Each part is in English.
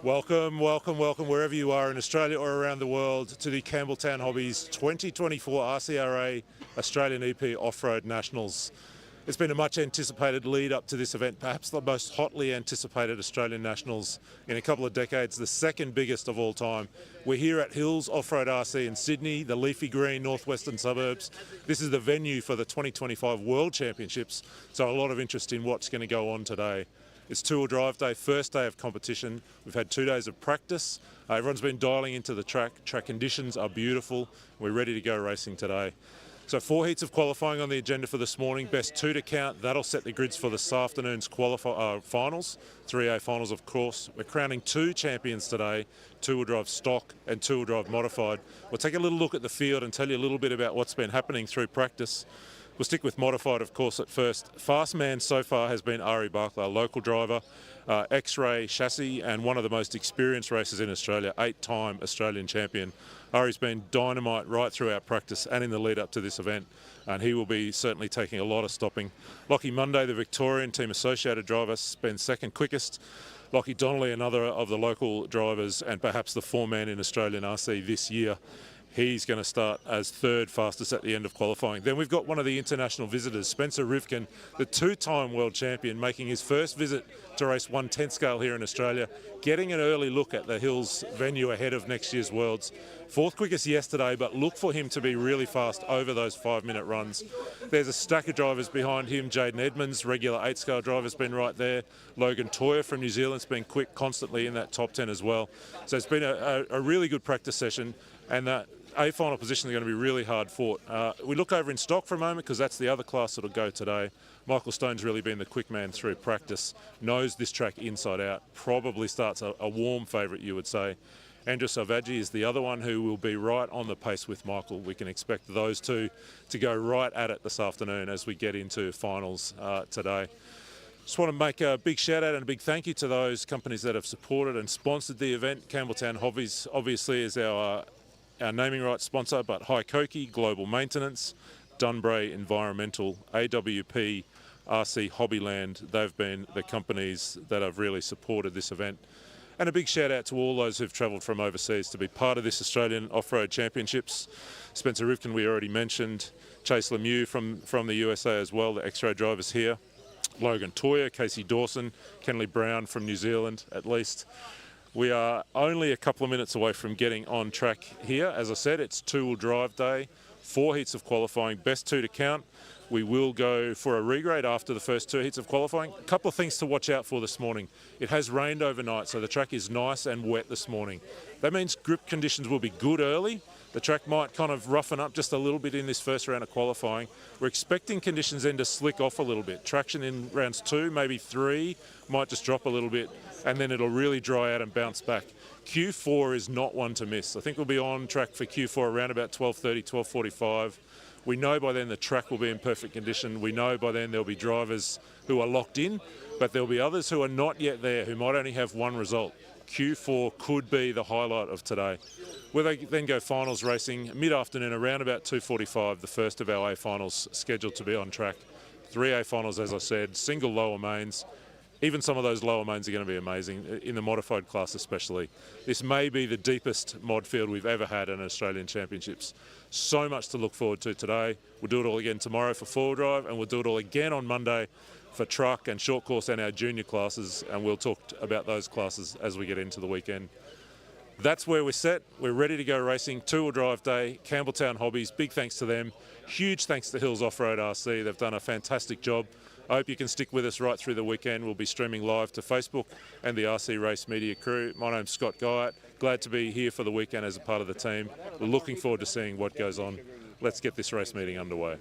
Welcome, welcome, welcome, wherever you are in Australia or around the world, to the Campbelltown Hobbies 2024 RCRA Australian EP Off-Road Nationals. It's been a much anticipated lead up to this event, perhaps the most hotly anticipated Australian Nationals in a couple of decades, the second biggest of all time. We're here at Hills Off-Road RC in Sydney, the leafy green northwestern suburbs. This is the venue for the 2025 World Championships, so a lot of interest in what's going to go on today. It's two-wheel drive day, first day of competition. We've had 2 days of practice. Everyone's been dialing into the track. Track conditions are beautiful. We're ready to go racing today. So 4 heats of qualifying on the agenda for this morning. Best 2 to count. That'll set the grids for this afternoon's finals. 3A finals, of course. We're crowning 2 champions today, 2-wheel drive stock and 2-wheel drive modified. We'll take a little look at the field and tell you a little bit about what's been happening through practice. We'll stick with modified, of course, at first. Fast man so far has been Ari Bakla, a local driver, X-Ray chassis, and one of the most experienced racers in Australia, 8-time Australian champion. Ari's been dynamite right throughout practice and in the lead up to this event, and he will be certainly taking a lot of stopping. Lachlan Munday, the Victorian team associated driver, been second quickest. Lachlan Donnelly, another of the local drivers and perhaps the 4-man in Australian RC this year. He's going to start as 3rd fastest at the end of qualifying. Then we've got one of the international visitors, Spencer Rivkin, the 2-time world champion, making his first visit to race 1/10 scale here in Australia, getting an early look at the Hills venue ahead of next year's Worlds. 4th quickest yesterday, but look for him to be really fast over those 5-minute runs. There's a stack of drivers behind him. Jaden Edmonds, regular 8-scale driver's been right there. Logan Toyer from New Zealand's been quick constantly in that top 10 as well. So it's been a really good practice session, and that A final position is going to be really hard fought. We look over in stock for a moment because that's the other class that'll go today. Michael Stone's really been the quick man through practice, knows this track inside out, probably starts a warm favourite, you would say. Andrew Selvaggi is the other one who will be right on the pace with Michael. We can expect those two to go right at it this afternoon as we get into finals today. Just want to make a big shout out and a big thank you to those companies that have supported and sponsored the event. Campbelltown Hobbies obviously is our naming rights sponsor, but Hi Cooke, Global Maintenance, Dunbray Environmental, AWP, RC Hobbyland, they've been the companies that have really supported this event. And a big shout out to all those who've travelled from overseas to be part of this Australian Off-Road Championships. Spencer Rivkin we already mentioned, Chase Lemieux from the USA as well, the X-Ray drivers here. Logan Toyer, Kasey Dawson, Kenley Brown from New Zealand at least. We are only a couple of minutes away from getting on track here. As I said, it's 2-wheel drive day, 4 heats of qualifying, best 2 to count. We will go for a regrade after the first 2 heats of qualifying. A couple of things to watch out for this morning. It has rained overnight, so the track is nice and wet this morning. That means grip conditions will be good early. The track might kind of roughen up just a little bit in this first round of qualifying. We're expecting conditions then to slick off a little bit. Traction in rounds 2, maybe 3, might just drop a little bit, and then it'll really dry out and bounce back. Q4 is not one to miss. I think we'll be on track for Q4 around about 12:30, 12:45. We know by then the track will be in perfect condition. We know by then there'll be drivers who are locked in, but there'll be others who are not yet there, who might only have one result. Q4 could be the highlight of today. We'll then go finals racing mid-afternoon around about 2:45, the first of our A finals scheduled to be on track. 3A finals, as I said, single lower mains. Even some of those lower mains are going to be amazing, in the modified class especially. This may be the deepest mod field we've ever had in Australian Championships. So much to look forward to today. We'll do it all again tomorrow for 4-wheel drive, and we'll do it all again on Monday for truck and short course and our junior classes, and we'll talk about those classes as we get into the weekend. That's where we're set. We're ready to go racing. 2-wheel drive day, Campbelltown Hobbies, big thanks to them. Huge thanks to Hills Off-Road RC. They've done a fantastic job. I hope you can stick with us right through the weekend. We'll be streaming live to Facebook and the RC Race Media crew. My name's Scott Guyett. Glad to be here for the weekend as a part of the team. We're looking forward to seeing what goes on. Let's get this race meeting underway.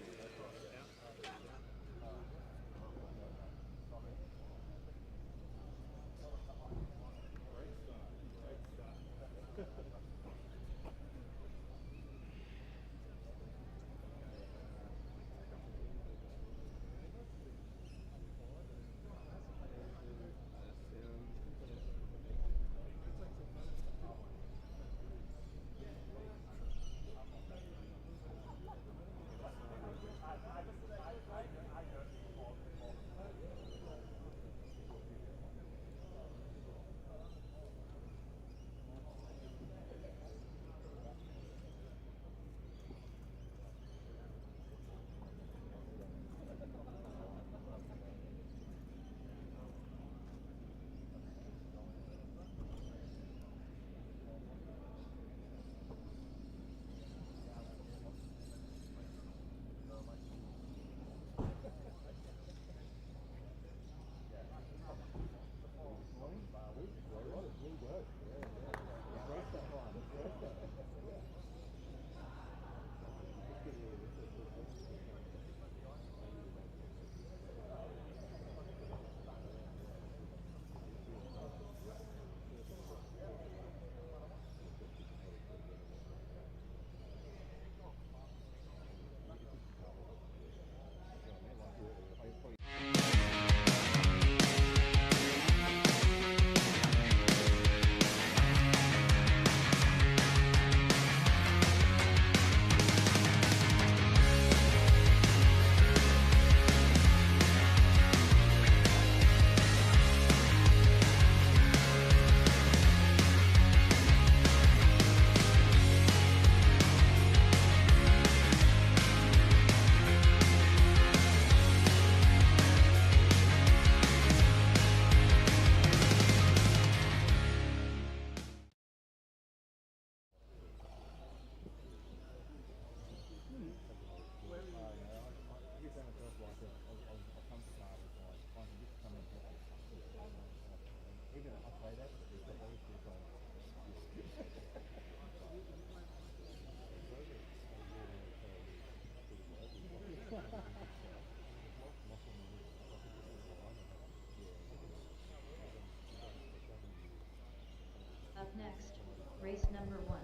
next, race number 1.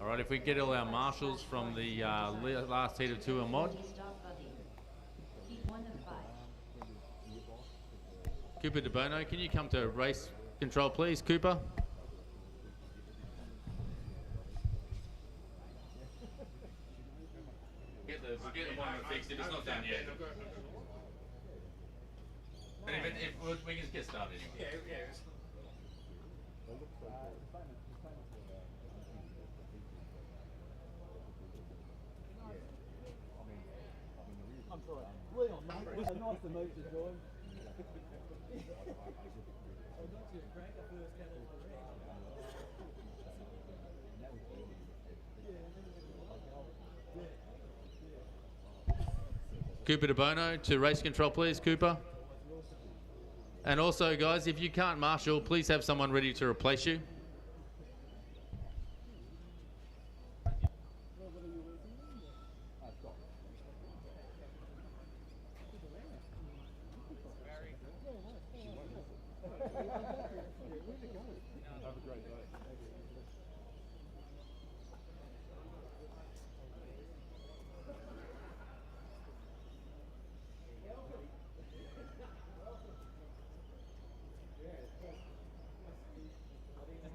All right, if we get all our marshals from the last heat of 2 and mod. Stop Buggy. Heat 1 of 5. Cooper De Bono, can you come to race control, please, Cooper? Get the one fixed if it's not done yet. But if we can just get started anyway. Yeah. I'm sorry. Leon, mate. Nice to meet you, John. Cooper De Bono to race control, please, Cooper. And also, guys, if you can't marshal, please have someone ready to replace you.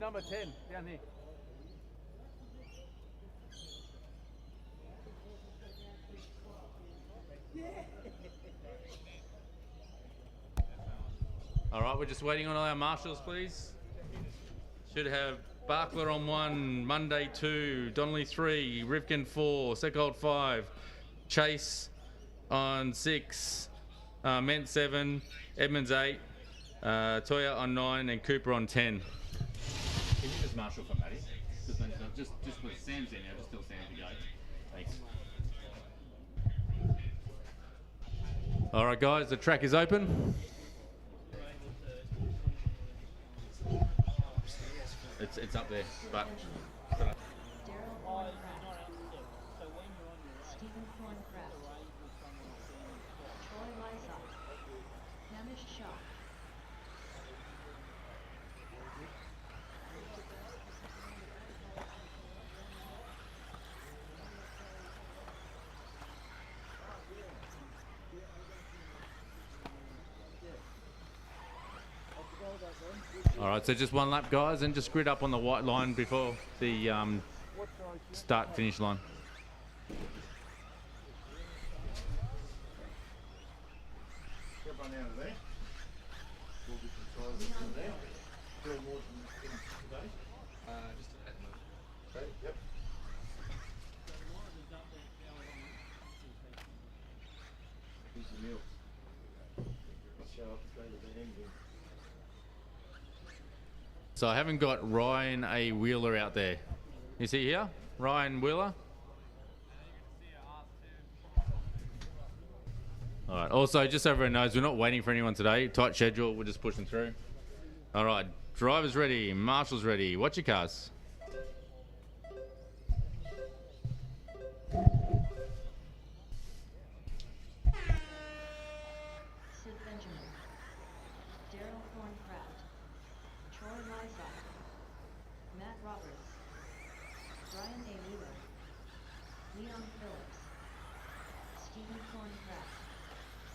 Number 10, down here. All right, we're just waiting on all our marshals, please. Should have Bakla on 1, Munday 2, Donnelly 3, Rivkin 4, Secold 5, Chase on 6, Ment 7, Edmonds 8, Toya on 9, and Cooper on 10. Can you just marshal for Matty? Just put Sam's in now, just tell Sam to go. Thanks. All right, guys, the track is open. It's up there, but. Hamish Shaw. All right, so just one lap, guys, and just grid up on the white line before the start-finish line. Everyone out of there. We'll get the tyres in there. Still more than today? Just at the moment. Okay, yep. Here's the meal. Let's show up and go to the end here. So I haven't got Ryan A. Wheeler out there. Is he here? Ryan Wheeler? All right. Also, just so everyone knows, we're not waiting for anyone today. Tight schedule. We're just pushing through. All right. Drivers ready. Marshals ready. Watch your cars.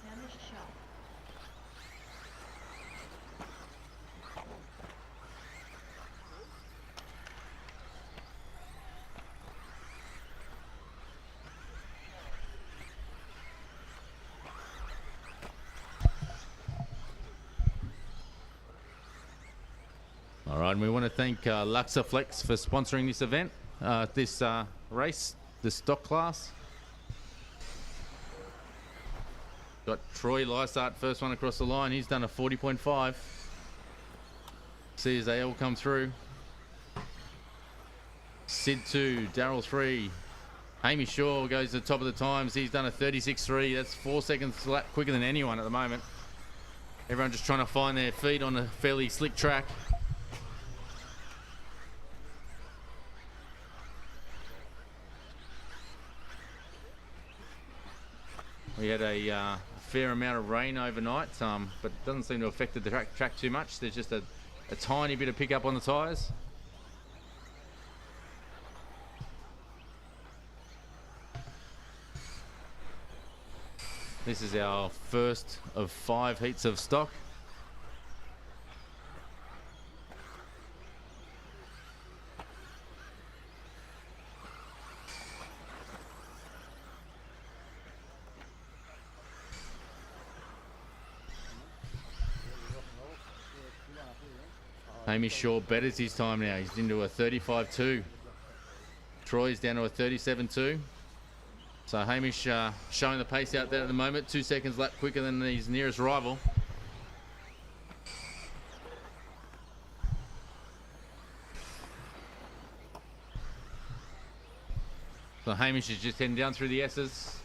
Hamish Shaw. All right, and we want to thank Luxaflex for sponsoring this event, this race, the stock class. Got Troy Lysart, first one across the line. He's done a 40.5. See as they all come through. Sid 2, Daryl 3. Hamish Shaw goes to the top of the times. He's done a 36.3. That's 4 seconds lap quicker than anyone at the moment. Everyone just trying to find their feet on a fairly slick track. We had a fair amount of rain overnight, but it doesn't seem to affect the track too much. There's just a tiny bit of pickup on the tyres. This is our first of 5 heats of stock. Hamish Shaw betters his time now. He's into a 35.2. Troy's down to a 37.2. So Hamish showing the pace out there at the moment. 2 seconds lap quicker than his nearest rival. So Hamish is just heading down through the S's.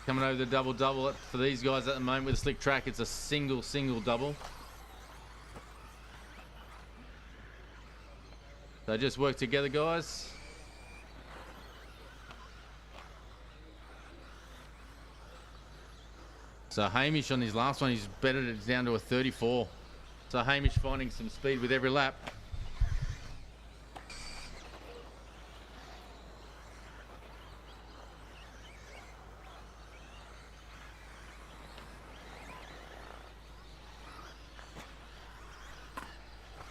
Coming over the double-double. For these guys at the moment with a slick track, it's a single double. So just work together, guys. So Hamish on his last one, he's bettered it down to a 34. So Hamish finding some speed with every lap.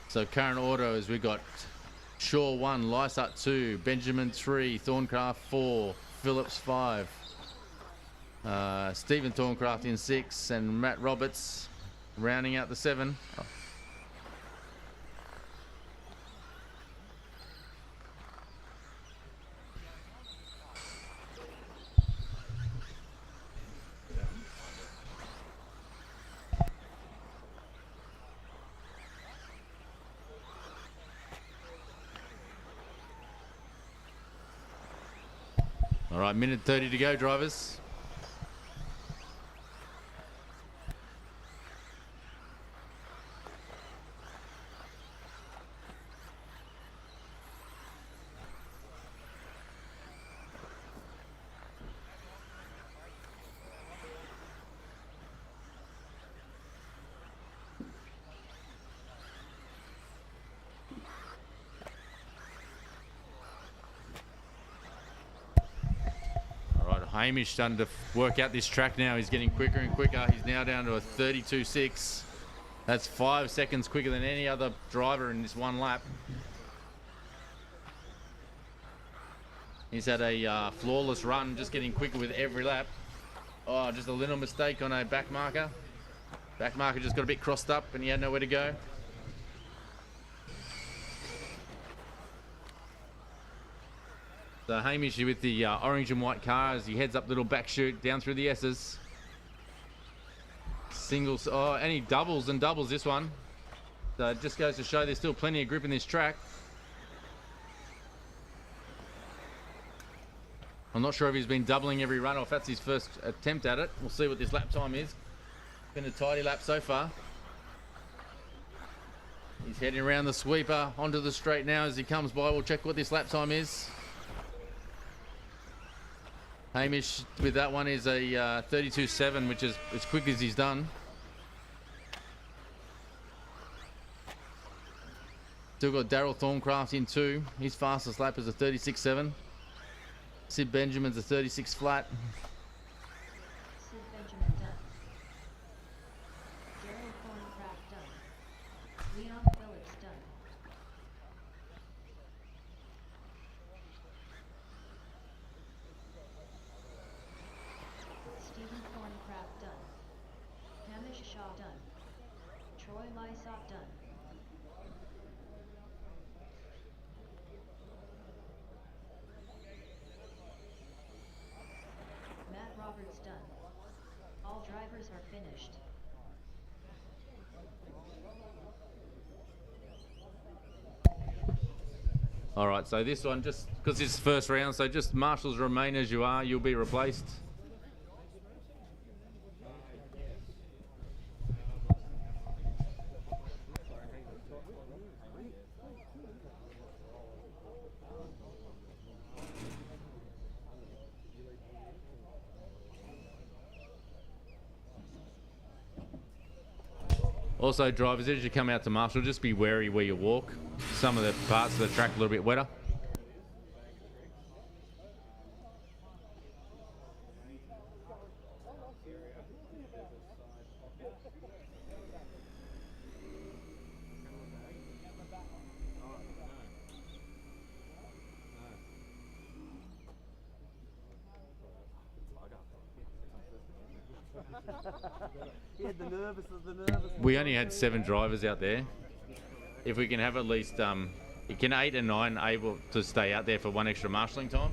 So current order is we've got Shaw 1, Lysart 2, Benjamin 3, Thorncraft 4, Phillips 5, Stephen Thorncraft in 6, and Matt Roberts rounding out the 7. All right, minute 30 to go, drivers. Hamish starting to work out this track now. He's getting quicker and quicker. He's now down to a 32.6. That's 5 seconds quicker than any other driver in this one lap. He's had a flawless run, just getting quicker with every lap. Oh, just a little mistake on a back marker. Back marker just got a bit crossed up and he had nowhere to go. So Hamish with the orange and white car as he heads up little back chute down through the S's. Singles, oh, and he doubles this one. So it just goes to show there's still plenty of grip in this track. I'm not sure if he's been doubling every run or if that's his first attempt at it. We'll see what this lap time is. Been a tidy lap so far. He's heading around the sweeper onto the straight now as he comes by. We'll check what this lap time is. Hamish with that one is a 32.7, which is as quick as he's done. Still got Daryl Thorncraft in 2. His fastest lap is a 36.7. Sid Benjamin's a 36 flat. Sid Benjamin done. Daryl Thorncraft done. Leon Phillips done. Stephen Thorncraft done. Hamish Shaw done. Troy Lysop done. Matt Roberts done. All drivers are finished. All right, so this one, just because it's first round, so just marshals remain as you are. You'll be replaced. Also, drivers, as you come out to marshal, just be wary where you walk. Some of the parts of the track a little bit wetter. nervous as the nervous. We only had 7 drivers out there. If we can have at least, can 8 and 9 able to stay out there for one extra marshalling time?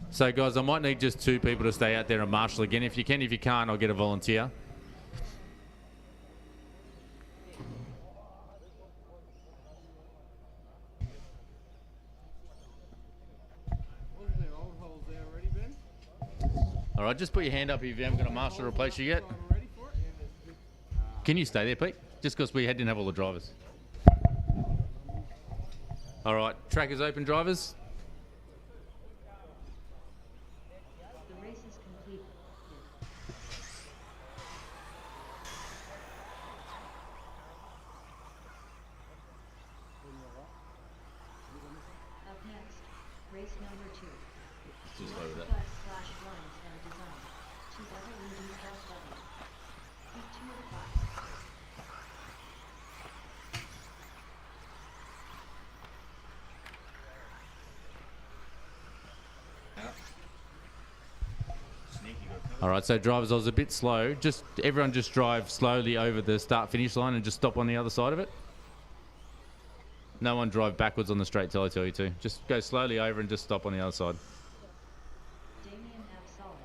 So guys, I might need just 2 people to stay out there and marshal again. If you can, if you can't, I'll get a volunteer. Wasn't there old holes there already, Ben? All right, just put your hand up if you haven't got a marshal to replace you yet. Ready for it? Can you stay there, Pete? Just because we didn't have all the drivers. All right, track is open, drivers. The race is complete. Up next, race number 2. Just over that. Slash runs and design. 2 other leading Selvaggi. Heat 2 of 5. All right, so drivers, I was a bit slow. Everyone just drive slowly over the start-finish line and just stop on the other side of it. No one drive backwards on the straight till I tell you to. Just go slowly over and just stop on the other side. Damian Absolon.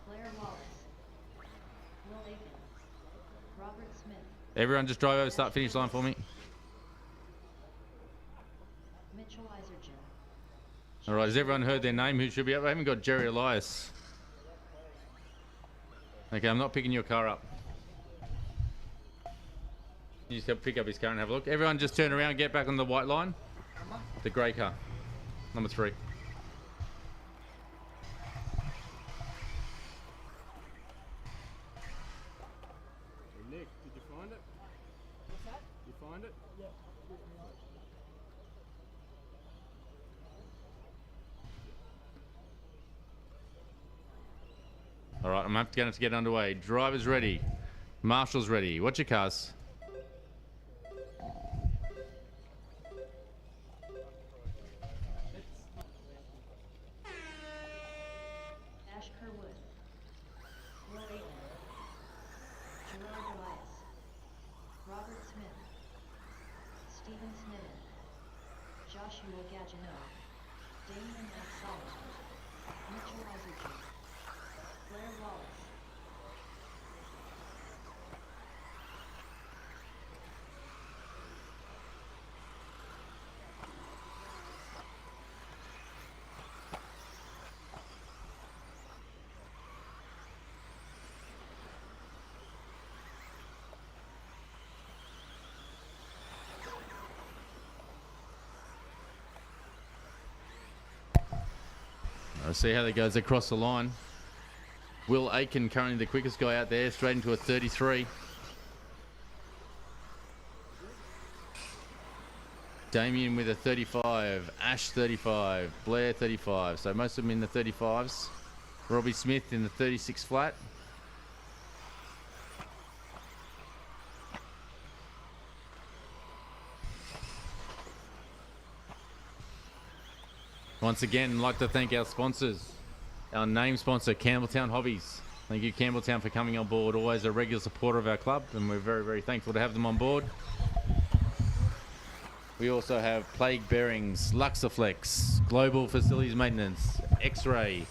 Claire Wallace. Will Aiken. Robert Smith. Everyone just drive over the start-finish line for me. Mitchell Isergin. All right, has everyone heard their name? Who should be up? I haven't got Jerry Elias. Okay, I'm not picking your car up. You just go pick up his car and have a look. Everyone just turn around, get back on the white line. The grey car, number 3. Nick, did you find it? What's that? You find it? Yeah. All right, I'm going to have to get underway. Drivers ready. Marshals ready. What's your cars? Ash Kerwood. Will Aiken. Gerard Elias. Robert Smith. Stephen Snedden. Joshua Gagino. Damian Absolon. Mitchell Isergin. Claire Wallace. Let's see how that goes across the line. Will Aiken currently the quickest guy out there, straight into a 33. Damian with a 35, Ash 35, Blair 35. So most of them in the 35s. Robbie Smith in the 36 flat. Once again, I'd like to thank our sponsors. Our name sponsor, Campbelltown Hobbies. Thank you, Campbelltown, for coming on board. Always a regular supporter of our club, and we're very, very thankful to have them on board. We also have Plague Bearings, Luxaflex, Global Facilities Maintenance, X-Ray,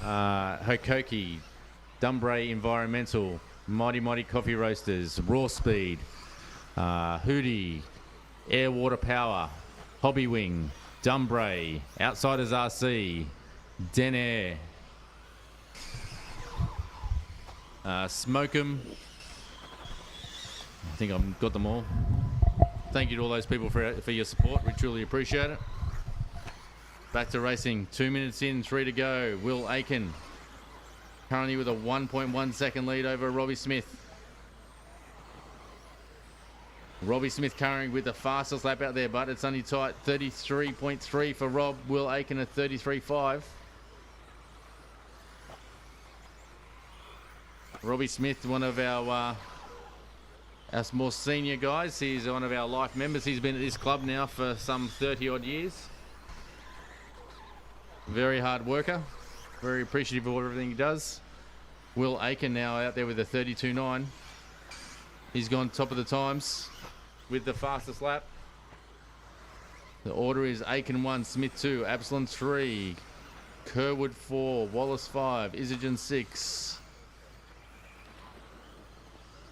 Hokoki, Dumbray Environmental, Mighty Mighty Coffee Roasters, Raw Speed, Hootie, Air Water Power, Hobby Wing, Dumbray, Outsiders RC, Den Air, Smoke 'em. I think I've got them all. Thank you to all those people for your support. We truly appreciate it. Back to racing. 2 minutes in, 3 to go. Will Aiken currently with a 1.1 second lead over Robbie Smith. Robbie Smith currently with the fastest lap out there, but it's only tight. 33.3 for Rob. Will Aiken at 33.5. Robbie Smith, one of our more senior guys. He's one of our life members. He's been at this club now for some 30 odd years. Very hard worker. Very appreciative of everything he does. Will Aiken now out there with a 32.9. He's gone top of the times with the fastest lap. The order is Aiken 1, Smith 2, Absolon 3, Kerwood 4, Wallace 5, Isergin 6.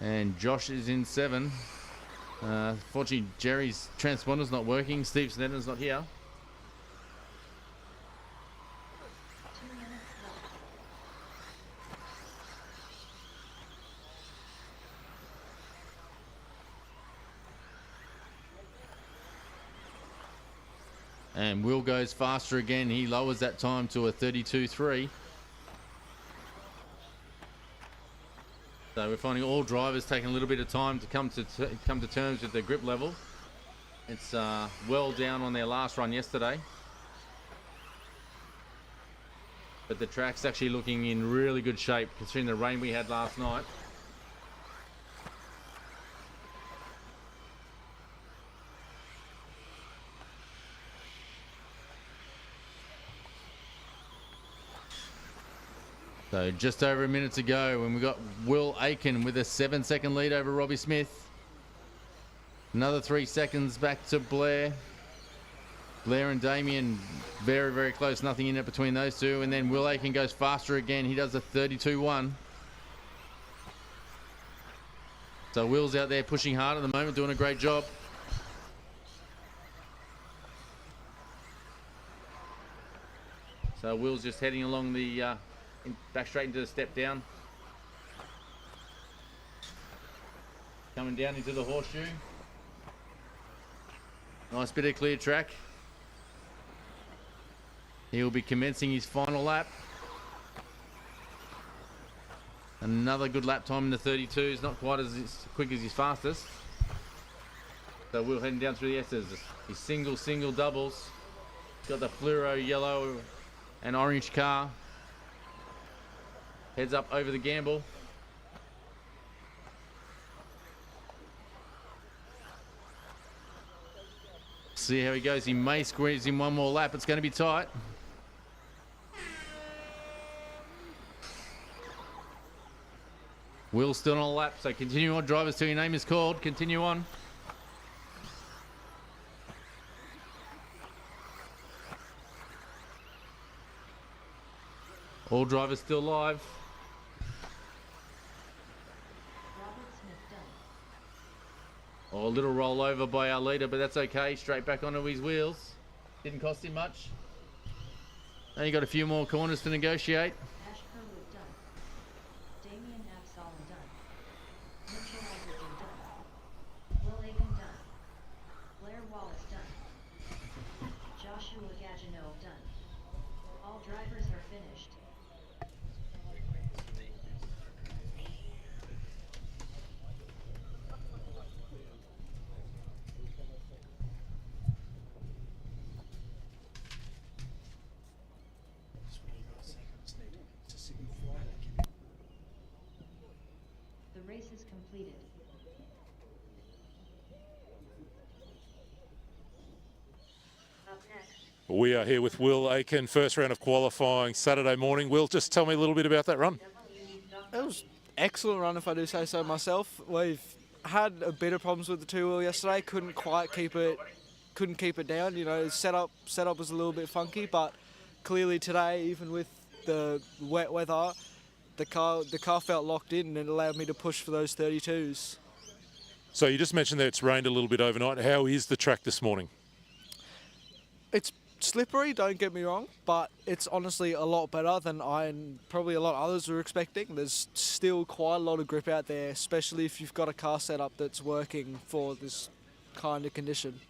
And Josh is in 7. Fortunately, Jerry's transponder's not working. Steve Snedden's not here. 2 minutes left. And Will goes faster again. He lowers that time to a 32.3. So we're finding all drivers taking a little bit of time to come to terms with their grip level. It's well down on their last run yesterday. But the track's actually looking in really good shape considering the rain we had last night. So just over a minute to go when we got Will Aiken with a 7-second lead over Robbie Smith. Another 3 seconds back to Blair. Blair and Damian very, very close. Nothing in it between those two. And then Will Aiken goes faster again. He does a 32.1. So Will's out there pushing hard at the moment, doing a great job. So Will's just heading along the back straight into the step down. Coming down into the horseshoe. Nice bit of clear track. He'll be commencing his final lap. Another good lap time in the 32s, not quite as quick as his fastest. So Will heading down through the S's. His single doubles. He's got the fluoro yellow and orange car. Heads up over the gamble. See how he goes. He may squeeze in one more lap. It's going to be tight. Will's still on a lap, so continue on, drivers, till your name is called. Continue on. All drivers still live. Oh, a little rollover by our leader, but that's okay. Straight back onto his wheels. Didn't cost him much. Now you got a few more corners to negotiate. Ash Kerwood done. Damian Absolon done. Mitchell Isergin done. Will Aiken done. Blair Wallace done. Joshua Gagino done. All drivers are finished. The race is completed. Up next. We are here with Will Aiken, first round of qualifying Saturday morning. Will, just tell me a little bit about that run. It was excellent run, if I do say so myself. We've had a bit of problems with the two-wheel yesterday. Couldn't keep it down. You know, setup was a little bit funky, but clearly today, even with the wet weather, the car felt locked in and it allowed me to push for those 32s. So you just mentioned that it's rained a little bit overnight. How is the track this morning? It's slippery, don't get me wrong, but it's honestly a lot better than I and probably a lot of others were expecting. There's still quite a lot of grip out there, especially if you've got a car setup that's working for this kind of condition.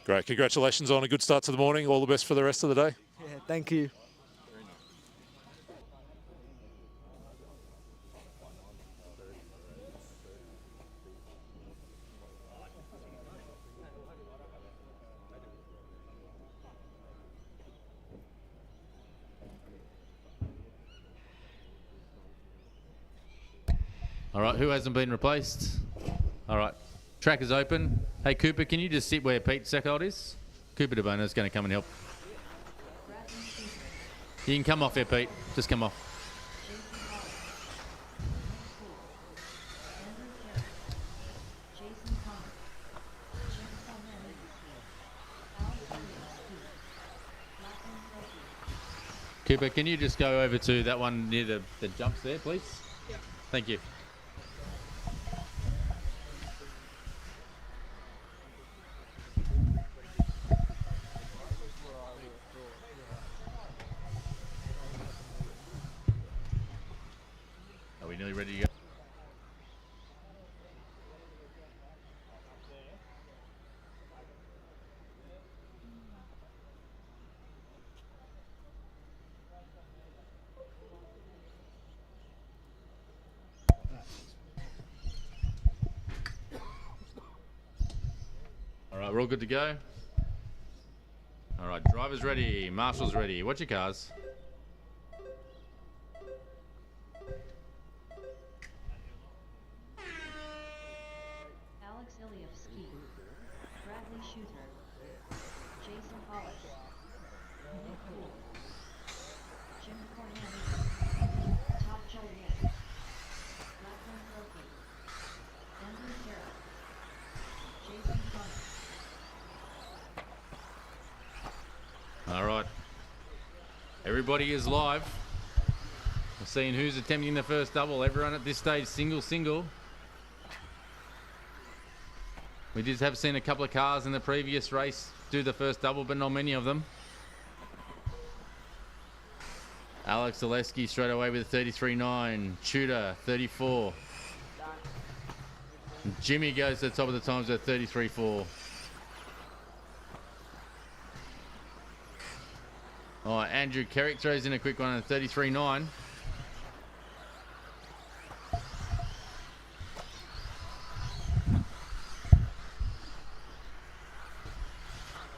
Great, congratulations on a good start to the morning. All the best for the rest of the day. Yeah, thank you. All right, who hasn't been replaced? All right, track is open. Hey, Cooper, can you just sit where Pete Seckold is? Cooper DeBono is going to come and help. You can come off there, Pete. Just come off. Cooper, can you just go over to that one near the jumps there, please? Yeah. Thank you. Are we nearly ready to go? All right, we're all good to go. All right, driver's ready, marshal's ready. What's your cars? Alex Ilievski, Bradley Shooter, Jason Hollis, Nick Poole, Jim Koimanis, Todd Jullienne, Lachlan Munday, Andrew Carroll, Jason Connor. All right. Everybody is live. We're seeing who's attempting the first double. Everyone at this stage, single. We did have seen a couple of cars in the previous race do the first double, but not many of them. Alex Ilievski straight away with a 33.9. Tudor, 34. Jimmy goes to the top of the times at 33.4. Oh, Andrew Kerrick throws in a quick one at 33.9.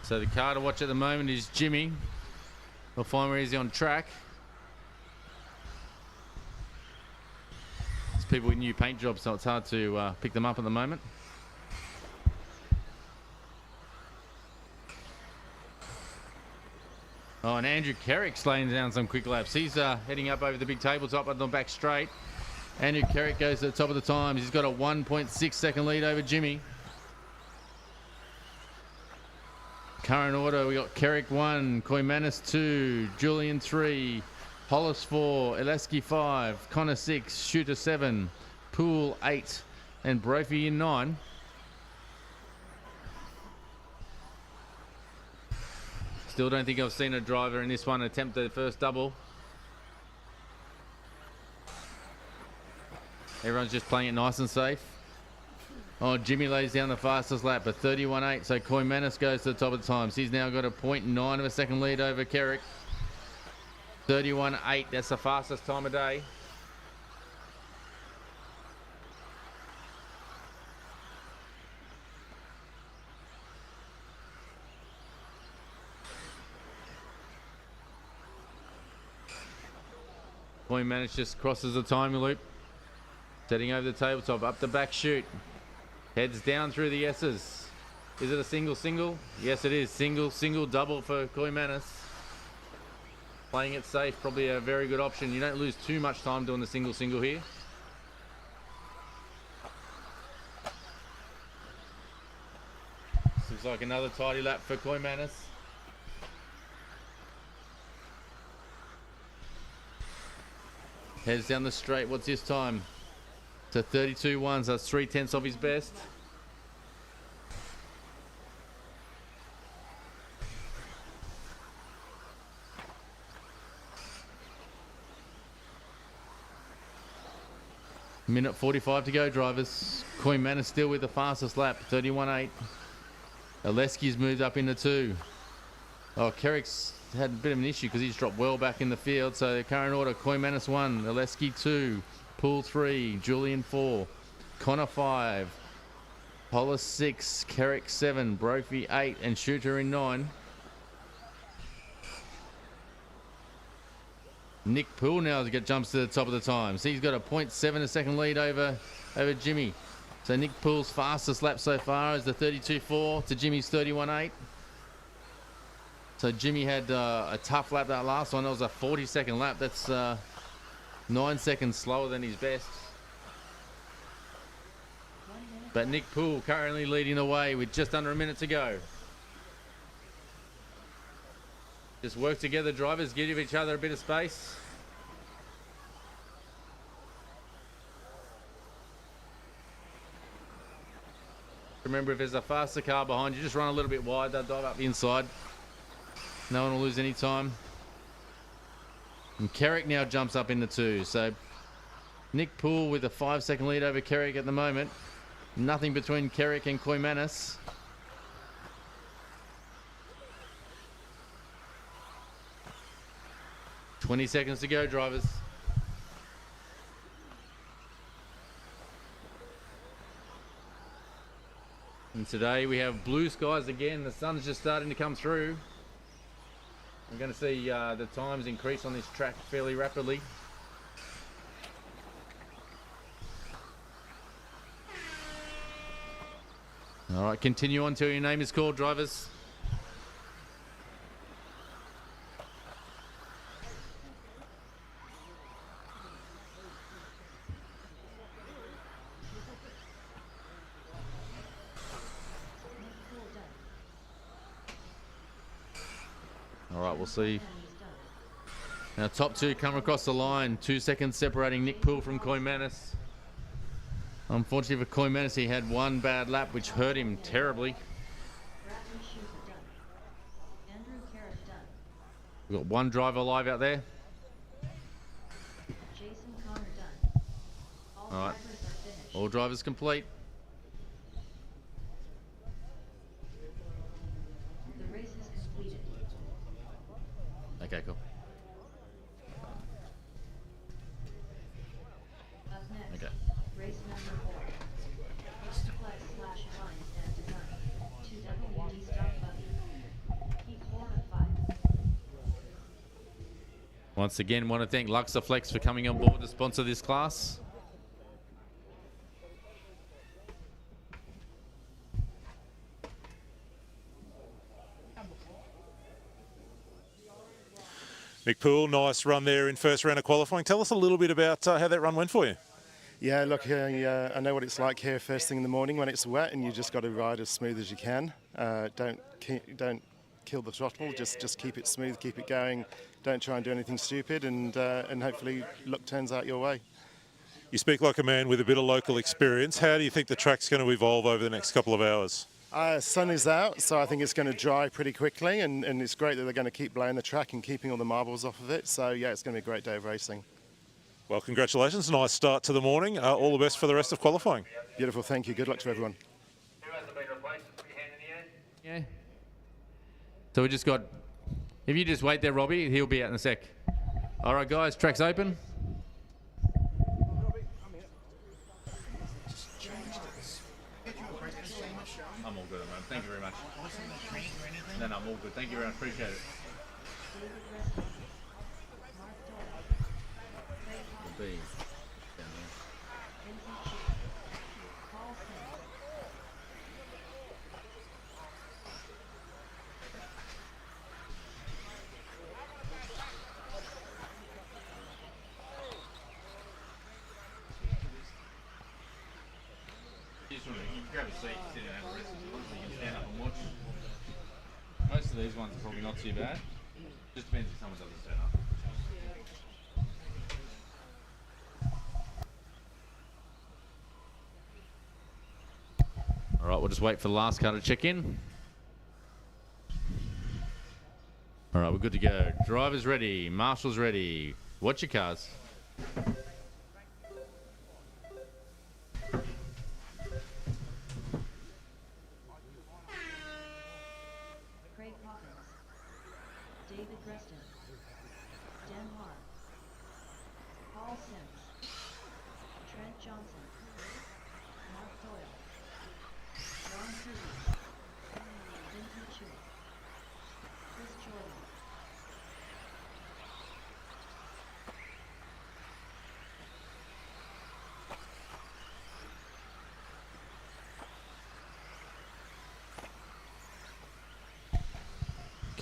So the car to watch at the moment is Jimmy. We'll find where he's on track. There's people with new paint jobs, so it's hard to pick them up at the moment. Oh, and Andrew Kerrick's laying down some quick laps. He's heading up over the big tabletop on the back straight. Andrew Kerrick goes to the top of the times. He's got a 1.6 second lead over Jimmy. Current order, we got Kerrick 1, Koimanis 2, Jullienne 3, Hollis 4, Ilievski 5, Connor 6, Shooter 7, Poole 8, and Brophy in 9. Still don't think I've seen a driver in this one attempt the first double. Everyone's just playing it nice and safe. Oh, Jimmy lays down the fastest lap, a 31.8. So Koimanis goes to the top of the times. He's now got a 0.9 of a second lead over Kerrick. 31.8. That's the fastest time of day. Koimanis just crosses the timing loop. Setting over the tabletop, up the back chute. Heads down through the S's. Is it a single? Yes, it is. Single, double for Koimanis. Playing it safe, probably a very good option. You don't lose too much time doing the single here. Seems like another tidy lap for Koimanis. Heads down the straight. What's his time? To 32.1, so that's 0.3 of his best. Minute 45 to go, drivers. Koimanis still with the fastest lap, 31.8. Ilievski's moved up into 2. Oh, Kerrick's had a bit of an issue because he's dropped well back in the field. So the current order, Koimanis 1, Ilievski 2, Poole 3, Jullienne 4, Connor 5, Hollis 6, Kerrick 7, Brophy 8, and Shooter in 9. Nick Poole now jumps to the top of the times. He's got a 0.7 a second lead over Jimmy. So Nick Poole's fastest lap so far is the 32.4 to Jimmy's 31.8. So Jimmy had a tough lap that last one. That was a 40-second lap. That's 9 seconds slower than his best. But Nick Poole currently leading the way with just under a minute to go. Just work together, drivers. Give each other a bit of space. Remember, if there's a faster car behind you, just run a little bit wide. They'll dive up the inside. No one will lose any time. And Kerrick now jumps up into 2. So Nick Poole with a 5-second lead over Kerrick at the moment. Nothing between Kerrick and Koimanis. "20 seconds to go, drivers." And today we have blue skies again. The sun's just starting to come through. I'm going to see the times increase on this track fairly rapidly. All right, continue on till your name is called, drivers. All right, we'll see. Now, top 2 come across the line. 2 seconds separating Nick Poole from Koimanis. Unfortunately for Koimanis, he had one bad lap, which hurt him terribly. We've got one driver alive out there. All right, all drivers complete. Okay, cool. Okay. Race number 4. East/line stand design. 2 WD stock Buggy. Heat 4 of 5. Once again, want to thank Luxaflex for coming on board to sponsor this class. Nick Poole, nice run there in first round of qualifying. Tell us a little bit about how that run went for you. Yeah, look, I know what it's like here first thing in the morning when it's wet, and you just got to ride as smooth as you can. Don't kill the throttle. Just keep it smooth, keep it going. Don't try and do anything stupid, and hopefully luck turns out your way. You speak like a man with a bit of local experience. How do you think the track's going to evolve over the next couple of hours? Sun is out, so I think it's going to dry pretty quickly, and it's great that they're going to keep blowing the track and keeping all the marbles off of it. So yeah, it's going to be a great day of racing. Well, congratulations. Nice start to the morning. All the best for the rest of qualifying. Beautiful, thank you. Good luck to everyone. Who hasn't been replaced? Put your hand in the air. Yeah. So we just got, if you just wait there, Robbie, he'll be out in a sec. All right, guys, track's open. I'm all good, man. Thank you very much. No, I'm all good. Thank you very much. Appreciate it. We'll be down there. You can grab a seat, sit down, have a rest. You can stand up and watch. Most of these ones are probably not too bad. Just depends if someone doesn't turn up. All right, we'll just wait for the last car to check in. All right, we're good to go. Drivers ready, marshals ready. Watch your cars. Trent Johnson, Doyle, Jon Philpot,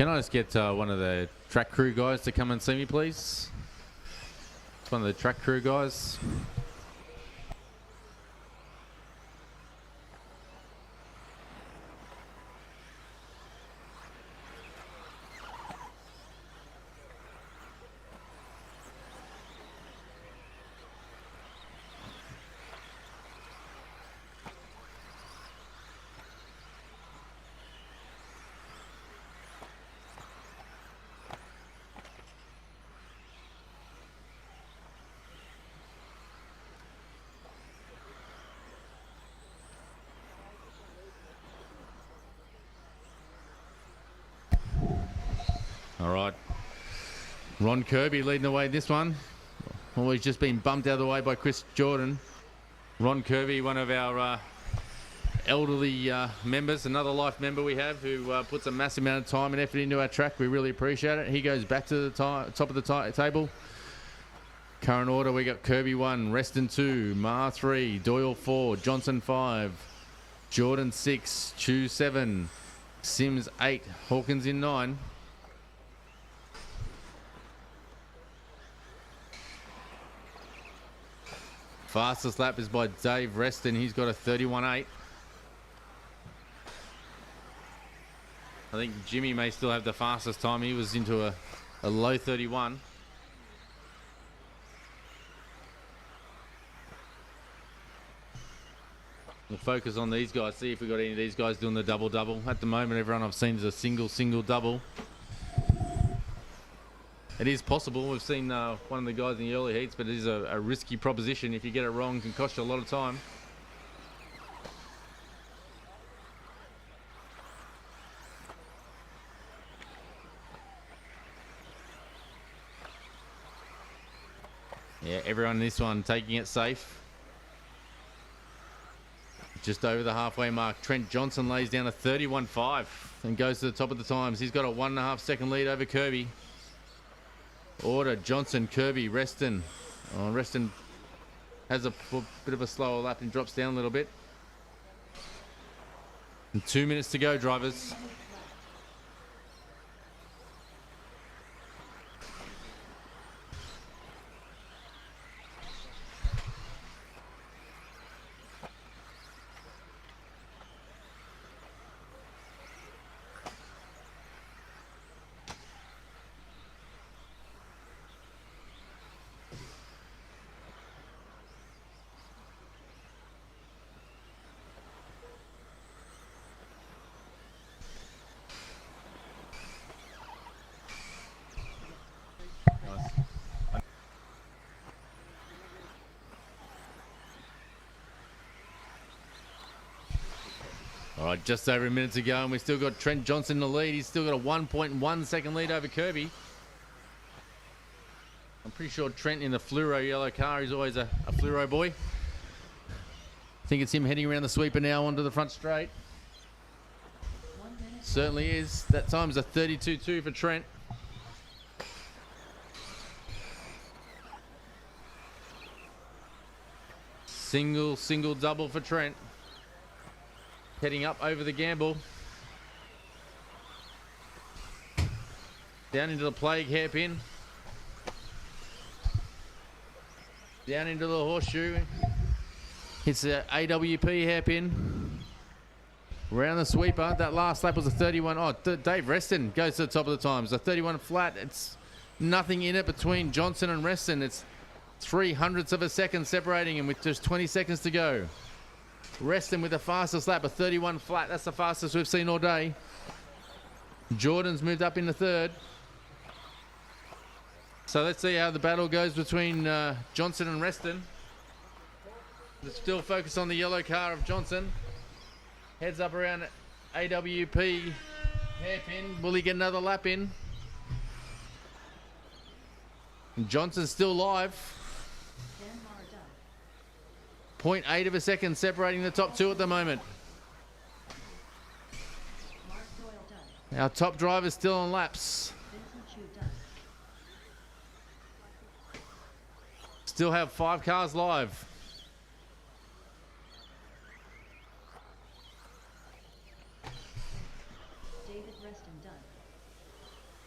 Can I just get one of the track crew guys to come and see me, please? It's one of the track crew guys. All right. Ron Kirby leading the way this one. Always just been bumped out of the way by Chris Jordan. Ron Kirby, one of our elderly members, another life member we have who puts a massive amount of time and effort into our track. We really appreciate it. He goes back to the top of the table. Current order, we got Kirby 1, Reston 2, Mar 3, Doyle 4, Johnson 5, Jordan 6, Chew 7, Sims 8, Hawkins in 9. Fastest lap is by Dave Reston. He's got a 31.8. I think Jimmy may still have the fastest time. He was into a low 31. We'll focus on these guys, see if we've got any of these guys doing the double-double. At the moment, everyone I've seen is a single-double. It is possible. We've seen one of the guys in the early heats, but it is a risky proposition. If you get it wrong, it can cost you a lot of time. Yeah, everyone in this one taking it safe. Just over the halfway mark, Trent Johnson lays down a 31.5 and goes to the top of the times. He's got a 1.5 second lead over Kirby. Order, Johnson, Kirby, Reston. Oh, Reston has a bit of a slower lap and drops down a little bit. And 2 minutes to go, drivers. All right, just over a minute to go, and we've still got Trent Johnson in the lead. He's still got a 1.1 second lead over Kirby. I'm pretty sure Trent in the fluoro yellow car is always a fluoro boy. I think it's him heading around the sweeper now onto the front straight. Certainly is. That time's a 32.2 for Trent. Single, double for Trent. Heading up over the gamble. Down into the plague hairpin. Down into the horseshoe. Hits the AWP hairpin. Round the sweeper. That last lap was a 31. Oh, Dave Reston goes to the top of the times. A 31 flat. It's nothing in it between Johnson and Reston. It's 0.03 of a second separating him with just 20 seconds to go. Reston with the fastest lap, a 31 flat. That's the fastest we've seen all day. Jordan's moved up in the third. So let's see how the battle goes between Johnson and Reston. Let's still focus on the yellow car of Johnson. Heads up around AWP hairpin. Will he get another lap in? And Johnson's still live. 0.8 of a second separating the top two at the moment. Our top driver's still on laps. Still have 5 cars live.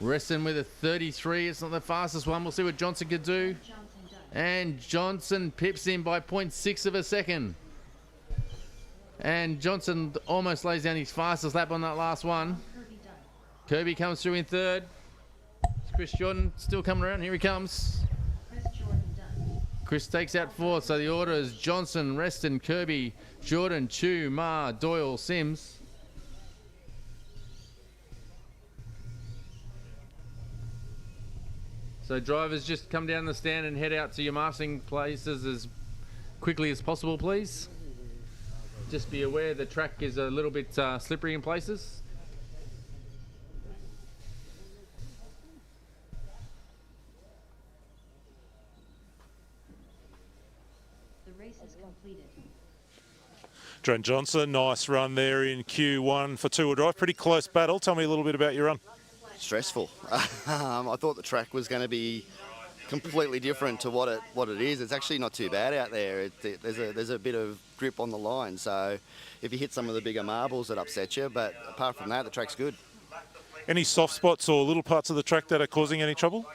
Reston with a 33. It's not the fastest one. We'll see what Johnson can do. Johnson done. And Johnson pips in by 0.6 of a second. And Johnson almost lays down his fastest lap on that last one. Kirby done. Kirby comes through in third. Chris Jordan still coming around. Here he comes. Chris Jordan done. Chris takes out fourth. So the order is Johnson, Reston, Kirby, Jordan, Chu, Ma, Doyle, Sims. So drivers, just come down the stand and head out to your marshalling places as quickly as possible, please. Just be aware the track is a little bit slippery in places. The race is completed. Trent Johnson, nice run there in Q1 for two-wheel drive. Pretty close battle. Tell me a little bit about your run. Stressful. I thought the track was going to be completely different to what it is. It's actually not too bad out there. There's a bit of grip on the line, so if you hit some of the bigger marbles, it upsets you. But apart from that, the track's good. Any soft spots or little parts of the track that are causing any trouble?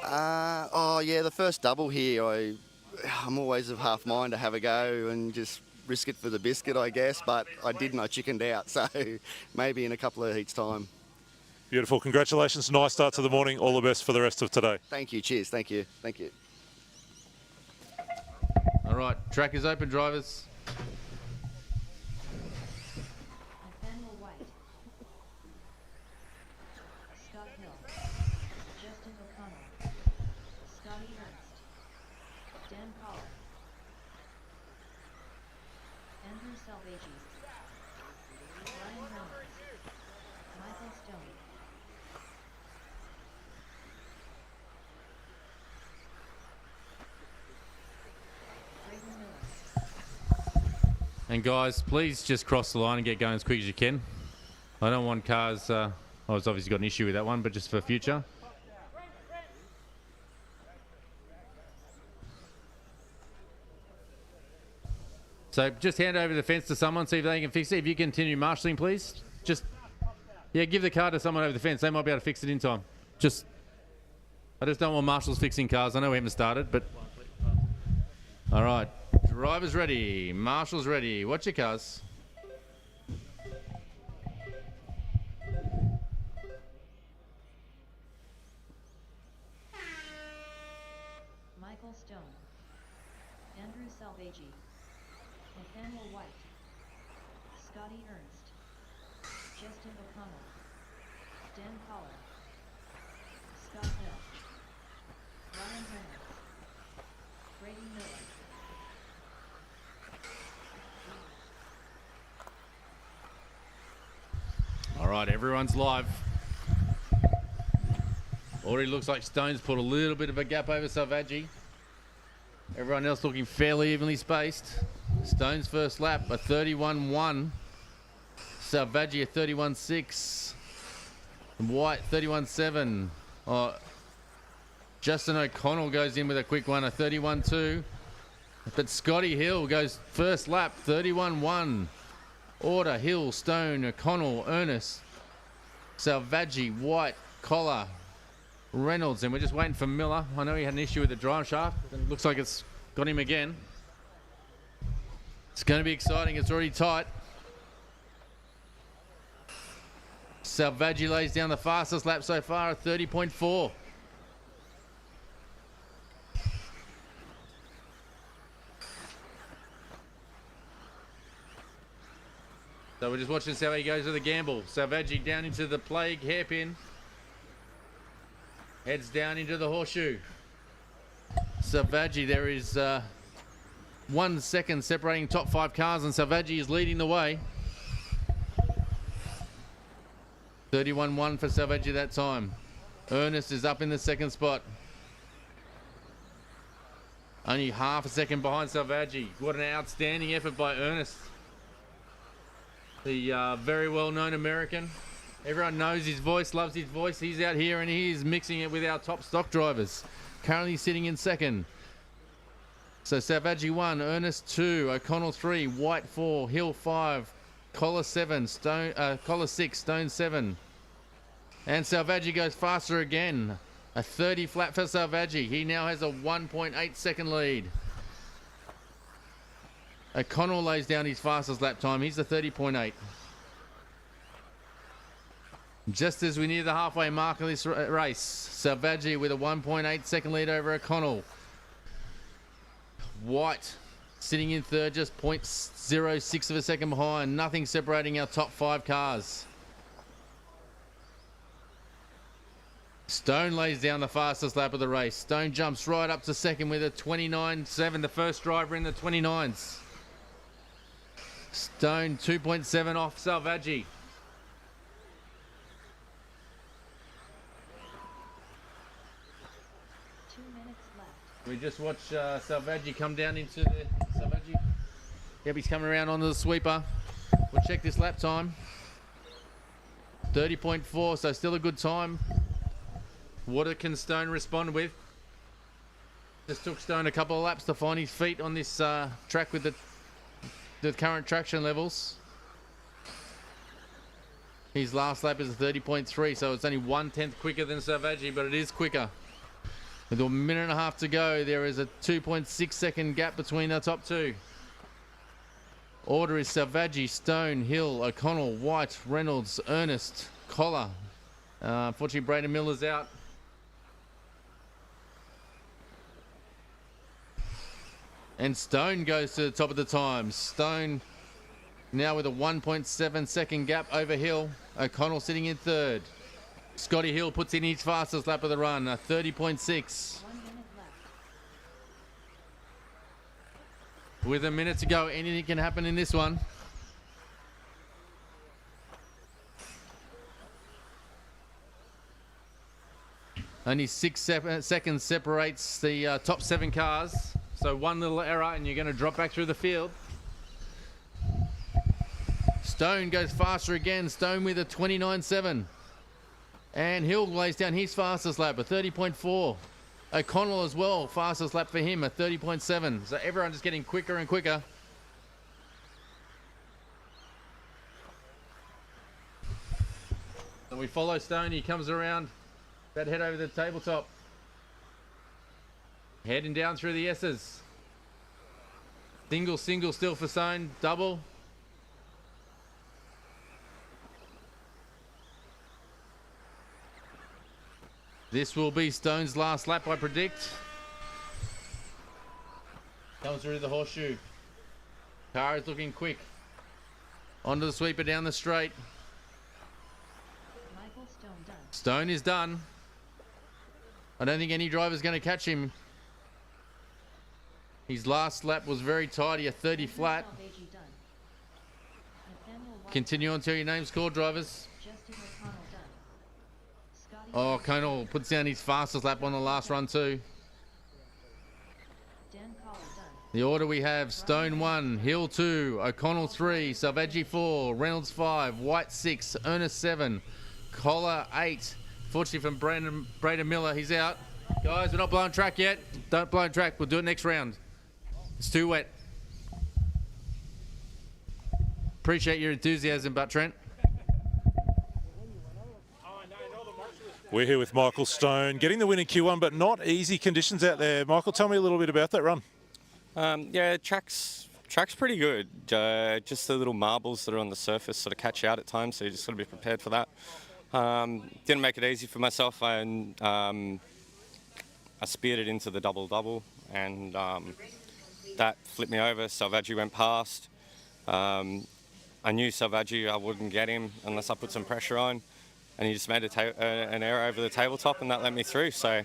Oh yeah, the first double here, I'm always of half mind to have a go and just risk it for the biscuit, I guess. But I didn't. I chickened out. So maybe in a couple of heats' time. Beautiful. Congratulations. Nice start to the morning. All the best for the rest of today. Thank you. Cheers. Thank you. Thank you. All right, track is open, drivers. Nathaniel White. Scott Hill. Justin O'Connell. Scotty Ernst. Dan Pollard. Andrew Selvaggi. Ryan Reynolds. Michael Stone. Brayden Miller. And guys, please just cross the line and get going as quick as you can. I don't want cars, I was obviously got an issue with that one, but just for future. So just hand over the fence to someone, see if they can fix it. If you continue marshalling, please. Just, yeah, give the car to someone over the fence. They might be able to fix it in time. I just don't want marshals fixing cars. I know we haven't started, but... All right, drivers ready, marshals ready. Watch your cars. Michael Stone. Andrew Selvaggi. Nathaniel White. Scotty Ernst. Justin O'Connell. Dan Pollard. Scott Hill. Ryan Reynolds. Brady Miller. All right, everyone's live. Already looks like Stone's put a little bit of a gap over Selvaggi. Everyone else looking fairly evenly spaced. Stone's first lap, a 31.1. Selvaggi, a 31.6. White, 31.7. Justin O'Connell goes in with a quick one, a 31.2. But Scotty Hill goes first lap, 31.1. Order, Hill, Stone, O'Connell, Ernest, Selvaggi, White, Collar, Reynolds. And we're just waiting for Miller. I know he had an issue with the drive shaft. It looks like it's got him again. It's going to be exciting. It's already tight. Selvaggi lays down the fastest lap so far at 30.4. So we're just watching how he goes with the gamble. Selvaggi down into the plague hairpin. Heads down into the horseshoe. Selvaggi, there is 1 second separating top 5 cars, and Selvaggi is leading the way. 31.1 for Selvaggi that time. Ernest is up in the second spot. Only half a second behind Selvaggi. What an outstanding effort by Ernest. The very well-known American. Everyone knows his voice, loves his voice. He's out here and he's mixing it with our top stock drivers. Currently sitting in second. So Selvaggi 1, Ernest 2, O'Connell 3, White 4, Hill 5, Collar 7, Collar 6, Stone 7. And Selvaggi goes faster again. A 30 flat for Selvaggi. He now has a 1.8 second lead. O'Connell lays down his fastest lap time. He's a 30.8. Just as we near the halfway mark of this race, Selvaggi with a 1.8 second lead over O'Connell. White sitting in third, just 0.06 of a second behind. Nothing separating our top 5 cars. Stone lays down the fastest lap of the race. Stone jumps right up to second with a 29.7, the first driver in the 29s. Stone 2.7 off Selvaggi. We just watched Selvaggi come down into the... Selvaggi? Yep, he's coming around onto the sweeper. We'll check this lap time. 30.4, so still a good time. What can Stone respond with? Just took Stone a couple of laps to find his feet on this track with the current traction levels. His last lap is a 30.3, so it's only 1/10 quicker than Selvaggi, but it is quicker. With a minute and a half to go, there is a 2.6 second gap between the top 2. Order is Selvaggi, Stone, Hill, O'Connell, White, Reynolds, Ernest, Collar. Unfortunately, Brayden Miller's out. And Stone goes to the top of the times. Stone now with a 1.7 second gap over Hill. O'Connell sitting in third. Scotty Hill puts in his fastest lap of the run, a 30.6. With a minute to go, anything can happen in this one. Only 6 seconds separates the top 7 cars. So one little error and you're going to drop back through the field. Stone goes faster again. Stone with a 29.7. And Hill lays down his fastest lap, a 30.4. O'Connell as well, fastest lap for him, a 30.7. So everyone just getting quicker and quicker. So we follow Stone, he comes around, about to head over the tabletop. Heading down through the S's. Single still for Stone, double. This will be Stone's last lap, I predict. Comes through the horseshoe. Car is looking quick. Onto the sweeper down the straight. Stone is done. I don't think any driver's going to catch him. His last lap was very tidy, a 30 flat. Continue until your name's called, drivers. Oh, O'Connell puts down his fastest lap on the last run too. The order we have: Stone 1, Hill 2, O'Connell 3, Selvaggi 4, Reynolds 5, White 6, Ernest 7, Collar 8. Fortunately from Brayden Miller, he's out. Guys, we're not blowing track yet. Don't blow track. We'll do it next round. It's too wet. Appreciate your enthusiasm, but Trent. We're here with Michael Stone, getting the win in Q1, but not easy conditions out there. Michael, tell me a little bit about that run. Yeah, track's pretty good. Just the little marbles that are on the surface sort of catch you out at times, so you just got to be prepared for that. Didn't make it easy for myself, and I speared it into the double-double, and that flipped me over. Selvaggi went past. I knew Selvaggi, I wouldn't get him unless I put some pressure on, and he just made an error over the tabletop, and that let me through. So,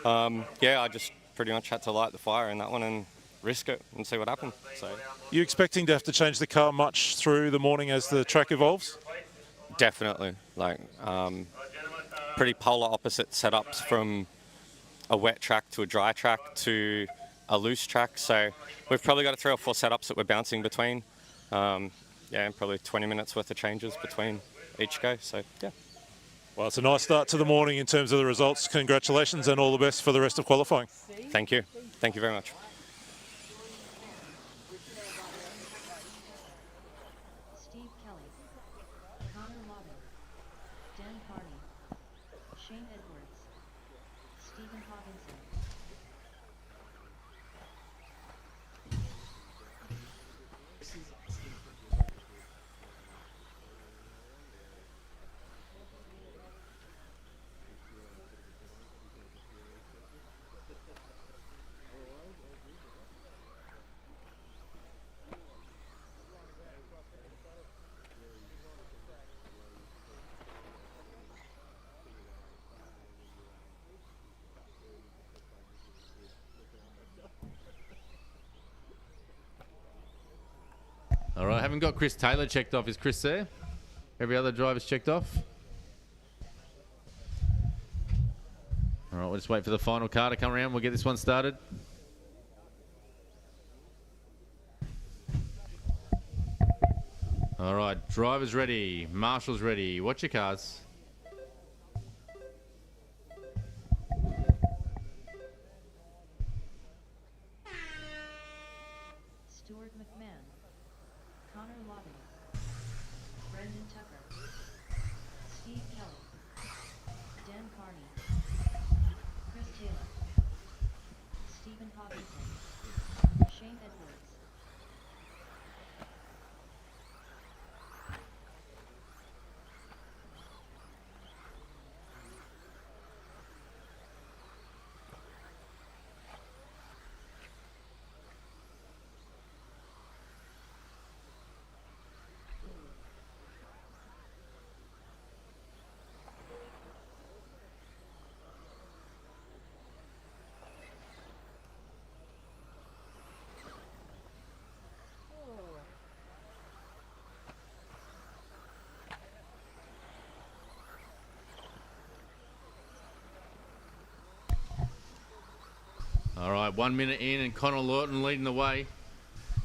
yeah, I just pretty much had to light the fire in that one and risk it and see what happened. So, you expecting to have to change the car much through the morning as the track evolves? Definitely. Like, pretty polar opposite setups from a wet track to a dry track to a loose track. So we've probably got 3 or 4 setups that we're bouncing between. Yeah, and probably 20 minutes worth of changes between each go. So, yeah. Well, it's a nice start to the morning in terms of the results. Congratulations and all the best for the rest of qualifying. Thank you. Thank you very much. Steve Kelly, Connor Logan, Dan Carney, Shane Edwards, Stephen Hawkinson. All right, haven't got Chris Taylor checked off. Is Chris there? Every other driver's checked off. All right, we'll just wait for the final car to come around. We'll get this one started. All right, drivers ready. Marshals ready. Watch your cars. Stuart McMahon, Connor Lawton, Brendan Tucker, Steve Kelly, Dan Carney, Chris Taylor, Stephen Hawkinson, Shane Edwards. All right, 1 minute in and Connor Lawton leading the way.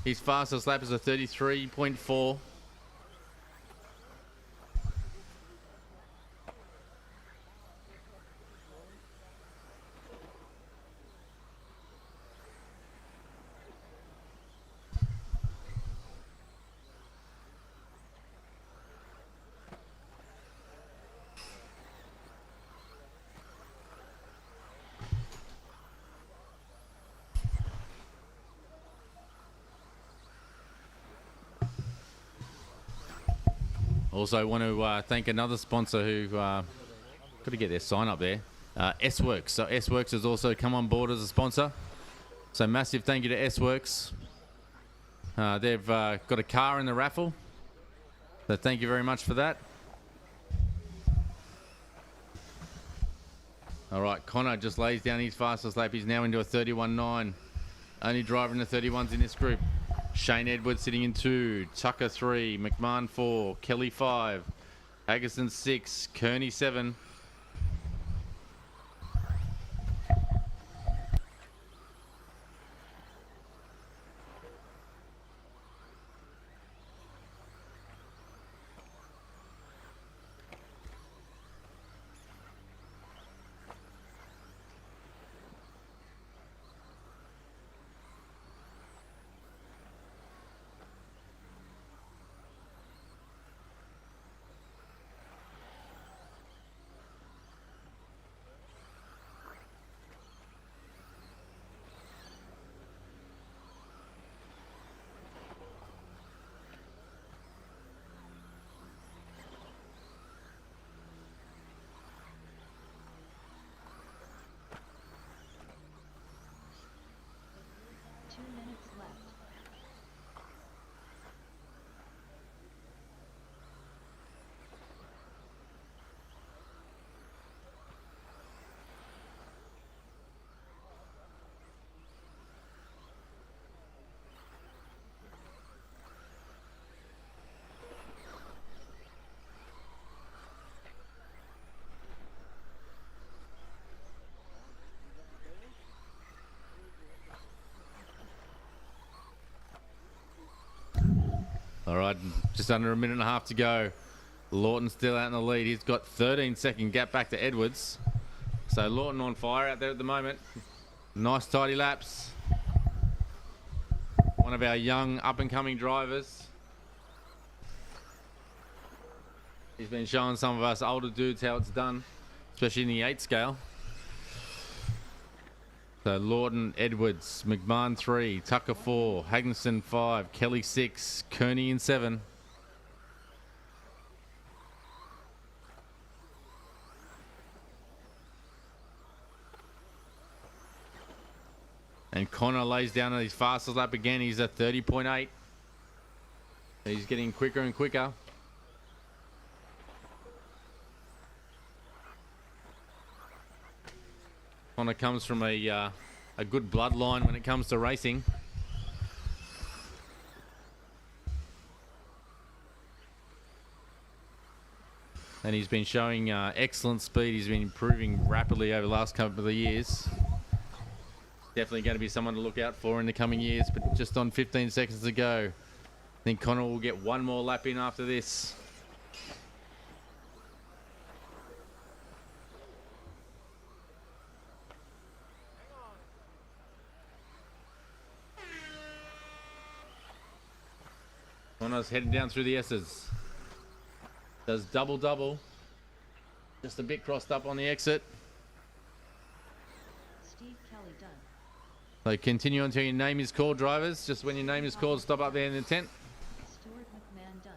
His fastest lap is a 33.4. Also want to thank another sponsor who got to get their sign up there, S-Works. So S-Works has also come on board as a sponsor. So massive thank you to S-Works. They've got a car in the raffle. So thank you very much for that. All right, Connor just lays down his fastest lap. He's now into a 31.9. Only driver in the 31s in this group. Shane Edwards sitting in 2, Tucker 3, McMahon 4, Kelly 5, Haggerson 6, Kearney 7. All right, just under a minute and a half to go. Lawton still out in the lead. He's got 13-second gap back to Edwards. So Lawton on fire out there at the moment. Nice tidy laps. One of our young up-and-coming drivers. He's been showing some of us older dudes how it's done. especially in the 8 scale. So Lawton, Edwards, McMahon 3, Tucker 4, Hagginson 5, Kelly 6, Kearney in 7. And Connor lays down on his fastest lap again. He's at 30.8. He's getting quicker and quicker. Connor comes from a good bloodline when it comes to racing. And he's been showing excellent speed. He's been improving rapidly over the last couple of years. Definitely going to be someone to look out for in the coming years, but just on 15 seconds to go. I think Connor will get one more lap in after this. Connor's heading down through the S's. Does double. Just a bit crossed up on the exit. Steve Kelly done. So continue until your name is called, drivers. Just when your name is called, stop up there in the tent. Stuart McMahon done.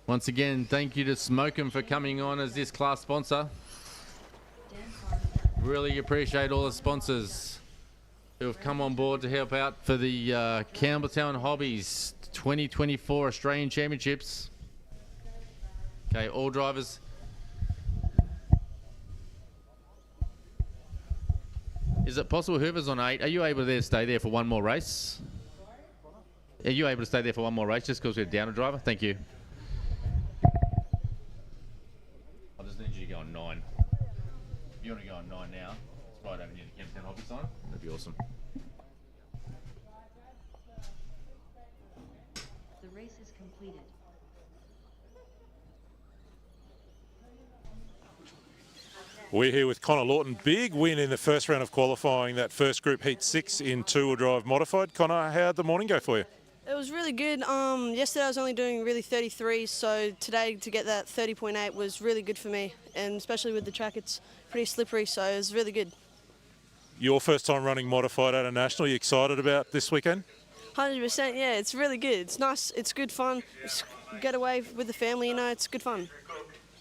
Once again, thank you to Smokem for coming on as this class sponsor. Dan Farmer done. Really appreciate all the sponsors who have come on board to help out for the Campbelltown Hobbies 2024 Australian Championships. Okay, all drivers. Is it possible whoever's on 8, are you able to stay there for one more race? Are you able to stay there for one more race just because we're down a driver? Thank you. I just need you to go on 9. If you want to go on 9 now, it's right over near the Campbelltown Hobby sign. That'd be awesome. The race is completed. We're here with Connor Lawton. Big win in the first round of qualifying, that first group heat 6 in two-wheel drive modified. Connor, how'd the morning go for you? It was really good. Yesterday I was only doing really 33, so today to get that 30.8 was really good for me, and especially with the track, it's pretty slippery, so it was really good. Your first time running modified at a national, you excited about this weekend? 100%, yeah, it's really good. It's nice, it's good fun. Just get away with the family, you know, it's good fun.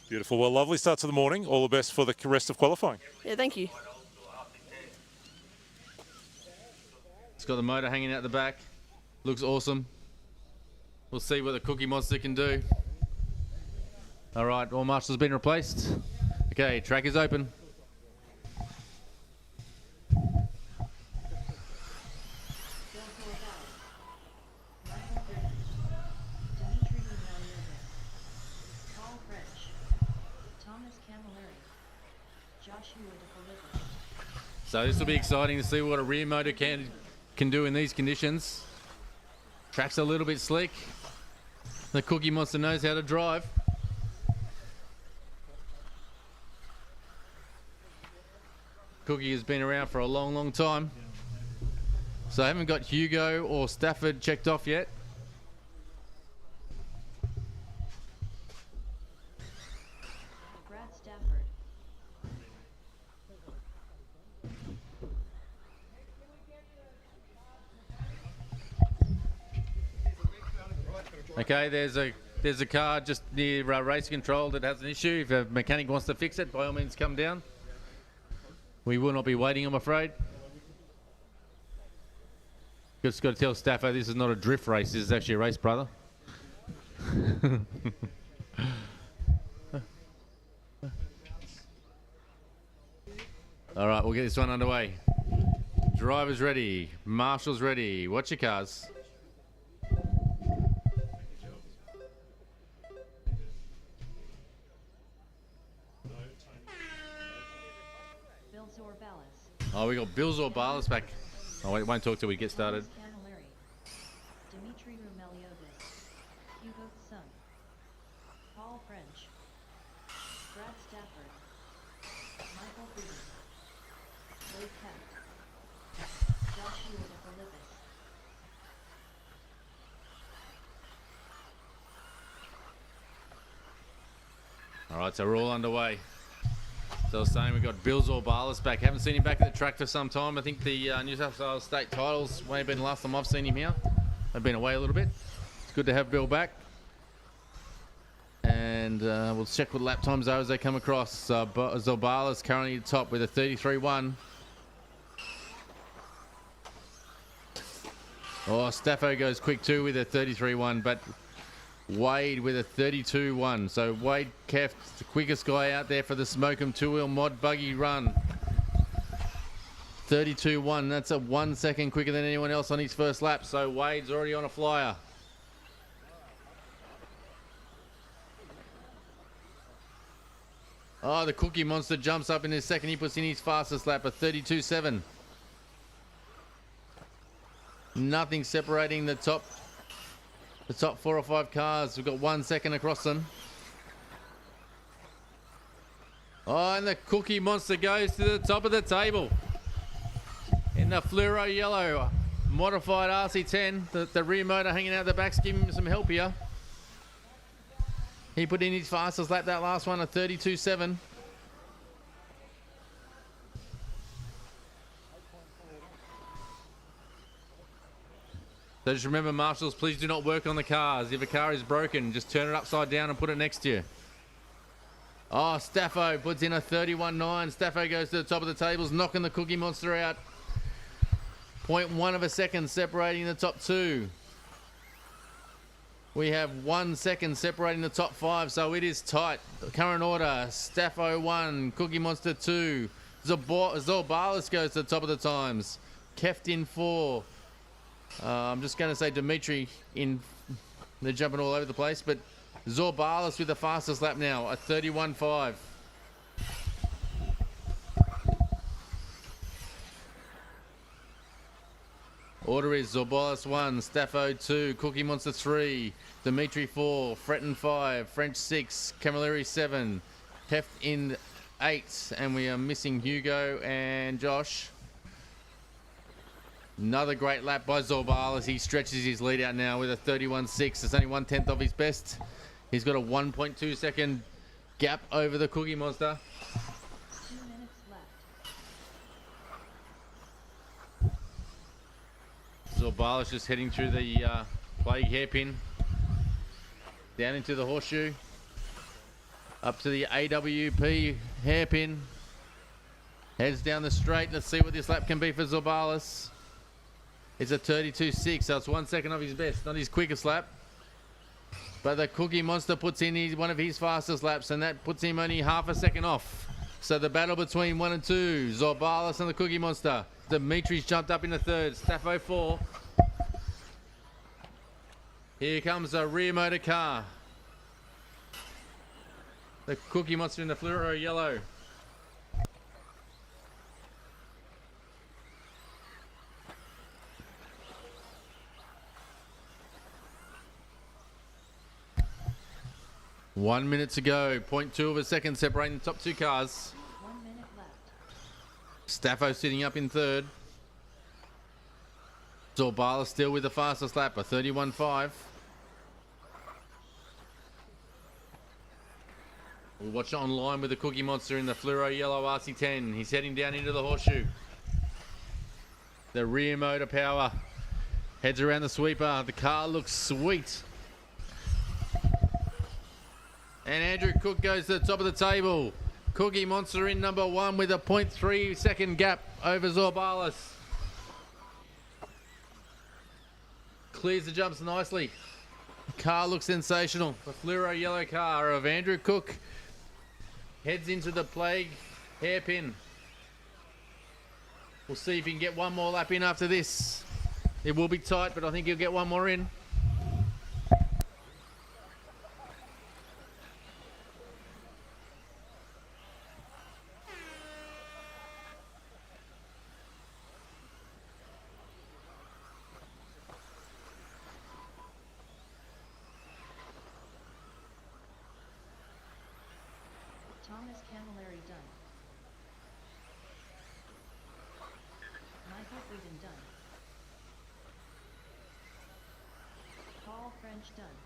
Beautiful. Well, lovely start to the morning. All the best for the rest of qualifying. Yeah, thank you. It's got the motor hanging out the back. Looks awesome. We'll see what the Cookie Monster can do. All right, all marshals been replaced. Okay, track is open. So this will be exciting to see what a rear motor can do in these conditions. Track's a little bit slick. The Cookie Monster knows how to drive. Cookie has been around for a long, long time. So I haven't got Hugo or Stafford checked off yet. Brad Stafford. Okay, there's a car just near race control that has an issue. If a mechanic wants to fix it, by all means come down. We will not be waiting, I'm afraid. Just got to tell Staffo this is not a drift race, this is actually a race, brother. All right, we'll get this one underway. Drivers ready, marshals ready. Watch your cars. Bill Zorbalas. Oh, we got Bill Zorbalas back. Oh, wait, won't talk till we get started. Dimitri Rumeliovis. Hugo Sun. Paul French. Brad Stafford. Michael Buggy. Wade Kemp. Joshua DeFilippis. All right, so we're all underway. So I was saying we've got Bill Zorbalas back. Haven't seen him back at the track for some time. I think the New South Wales state titles may have been the last time I've seen him here. I've been away a little bit. It's good to have Bill back. And we'll check what lap times are as they come across. Zorbalas currently top with a 33.1. Oh, Staffo goes quick too with a 33.1, but Wade with a 32.1. So Wade Keft, the quickest guy out there for the Smokem two-wheel mod buggy run. 32.1. That's a 1 second quicker than anyone else on his first lap. So Wade's already on a flyer. Oh, the Cookie Monster jumps up in his second. He puts in his fastest lap, a 32.7. Nothing separating the top 4 or 5 cars. We've got 1 second across them. Oh, and the Cookie Monster goes to the top of the table in the fluoro yellow modified RC10. The rear motor hanging out the back's giving him some help here. He put in his fastest lap, that last one, a 32.7. So just remember, marshals, please do not work on the cars. If a car is broken, just turn it upside down and put it next to you. Oh, Staffo puts in a 31.9. Staffo goes to the top of the tables, knocking the Cookie Monster out. 0.1 of a second separating the top 2. We have 1 second separating the top 5, so it is tight. Current order, Staffo 1, Cookie Monster 2. Zorbalas goes to the top of the times. Keft in 4. I'm just going to say Dimitri in. They're jumping all over the place, but Zorbalas with the fastest lap now, a 31.5. Order is Zorbalas 1, Staffo 2, Cookie Monster 3, Dimitri 4, Fretton 5, French 6, Camilleri 7, Heft in 8, and we are missing Hugo and Josh. Another great lap by Zorbalas. He stretches his lead out now with a 31.6. It's only 1/10 of his best. He's got a 1.2 second gap over the Cookie Monster. 2 minutes left. Zorbalas just heading through the plague hairpin. Down into the horseshoe. Up to the AWP hairpin. Heads down the straight. Let's see what this lap can be for Zorbalas. It's a 32.6, so it's 1 second of his best, not his quickest lap. But the Cookie Monster puts in one of his fastest laps, and that puts him only half a second off. So the battle between 1 and 2, Zorbalas and the Cookie Monster. Dimitri's jumped up in the third, Staffo 4. Here comes a rear motor car. The Cookie Monster in the fluoro yellow. One minute to go. 0.2 of a second separating the top 2 cars. 1 minute left. Staffo sitting up in third. Zorbalas still with the fastest lap, a 31.5. We'll watch it online with the Cookie Monster in the fluoro yellow RC10. He's heading down into the horseshoe. The rear motor power heads around the sweeper. The car looks sweet. And Andrew Cooke goes to the top of the table. Cookie Monster in number 1 with a 0.3 second gap over Zorbalas. Clears the jumps nicely. The car looks sensational. The fluoro yellow car of Andrew Cooke heads into the plague hairpin. We'll see if he can get one more lap in after this. It will be tight, but I think he'll get one more in. Thomas Camilleri done. Michael Eden done. Paul French done.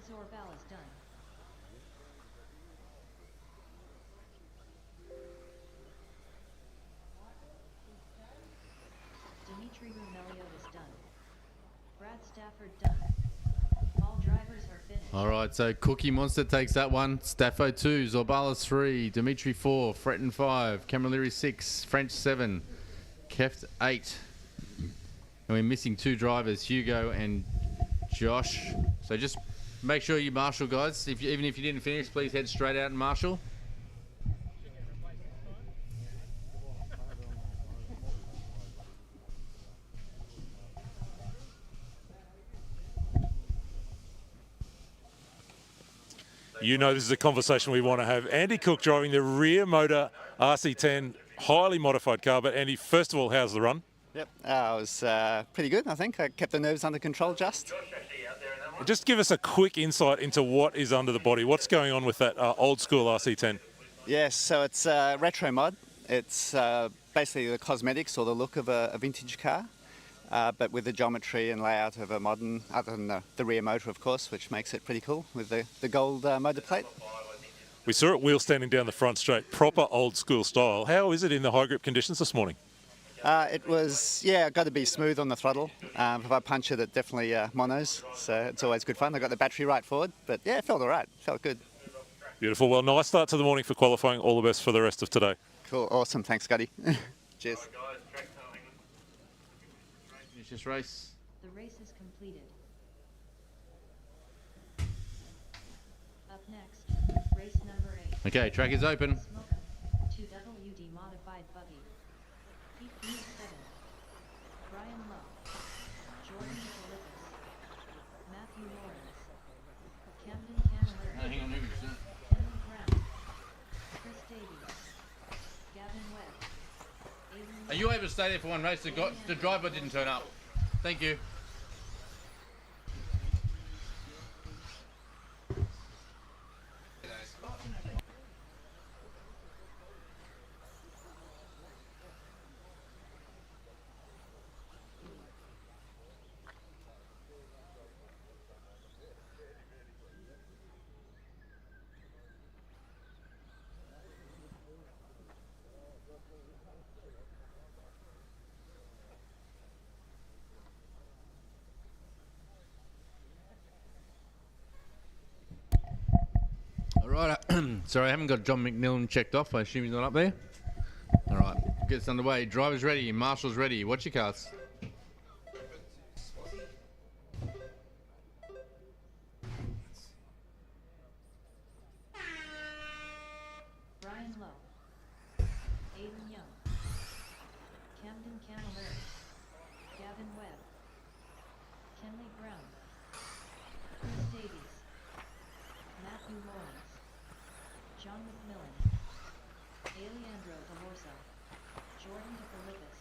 Zorbalas done. Dimitri Rumelio is done. Brad Stafford done. All drivers are finished. All right, so Cookie Monster takes that one. Staffo 2, Zorbalas 3, Dimitri 4, Fretton 5, Camilleri 6, French 7, Keft 8. And we're missing 2 drivers, Hugo and Josh. So just make sure you marshal, guys. Even if you didn't finish, please head straight out and marshal. You know this is a conversation we want to have. Andy Cooke driving the rear motor RC10, highly modified car. But Andy, first of all, how's the run? Yep, it was pretty good, I think. I kept the nerves under control just. Just give us a quick insight into what is under the body. What's going on with that old school RC10? Yes, so it's a retro mod. It's basically the cosmetics or the look of a vintage car, but with the geometry and layout of a modern, other than the rear motor, of course, which makes it pretty cool with the gold motor plate. We saw it wheel standing down the front straight, proper old school style. How is it in the high grip conditions this morning? It was, yeah, got to be smooth on the throttle. If I punch it, it definitely monos, so it's always good fun. I got the battery right forward, but yeah, it felt all right. Felt good. Beautiful. Well, nice start to the morning for qualifying. All the best for the rest of today. Cool, awesome. Thanks, Scotty. Cheers. Finish this race. The race is completed. Up next, race number 8. Okay, track is open. Smoke 2WD modified buggy. PP7. Brian Lowe. Jordan Philippus. Matthew Lawrence. Camden Camilleri. Hang on, Kenley Brown. Chris Davies. Gavin Webb. Aden Are you able to stay there for one race? The driver didn't turn up. Thank you. Right, sorry, I haven't got John McNillan checked off. I assume he's not up there. All right, get this underway. Driver's ready, marshal's ready. Watch your cars. Brian Lowe. Aden Young. Camden Camilleri. Gavin Webb. Kenley Brown. Chris Davies. Matthew Lawrence. John McMillan. Alejandro Delorsa. Jordan DeFilippis.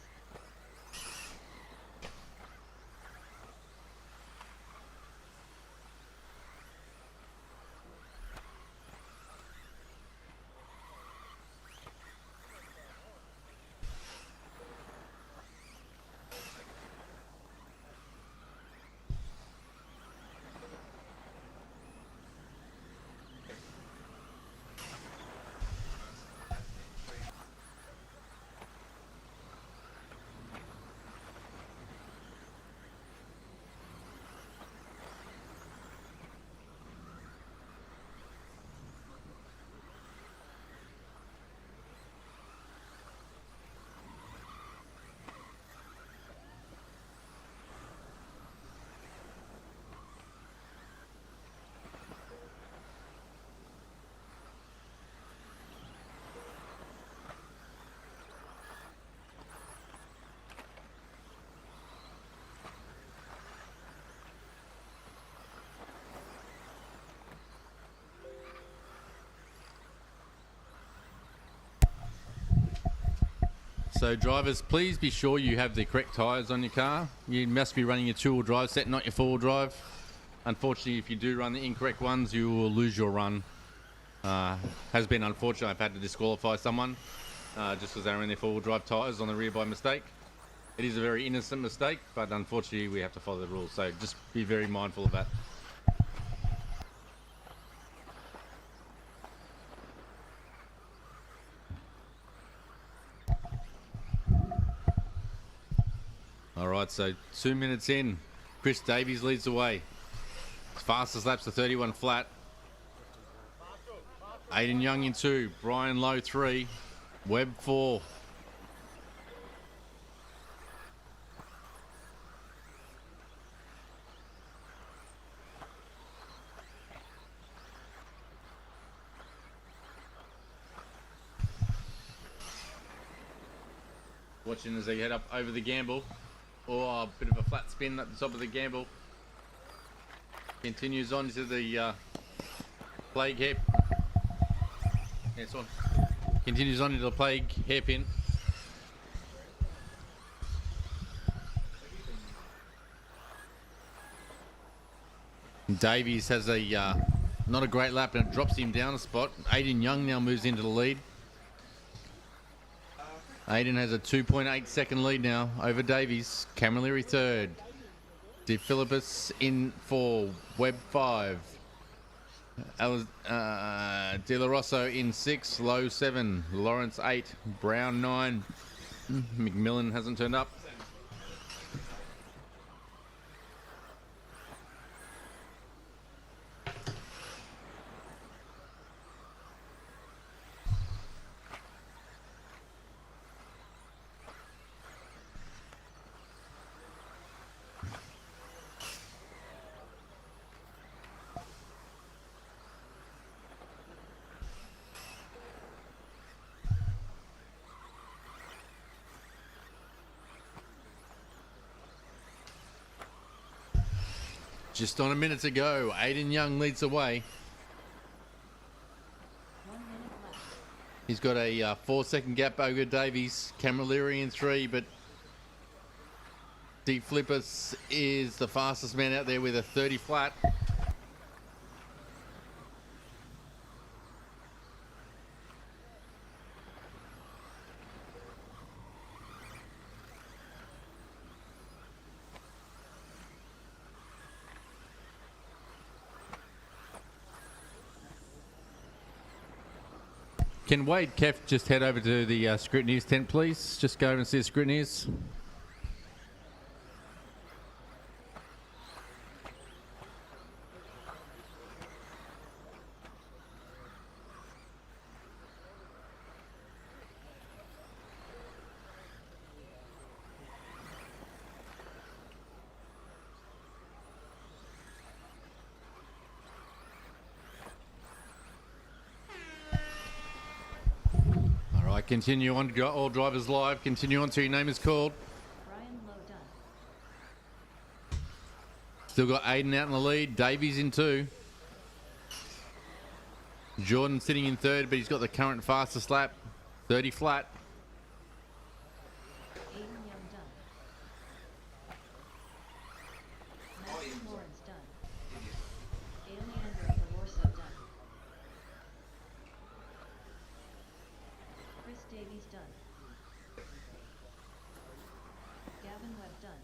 So drivers, please be sure you have the correct tyres on your car. You must be running your two-wheel drive set, not your four-wheel drive. Unfortunately, if you do run the incorrect ones, you will lose your run. Has been unfortunate. I've had to disqualify someone just because they were in their four-wheel drive tyres on the rear by mistake. It is a very innocent mistake, but unfortunately we have to follow the rules. So just be very mindful of that. right, so 2 minutes in. Chris Davies leads the way. His fastest lap's the 31 flat. Aden Young in 2. Brian Lowe 3. Webb 4. Watching as they head up over the gamble. Oh, a bit of a flat spin at the top of the gamble. Continues on to the plague hip. Next one. Continues on into the plague hairpin. Davies has a not a great lap and it drops him down a spot. Aden Young now moves into the lead. Aden has a 2.8 second lead now over Davies. Camilleri 3rd. De Philippus in 4. Webb 5. De La Rosso in 6. Lowe 7. Lawrence 8. Brown 9. McMillan hasn't turned up. Just on a minute to go. Aden Young leads the way. 1 minute left. He's got a 4-second gap over Davies. Camilleri in 3, but De Flippers is the fastest man out there with a 30 flat. Can Wade Kef just head over to the scrutineers tent, please? Just go over and see the scrutineers. Continue on, all drivers live. Continue on till your name is called. Brian Lowe done. Still got Aden out in the lead. Davies in 2. Jordan sitting in 3rd, but he's got the current fastest lap. 30 flat. Aden Young done. Matthew Lawrence done. Ilievski done. Chris Davies done. Gavin Webb done.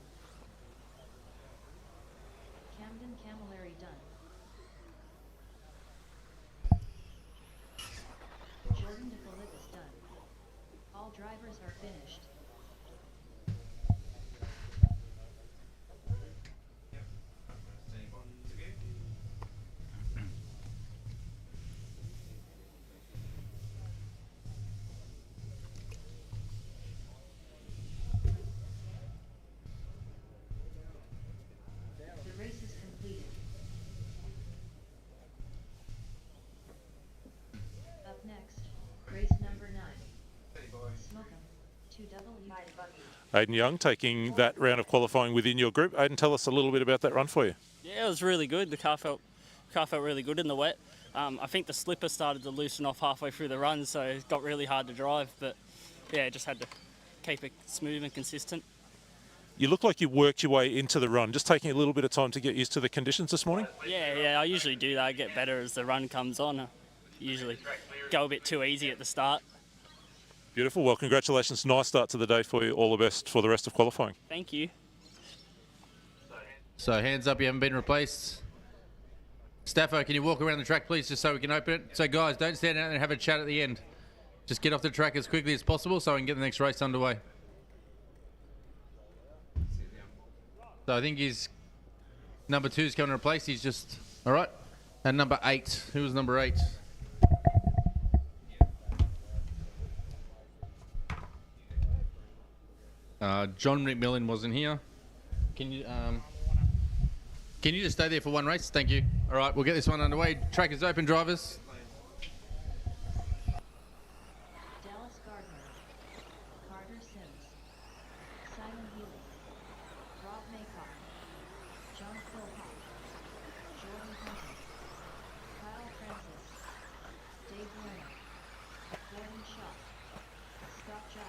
Camden Camilleri done. Jordan De Philippis done. All drivers are finished. The race is completed. Up next, race number 9. Smoke 'em. 2W. Aden Young taking that round of qualifying within your group. Aden, tell us a little bit about that run for you. Yeah, it was really good. The car felt really good in the wet. I think the slipper started to loosen off halfway through the run, so it got really hard to drive. But yeah, just had to keep it smooth and consistent. You look like you worked your way into the run, just taking a little bit of time to get used to the conditions this morning. Yeah, I usually do that. I get better as the run comes on. I usually go a bit too easy at the start. Beautiful. Well, congratulations. Nice start to the day for you. All the best for the rest of qualifying. Thank you. So hands up, you haven't been replaced. Staffo, can you walk around the track, please, just so we can open it? So guys, don't stand out there and have a chat at the end. Just get off the track as quickly as possible so we can get the next race underway. So I think he's number 2's coming to replace. He's just all right. And number 8. Who was number 8? John McMillan wasn't here. Can you just stay there for one race? Thank you. All right, we'll get this one underway. Track is open, drivers. Dallas Gardner, Carter Sims, Simon Healy, Rob Maycock, Jon Philpot, Jordan Hunter, Kyle Francis, Dave Werner, Gordon Shaw, Scott Giles.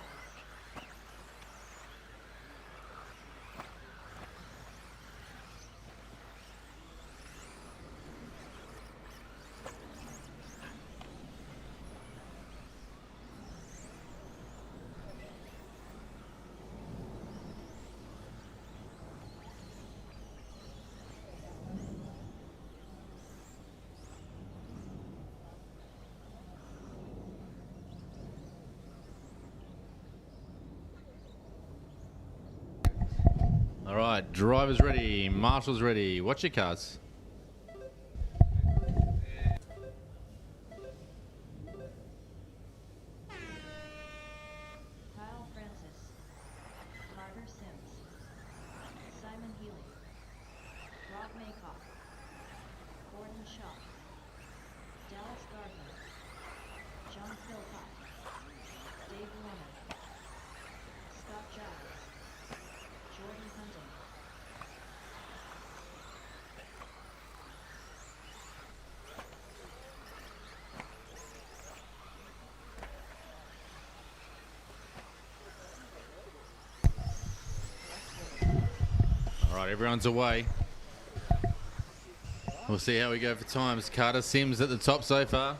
All right, drivers ready, marshals ready. Watch your cars. Kyle Francis, Carter Sims, Simon Healy, Rob Maycock, Gordon Shaw, Dallas Gardner, Jon Philpot, Dave Werner, Scott Giles, Jordan Hunting. All right, everyone's away. We'll see how we go for times. Carter Sims at the top so far.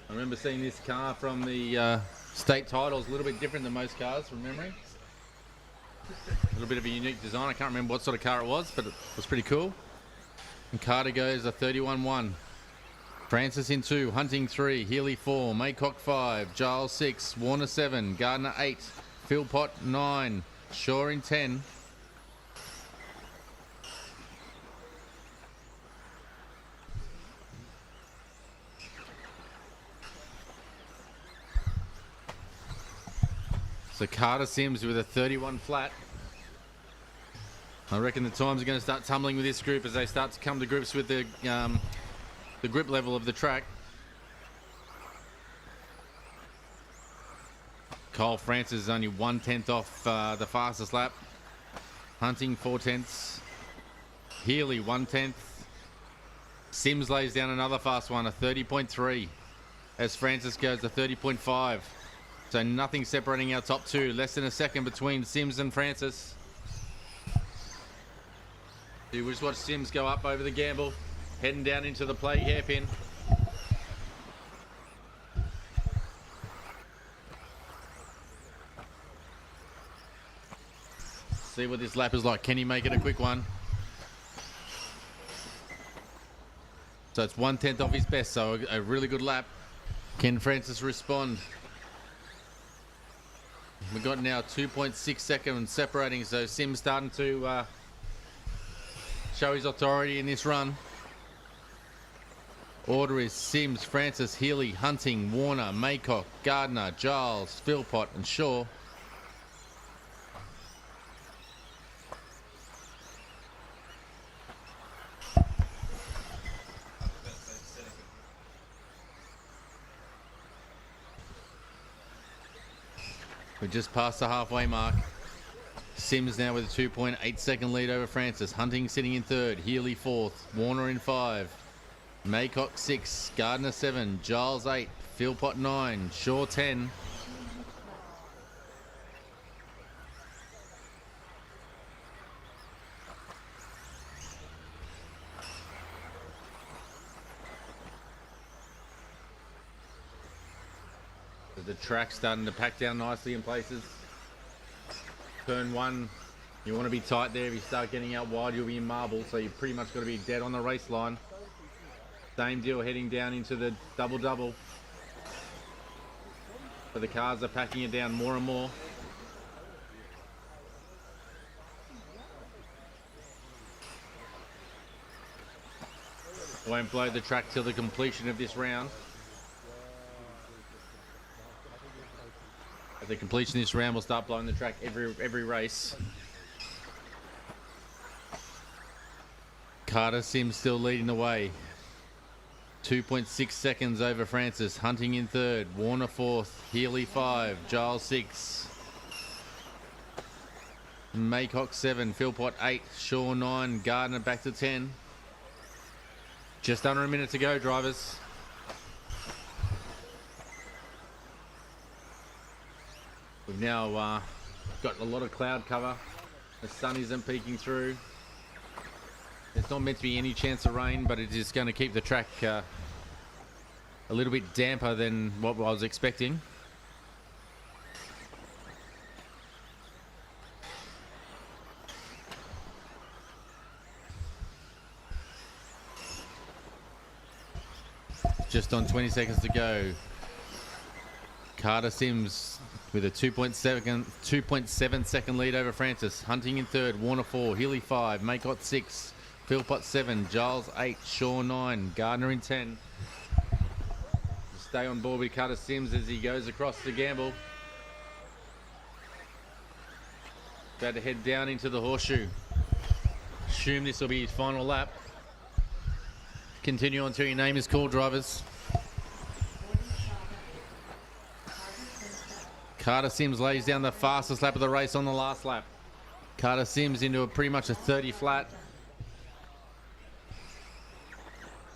I remember seeing this car from the state titles, a little bit different than most cars from memory. A little bit of a unique design. I can't remember what sort of car it was, but it was pretty cool. And Carter goes a 31-1. Francis in 2, Hunting 3, Healy 4, Maycock 5, Giles 6, Warner 7, Gardner 8, Philpot 9, Shaw in 10. So Carter Sims with a 31 flat. I reckon the times are going to start tumbling with this group as they start to come to grips with the grip level of the track. Kyle Francis is only 1/10 off the fastest lap. Hunting 4/10. Healy 1/10. Sims lays down another fast one, a 30.3, as Francis goes to 30.5. So nothing separating our top two. Less than a second between Sims and Francis. You just watch Sims go up over the gamble, heading down into the plate hairpin. See what this lap is like. Can he make it a quick one? So it's 1/10 off his best, so a really good lap. Can Francis respond? We've got now 2.6 seconds separating, so Sims starting to show his authority in this run. Order is Sims, Francis, Healy, Hunting, Warner, Maycock, Gardner, Giles, Philpot and Shaw. We just passed the halfway mark. Sims now with a 2.8 second lead over Francis. Hunting sitting in 3rd. Healy 4th. Warner in 5. Maycock 6. Gardner 7. Giles 8. Philpot 9. Shaw 10. The track's starting to pack down nicely in places. Turn 1, you want to be tight there. If you start getting out wide, you'll be in marble, so you pretty much got to be dead on the race line. Same deal heading down into the double-double. But the cars are packing it down more and more. Won't blow the track till the completion of this round. At the completion of this round, we'll start blowing the track every race. Carter Sims still leading the way. 2.6 seconds over Francis. Hunting in third. Warner fourth. Healy 5. Giles 6. Maycock 7. Philpot 8. Shaw 9. Gardner back to 10. Just under a minute to go, drivers. We've now got a lot of cloud cover. The sun isn't peeking through. There's not meant to be any chance of rain, but it is going to keep the track a little bit damper than what I was expecting. Just on 20 seconds to go. Carter Sims with a 2.7 second lead over Francis. Hunting in third. Warner 4. Healy 5. Maycott 6. Philpot 7. Giles 8. Shaw 9. Gardner in 10. Stay on board with Carter Sims as he goes across the gamble. About to head down into the horseshoe. Assume this will be his final lap. Continue on till your name is called, drivers. Carter Sims lays down the fastest lap of the race on the last lap. Carter Sims into pretty much a 30 flat.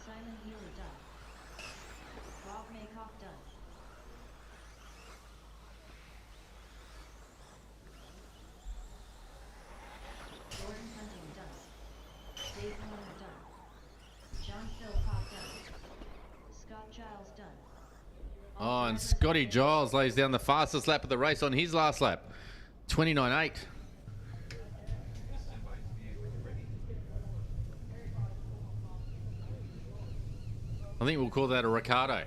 Simon Healy done. Rob Maycock done. Gordon Hunting done. Dave Warner done. Jon Philpot done. Scott Giles done. Oh, and Scotty Giles lays down the fastest lap of the race on his last lap. 29.8. I think we'll call that a Ricardo.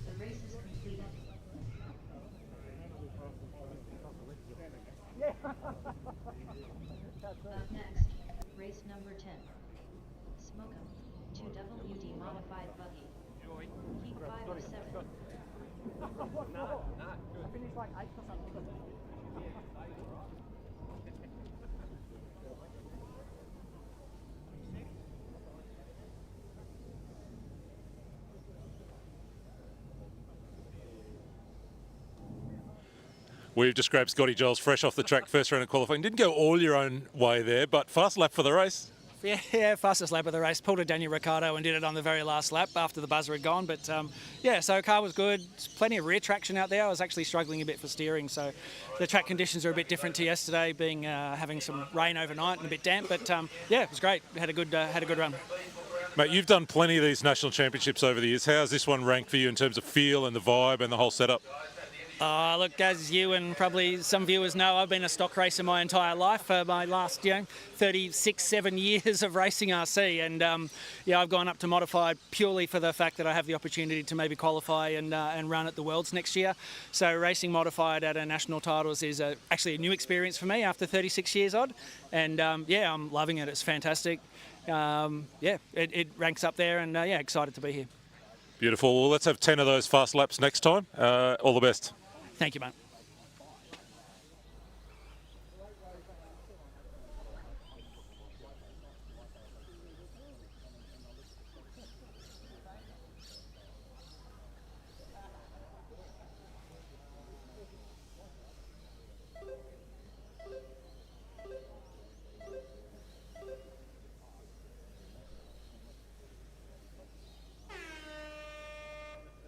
The race is completed. Up next, race number 10. Smokum, 2WD modified buggy. Heat 5 of 7. I finished like 8th or something. We've described Scotty Giles fresh off the track, first round of qualifying. Didn't go all your own way there, but fast lap for the race. Yeah, fastest lap of the race. Pulled a Daniel Ricciardo and did it on the very last lap after the buzzer had gone. But yeah, so car was good. Plenty of rear traction out there. I was actually struggling a bit for steering, so the track conditions are a bit different to yesterday, being having some rain overnight and a bit damp. But yeah, it was great. Had a good run. Mate, you've done plenty of these national championships over the years. How's this one ranked for you in terms of feel and the vibe and the whole setup? Look, as you and probably some viewers know, I've been a stock racer my entire life for my last, 7 years of racing RC. And, yeah, I've gone up to modified purely for the fact that I have the opportunity to maybe qualify and run at the Worlds next year. So racing modified at a national titles is actually a new experience for me after 36 years odd. And, yeah, I'm loving it. It's fantastic. Yeah, it ranks up there and, yeah, excited to be here. Beautiful. Well, let's have 10 of those fast laps next time. All the best. Thank you, mate.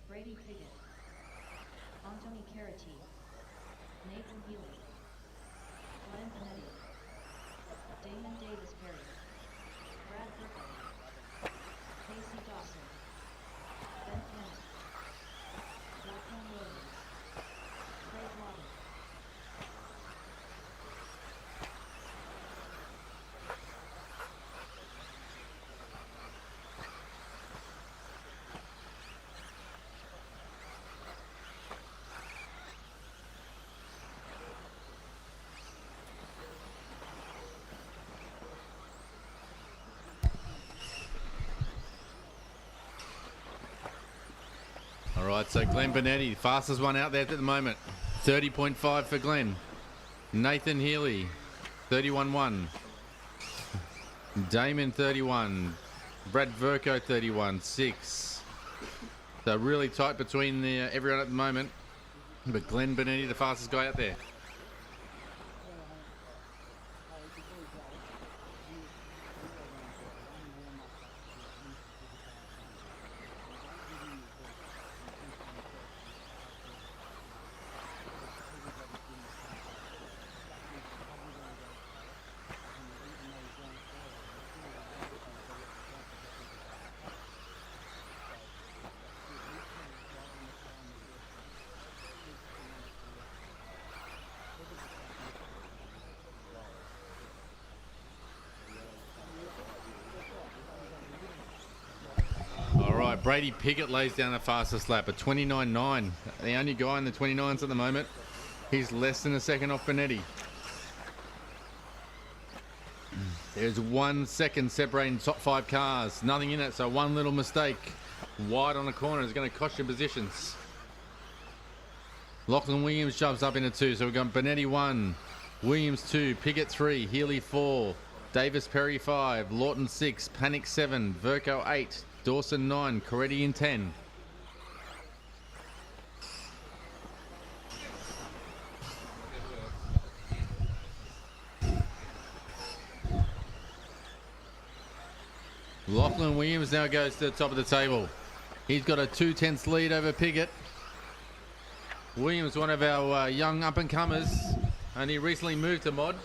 Brady Piggott. Anthony Carati. Nathan Healy. Glen Bonetti. Damon Davis-Perry. Brad Rivkin. Kasey Dawson. Ben Kennett. Lachlan Munday. Craig Lawton. All right, so Glen Bonetti, fastest one out there at the moment. 30.5 for Glen. Nathan Healy, 31.1. Damon, 31. Brad Verco, 31.6. So really tight between everyone at the moment. But Glen Bonetti, the fastest guy out there. Brady Piggott lays down the fastest lap, a 29.9. The only guy in the 29s at the moment. He's less than a second off Bonetti. There's 1 second separating top 5 cars. Nothing in it, so one little mistake wide on the corner is going to cost you positions. Lachlan Williams jumps up into 2, so we've got Bonetti 1, Williams 2, Piggott 3, Healy 4, Davis Perry 5, Lawton 6, Panic 7, Verco 8, Dawson 9, Coretti in 10. Lachlan Williams now goes to the top of the table. He's got a 2/10 lead over Piggott. Williams, one of our young up-and-comers, and he recently moved to mod.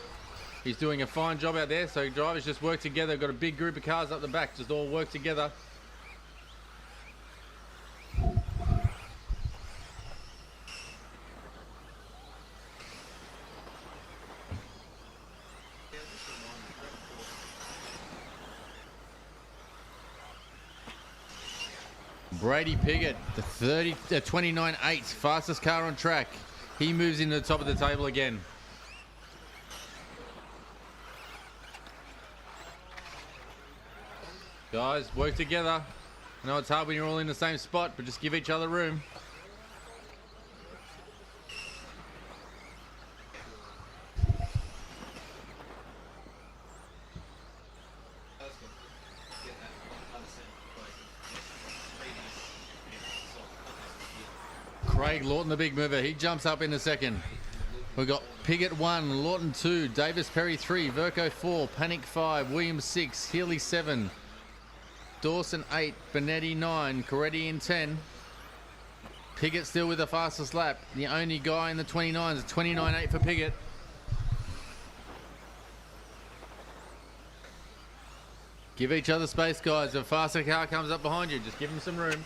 He's doing a fine job out there, so drivers just work together. Got a big group of cars up the back, just all work together. Brady Piggott, the 29.8, fastest car on track. He moves into the top of the table again. Guys, work together. I know it's hard when you're all in the same spot, but just give each other room. Craig Lawton, the big mover, he jumps up in a second. We've got Piggott 1, Lawton 2, Davis Perry 3, Verco 4, Panic 5, Williams 6, Healy 7, Dawson 8, Bonetti 9, Coretti in 10. Piggott still with the fastest lap. The only guy in the 29s, 29.8 for Piggott. Give each other space, guys. If a faster car comes up behind you, just give them some room.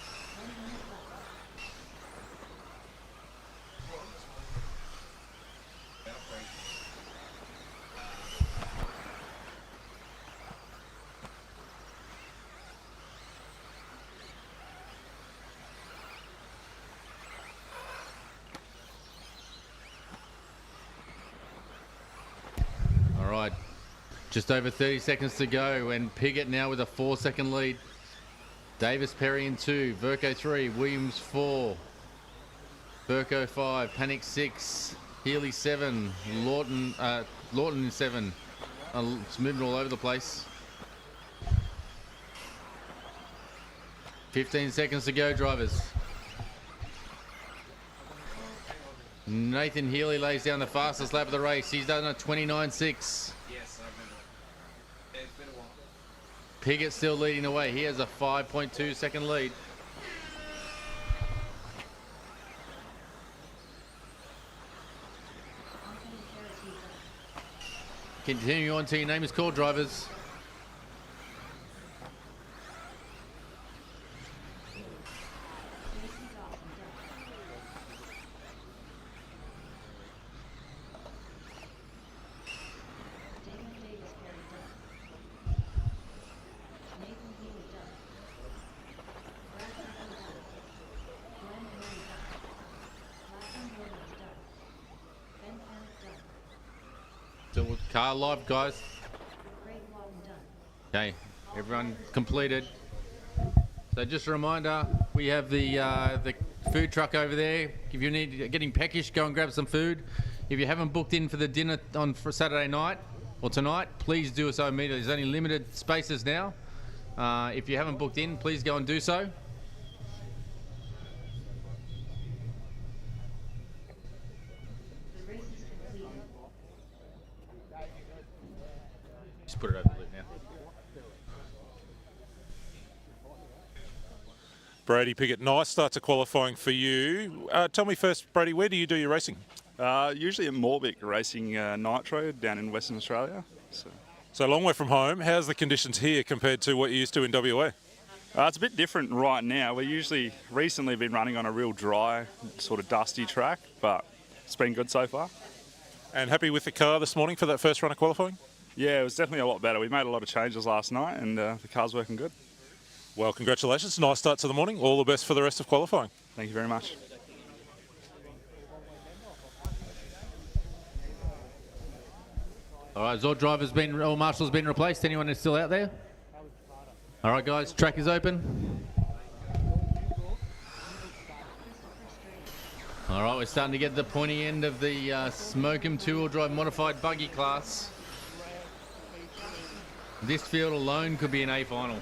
Just over 30 seconds to go, and Piggott now with a 4-second lead. Davis Perry in 2, Verco 3, Williams 4, Verco 5, Panic 6, Healy 7, Lawton in 7. It's moving all over the place. 15 seconds to go, drivers. Nathan Healy lays down the fastest lap of the race. He's done a 29.6. Piggott still leading the way. He has a 5.2 second lead. Continue on till your name is called, drivers. Car live, guys. Okay, everyone completed. So just a reminder, We have the food truck over there. If you need getting peckish, go and grab some food. If you haven't booked in for the dinner for Saturday night or tonight, please do so immediately. There's only limited spaces now. If you haven't booked in, please go and do so. The race is completed. Just put it over the lip now. Brady Piggott, nice start to qualifying for you. Tell me first, Brady, where do you do your racing? Usually at Morbic, racing Nitro down in Western Australia. So a long way from home. How's the conditions here compared to what you used to in WA? It's a bit different right now. We usually recently been running on a real dry, sort of dusty track, but it's been good so far. And happy with the car this morning for that first run of qualifying? Yeah, it was definitely a lot better. We made a lot of changes last night and the car's working good. Well, congratulations. Nice start to the morning. All the best for the rest of qualifying. Thank you very much. All right, Marshall's been replaced. Anyone who's still out there? All right, guys, track is open. All right, we're starting to get to the pointy end of the Smoke 'em two-wheel drive modified buggy class. This field alone could be an A final.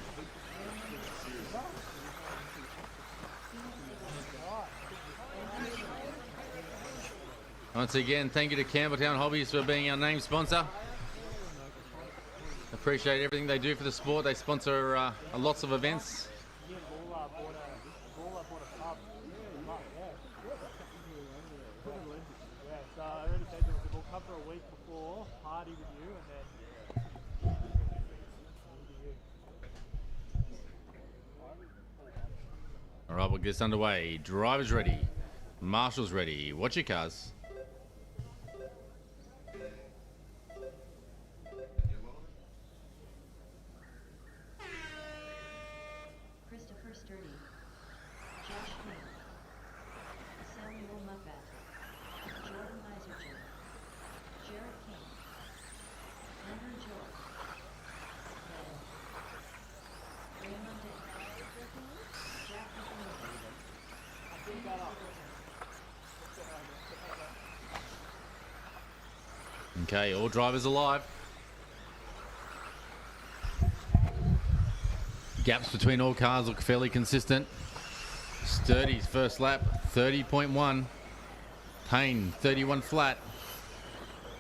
Once again, thank you to Campbelltown Hobbies for being our name sponsor. Appreciate everything they do for the sport. They sponsor lots of events. All right, we'll get this underway. Drivers ready. Marshall's ready. Watch your cars. Christopher Sturdy. Josh King. Samuel Muffat. Jordan Isergin. Jared King. Andrew Joel. Ray Munday. Jack Okay, all drivers alive. Gaps between all cars look fairly consistent. Sturdy's first lap, 30.1. Payne, 31 flat.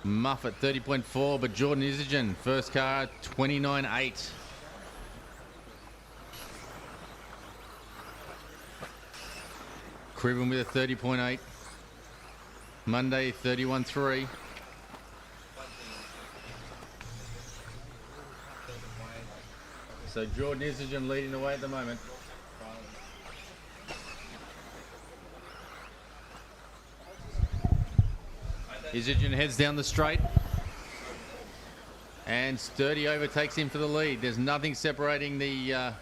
Muffet, 30.4, but Jordan Isergin, first car, 29.8. Cribben with a 30.8. Munday, 31.3. So Jordan Isergin leading the way at the moment. Isergin heads down the straight. And Sturdy overtakes him for the lead. There's nothing separating the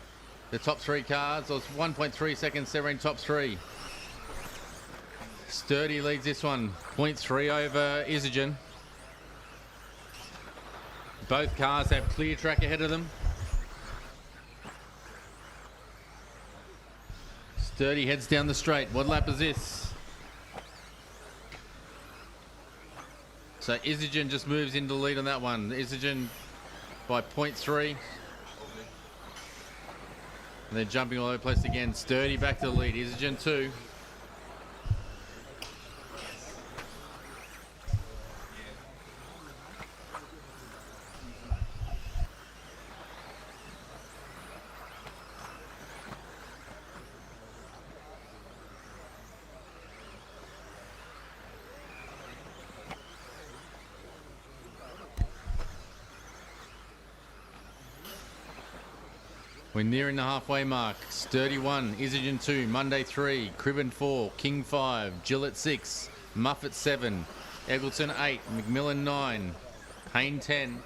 top three cars. Or it's 1.3 seconds separating top three. Sturdy leads this one. 0.3 over Isergin. Both cars have clear track ahead of them. Sturdy heads down the straight. What lap is this? So Isergin just moves into the lead on that one. Isergin by 0.3. And they're jumping all over the place again. Sturdy back to the lead. Isergin 2. We're nearing the halfway mark. Sturdy 1, Isergin 2, Munday 3, Cribben 4, King 5, Gillett 6, Muffet 7, Eggleton 8, McMillan 9, Payne 10.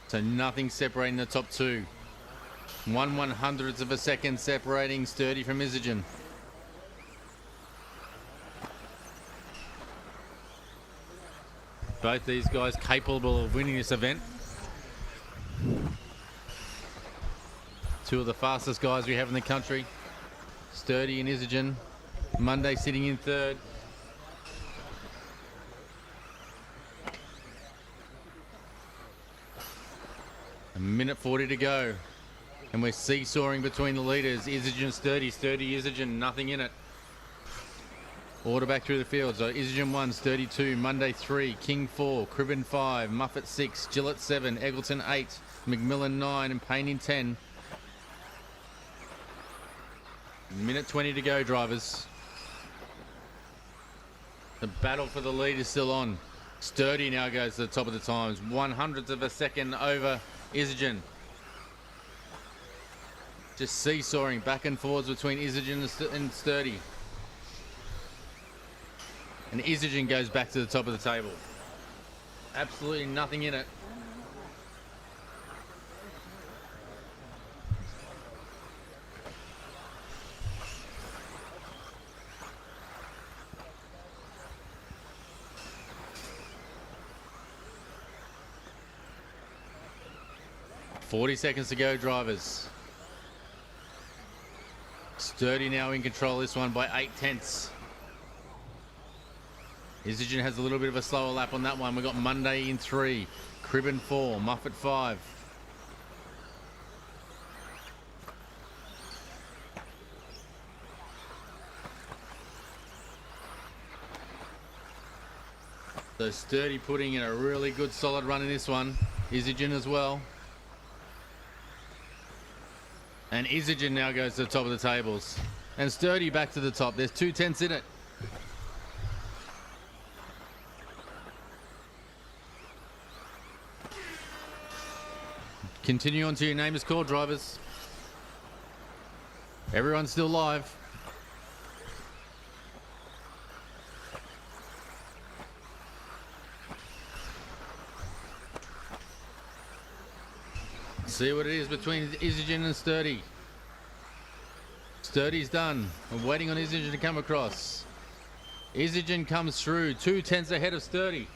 So nothing separating the top two. 1/100th of a second separating Sturdy from Isergin. Both these guys capable of winning this event. Two of the fastest guys we have in the country. Sturdy and Isergin. Munday sitting in third. A minute 40 to go. And we're seesawing between the leaders. Isergin, Sturdy, Isergin, nothing in it. Order back through the field. So Isergin 1, Sturdy 2, Munday 3, King 4, Cribben 5, Muffet 6, Gillett 7, Eggleton 8, McMillan 9 and Payne in 10. Minute 20 to go, drivers. The battle for the lead is still on. Sturdy now goes to the top of the times. 100th of a second over Isergin. Just seesawing back and forwards between Isergin and Sturdy. And Isergin goes back to the top of the table. Absolutely nothing in it. .40 seconds to go, drivers. Sturdy now in control of this one by 0.8. Isergin has a little bit of a slower lap on that one. We've got Munday in 3, Cribben 4, Muffet 5. So Sturdy putting in a really good solid run in this one. Isergin as well. And Isergin now goes to the top of the tables. And Sturdy back to the top. There's 2/10 in it. Continue on to your name is called, drivers. Everyone's still live. See what it is between Isergin and Sturdy. Sturdy's done. We're waiting on Isergin to come across. Isergin comes through. 2/10 ahead of Sturdy.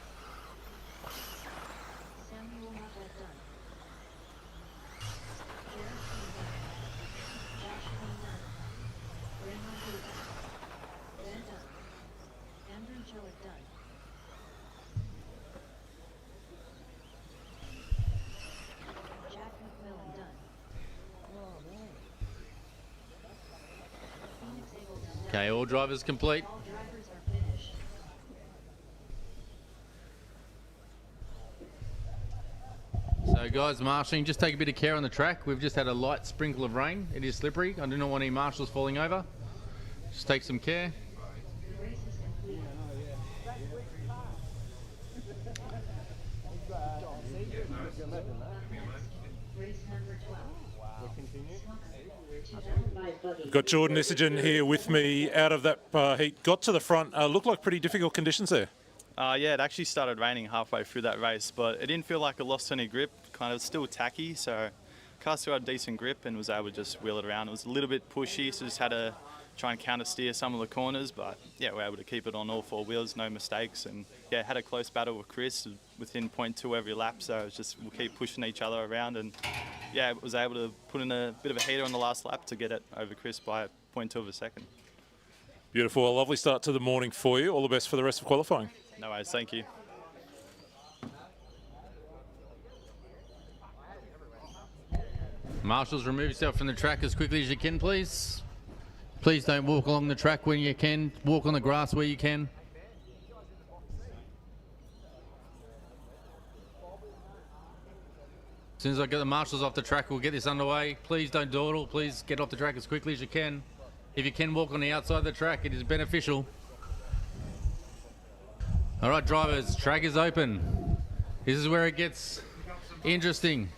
Okay, all drivers complete. So guys, marshalling, just take a bit of care on the track. We've just had a light sprinkle of rain. It is slippery. I do not want any marshals falling over. Just take some care. Got Jordan Isergin here with me out of that heat. Got to the front. Looked like pretty difficult conditions there. Yeah, it actually started raining halfway through that race, but it didn't feel like it lost any grip. Kind of still tacky, so car still had decent grip and was able to just wheel it around. It was a little bit pushy, so just had to try and counter steer some of the corners, but yeah, we were able to keep it on all four wheels, no mistakes, and yeah, had a close battle with Chris within 0.2 every lap, so it's just we'll keep pushing each other around, and yeah, was able to put in a bit of a heater on the last lap to get it over Chris by 0.2 of a second. Beautiful. A lovely start to the morning for you. All the best for the rest of qualifying. No worries, thank you. Marshals, remove yourself from the track as quickly as you can, please. Please don't walk along the track when you can. Walk on the grass where you can. As soon as I get the marshals off the track, we'll get this underway. Please don't dawdle. Please get off the track as quickly as you can. If you can walk on the outside of the track, it is beneficial. All right, drivers, track is open. This is where it gets interesting.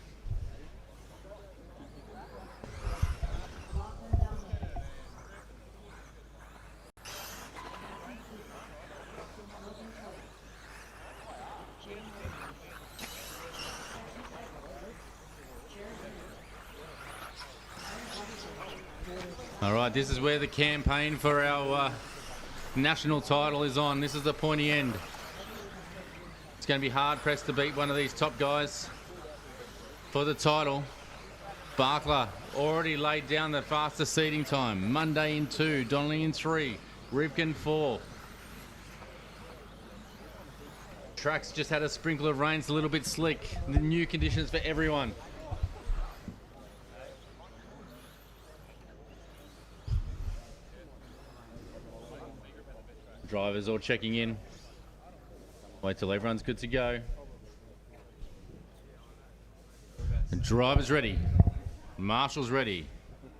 All right, this is where the campaign for our national title is on. This is the pointy end. It's going to be hard pressed to beat one of these top guys for the title. Bakla already laid down the fastest seeding time. Munday in 2, Donnelly in 3, Rivkin 4. Track's just had a sprinkle of rain. It's a little bit slick. The new conditions for everyone. Drivers all checking in. Wait till everyone's good to go. And drivers ready. Marshall's ready.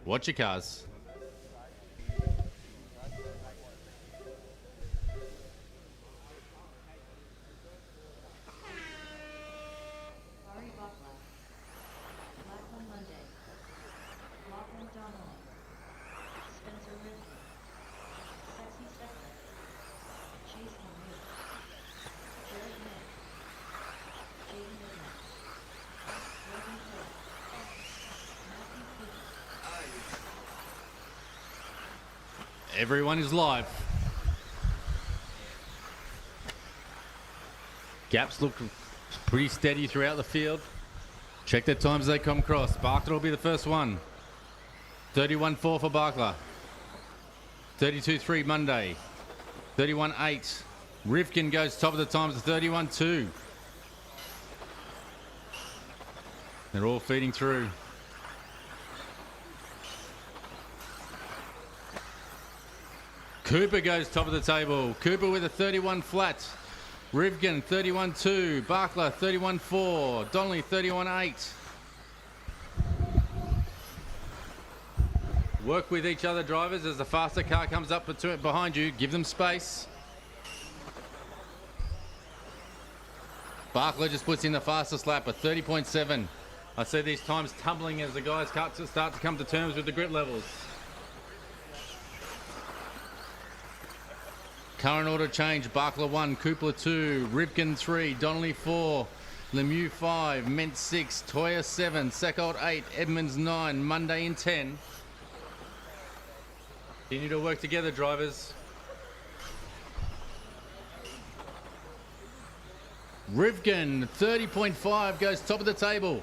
Watch your cars. Ari Bakla, Lachlan Munday, Lachlan Donnelly, Spencer Rivkin, Kasey Dawson, Chase Healy, Jared May, Jaden Midnight, Brayden Miller, Matthew Cooke. Everyone is live. Gaps look pretty steady throughout the field. Check their times as they come across. Bakla will be the first one. 31.4 for Bakla. 32.3 Munday. 31.8. Rivkin goes top of the times at 31.2. They're all feeding through. Cooper goes top of the table. Cooper with a 31 flat. Rivkin 31.2. Bakla 31.4. Donnelly 31.8. Work with each other, drivers, as the faster car comes up behind you. Give them space. Bakla just puts in the fastest lap at 30.7. I see these times tumbling as the guys start to come to terms with the grit levels. Current order change. Bakla 1, Cooper 2, Rivkin 3, Donnelly 4, Lemieux 5, Ment 6, Toya 7, Seckold 8, Edmonds 9, Munday in 10. Continue to work together, drivers. Rivkin 30.5 goes top of the table.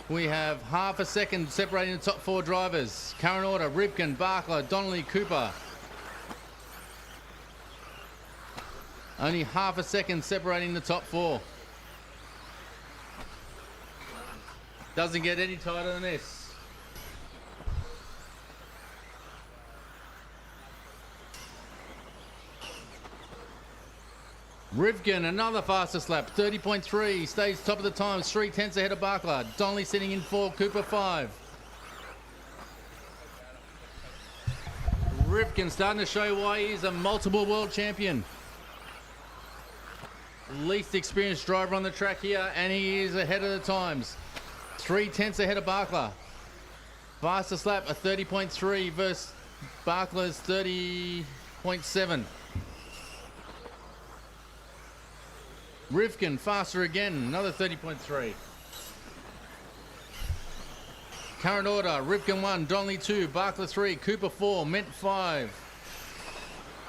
We have half a second separating the top 4 drivers. Current order: Rivkin, Bakla, Donnelly, Cooper. Only half a second separating the top 4. Doesn't get any tighter than this. Rivkin, another fastest lap, 30.3, stays top of the times, 3/10 ahead of Bakla. Donnelly sitting in 4, Cooper 5. Rivkin starting to show why he's a multiple world champion. Least experienced driver on the track here, and he is ahead of the times. 3/10 ahead of Bakla. Fastest lap, a 30.3 versus Bakla's 30.7. Rivkin faster again, another 30.3. Current order: Rivkin 1, Donnelly 2, Bakla 3, Cooper 4, Ment 5,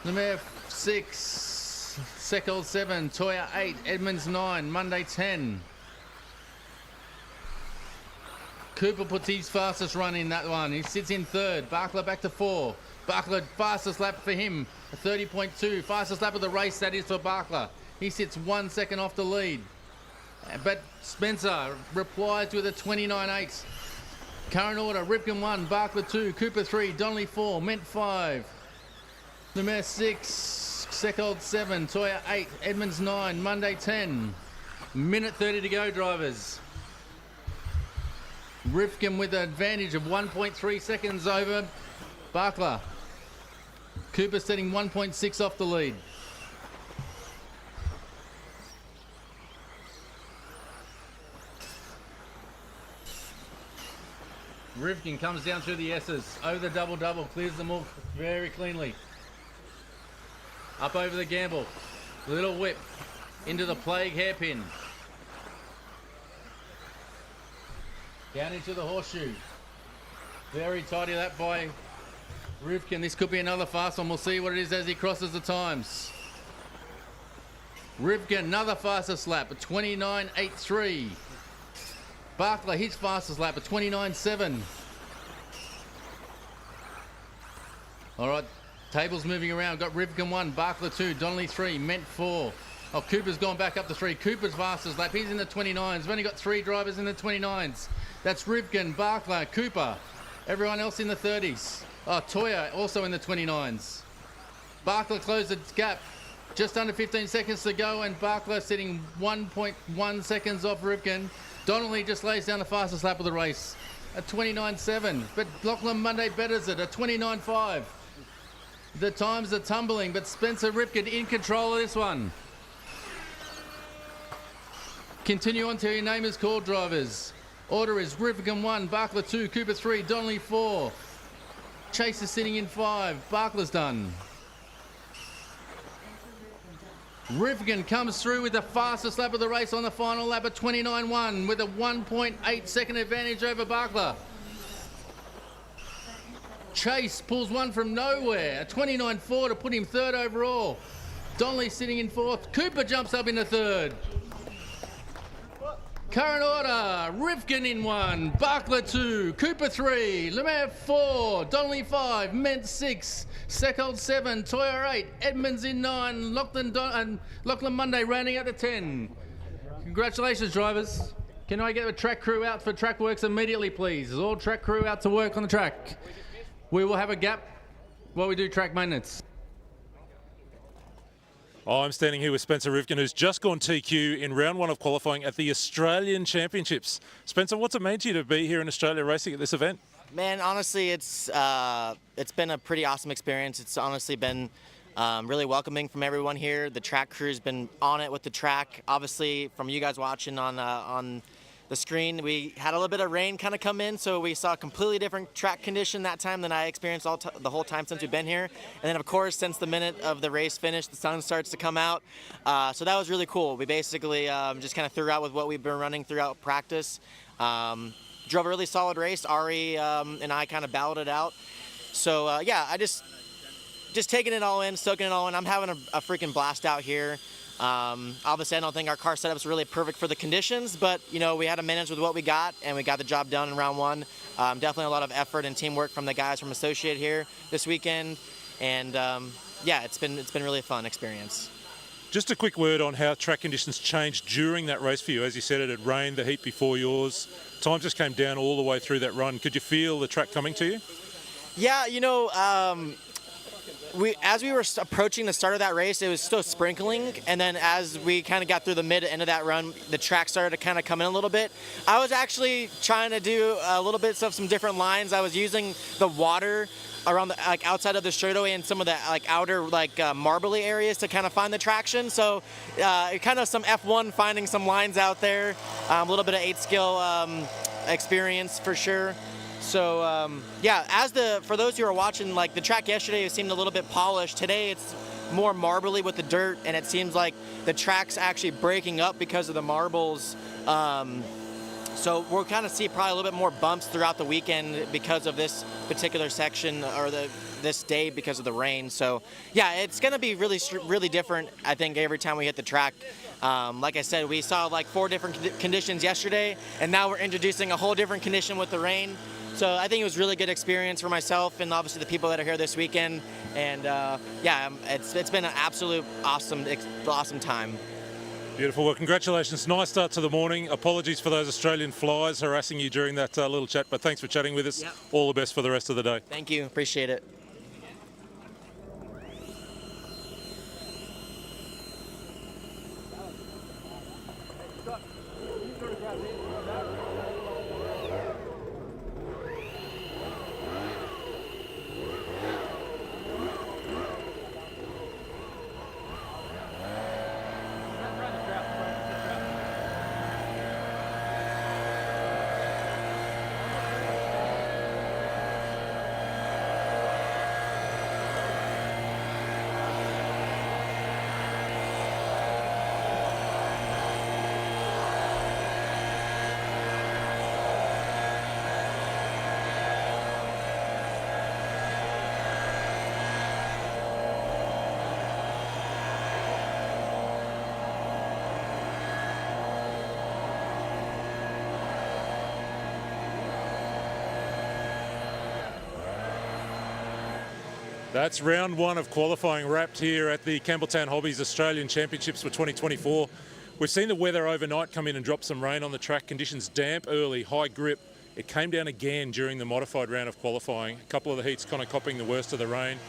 Lemaire 6, Seckold 7, Toya 8, Edmonds 9, Munday 10. Cooper puts his fastest run in that one. He sits in 3rd. Bakla back to 4. Bakla, fastest lap for him, a 30.2. Fastest lap of the race, that is, for Bakla. He sits 1 second off the lead. But Spencer replies with a 29.8. Current order: Rivkin 1, Bakla 2, Cooper 3, Donnelly 4, Ment 5, Lemaire 6, Seckold 7, Toya 8, Edmonds 9, Munday 10. Minute 30 to go, drivers. Rivkin with an advantage of 1.3 seconds over Bakla. Cooper setting 1.6 off the lead. Rivkin comes down through the S's, over the double-double, clears them all very cleanly. Up over the gamble, little whip, into the plague hairpin. Down into the horseshoe. Very tidy that by Rivkin. This could be another fast one. We'll see what it is as he crosses the times. Rivkin, another fastest lap at 29.83. Bakla, his fastest lap at 29.7. All right, tables moving around. Got Rivkin 1, Bakla 2, Donnelly 3, Ment 4. Oh, Cooper's gone back up to 3. Cooper's fastest lap. He's in the 29s. We've only got 3 drivers in the 29s. That's Rivkin, Bakla, Cooper. Everyone else in the 30s. Oh, Toya also in the 29s. Bakla closed the gap. Just under 15 seconds to go, and Bakla sitting 1.1 seconds off Rivkin. Donnelly just lays down the fastest lap of the race at 29.7. But Lachlan Munday betters it at 29.5. The times are tumbling, but Spencer Rivkin in control of this one. Continue on till your name is called, drivers. Order is Rivkin 1, Bakla 2, Cooper 3, Donnelly 4. Chase is sitting in 5. Bakla's done. Rivkin comes through with the fastest lap of the race on the final lap at 29.1 with a 1.8 second advantage over Bakla. Chase pulls one from nowhere at 29.4 to put him third overall. Donnelly sitting in 4th. Cooper jumps up into 3rd. Current order, Rivkin in 1, Bakla 2, Cooper 3, Lemaire 4, Donnelly 5, Ment 6, Seckhold 7, Toya 8, Edmonds in 9, Lachlan Munday rounding out to 10. Congratulations, drivers. Can I get the track crew out for track works immediately, please? All track crew out to work on the track. We will have a gap while we do track maintenance. I'm standing here with Spencer Rivkin, who's just gone TQ in round 1 of qualifying at the Australian Championships. Spencer, what's it mean to you to be here in Australia racing at this event? Man, honestly, it's been a pretty awesome experience. It's honestly been really welcoming from everyone here. The track crew's been on it with the track. Obviously, from you guys watching on the screen, we had a little bit of rain kind of come in, so we saw a completely different track condition that time than I experienced the whole time since we've been here. And then, of course, since the minute of the race finished, the sun starts to come out. So that was really cool. We basically just kind of threw out with what we've been running throughout practice. Drove a really solid race. Ari and I kind of battled it out. So, yeah, I just taking it all in, soaking it all in. I'm having a freaking blast out here. Obviously, I don't think our car setup's really perfect for the conditions, but we had to manage with what we got, and we got the job done in round 1. Definitely a lot of effort and teamwork from the guys from Associate here this weekend, and yeah, it's been really a fun experience. Just a quick word on how track conditions changed during that race for you. As you said, it had rained the heat before yours. Time just came down all the way through that run. Could you feel the track coming to you? Yeah, as we were approaching the start of that race, it was still sprinkling, and then as we kind of got through the mid-end of that run, the track started to kind of come in a little bit. I was actually trying to do a little bit of some different lines. I was using the water around the outside of the straightaway and some of the outer marbly areas to kind of find the traction. So kind of some F1 finding some lines out there, a little bit of 8-skill experience for sure. So yeah, for those who are watching, the track yesterday seemed a little bit polished. Today it's more marbly with the dirt, and it seems like the track's actually breaking up because of the marbles. So we'll kind of see probably a little bit more bumps throughout the weekend because of this particular section, or this day because of the rain. So yeah, it's going to be really different, I think, every time we hit the track. Like I said, we saw 4 different conditions yesterday, and now we're introducing a whole different condition with the rain. So I think it was a really good experience for myself and obviously the people that are here this weekend. And yeah, it's been an absolute awesome time. Beautiful. Well, congratulations. Nice start to the morning. Apologies for those Australian flies harassing you during that little chat, but thanks for chatting with us. Yep. All the best for the rest of the day. Thank you. Appreciate it. That's round one of qualifying wrapped here at the Campbelltown Hobbies Australian Championships for 2024. We've seen the weather overnight come in and drop some rain on the track. Conditions damp early, high grip. It came down again during the modified round of qualifying. A couple of the heats kind of copping the worst of the rain.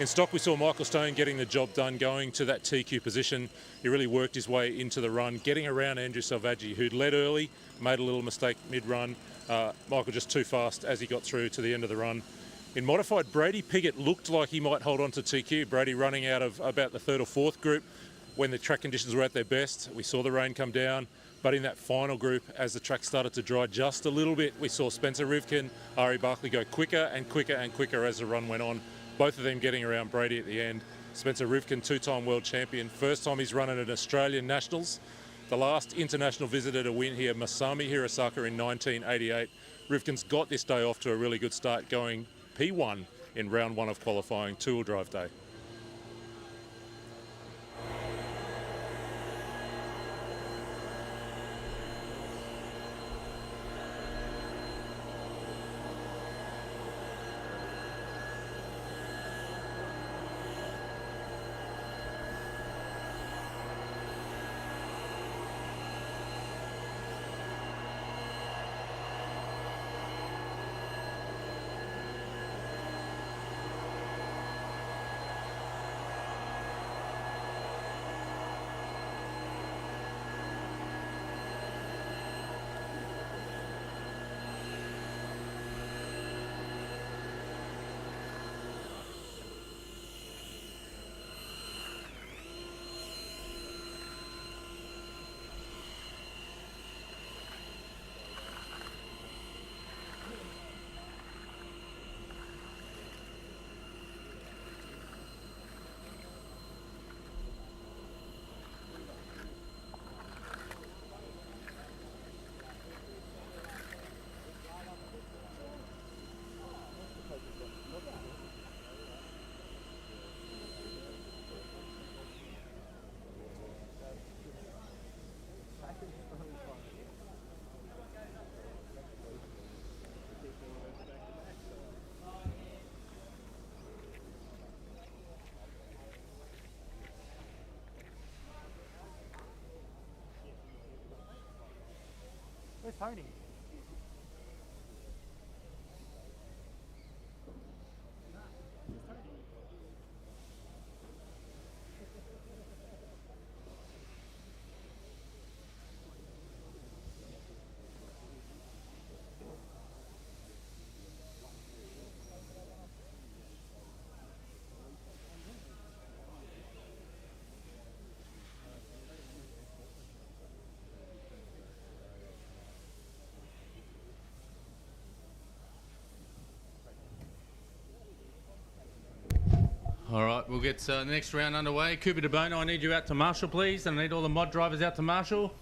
In stock, we saw Michael Stone getting the job done, going to that TQ position. He really worked his way into the run, getting around Andrew Selvaggi, who'd led early, made a little mistake mid-run. Michael just too fast as he got through to the end of the run. In modified, Brady Piggott looked like he might hold on to TQ. Brady running out of about the third or fourth group when the track conditions were at their best. We saw the rain come down, but in that final group, as the track started to dry just a little bit, we saw Spencer Rivkin, Ari Bakla go quicker and quicker and quicker as the run went on. Both of them getting around Brady at the end. Spencer Rivkin, two-time world champion. First time he's run at an Australian Nationals. The last international visitor to win here, Masami Hirosaka in 1988. Rivkin's got this day off to a really good start, going P1 in round one of qualifying, two-wheel drive day. Where's Tony? All right, we'll get the next round underway. Cooper de Bono, I need you out to Marshall, please. And I need all the mod drivers out to Marshall.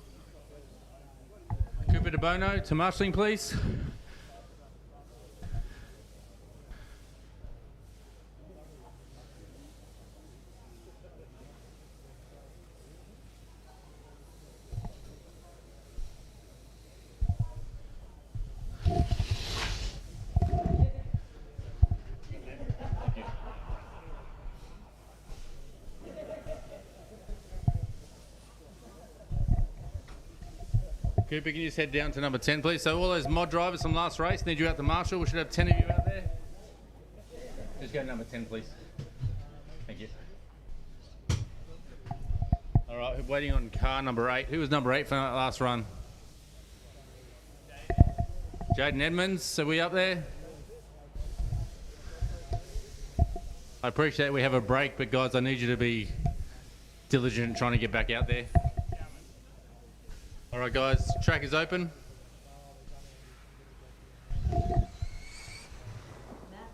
Cooper de Bono to marshalling, please. Cooper, can you just head down to number 10, please? So all those mod drivers from last race, need you out to Marshall. We should have 10 of you out there. Just go to number 10, please. Thank you. All right, waiting on car number 8. Who was number 8 for that last run? Jaden Edmonds, are we up there? I appreciate we have a break, but guys, I need you to be diligent trying to get back out there. All right, guys, track is open. Matt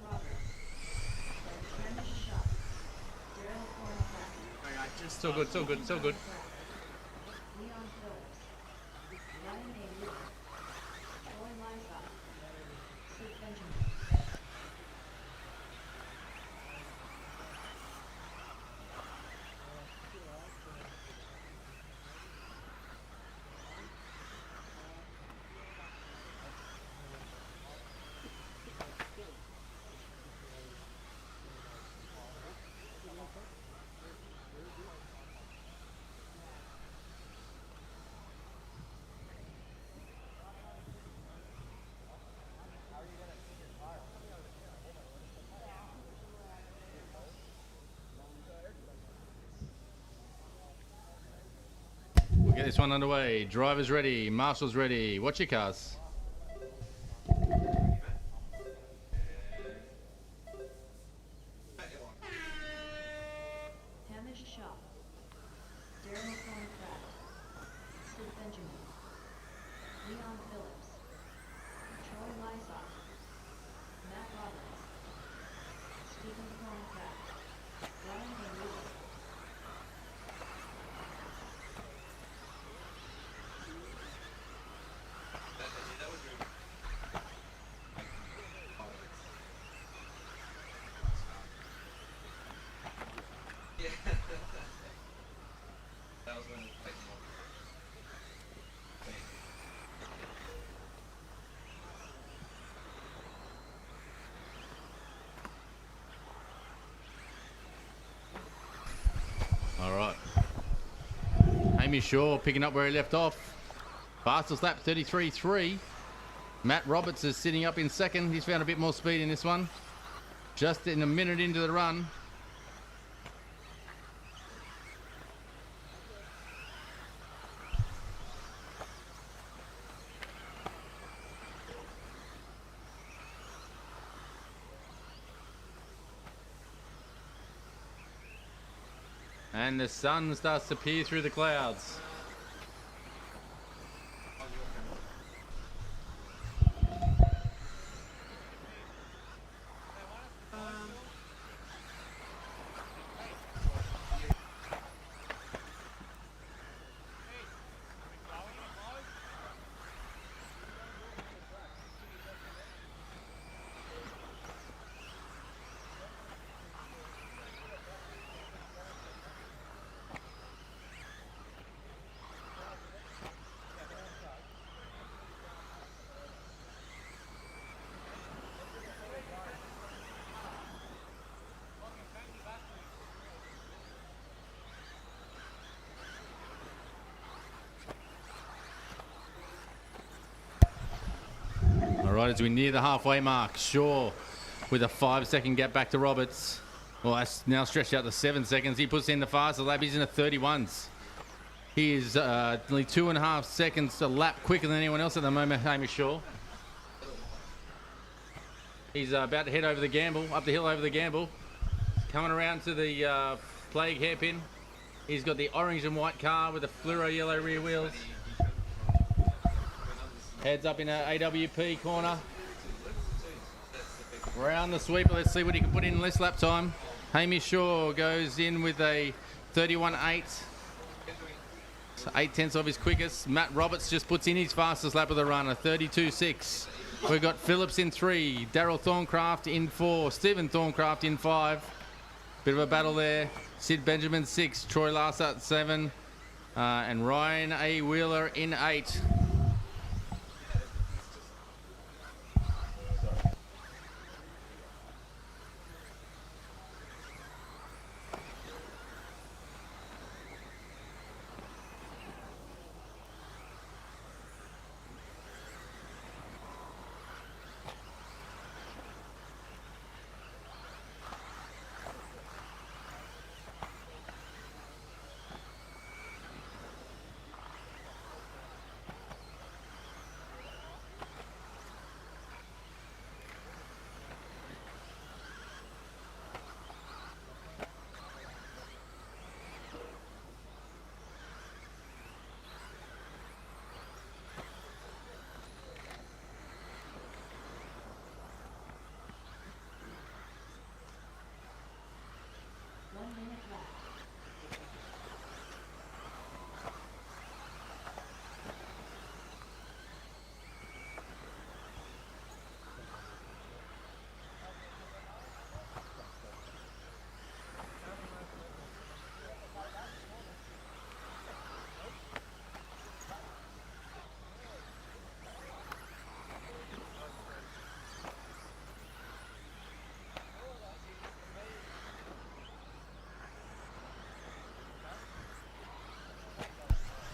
Roberts. Hamish Shaw. Daryl Cornflack. Still good, still good, still good. Leon Phillips. Ryan A. Lewis. Troy Lineback. Sid Benjamin. this one underway. Drivers ready, marshals ready. Watch your cars. Hamish Shaw, Darren Thorncraft, Sid Benjamin, Leon Phillips, Troy Lysock, Matt Roberts, Stephen Thorncraft, Ryan Wheeler. All right. Hamish Shaw picking up where he left off. Fastest lap 33.3. Matt Roberts is sitting up in second. He's found a bit more speed in this one. Just in a minute into the run. And the sun starts to peer through the clouds. All right, as we near the halfway mark, Shaw with a 5-second gap back to Roberts. Well, that's now stretched out to 7 seconds. He puts in the fastest lap. He's in the 31s. He is nearly 2.5 seconds a lap quicker than anyone else at the moment, Hamish Shaw. He's about to head over the gamble, up the hill over the gamble. Coming around to the plague hairpin. He's got the orange and white car with the fluoro yellow rear wheels. Heads up in a AWP corner. Round the sweeper. Let's see what he can put in less lap time. Hamish Shaw goes in with a 31.8. So 8/10 of his quickest. Matt Roberts just puts in his fastest lap of the run, a 32.6. We've got Phillips in 3, Daryl Thorncraft in 4, Stephen Thorncraft in 5. Bit of a battle there. Sid Benjamin 6, Troy Larsat 7, and Ryan A. Wheeler in 8.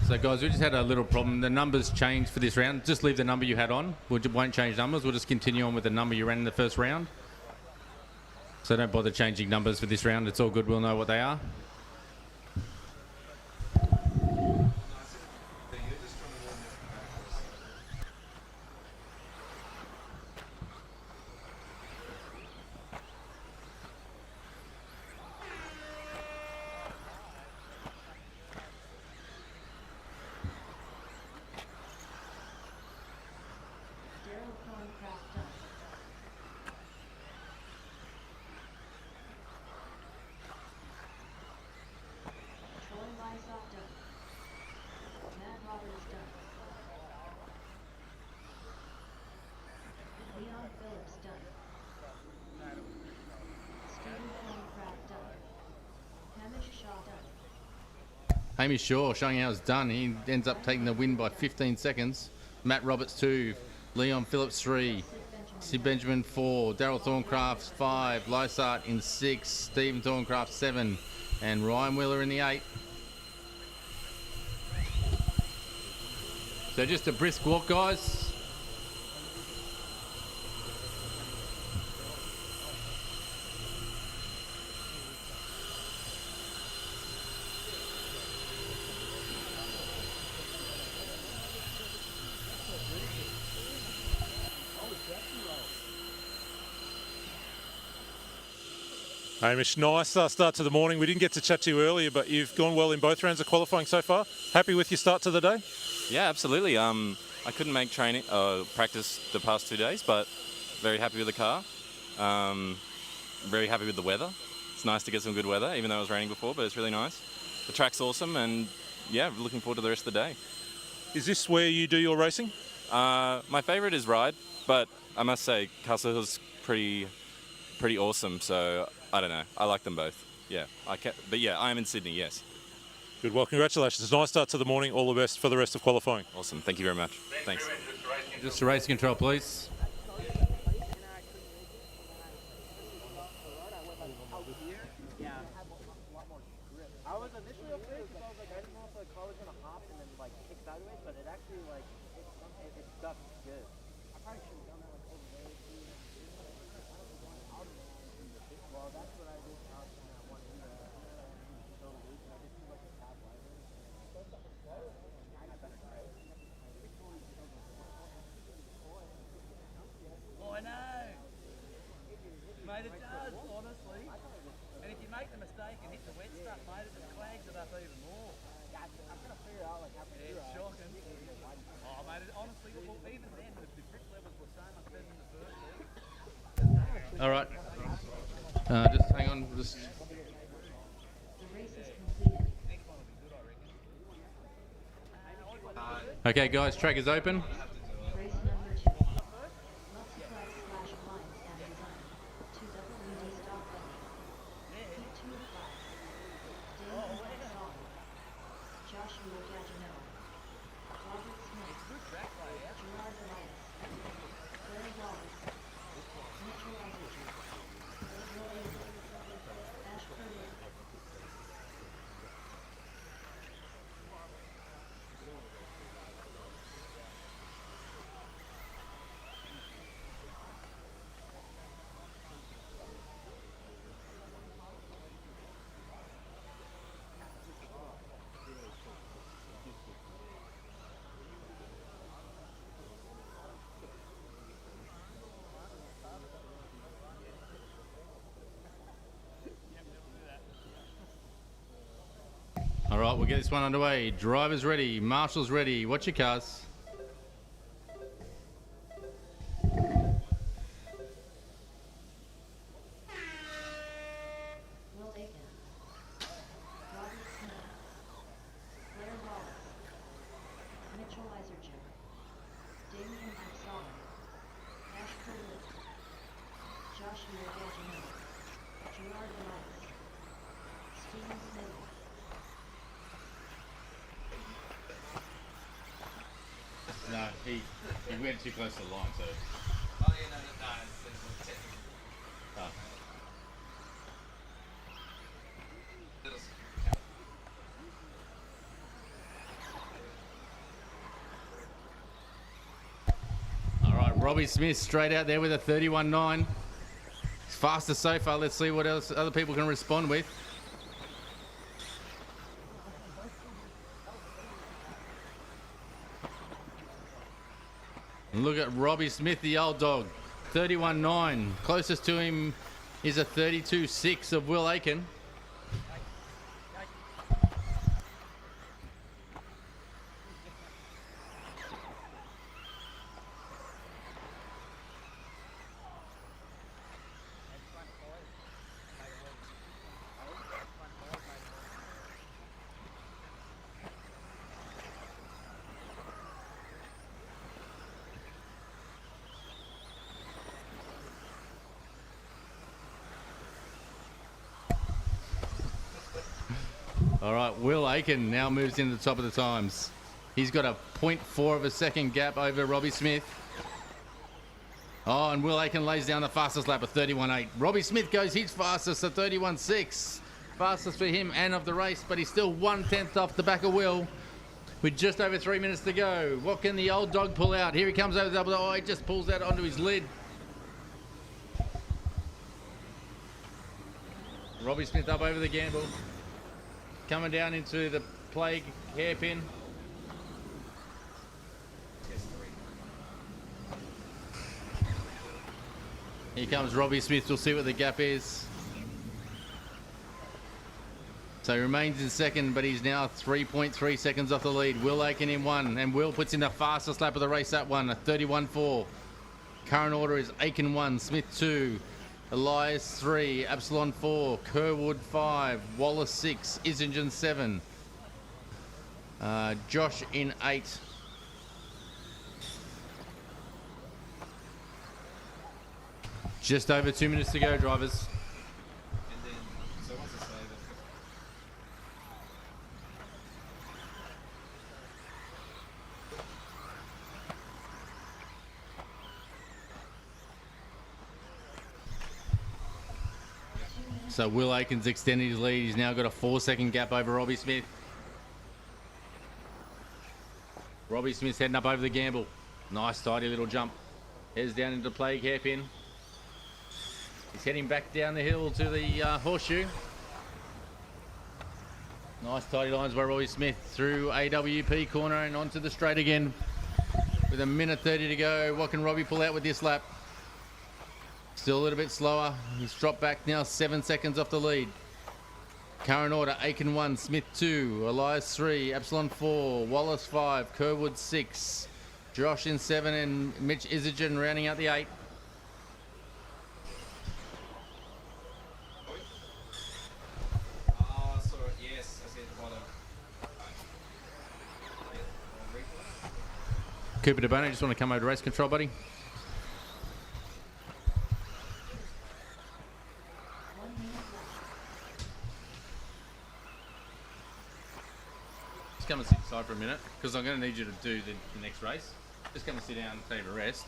So guys, we just had a little problem. The numbers changed for this round. Just leave the number you had on. We won't change numbers. We'll just continue on with the number you ran in the first round. So don't bother changing numbers for this round. It's all good. We'll know what they are. Thorncraft done. Troy Lysop done. Matt Roberts done. Leon Phillips done. Stephen Thorncraft done. Hamish Shaw done. Hamish Shaw showing how it's done. He ends up taking the win by 15 seconds. Matt Roberts 2, Leon Phillips 3, Sid Benjamin 4, Daryl Thorncraft 5, Lysart in 6, Stephen Thorncraft 7, and Ryan Wheeler in the 8. So just a brisk walk, guys. Hamish, nice start to the morning. We didn't get to chat to you earlier, but you've gone well in both rounds of qualifying so far. Happy with your start to the day? Yeah, absolutely. I couldn't make practice the past 2 days, but very happy with the car. Very happy with the weather. It's nice to get some good weather, even though it was raining before, but it's really nice. The track's awesome, and yeah, looking forward to the rest of the day. Is this where you do your racing? My favourite is Ride, but I must say Castle Hill's pretty awesome, so I don't know. I like them both. Yeah, but yeah, I am in Sydney, yes. Good. Well, congratulations. Nice start to the morning. All the best for the rest of qualifying. Awesome. Thank you very much. Thanks. Just a race control, please. I know. Mate, it does, honestly. And if you make the mistake and hit the wet stuff, mate, it just clags it up even more. I'm going to figure out, like, how to do it. It's shocking. Oh, mate, honestly, well, even then, the grip levels were so much better than the first. All right. Just hang on. Just. Okay, guys, track is open. All right, we'll get this one underway. Drivers ready, marshals ready. Watch your cars. Isergin, Damian Absolon, Poole, Joshua Gagino, Gerard Rice, Stephen Smith. No, he went too close to the line, so. Oh yeah, no, it's technical. Oh. All right, Robbie Smith straight out there with a 31.9. It's fastest so far. Let's see what else other people can respond with. And look at Robbie Smith, the old dog, 31.9. Closest to him is a 32.6 of Will Aiken. All right, Will Aiken now moves into the top of the times. He's got a 0.4 of a second gap over Robbie Smith. Oh, and Will Aiken lays down the fastest lap of 31.8. Robbie Smith goes his fastest at 31.6. Fastest for him and of the race, but he's still 1/10 off the back of Will with just over 3 minutes to go. What can the old dog pull out? Here he comes over the double. Oh, he just pulls that onto his lid. Robbie Smith up over the gamble. Coming down into the plague hairpin. Here comes Robbie Smith. We'll see what the gap is. So he remains in second, but he's now 3.3 seconds off the lead. Will Aiken in one, and Will puts in the fastest lap of the race, that one, a 31.4. Current order is Aiken 1, Smith 2, Elias 3, Absolon 4, Kerwood 5, Wallace 6, Isergin 7, Josh in 8. Just over 2 minutes to go, drivers. So Will Aiken's extended his lead. He's now got a 4-second gap over Robbie Smith. Robbie Smith's heading up over the gamble. Nice tidy little jump. Heads down into plague hairpin. He's heading back down the hill to the horseshoe. Nice tidy lines by Robbie Smith through AWP corner and onto the straight again. With a minute 30 to go. What can Robbie pull out with this lap? Still a little bit slower. He's dropped back now 7 seconds off the lead. Current order, Aiken 1, Smith 2, Elias 3, Absolon 4, Wallace 5, Kerwood 6, Josh in 7 and Mitch Isergin rounding out the 8. Cooper DeBono, just want to come over to race control, buddy. Just come and sit aside for a minute, because I'm going to need you to do the next race. Just come and sit down and take a rest.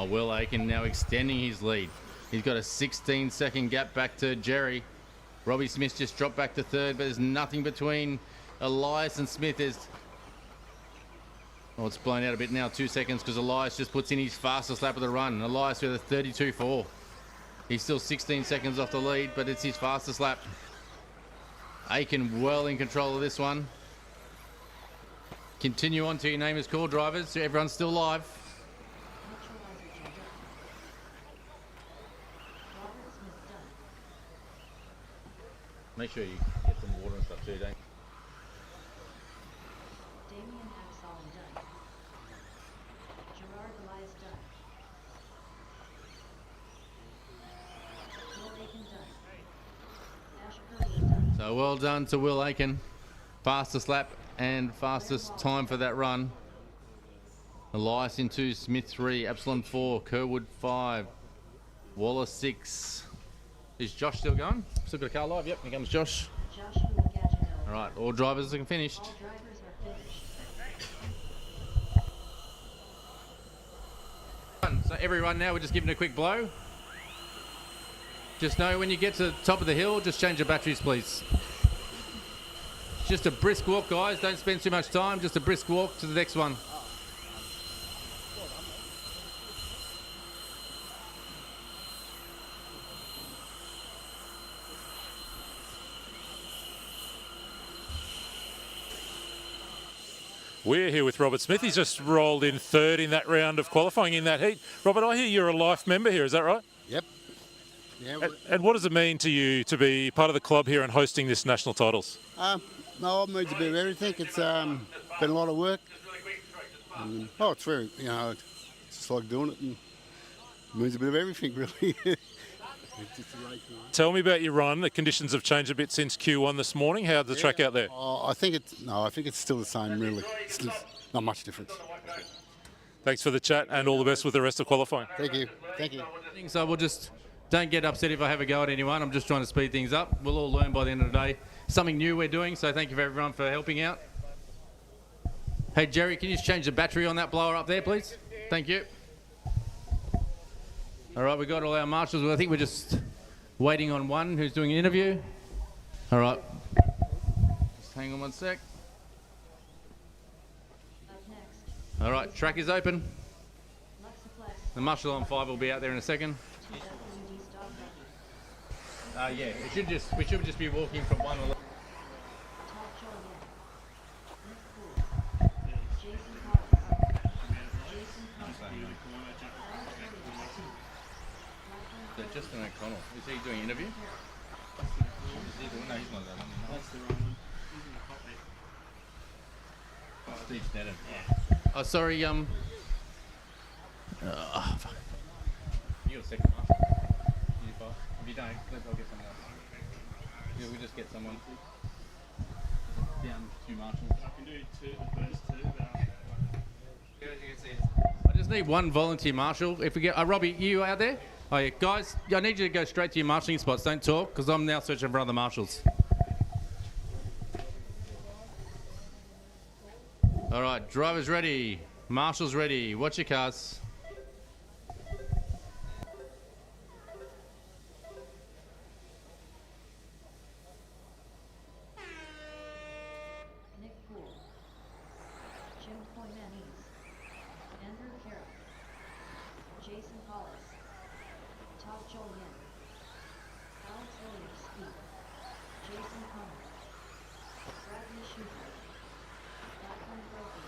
Will Aiken now extending his lead. He's got a 16-second gap back to Jerry. Robbie Smith just dropped back to third, but there's nothing between Elias and Smith. Oh, it's blown out a bit now, 2 seconds, because Elias just puts in his fastest lap of the run. Elias with a 32.4. He's still 16 seconds off the lead, but it's his fastest lap. Aiken well in control of this one. Continue on till your name is called, drivers. Everyone's still live. Make sure you get some water and stuff too, don't you? Damian Absolon done. Gerard Elias done. Will Aiken done. Ash Curley done. So well done to Will Aiken. Fastest lap and fastest time for that run. Elias in 2, Smith 3, Absolon 4, Kerwood 5, Wallace 6. Is Josh still going? Still got a car live? Yep, here comes Josh. All right, all drivers are finished. All drivers are finished. So everyone now, we're just giving a quick blow. Just know when you get to the top of the hill, just change your batteries, please. Just a brisk walk, guys. Don't spend too much time. Just a brisk walk to the next one. We're here with Robert Smith. He's just rolled in third in that round of qualifying in that heat. Robert, I hear you're a life member here, is that right? Yep. Yeah. And what does it mean to you to be part of the club here and hosting this national titles? No, it means a bit of everything. It's been a lot of work. And, it's very, it's just like doing it, and it means a bit of everything, really. It's just a race, Tell me about your run. The conditions have changed a bit since Q1 this morning. How's the track out there? I think it's still the same, really. It's not much difference. Thanks for the chat and all the best with the rest of qualifying. Thank you. Thank you. So we'll just, don't get upset if I have a go at anyone. I'm just trying to speed things up. We'll all learn by the end of the day. Something new we're doing, so thank you for everyone for helping out. Hey, Jerry, can you just change the battery on that blower up there, please? Thank you. All right, we've got all our marshals. I think we're just waiting on one who's doing an interview. All right. Just hang on one sec. All right, track is open. The marshal on 5 will be out there in a second. Yeah, we should just be walking from 1 to 11. Just an O'Connell. Is he doing an interview? No, he's not that one. Steve Sneddon. Oh, sorry, fuck. You got a second marshal. If you don't, I'll get someone else. Yeah, we'll just get someone. Down 2 marshals. I can do the first 2. I just need 1 volunteer marshal. If we get, Robbie, you out there? Oh yeah, guys, I need you to go straight to your marshalling spots. Don't talk, because I'm now searching for other marshals. All right, drivers ready, marshals ready. Watch your cars. Nick Poole, Jim Koimanis, Andrew Carroll, Jason Hollis, Todd Jullienne, Ilievski, Jason Connor, Bradley Schuster, Lachlan Munday.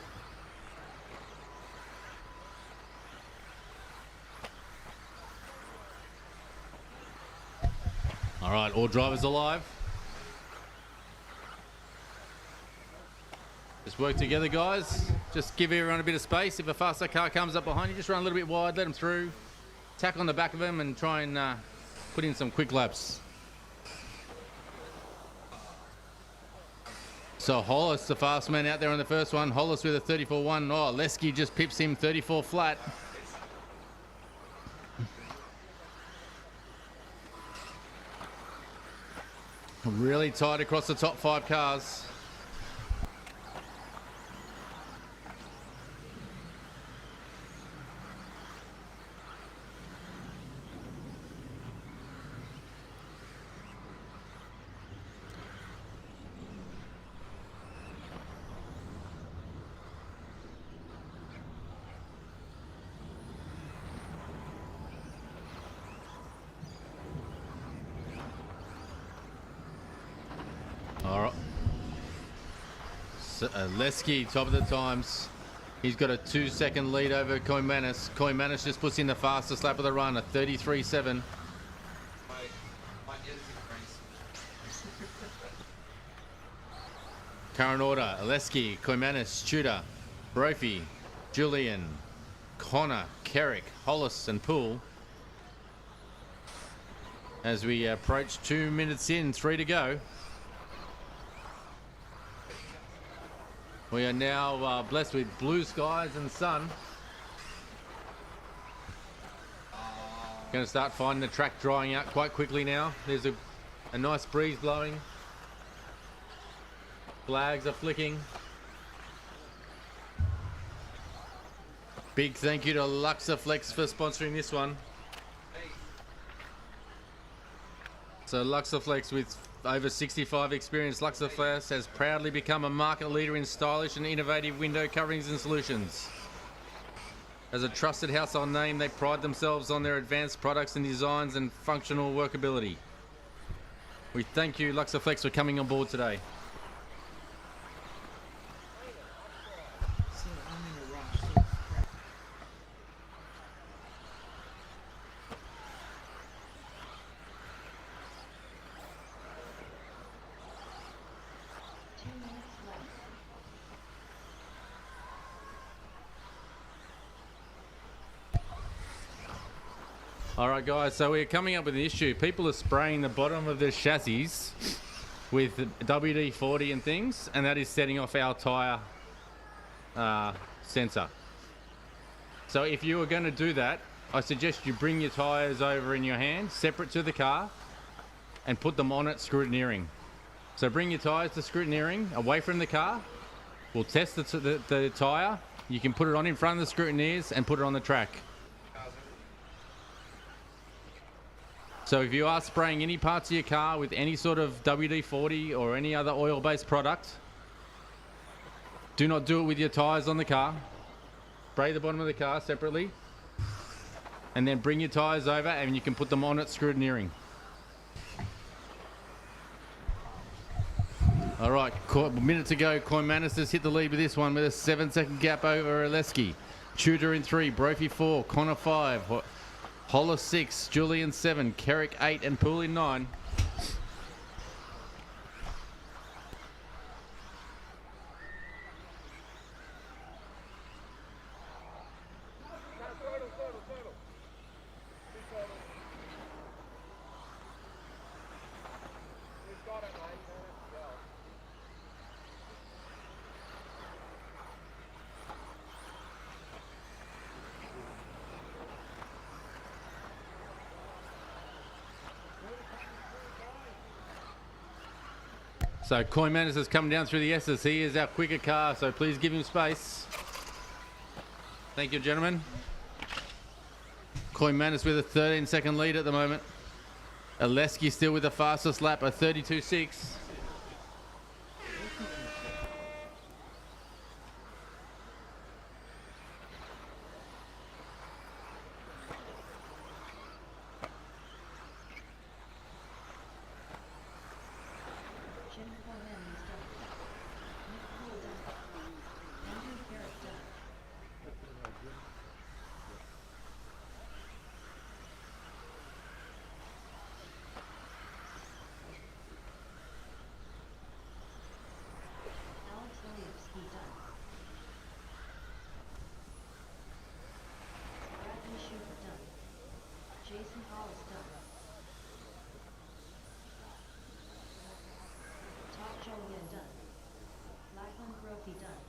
All right, all drivers alive. Just work together, guys. Just give everyone a bit of space. If a faster car comes up behind you, just run a little bit wide, let them through. Tack on the back of them and try and put in some quick laps. So Hollis, the fast man out there on the first one. Hollis with a 34.1. Oh, Ilievski just pips him 34 flat. Really tight across the top 5 cars. All right. So, Ilievski, top of the times. He's got a 2-second lead over Koimanis. Koimanis just puts in the fastest lap of the run, a 33.7. Current order, Ilievski, Koimanis, Tudor, Brophy, Jullienne, Connor, Kerrick, Hollis and Poole. As we approach 2 minutes in, 3 to go. We are now blessed with blue skies and sun. Going to start finding the track drying out quite quickly now. There's a nice breeze blowing. Flags are flicking. Big thank you to Luxaflex for sponsoring this one. So Luxaflex, with over 65 experience, Luxaflex has proudly become a market leader in stylish and innovative window coverings and solutions. As a trusted household name, they pride themselves on their advanced products and designs and functional workability. We thank you, Luxaflex, for coming on board today. All right, guys, so we're coming up with an issue. People are spraying the bottom of the chassis with WD-40 and things, and that is setting off our tyre sensor. So if you are going to do that, I suggest you bring your tyres over in your hand, separate to the car, and put them on at scrutineering. So bring your tyres to scrutineering, away from the car. We'll test the tyre. You can put it on in front of the scrutineers and put it on the track. So if you are spraying any parts of your car with any sort of WD-40 or any other oil-based product, do not do it with your tyres on the car. Spray the bottom of the car separately, and then bring your tyres over and you can put them on at scrutineering. All right, a minute to go. Koimanis has hit the lead with this one with a 7-second gap over Ilievski. Tudor in 3, Brophy 4, Connor 5, Hollis 6, Jullienne 7, Kerrick 8 and Poole in 9. So Koimanis has come down through the S's. He is our quicker car, so please give him space. Thank you, gentlemen. Koimanis with a 13-second lead at the moment. Ilievski still with the fastest lap, a 32.6. Todd Jullienne done. Lachlan Munday done.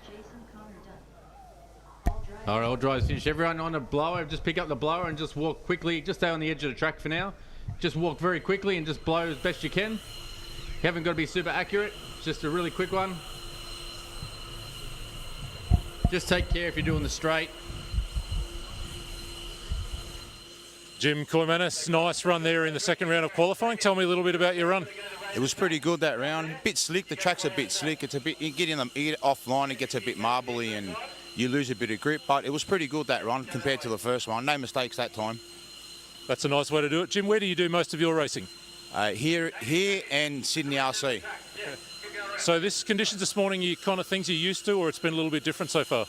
Jason Connor done. All right, all drives finished. Everyone on a blower, just pick up the blower and just walk quickly. Just stay on the edge of the track for now. Just walk very quickly and just blow as best you can. You haven't got to be super accurate. Just a really quick one. Just take care if you're doing the straight. Jim Koimanis, nice run there in the second round of qualifying. Tell me a little bit about your run. It was pretty good, that round. A bit slick. The track's a bit slick. It's a bit, you get offline, it gets a bit marbly and you lose a bit of grip. But it was pretty good, that run, compared to the first one. No mistakes that time. That's a nice way to do it. Jim, where do you do most of your racing? Here and Sydney RC. So this conditions this morning, you kind of things you're used to, or it's been a little bit different so far?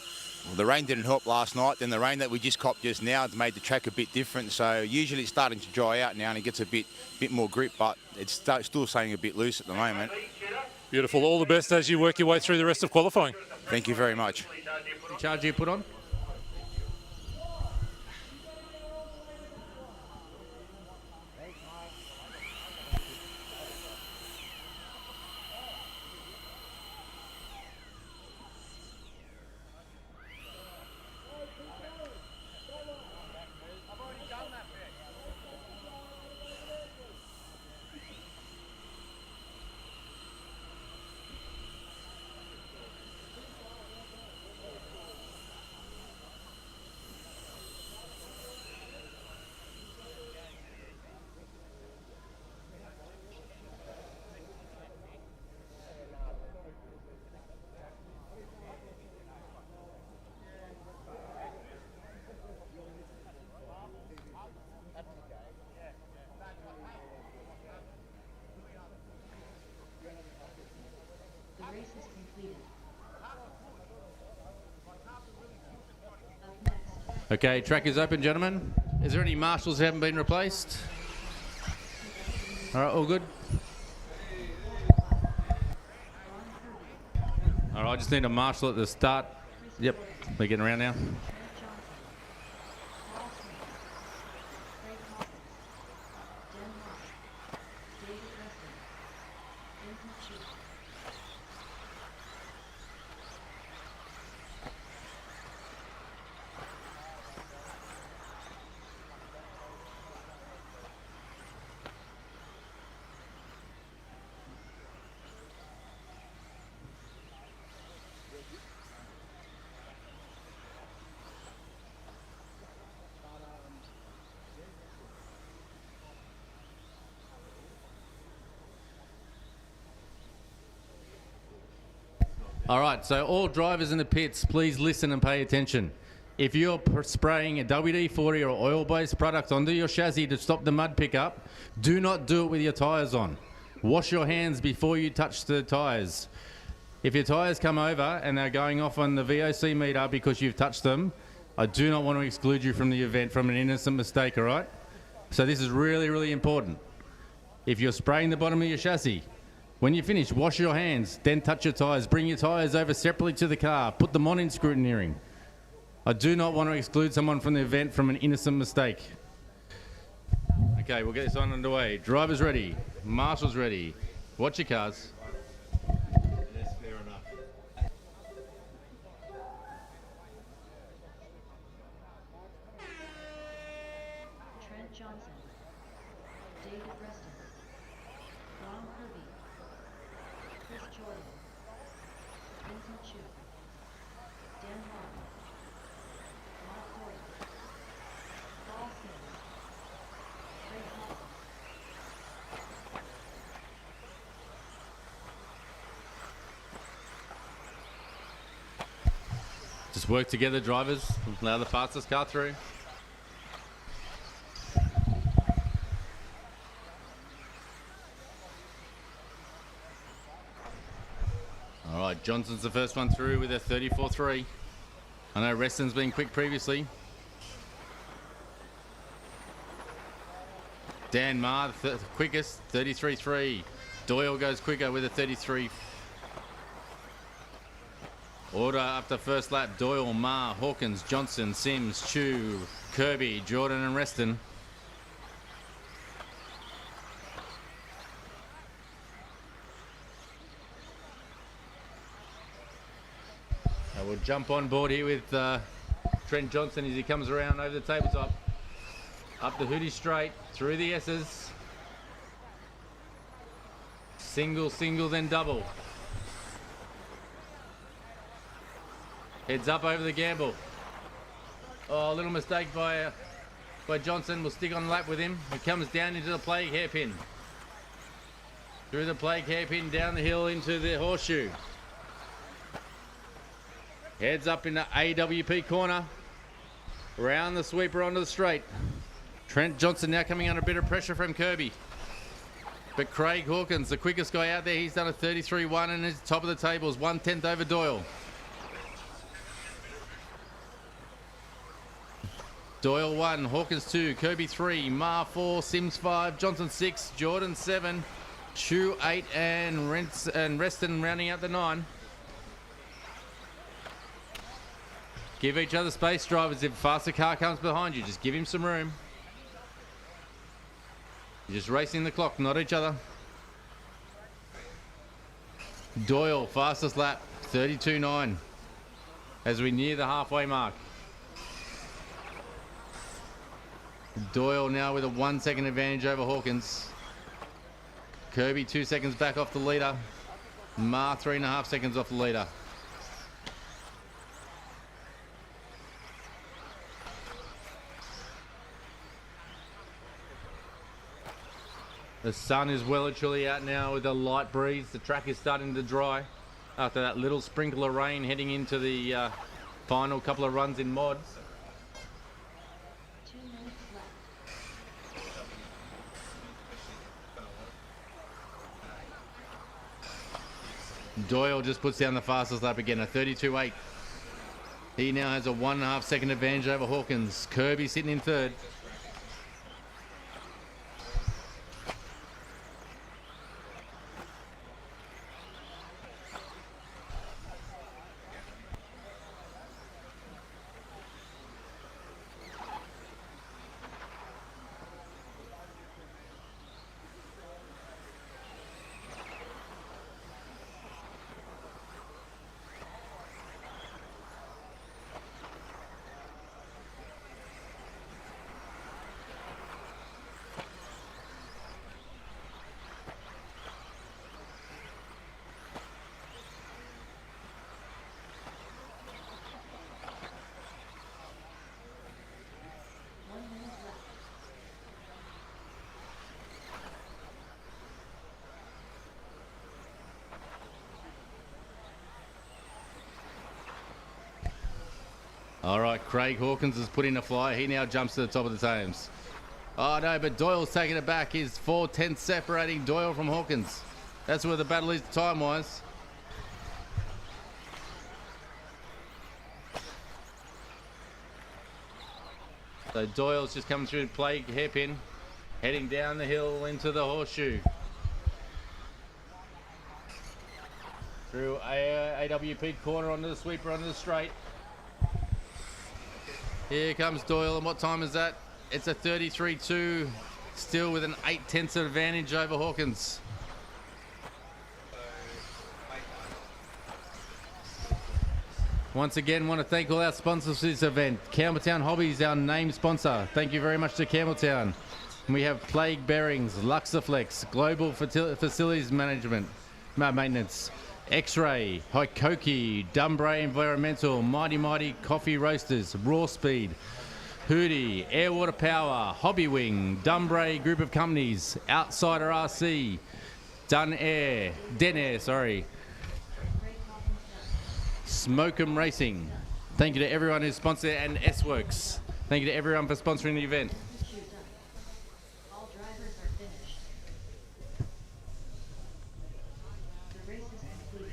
Well, the rain didn't help last night. Then the rain that we just copped just now has made the track a bit different. So usually it's starting to dry out now and it gets a bit more grip, but it's still staying a bit loose at the moment. Beautiful. All the best as you work your way through the rest of qualifying. Thank you very much. Charge you put on? The race is completed. Okay, track is open, gentlemen. Is there any marshals that haven't been replaced? All right, all good? All right, I just need a marshal at the start. Yep, we're getting around now. All right, so all drivers in the pits, please listen and pay attention. If you're spraying a WD-40 or oil-based product onto your chassis to stop the mud pickup, do not do it with your tyres on. Wash your hands before you touch the tyres. If your tyres come over and they're going off on the VOC meter because you've touched them, I do not want to exclude you from the event from an innocent mistake, all right? So this is really, really important. If you're spraying the bottom of your chassis, when you finish, wash your hands, then touch your tyres. Bring your tyres over separately to the car. Put them on in scrutineering. I do not want to exclude someone from the event from an innocent mistake. Okay, we'll get this on underway. Drivers ready. Marshals ready. Watch your cars. Yes, fair enough. Trent Johnson, David Preston, Ron Kirby, Chris Jordan, Vincent Chu, Dan Martin, Mark Doyle, Paul Sims, Craig Hawkins. Just work together, drivers. Allow the fastest car through. All right, Johnson's the first one through with a 34.3. I know Reston's been quick previously. Dan Marr, the quickest, 33.3. Doyle goes quicker with a 33. Order up the first lap. Doyle, Marr, Hawkins, Johnson, Sims, Chu, Kirby, Jordan and Reston. We'll jump on board here with Trent Johnson as he comes around over the tabletop. Up the Hootie straight, through the S's. Single, single, then double. Heads up over the gamble. Oh, a little mistake by Johnson. We'll stick on the lap with him. He comes down into the plague hairpin. Through the plague hairpin, down the hill into the horseshoe. Heads up in the AWP corner. Round the sweeper onto the straight. Trent Johnson now coming under a bit of pressure from Kirby. But Craig Hawkins, the quickest guy out there, he's done a 33.1 and is top of the tables, 1/10 over Doyle. Doyle 1, Hawkins 2, Kirby 3, Marr 4, Sims 5, Johnson 6, Jordan 7, Chu 8 and Reston rounding out the 9. Give each other space, drivers. If a faster car comes behind you, just give him some room. You're just racing the clock, not each other. Doyle, fastest lap, 32.9 as we near the halfway mark. Doyle now with a 1 second advantage over Hawkins. Kirby 2 seconds back off the leader. Marr 3.5 seconds off the leader. The sun is well and truly out now with a light breeze. The track is starting to dry after that little sprinkle of rain heading into the final couple of runs in mods. 2 minutes left. Doyle just puts down the fastest lap again, a 32.8. He now has a 1.5 second advantage over Hawkins. Kirby sitting in third. All right, Craig Hawkins has put in a fly. He now jumps to the top of the Thames. Oh no, but Doyle's taking it back. He's 4/10 separating Doyle from Hawkins. That's where the battle is time-wise. So Doyle's just coming through the play hairpin, heading down the hill into the horseshoe. Through AWP corner onto the sweeper onto the straight. Here comes Doyle, and what time is that? It's a 33-2, still with an 8/10 advantage over Hawkins. Once again, want to thank all our sponsors for this event. Campbelltown Hobbies, our name sponsor. Thank you very much to Campbelltown. We have Plague Bearings, Luxaflex, Global Facilities Management, Maintenance, X-Ray, Hikoki, Dumbray Environmental, Mighty Coffee Roasters, Raw Speed, Hootie, Airwater Power, Hobby Wing, Dumbray Group of Companies, Outsider RC, Den Air, Smokem Racing. Thank you to everyone who's sponsored, and S-Works. Thank you to everyone for sponsoring the event. All drivers are finished. The race is completed.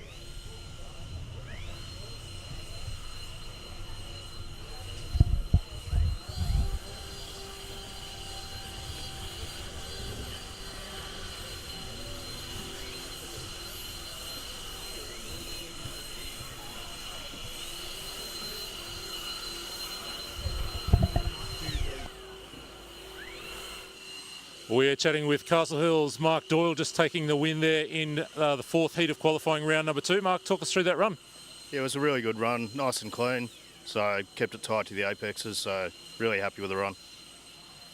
We are chatting with Castle Hill's Mark Doyle, just taking the win there in the fourth heat of qualifying round number 2. Mark, talk us through that run. Yeah, it was a really good run, nice and clean. So kept it tight to the apexes, so really happy with the run.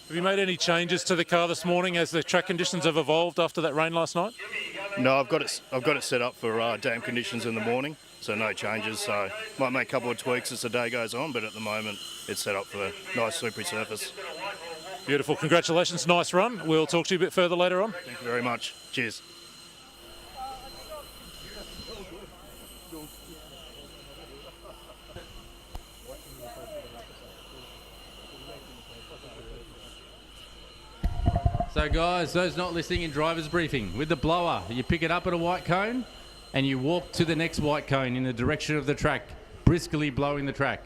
Have you made any changes to the car this morning as the track conditions have evolved after that rain last night? No, I've got it set up for damp conditions in the morning, so no changes. So might make a couple of tweaks as the day goes on, but at the moment it's set up for a nice slippery surface. Beautiful, congratulations, nice run. We'll talk to you a bit further later on. Thank you very much. Cheers. So guys, those not listening in driver's briefing, with the blower, you pick it up at a white cone and you walk to the next white cone in the direction of the track, briskly blowing the track.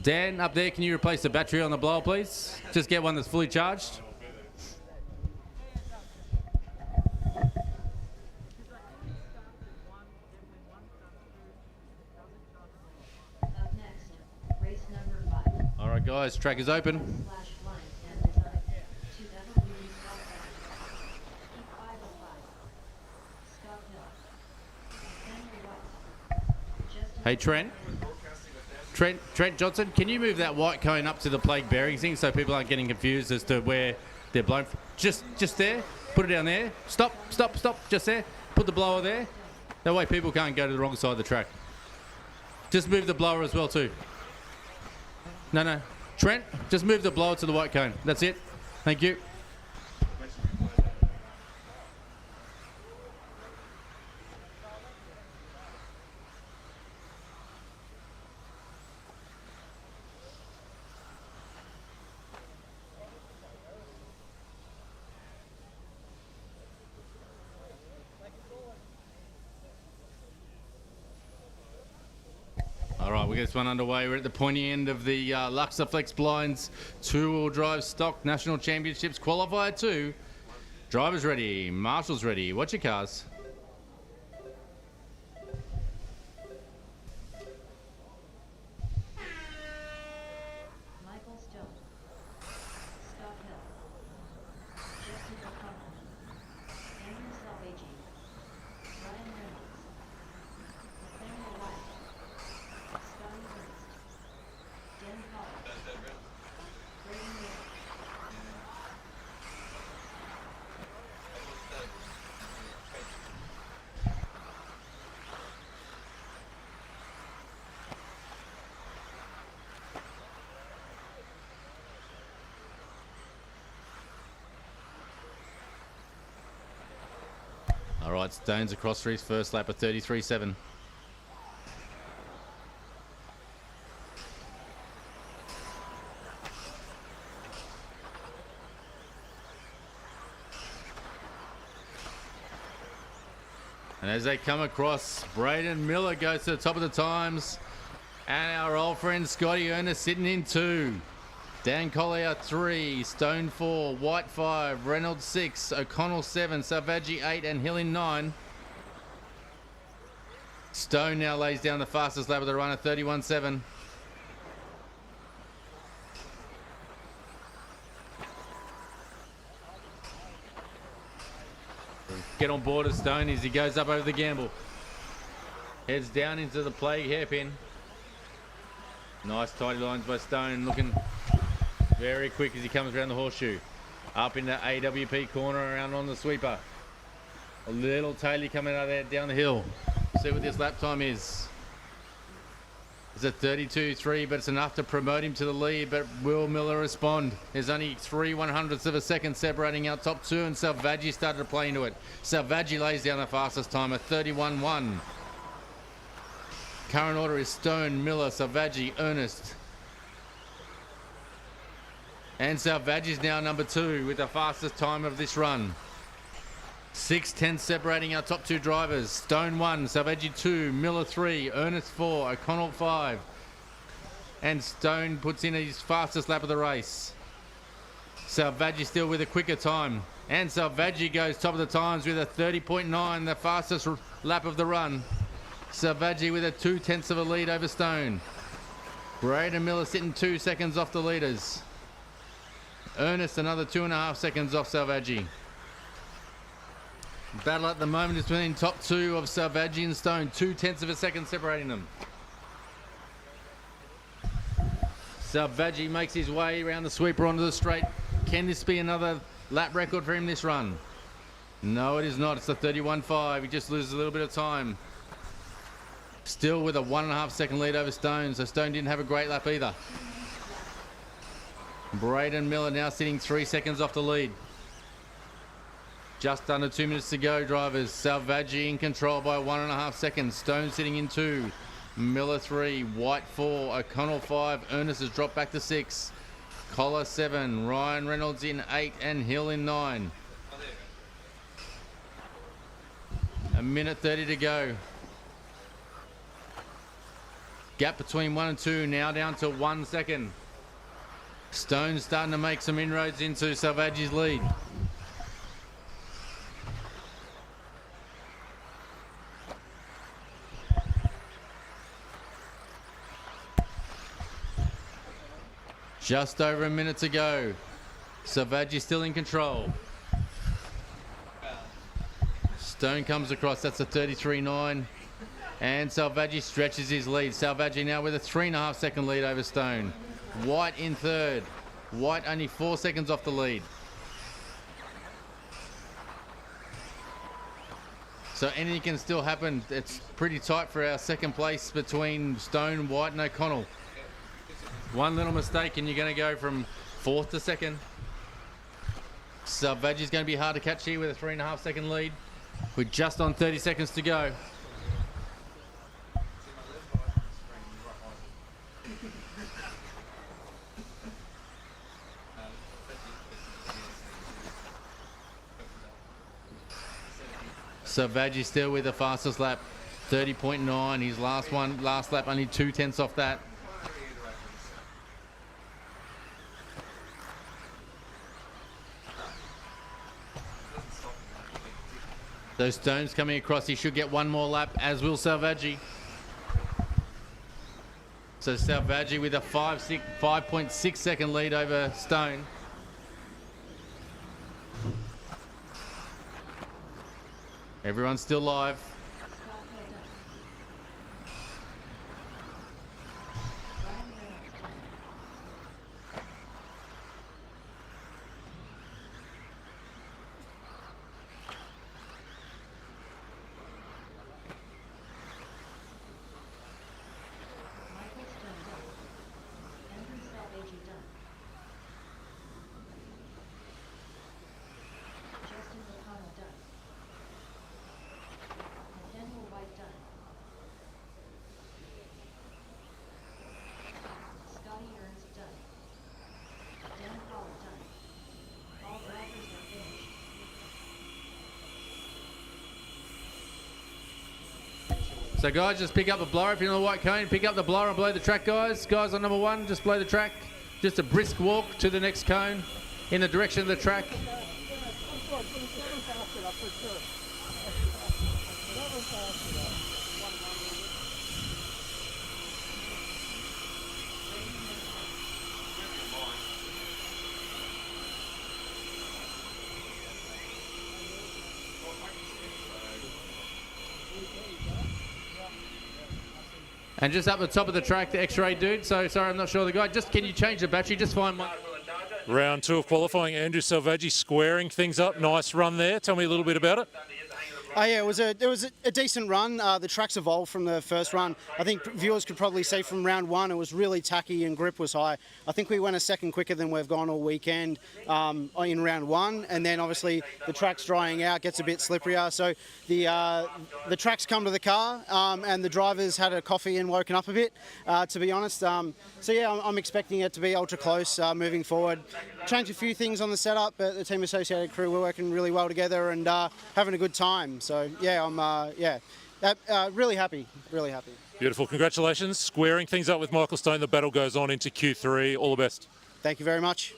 Dan, up there, can you replace the battery on the blower, please? Just get one that's fully charged. Up next, race number 5. All right, guys, track is open. Flash blind and design. 2000 units Keep eyes on five. Scott Hill. Nathaniel White. Hey, Trent Johnson, can you move that white cone up to the plague bearing thing so people aren't getting confused as to where they're blown from? Just there. Put it down there. Stop. Just there. Put the blower there. That way people can't go to the wrong side of the track. Just move the blower as well too. No. Trent, just move the blower to the white cone. That's it. Thank you. All right, we get this one underway. We're at the pointy end of the Luxaflex Blinds two-wheel drive stock national championships qualifier 2. Drivers ready, marshals ready. Watch your cars. Michael Stone. Scott Hill. Jessica Conlon. Andrew Selvaggi. Ryan Reynolds. Nathaniel White. Scotty Hurst. Dan Pollard. Brayden Miller. All right, Stone's across for his first lap of 33.7. And as they come across, Brayden Miller goes to the top of the times. And our old friend Scotty Ernest sitting in 2. Dan Collier 3, Stone 4, White 5, Reynolds 6, O'Connell 7, Selvaggi 8 and Healy 9. Stone now lays down the fastest lap of the run at 31.7. Get on board of Stone as he goes up over the gamble. Heads down into the plague hairpin. Nice tidy lines by Stone, looking very quick as he comes around the horseshoe. Up into AWP corner, around on the sweeper. A little taily coming out of there down the hill. See what this lap time is. It's a 32.3, but it's enough to promote him to the lead. But will Miller respond? There's only 3/100ths of a second separating out top 2, and Selvaggi started to play into it. Selvaggi lays down the fastest time at 31.1. Current order is Stone, Miller, Selvaggi, Ernest. And Selvaggi's now number 2 with the fastest time of this run. 6/10 separating our top 2 drivers. Stone 1, Selvaggi 2, Miller 3, Ernest 4, O'Connell 5. And Stone puts in his fastest lap of the race. Selvaggi still with a quicker time. And Selvaggi goes top of the times with a 30.9, the fastest lap of the run. Selvaggi with a 2/10 of a lead over Stone. Brayden Miller sitting 2 seconds off the leaders. Ernest another 2.5 seconds off Selvaggi. Battle at the moment is between top 2 of Selvaggi and Stone. 2/10 of a second separating them. Selvaggi makes his way around the sweeper onto the straight. Can this be another lap record for him this run? No, it is not. It's a 31.5. He just loses a little bit of time. Still with a 1.5 second lead over Stone, so Stone didn't have a great lap either. Brayden Miller now sitting 3 seconds off the lead. Just under 2 minutes to go, drivers. Selvaggi in control by 1.5 seconds. Stone sitting in 2. Miller 3. White 4. O'Connell 5. Ernest has dropped back to 6. Collar 7. Ryan Reynolds in 8. And Hill in 9. A minute 30 to go. Gap between 1 and 2 now down to 1 second. Stone's starting to make some inroads into Selvaggi's lead. Just over a minute to go. Selvaggi still in control. Stone comes across, that's a 33.9. And Selvaggi stretches his lead. Selvaggi now with a 3.5 second lead over Stone. White in 3rd. White only 4 seconds off the lead. So anything can still happen. It's pretty tight for our second place between Stone, White and O'Connell. One little mistake and you're going to go from 4th to 2nd. Selvaggi's going to be hard to catch here with a 3.5 second lead. We're just on 30 seconds to go. Selvaggi still with the fastest lap, 30.9. His last lap, only 2/10 off that. Those Stones coming across, he should get one more lap, as will Selvaggi. So Selvaggi with a 5.6 second lead over Stone. Everyone's still live. So guys, just pick up the blower if you're on the white cone. Pick up the blower and blow the track, guys. Guys on number 1, just blow the track. Just a brisk walk to the next cone in the direction of the track. And just up the top of the track, the X-ray dude. So sorry, I'm not sure the guy. Just can you change the battery? Just find one. Round 2 of qualifying, Andrew Selvaggi squaring things up. Nice run there. Tell me a little bit about it. Oh yeah, it was a decent run. The track's evolved from the first run. I think viewers could probably see from round 1 it was really tacky and grip was high. I think we went a second quicker than we've gone all weekend in round 1, and then obviously the track's drying out, gets a bit slipperier. So the track's come to the car, and the drivers had a coffee and woken up a bit, to be honest. So yeah, I'm expecting it to be ultra close moving forward. Changed a few things on the setup, but the team associated crew were working really well together and having a good time. So yeah, I'm really happy, really happy. Beautiful, congratulations. Squaring things up with Michael Stone. The battle goes on into Q3. All the best. Thank you very much.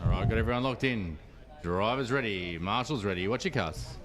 All right, got everyone locked in. Drivers ready. Marshals ready. What's your cuss?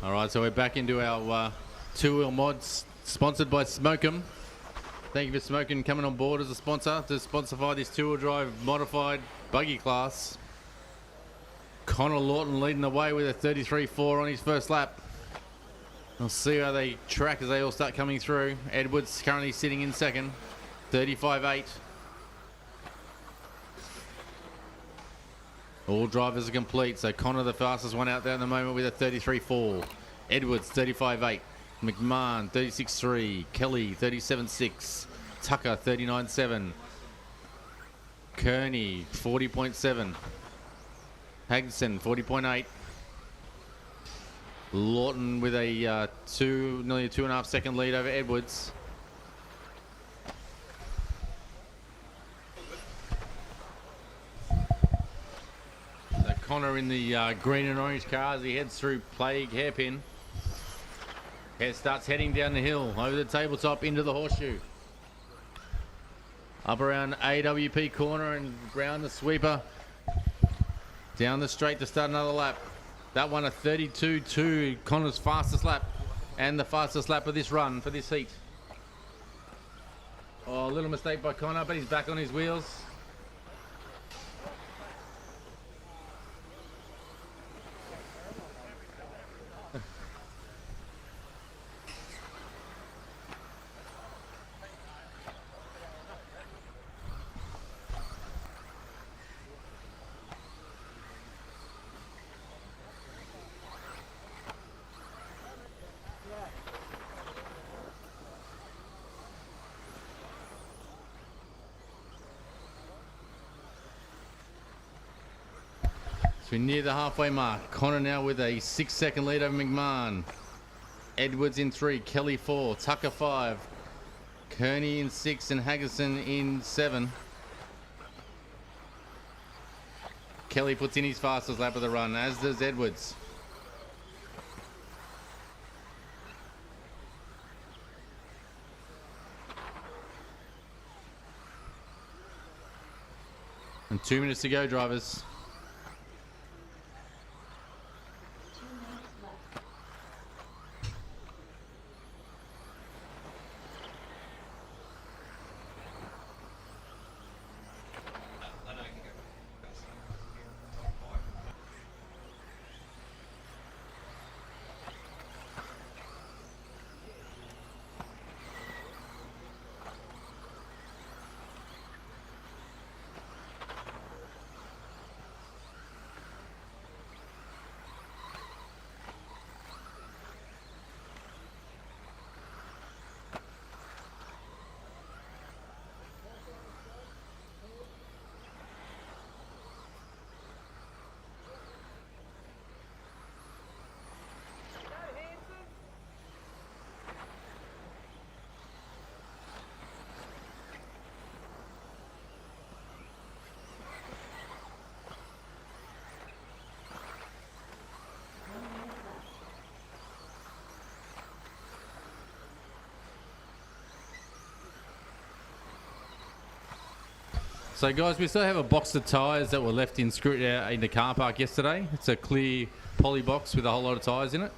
All right, so we're back into our two-wheel mods sponsored by Smokem. Thank you for Smokem coming on board as a sponsor to sponsorify this two-wheel drive modified buggy class. Connor Laughton leading the way with a 33.4 on his first lap. We'll see how they track as they all start coming through. Edwards currently sitting in second, 35.8. All drivers are complete, so Connor the fastest one out there at the moment with a 33.4. Edwards 35.8. McMahon 36.3. Kelly 37.6. Tucker 39.7. Kearney 40.7. Hagson 40.8. Laughton with a nearly a 2.5 second lead over Edwards. So Connor in the green and orange car as he heads through Plague Hairpin. Starts heading down the hill, over the tabletop, into the horseshoe. Up around AWP corner and round the sweeper. Down the straight to start another lap. That one a 32.2, Connor's fastest lap. And the fastest lap of this run for this heat. Oh, a little mistake by Connor, but he's back on his wheels. So we're near the halfway mark. Connor now with a 6-second lead over McMahon. Edwards in 3, Kelly 4, Tucker 5, Kearney in 6 and Haggerson in 7. Kelly puts in his fastest lap of the run, as does Edwards. And 2 minutes to go, drivers. So guys, we still have a box of tyres that were left in the car park yesterday. It's a clear poly box with a whole lot of tyres in it.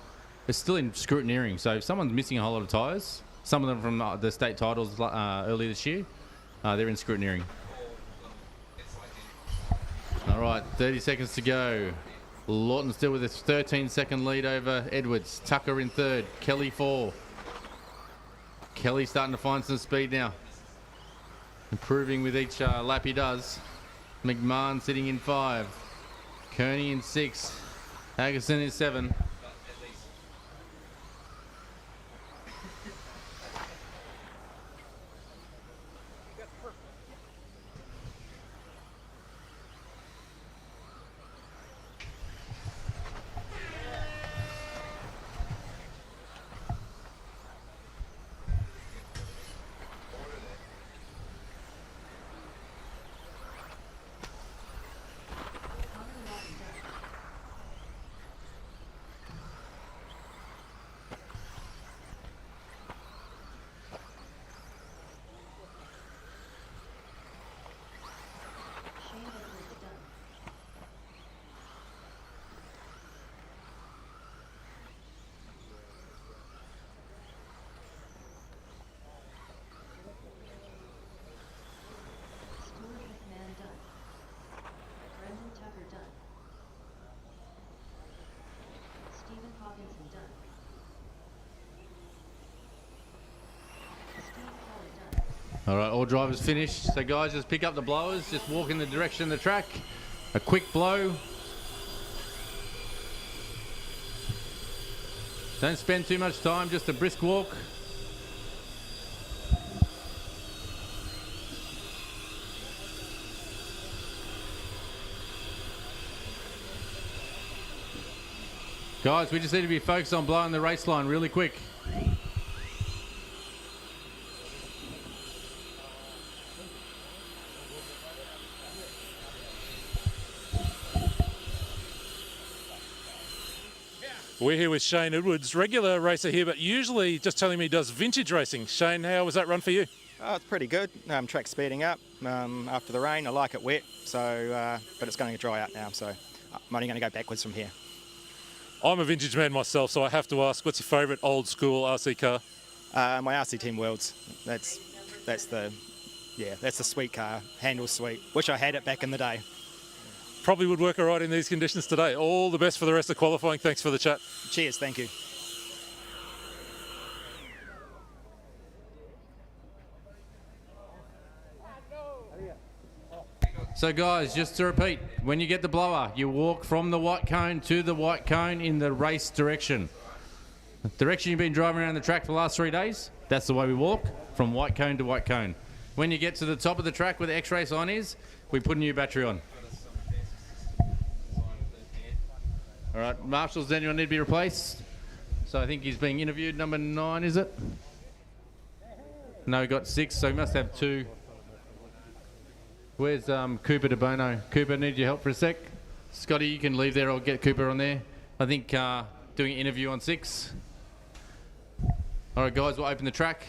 It's still in scrutineering, so if someone's missing a whole lot of tyres, some of them from the state titles earlier this year, they're in scrutineering. All right, 30 seconds to go. Lawton still with a 13-second lead over Edwards. Tucker in third. Kelly 4. Kelly starting to find some speed now. Improving with each lap he does. McMahon sitting in 5. Kearney in 6. Hagerson in 7. All right, all drivers finished. So guys, just pick up the blowers, just walk in the direction of the track. A quick blow. Don't spend too much time, just a brisk walk. Guys, we just need to be focused on blowing the race line really quick. We're here with Shane Edwards, regular racer here, but usually just telling me he does vintage racing. Shane, how was that run for you? Oh, it's pretty good. Track's speeding up after the rain. I like it wet, so but it's going to dry out now, so I'm only going to go backwards from here. I'm a vintage man myself, so I have to ask, what's your favourite old school RC car? My RC Team Worlds. That's the sweet car. Handles sweet. Wish I had it back in the day. Probably would work all right in these conditions today. All the best for the rest of qualifying. Thanks for the chat. Cheers, thank you. So guys, just to repeat, when you get the blower, you walk from the white cone to the white cone in the race direction. The direction you've been driving around the track for the last 3 days, that's the way we walk, from white cone to white cone. When you get to the top of the track where the X-ray sign is, we put a new battery on. All right, Marshall's Daniel need to be replaced. So I think he's being interviewed. Number 9, is it? No, he got 6, so he must have 2. Where's Cooper de Bono? Cooper, need your help for a sec. Scotty, you can leave there. I'll get Cooper on there. I think doing an interview on 6. All right, guys, we'll open the track.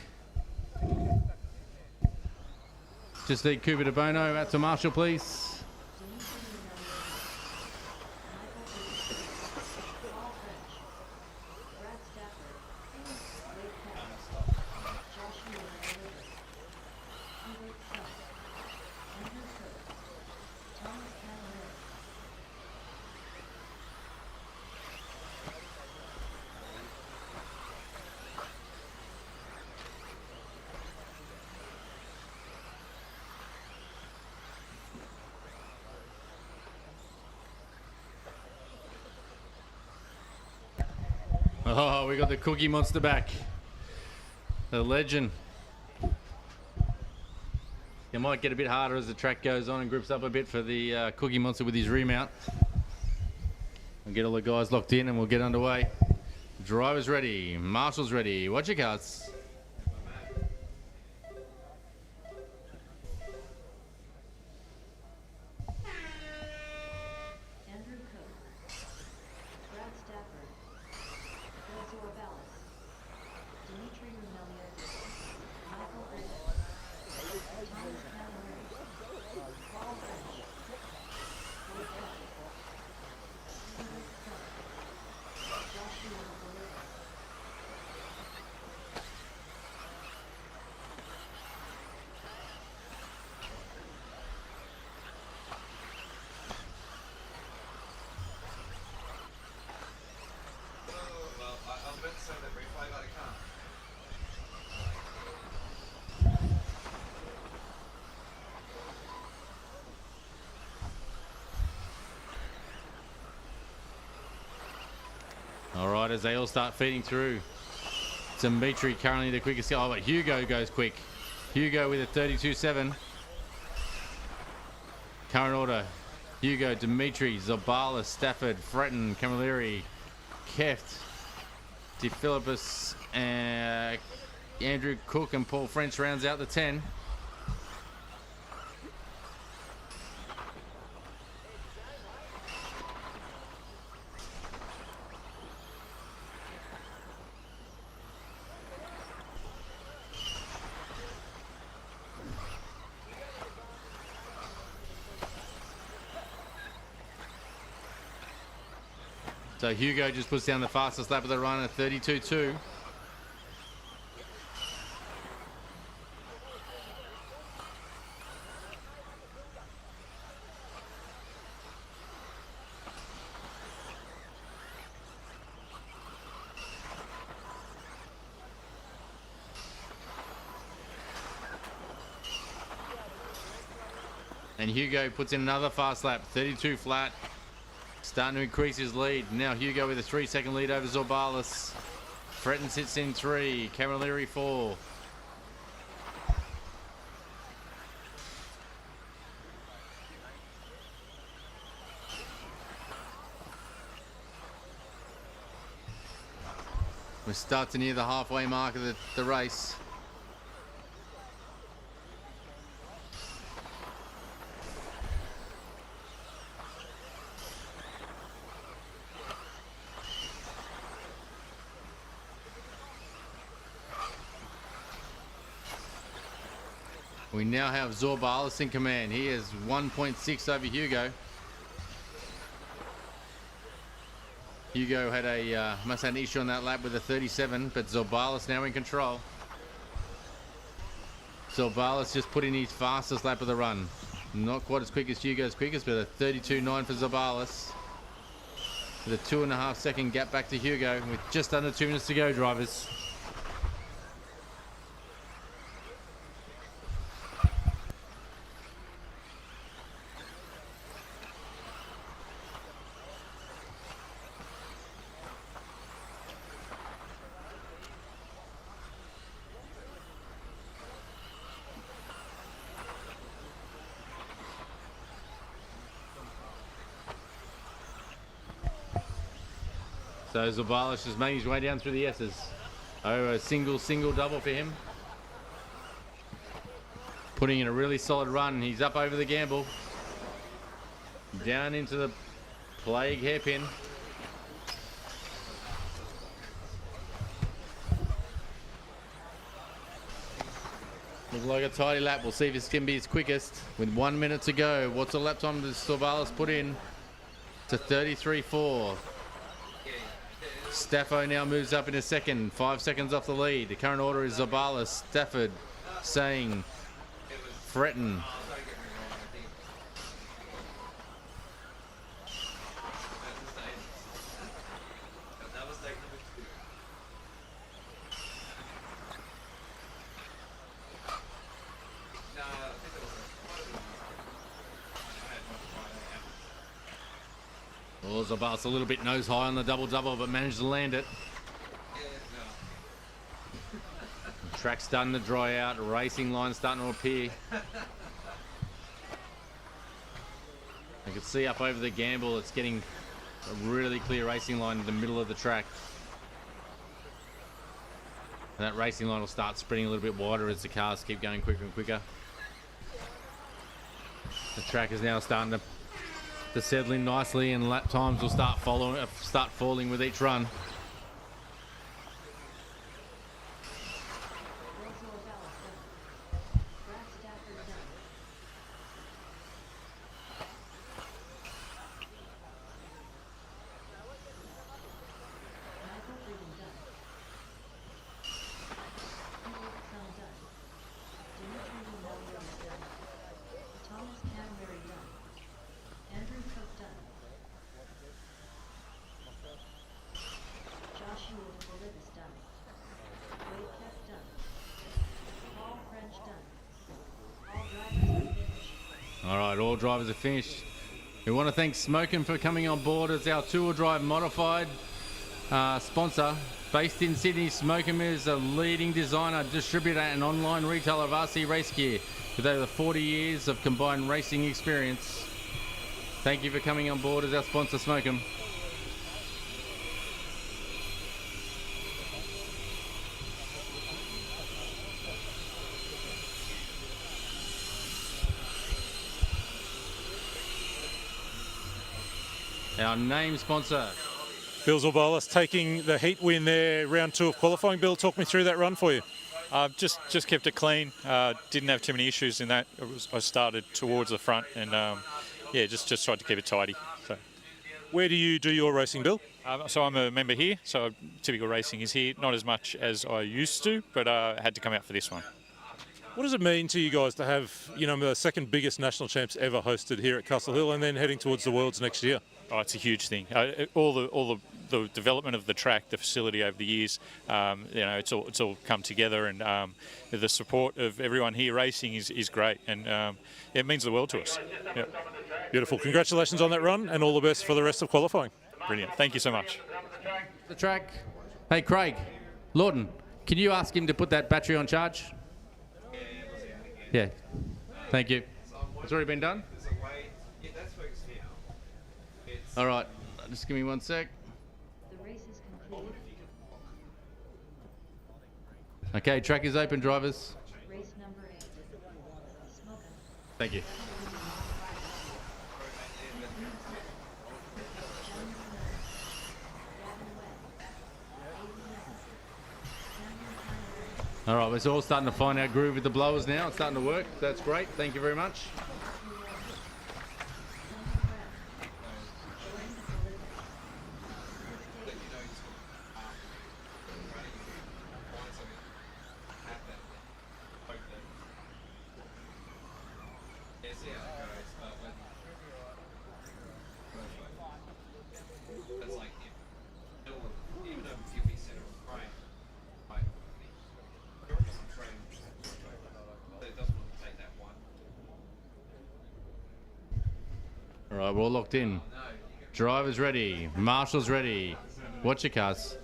Just need Cooper de Bono out to Marshall, please. Oh, we got the Cookie Monster back. The legend. It might get a bit harder as the track goes on and grips up a bit for the Cookie Monster with his remount. We'll get all the guys locked in and we'll get underway. Driver's ready. Marshal's ready. Watch your cards. Andrew Cooke, Brad Stafford, Bill Zorbalas, Dimitri Ilievski, Michael Aiken, Thomas Cavalry, Paul French, Cole Cup, Cedric Cup, Joshua Galera. All right, as they all start feeding through. Dimitri currently the quickest. Oh, but Hugo goes quick. Hugo with a 32.7. Current order. Hugo, Dimitri, Zorbalas, Stafford, Fretton, Camilleri, Keft, DePhilippus, Andrew Cooke and Paul French rounds out the 10. So Hugo just puts down the fastest lap of the run at 32.2. And Hugo puts in another fast lap, 32 flat. Starting to increase his lead. Now Hugo with a 3-second lead over Zorbalas. Fretton sits in 3. Camilleri 4. We start to near the halfway mark of the race. We now have Zorbalas in command. He is 1.6 over Hugo. Hugo had must have an issue on that lap with a 37, but Zorbalas now in control. Zorbalas just put in his fastest lap of the run. Not quite as quick as Hugo's quickest, but a 32.9 for Zorbalas. With a 2.5 second gap back to Hugo with just under 2 minutes to go, drivers. So Zorbalas just making his way down through the S's. Oh, a single double for him. Putting in a really solid run. He's up over the gamble. Down into the plague hairpin. Looks like a tidy lap. We'll see if this can be his quickest. With 1 minute to go. What's the lap time does Zorbalas put in? To 33.4. Staffo now moves up in a second, 5 seconds off the lead. The current order is Zorbalas, Stafford, Saying, Fretton. Well, Zorbalas a little bit nose high on the double-double, but managed to land it. Track's starting to dry out. Racing line starting to appear. You can see up over the gamble, it's getting a really clear racing line in the middle of the track. And that racing line will start spreading a little bit wider as the cars keep going quicker and quicker. The track is now starting to settle in nicely, and lap times will start falling with each run. All right, all drivers are finished. We want to thank Smokin for coming on board as our two-wheel drive modified sponsor. Based in Sydney, Smokin is a leading designer, distributor and online retailer of RC race gear with over 40 years of combined racing experience. Thank you for coming on board as our sponsor, Smokin. Our name sponsor. Bill Zorbalas taking the heat win there, round 2 of qualifying. Bill, talk me through that run for you. Just kept it clean. Didn't have too many issues in that. I started towards the front and yeah, just tried to keep it tidy. So. Where do you do your racing, Bill? So I'm a member here. So typical racing is here. Not as much as I used to, but I had to come out for this one. What does it mean to you guys to have, you know, the second biggest national champs ever hosted here at Castle Hill and then heading towards the Worlds next year? Oh, it's a huge thing. All the development of the track, the facility over the years, you know, it's all come together, and the support of everyone here racing is great, and it means the world to us. Yep. Beautiful. Congratulations on that run, and all the best for the rest of qualifying. Brilliant. Thank you so much. The track. Hey, Craig, Lawton, can you ask him to put that battery on charge? Yeah. Thank you. It's already been done? All right, just give me 1 sec. The race is concluded. Okay, track is open, drivers. Race number 8. Smokin. Thank you. All right, we're all starting to find our groove with the blowers now. It's starting to work. That's great. Thank you very much. All right, we're all locked in. Driver's ready. Marshal's ready. Watch your cars.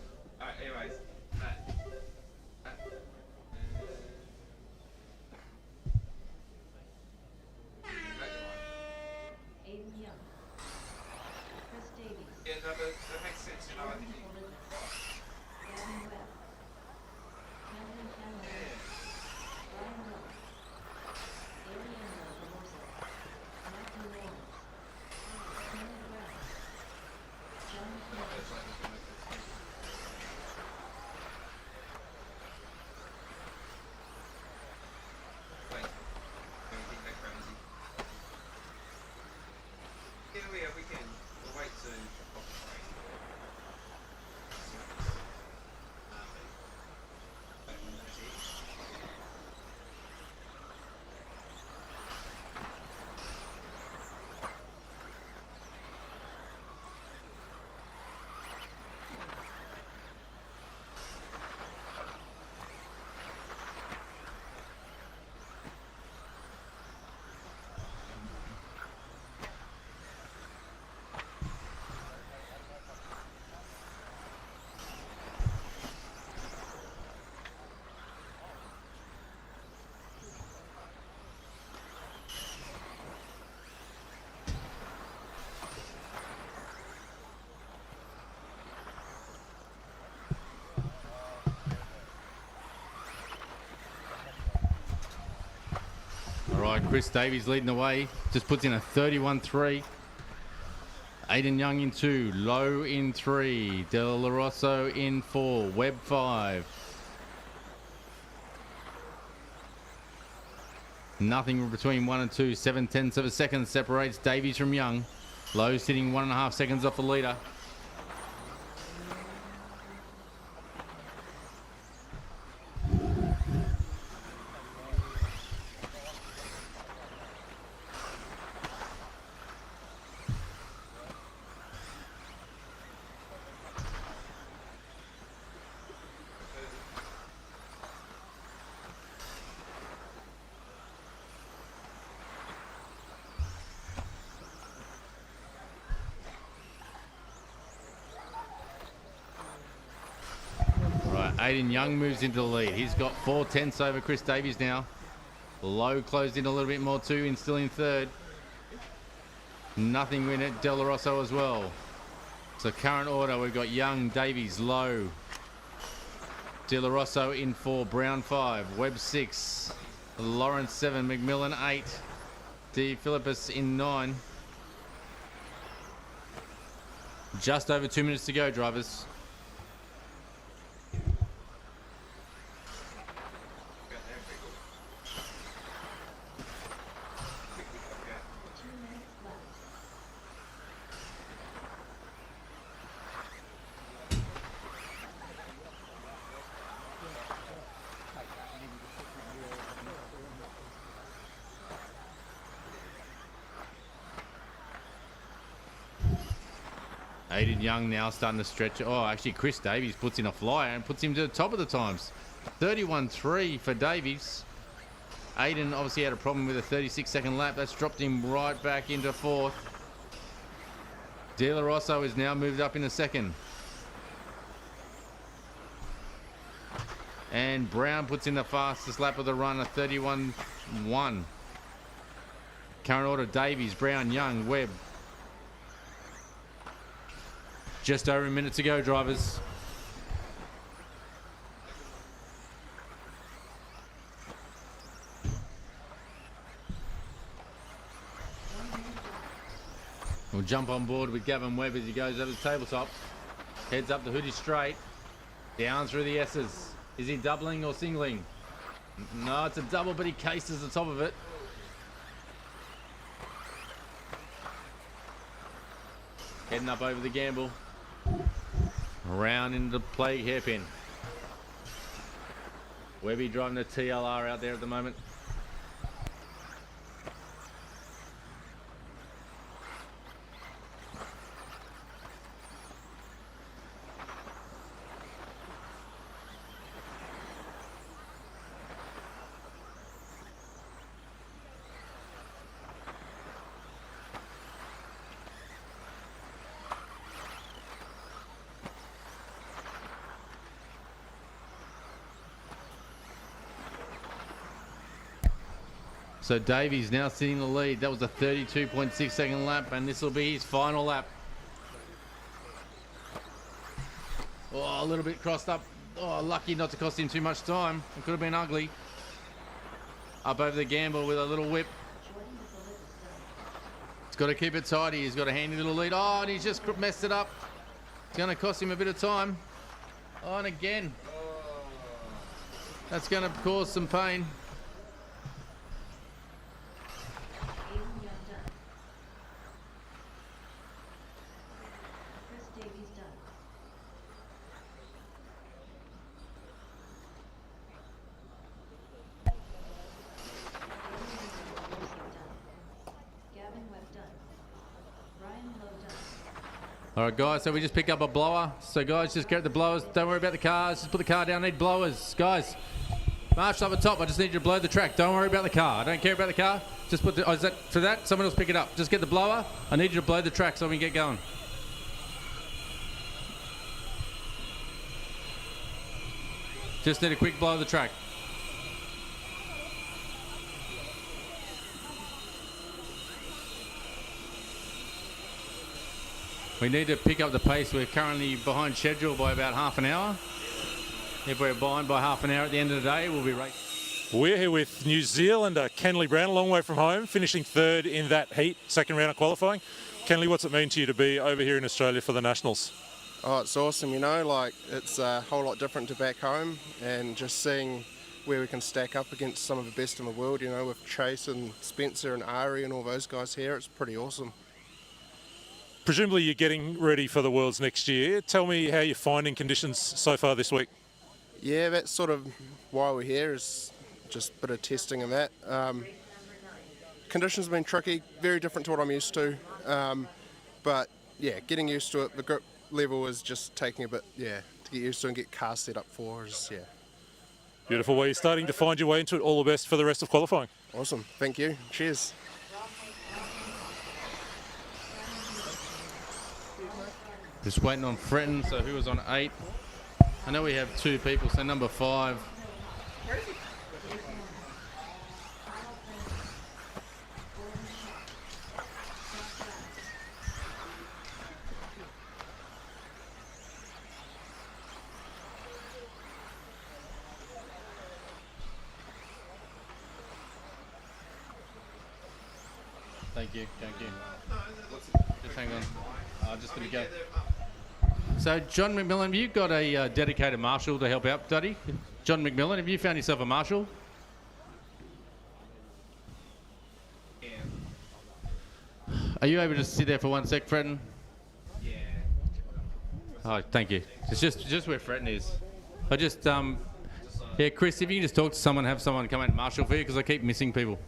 Aden Young. Chris Davies. Yeah, no, but that makes sense, you know. I think Gavin Webb. Kenley Brown. Brayden Miller. Matthew Lawrence. Kenley Brown. Jon Philpot. Yeah, we can. We'll wait to Right, Chris Davies leading the way. Just puts in a 31-3. Aden Young in 2. Lowe in 3. De La Rosso in 4. Webb 5. Nothing between 1 and 2. 7/10 of a second separates Davies from Young. Lowe sitting 1.5 seconds off the leader. Aden Young moves into the lead. He's got 4/10 over Chris Davies now. Lowe closed in a little bit more too, and still in third. Nothing in it. De La Rosso as well. So current order, we've got Young, Davies, Lowe, De La Rosso in 4, Brown 5, Webb 6, Lawrence 7, McMillan 8, D. Philippus in 9. Just over 2 minutes to go, drivers. Aden Young now starting to stretch. Oh, actually, Chris Davies puts in a flyer and puts him to the top of the times. 31-3 for Davies. Aden obviously had a problem with a 36-second lap. That's dropped him right back into 4th. De La Rosso is now moved up in a second. And Brown puts in the fastest lap of the run, a 31-1. Current order, Davies, Brown, Young, Webb. Just over a minute to go, drivers. We'll jump on board with Gavin Webb as he goes over the tabletop. Heads up the hoodie straight. Down through the S's. Is he doubling or singling? No, it's a double, but he cases the top of it. Heading up over the gamble. Around into the plague hairpin. Webby driving the TLR out there at the moment. So Davies now sitting in the lead. That was a 32.6 second lap, and this will be his final lap. Oh, a little bit crossed up. Oh, lucky not to cost him too much time. It could have been ugly. Up over the gamble with a little whip. He's got to keep it tidy. He's got a handy little lead. Oh, and he's just messed it up. It's going to cost him a bit of time. Oh, and again. That's going to cause some pain. All right, guys, so we just picked up a blower. So, guys, just get the blowers. Don't worry about the cars. Just put the car down. I need blowers. Guys, march up the top. I just need you to blow the track. Don't worry about the car. I don't care about the car. Just put the... Oh, is that for that? Someone else pick it up. Just get the blower. I need you to blow the track so we can get going. Just need a quick blow of the track. We need to pick up the pace. We're currently behind schedule by about half an hour. If we're behind by half an hour at the end of the day, we'll be right. We're here with New Zealander Kenley Brown, a long way from home, finishing third in that heat, second round of qualifying. Kenley, what's it mean to you to be over here in Australia for the Nationals? Oh, it's awesome, you know, like it's a whole lot different to back home, and just seeing where we can stack up against some of the best in the world, you know, with Chase and Spencer and Ari and all those guys here. It's pretty awesome. Presumably you're getting ready for the Worlds next year. Tell me how you're finding conditions so far this week. Yeah, that's sort of why we're here, is just a bit of testing and that. Conditions have been tricky, very different to what I'm used to, but yeah, getting used to it. The grip level is just taking a bit, to get used to and get cars set up for us, Beautiful. Well, you're starting to find your way into it. All the best for the rest of qualifying. Awesome. Thank you. Cheers. Just waiting on Fretton, so who was on 8? I know we have 2 people, so number 5. Thank you. Just hang on. I'm just going to go. So, John McMillan, have you got a dedicated marshal to help out, Duddy? John McMillan, have you found yourself a marshal? Yeah. Are you able to sit there for 1 sec, Fretton? Yeah. Oh, thank you. It's just where Fretton is. I just, yeah, Chris, if you can just talk to someone, have someone come out and marshal for you, because I keep missing people.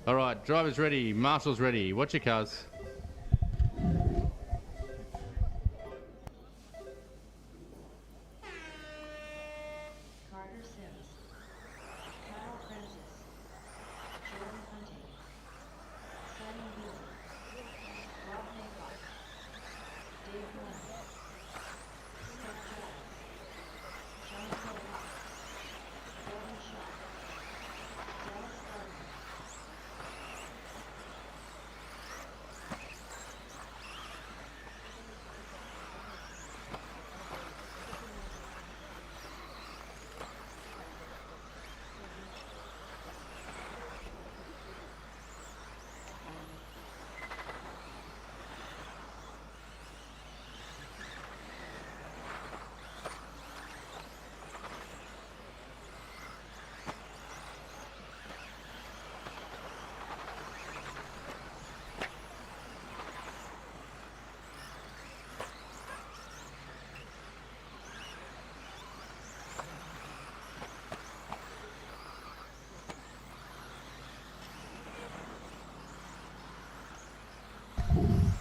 All right, driver's ready, marshal's ready. Watch your cars.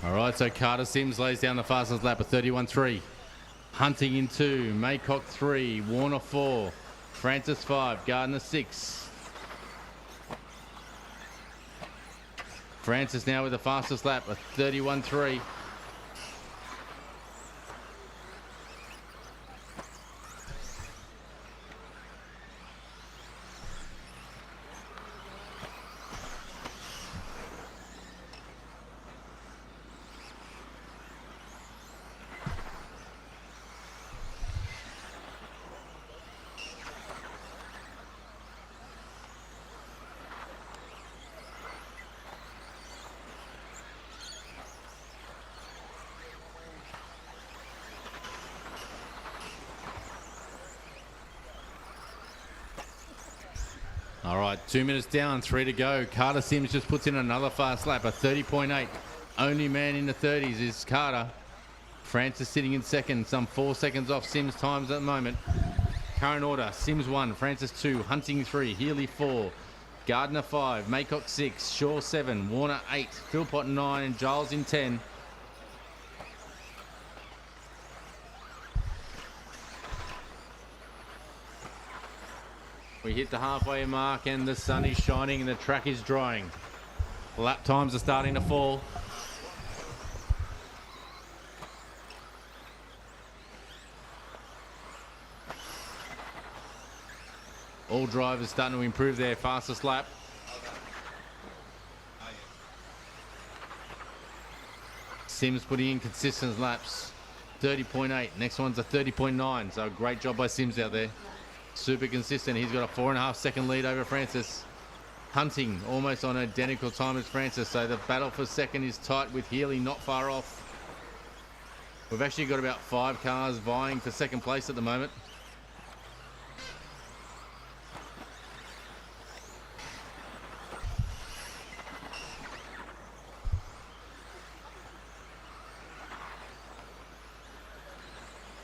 All right, so Carter Sims lays down the fastest lap of 31.3. Hunting in 2, Maycock 3, Warner 4, Francis 5, Gardner 6. Francis now with the fastest lap of 31.3. All right, 2 minutes down, 3 to go. Carter Sims just puts in another fast lap, a 30.8. Only man in the 30s is Carter. Francis sitting in second, some 4 seconds off Sims' times at the moment. Current order, Sims 1, Francis 2, Hunting 3, Healy 4, Gardner 5, Maycock 6, Shaw 7, Warner 8, Philpot 9, and Giles in 10. We hit the halfway mark and the sun is shining and the track is drying. Lap times are starting to fall. All drivers starting to improve their fastest lap. Sims putting in consistent laps. 30.8. Next one's a 30.9. So great job by Sims out there. Super consistent. He's got a 4.5 second lead over Francis. Hunting almost on identical time as Francis. So the battle for second is tight with Healy not far off. We've actually got about 5 cars vying for second place at the moment.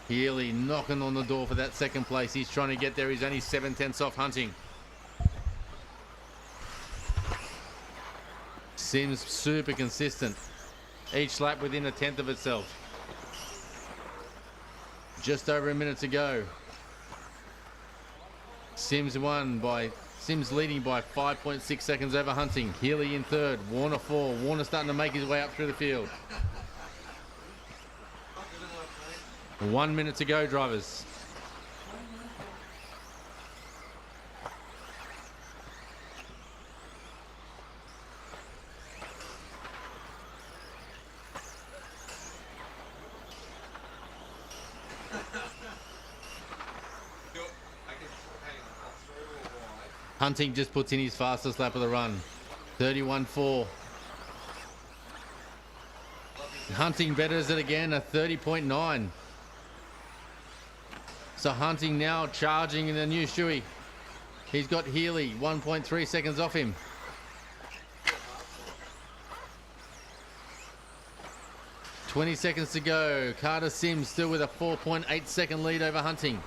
Healy knocking on the door for that second place. He's trying to get there. He's only 7/10 off Hunting. Sims super consistent. Each lap within 1/10 of itself. Just over a minute to go. Sims leading by 5.6 seconds over Hunting. Healy in third. Warner 4. Warner starting to make his way up through the field. 1 minute to go, drivers. Hunting just puts in his fastest lap of the run. 31.4. Hunting betters it again, a 30.9. So Hunting now charging in the new shoey. He's got Healy 1.3 seconds off him. $20 seconds to go. Carter Sims still with a 4.8 second lead over Hunting.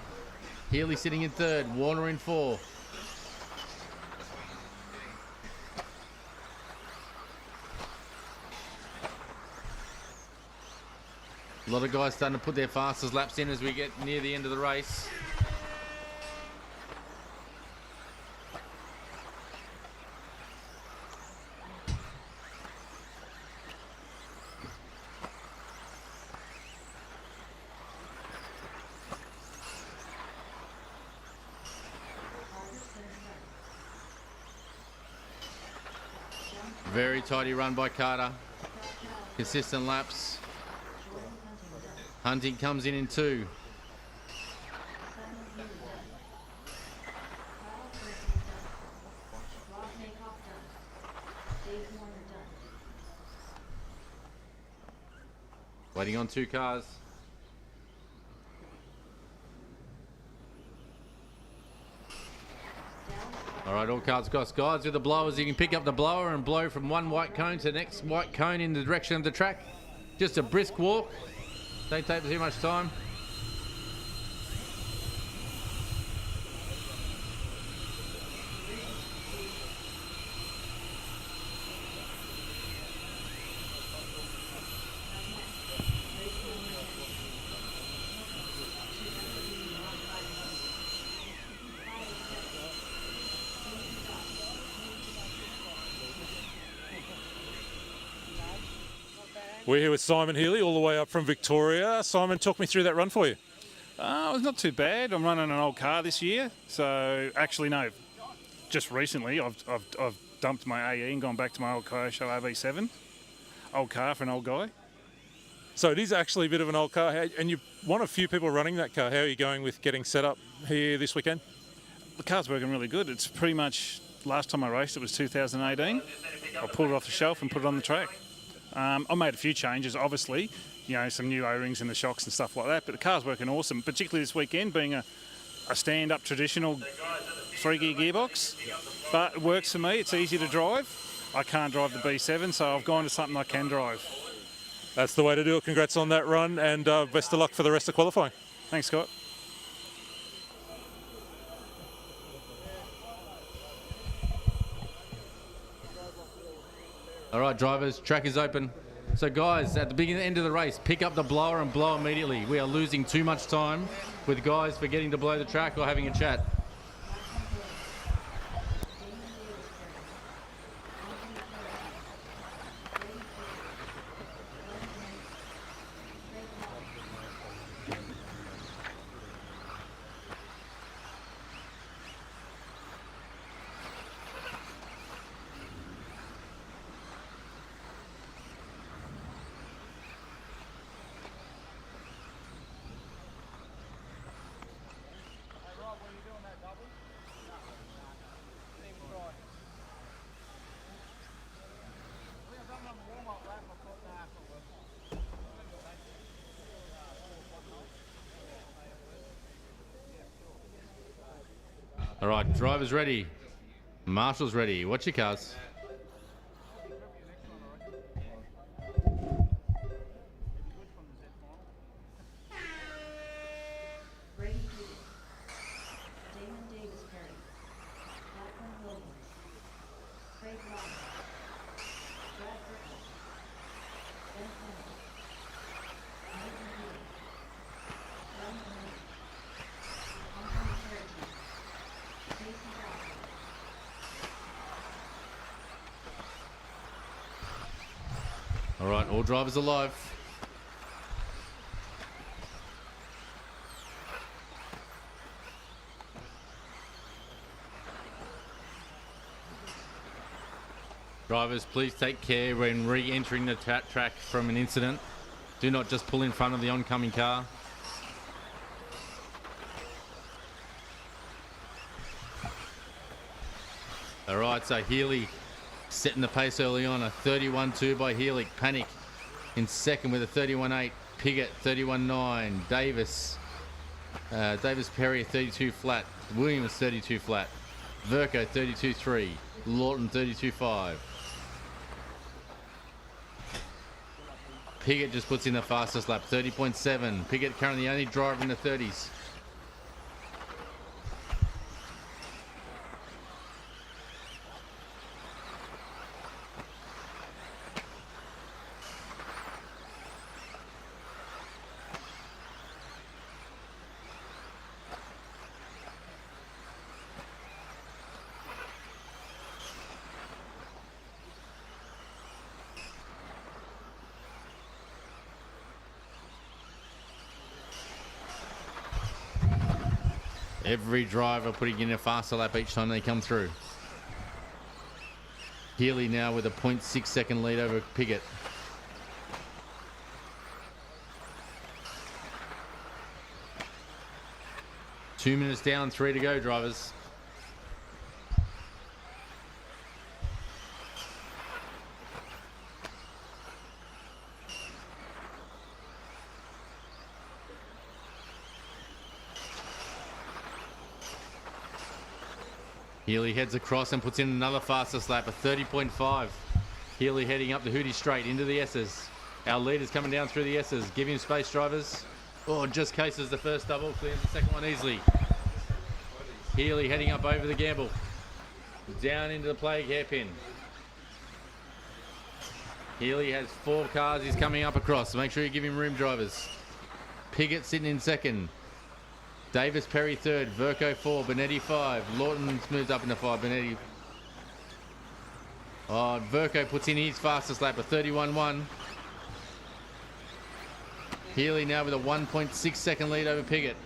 Healy sitting in third. Warner in 4. A lot of guys starting to put their fastest laps in as we get near the end of the race. Very tidy run by Carter. Consistent laps. Hunting comes in 2. Waiting on 2 cars. All right, all cars got guides with the blowers. You can pick up the blower and blow from one white cone to the next white cone in the direction of the track. Just a brisk walk. Don't take too much time. We're here with Simon Healy, all the way up from Victoria. Simon, talk me through that run for you. It was not too bad. I'm running an old car this year, so actually no. Just recently, I've dumped my AE and gone back to my old Kyosho RB7. Old car for an old guy. So it is actually a bit of an old car, and you're one of few people running that car. How are you going with getting set up here this weekend? The car's working really good. It's pretty much, last time I raced it was 2018. I pulled it off the shelf and put it on the track. I made a few changes, obviously, some new O-rings in the shocks and stuff like that, but the car's working awesome, particularly this weekend, being a stand-up traditional 3-gear gearbox. But it works for me. It's easy to drive. I can't drive the B7, so I've gone to something I can drive. That's the way to do it. Congrats on that run, and best of luck for the rest of qualifying. Thanks, Scott. All right, drivers, track is open. So guys, at the beginning end of the race, pick up the blower and blow immediately. We are losing too much time with guys forgetting to blow the track or having a chat. All right, drivers ready. Marshall's ready. Watch your cars. Brady Pigott, Damon Davis Perry, Lachlan Williams, Craig Lawson, Brad Burkle, Ben Henry, Nathan Healy, Glen Bonetti, Anthony Charity, Kasey Dawson. All right, all drivers alive. Drivers, please take care when re-entering the track from an incident. Do not just pull in front of the oncoming car. All right, so Healy setting the pace early on. A 31.2 by Healy. Panic in second with a 31.8. Piggott 31.9. Davis Perry 32 flat. Williams 32 flat. Verco 32.3. Laughton 32.5. Piggott just puts in the fastest lap, 30.7. Piggott currently the only driver in the 30s. Every driver putting in a faster lap each time they come through. Healy now with a 0.6 second lead over Piggott. Two minutes down, 3 to go, drivers. Healy heads across and puts in another fastest lap, a 30.5. Healy heading up the Hootie straight into the S's. Our leader's coming down through the S's. Give him space, drivers. Oh, just cases the first double, clears the second one easily. Healy heading up over the gamble. Down into the plague hairpin. Healy has 4 cars he's coming up across, so make sure you give him room, drivers. Piggott sitting in second. Davis Perry third, Verco 4, Bonetti 5. Laughton moves up into 5, Bonetti. Oh, Verco puts in his fastest lap, a 31.1. Healy now with a 1.6 second lead over Piggott.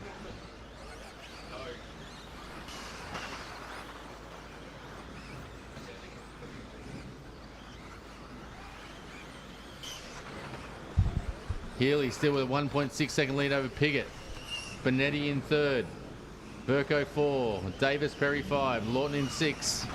Healy still with a 1.6 second lead over Piggott. Bonetti in third. Verco 4. Davis Perry 5. Laughton in 6.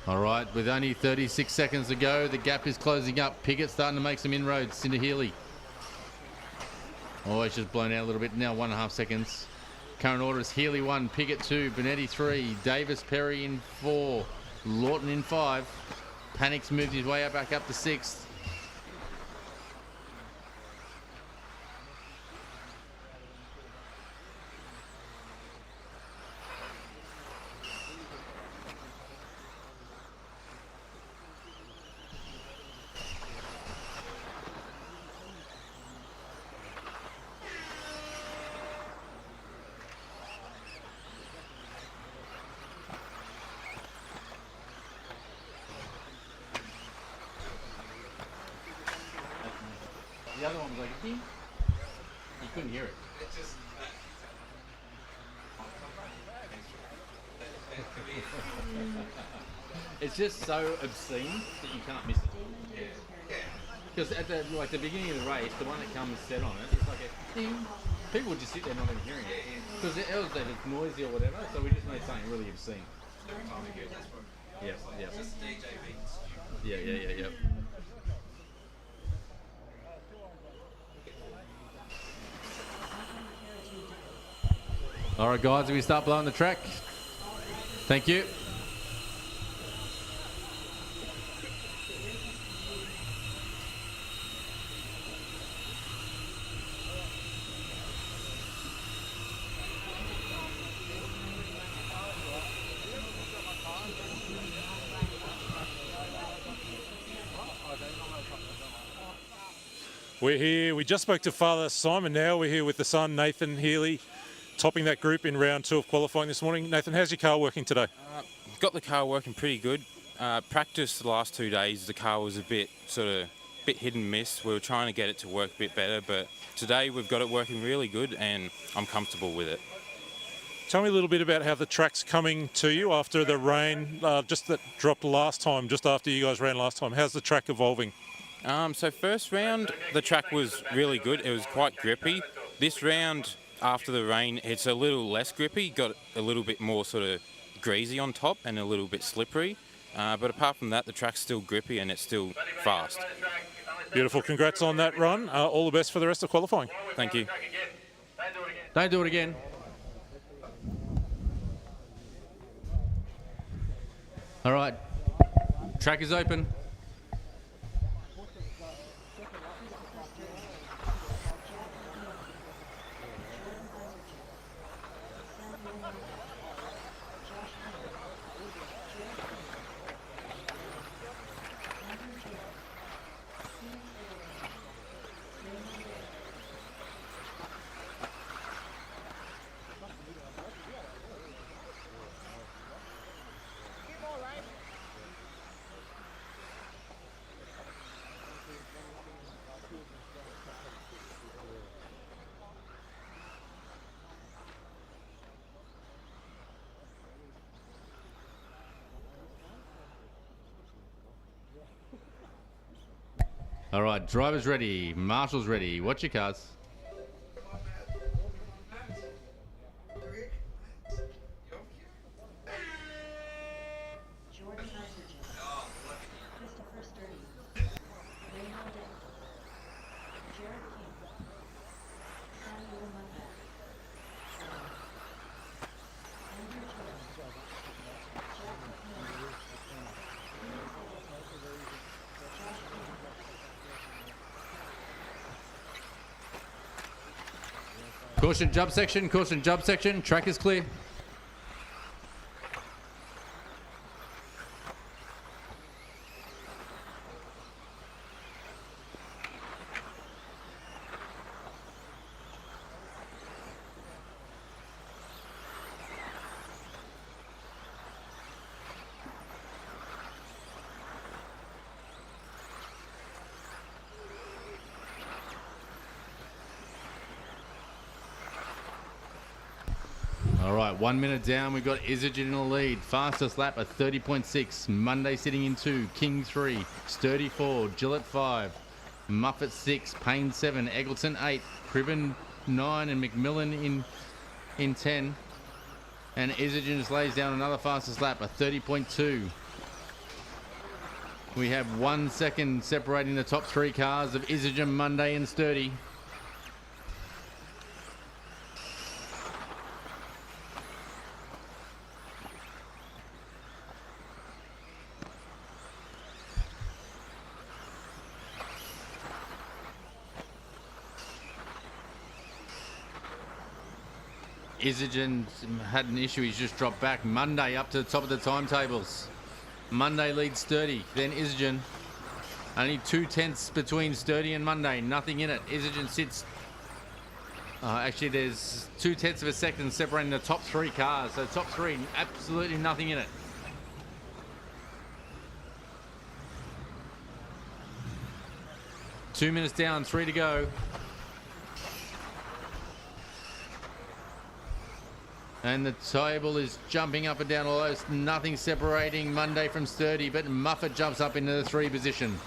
All right, with only 36 seconds to go, the gap is closing up. Piggott starting to make some inroads into Healy. Oh, it's just blown out a little bit. Now 1.5 seconds. Current order is Healy 1, Piggott 2, Bonetti 3, Davis Perry in 4, Laughton in 5. Panic's moved his way back up to 6th. The other one was like a ding. You couldn't hear it. It's just so obscene that you can't miss it. Because at the beginning of the race, the one that comes set on it, it's like a ding. People would just sit there not even hearing it. Because else it's noisy or whatever, so we just made something really obscene. Yeah. Yeah. All right, guys, if we start blowing the track. Thank you. We're here. We just spoke to Father Simon now. We're here with the son, Nathan Healy, topping that group in round 2 of qualifying this morning. Nathan, how's your car working today? Got the car working pretty good. Practice the last 2 days, the car was a bit hit and miss. We were trying to get it to work a bit better, but today we've got it working really good and I'm comfortable with it. Tell me a little bit about how the track's coming to you after the rain, just that dropped last time, just after you guys ran last time. How's the track evolving? So first round, the track was really good. It was quite grippy. This round, after the rain, it's a little less grippy. Got a little bit more sort of greasy on top and a little bit slippery. But apart from that, the track's still grippy and it's still fast. Beautiful. Congrats on that run. All the best for the rest of qualifying. Thank you. Don't do it again. All right. Track is open. All right, driver's ready, marshal's ready. Watch your cars. Caution jump section, track is clear. All right, 1 minute down. We've got Isergin in the lead. Fastest lap at 30.6. Munday sitting in 2. King 3. Sturdy 4. Gillett 5. Muffet 6. Payne 7. Eggleton 8. Criven 9. And McMillan in 10. And Isergin just lays down another fastest lap at 30.2. We have 1 second separating the top 3 cars of Isergin, Munday and Sturdy. Isergin had an issue, he's just dropped back. Munday up to the top of the timetables. Munday leads Sturdy, then Isergin. Only 2/10 between Sturdy and Munday, nothing in it. Isergin sits, actually there's 2/10 of a second separating the top 3 cars. So top 3, absolutely nothing in it. 2 minutes down, 3 to go. And the table is jumping up and down, although nothing separating Munday from Sturdy, but Muffet jumps up into the 3 position.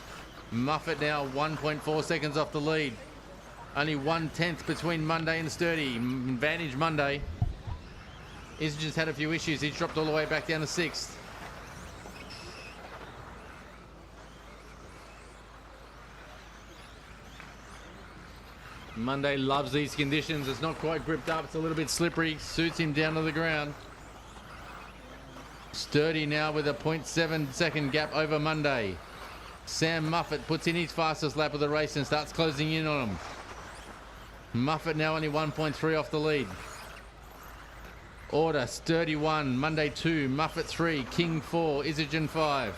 Muffet now 1.4 seconds off the lead. Only 1/10 between Munday and Sturdy. Advantage Munday. Isergin's had a few issues. He's dropped all the way back down to 6th. Munday loves these conditions. It's not quite gripped up. It's a little bit slippery. Suits him down to the ground. Sturdy now with a 0.7 second gap over Munday. Sam Muffet puts in his fastest lap of the race and starts closing in on him. Muffet now only 1.3 off the lead. Order, Sturdy 1, Munday 2, Muffet 3, King 4, Isergin 5.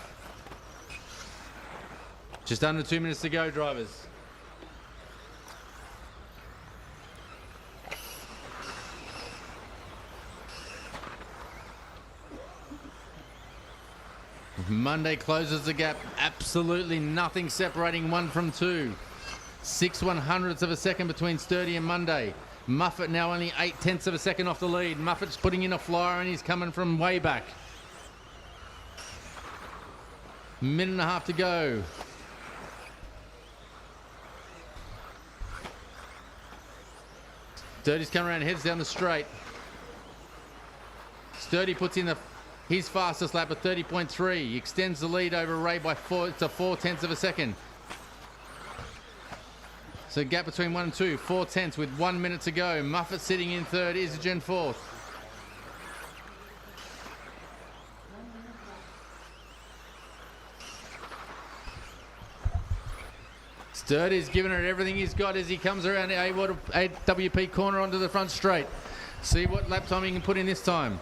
Just under 2 minutes to go, drivers. Munday closes the gap. Absolutely nothing separating 1 from 2. 6/100ths of a second between Sturdy and Munday. Muffet now only 0.8 of a second off the lead. Muffet's putting in a flyer and he's coming from way back. Minute and a half to go. Sturdy's coming around, heads down the straight. Sturdy puts in his fastest lap at 30.3. Extends the lead over Ray by 4/10 of a second. So gap between 1 and 2, 4/10 with 1 minute to go. Muffet sitting in 3rd, Isergin 4th. Sturdy's giving it everything he's got as he comes around the AWP corner onto the front straight. See what lap time he can put in this time.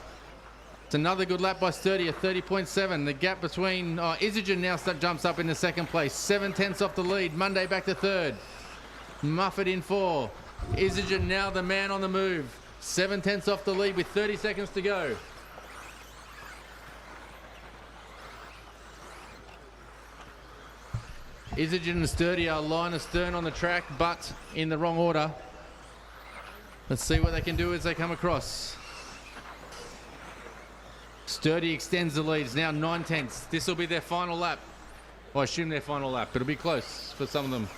It's another good lap by Sturdy at 30.7. The gap between Isergin now jumps up into 2nd place. 7/10 off the lead. Munday back to 3rd. Muffet in 4. Isergin now the man on the move. 7/10 off the lead with 30 seconds to go. Isergin and Sturdy are line astern on the track, but in the wrong order. Let's see what they can do as they come across. Sturdy extends the lead. It's now 9/10. This will be their final lap. Well, I assume their final lap, but it'll be close for some of them.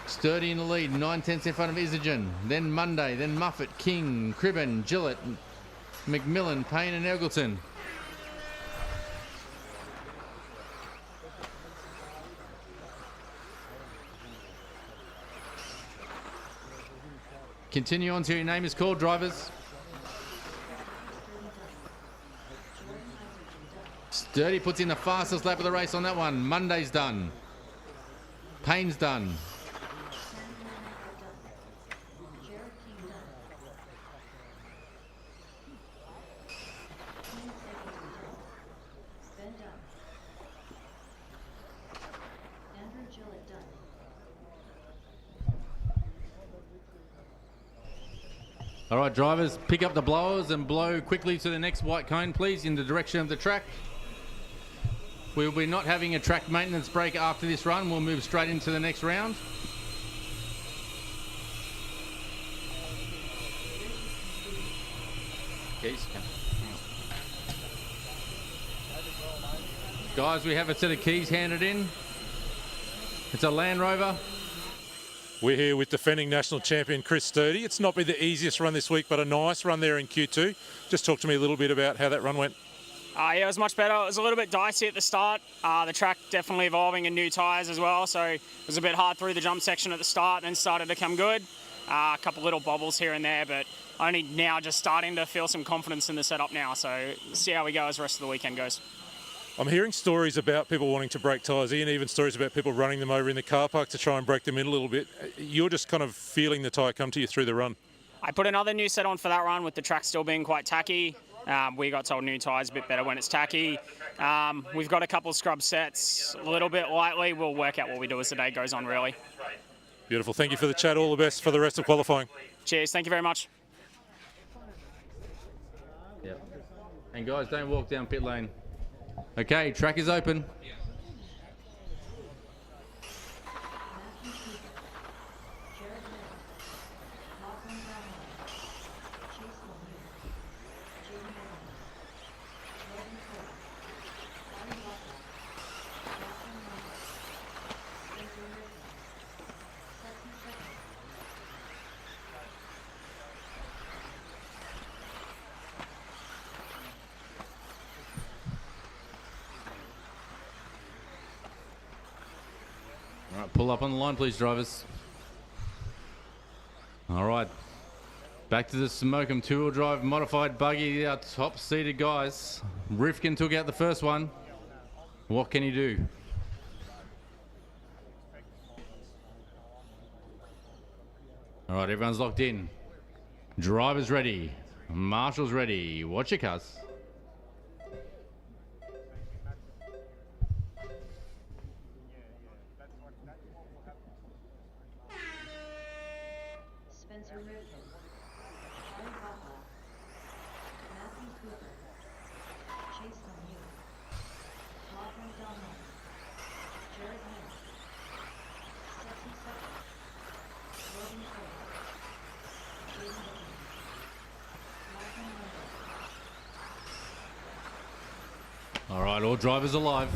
Sturdy in the lead, 9/10 in front of Isergin. Then Munday, then Muffet, King, Cribben, Gillett, McMillan, Payne and Eggleton. Continue on till your name is called, drivers. Sturdy puts in the fastest lap of the race on that one. Munday's done. Payne's done. All right, drivers, pick up the blowers and blow quickly to the next white cone, please, in the direction of the track. We'll be not having a track maintenance break after this run. We'll move straight into the next round. Keys. Guys, we have a set of keys handed in. It's a Land Rover. We're here with defending national champion Chris Sturdy. It's not been the easiest run this week, but a nice run there in Q2. Just talk to me a little bit about how that run went. Yeah, it was much better. It was a little bit dicey at the start. The track definitely evolving and new tyres as well, so it was a bit hard through the jump section at the start, then started to come good. A couple little bobbles here and there, but only now just starting to feel some confidence in the setup now, so see how we go as the rest of the weekend goes. I'm hearing stories about people wanting to break tyres, and even stories about people running them over in the car park to try and break them in a little bit. You're just kind of feeling the tyre come to you through the run. I put another new set on for that run with the track still being quite tacky. We got told new tyres a bit better when it's tacky. We've got a couple scrub sets, a little bit lightly. We'll work out what we do as the day goes on, really. Beautiful. Thank you for the chat. All the best for the rest of qualifying. Cheers. Thank you very much. Yep. And guys, don't walk down pit lane. Okay, track is open. Pull up on the line, please, drivers. All right. Back to the Smokem two-wheel drive modified buggy, our top-seated guys. Rivkin took out the first one. What can he do? All right, everyone's locked in. Driver's ready. Marshal's ready. Watch your cars. Spencer Rivkin, Ari Bakla, Matthew Cooke, Chase Lemieux, Lachlan Donnelly, Jared Hamill, Sexy Second, Logan Cole, Brady Pigott, Lachlan Munday. All right, all drivers alive.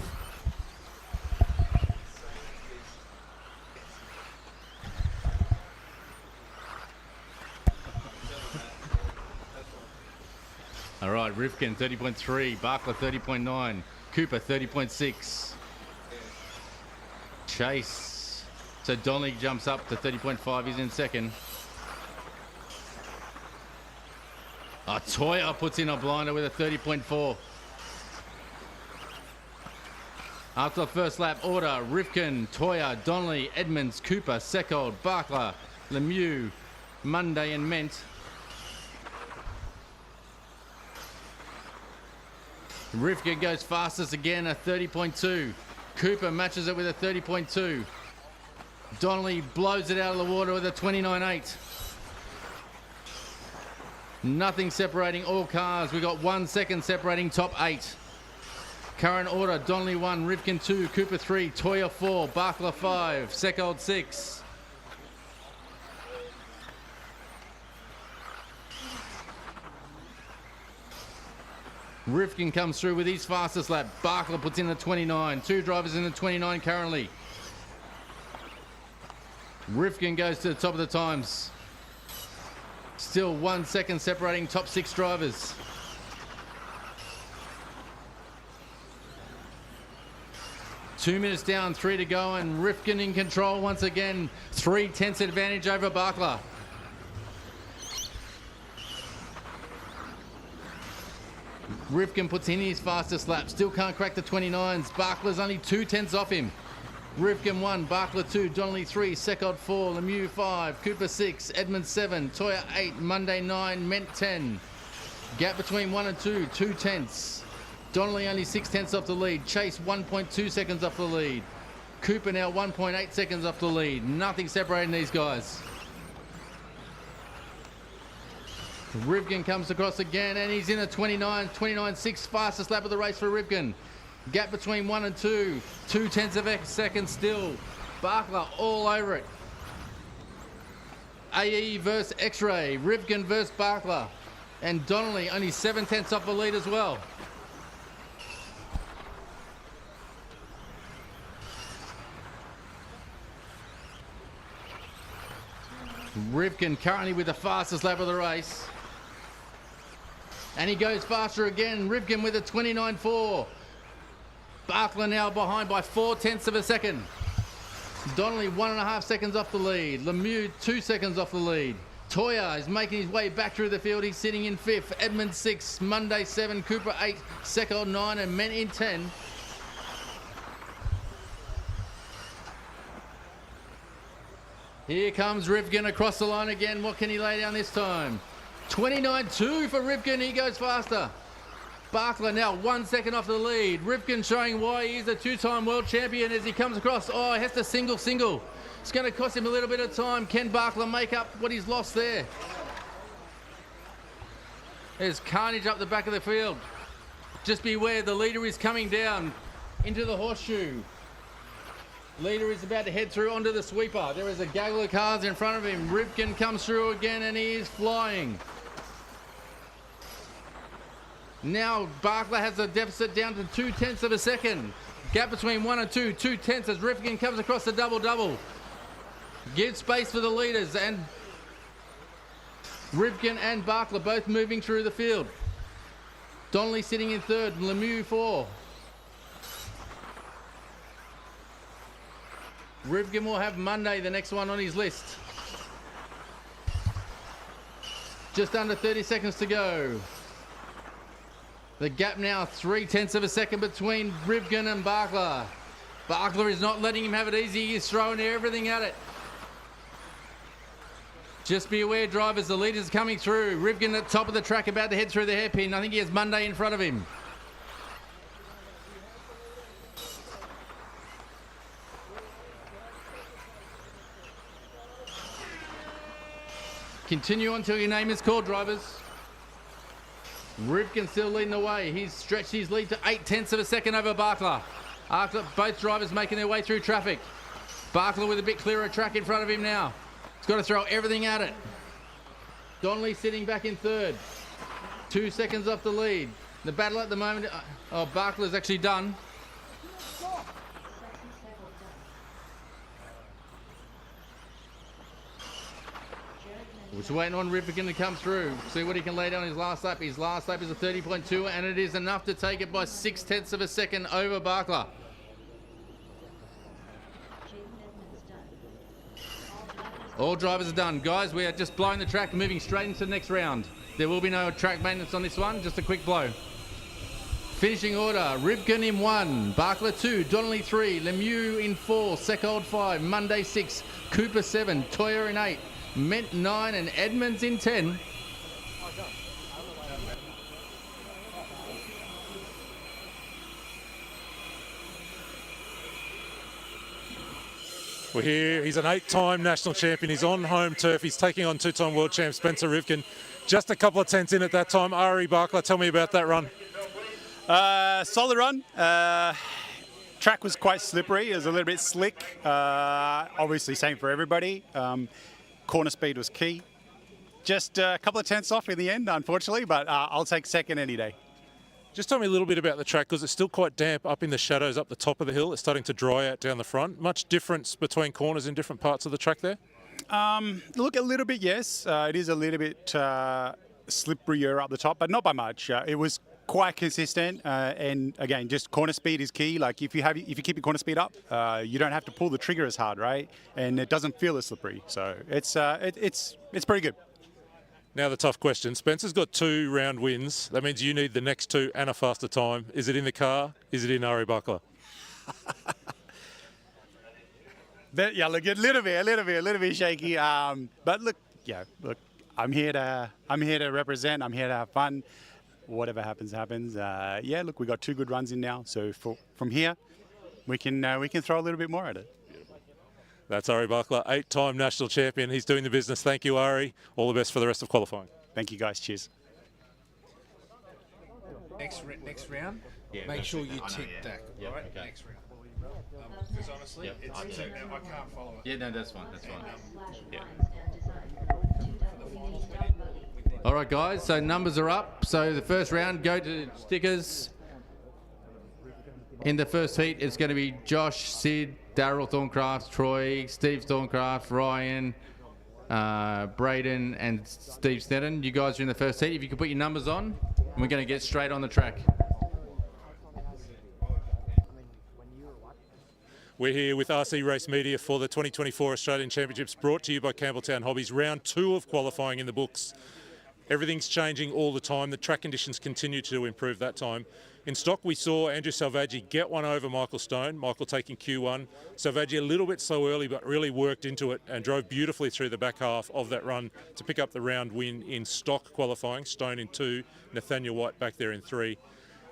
All right, Rivkin 30.3, Bakla 30.9, Cooper 30.6. Chase. So Donnelly jumps up to 30.5, he's in second. Toya puts in a blinder with a 30.4. After the first lap order, Rivkin, Toya, Donnelly, Edmonds, Cooper, Seckold, Bakla, Lemieux, Munday and Ment. Rivkin goes fastest again, a 30.2. Cooper matches it with a 30.2. Donnelly blows it out of the water with a 29.8. Nothing separating all cars. We've got 1 second separating top 8. Current order, Donnelly 1, Rivkin 2, Cooper 3, Toya 4, Bakla 5, Seckold 6. Rivkin comes through with his fastest lap. Bakla puts in the 29. 2 drivers in the 29 currently. Rivkin goes to the top of the times. Still 1 second separating top 6 drivers. Two minutes down, 3 to go, and Rivkin in control once again. 3/10 advantage over Bakla. Rivkin puts in his fastest lap. Still can't crack the 29s. Bakla's only 2/10 off him. Rivkin 1, Bakla 2, Donnelly 3, Seckold 4, Lemieux 5, Cooper 6, Edmonds 7, Toya 8, Munday 9, Ment 10. Gap between 1 and 2, 2/10. Donnelly only 6/10 off the lead. Chase 1.2 seconds off the lead. Cooper now 1.8 seconds off the lead. Nothing separating these guys. Rivkin comes across again and he's in a 29.6, fastest lap of the race for Rivkin. Gap between 1 and 2, 2/10 of a second still. Bakla all over it. AE versus X-Ray, Rivkin versus Bakla. And Donnelly only 7/10 off the lead as well. Rivkin currently with the fastest lap of the race. And he goes faster again. Rivkin with a 29.4. Bakla now behind by 4/10 of a second. Donnelly 1.5 seconds off the lead. Lemieux 2 seconds off the lead. Toya is making his way back through the field. He's sitting in 5th. Edmonds 6, Munday 7, Cooper 8, Seckold 9 and Ment in 10. Here comes Rivkin across the line again. What can he lay down this time? 29.2 for Rivkin. He goes faster. Bakla now 1 second off the lead. Rivkin showing why he's a 2-time world champion as he comes across. Oh, he has to single. It's going to cost him a little bit of time. Can Bakla make up what he's lost there? There's carnage up the back of the field. Just beware, the leader is coming down into the horseshoe. Leader is about to head through onto the sweeper. There is a gaggle of cars in front of him. Rivkin comes through again and he is flying. Now Bakla has a deficit down to 2/10 of a second. Gap between 1 and 2, 2/10 as Rivkin comes across the double-double. Give space for the leaders, and Rivkin and Bakla both moving through the field. Donnelly sitting in 3rd, Lemieux 4. Rivkin will have Munday, the next one on his list. Just under 30 seconds to go. The gap now 0.3 of a second between Rivkin and Bakla. Bakla is not letting him have it easy. He's throwing everything at it. Just be aware, drivers, the leaders coming through. Rivkin at the top of the track, about to head through the hairpin. I think he has Munday in front of him. Continue until your name is called, drivers. Rivkin still leading the way. He's stretched his lead to 0.8 of a second over Bakla. Both drivers making their way through traffic. Bakla with a bit clearer track in front of him now. He's got to throw everything at it. Donnelly sitting back in third. 2 seconds off the lead. The battle at the moment. Bakla's actually done. We're just waiting on Rivkin to come through. See what he can lay down his last lap. His last lap is a 30.2, and it is enough to take it by 0.6 of a second over Bakla. All drivers are done. Guys, we are just blowing the track, moving straight into the next round. There will be no track maintenance on this one, just a quick blow. Finishing order, Rivkin in 1, Bakla 2, Donnelly 3, Lemieux in 4, Seckold 5, Munday 6, Cooper 7, Toyer in 8, Ment 9 and Edmonds in 10. We're here. He's an 8-time national champion. He's on home turf. He's taking on 2-time world champ Spencer Rivkin. Just a couple of tenths in at that time. Ari Bakla, tell me about that run. Solid run. Track was quite slippery. It was a little bit slick. Obviously, same for everybody. Corner speed was key. Just a couple of tenths off in the end, unfortunately, but I'll take second any day. Just tell me a little bit about the track, because it's still quite damp up in the shadows up the top of the hill. It's starting to dry out down the front. Much difference between corners in different parts of the track there? Look, a little bit, yes. It is a little bit slipperier up the top, but not by much. It was quite consistent, and again, just corner speed is key. Like if you keep your corner speed up, you don't have to pull the trigger as hard, right? And it doesn't feel as slippery. So it's pretty good. Now the tough question. Spencer's got 2 round wins. That means you need the next 2 and a faster time. Is it in the car? Is it in Ari Bakla? Yeah, look, a little bit shaky. But look, I'm here to represent. I'm here to have fun. Whatever happens, happens. Look, we got 2 good runs in now. So from here, we can throw a little bit more at it. That's Ari Bakla, 8-time national champion. He's doing the business. Thank you, Ari. All the best for the rest of qualifying. Thank you, guys. Cheers. Next round, make sure you tick that. Yeah, right? okay. Next round. Because honestly, I can't follow it. Yeah, no, that's fine. That's fine. Yeah. For the finals, All right, guys. So numbers are up. So the first round, go to stickers. In the first heat, it's going to be Josh, Sid, Daryl Thorncraft, Troy, Steve Thorncraft, Ryan, Brayden, and Steve Sneddon. You guys are in the first heat. If you could put your numbers on, and we're going to get straight on the track. We're here with RC Race Media for the 2024 Australian Championships, brought to you by Campbelltown Hobbies. Round 2 of qualifying in the books. Everything's changing all the time. The track conditions continue to improve that time. In stock, we saw Andrew Selvaggi get one over Michael Stone. Michael taking Q1. Selvaggi a little bit slow early, but really worked into it and drove beautifully through the back half of that run to pick up the round win in stock qualifying. Stone in 2, Nathaniel White back there in 3.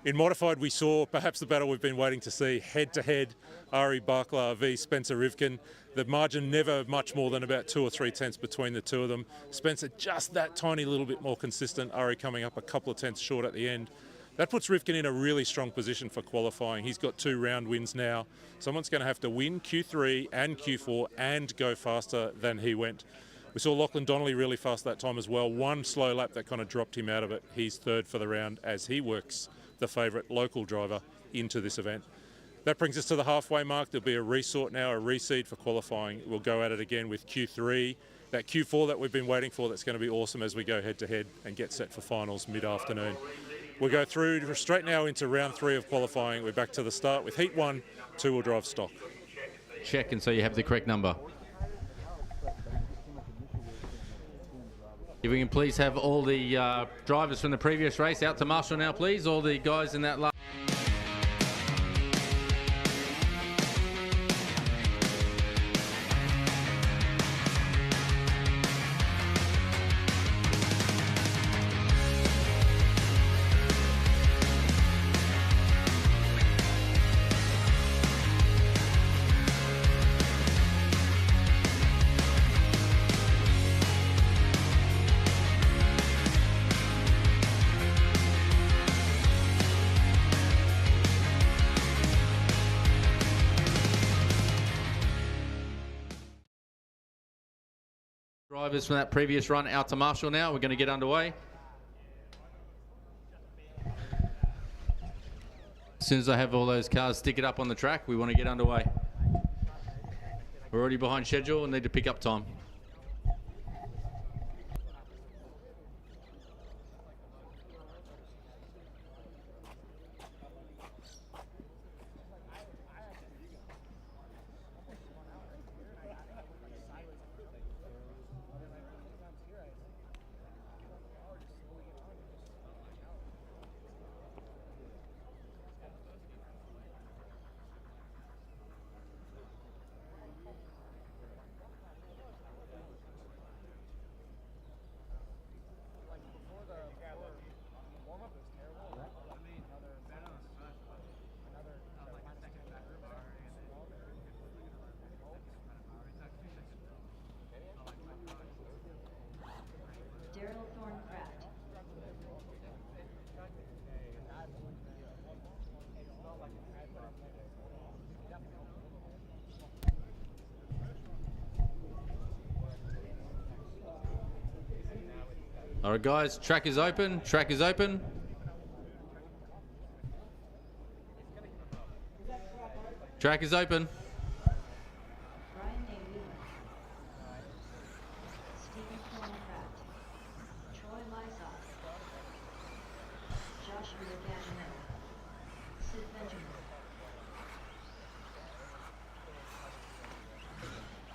In modified, we saw perhaps the battle we've been waiting to see, head-to-head, Ari Bakla v Spencer Rivkin. The margin never much more than about 2 or 3 tenths between the two of them. Spencer just that tiny little bit more consistent. Ari coming up a couple of tenths short at the end. That puts Rivkin in a really strong position for qualifying. He's got 2 round wins now. Someone's going to have to win Q3 and Q4 and go faster than he went. We saw Lachlan Donnelly really fast that time as well. 1 slow lap that kind of dropped him out of it. He's 3rd for the round as he works the favourite local driver into this event. That brings us to the halfway mark. There'll be a resort now, a reseed for qualifying. We'll go at it again with Q3. That Q4 that we've been waiting for, that's going to be awesome as we go head-to-head and get set for finals mid-afternoon. We'll go through straight now into round 3 of qualifying. We're back to the start with Heat 1, 2-wheel drive stock. check and so you have the correct number. If we can please have all the drivers from the previous race out to marshal now, please. All the guys in that last... Drivers from that previous run out to marshal now. We're going to get underway. As soon as I have all those cars stick it up on the track, we want to get underway. We're already behind schedule and need to pick up time. All right, guys, track is open. Track is open. Track is open.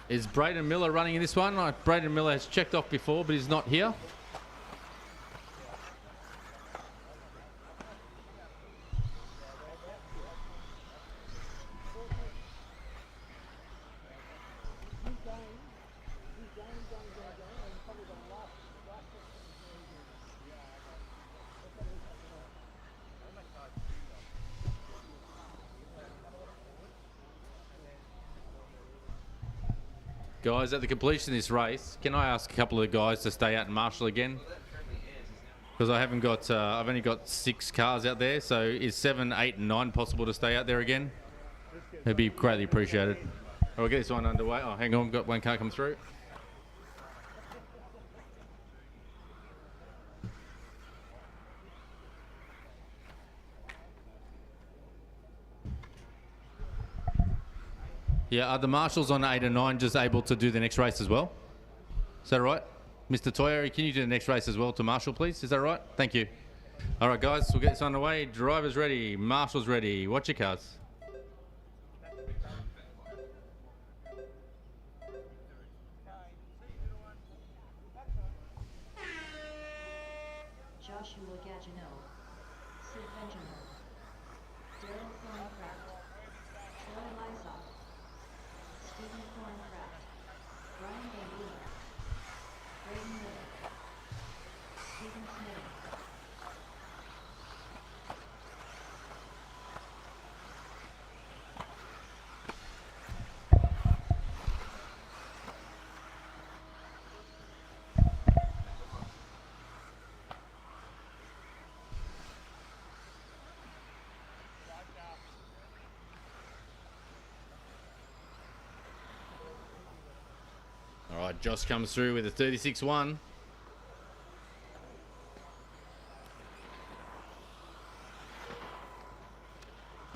Is Brayden Miller running in this one? Brayden Miller has checked off before, but he's not here. Guys, at the completion of this race, can I ask a couple of the guys to stay out and marshal again? Because I haven't got, I've only got 6 cars out there, so is 7, 8 and 9 possible to stay out there again? It'd be greatly appreciated. We'll get this one underway. Oh, hang on, we've got one car come through. Yeah, are the marshals on 8 and 9 just able to do the next race as well? Is that right? Mr. Toyari, can you do the next race as well to marshal, please? Is that right? Thank you. All right, guys, we'll get this underway. Drivers ready, marshals ready. Watch your cars. Joshua Gagino, Sid Benjamin, Daryl Thorncraft, Troy Lysock, Stephen Thorncraft, Brian Bambula, Brayden Miller, Stephen Smith. All right, Josh comes through with a 36-1.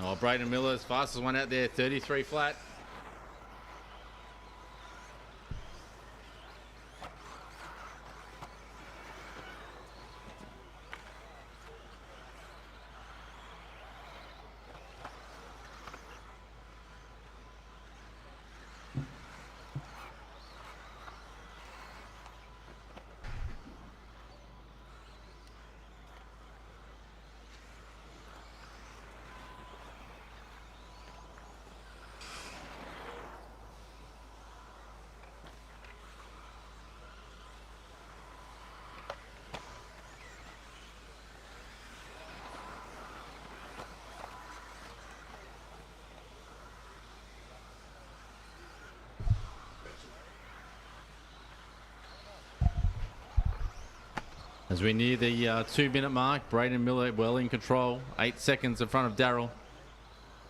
Oh, Brayden Miller's fastest one out there, 33 flat. As we near the 2-minute mark, Brayden Miller well in control. 8 seconds in front of Darryl.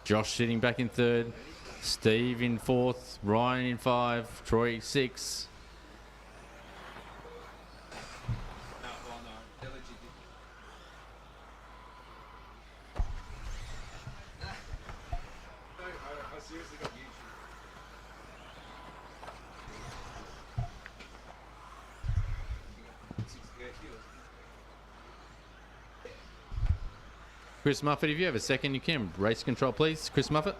Josh sitting back in third. Steve in fourth. Ryan in 5. Troy 6. Chris Muffet, if you have a second, you can. Race control, please. Chris Muffet.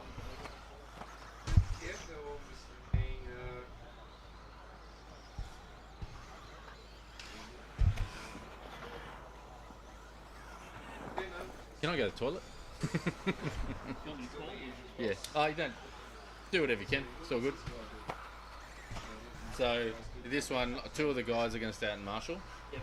Can I go to the toilet? Yeah. Oh, you don't. Do whatever you can. It's all good. So, this one, 2 of the guys are going to start in Marshall. Yep.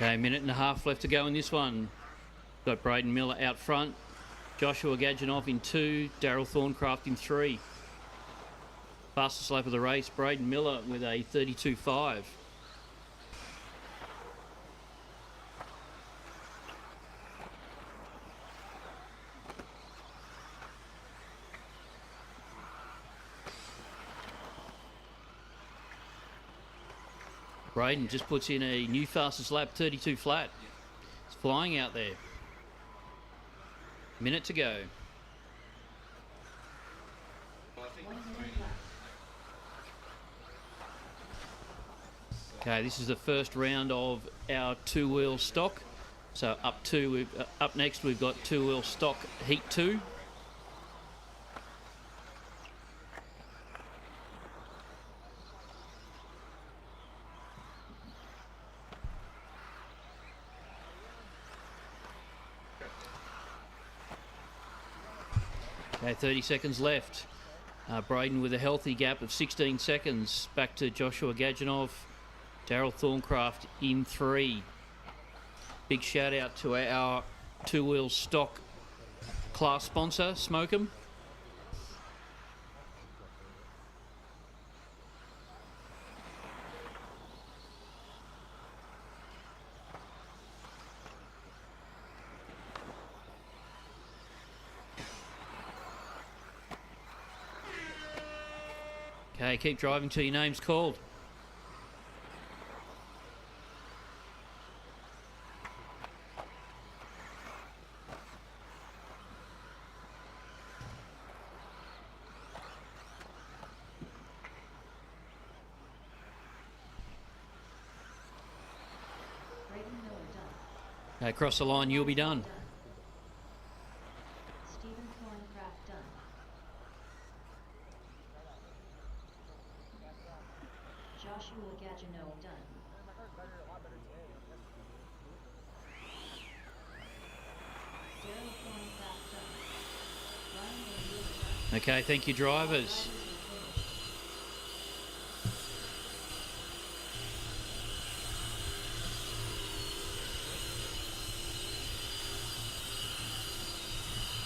Okay, 1.5 left to go in this one. Got Brayden Miller out front, Joshua Gajanov in 2, Darryl Thorncraft in 3. Fastest lap of the race, Brayden Miller with a 32.5. Brayden just puts in a new fastest lap, 32 flat. It's flying out there. Minute to go. Okay, this is the first round of our 2-wheel stock. So up next we've got 2-wheel stock heat 2. Okay, 30 seconds left. Brayden with a healthy gap of 16 seconds. Back to Joshua Gajanov. Darryl Thorncraft in 3. Big shout out to our 2-wheel stock class sponsor, Smoke'em. Okay, keep driving till your name's called. Okay, cross the line, you'll be done. Okay, thank you, drivers.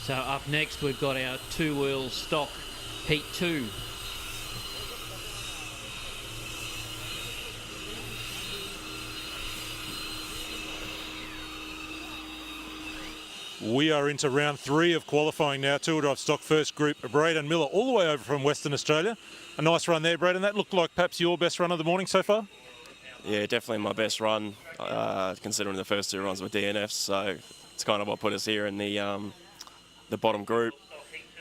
So up next we've got our 2-wheel stock Heat 2. We are into round 3 of qualifying now. 2-wheel drive stock first group. Brayden Miller all the way over from Western Australia. A nice run there, Brayden. That looked like perhaps your best run of the morning so far? Yeah, definitely my best run, considering the first 2 runs were DNFs. So it's kind of what put us here in the bottom group.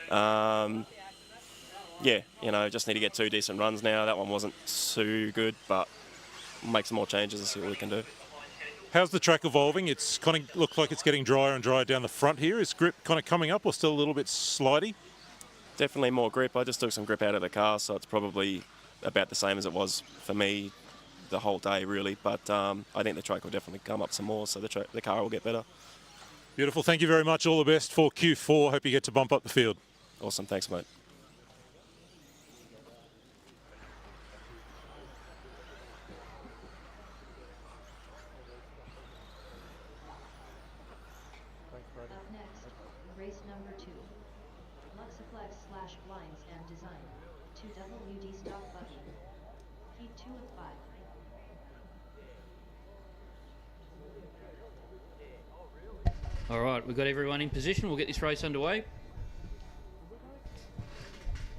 Yeah, you know, just need to get 2 decent runs now. That one wasn't too good, but we'll make some more changes and see what we can do. How's the track evolving? It's kind of looked like it's getting drier and drier down the front here. Is grip kind of coming up or still a little bit slidey? Definitely more grip. I just took some grip out of the car, so it's probably about the same as it was for me the whole day, really. But I think the track will definitely come up some more, so the car will get better. Beautiful. Thank you very much. All the best for Q4. Hope you get to bump up the field. Awesome. Thanks, mate. Up next, race number 2. Luxaflex / blinds and design. 2WD stock buggy. Heat 2 of 5. All right, we've got everyone in position. We'll get this race underway.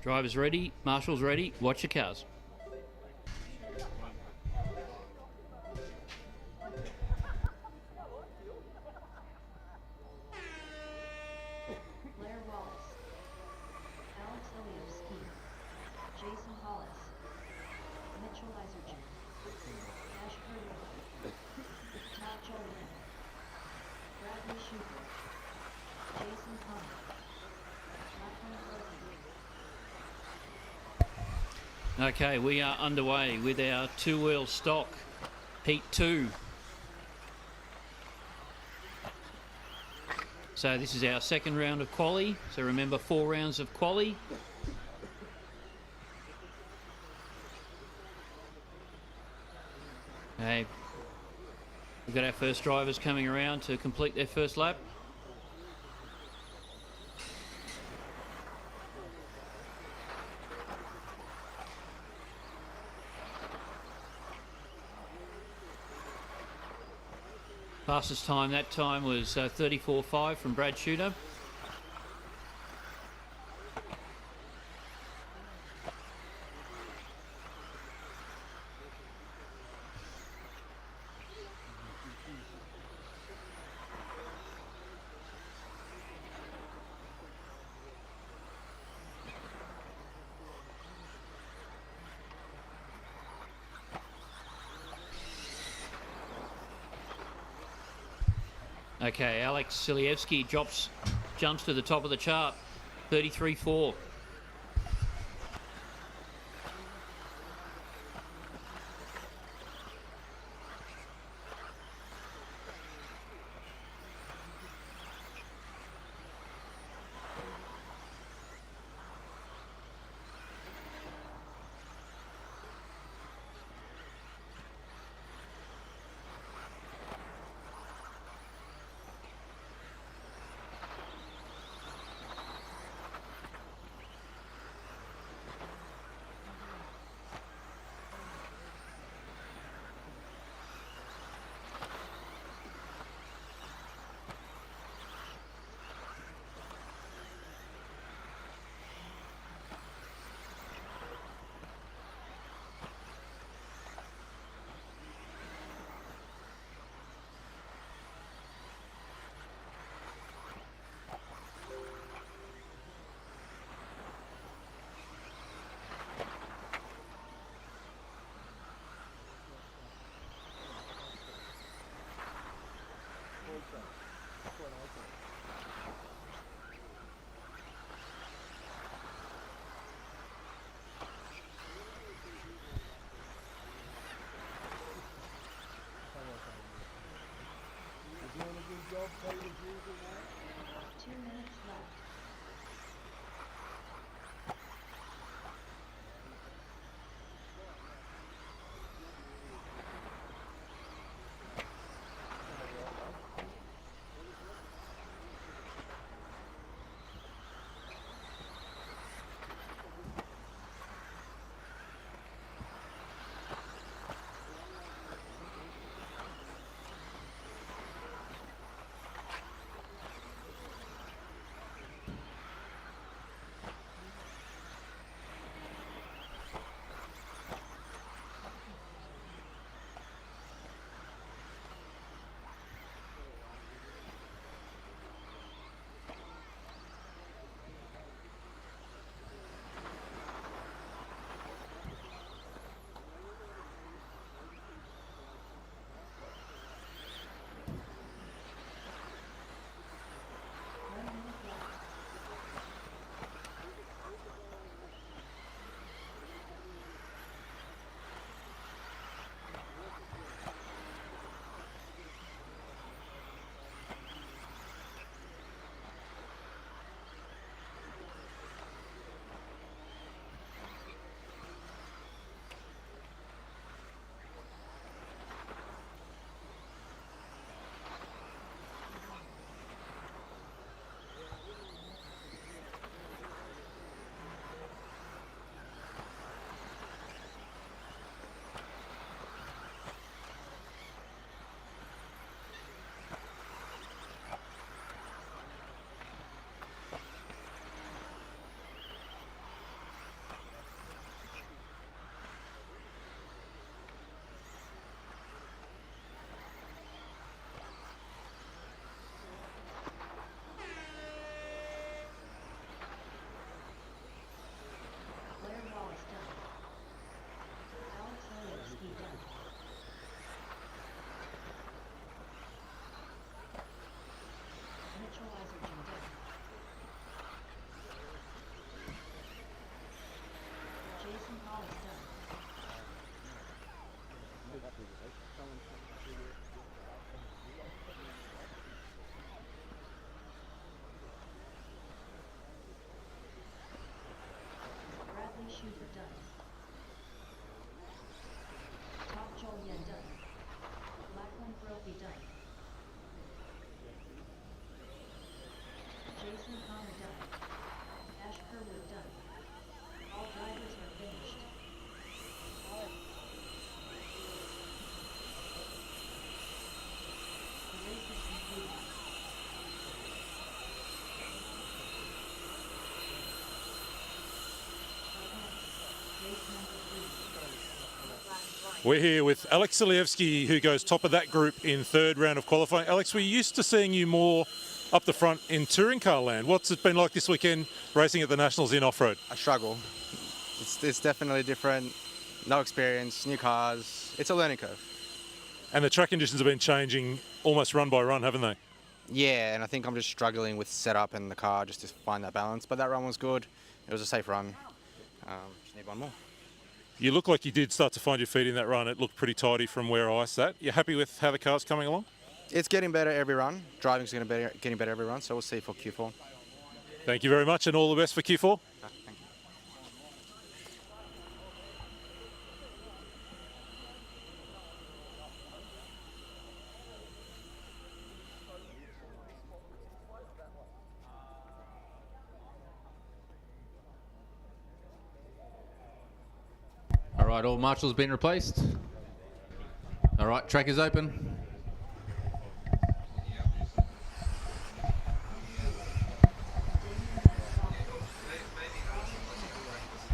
Drivers ready, marshals ready. Watch your cars. Blair Wallace. Alex Ilievski. Jason Hollis. Mitchell Isergin. Ash Hurley. Todd Jullienne. Bradley Schuber. Jason Connor. Lachlan Munday. Okay, we are underway with our two-wheel stock, Heat 2. So this is our second round of quali. So remember, 4 rounds of quali. Okay, we've got our first drivers coming around to complete their first lap. Fastest time that time was 34.5 from Brad Shooter. Okay, Alex Ilievski jumps to the top of the chart, 33.4. Wallace done. Bradley Shooter done. Todd Jullienne done. Lachlan Munday done. Jason Connor done. Ash Kerwood done. All drivers are finished. The race is concluded. Race number 3. We're here with Alex Ilievski, who goes top of that group in third round of qualifying. Alex, we're used to seeing you more up the front in touring car land. What's it been like this weekend racing at the Nationals in off-road? I struggle. It's definitely different. No experience, new cars. It's a learning curve. And the track conditions have been changing almost run by run, haven't they? Yeah, and I think I'm just struggling with setup and the car just to find that balance. But that run was good. It was a safe run. Just need one more. You look like you did start to find your feet in that run. It looked pretty tidy from where I sat. You happy with how the car's coming along? It's getting better every run. Driving's getting better every run, so we'll see for Q4. Thank you very much, and all the best for Q4. All right, all marshals been replaced. All right, track is open.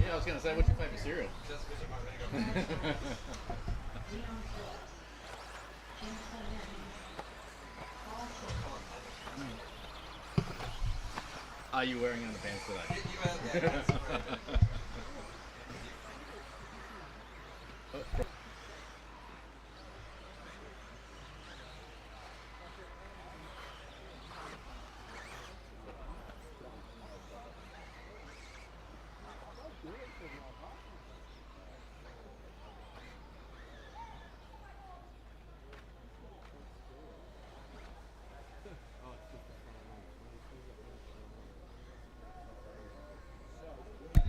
Yeah, I was going to say, what's your favourite cereal? Are you wearing underpants today?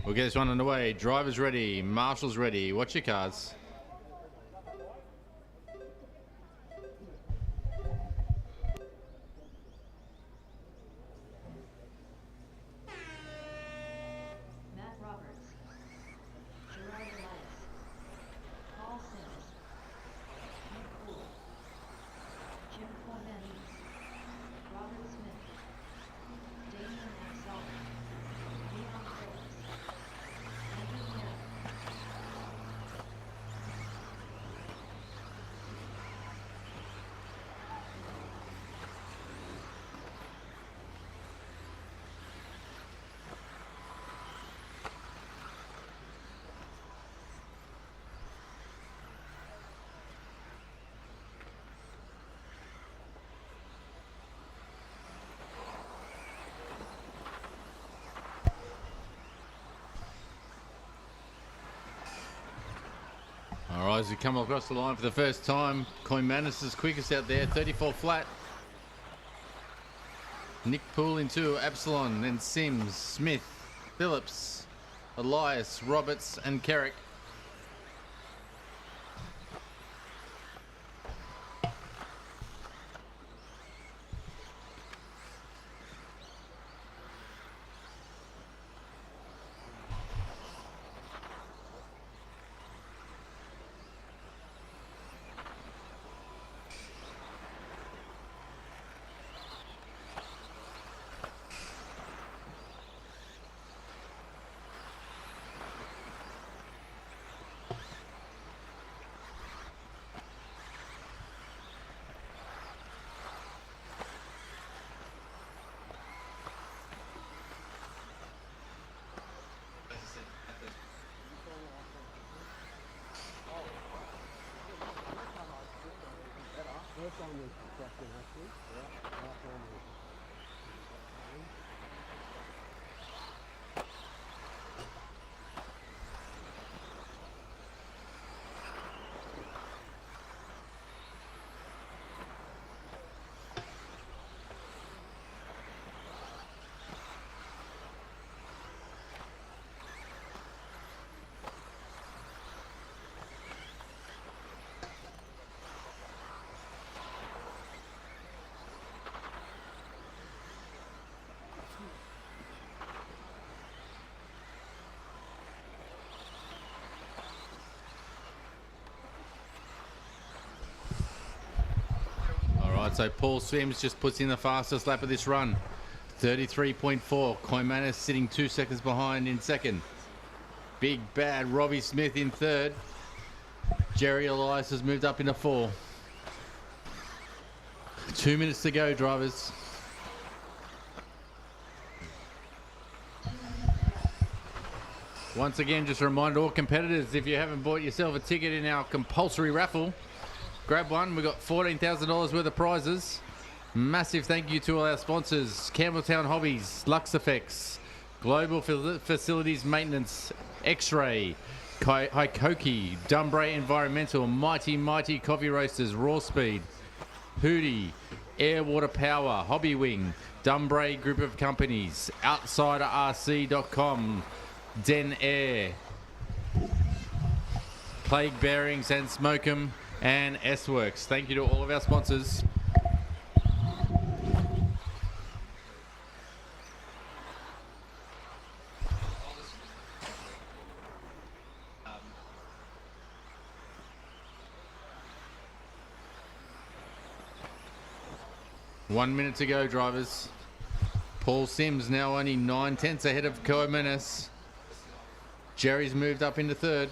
We'll get this one underway. Drivers ready, marshals ready. Watch your cards. Matt Roberts. Gerard Elias. Paul Sims. Nick Poole. Jim Koimanis. Robert Smith. Damian Absolon. Leon Phillips. Aden Young. All right, as we come across the line for the first time, Koimanis is quickest out there, 34 flat. Nick Poole into Absolon, then Sims, Smith, Phillips, Elias, Roberts, and Carrick. Right, so Paul Sims just puts in the fastest lap of this run. 33.4. Koimanis sitting 2 seconds behind in second. Big bad Robbie Smith in third. Jerry Elias has moved up into 4. 2 minutes to go, drivers. Once again, just a reminder to all competitors, if you haven't bought yourself a ticket in our compulsory raffle, grab one. We've got $14,000 worth of prizes. Massive thank you to all our sponsors: Campbelltown Hobbies, Lux Effects, Global Facilities Maintenance, X-Ray, Hikoki, Dumbray Environmental, Mighty Coffee Roasters, Raw Speed, Hootie, Air Water Power, Hobby Wing, Dumbray Group of Companies, OutsiderRC.com, Den Air, Plague Bearings and Smokem, and S-Works. Thank you to all of our sponsors. One minute to go, drivers. Paul Sims now only 9/10 ahead of Koimanis. Jerry's moved up into third.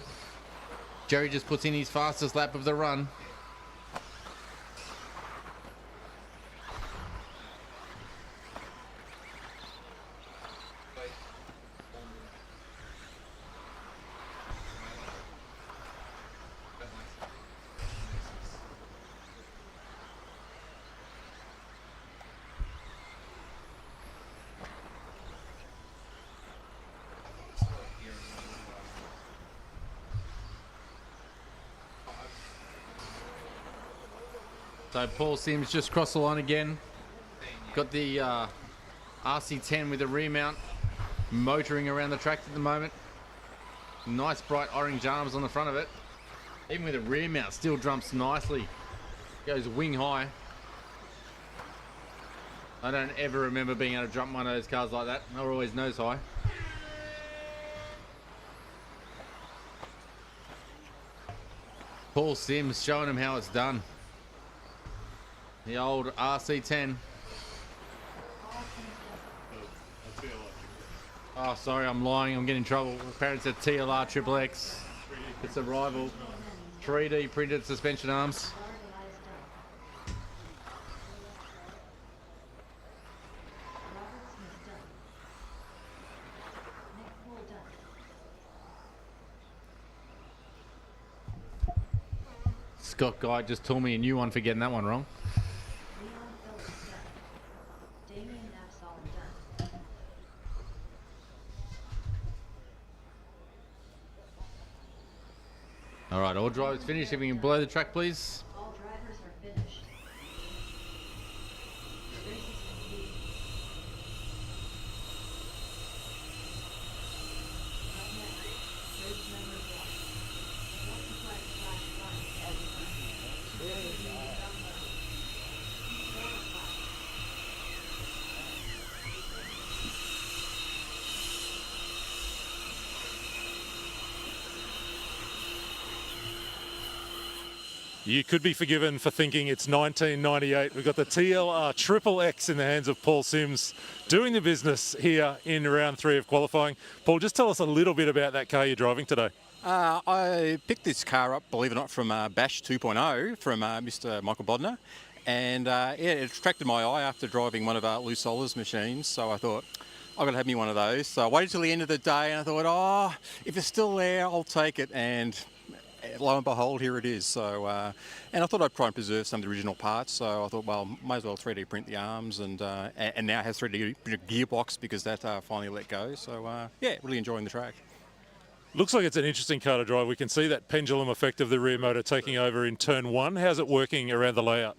Jerry just puts in his fastest lap of the run. So Paul Sims just crossed the line again. Got the RC10 with a rear mount motoring around the track at the moment. Nice bright orange arms on the front of it. Even with a rear mount, still jumps nicely. Goes wing high. I don't ever remember being able to jump one of those cars like that. They're always nose high. Paul Sims showing him how it's done. The old RC10. Oh, sorry, I'm lying. I'm getting in trouble. Apparently it's a TLR Triple X. It's a rival. 3D printed suspension arms. Scott Guy just told me a new one for getting that one wrong. Damian Absolon done. All right, all drivers finished. If we can blow the track, please. All drivers are finished. The race is complete. Up next, race number 1. Multiplex/1 You could be forgiven for thinking it's 1998. We've got the TLR Triple X in the hands of Paul Sims doing the business here in round 3 of qualifying. Paul, just tell us a little bit about that car you're driving today. I picked this car up, believe it or not, from Bash 2.0 from Mr. Michael Bodner. And it attracted my eye after driving one of our Lou Solar's machines. So I thought, I've got to have me one of those. So I waited till the end of the day and I thought, if it's still there, I'll take it. And lo and behold, here it is. So, and I thought I'd try and preserve some of the original parts. So I thought, well, might as well 3D print the arms, and now it has 3D gearbox because that finally let go. So yeah, really enjoying the track. Looks like it's an interesting car to drive. We can see that pendulum effect of the rear motor taking over in turn 1. How's it working around the layout?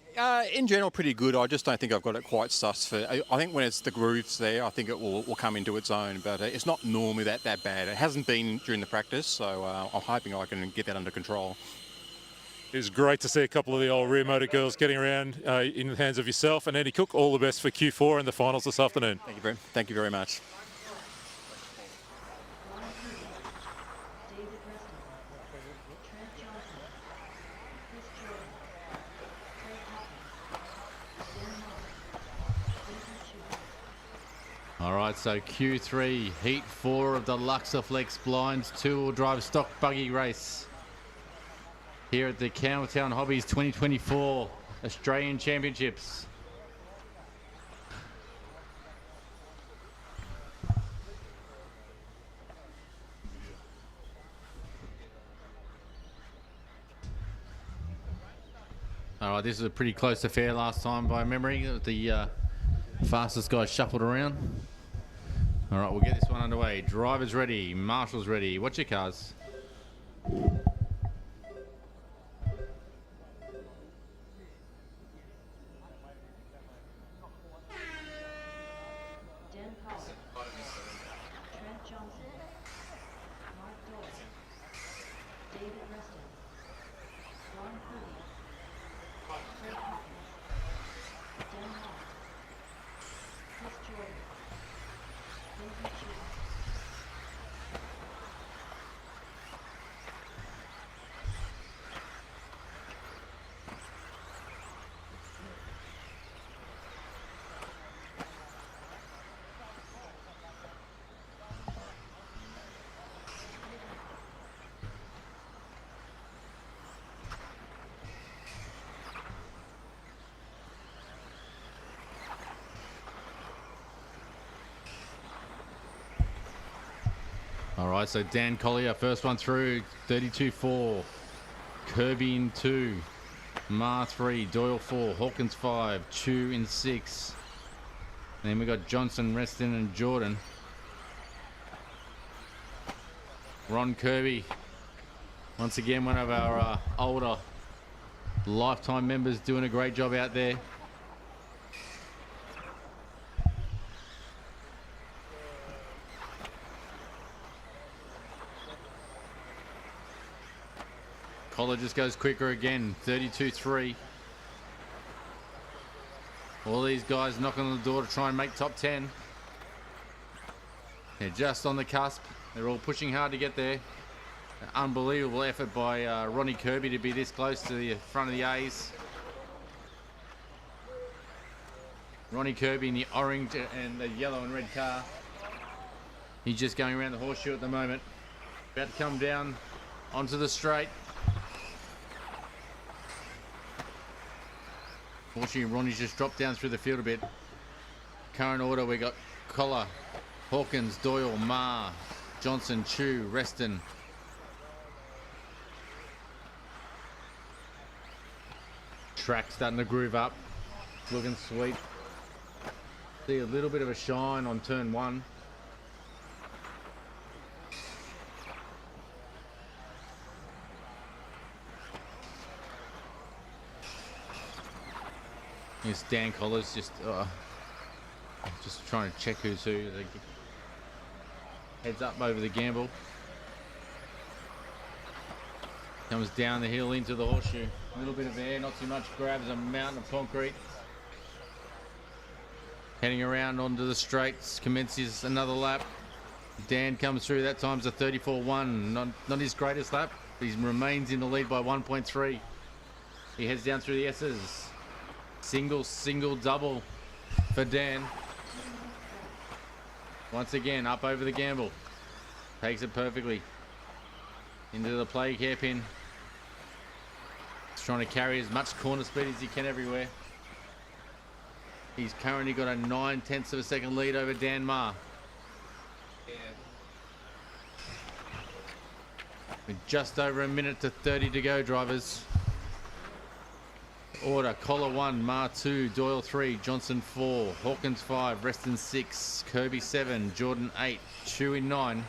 In general, pretty good. I just don't think I've got it quite sussed for. I think when it's the grooves there, I think it will come into its own. But it's not normally that bad. It hasn't been during the practice, so I'm hoping I can get that under control. It's great to see a couple of the old rear motor girls getting around in the hands of yourself and Andy Cooke. All the best for Q4 and the finals this afternoon. Thank you very much. Trent Johnson, Chris Jordan, Trey Hopkins, so Q3, Heat 4 of the Luxaflex Blinds 2-wheel drive stock buggy race here at the Campbelltown Hobbies 2024 Australian Championships. All right, this is a pretty close affair last time by memory. The fastest guy shuffled around. All right, we'll get this one underway. Drivers ready, marshals ready. Watch your cars. Dan Poole, Trent Johnson, Mark Doyle, David Reston, Ron Cooke, Craig Hopkins, Dan White, Chris Jordan, Lindsay Chu. All right, so Dan Collier, first one through, 32-4. Kirby in 2. Ma 3, Doyle 4, Hawkins 5, Chu in 6. And then we got Johnson, Reston and Jordan. Ron Kirby, once again one of our older lifetime members, doing a great job out there. Collar just goes quicker again, 32-3. All these guys knocking on the door to try and make top 10. They're just on the cusp. They're all pushing hard to get there. An unbelievable effort by Ronnie Kirby to be this close to the front of the A's. Ronnie Kirby in the orange and the yellow and red car. He's just going around the horseshoe at the moment. About to come down onto the straight. Fortunately, Ronnie's just dropped down through the field a bit. Current order, we got Collar, Hawkins, Doyle, Ma, Johnson, Chu, Reston. Track starting to groove up. Looking sweet. See a little bit of a shine on turn 1. It's Dan Collars just trying to check who's who. Heads up over the gamble. Comes down the hill into the horseshoe. A little bit of air, not too much. Grabs a mountain of concrete. Heading around onto the straights. Commences another lap. Dan comes through. That time's a 34-1. Not his greatest lap. He remains in the lead by 1.3. He heads down through the S's. Single, double for Dan. Once again, up over the gamble. Takes it perfectly. Into the play hairpin. He's trying to carry as much corner speed as he can everywhere. He's currently got a 9/10 of a second lead over Dan Ma. With just over a minute to 30 to go, drivers. Order, Collar 1, Ma 2, Doyle 3, Johnson 4, Hawkins 5, Reston 6, Kirby 7, Jordan 8, Chu in 9.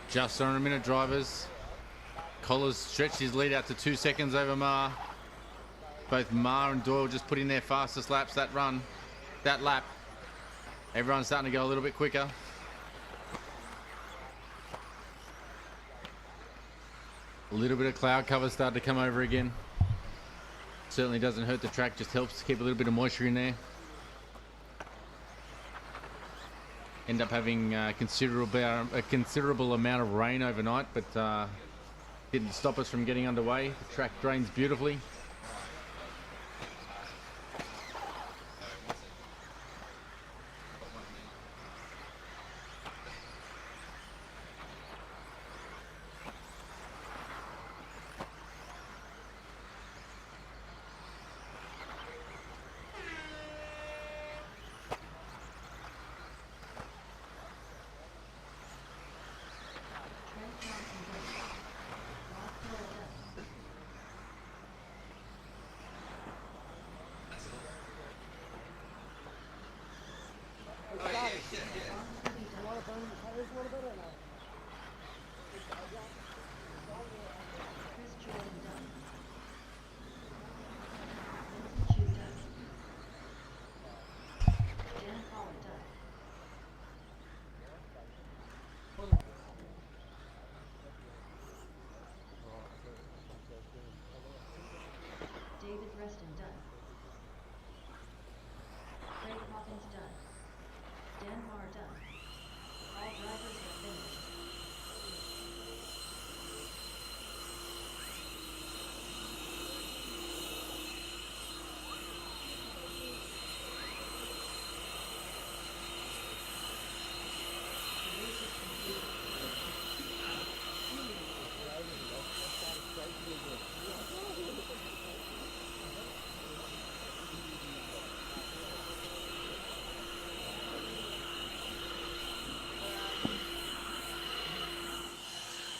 Just under a minute, drivers. Collars stretched his lead out to 2 seconds over Ma. Both Ma and Doyle just put in their fastest laps that lap. Everyone's starting to go a little bit quicker. A little bit of cloud cover starting to come over again. Certainly doesn't hurt the track, just helps to keep a little bit of moisture in there. End up having a considerable amount of rain overnight, but didn't stop us from getting underway. The track drains beautifully. Trent Johnson David Reston done. Craig Hawkins done. Dan Marr done. All drivers have finished. The race is complete.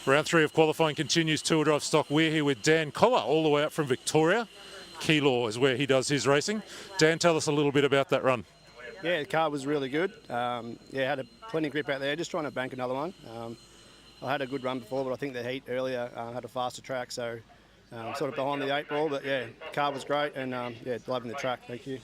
Round 3 of qualifying continues, two-wheel drive stock. We're here with Dan Collar, all the way up from Victoria. Keilor is where he does his racing. Dan, tell us a little bit about that run. Yeah, the car was really good. Had plenty of grip out there, just trying to bank another one. I had a good run before, but I think the heat earlier had a faster track, so sort of behind the 8 ball. But yeah, car was great, and loving the track. Thank you.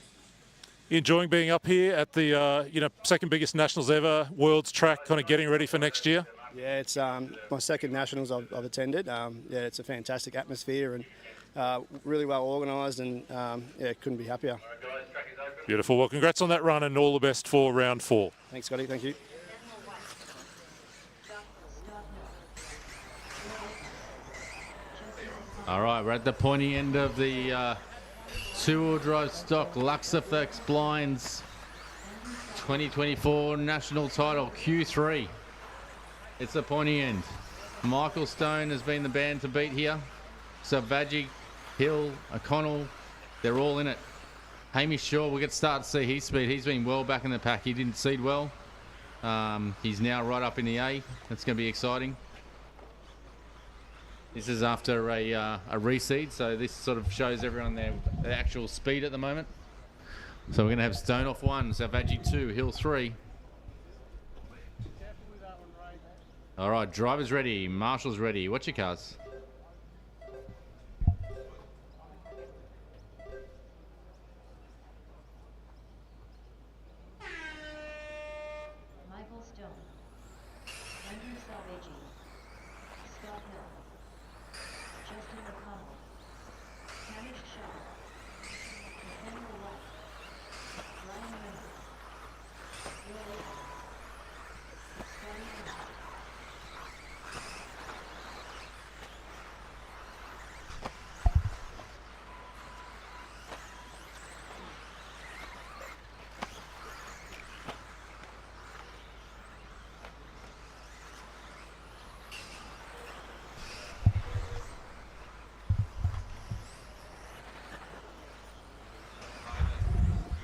Enjoying being up here at the second biggest nationals ever, world's track, kind of getting ready for next year? Yeah, it's my second nationals I've attended. It's a fantastic atmosphere and really well organised, and couldn't be happier. Beautiful. Well, congrats on that run and all the best for round 4. Thanks, Scotty. Thank you. All right, we're at the pointy end of the two-wheel drive stock Luxaflex Blinds 2024 national title Q3. It's the pointy end. Michael Stone has been the band to beat here. Selvaggi, Hill, O'Connell, they're all in it. Hamish Shaw, we'll get to start to see his speed. He's been well back in the pack. He didn't seed well. He's now right up in the A. That's going to be exciting. This is after a reseed, so this sort of shows everyone their actual speed at the moment. So we're going to have Stone off 1, Selvaggi 2, Hill 3. All right, driver's ready, marshal's ready. What's your cars? Michael Stone. Brendan Selvaggi. Scott Hill. Justin O'Connell. Hamish Shaw. Nathaniel White. Ryan Munday. Will Aiken. Scotty Ernst.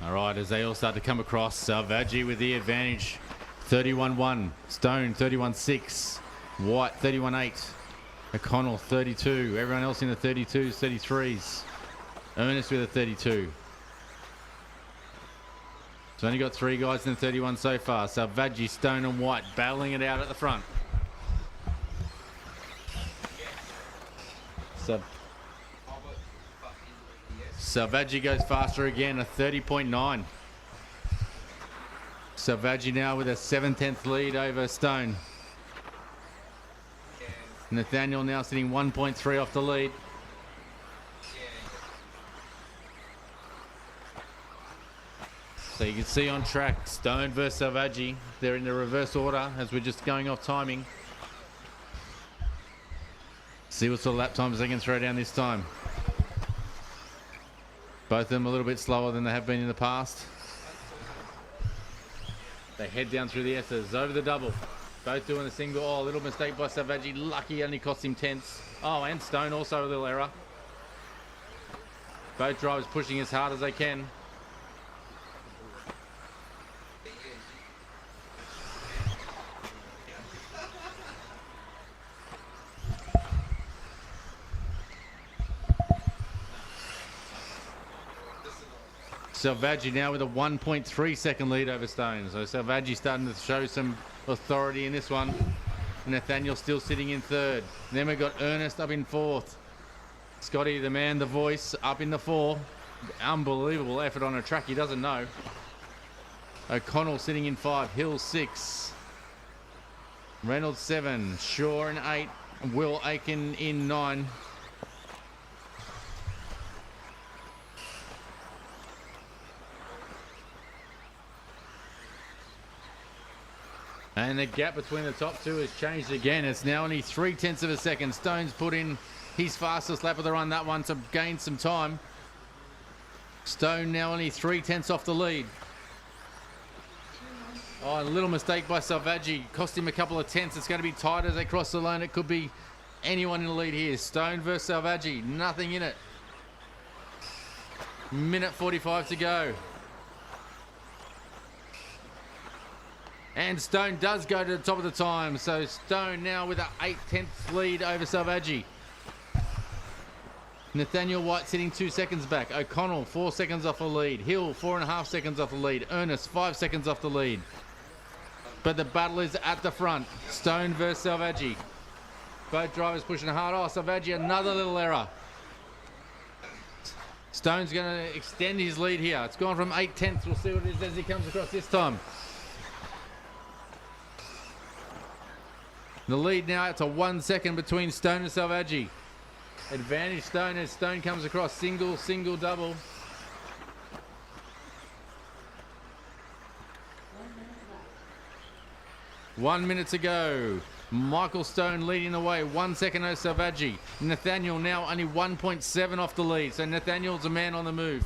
All right, as they all start to come across, Selvaggi with the advantage. 31-1, Stone 31-6, White 31-8, O'Connell 32, everyone else in the 32s, 33s. Ernest with a 32. So only got 3 guys in the 31 so far. Selvaggi, Stone and White battling it out at the front. Selvaggi goes faster again, a 30.9. Selvaggi now with a 7/10 lead over Stone. Nathaniel now sitting 1.3 off the lead. So you can see on track, Stone versus Selvaggi. They're in the reverse order as we're just going off timing. See what sort of lap times they can throw down this time. Both of them a little bit slower than they have been in the past. They head down through the S's, over the double. Both doing a single. Oh, a little mistake by Selvaggi. Lucky only cost him tenths. Oh, and Stone also a little error. Both drivers pushing as hard as they can. Selvaggi now with a 1.3 second lead over Stone. So Selvaggi starting to show some authority in this one. Nathaniel still sitting in third. And then we've got Ernest up in fourth. Scotty, the man, the voice, up in the four. Unbelievable effort on a track he doesn't know. O'Connell sitting in five. Hill 6. Reynolds 7. Shaw in 8. Will Aiken in 9. And the gap between the top two has changed again. It's now only 0.3 of a second. Stone's put in his fastest lap of the run, that one, to gain some time. Stone now only 0.3 off the lead. Oh, a little mistake by Selvaggi. Cost him a couple of tenths. It's going to be tight as they cross the line. It could be anyone in the lead here. Stone versus Selvaggi. Nothing in it. Minute 45 to go. And Stone does go to the top of the time. So Stone now with an 8/10 lead over Selvaggi. Nathaniel White sitting 2 seconds back. O'Connell 4 seconds off the lead. Hill 4.5 seconds off the lead. Ernest 5 seconds off the lead. But the battle is at the front. Stone versus Selvaggi. Both drivers pushing hard. Oh, Selvaggi, another little error. Stone's going to extend his lead here. It's gone from 8/10. We'll see what it is as he comes across this time. The lead now out to 1 second between Stone and Selvaggi. Advantage Stone as Stone comes across. Single, single, double. One minute to go. Michael Stone leading the way. 1 second over Selvaggi. Nathaniel now only 1.7 off the lead. So Nathaniel's a man on the move.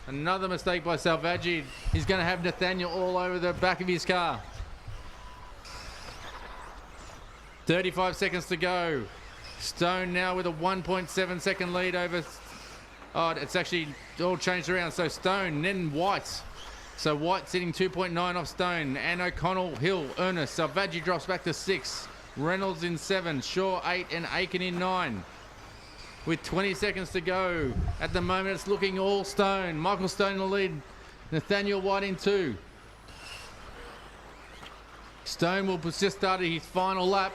Another mistake by Selvaggi. He's going to have Nathaniel all over the back of his car. 35 seconds to go. Stone now with a 1.7 second lead over... Oh, it's actually all changed around. So Stone, then White. So White sitting 2.9 off Stone. And O'Connell, Hill, Ernest. Selvaggi drops back to 6. Reynolds in 7. Shaw 8 and Aiken in 9. With 20 seconds to go. At the moment, it's looking all Stone. Michael Stone in the lead. Nathaniel White in 2. Stone will just start his final lap.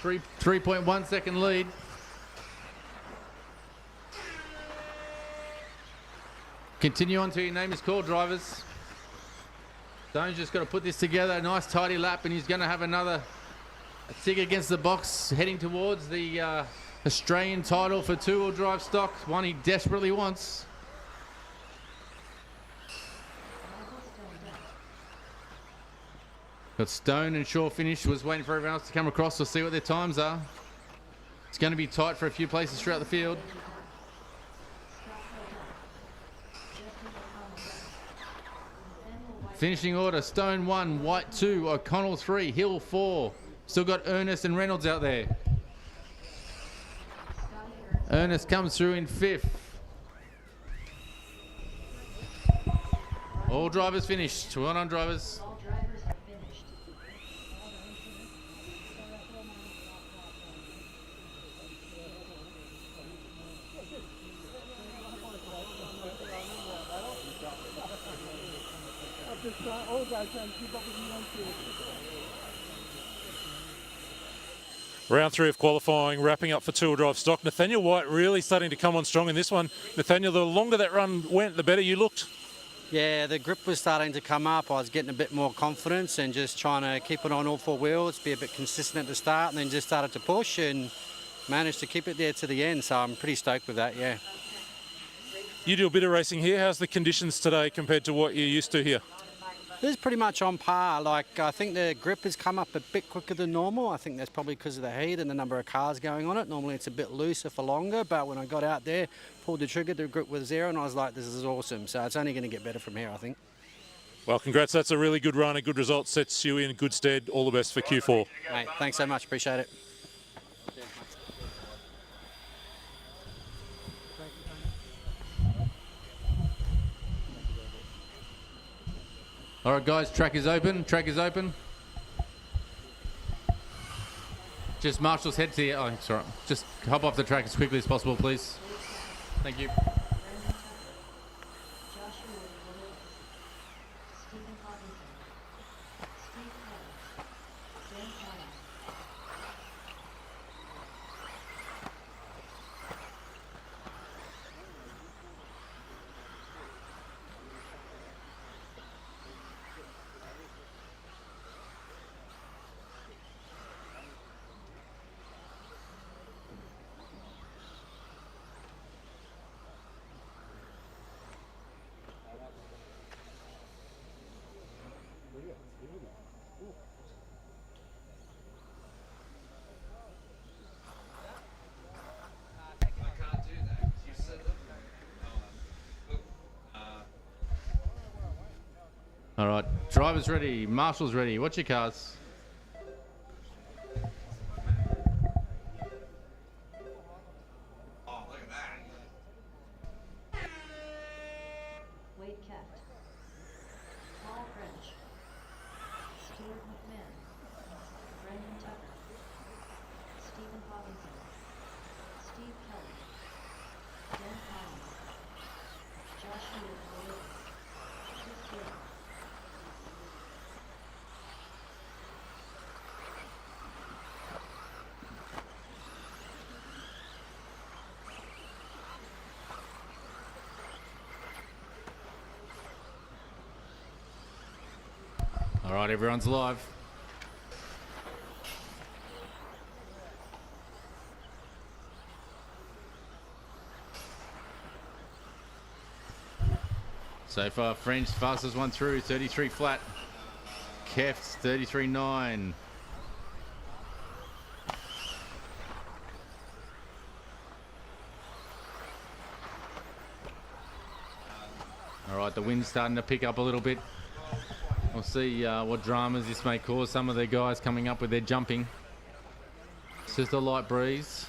3.1 second lead. Continue on till your name is called, drivers. Stone's just got to put this together. A nice tidy lap, and he's going to have another tick against the box, heading towards the Australian title for two-wheel drive stock, one he desperately wants. Got Stone and Shaw finished. Was waiting for everyone else to come across. We'll see what their times are. It's going to be tight for a few places throughout the field. Finishing order, Stone 1, White 2, O'Connell 3, Hill 4. Still got Ernest and Reynolds out there. Ernest comes through in 5th. All drivers finished. Well done, drivers. Round 3 of qualifying, wrapping up for two-wheel drive stock. Nathaniel White really starting to come on strong in this one. Nathaniel, the longer that run went, the better you looked. Yeah, the grip was starting to come up. I was getting a bit more confidence and just trying to keep it on all four wheels, be a bit consistent at the start, and then just started to push and managed to keep it there to the end. So I'm pretty stoked with that, yeah. You do a bit of racing here. How's the conditions today compared to what you're used to here? It's pretty much on par. Like, I think the grip has come up a bit quicker than normal. I think that's probably because of the heat and the number of cars going on it. Normally it's a bit looser for longer, but when I got out there, pulled the trigger, the grip was there, and I was like, this is awesome. So it's only going to get better from here, I think. Well, congrats. That's a really good run, a good result. Sets you in good stead. All the best for Q4. Mate, thanks so much. Appreciate it. All right, guys, track is open. Track is open. Just Marshall's head to the... Oh, sorry. Just hop off the track as quickly as possible, please. Thank you. All right, driver's ready, marshal's ready. What's your cars? Wade Kept, Paul French, Stuart McMahon, Brendan Tucker, Stephen Hobinson, Steve Kelly, Dan Collins, Josh Hewitt, Chris Gill. All right, everyone's live. So far, French fastest one through, 33 flat. Keft, 33.9. All right, the wind's starting to pick up a little bit. We'll see what dramas this may cause. Some of the guys coming up with their jumping. It's just a light breeze.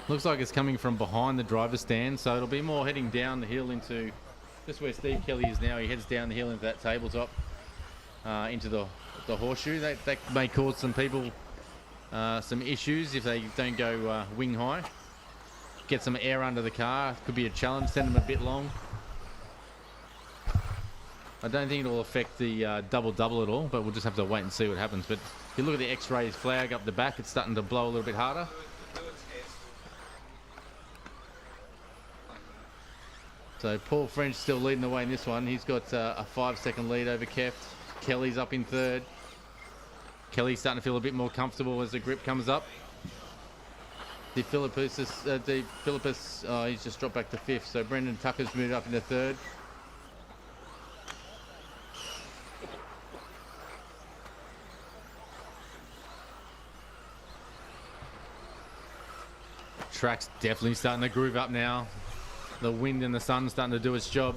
Looks like it's coming from behind the driver's stand, so it'll be more heading down the hill into just where Steve Kelly is now. He heads down the hill into that tabletop, into the horseshoe. That may cause some people some issues if they don't go wing high. Get some air under the car. Could be a challenge. Send them a bit long. I don't think it'll affect the double-double at all, but we'll just have to wait and see what happens. But if you look at the X-rays flag up the back, it's starting to blow a little bit harder. So Paul French still leading the way in this one. He's got a 5-second lead over Keft. Kelly's up in third. Kelly's starting to feel a bit more comfortable as the grip comes up. He's just dropped back to fifth. So Brendan Tucker's moved up into third. Track's definitely starting to groove up now. The wind and the sun starting to do its job.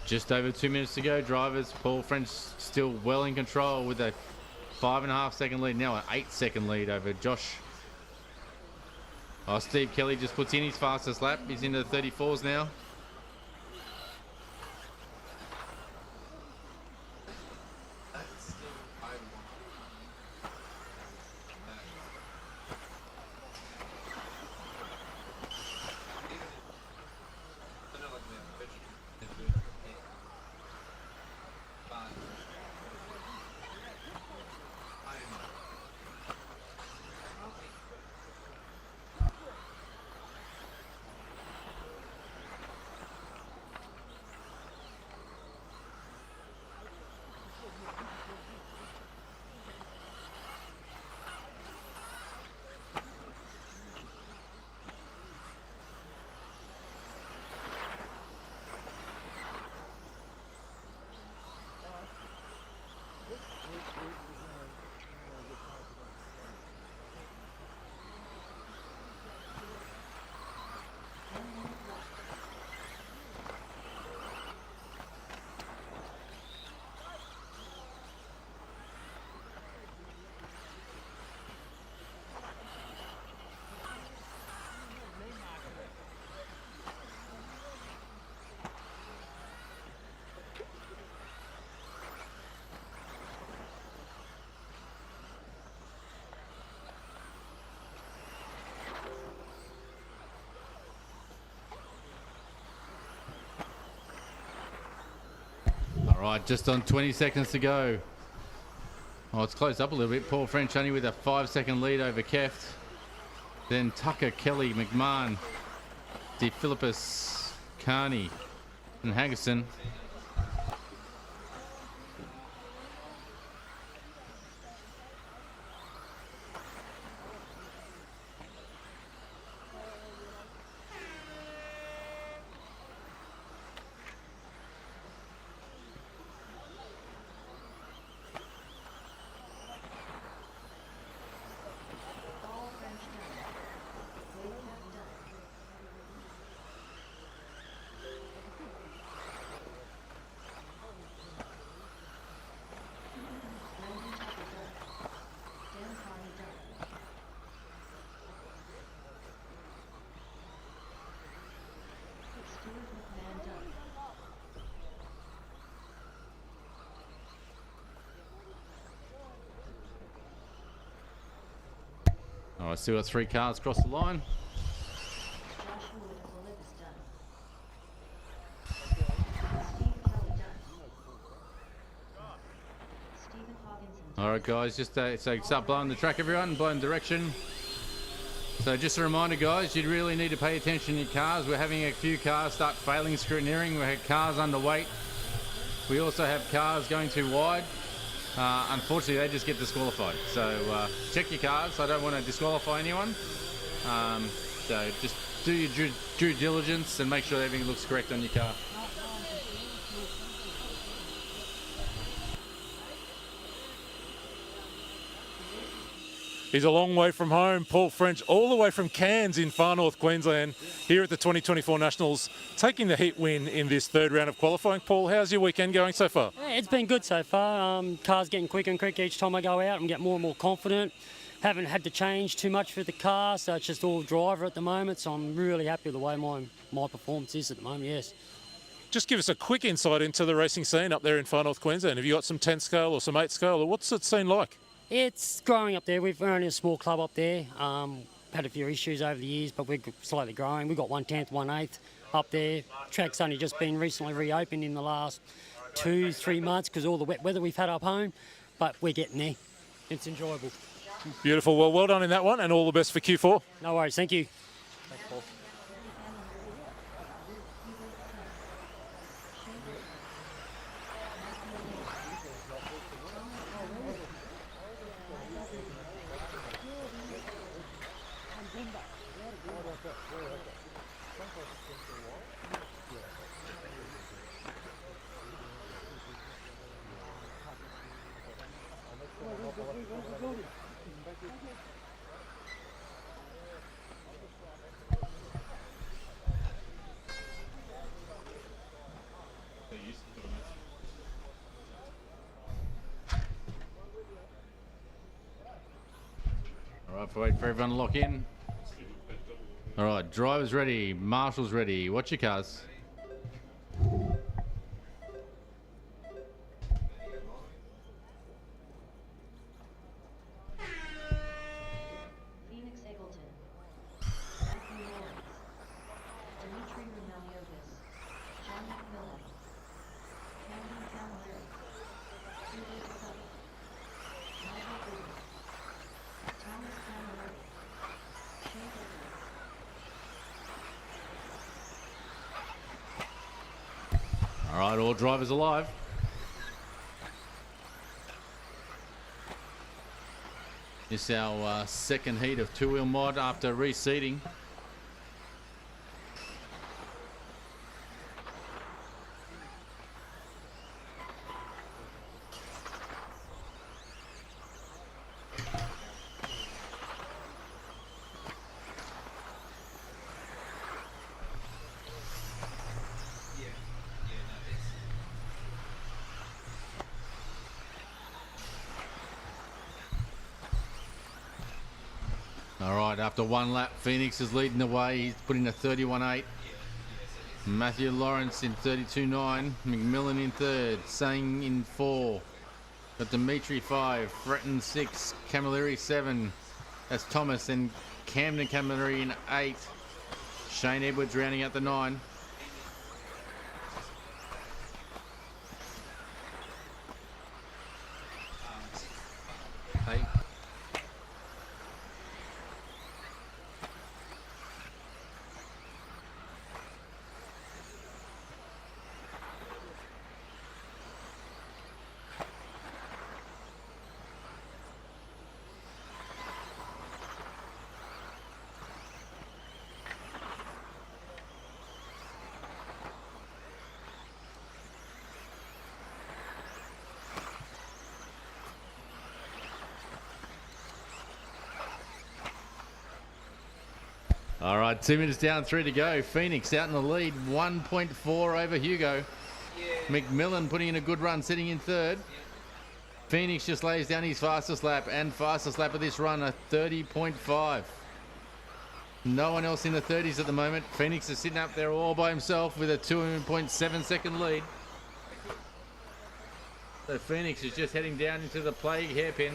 Just over 2 minutes to go. Drivers, Paul French still well in control with a 5.5 second lead, now an 8 second lead over Josh. Oh, Steve Kelly just puts in his fastest lap. He's into the 34s now. All right, just on 20 seconds to go. Oh, it's closed up a little bit. Paul French only with a 5-second lead over Keft. Then Tucker, Kelly, McMahon, De Philippus, Carney, and Haggerson. All right, still got 3 cars across the line. All right, guys, just so start blowing the track, everyone, blowing direction. So just a reminder, guys, you really need to pay attention to your cars. We're having a few cars start failing scrutineering. We had cars underweight. We also have cars going too wide. Unfortunately, they just get disqualified. So check your cars. I don't want to disqualify anyone. So just do your due diligence and make sure everything looks correct on your car. He's a long way from home, Paul French, all the way from Cairns in far north Queensland, here at the 2024 Nationals, taking the heat win in this third round of qualifying. Paul, how's your weekend going so far? Yeah, it's been good so far. Car's getting quicker and quicker each time I go out and get more and more confident. Haven't had to change too much for the car, so it's just all driver at the moment, so I'm really happy with the way my performance is at the moment, yes. Just give us a quick insight into the racing scene up there in far north Queensland. Have you got some 10 scale or some 8 scale, or what's it scene like? It's growing up there. We're only a small club up there. Had a few issues over the years, but we're slowly growing. We've got 1/10, 1/8 up there. Track's only just been recently reopened in the last 2-3 months because all the wet weather we've had up home, but we're getting there. It's enjoyable. Beautiful. Well done in that one, and all the best for Q4. No worries. Thank you. Thanks, Paul. wait for everyone to lock in. All right, drivers ready, marshals ready. Watch your cars. Phoenix Eggleton, Matthew Lawrence, Dimitri Ramaliotis, John McMillan, Camden Camilleri, Brady Pigott, Michael Booth, Thomas Camilleri, Shane Edwards. All right, all drivers alive. This is our second heat of two-wheel mod after reseeding. All right, after one lap, Phoenix is leading the way. He's putting a 31.8. Matthew Lawrence in 32.9. McMillan in third. Sang in 4. Got Dimitri 5. Fretton 6. Camilleri 7. That's Thomas. And Camden Camilleri in 8. Shane Edwards rounding out the 9. Hey. All right, 2 minutes down, 3 to go. Phoenix out in the lead, 1.4 over Hugo. McMillan putting in a good run, sitting in third. Phoenix just lays down his fastest lap and fastest lap of this run, a 30.5. No one else in the 30s at the moment. Phoenix is sitting up there all by himself with a 2.7 second lead. So Phoenix is just heading down into the plague hairpin.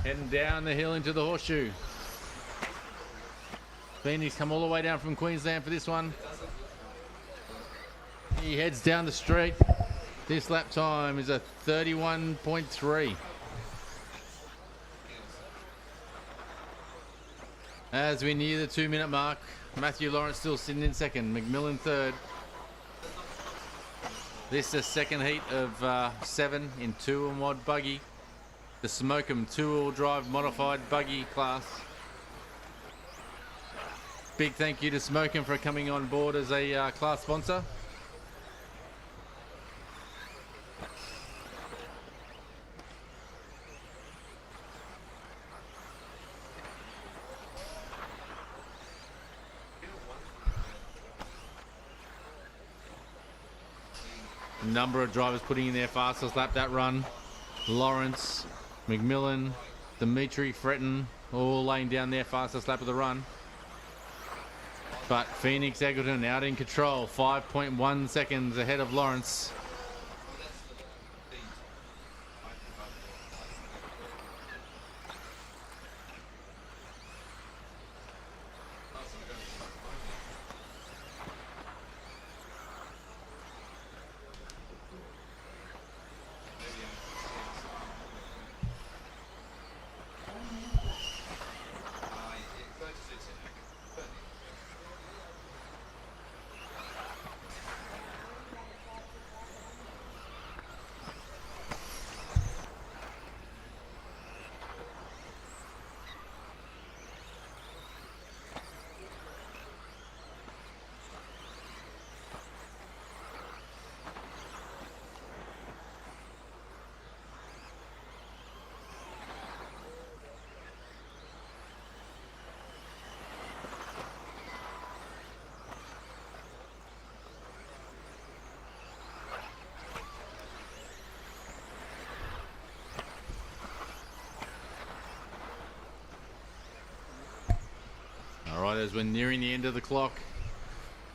Heading down the hill into the horseshoe. Phoenix come all the way down from Queensland for this one. He heads down the street. This lap time is a 31.3. As we near the 2 minute mark, Matthew Lawrence still sitting in second, McMillan third. This is the second heat of 7 in 2-wheel mod buggy. The Smokem 2-wheel drive modified buggy class. Big thank you to Smokem for coming on board as a class sponsor. Number of drivers putting in their fastest lap that run. Lawrence, McMillan, Dimitri, Fretton, all laying down their fastest lap of the run. But Phoenix Eggleton out in control, 5.1 seconds ahead of Lawrence. as we're nearing the end of the clock.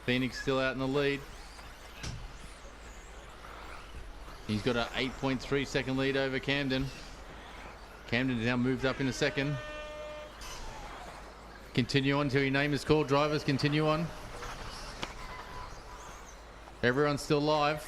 Phoenix still out in the lead. He's got an 8.3 second lead over Camden. Camden now moved up in a second. Continue on till your name is called. Drivers, continue on. Everyone's still live.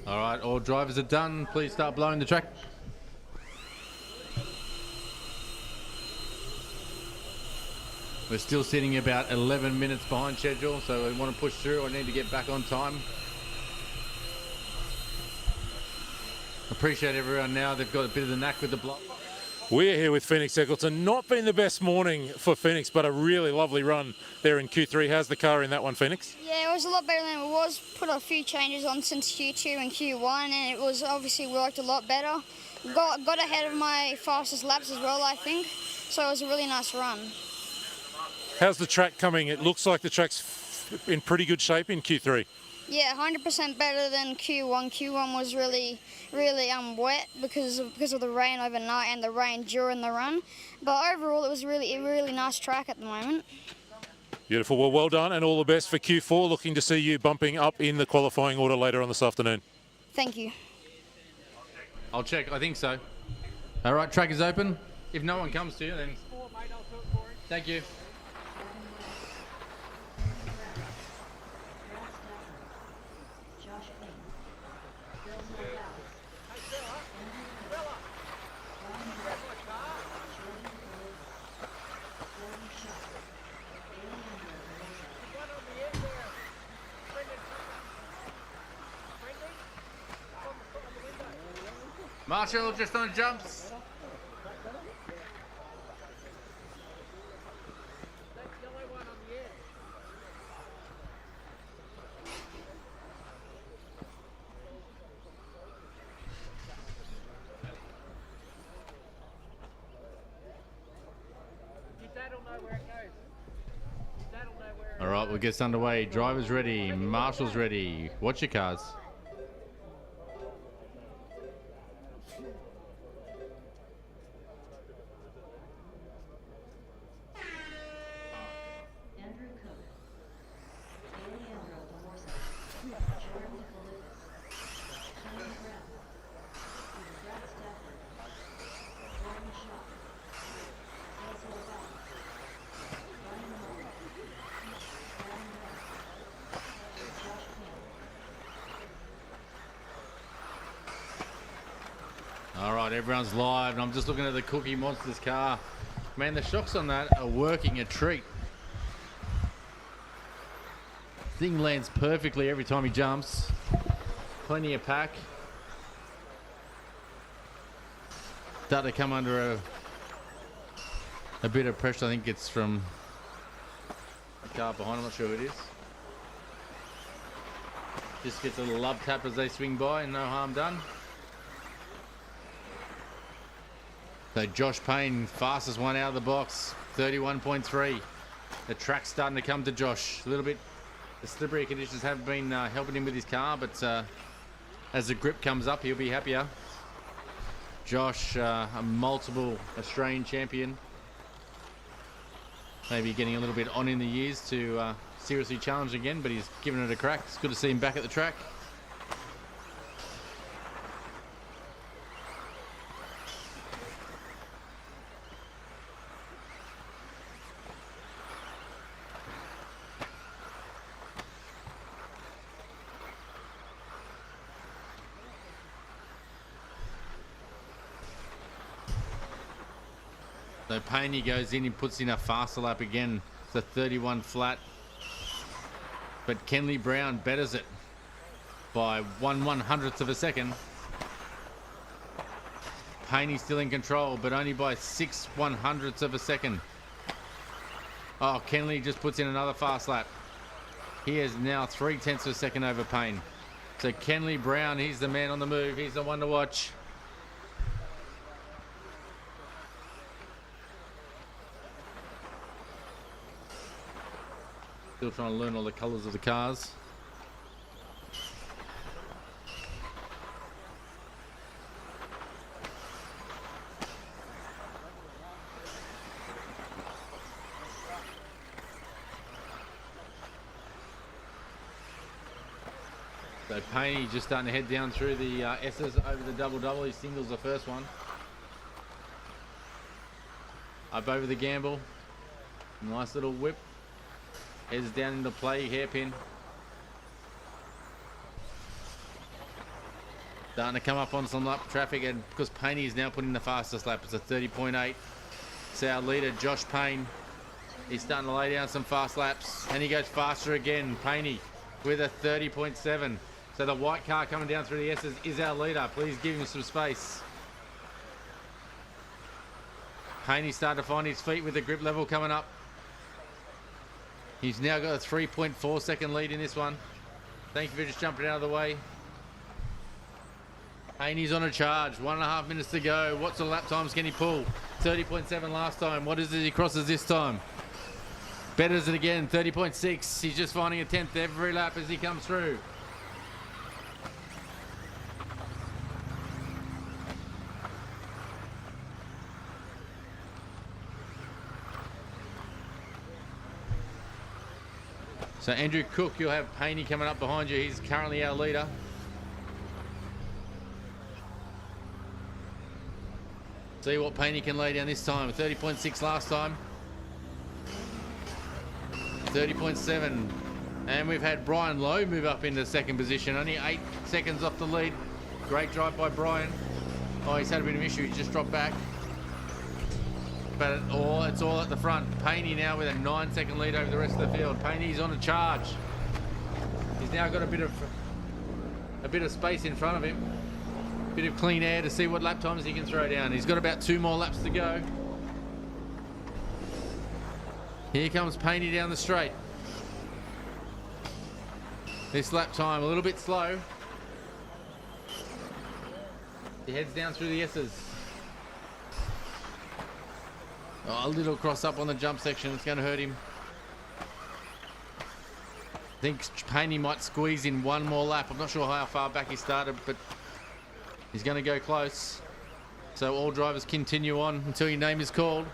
All right, all drivers are done. Please start blowing the track. We're still sitting about 11 minutes behind schedule, so we want to push through. I need to get back on time. Appreciate everyone now. They've got a bit of the knack with the block. We're here with Phoenix Eccleston. Not been the best morning for Phoenix, but a really lovely run there in Q3. How's the car in that one, Phoenix? Yeah, it was a lot better than it was. Put a few changes on since Q2 and Q1, and it was obviously worked a lot better. Got ahead of my fastest laps as well, I think. So it was a really nice run. How's the track coming? It looks like the track's in pretty good shape in Q3. Yeah, 100% better than Q1. Q1 was really wet because of the rain overnight and the rain during the run. But overall, it was a really nice track at the moment. Beautiful. Well, well done and all the best for Q4. Looking to see you bumping up in the qualifying order later on this afternoon. Thank you. I'll check. I think so. All right, track is open. If no one comes to you, then... Thank you. Marshall just on jumps. All right, we'll get underway. Drivers ready, marshals ready. Watch your cars. All right, everyone's live, and I'm just looking at the Cookie Monsters car. Man, the shocks on that are working a treat. Thing lands perfectly every time he jumps. Plenty of pack. Start to come under a bit of pressure. I think it's from the car behind. I'm not sure who it is. Just gets a little love tap as they swing by, and no harm done. So Josh Payne, fastest one out of the box, 31.3. The track's starting to come to Josh. A little bit, the slippery conditions have been helping him with his car, but as the grip comes up, he'll be happier. Josh, a multiple Australian champion. Maybe getting a little bit on in the years to seriously challenge again, but he's given it a crack. It's good to see him back at the track. So Payne goes in, he puts in a faster lap again. It's a 31 flat. But Kenley Brown betters it. by 1/100th of a second. Payne still in control, but only by 6/100ths of a second. Oh, Kenley just puts in another fast lap. He is now 0.3 of a second over Payne. So Kenley Brown, he's the man on the move. He's the one to watch. Still trying to learn all the colours of the cars. So Payne just starting to head down through the S's over the double. He singles the first one. Up over the gamble. Nice little whip. Heads down into play, hairpin. Starting to come up on some lap traffic, and because Payne is now putting the fastest lap, it's a 30.8. So our leader, Josh Payne, he's starting to lay down some fast laps, and he goes faster again. Payne with a 30.7. So the white car coming down through the S's is our leader. Please give him some space. Payne's starting to find his feet with the grip level coming up. He's now got a 3.4 second lead in this one. Thank you for just jumping out of the way. Payne's on a charge. 1.5 minutes to go. What sort of lap times can he pull? 30.7 last time. What is it he crosses this time? Betters it again. 30.6. He's just finding a 10th every lap as he comes through. So Andrew Cooke, you'll have Payne coming up behind you. He's currently our leader. See what Payne can lay down this time. 30.6 last time. 30.7. And we've had Brian Lowe move up into second position. Only 8 seconds off the lead. Great drive by Brian. Oh, he's had a bit of issue. He just dropped back. But it's all at the front. Payne now with a 9-second lead over the rest of the field. Payne's on a charge. He's now got a bit of space in front of him. A bit of clean air to see what lap times he can throw down. He's got about 2 more laps to go. Here comes Payne down the straight. This lap time a little bit slow. He heads down through the S's. Oh, a little cross up on the jump section. It's going to hurt him. I think Payne might squeeze in one more lap. I'm not sure how far back he started, but he's going to go close. So all drivers continue on until your name is called.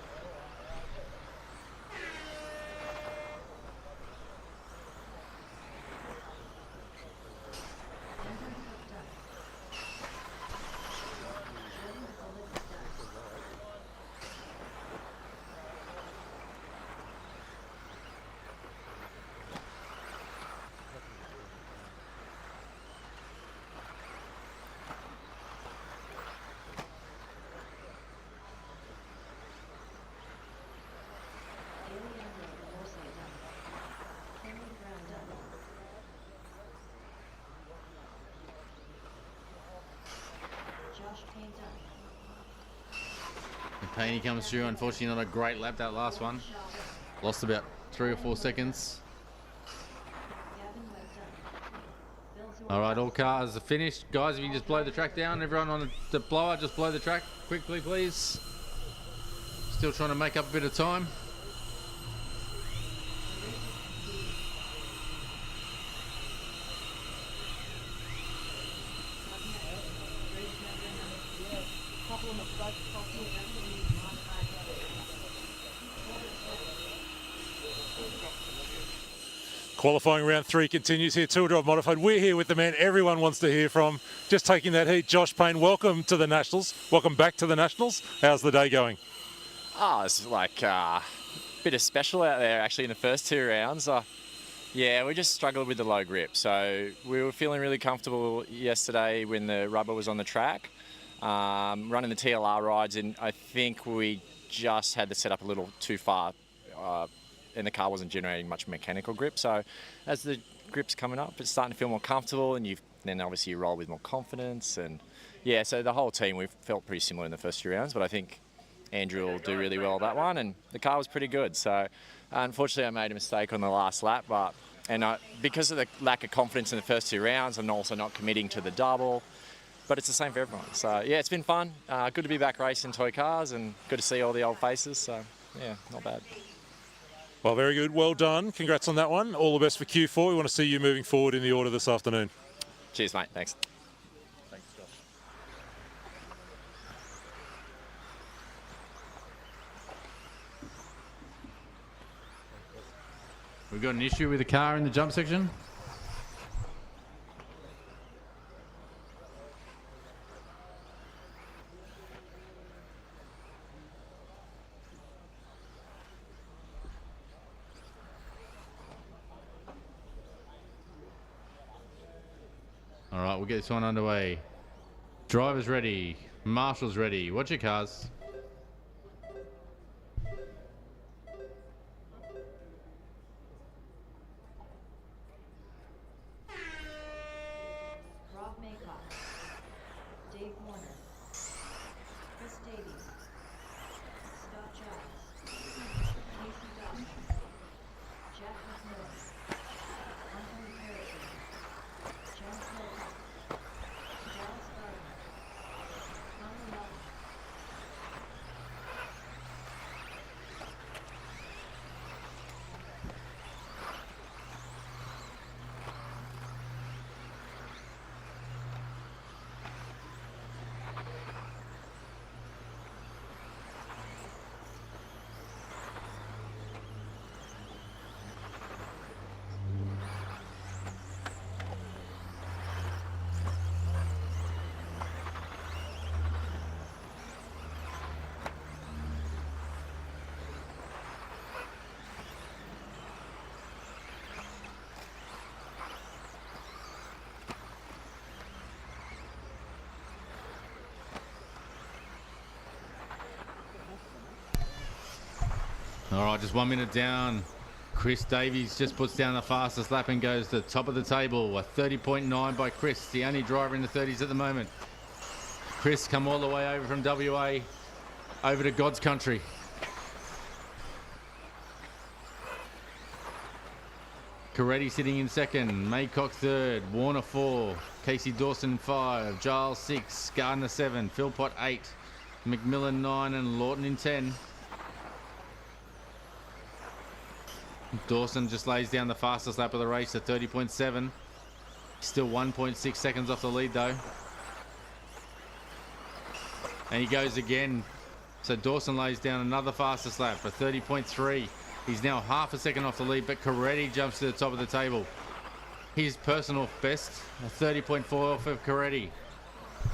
Payne comes through. Unfortunately, not a great lap that last one. Lost about 3 or 4 seconds. All right, all cars are finished. Guys, if you can just blow the track down. Everyone on the blower, just blow the track quickly, please. Still trying to make up a bit of time. Qualifying round 3 continues here, two-wheel drive modified. We're here with the man everyone wants to hear from, just taking that heat. Josh Payne, welcome to the Nationals. Welcome back to the Nationals. How's the day going? Oh, it's like a bit of special out there actually in the first 2 rounds. Yeah, we just struggled with the low grip. So we were feeling really comfortable yesterday when the rubber was on the track, running the TLR rides, and I think we just had to set up a little too far. And the car wasn't generating much mechanical grip. So as the grip's coming up, it's starting to feel more comfortable, and you've then obviously you roll with more confidence. And yeah, so the whole team, we felt pretty similar in the first 2 rounds, but I think Andrew will do really well that one, and the car was pretty good. So unfortunately I made a mistake on the last lap, because of the lack of confidence in the first 2 rounds, I'm also not committing to the double. But it's the same for everyone. So yeah, it's been fun. Good to be back racing toy cars and good to see all the old faces. So yeah, not bad. Well, very good. Well done. Congrats on that one. All the best for Q4. We want to see you moving forward in the order this afternoon. Cheers, mate. Thanks. Thanks, Josh. We've got an issue with the car in the jump section. All right, we'll get this one underway. Drivers ready. Marshals ready. Watch your cars. Rob Maycock, Dave Warner, Chris Davies, Scott Giles, Kasey Dawson, Jack McMillan, Anthony Harrison, Jon Philpot, Giles Gardner, Conley Melton. All right, just 1 minute down. Chris Davies just puts down the fastest lap and goes to the top of the table. A 30.9 by Chris, the only driver in the 30s at the moment. Chris come all the way over from WA, over to God's country. Coretti sitting in second, Maycock third, Warner 4, Kasey Dawson 5, Giles 6, Gardner 7, Philpot 8, McMillan 9 and Laughton in 10. Dawson just lays down the fastest lap of the race at 30.7. Still 1.6 seconds off the lead though. And he goes again. So Dawson lays down another fastest lap for 30.3. He's now half a second off the lead, but Coretti jumps to the top of the table. His personal best, a 30.4 for Coretti.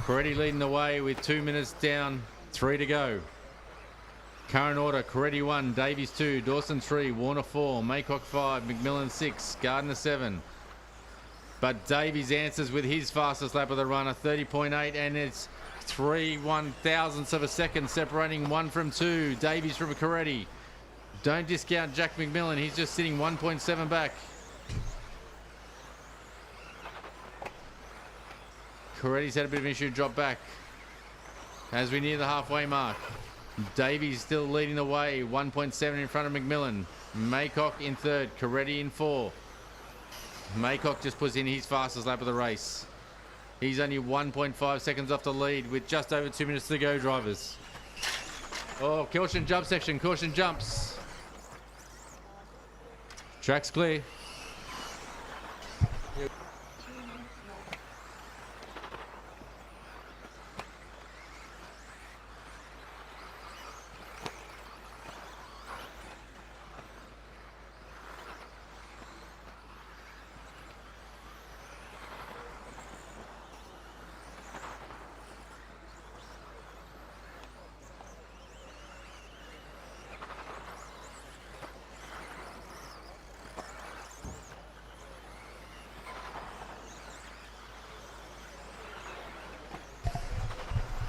Coretti leading the way with 2 minutes down, 3 to go. Current order, Coretti 1, Davies 2, Dawson 3, Warner 4, Maycock 5, McMillan 6, Gardner 7. But Davies answers with his fastest lap of the run, a 30.8, and it's 3/1000ths of a second separating 1 from 2. Davies from Coretti. Don't discount Jack McMillan, he's just sitting 1.7 back. Coretti's had a bit of an issue, drop back as we near the halfway mark. Davies still leading the way, 1.7 in front of McMillan. Maycock in third, Coretti in 4. Maycock just puts in his fastest lap of the race. He's only 1.5 seconds off the lead with just over 2 minutes to go, drivers. Oh, caution jump section, caution jumps. Track's clear.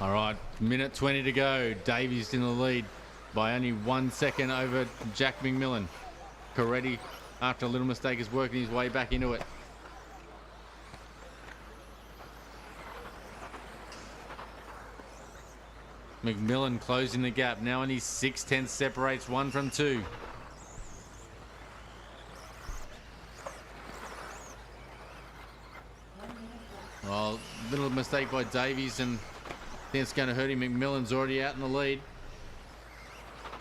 All right, minute 20 to go. Davies in the lead by only 1 second over Jack McMillan. Coretti, after a little mistake, is working his way back into it. McMillan closing the gap. Now in his 6/10 separates 1 from 2. Well, little mistake by Davies, and I think it's going to hurt him. McMillan's already out in the lead.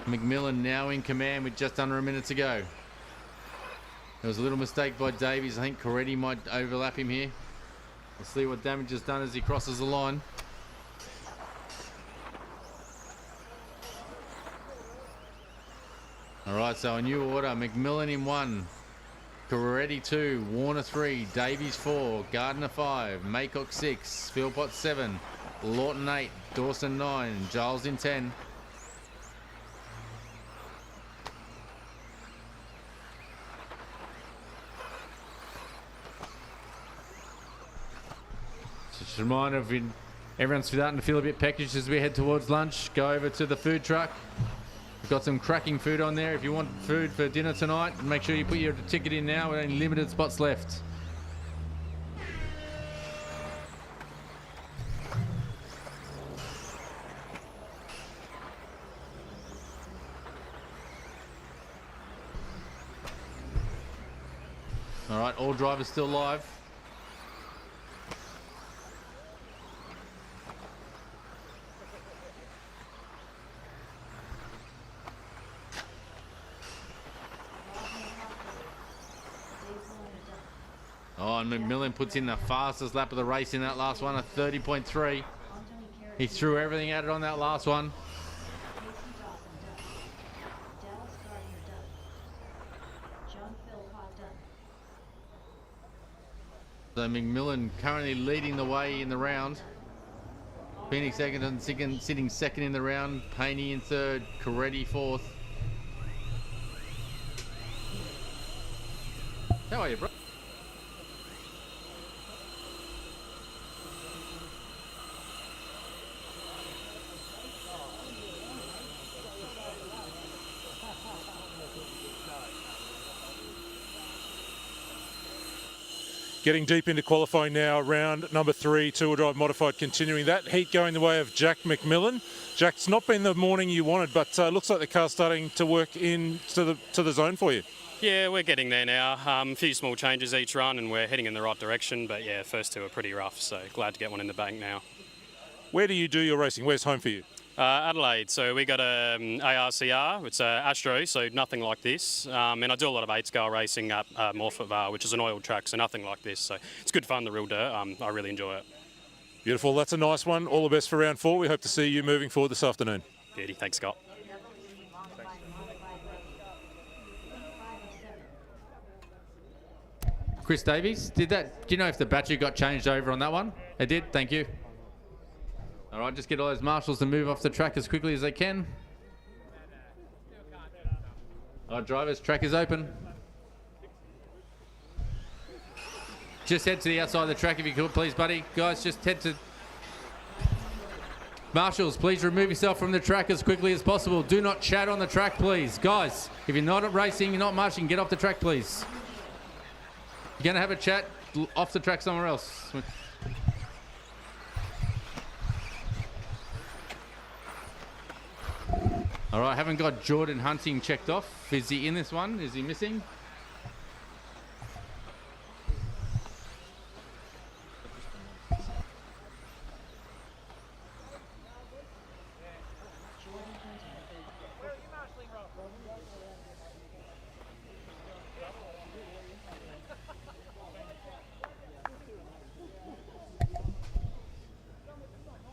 McMillan now in command with just under a minute to go. There was a little mistake by Davies. I think Coretti might overlap him here. We'll see what damage is done as he crosses the line. All right, so a new order. McMillan in 1. Coretti 2, Warner 3, Davies 4, Gardner 5, Maycock 6, Philpot 7, Lawton 8, Dawson 9, Giles in 10. Just a reminder, everyone's starting to feel a bit peckish as we head towards lunch. Go over to the food truck. We've got some cracking food on there. If you want food for dinner tonight, make sure you put your ticket in now. We're only limited spots left. All right, all drivers still live. Oh, and McMillan puts in the fastest lap of the race in that last one, a 30.3. He threw everything at it on that last one. So McMillan currently leading the way in the round. Phoenix second, sitting second in the round. Payne in third, Coretti fourth. How are you, bro? Getting deep into qualifying now, round number 3, two-wheel drive modified, continuing that heat going the way of Jack McMillan. Jack's not been the morning you wanted, but looks like the car's starting to work into the zone for you. Yeah, we're getting there now. A few small changes each run and we're heading in the right direction, but yeah, first two are pretty rough, so glad to get one in the bank now. Where do you do your racing? Where's home for you? Adelaide, so we got a ARCR, it's Astro, so nothing like this. And I do a lot of 8-scale racing at Morphett Vale, which is an oiled track, so nothing like this. So it's good fun, the real dirt. I really enjoy it. Beautiful, that's a nice one. All the best for round 4. We hope to see you moving forward this afternoon. Beauty, thanks Scott. Chris Davies, do you know if the battery got changed over on that one? It did, thank you. All right, just get all those marshals to move off the track as quickly as they can. All right, drivers, track is open. Just head to the outside of the track if you could, please, buddy. Guys, just head to... Marshals, please remove yourself from the track as quickly as possible. Do not chat on the track, please. Guys, if you're not racing, you're not marching, get off the track, please. You're going to have a chat off the track somewhere else. All right, haven't got Jordan Hunting checked off. Is he in this one? Is he missing?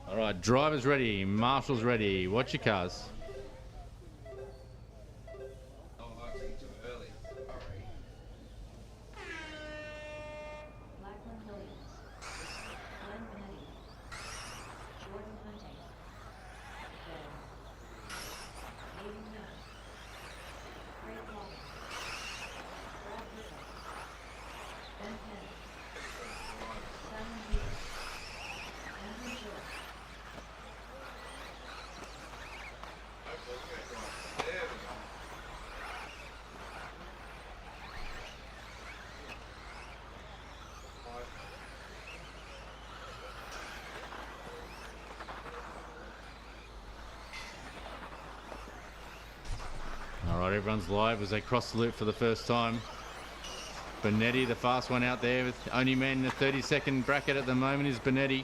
All right, drivers ready, marshals ready. Watch your cars. Right, everyone's live as they cross the loop for the first time. Bonetti, the fast one out there. With only man in the 30-second bracket at the moment is Bonetti.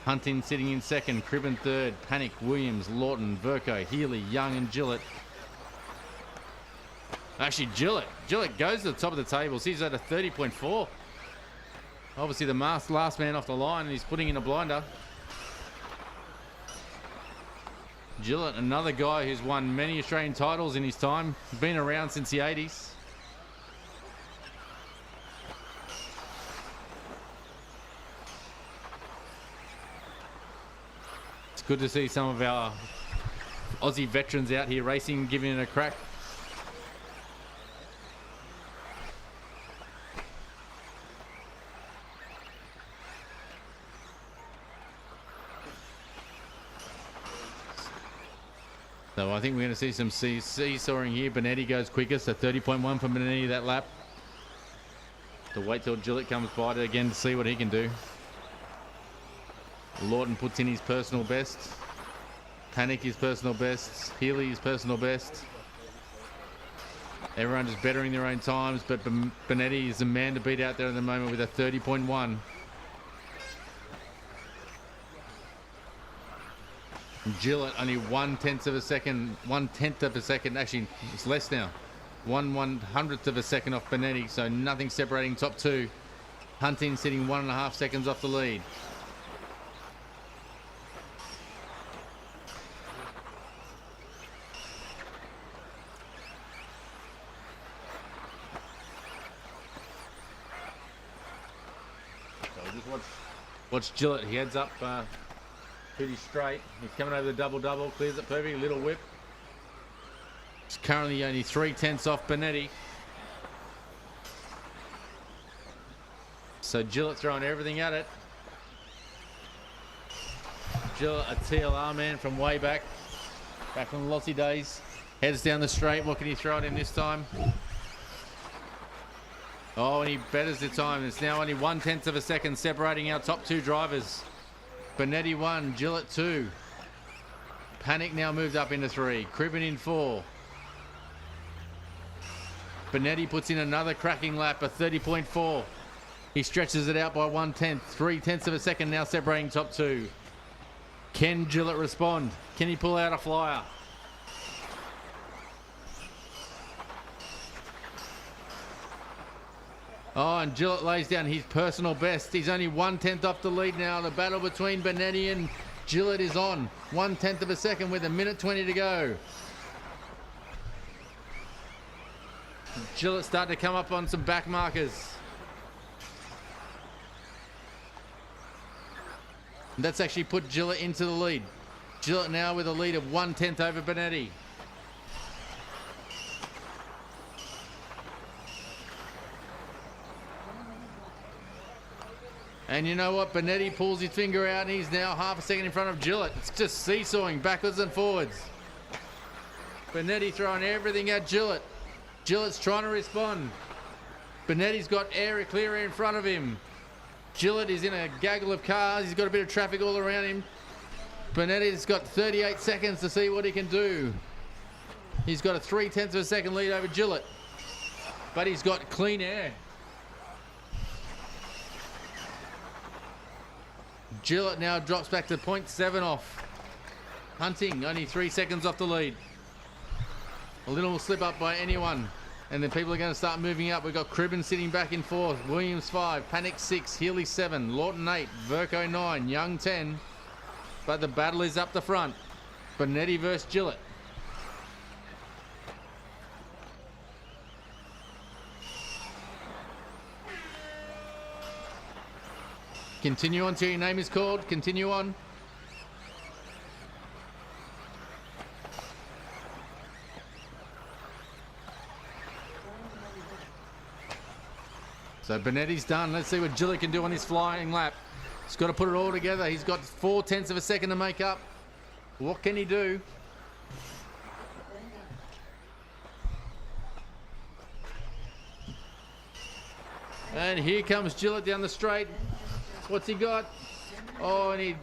Hunting sitting in second. Cribb in third. Panic, Williams, Laughton, Verco, Healy, Young and Gillett. Actually, Gillett goes to the top of the table. He's at a 30.4. Obviously, the last man off the line, and he's putting in a blinder. Gillett, another guy who's won many Australian titles in his time. Been around since the 80s. It's good to see some of our Aussie veterans out here racing, giving it a crack. So I think we're going to see some seesawing here. Bonetti goes quickest, so 30.1 for Bonetti that lap. To wait till Gillett comes by it again to see what he can do. Laughton puts in his personal best. Panic his personal best. Healy his personal best. Everyone just bettering their own times, but Bonetti is the man to beat out there at the moment with a 30.1. Gillett only 1/10 of a second, actually it's less now. 1/100th of a second off Bonetti, so nothing separating top two. Hunting sitting 1.5 seconds off the lead. So just watch Gillett, he heads up pretty straight. He's coming over the double-double, clears it perfectly, little whip. It's currently only 3/10 off Bonetti. So Gillett throwing everything at it. Gillett, a TLR man from way back from the Lossie days. Heads down the straight, what can he throw at him this time? Oh, and he betters the time. It's now only 1/10 of a second separating our top two drivers. Bonetti 1, Gillett 2. Panic now moved up into 3. Cribb in 4. Bonetti puts in another cracking lap, a 30.4. He stretches it out by 1/10. 3/10 of a second now separating top two. Can Gillett respond? Can he pull out a flyer? Oh, and Gillett lays down his personal best. He's only 1/10 off the lead now. The battle between Bonetti and Gillett is on. 1/10 of a second with 1:20 to go. Gillett starting to come up on some back markers. And that's actually put Gillett into the lead. Gillett now with a lead of 1/10 over Bonetti. And you know what? Bonetti pulls his finger out and he's now half a second in front of Gillett. It's just seesawing backwards and forwards. Bonetti throwing everything at Gillett. Gillett's trying to respond. Bonetti's got clear air in front of him. Gillett is in a gaggle of cars. He's got a bit of traffic all around him. Bonetti's got 38 seconds to see what he can do. He's got a 3/10 of a second lead over Gillett. But he's got clean air. Gillett now drops back to 0.7 off. Hunting only 3 seconds off the lead. A little slip up by anyone. And then people are going to start moving up. We've got Cribb sitting back in 4th. Williams 5. Panic 6. Healy 7. Laughton 8. Verco 9. Young 10. But the battle is up the front. Bonetti versus Gillett. Continue on till your name is called. Continue on. So Bonetti's done. Let's see what Gillett can do on his flying lap. He's got to put it all together. He's got 4/10 of a second to make up. What can he do? And here comes Gillett down the straight. What's he got? Oh, and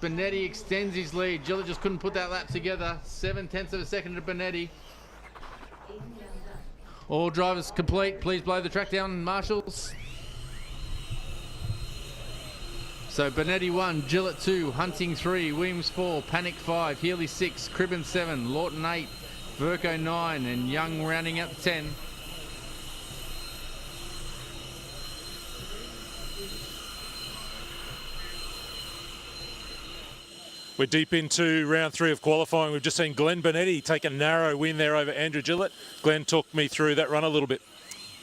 Bonetti extends his lead. Gillett just couldn't put that lap together. 7/10 of a second to Bonetti. All drivers complete. Please blow the track down, marshals. So Bonetti 1, Gillett 2, Hunting 3, Williams 4, Panic 5, Healy 6, Cribben 7, Lawton 8, Verco 9, and Young rounding out the 10. We're deep into round 3 of qualifying. We've just seen Glen Bonetti take a narrow win there over Andrew Gillett. Glenn, talk me through that run a little bit.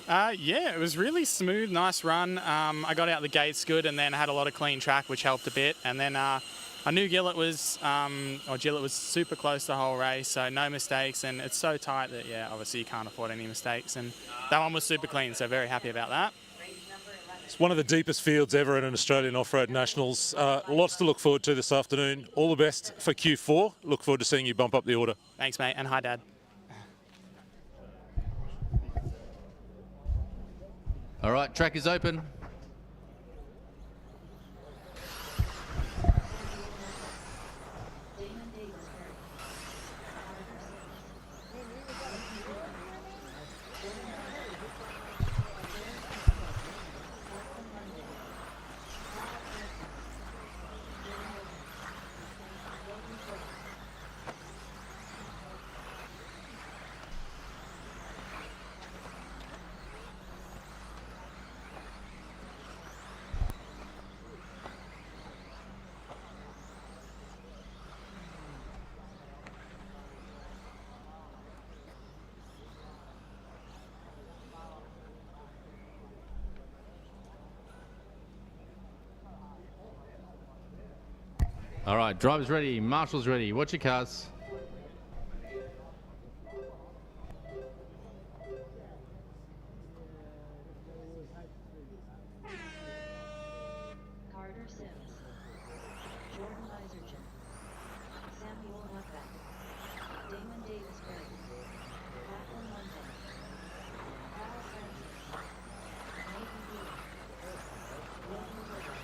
Yeah, it was really smooth, nice run. I got out the gates good and then had a lot of clean track, which helped a bit. And then I knew Gillett was super close the whole race, so no mistakes. And it's so tight that, yeah, obviously you can't afford any mistakes. And that one was super clean, so very happy about that. It's one of the deepest fields ever in an Australian Off-Road Nationals. Lots to look forward to this afternoon. All the best for Q4. Look forward to seeing you bump up the order. Thanks, mate, and hi, Dad. All right, track is open. All right, drivers ready, marshals ready. Watch your cars. Carter Sims, Jordan Isergin, Samuel Huckbeck, Damon Davis-Berry, Lachlan Munday, Kyle Francis, Nathan Wheeler, William River,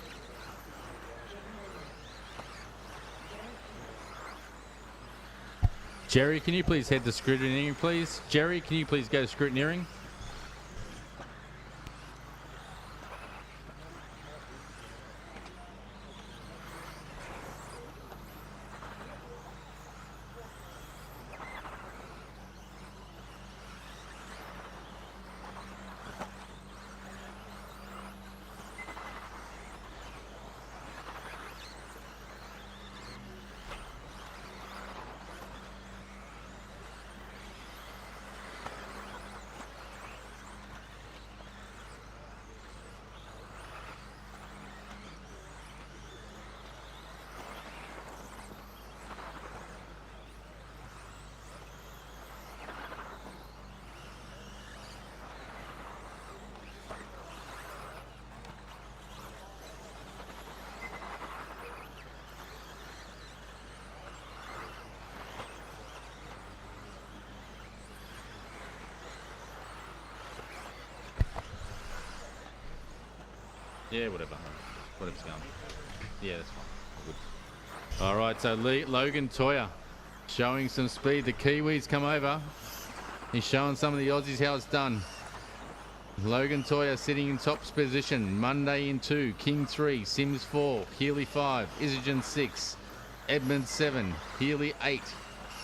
Jim Miller, Jerry, can you please head to scrutineering, please? Jerry, can you please go to scrutineering? Yeah, whatever. Whatever's going. Yeah, that's fine. All good. All right, so Logan Toya showing some speed. The Kiwis come over. He's showing some of the Aussies how it's done. Logan Toya sitting in top position. Munday in 2, King 3, Sims 4, Healy 5, Isergin 6, Edmonds 7, Healy 8,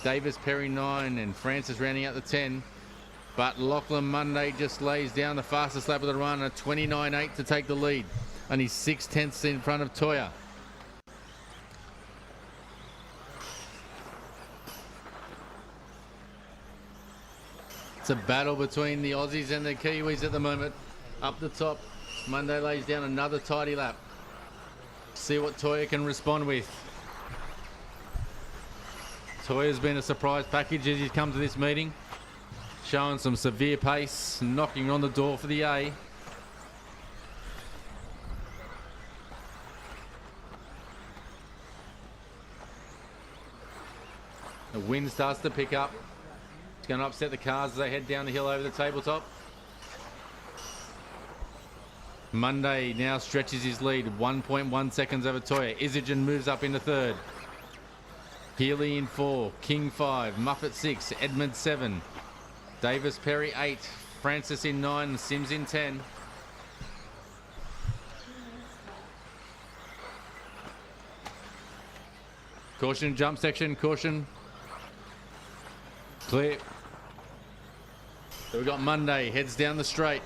Davis Perry 9, and Francis rounding out the 10. But Lachlan Munday just lays down the fastest lap of the run, a 29.8 to take the lead. Only 6/10 in front of Toya. It's a battle between the Aussies and the Kiwis at the moment. Up the top, Munday lays down another tidy lap. See what Toya can respond with. Toya's been a surprise package as he's come to this meeting. Showing some severe pace, knocking on the door for the A. The wind starts to pick up. It's going to upset the cars as they head down the hill over the tabletop. Munday now stretches his lead, 1.1 seconds over Toya. Isergin moves up into 3rd. Healy in 4, King 5, Muffet 6, Edmund 7. Davis Perry 8, Francis in 9, Sims in 10. Caution, jump section, caution. Clear. So we've got Munday, heads down the straight.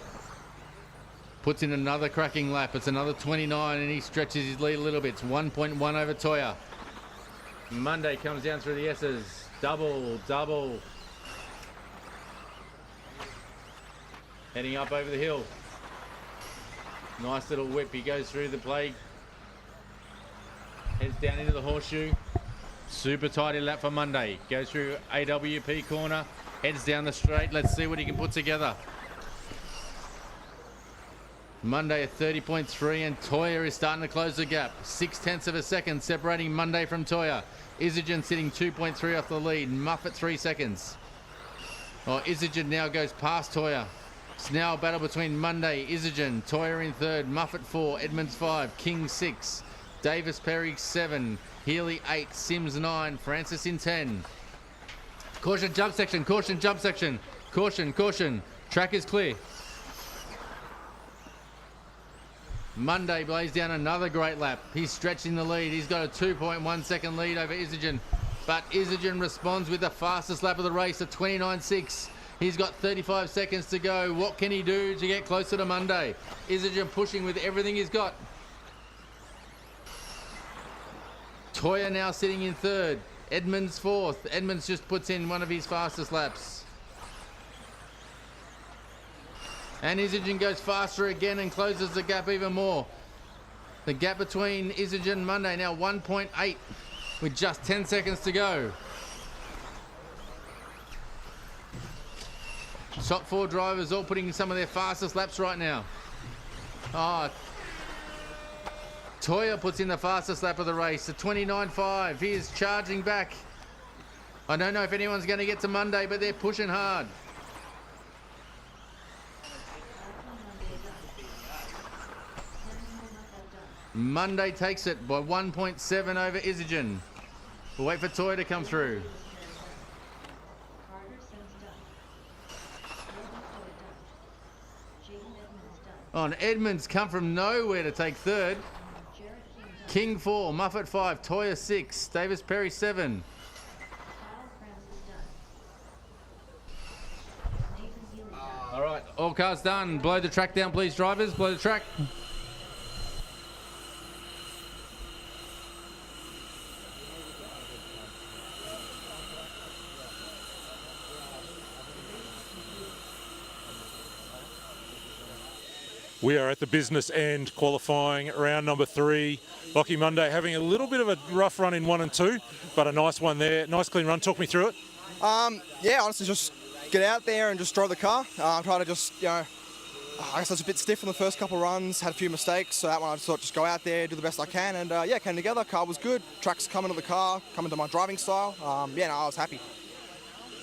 Puts in another cracking lap. It's another 29 and he stretches his lead a little bit. It's 1.1 over Toya. Munday comes down through the S's. Double. Heading up over the hill. Nice little whip. He goes through the play. Heads down into the horseshoe. Super tidy lap for Munday. Goes through AWP corner. Heads down the straight. Let's see what he can put together. Monday at 30.3 and Toya is starting to close the gap. 0.6 of a second separating Munday from Toya. Isergin sitting 2.3 off the lead. Muff at 3 seconds. Well, Isergin now goes past Toya. It's now a battle between Munday, Isergin, Toya in 3rd, Muff at 4, Edmonds 5, King 6, Davis Perry 7, Healy 8, Sims 9, Francis in 10. Caution jump section, caution jump section. Caution. Track is clear. Munday blaze down another great lap. He's stretching the lead. He's got a 2.1 second lead over Isergin. But Isergin responds with the fastest lap of the race at 29.6. He's got 35 seconds to go. What can he do to get closer to Munday? Isergin pushing with everything he's got. Toya now sitting in 3rd. Edmonds 4th. Edmonds just puts in one of his fastest laps. And Isergin goes faster again and closes the gap even more. The gap between Isergin and Munday now 1.8 with just 10 seconds to go. Top 4 drivers all putting in some of their fastest laps right now. Toya puts in the fastest lap of the race, a 29.5. He is charging back. I don't know if anyone's going to get to Munday, but they're pushing hard. Munday takes it by 1.7 over Isergin. We'll wait for Toya to come through. On Edmonds come from nowhere to take 3rd. King 4, Muffet 5, Toya 6, Davis Perry 7. All right, all cars done. Blow the track down, please, drivers. Blow the track. We are at the business end, qualifying round number 3. Lachie Munday having a little bit of a rough run in 1 and 2, but a nice one there. Nice clean run. Talk me through it. Yeah, honestly, just get out there and just drive the car. Try to just, I guess I was a bit stiff in the first couple of runs, had a few mistakes, so that one I just thought just go out there, do the best I can, and came together. Car was good. Track's coming to the car, coming to my driving style. I was happy.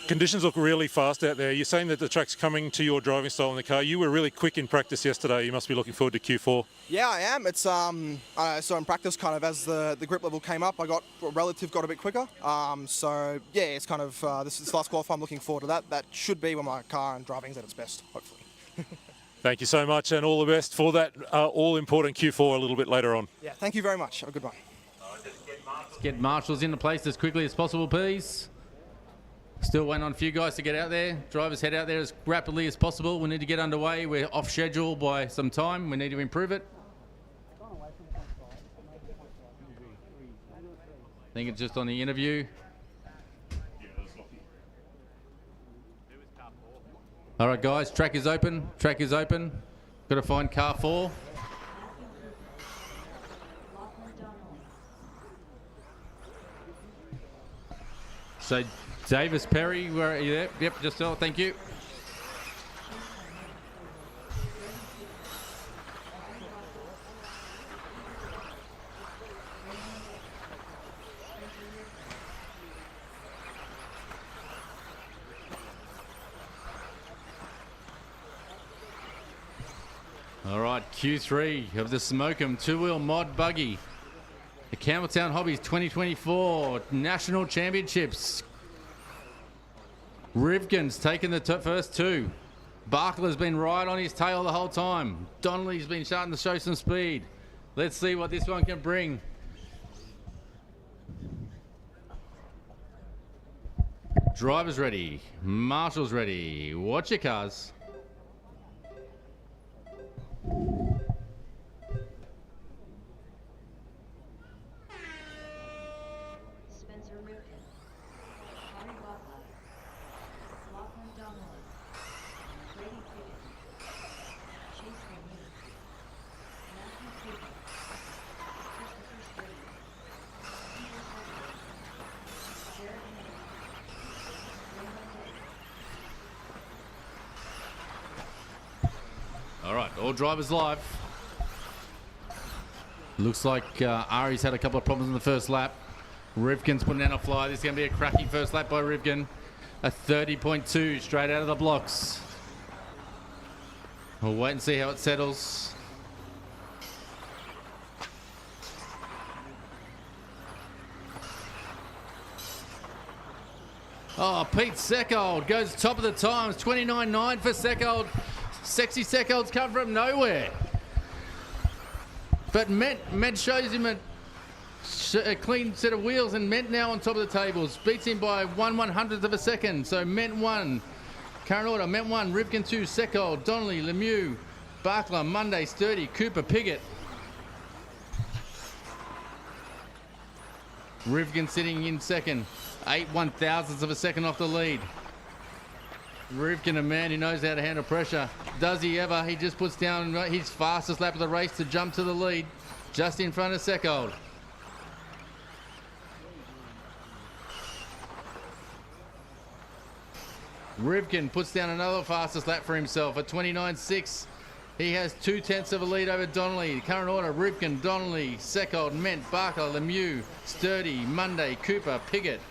Conditions look really fast out there. You're saying that the track's coming to your driving style in the car. You were really quick in practice yesterday. You must be looking forward to Q4. Yeah, I am. It's so in practice, kind of as the grip level came up, I got a bit quicker. It's kind of this last qualify. I'm looking forward to that. That should be when my car and driving's at its best, hopefully. Thank you so much, and all the best for that all-important Q4 a little bit later on. Yeah, thank you very much. Have a good one. Let's get marshals into place as quickly as possible, please. Still waiting on a few guys to get out there. Drivers head out there as rapidly as possible. We need to get underway. We're off schedule by some time. We need to improve it. I think it's just on the interview. All right, guys, track is open. Track is open. Got to find car 4. So Davis Perry, where are you there? Yep, just so, thank you. All right, Q3 of the Smokem two-wheel mod buggy. The Campbelltown Hobbies 2024 National Championships. Rivkin's taken the first 2. Barkla's been right on his tail the whole time. Donnelly's been starting to show some speed. Let's see what this one can bring. Driver's ready. Marshal's ready. Watch your cars. Spencer Rivkin, Ari Bakla, Lachlan Donnelly, Brady Piggott, Chase Lemieux, Matthew Cooke, Christopher Strait, Peter Hudson, Jared Henry, Glen Bonetti. All right, all drivers live. Looks like Ari's had a couple of problems in the first lap. Rivkin's putting down a fly. This is going to be a cracking first lap by Rivkin. A 30.2 straight out of the blocks. We'll wait and see how it settles. Oh, Pete Seckold goes top of the times. 29.9 for Seckold. Sexy Seckold's come from nowhere. But Met shows him a clean set of wheels, and Met now on top of the tables. Beats him by 1/100th of a second. So Met 1. Current order, Met 1, Rivkin 2, Seckold, Donnelly, Lemieux, Bakla, Munday, Sturdy, Cooper, Piggott. Rivkin sitting in second. 8/1000ths of a second off the lead. Rivkin, a man who knows how to handle pressure. Does he ever? He just puts down his fastest lap of the race to jump to the lead, just in front of Seckold. Rivkin puts down another fastest lap for himself at 29.6. He has 0.2 of a lead over Donnelly. Current order, Rivkin, Donnelly, Seckold, Ment, Barker, Lemieux, Sturdy, Munday, Cooper, Piggott.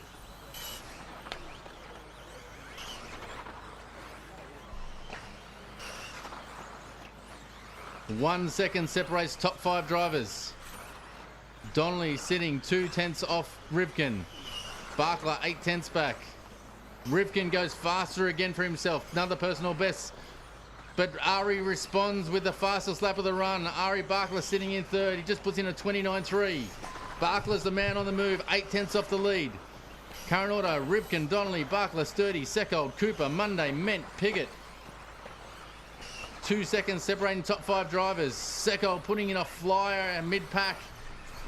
One second separates top 5 drivers. Donnelly sitting 0.2 off Rivkin. Bakla 0.8 back. Rivkin goes faster again for himself. Another personal best. But Ari responds with the fastest lap of the run. Ari Bakla sitting in third. He just puts in a 29.3. Bakla's the man on the move. 0.8 off the lead. Current order, Rivkin, Donnelly, Bakla, Sturdy, Seckold, Cooper, Munday, Ment, Piggott. 2 seconds separating top 5 drivers. Seckold putting in a flyer and mid-pack.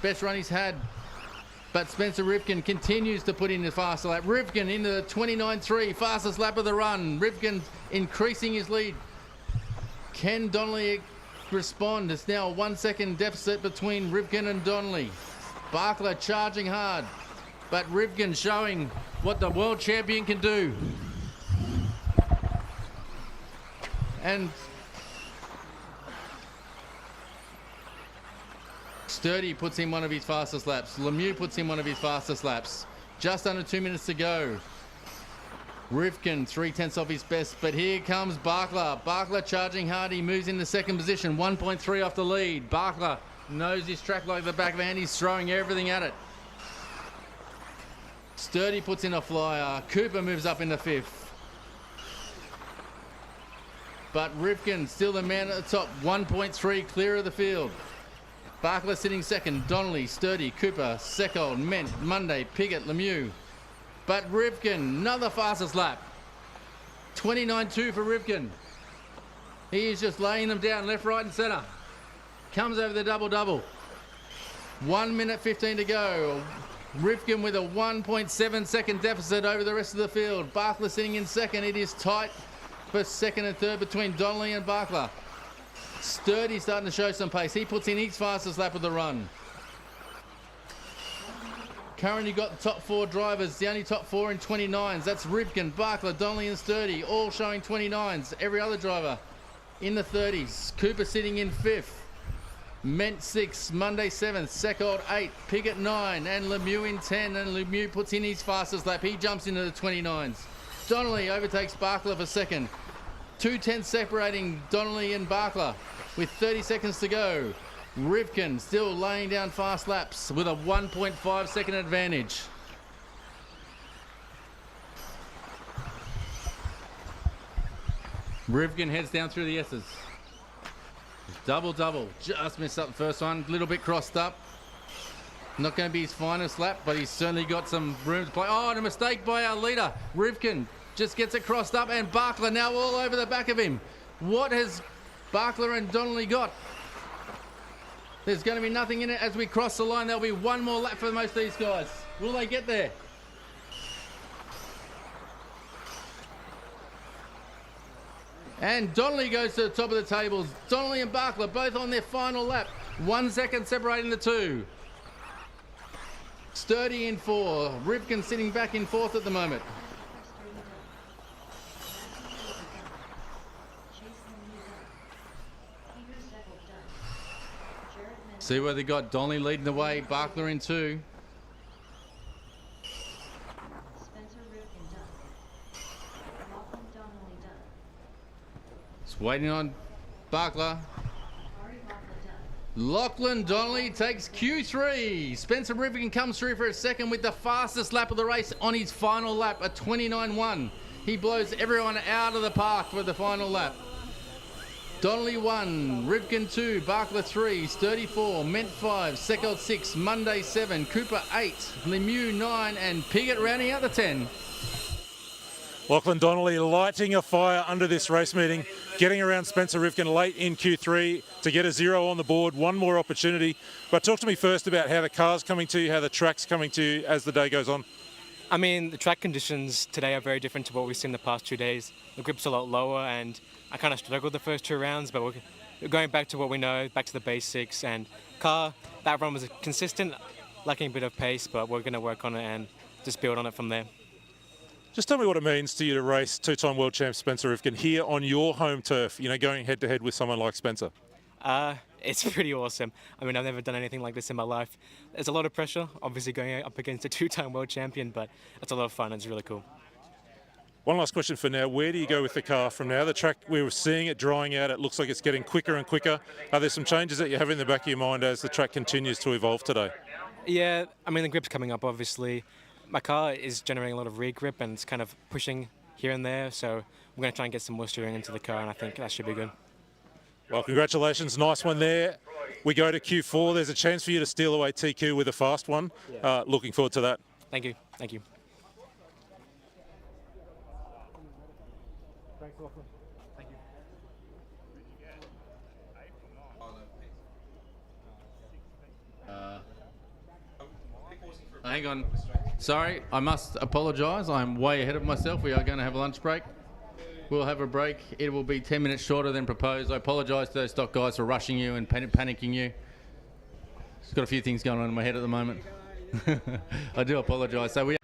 Best run he's had. But Spencer Rivkin continues to put in the faster lap. Rivkin into the 29.3, fastest lap of the run. Rivkin increasing his lead. Can Donnelly respond? It's now a 1 second deficit between Rivkin and Donnelly. Bakla charging hard. But Rivkin showing what the world champion can do. And Sturdy puts in one of his fastest laps. Lemieux puts in one of his fastest laps. Just under 2 minutes to go. Rivkin 0.3 off his best, but here comes Bakla. Bakla charging hard. He moves into second position, 1.3 off the lead. Bakla knows his track like the back of a hand. He's throwing everything at it. Sturdy puts in a flyer. Cooper moves up into 5th. But Rivkin still the man at the top, 1.3 clear of the field. Bakla sitting second, Donnelly, Sturdy, Cooper, Seckold, Ment, Munday, Piggott, Lemieux. But Rivkin, another fastest lap. 29.2 for Rivkin. He is just laying them down left, right and centre. Comes over the double-double. 1 minute 15 to go. Rivkin with a 1.7 second deficit over the rest of the field. Bakla sitting in second. It is tight for second and third between Donnelly and Bakla. Sturdy starting to show some pace. He puts in his fastest lap of the run. Currently got the top 4 drivers, the only top 4 in 29s. That's Rivkin, Bakla, Donnelly and Sturdy, all showing 29s. Every other driver in the 30s. Cooper sitting in 5th. Ment 6, Munday 7th, Seckold 8, Piggott 9 and Lemieux in 10. And Lemieux puts in his fastest lap. He jumps into the 29s. Donnelly overtakes Bakla for second. 2/10 separating Donnelly and Bakla with 30 seconds to go. Rivkin still laying down fast laps with a 1.5 second advantage. Rivkin heads down through the S's. Double. Just missed up the first one. A little bit crossed up. Not going to be his finest lap, but he's certainly got some room to play. Oh, and a mistake by our leader. Rivkin just gets it crossed up, and Bakla now all over the back of him. What has Bakla and Donnelly got? There's going to be nothing in it as we cross the line. There'll be one more lap for most of these guys. Will they get there? And Donnelly goes to the top of the tables. Donnelly and Bakla both on their final lap. 1 second separating the two. Sturdy in 4. Rivkin sitting back in 4th at the moment. See where they got Donnelly leading the way. Bakla in 2. Just waiting on Bakla. Lachlan Donnelly takes Q3. Spencer Rivkin comes through for a second with the fastest lap of the race on his final lap, a 29.1. He blows everyone out of the park for the final lap. Donnelly 1, Rivkin 2, Bakla 3, Sturdy 4, Ment 5, Seckold 6, Munday 7, Cooper 8, Lemieux 9, and Piggott rounding out the 10. Lachlan Donnelly lighting a fire under this race meeting, getting around Spencer Rivkin late in Q3 to get a 0 on the board, one more opportunity. But talk to me first about how the car's coming to you, how the track's coming to you as the day goes on. I mean, the track conditions today are very different to what we've seen the past 2 days. The grip's a lot lower, and I kind of struggled the first 2 rounds, but we're going back to what we know, back to the basics. And car, that run was consistent, lacking a bit of pace, but we're going to work on it and just build on it from there. Just tell me what it means to you to race two-time world champ Spencer Rivkin here on your home turf, you know, going head-to-head with someone like Spencer. It's pretty awesome. I mean, I've never done anything like this in my life. There's a lot of pressure, obviously going up against a 2-time world champion, but it's a lot of fun. It's really cool. One last question for now. Where do you go with the car from now? The track, we were seeing it drying out. It looks like it's getting quicker and quicker. Are there some changes that you have in the back of your mind as the track continues to evolve today? Yeah, I mean, the grip's coming up, obviously. My car is generating a lot of rear grip and it's kind of pushing here and there, so we're going to try and get some more steering into the car, and I think that should be good. Well, congratulations. Nice one there. We go to Q4. There's a chance for you to steal away TQ with a fast one. Yeah. Looking forward to that. Thank you. Thank you. Thanks, Lachlan. Thank you. Hang on. Sorry, I must apologise. I'm way ahead of myself. We are going to have a lunch break. We'll have a break. It will be 10 minutes shorter than proposed. I apologise to those stock guys for rushing you and panicking you. Just got a few things going on in my head at the moment. I do apologise. So we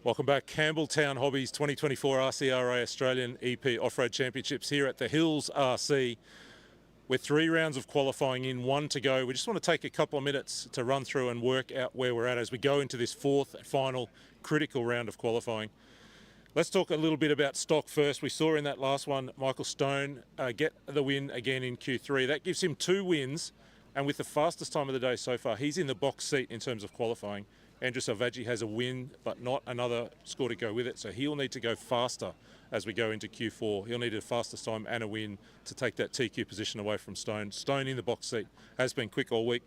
Welcome back. Campbelltown Hobbies 2024 RCRA Australian EP Off-Road Championships here at the Hills RC. With 3 rounds of qualifying in, 1 to go. We just want to take a couple of minutes to run through and work out where we're at as we go into this 4th and final critical round of qualifying. Let's talk a little bit about stock first. We saw in that last one, Michael Stone get the win again in Q3. That gives him 2 wins, and with the fastest time of the day so far, he's in the box seat in terms of qualifying. Andrew Selvaggi has a win, but not another score to go with it, so he'll need to go faster as we go into Q4. He'll need a fastest time and a win to take that TQ position away from Stone. Stone in the box seat has been quick all week.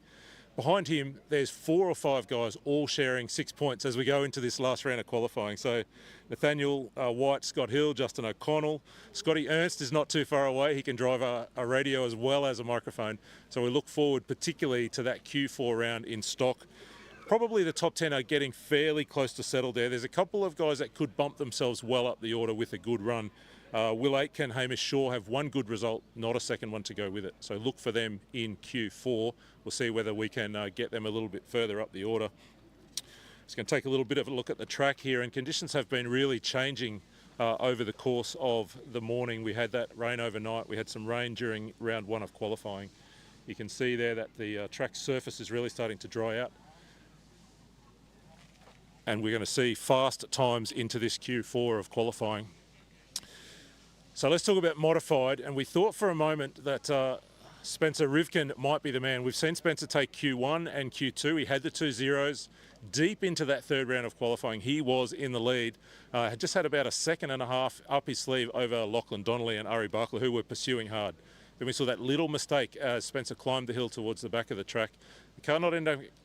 Behind him, there's 4 or 5 guys all sharing 6 points as we go into this last round of qualifying. So Nathaniel White, Scott Hill, Justin O'Connell. Scotty Ernst is not too far away. He can drive a radio as well as a microphone. So we look forward particularly to that Q4 round in stock. Probably the top 10 are getting fairly close to settled there. There's a couple of guys that could bump themselves well up the order with a good run. Will Aiken, Hamish Shaw have one good result, not a second one to go with it. So look for them in Q4. We'll see whether we can get them a little bit further up the order. Just going to take a little bit of a look at the track here, and conditions have been really changing over the course of the morning. We had that rain overnight. We had some rain during round 1 of qualifying. You can see there that the track surface is really starting to dry out. And we're going to see fast times into this Q4 of qualifying. So let's talk about modified. And we thought for a moment that Spencer Rivkin might be the man. We've seen Spencer take Q1 and Q2. He had the 2 zeros. Deep into that 3rd round of qualifying, he was in the lead. Had just had about a second and a half up his sleeve over Lachlan Donnelly and Ari Bakla, who were pursuing hard. Then we saw that little mistake as Spencer climbed the hill towards the back of the track. The car not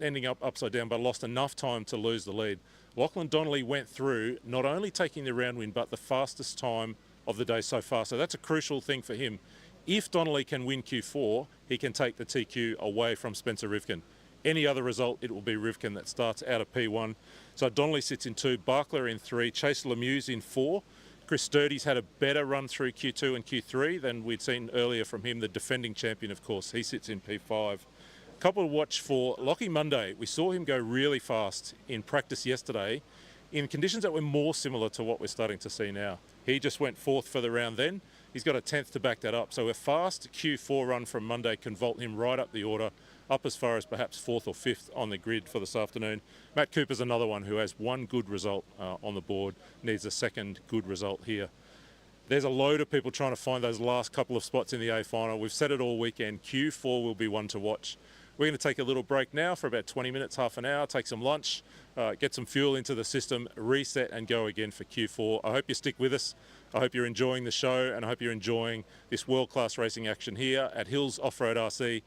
ending up upside down, but lost enough time to lose the lead. Lachlan Donnelly went through, not only taking the round win, but the fastest time of the day so far. So that's a crucial thing for him. If Donnelly can win Q4, he can take the TQ away from Spencer Rivkin. Any other result, it will be Rivkin that starts out of P1. So Donnelly sits in 2, Bakla in 3, Chase Lemieux in 4. Chris Sturdy's had a better run through Q2 and Q3 than we'd seen earlier from him, the defending champion, of course. He sits in P5. A couple to watch for Lachlan Munday. We saw him go really fast in practice yesterday in conditions that were more similar to what we're starting to see now. He just went 4th for the round then. He's got a 10th to back that up. So a fast Q4 run from Munday can vault him right up the order, up as far as perhaps 4th or 5th on the grid for this afternoon. Matt Cooper's another one who has one good result on the board, needs a second good result here. There's a load of people trying to find those last couple of spots in the A final. We've said it all weekend. Q4 will be one to watch. We're going to take a little break now for about 20 minutes, half an hour, take some lunch, get some fuel into the system, reset and go again for Q4. I hope you stick with us. I hope you're enjoying the show, and I hope you're enjoying this world-class racing action here at Hills Off-Road RC,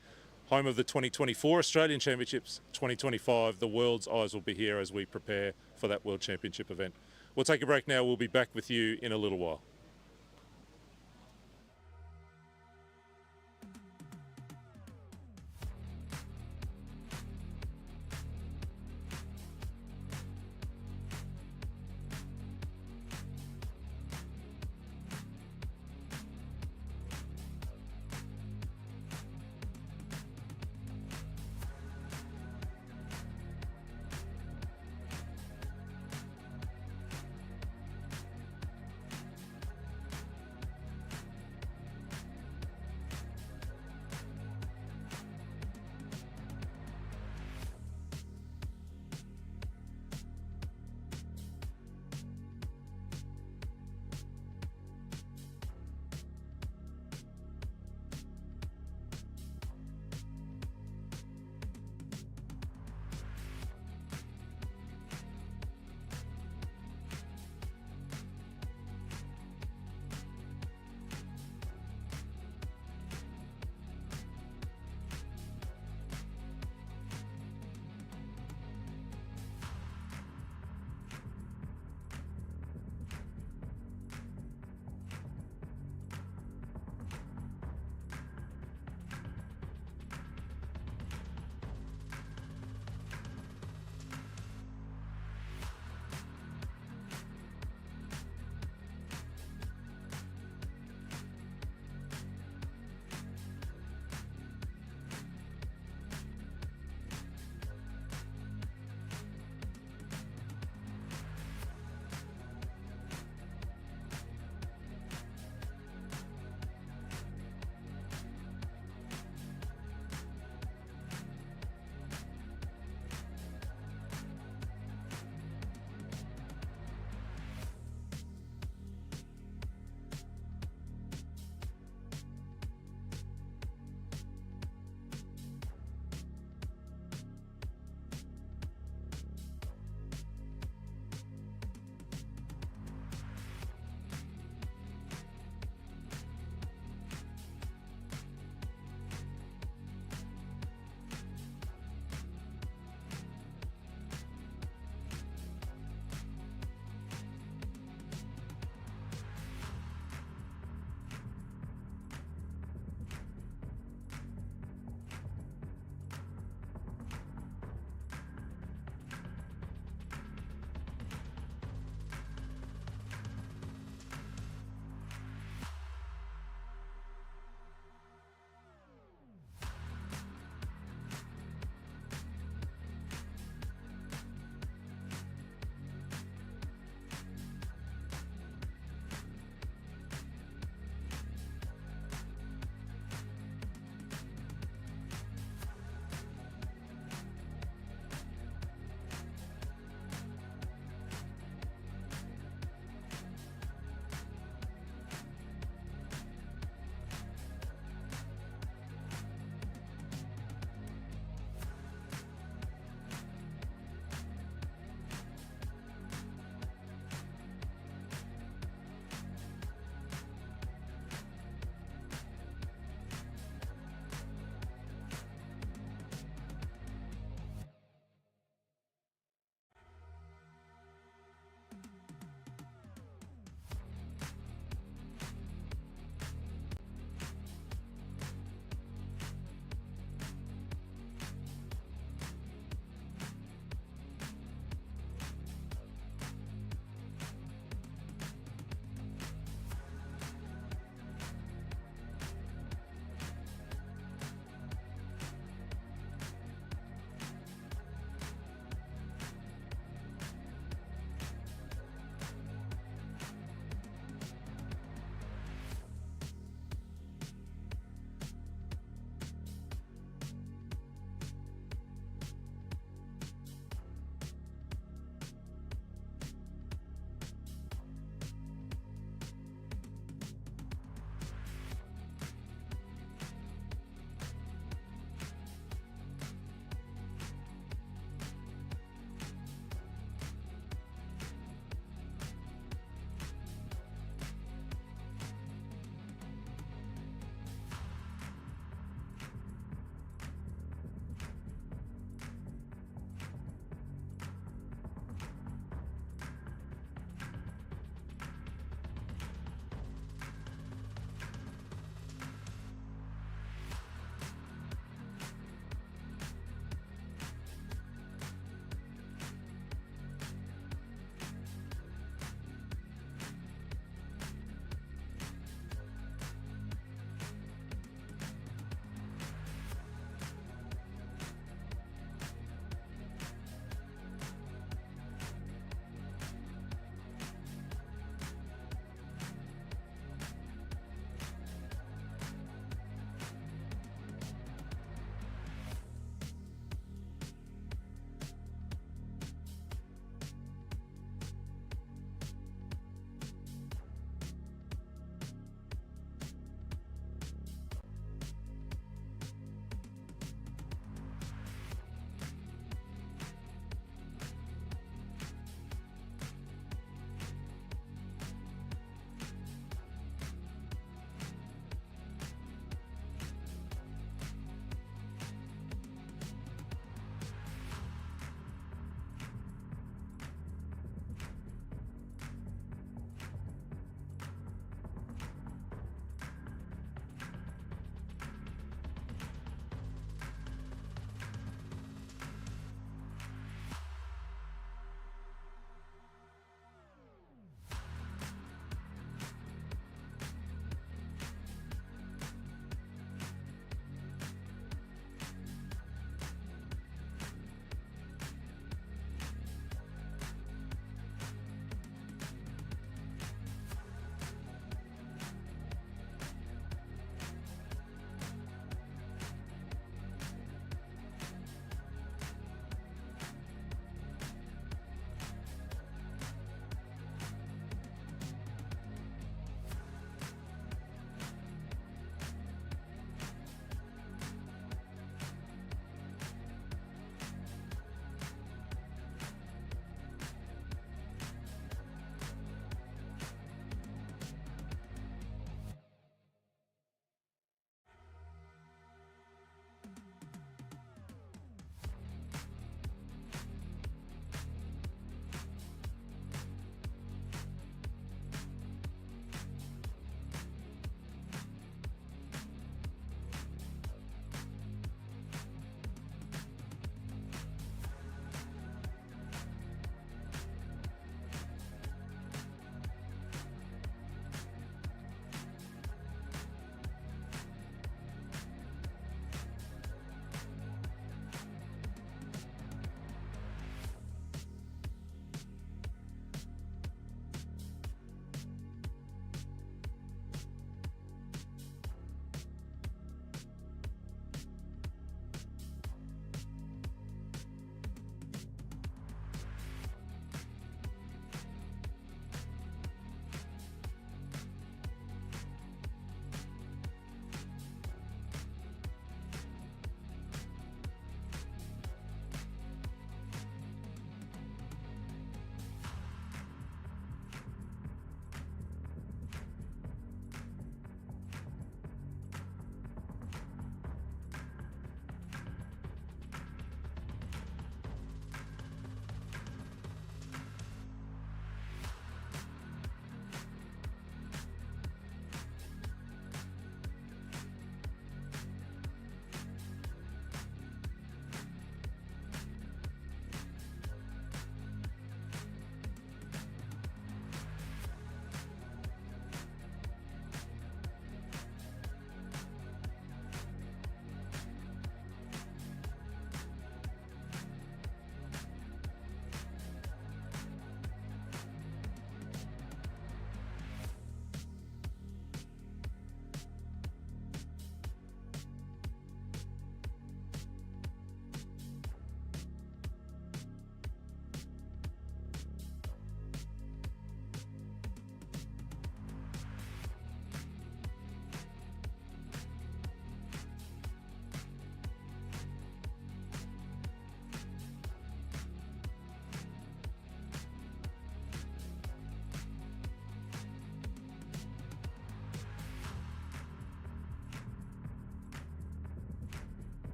home of the 2024 Australian Championships. 2025, the world's eyes will be here as we prepare for that World Championship event. We'll take a break now. We'll be back with you in a little while.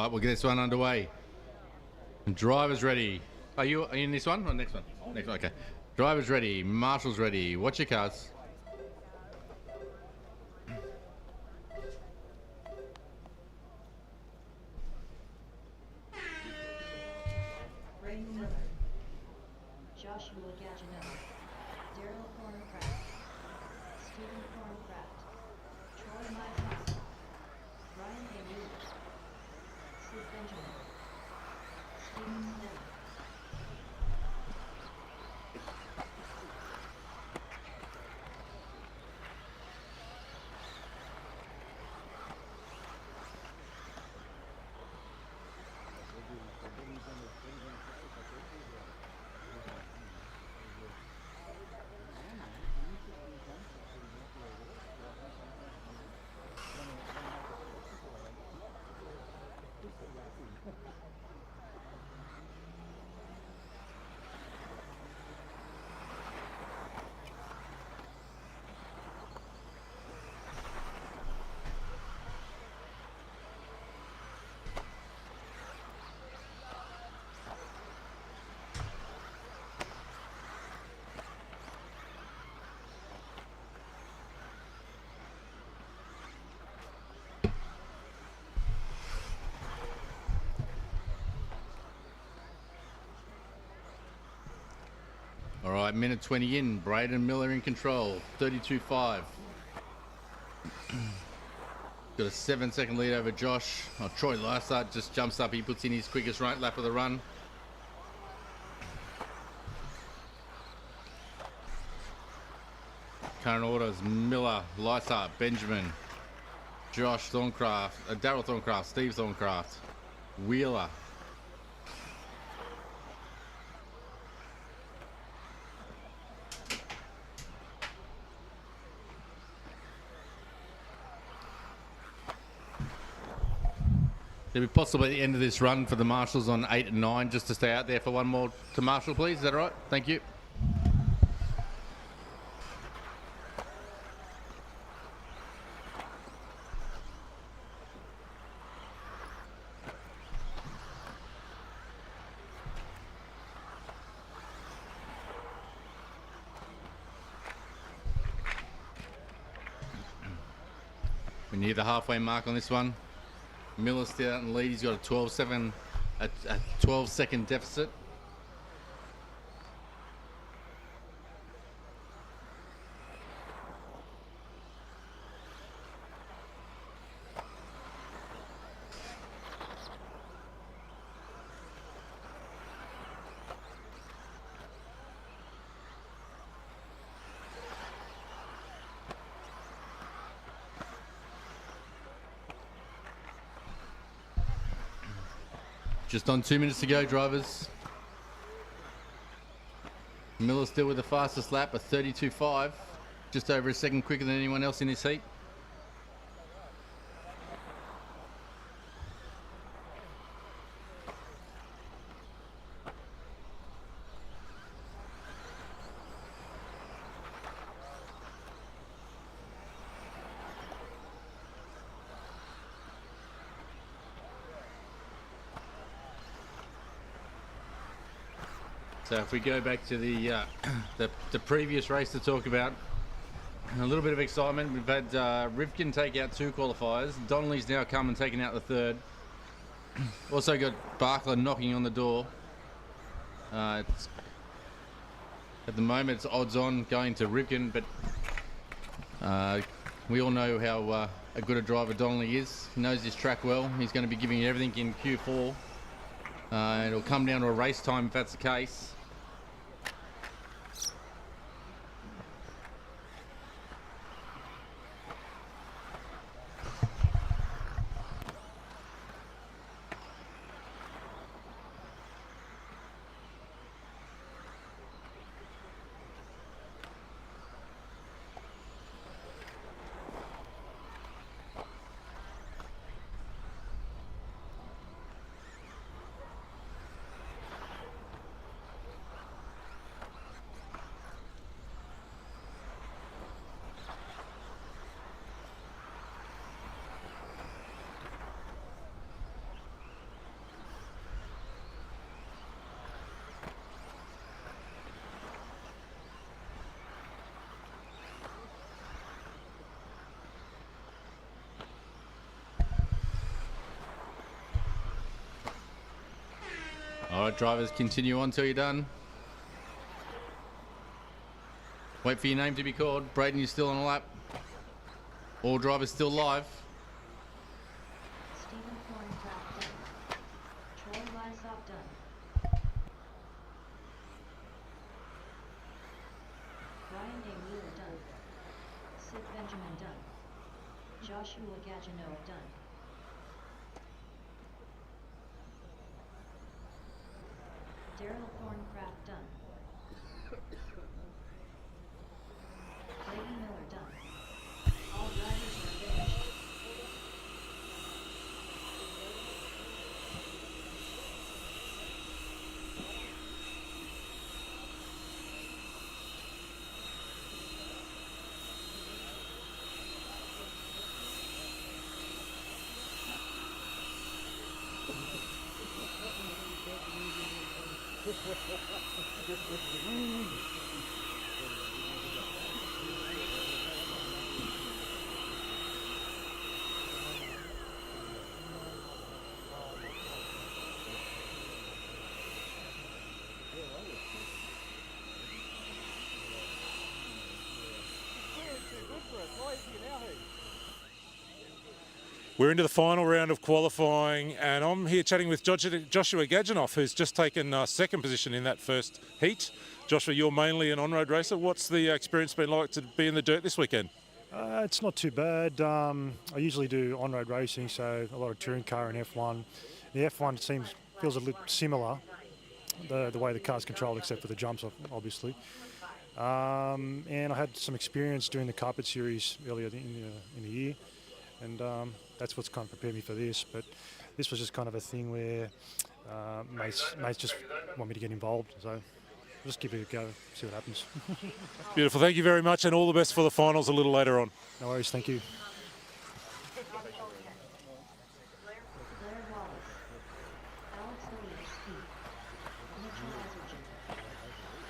right, we'll get this one underway. Drivers ready. Are you in this one or next one? Next one, okay. Drivers ready. Marshals ready. Watch your cars. Brayden Miller, Joshua Gaginelli, Daryl Cornercraft, Stephen Cornercraft, Troy Myhouse, Ryan Ayoub, Sid Benjamin, Stephen Miller. All right, minute 20 in. Brayden Miller in control. 32.5. Got a 7-second lead over Josh. Oh, Troy Lysart just jumps up. He puts in his quickest right lap of the run. Current orders: Miller, Lysart, Benjamin, Josh Thorncraft, Daryl Thorncraft, Steve Thorncraft, Wheeler. There'll be possibly the end of this run for the marshals on 8 and 9, just to stay out there for one more to marshal, please. Is that all right? Thank you. We're near the halfway mark on this one. Miller's still out in the lead. He's got a 12-second deficit. Just on 2 minutes to go, drivers. Miller still with the fastest lap, a 32.5. Just over a second quicker than anyone else in this heat. So if we go back to the previous race to talk about, a little bit of excitement. We've had Rivkin take out 2 qualifiers. Donnelly's now come and taken out the 3rd. Also got Bakla knocking on the door. At the moment it's odds on going to Rivkin, but we all know how a good a driver Donnelly is. He knows his track well. He's going to be giving everything in Q4. It'll come down to a race time if that's the case. All right, drivers, continue on till you're done. Wait for your name to be called. Brayden, you're still on a lap. All drivers still live. Stephen Thorncraft done. Troy Lysop done. Brian A. Wheeler done. Sid Benjamin done. Joshua Gagino done. Daryl Thorncraft done. Brayden Miller done. All drivers are finished. We're into the final round of qualifying, and I'm here chatting with Joshua Gaginoff, who's just taken second position in that first heat. Joshua, you're mainly an on-road racer. What's the experience been like to be in the dirt this weekend? It's not too bad. I usually do on-road racing, so a lot of touring car and F1. The F1 feels a little similar, the way the car's controlled, except for the jumps, obviously. And I had some experience doing the carpet series earlier in the year, and that's what's kind of prepared me for this. But this was just kind of a thing where mates just want me to get involved, so I'll just give it a go, see what happens. Beautiful. Thank you very much, and all the best for the finals a little later on. No worries. Thank you. Blair Wallace. Alex Ilievski. Mitchell Isergin.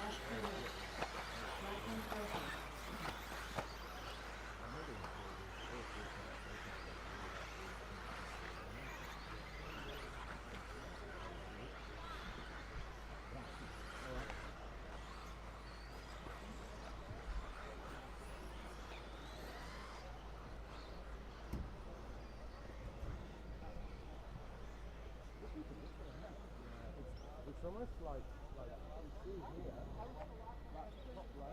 Ash Poole. Lachlan Munday. It's almost like you see here, that top layer.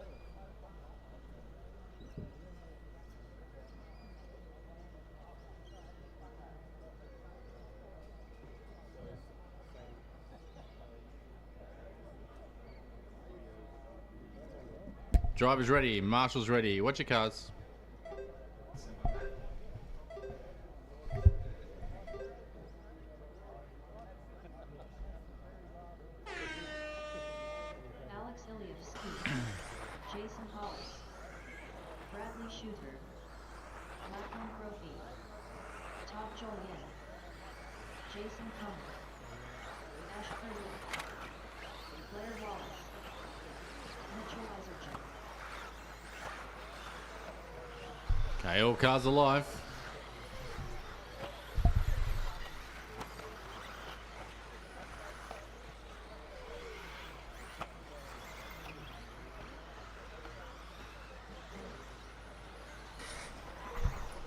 Drivers ready, marshals ready. Watch your cars. Alex Ilievski. Jason Hollis. Bradley Shooter. Lachlan Brophy. Todd Jullienne. Jason Comer. Ash Poole. Blair Wallace. Mitchell Isergin. Okay, all cars alive.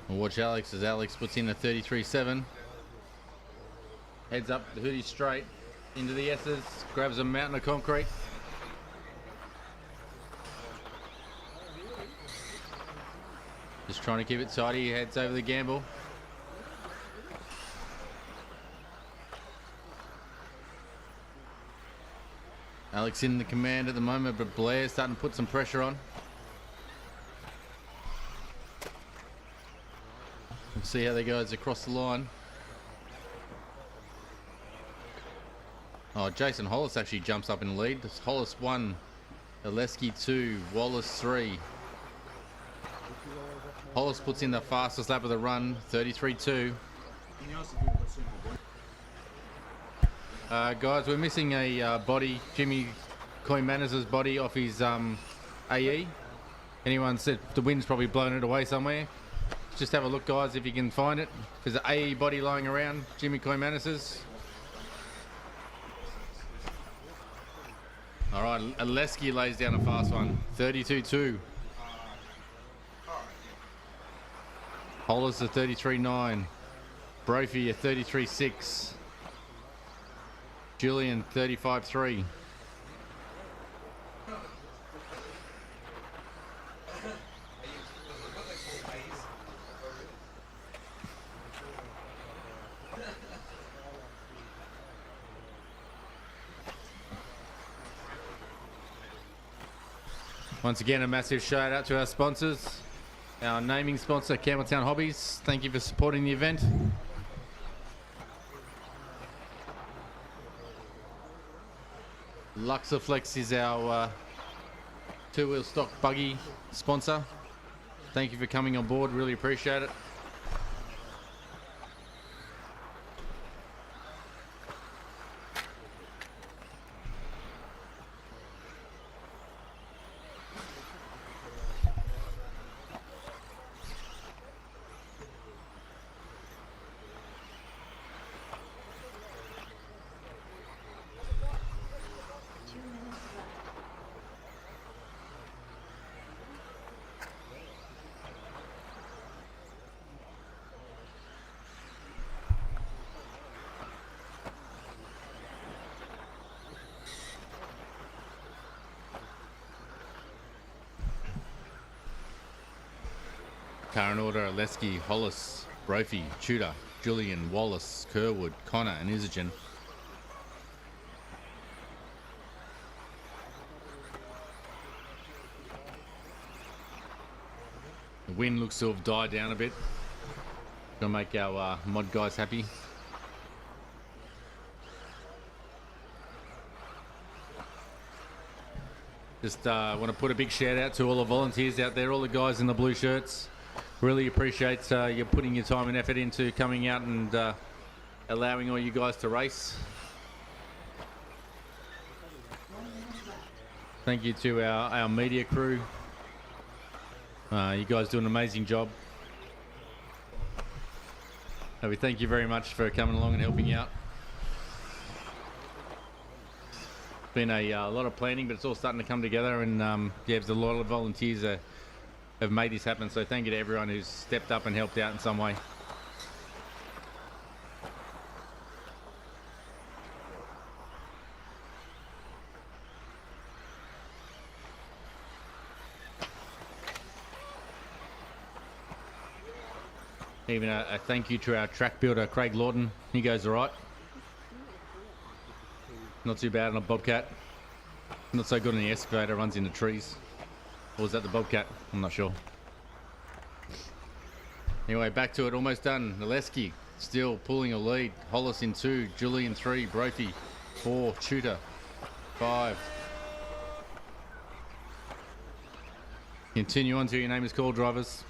We'll watch Alex as Alex puts in a 33.7. Heads up, the hoodie straight into the S's, grabs a mountain of concrete. Just trying to keep it tidy, he heads over the gamble. Alex in the command at the moment, but Blair's starting to put some pressure on. We'll see how they go as across the line. Oh, Jason Hollis actually jumps up in the lead. It's Hollis 1, Ilievski 2, Wallace 3. Hollis puts in the fastest lap of the run, 33.2. Guys, we're missing a body, Jimmy Koimanis' body off his AE. Anyone said the wind's probably blown it away somewhere? Just have a look, guys, if you can find it. There's an AE body lying around, Jimmy Koimanis's. right, Ilievski lays down a fast one. 32-2. Hollis a 33-9. Brophy a 33-6. Jullienne 35-3. Once again, a massive shout out to our sponsors. Our naming sponsor, Campbelltown Hobbies. Thank you for supporting the event. Luxaflex is our two-wheel stock buggy sponsor. Thank you for coming on board. Really appreciate it. Current order: Ilievski, Hollis, Brophy, Tudor, Jullienne, Wallace, Kerwood, Connor and Isergin. The wind looks to have died down a bit. Gonna make our mod guys happy. Just want to put a big shout out to all the volunteers out there, all the guys in the blue shirts. Really appreciate you putting your time and effort into coming out and allowing all you guys to race. Thank you to our media crew. You guys do an amazing job. We thank you very much for coming along and helping out. It's been a lot of planning, but it's all starting to come together, and yeah, there's a lot of volunteers have made this happen, so thank you to everyone who's stepped up and helped out in some way. Even a thank you to our track builder, Craig Lawton. He goes all right. Not too bad on a Bobcat. Not so good on the excavator, runs into trees. Or was that the Bobcat? I'm not sure. Anyway, back to it, almost done. Ilievski still pulling a lead. Hollis in 2, Jullienne 3, Brophy 4, Tudor 5. Continue on till your name is called, drivers.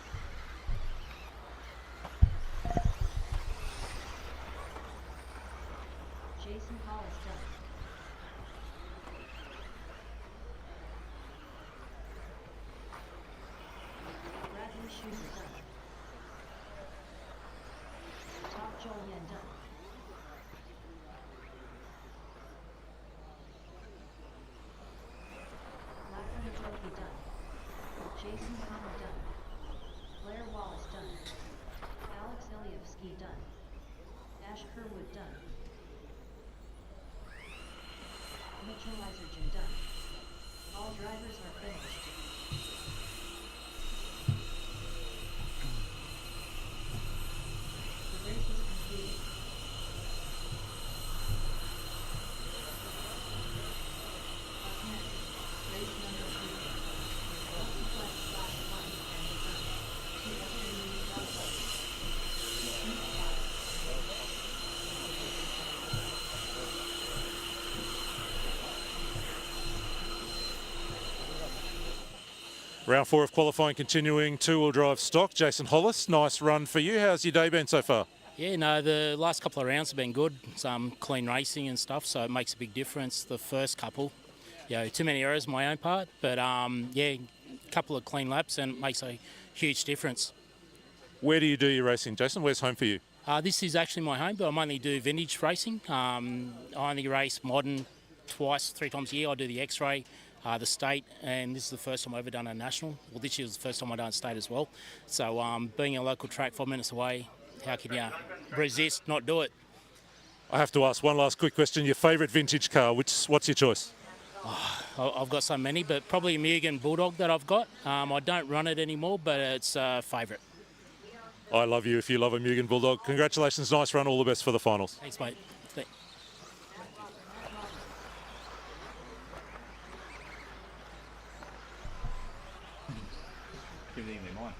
Todd Jullienne done. Lachlan Munday done. Jason Connor done. Blair Wallace done. Alex Ilievski done. Ash Kerwood done. Mitchell Isergin done. All drivers are finished. The race is completed. Up next, race number 3. Multiplex/1 and done. 2 SUV complex. Round 4 of qualifying continuing, two-wheel drive stock. Jason Hollis, nice run for you. How's your day been so far? Yeah, no, the last couple of rounds have been good. Some clean racing and stuff, so it makes a big difference. The first couple, too many errors on my own part, but yeah, a couple of clean laps and it makes a huge difference. Where do you do your racing, Jason? Where's home for you? This is actually my home, but I mainly do vintage racing. I only race modern three times a year. I do the X-ray, the state, and this is the first time I've ever done a national. Well, this year was the first time I've done state as well. So being a local track 5 minutes away, how can you resist, not do it? I have to ask one last quick question. Your favourite vintage car, what's your choice? I've got so many, but probably a Mugen Bulldog that I've got. I don't run it anymore, but it's a favourite. I love you if you love a Mugen Bulldog. Congratulations, nice run, all the best for the finals. Thanks, mate. Give it in mine.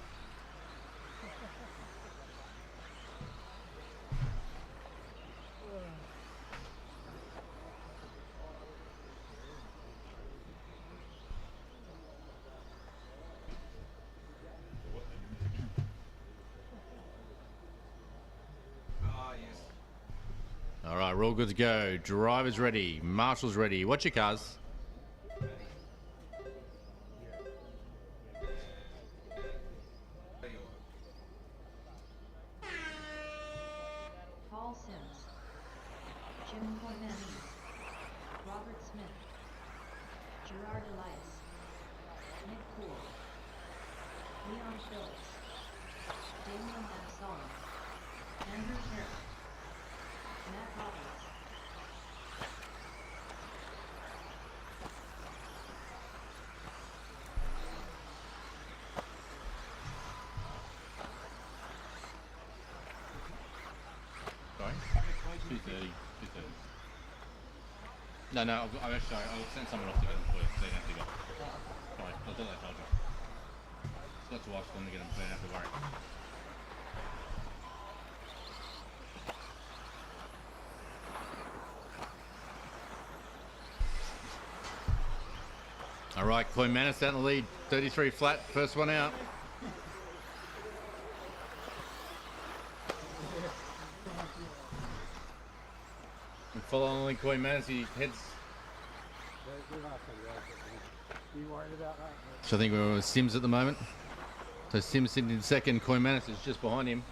All right, we're all good to go. Driver's ready. Marshal's ready. What's your cars? Paul Sims, Jim Koimanis, Robert Smith, Gerard Elias, Nick Poole, Leon Phillips, Damian Absolon, Andrew Carroll, Matt Roberts. Sorry? 2:30. No, I'll send someone off to get them for you, so you don't have to go. Fine, I'll do that, I told you. It's got to watch them to get them, so you don't have to worry. All right, Koimanis out in the lead, 33 flat, first one out. And following Koimanis, he heads. So I think we're with Sims at the moment. So Sims sitting in second, Koimanis is just behind him.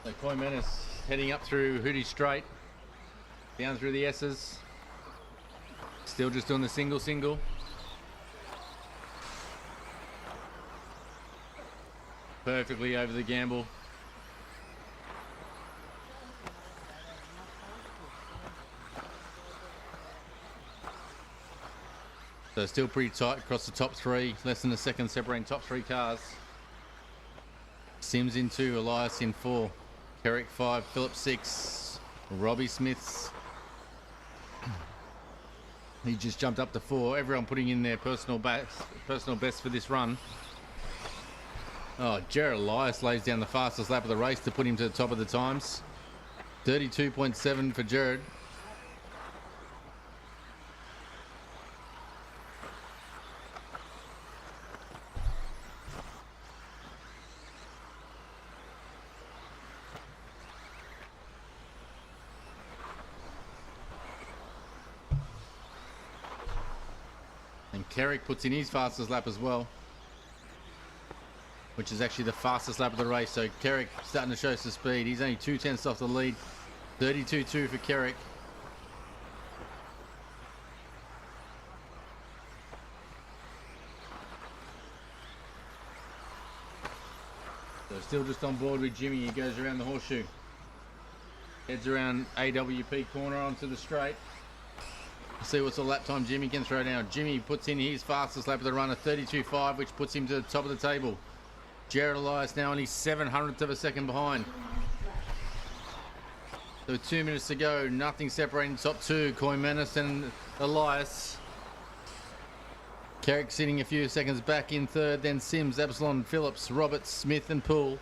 So Koimanis heading up through Hootie Straight, down through the S's. Still just doing the single. Perfectly over the gamble. So still pretty tight across the top three, less than a second separating top three cars. Sims in 2, Elias in 4, Kerrick 5, Phillips 6, Robbie Smith's. He just jumped up to 4. Everyone putting in their personal best for this run. Oh, Jared Elias lays down the fastest lap of the race to put him to the top of the times. 32.7 for Jared. And Kerrick puts in his fastest lap as well, which is actually the fastest lap of the race. So Kerrick starting to show some speed. He's only 2/10 off the lead. 32.2 for Kerrick. So still just on board with Jimmy. He goes around the horseshoe. Heads around AWP corner onto the straight. See what's the lap time Jimmy can throw down. Jimmy puts in his fastest lap of the run at 32.5, which puts him to the top of the table. Jared Elias now only 700th of a second behind. So 2 minutes to go, nothing separating top two, Koimanis and Elias. Kerrick sitting a few seconds back in third, then Sims, Absolon, Phillips, Roberts, Smith and Poole.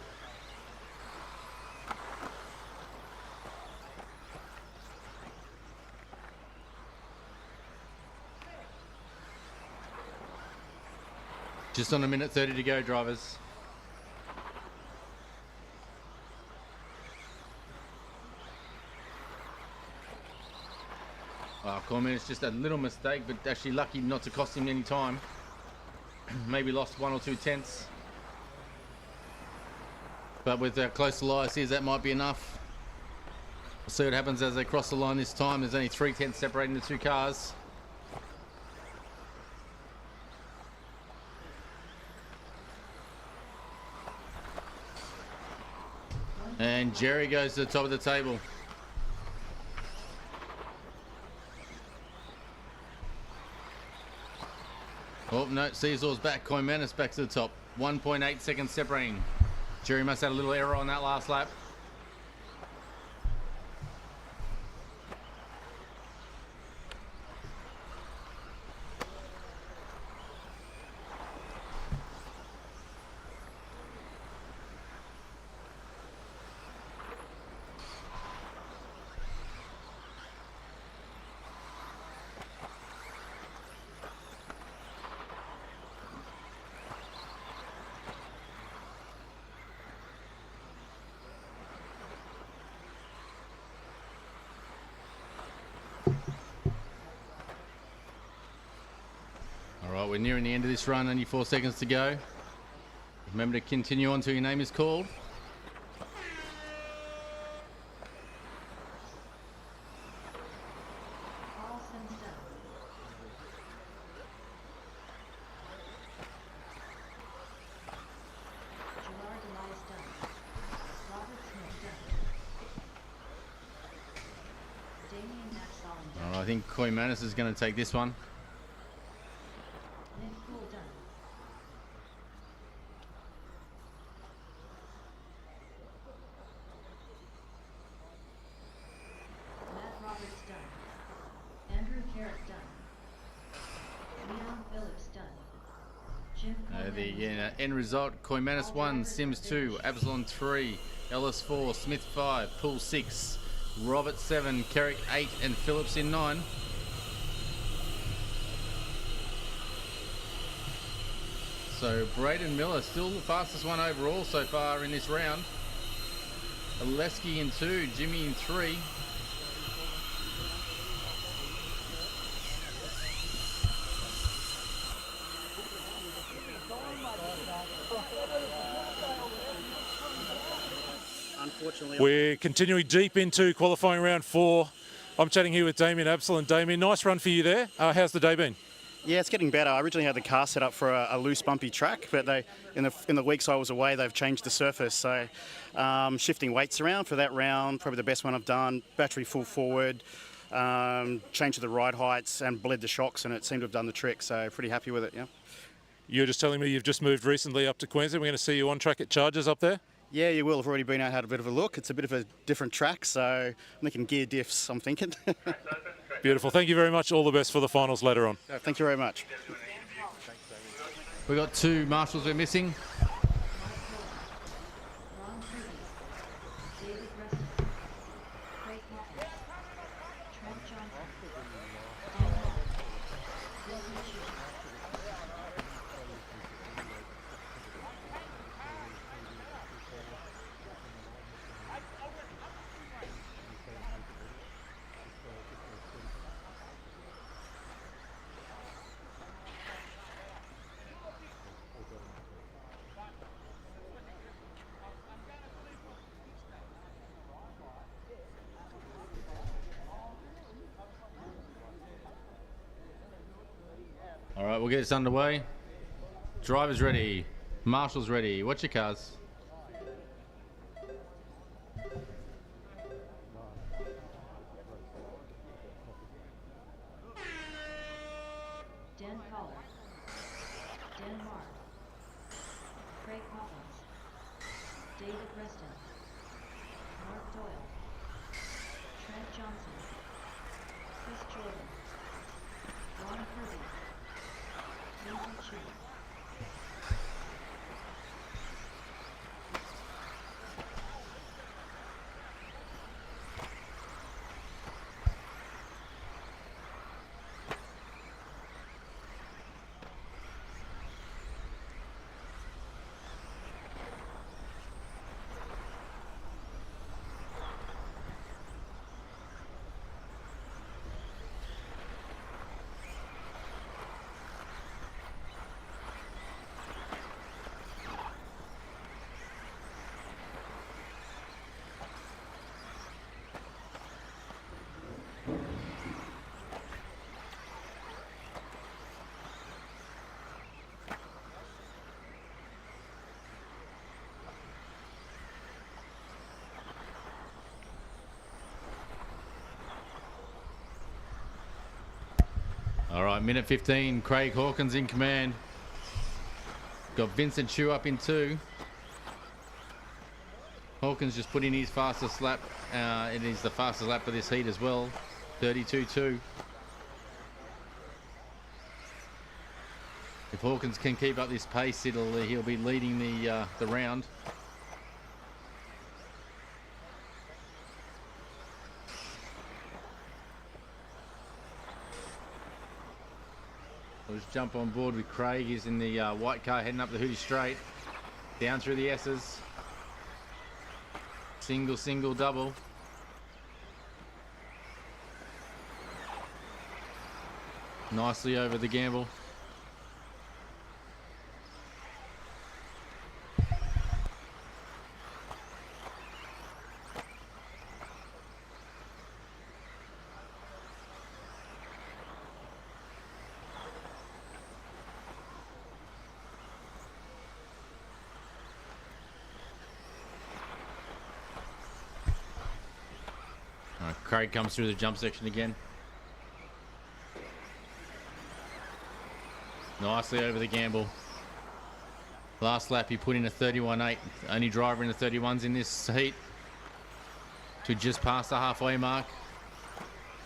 Just on 1:30 to go, drivers. Koimanis just a little mistake, but actually lucky not to cost him any time. Maybe lost 1 or 2 tenths. But with how close Elias is, that might be enough. See what happens as they cross the line this time. There's only 3/10 separating the two cars. And Jerry goes to the top of the table. Oh, no, Caesar's back. Koimanis back to the top. 1.8 seconds separating. Jerry must have had a little error on that last lap. We're nearing the end of this run, only 4 seconds to go. Remember to continue on until your name is called. I think Koimanis is going to take this one. End result, Koimanis 1, Sims 2, Absolon 3, Ellis 4, Smith 5, Poole 6, Roberts 7, Kerrick 8 and Phillips in 9. So Brayden Miller still the fastest one overall so far in this round. Ilievski in 2, Jimmy in 3. We're continuing deep into qualifying round 4. I'm chatting here with Damian Absolon. Damian, nice run for you there. How's the day been? Yeah, it's getting better. I originally had the car set up for a loose, bumpy track, but they, in the weeks I was away, they've changed the surface. So shifting weights around for that round, probably the best one I've done. Battery full forward, changed to the ride heights and bled the shocks, and it seemed to have done the trick. So pretty happy with it, yeah. You're just telling me you've just moved recently up to Queensland. We're going to see you on track at Chargers up there? Yeah, you will. I've already been out, had a bit of a look. It's a bit of a different track, so I'm thinking gear diffs, I'm thinking. Beautiful. Thank you very much. All the best for the finals later on. Thank you very much. We've got 2 marshals we're missing. All right, we'll get this underway. Drivers ready. Marshals ready. What's your cars? Dan Collar, Dan Mark, Craig Collins, David Reston, Mark Doyle, Trent Johnson, Chris Jordan, Ron Kirby, Lindsay Chu. All right, minute 15. Craig Hawkins in command. Got Vincent Chu up in 2. Hawkins just put in his fastest lap. It is the fastest lap of this heat as well. 32.2. If Hawkins can keep up this pace, he'll be leading the round. I'll just jump on board with Craig. He's in the white car heading up the Hootie Straight. Down through the S's. Single, single, double. Nicely over the gamble. Craig comes through the jump section again. Nicely over the gamble. Last lap he put in a 31.8. Only driver in the 31s in this heat. To just past the halfway mark.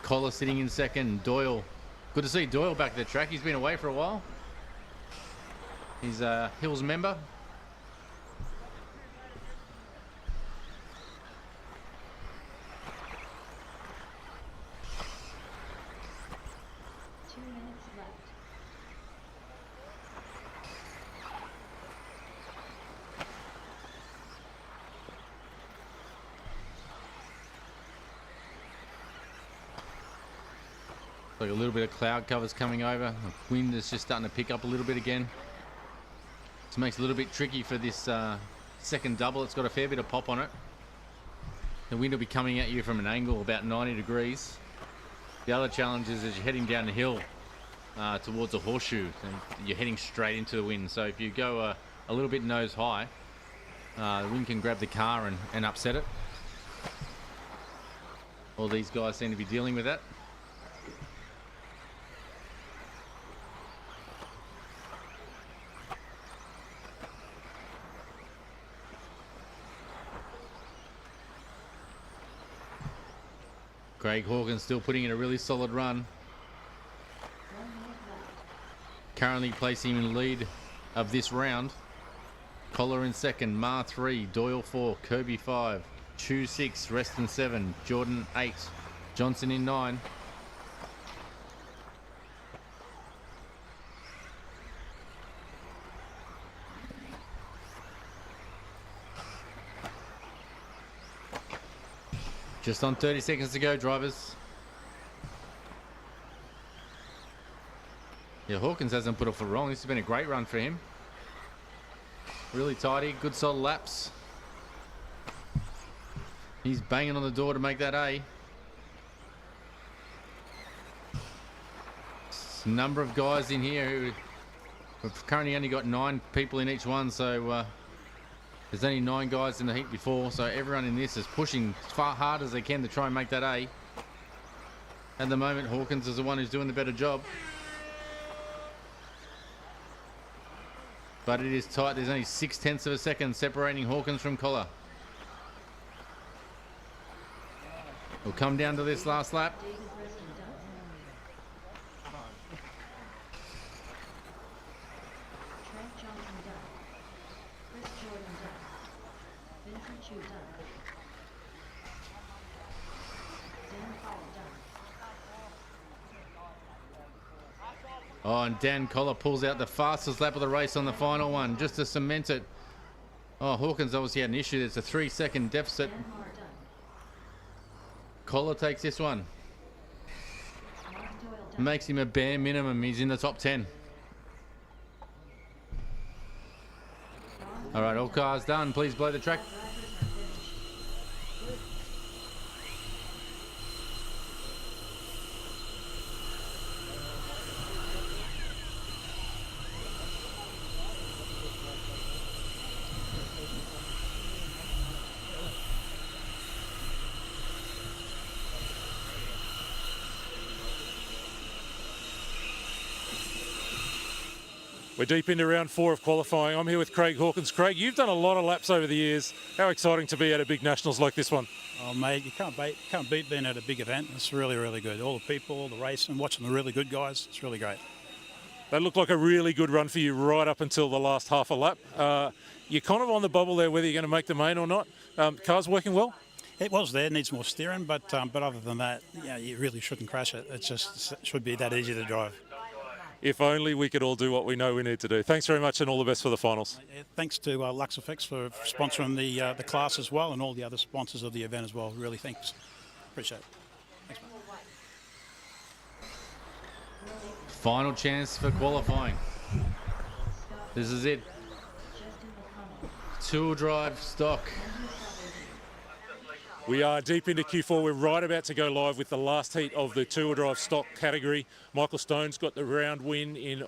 Collar sitting in second. Doyle. Good to see Doyle back at the track. He's been away for a while. He's a Hills member. Like a little bit of cloud covers coming over. The wind is just starting to pick up a little bit again. This makes it a little bit tricky for this second double. It's got a fair bit of pop on it. The wind will be coming at you from an angle about 90 degrees. The other challenge is as you're heading down the hill towards a horseshoe, and you're heading straight into the wind. So if you go a little bit nose high, the wind can grab the car and upset it. All these guys seem to be dealing with that. Craig Hawkins still putting in a really solid run. Currently placing in the lead of this round. Collar in second, Ma 3, Doyle 4, Kirby 5, Chu 6, Reston 7, Jordan 8, Johnson in 9. Just on 30 seconds to go, drivers. Yeah, Hawkins hasn't put it for wrong. This has been a great run for him. Really tidy, good solid laps. He's banging on the door to make that A. A number of guys in here who have currently only got 9 people in each one, so there's only 9 guys in the heat before, so everyone in this is pushing as far hard as they can to try and make that A. At the moment, Hawkins is the one who's doing the better job. But it is tight. There's only 0.6 of a second separating Hawkins from Collar. We'll come down to this last lap. Trent Johnson done. Chris Jordan done. Vincent Chu done. Dan Collar done. Oh, and Dan Collar pulls out the fastest lap of the race on the final one, just to cement it. Oh, Hawkins obviously had an issue. There's a 3-second deficit. Collar takes this one. Makes him a bare minimum. He's in the top 10. All right, all cars done. Please blow the track. We're deep into round 4 of qualifying. I'm here with Craig Hawkins. Craig, you've done a lot of laps over the years. How exciting to be at a big nationals like this one. Oh, mate, you can't beat being at a big event. It's really, really good. All the people, all the racing, watching the really good guys. It's really great. That looked like a really good run for you right up until the last half a lap. You're kind of on the bubble there whether you're going to make the main or not. Car's working well? It was there, needs more steering, but other than that, yeah, you really shouldn't crash it. It should be that easy to drive. If only we could all do what we know we need to do. Thanks very much and all the best for the finals. Thanks to Lux Effects for sponsoring the class as well, and all the other sponsors of the event as well. Really, thanks. Appreciate it. Thanks, mate. Final chance for qualifying. This is it. Two-wheel drive stock. We are deep into Q4. We're right about to go live with the last heat of the two-wheel drive stock category. Michael Stone's got the round win in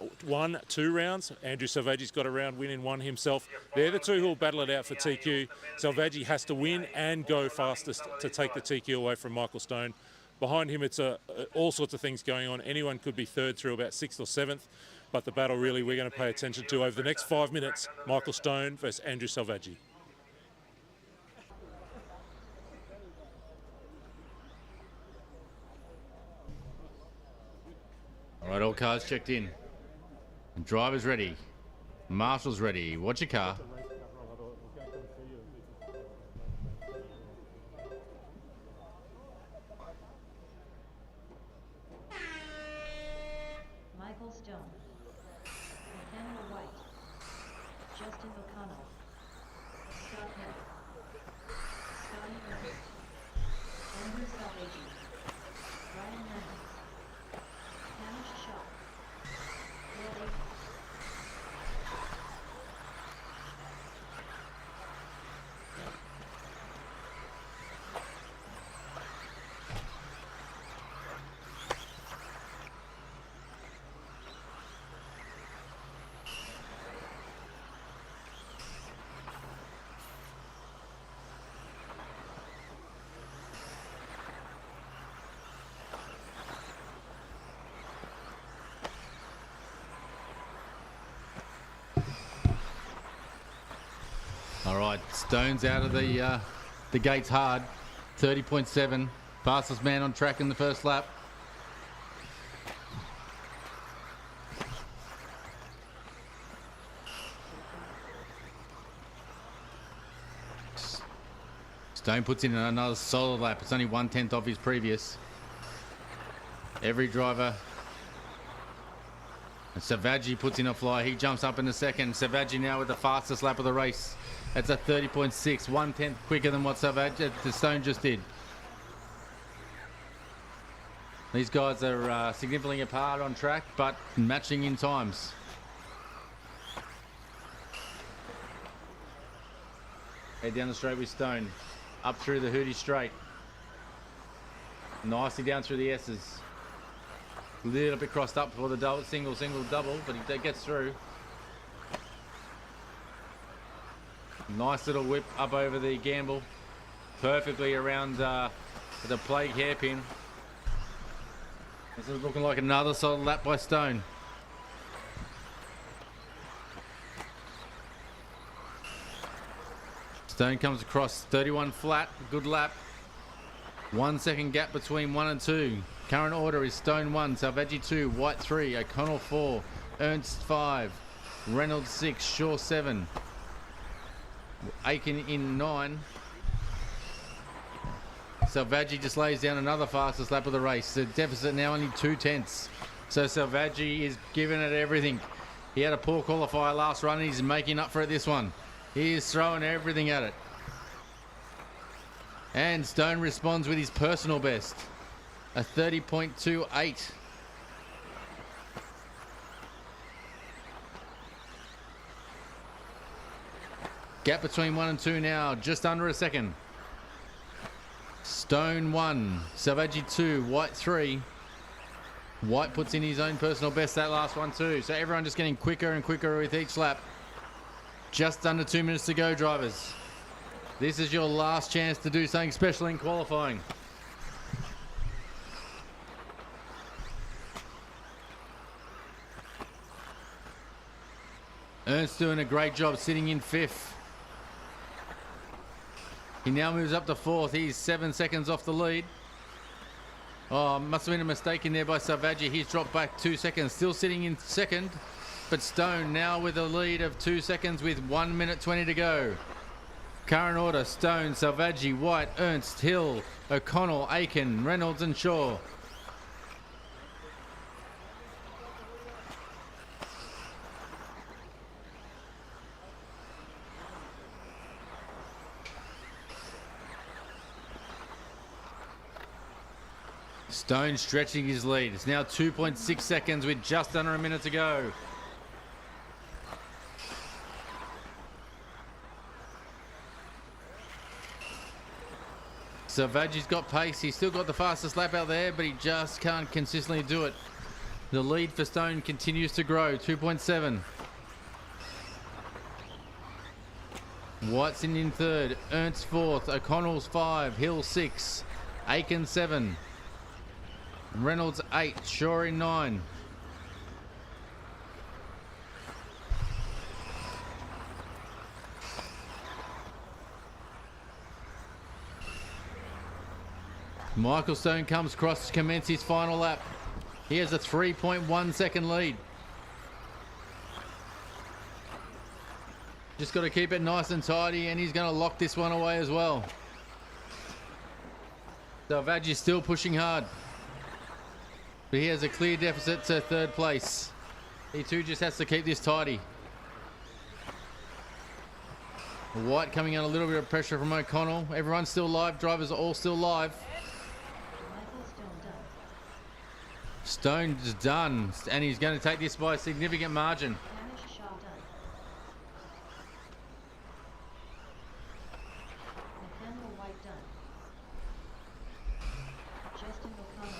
2 rounds. Andrew Selvaggi's got a round win in 1 himself. They're the two who will battle it out for TQ. Selvaggi has to win and go fastest to take the TQ away from Michael Stone. Behind him, it's all sorts of things going on. Anyone could be third through about 6th or 7th. But the battle really we're going to pay attention to over the next 5 minutes, Michael Stone versus Andrew Selvaggi. All right, all cars checked in. Driver's ready. Marshal's ready. Watch your car. Michael Stone, Nathaniel White, Justin O'Connell, Scott Head, Scotty Ernst, Andrew Selvaggi, Ryan Reynolds, Hamish Shaw, Will Aiken. All right, Stone's out of the gates hard. 30.7. Fastest man on track in the first lap. Stone puts in another solid lap. It's only 1/10 off his previous. Every driver. And Selvaggi puts in a fly. He jumps up in the second. Selvaggi now with the fastest lap of the race. That's a 30.6, 1/10 quicker than what the Stone just did. These guys are significantly apart on track, but matching in times. Head down the straight with Stone. Up through the Hootie straight. Nicely down through the S's. A little bit crossed up for the double, single, double, but he gets through. Nice little whip up over the gamble. Perfectly around the plague hairpin. This is looking like another solid lap by Stone. Stone comes across 31 flat, good lap. 1 second gap between 1 and 2. Current order is Stone 1, Selvaggi 2, White 3, O'Connell 4, Ernst 5, Reynolds 6, Shaw 7, Aiken in 9. Selvaggi just lays down another fastest lap of the race. The deficit now only 2/10. So Selvaggi is giving it everything. He had a poor qualifier last run and he's making up for it this one. He is throwing everything at it. And Stone responds with his personal best. A 30.28. Gap between 1 and 2 now, just under a second. Stone 1, Selvaggi 2, White 3. White puts in his own personal best that last one too. So everyone just getting quicker and quicker with each lap. Just under 2 minutes to go, drivers. This is your last chance to do something special in qualifying. Ernst doing a great job sitting in 5th. He now moves up to 4th. He's 7 seconds off the lead. Oh, must have been a mistake in there by Selvaggi. He's dropped back 2 seconds. Still sitting in 2nd. But Stone now with a lead of 2 seconds with 1 minute 20 to go. Current order: Stone, Selvaggi, White, Ernst, Hill, O'Connell, Aiken, Reynolds and Shaw. Stone stretching his lead. It's now 2.6 seconds with just under a minute to go. Selvaggi's got pace. He's still got the fastest lap out there, but he just can't consistently do it. The lead for Stone continues to grow, 2.7. White's in 3rd, Ernst 4th, O'Connell's 5, Hill 6, Aiken 7, Reynolds 8, Shaw in 9. Michael Stone comes across to commence his final lap. He has a 3.1 second lead. Just got to keep it nice and tidy, and he's going to lock this one away as well. Selvaggi still pushing hard, but he has a clear deficit to 3rd place. He too just has to keep this tidy. White coming under a little bit of pressure from O'Connell. Everyone's still live. Drivers are all still live. Stone's done, and he's going to take this by a significant margin. Hamish Shaw done. Nathaniel White done. Justin O'Connell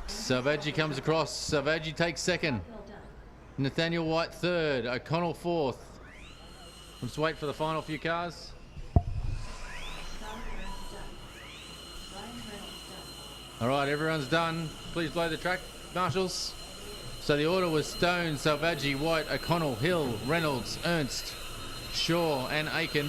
done. Selvaggi comes across. Selvaggi takes 2nd. Nathaniel White 3rd. O'Connell 4th. Let's wait for the final few cars. All right, everyone's done. Please blow the track, marshals. So the order was Stone, Selvaggi, White, O'Connell, Hill, Reynolds, Ernst, Shaw and Aiken.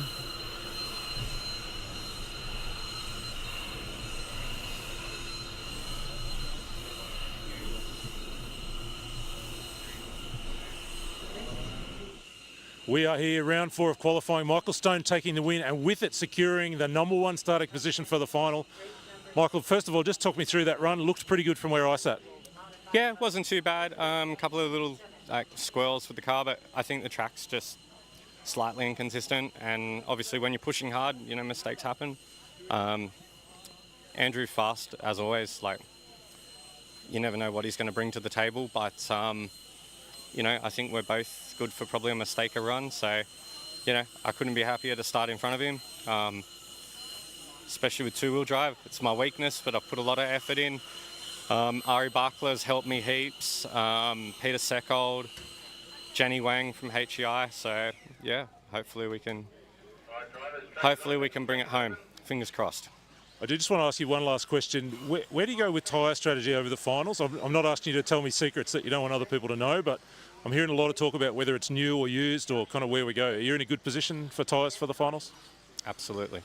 We are here, round 4 of qualifying. Michael Stone taking the win, and with it securing the number 1 starting position for the final. Michael, first of all, just talk me through that run. It looked pretty good from where I sat. Yeah, it wasn't too bad. A couple of little squirrels with the car, but I think the track's just slightly inconsistent. And obviously, when you're pushing hard, you know, mistakes happen. Andrew fast, as always. Like, you never know what he's going to bring to the table, but you know, I think we're both good for probably a mistake a run. So, you know, I couldn't be happier to start in front of him. Especially with 2-wheel drive. It's my weakness, but I've put a lot of effort in. Ari Bakla has helped me heaps. Peter Seckold, Jenny Wang from HEI. So yeah, hopefully we can bring it home. Fingers crossed. I do just want to ask you one last question. Where do you go with tyre strategy over the finals? I'm not asking you to tell me secrets that you don't want other people to know, but I'm hearing a lot of talk about whether it's new or used or kind of where we go. Are you in a good position for tyres for the finals? Absolutely.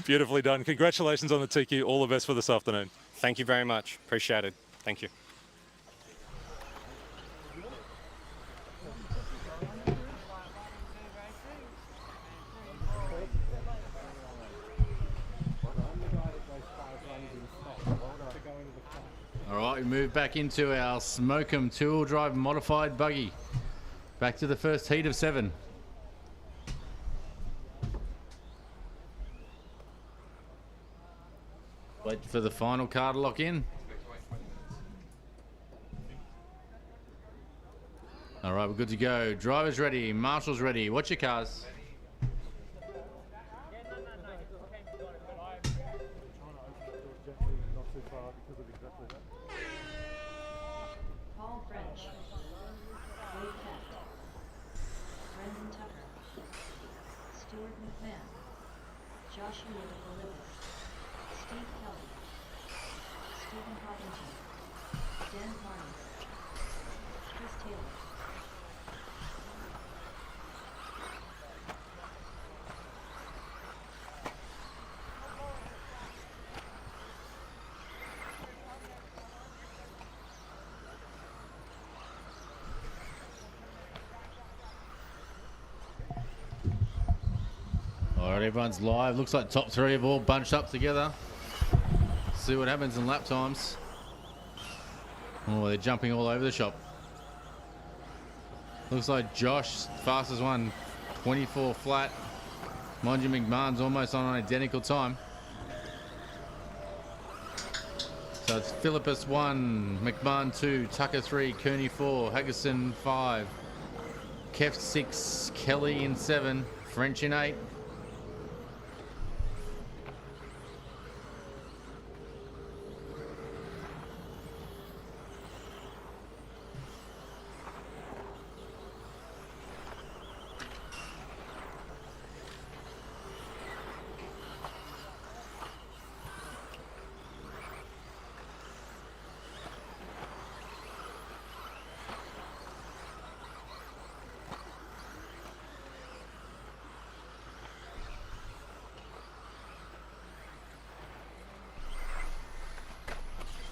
Beautifully done. Congratulations on the TQ. All the best for this afternoon. Thank you very much. Appreciate it. Thank you. All right, we move back into our Smokem 2-wheel drive modified buggy. Back to the first heat of 7. Wait for the final car to lock in. All right, we're good to go. Drivers ready, marshals ready. Watch your cars. Paul French. Wade Pett. Brendan Tucker. Stuart McMahon. Joshua DeBolivis. Steve Kelly. Stephen Hopkins. Dan Carnes. Chris Taylor. All right, everyone's live. Looks like top three have all bunched up together. See what happens in lap times. Oh, they're jumping all over the shop. Looks like Josh, fastest one, 24 flat. Mind you, McMahon's almost on an identical time. So it's Philippus 1, McMahon 2, Tucker 3, Kearney 4, Haggerson 5, Kef 6, Kelly in 7, French in 8.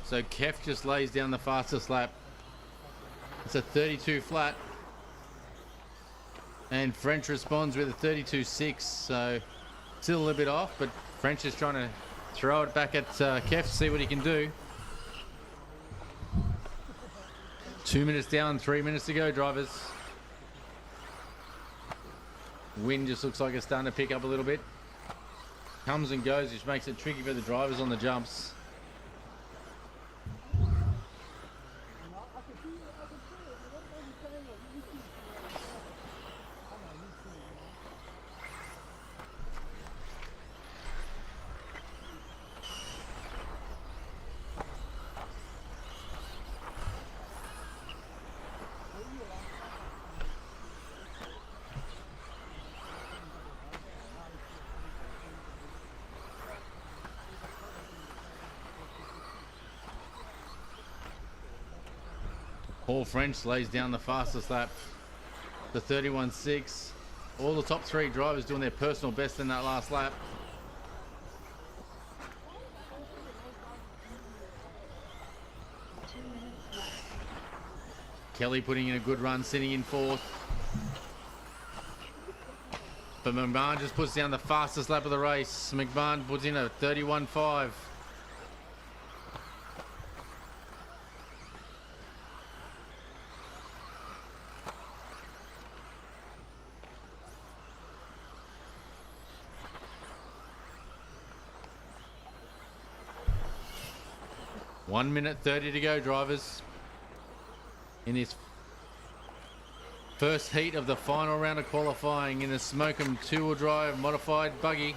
So Kef just lays down the fastest lap. It's a 32 flat. And French responds with a 32.6. So still a little bit off, but French is trying to throw it back at Kef to see what he can do. 2 minutes down, 3 minutes to go, drivers. Wind just looks like it's starting to pick up a little bit. Comes and goes, which makes it tricky for the drivers on the jumps. Paul French lays down the fastest lap, the 31.6. All the top three drivers doing their personal best in that last lap. Kelly putting in a good run, sitting in fourth. But McMahon just puts down the fastest lap of the race. McMahon puts in a 31.5. One minute 30 to go, drivers, in this first heat of the final round of qualifying in a Smokem two-wheel drive modified buggy.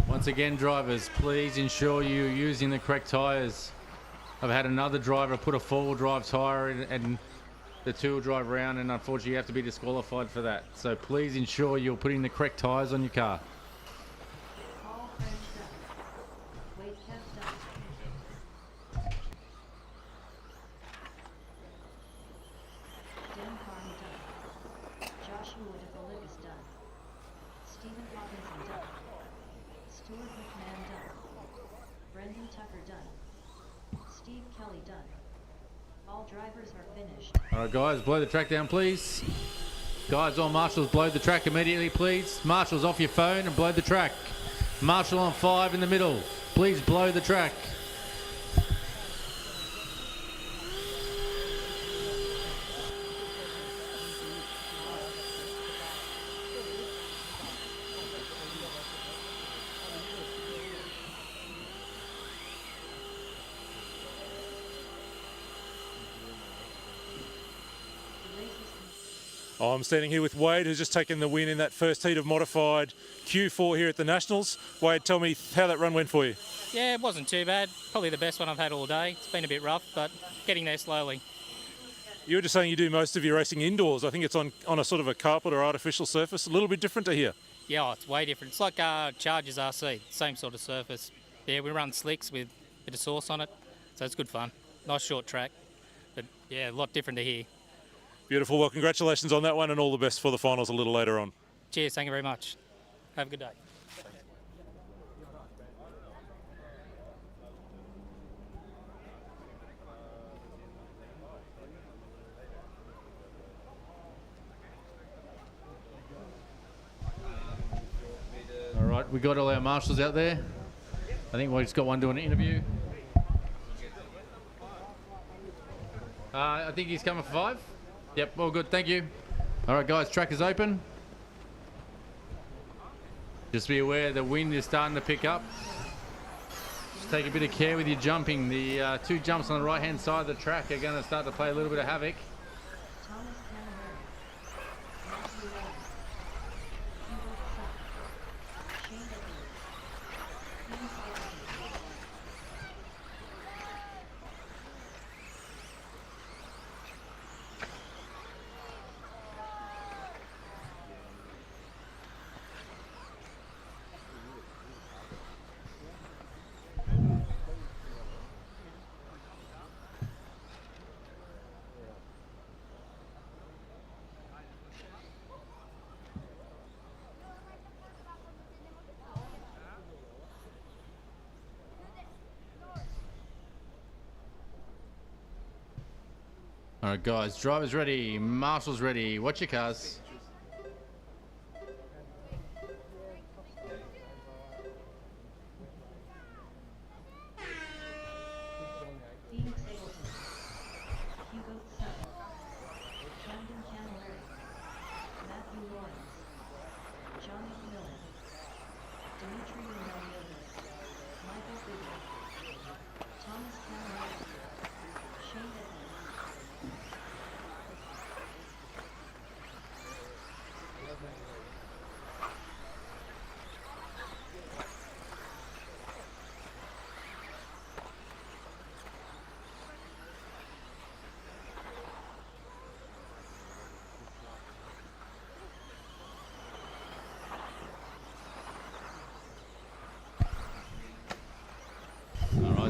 Once again, drivers, please ensure you're using the correct tyres. I've had another driver put a four-wheel drive tyre in the two-wheel drive round, and unfortunately you have to be disqualified for that. So please ensure you're putting the correct tyres on your car. All drivers are finished. All right, guys, blow the track down, please. Guys, all marshals, blow the track immediately, please. Marshals, off your phone and blow the track. Marshal on 5 in the middle. Please blow the track. I'm standing here with Wade, who's just taken the win in that first heat of modified Q4 here at the Nationals. Wade, tell me how that run went for you. Yeah, it wasn't too bad. Probably the best one I've had all day. It's been a bit rough, but getting there slowly. You were just saying you do most of your racing indoors. I think it's on a sort of a carpet or artificial surface, a little bit different to here. Yeah, it's way different. It's like Chargers RC, same sort of surface. Yeah, we run slicks with a bit of sauce on it, so it's good fun. Nice short track, but yeah, a lot different to here. Beautiful. Well, congratulations on that one and all the best for the finals a little later on. Cheers, thank you very much. Have a good day. All right, we got all our marshals out there. I think we've just got one doing an interview. I think he's coming for 5. Yep, all good, thank you. All right, guys, track is open. Just be aware the wind is starting to pick up. Just take a bit of care with your jumping. The 2 jumps on the right-hand side of the track are going to start to play a little bit of havoc. All right, guys, drivers ready, marshals ready. Watch your cars.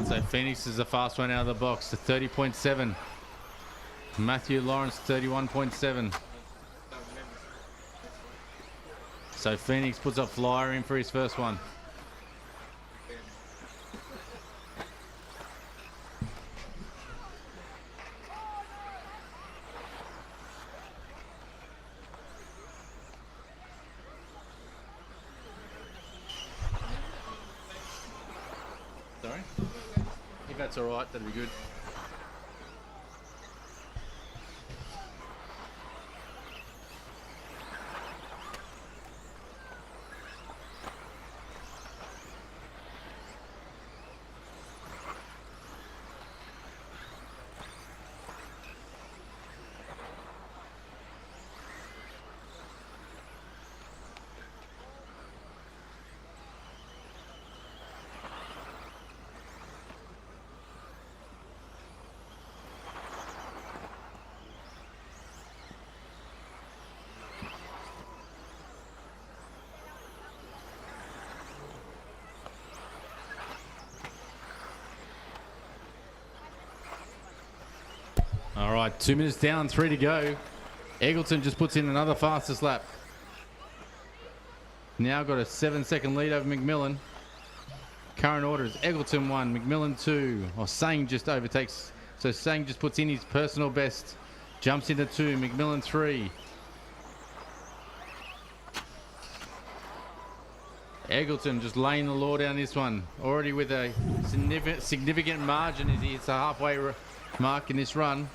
So Phoenix is the fast one out of the box to 30.7. Matthew Lawrence 31.7. So Phoenix puts up Flyer in for his first one. Sorry? If that's all right, that'd be good. All right, 2 minutes down, 3 to go. Eggleton just puts in another fastest lap. Now got a 7-second lead over McMillan. Current order is Eggleton 1, McMillan 2. Or Sang just overtakes So Sang just puts in his personal best. Jumps into 2, McMillan 3. Eggleton just laying the law down this one. Already with a significant margin as he hits the halfway mark in this run.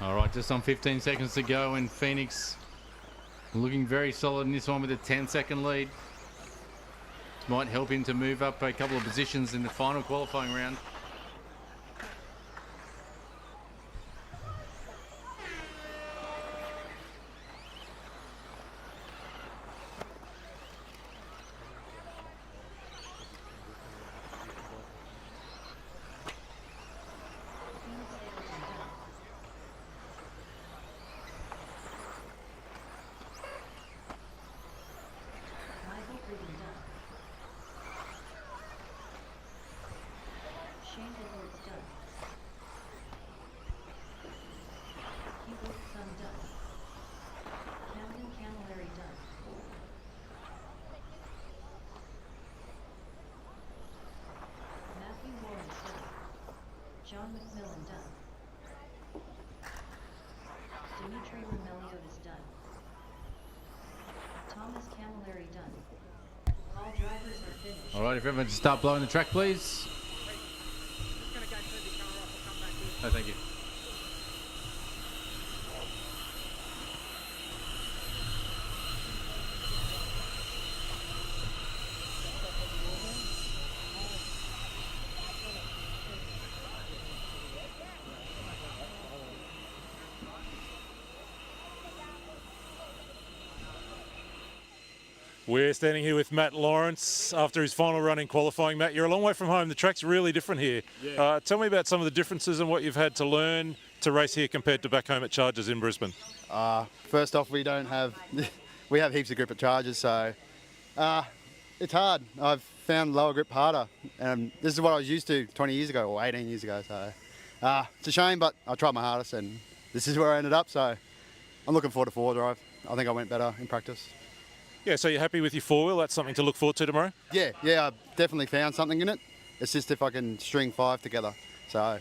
All right, just on 15 seconds to go, and Phoenix looking very solid in this one with a 10-second lead. This might help him to move up a couple of positions in the final qualifying round. John McMillan done. Dimitri Remeliotis done. Thomas Camilleri done. All drivers are finished. All right, if everyone just start blowing the track, please. Oh, thank you. We're standing here with Matt Lawrence after his final run in qualifying. Matt, you're a long way from home. The track's really different here. Yeah. Tell me about some of the differences and what you've had to learn to race here compared to back home at Chargers in Brisbane. First off, we have heaps of grip at Chargers, so it's hard. I've found lower grip harder, and this is what I was used to 20 years ago or 18 years ago. So it's a shame, but I tried my hardest, and this is where I ended up. So I'm looking forward to four drive. I think I went better in practice. Yeah, so you're happy with your four-wheel? That's something to look forward to tomorrow? Yeah, I definitely found something in it. It's just if I can string five together. So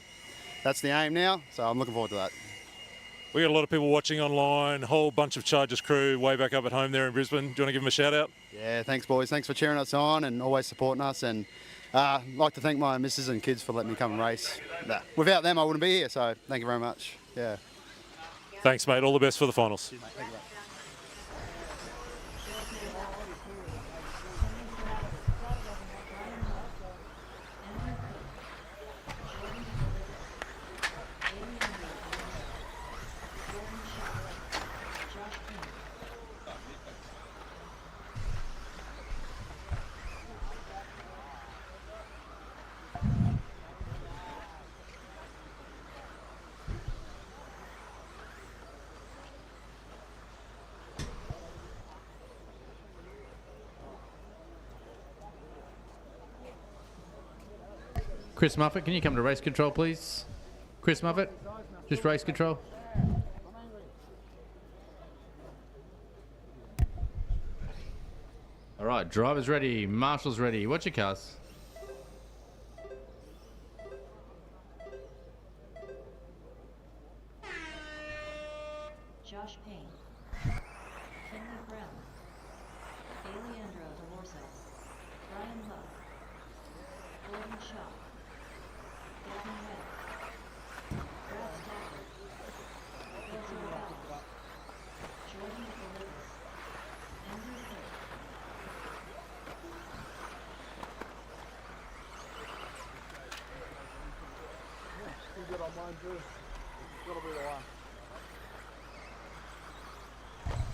that's the aim now, so I'm looking forward to that. We got a lot of people watching online, a whole bunch of Chargers crew way back up at home there in Brisbane. Do you want to give them a shout out? Yeah, thanks boys. Thanks for cheering us on and always supporting us. And I'd like to thank my missus and kids for letting me come and race. Without them, I wouldn't be here, so thank you very much. Yeah. Thanks, mate. All the best for the finals. Chris Muffet, can you come to race control, please? Chris Muffet, just race control. All right, driver's ready, marshal's ready. What's your cars? Josh Payne, Kenley Brown, Alejandro Delorso, Brian Love, Gordon Shaw, Gavin Webb, Brad Stafford, Phil Zorbalas, Jordan Ilievski, Andrew Cooke. Good on mine too. Gotta be the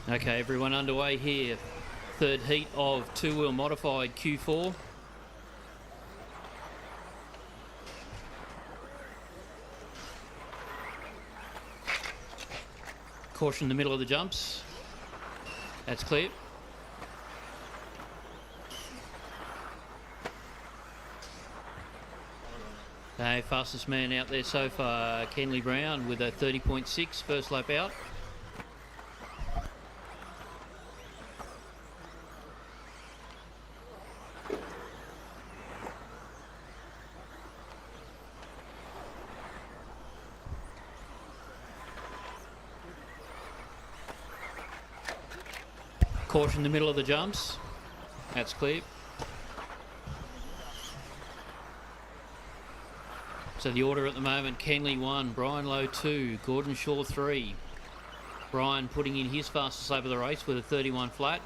one. Okay, everyone underway here. Third heat of two-wheel modified Q4. Caution in the middle of the jumps. That's clear. Fastest man out there so far, Kenley Brown with a 30.6 first lap out. Caution in the middle of the jumps. That's clear. So the order at the moment, Kenley 1, Brian Lowe 2, Gordon Shaw 3. Brian putting in his fastest lap of the race with a 31 flat.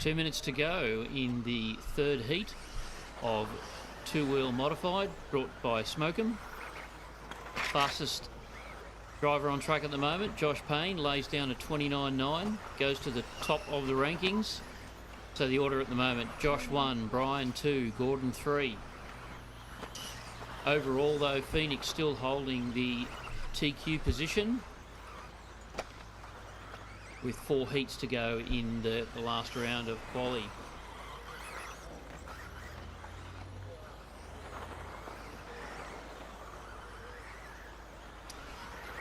Two minutes to go in the third heat of two-wheel modified, brought by Smokem. Fastest driver on track at the moment, Josh Payne, lays down a 29.9, goes to the top of the rankings. So the order at the moment, Josh 1, Brian 2, Gordon 3. Overall though, Phoenix still holding the TQ position, with 4 heats to go in the last round of quali.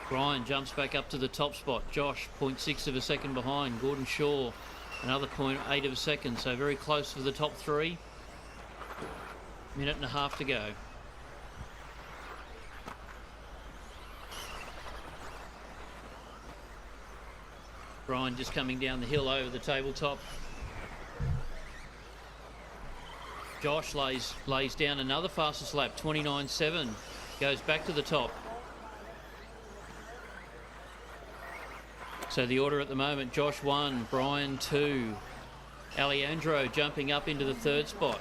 Brian jumps back up to the top spot. Josh, 0.6 of a second behind. Gordon Shaw, another 0.8 of a second, so very close for the top 3. Minute and a half to go. Brian just coming down the hill over the tabletop. Josh lays down another fastest lap, 29.7. Goes back to the top. So the order at the moment, Josh 1, Brian 2, Alejandro jumping up into the third spot.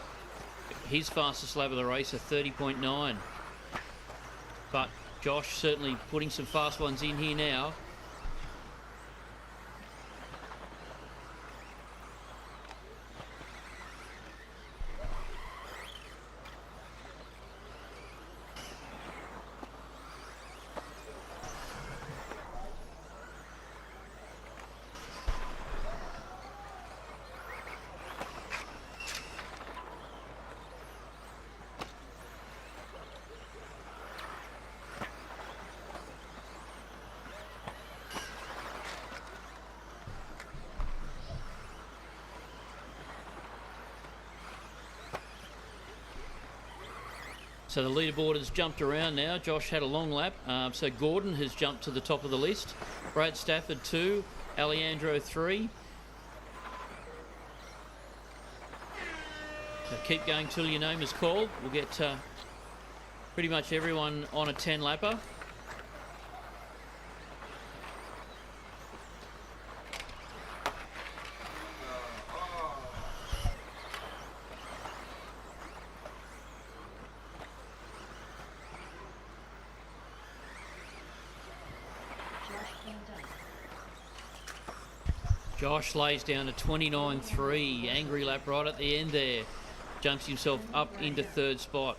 His fastest lap of the race, a 30.9. But Josh certainly putting some fast ones in here now. So the leaderboard has jumped around now. Josh had a long lap. So Gordon has jumped to the top of the list. Brad Stafford 2, Alejandro 3. So keep going till your name is called. We'll get pretty much everyone on a 10-lapper. Josh lays down a 29.3. Angry lap right at the end there. Jumps himself up into third spot.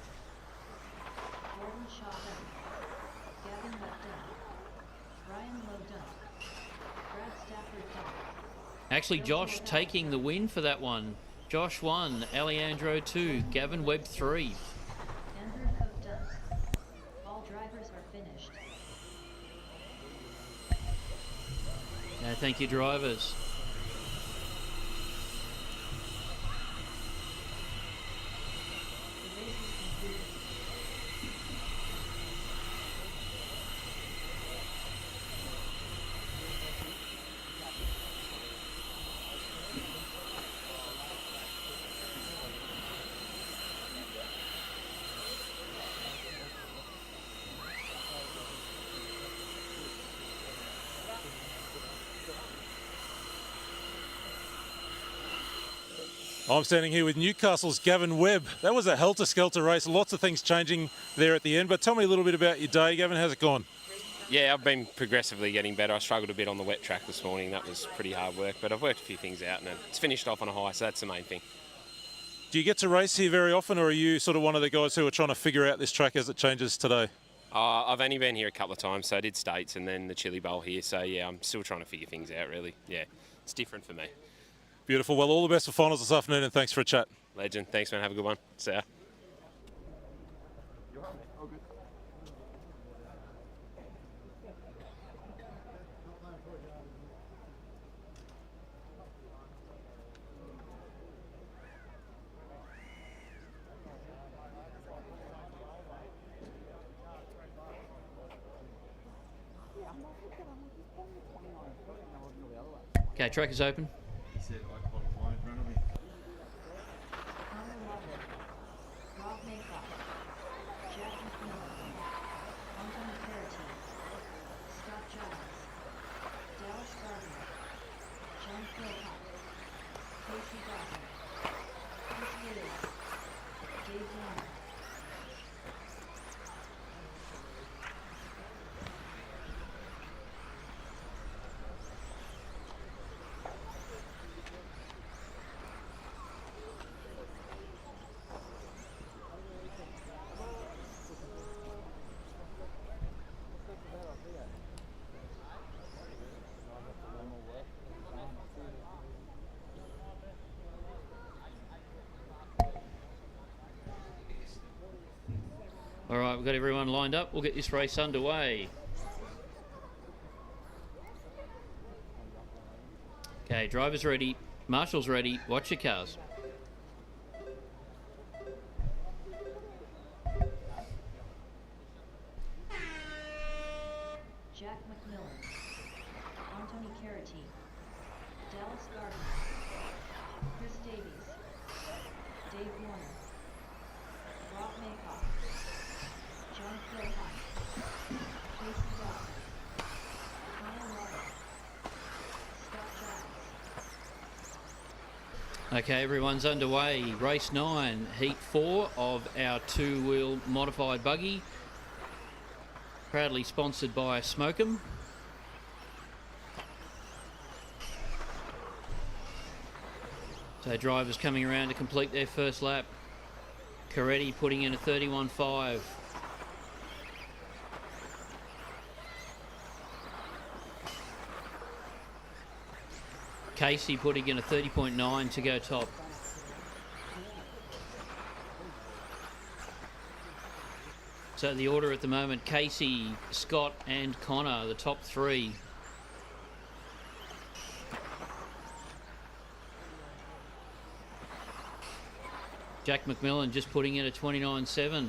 Actually, Josh taking the win for that one. Josh 1, Alejandro 2, Gavin Webb 3. All drivers are finished. Thank you, drivers. I'm standing here with Newcastle's Gavin Webb. That was a helter-skelter race. Lots of things changing there at the end. But tell me a little bit about your day, Gavin. How's it gone? Yeah, I've been progressively getting better. I struggled a bit on the wet track this morning. That was pretty hard work, but I've worked a few things out and it's finished off on a high, so that's the main thing. Do you get to race here very often, or are you sort of one of the guys who are trying to figure out this track as it changes today? I've only been here a couple of times, so I did States and then the Chili Bowl here. So, yeah, I'm still trying to figure things out, really. Yeah, it's different for me. Beautiful. Well, all the best for finals this afternoon, and thanks for a chat. Legend. Thanks, man. Have a good one. See ya. Okay, track is open. All right, we've got everyone lined up. We'll get this race underway. Okay, drivers ready, marshals ready. Watch your cars. Jack McMillan, Anthony Carity, Dallas Gardner, Chris Davies, Dave Warner, Rob Maycock, Jon Philpot, Kasey Dawson, Kyle Roberts, Scott Giles. Okay, everyone's underway. Race 9, Heat 4 of our two-wheel modified buggy. Proudly sponsored by Smokem. So drivers coming around to complete their first lap. Coretti putting in a 31.5. Kasey putting in a 30.9 to go top. So the order at the moment, Kasey, Scott and Connor, the top three. Jack McMillan just putting in a 29.7.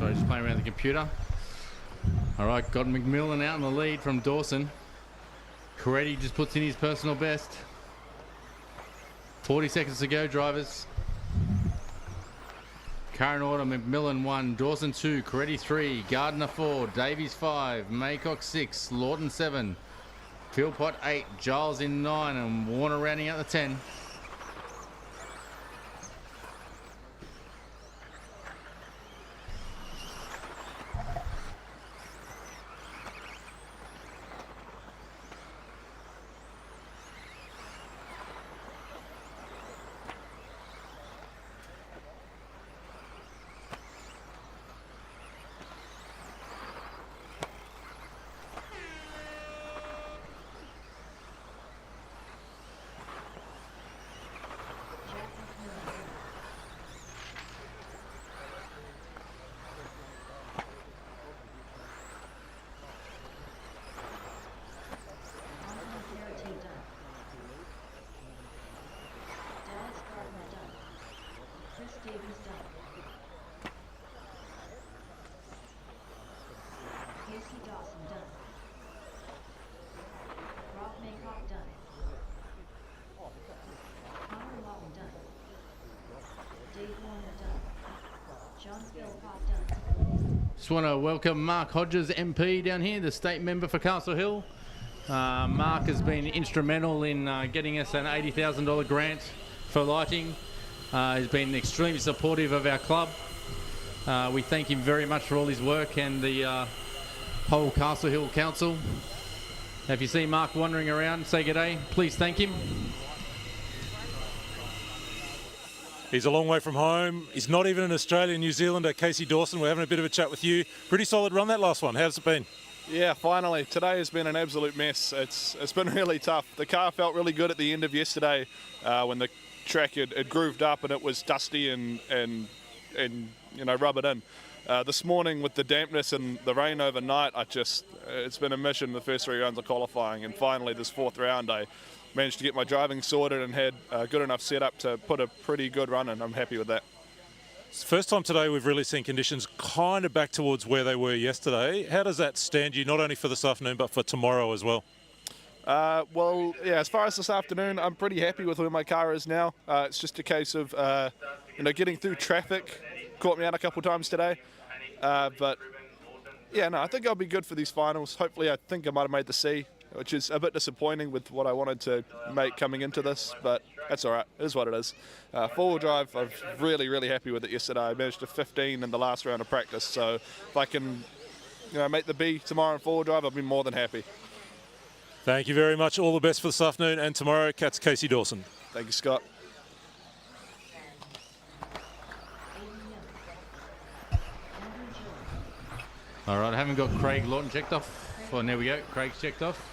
Sorry, just playing around the computer. All right, got McMillan out in the lead from Dawson. Coretti just puts in his personal best. 40 seconds to go, drivers. Current order, McMillan 1, Dawson 2, Coretti 3, Gardner 4, Davies 5, Maycock 6, Lawton 7, Philpot 8, Giles in 9, and Warner rounding out the 10. Stevens done. Kasey Dawson done. Rob Maycock done. Connor Laughton done. Dave Warner done. Jon Philpot done. Just want to welcome Mark Hodges, MP, down here, the state member for Castle Hill. Mark has been instrumental in getting us an $80,000 grant for lighting. He's been extremely supportive of our club. We thank him very much for all his work and the whole Castle Hill Council. If you see Mark wandering around, say g'day. Please thank him. He's a long way from home. He's not even an Australian New Zealander. Kasey Dawson, we're having a bit of a chat with you. Pretty solid run that last one. How's it been? Yeah, finally. Today has been an absolute mess. It's been really tough. The car felt really good at the end of yesterday when the track had grooved up and it was dusty and you know, rubbered in. This morning with the dampness and the rain overnight, it's been a mission the first 3 rounds of qualifying, and finally this 4th round I managed to get my driving sorted and had a good enough setup to put a pretty good run in. I'm happy with that. It's the first time today we've really seen conditions kind of back towards where they were yesterday. How does that stand you, not only for this afternoon, but for tomorrow as well? Well, yeah, as far as this afternoon, I'm pretty happy with where my car is now. It's just a case of, you know, getting through traffic. Caught me out a couple of times today. But, yeah, no, I think I'll be good for these finals. Hopefully, I think I might have made the C, which is a bit disappointing with what I wanted to make coming into this, but that's all right. It is what it is. Four-wheel drive, I'm really, really happy with it yesterday. I managed to 15 in the last round of practice, so if I can, you know, make the B tomorrow in four-wheel drive, I'll be more than happy. Thank you very much. All the best for this afternoon and tomorrow. Cat's Kasey Dawson. Thank you, Scott. All right, I haven't got Craig Lawton checked off. Well, there we go. Craig's checked off.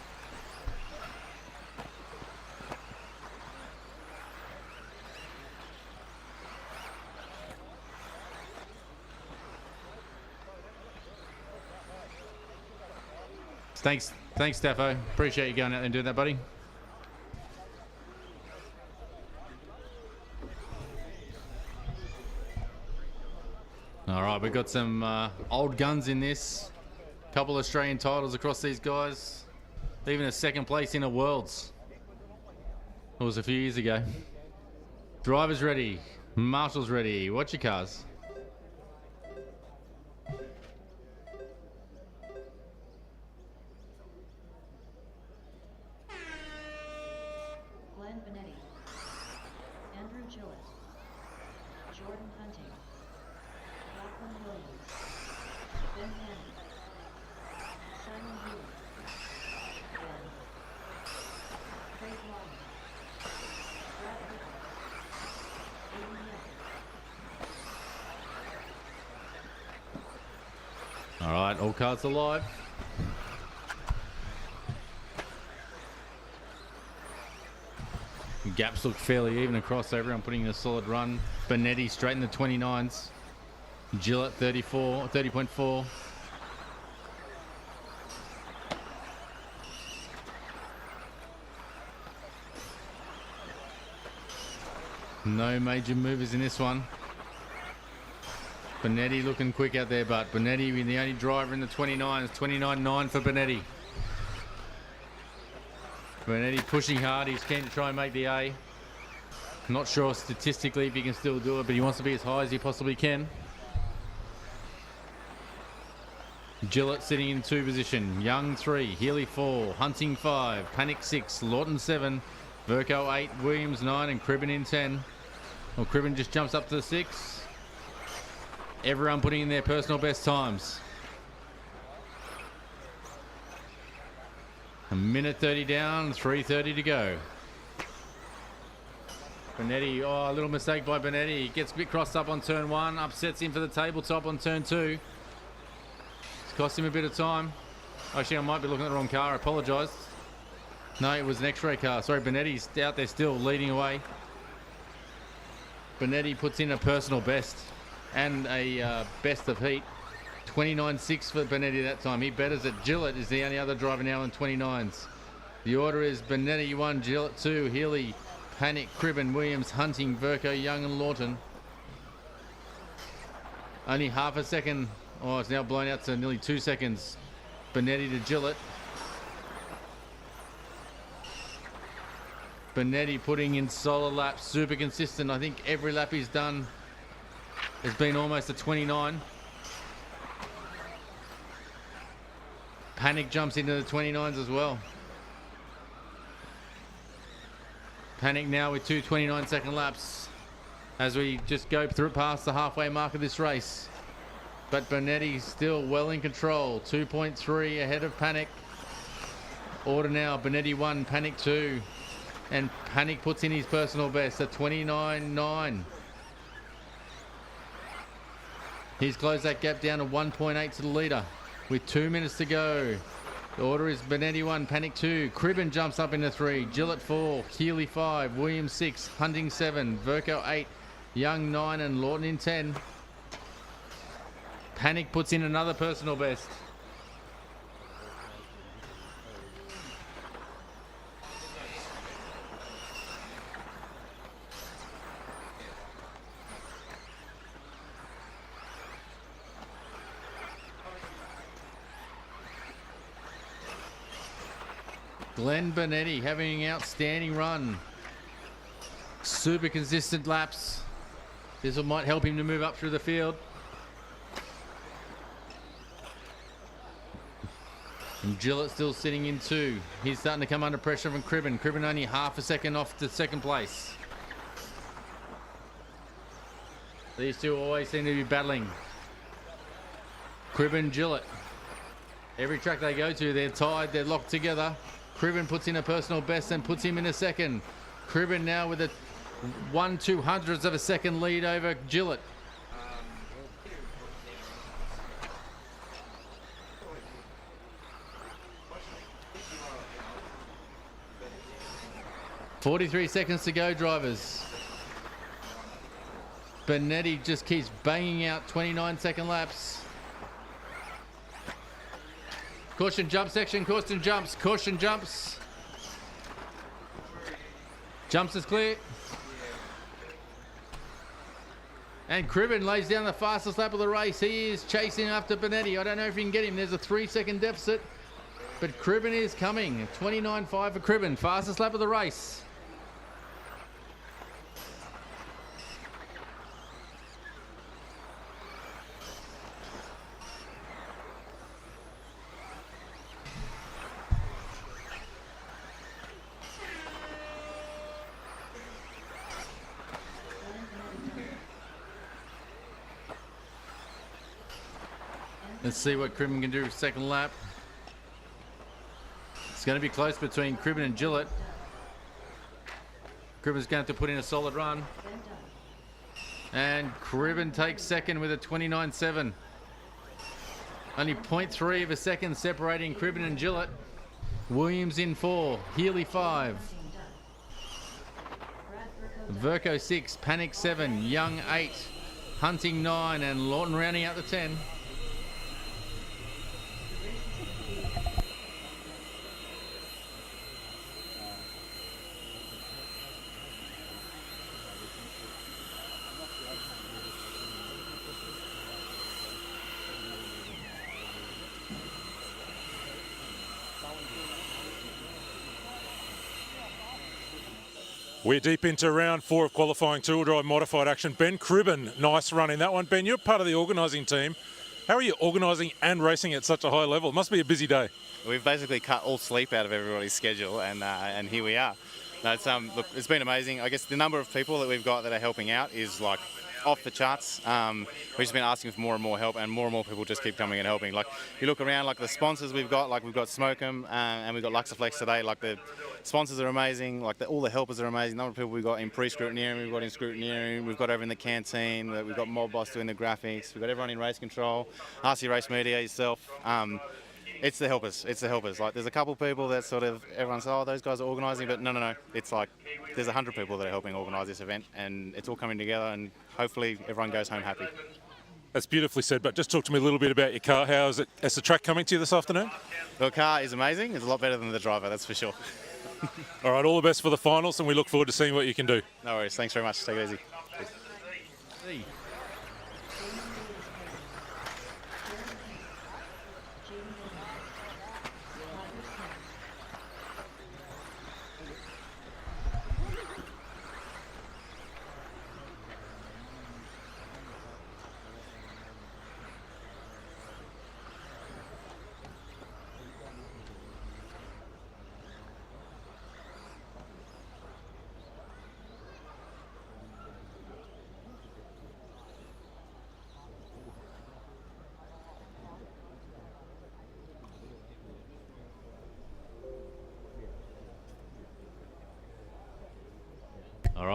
Thanks, Staffo. Appreciate you going out there and doing that, buddy. All right, we've got some old guns in this. Couple Australian titles across these guys. Even a second place in a Worlds. It was a few years ago. Drivers ready. Marshals ready. Watch your cars. Glen Bonetti, Andrew Gillett, Jordan Hunting, Lachlan Williams, Ben Hannon, Simon Healy, Ben, Craig Long, Brad Pigott, Aden Young. All right, all cards are live. Gaps look fairly even across everyone putting in a solid run. Bonetti straight in the 29s. Gillett 30.4. No major movers in this one. Bonetti looking quick out there, but Bonetti being the only driver in the 29s. 29.9 for Bonetti. Bonetti pushing hard. He's keen to try and make the A. Not sure statistically if he can still do it, but he wants to be as high as he possibly can. Gillett sitting in 2 position. Young 3, Healy 4, Hunting 5, Panic 6, Laughton 7, Verco 8, Williams 9, and Cribben in 10. Well, Cribben just jumps up to the 6. Everyone putting in their personal best times. A minute 30 down, 3:30 to go. Bonetti, a little mistake by Bonetti. He gets a bit crossed up on turn 1, upsets him for the tabletop on turn 2. It's cost him a bit of time. Actually, I might be looking at the wrong car. I apologise. No, it was an X-ray car. Sorry, Bonetti's out there still leading away. Bonetti puts in a personal best and a best of heat. 29.6 for Bonetti that time. He betters it. Gillett is the only other driver now in 29s. The order is Bonetti 1, Gillett 2, Healy, Panic, Cribben, Williams, Hunting, Verco, Young and Laughton. Only half a second. Oh, it's now blown out to nearly 2 seconds. Bonetti to Gillett. Bonetti putting in solid laps, super consistent. I think every lap he's done has been almost a 29. Panic jumps into the 29s as well. Panic now with 2 29-second laps as we just go through past the halfway mark of this race. But Bonetti still well in control. 2.3 ahead of Panic. Order now, Bonetti 1, Panic 2. And Panic puts in his personal best at 29.9. He's closed that gap down to 1.8 to the leader with 2 minutes to go. The order is Bonetti 1, Panic 2. Cribben jumps up into 3. Gillett 4. Healy 5. Williams 6. Hunting 7. Verco 8. Young 9. And Laughton in 10. Panic puts in another personal best. Glen Bonetti having an outstanding run. Super consistent laps. This might help him to move up through the field. And Gillett still sitting in 2. He's starting to come under pressure from Cribben. Cribben only half a second off to second place. These two always seem to be battling. Cribben, Gillett. Every track they go to, they're tied, they're locked together. Cribben puts in a personal best and puts him in a second. Cribben now with a 1/200th of a second lead over Gillett. .43 seconds to go, drivers. Bonetti just keeps banging out 29-second laps. Caution jump section, caution jumps, caution jumps. Jumps is clear. And Cribben lays down the fastest lap of the race. He is chasing after Bonetti. I don't know if you can get him. There's a 3-second deficit, but Cribben is coming. 29.5 for Cribben, fastest lap of the race. Let's see what Cribben can do for second lap. It's going to be close between Cribben and Gillett. Cribben's going to have to put in a solid run. And Cribben takes second with a 29.7. Only 0.3 of a second separating Cribben and Gillett. Williams in 4. Healy 5. Verco 6. Panic 7. Young 8. Hunting 9. And Laughton rounding out the 10. We're deep into round 4 of qualifying two-wheel drive modified action. Ben Cribben, nice run in that one. Ben, you're part of the organising team. How are you organising and racing at such a high level? It must be a busy day. We've basically cut all sleep out of everybody's schedule, and here we are. No, look, it's been amazing. I guess the number of people that we've got that are helping out is like off the charts. We've just been asking for more and more help, and more people just keep coming and helping. Like, you look around, like the sponsors we've got Smokem, and we've got Luxaflex today. Like, the sponsors are amazing. Like, all the helpers are amazing. The number of people we've got in pre-scrutineering, we've got in scrutineering, we've got over in the canteen, we've got Mob Boss doing the graphics, we've got everyone in race control, RC Race Media yourself. It's the helpers. It's the helpers. Like, there's a couple people that sort of everyone says, oh, those guys are organising, but no. It's like there's 100 people that are helping organise this event, and it's all coming together, and hopefully everyone goes home happy. That's beautifully said, but just talk to me a little bit about your car. How is it? Is the track coming to you this afternoon? The car is amazing. It's a lot better than the driver, that's for sure. All right, all the best for the finals, and we look forward to seeing what you can do. No worries. Thanks very much. Take it easy.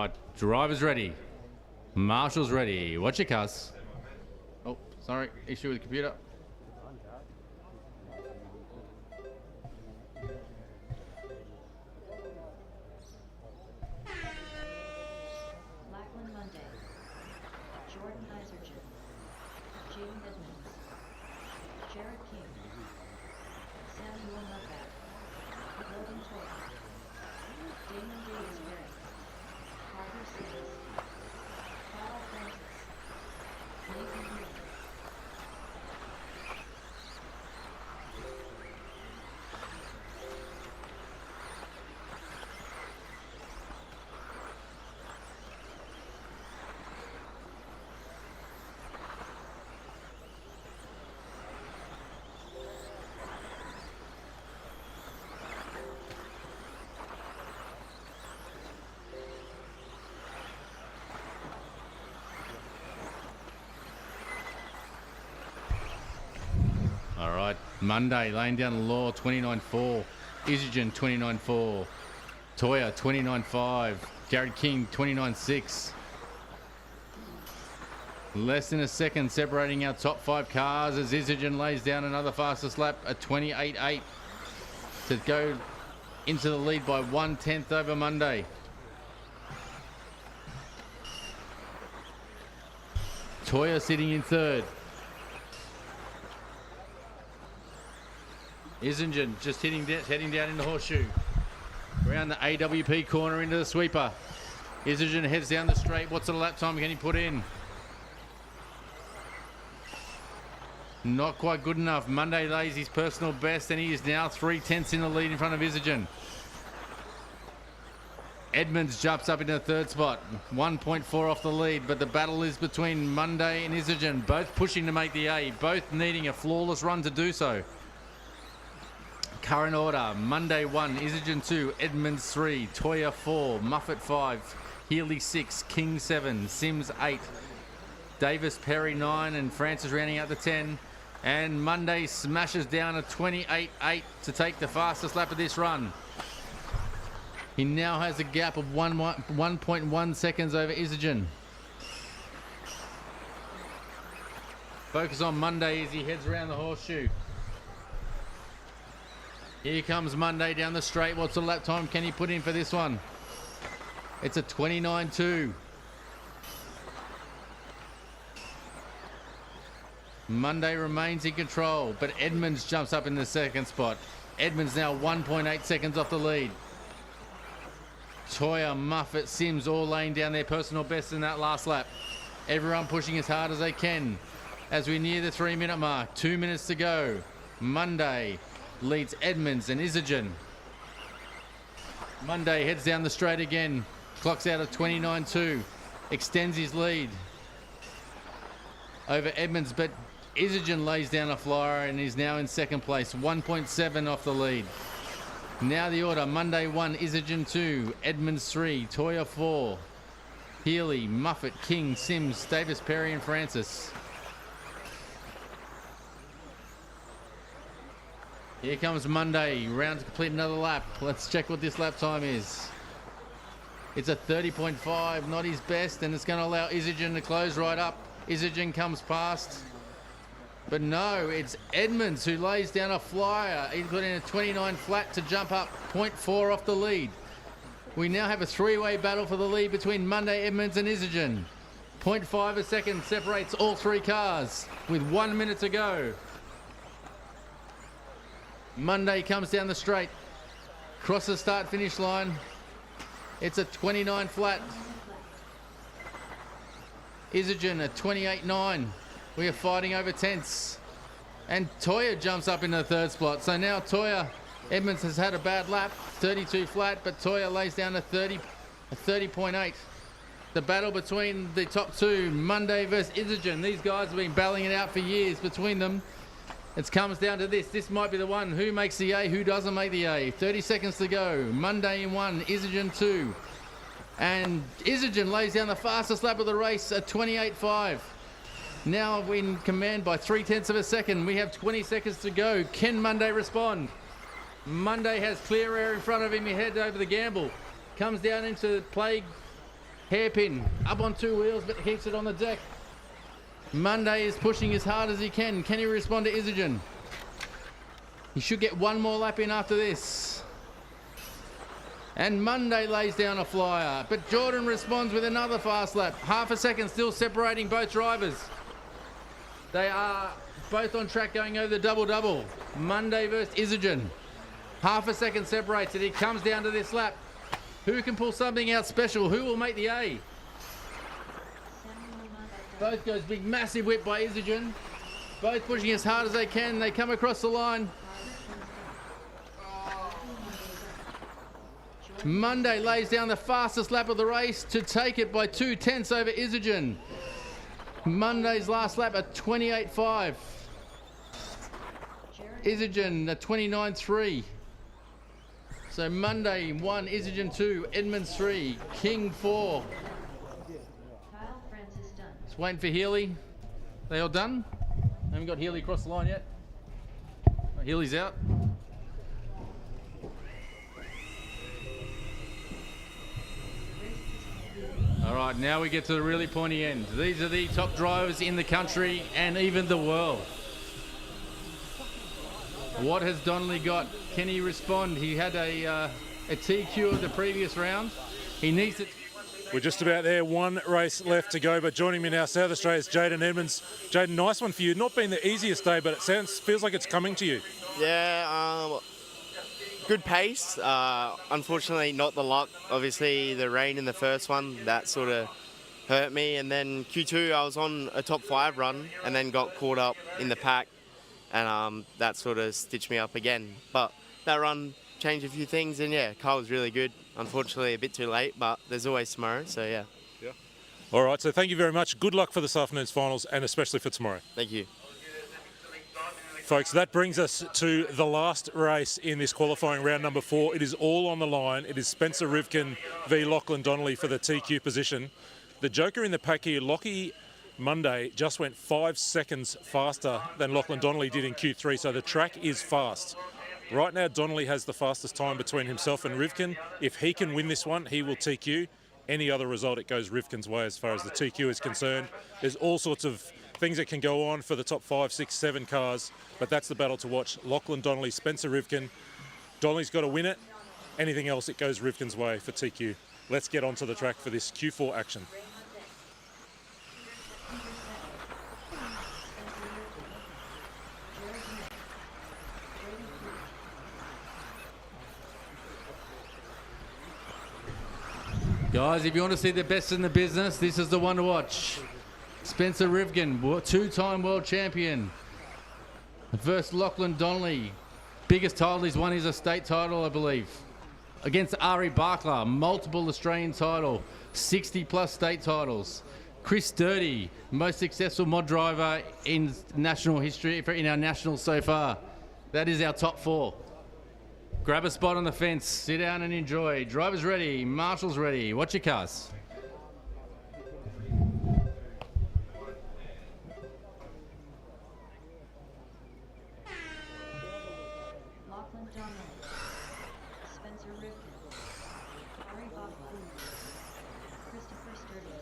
right, driver's ready. Marshal's ready. Watch your cars. Oh, sorry, issue with the computer. Lachlan Munday, Jordan Isergin, Jaden Edmonds, Jared King, Samuel Mudback, Logan Toyle, Damon Davis-Berry, Harvey Sims, Carl Francis, Nathan Healy. All right, Munday laying down the law, 29.4. Isergin, 29.4. Toya, 29.5. Jared King, 29.6. Less than a second separating our top 5 cars as Isergin lays down another fastest lap at 28.8 to go into the lead by 1/10 over Munday. Toya sitting in third. Isergin just heading down in the horseshoe. Around the AWP corner into the sweeper. Isergin heads down the straight. What sort of lap time can he put in? Not quite good enough. Munday lays his personal best and he is now 3/10 in the lead in front of Isergin. Edmonds jumps up into the third spot. 1.4 off the lead, but the battle is between Munday and Isergin, both pushing to make the A, both needing a flawless run to do so. Current order, Munday 1, Isergin 2, Edmonds 3, Toya 4, Muffet 5, Healy 6, King 7, Sims 8, Davis Perry 9, and Francis rounding out the 10. And Munday smashes down a 28.8 to take the fastest lap of this run. He now has a gap of 1.1 seconds over Isergin. Focus on Munday as he heads around the horseshoe. Here comes Munday down the straight. What's the lap time can he put in for this one? It's a 29.2. Munday remains in control, but Edmonds jumps up in the second spot. Edmonds now 1.8 seconds off the lead. Toya, Muffet, Sims all laying down their personal best in that last lap. Everyone pushing as hard as they can as we near the 3-minute mark. 2 minutes to go. Munday leads Edmonds and Isergin. Munday heads down the straight again. Clocks out at 29.2. Extends his lead over Edmonds, but Isergin lays down a flyer and is now in second place. 1.7 off the lead. Now the order. Munday 1, Isergin 2, Edmonds 3, Toya 4, Healy, Muffet, King, Sims, Davis, Perry and Francis. Here comes Munday, round to complete another lap. Let's check what this lap time is. It's a 30.5, not his best, and it's going to allow Isergin to close right up. Isergin comes past, but no, it's Edmonds who lays down a flyer. He's got in a 29 flat to jump up 0.4 off the lead. We now have a 3-way battle for the lead between Munday, Edmonds and Isergin. 0.5 a second separates all 3 cars with 1 minute to go. Munday comes down the straight, crosses start-finish line. It's a 29 flat. Isergin a 28.9. We are fighting over tenths. And Toya jumps up into the third spot. So now Toya, Edmonds has had a bad lap, 32 flat, but Toya lays down a 30.8. The battle between the top 2, Munday versus Isergin. These guys have been battling it out for years between them. It comes down to this. This might be the one. Who makes the A, who doesn't make the A? 30 seconds to go. Munday in 1, Isergin 2. And Isergin lays down the fastest lap of the race at 28.5. Now in command by 0.3 of a second. We have 20 seconds to go. Can Munday respond? Munday has clear air in front of him. He heads over the gamble. Comes down into play Hairpin up on 2 wheels, but keeps it on the deck. Munday is pushing as hard as he can. Can he respond to Isergin? He should get one more lap in after this. And Munday lays down a flyer, but Jordan responds with another fast lap. Half a second still separating both drivers. They are both on track going over the double-double. Munday versus Isergin. Half a second separates it. He comes down to this lap. Who can pull something out special? Who will make the A? Both goes big, massive whip by Isergin. Both pushing as hard as they can. They come across the line. Munday lays down the fastest lap of the race to take it by 2/10 over Isergin. Munday's last lap at 28.5. Isergin at 29.3. So Munday 1, Isergin 2, Edmonds 3, King 4. Just waiting for Healy. They all done? Haven't got Healy across the line yet. Oh, Healy's out. All right, now we get to the really pointy end. These are the top drivers in the country and even the world. What has Donnelly got? Can he respond? He had a TQ of the previous round. He needs it. We're just about there. One race left to go, but joining me now, South Australia's Jaden Edmonds. Jaden, nice one for you. Not been the easiest day, but it feels like it's coming to you. Yeah, good pace. Unfortunately, not the luck. Obviously, the rain in the first one, that sort of hurt me. And then Q2, I was on a top 5 run and then got caught up in the pack. And that sort of stitched me up again. But that run changed a few things. And yeah, car was really good. Unfortunately, a bit too late, but there's always tomorrow. So yeah. All right, so thank you very much. Good luck for this afternoon's finals and especially for tomorrow. Thank you. Folks, that brings us to the last race in this qualifying round number 4. It is all on the line. It is Spencer Rivkin v Lachlan Donnelly for the TQ position. The joker in the pack here, Lachie Munday, just went 5 seconds faster than Lachlan Donnelly did in Q3, so the track is fast. Right now, Donnelly has the fastest time between himself and Rivkin. If he can win this one, he will TQ. Any other result, it goes Rivkin's way as far as the TQ is concerned. There's all sorts of things that can go on for the top 5, 6, 7 cars, but that's the battle to watch. Lachlan Donnelly, Spencer Rivkin. Donnelly's got to win it. Anything else, it goes Rivkin's way for TQ. Let's get onto the track for this Q4 action. Guys, if you want to see the best in the business, this is the one to watch. Spencer Rivkin, 2-time world champion, versus Lachlan Donnelly. Biggest title he's won is a state title, I believe. Against Ari Bakla, multiple Australian title, 60+ state titles. Chris Sturdy, most successful mod driver in national history, in our nationals so far. That is our top 4. Grab a spot on the fence, sit down and enjoy. Drivers ready, marshals ready. Watch your cars. Lachlan Donnelly, Spencer Rivkin, Ari Bakla, Christopher Sturdy,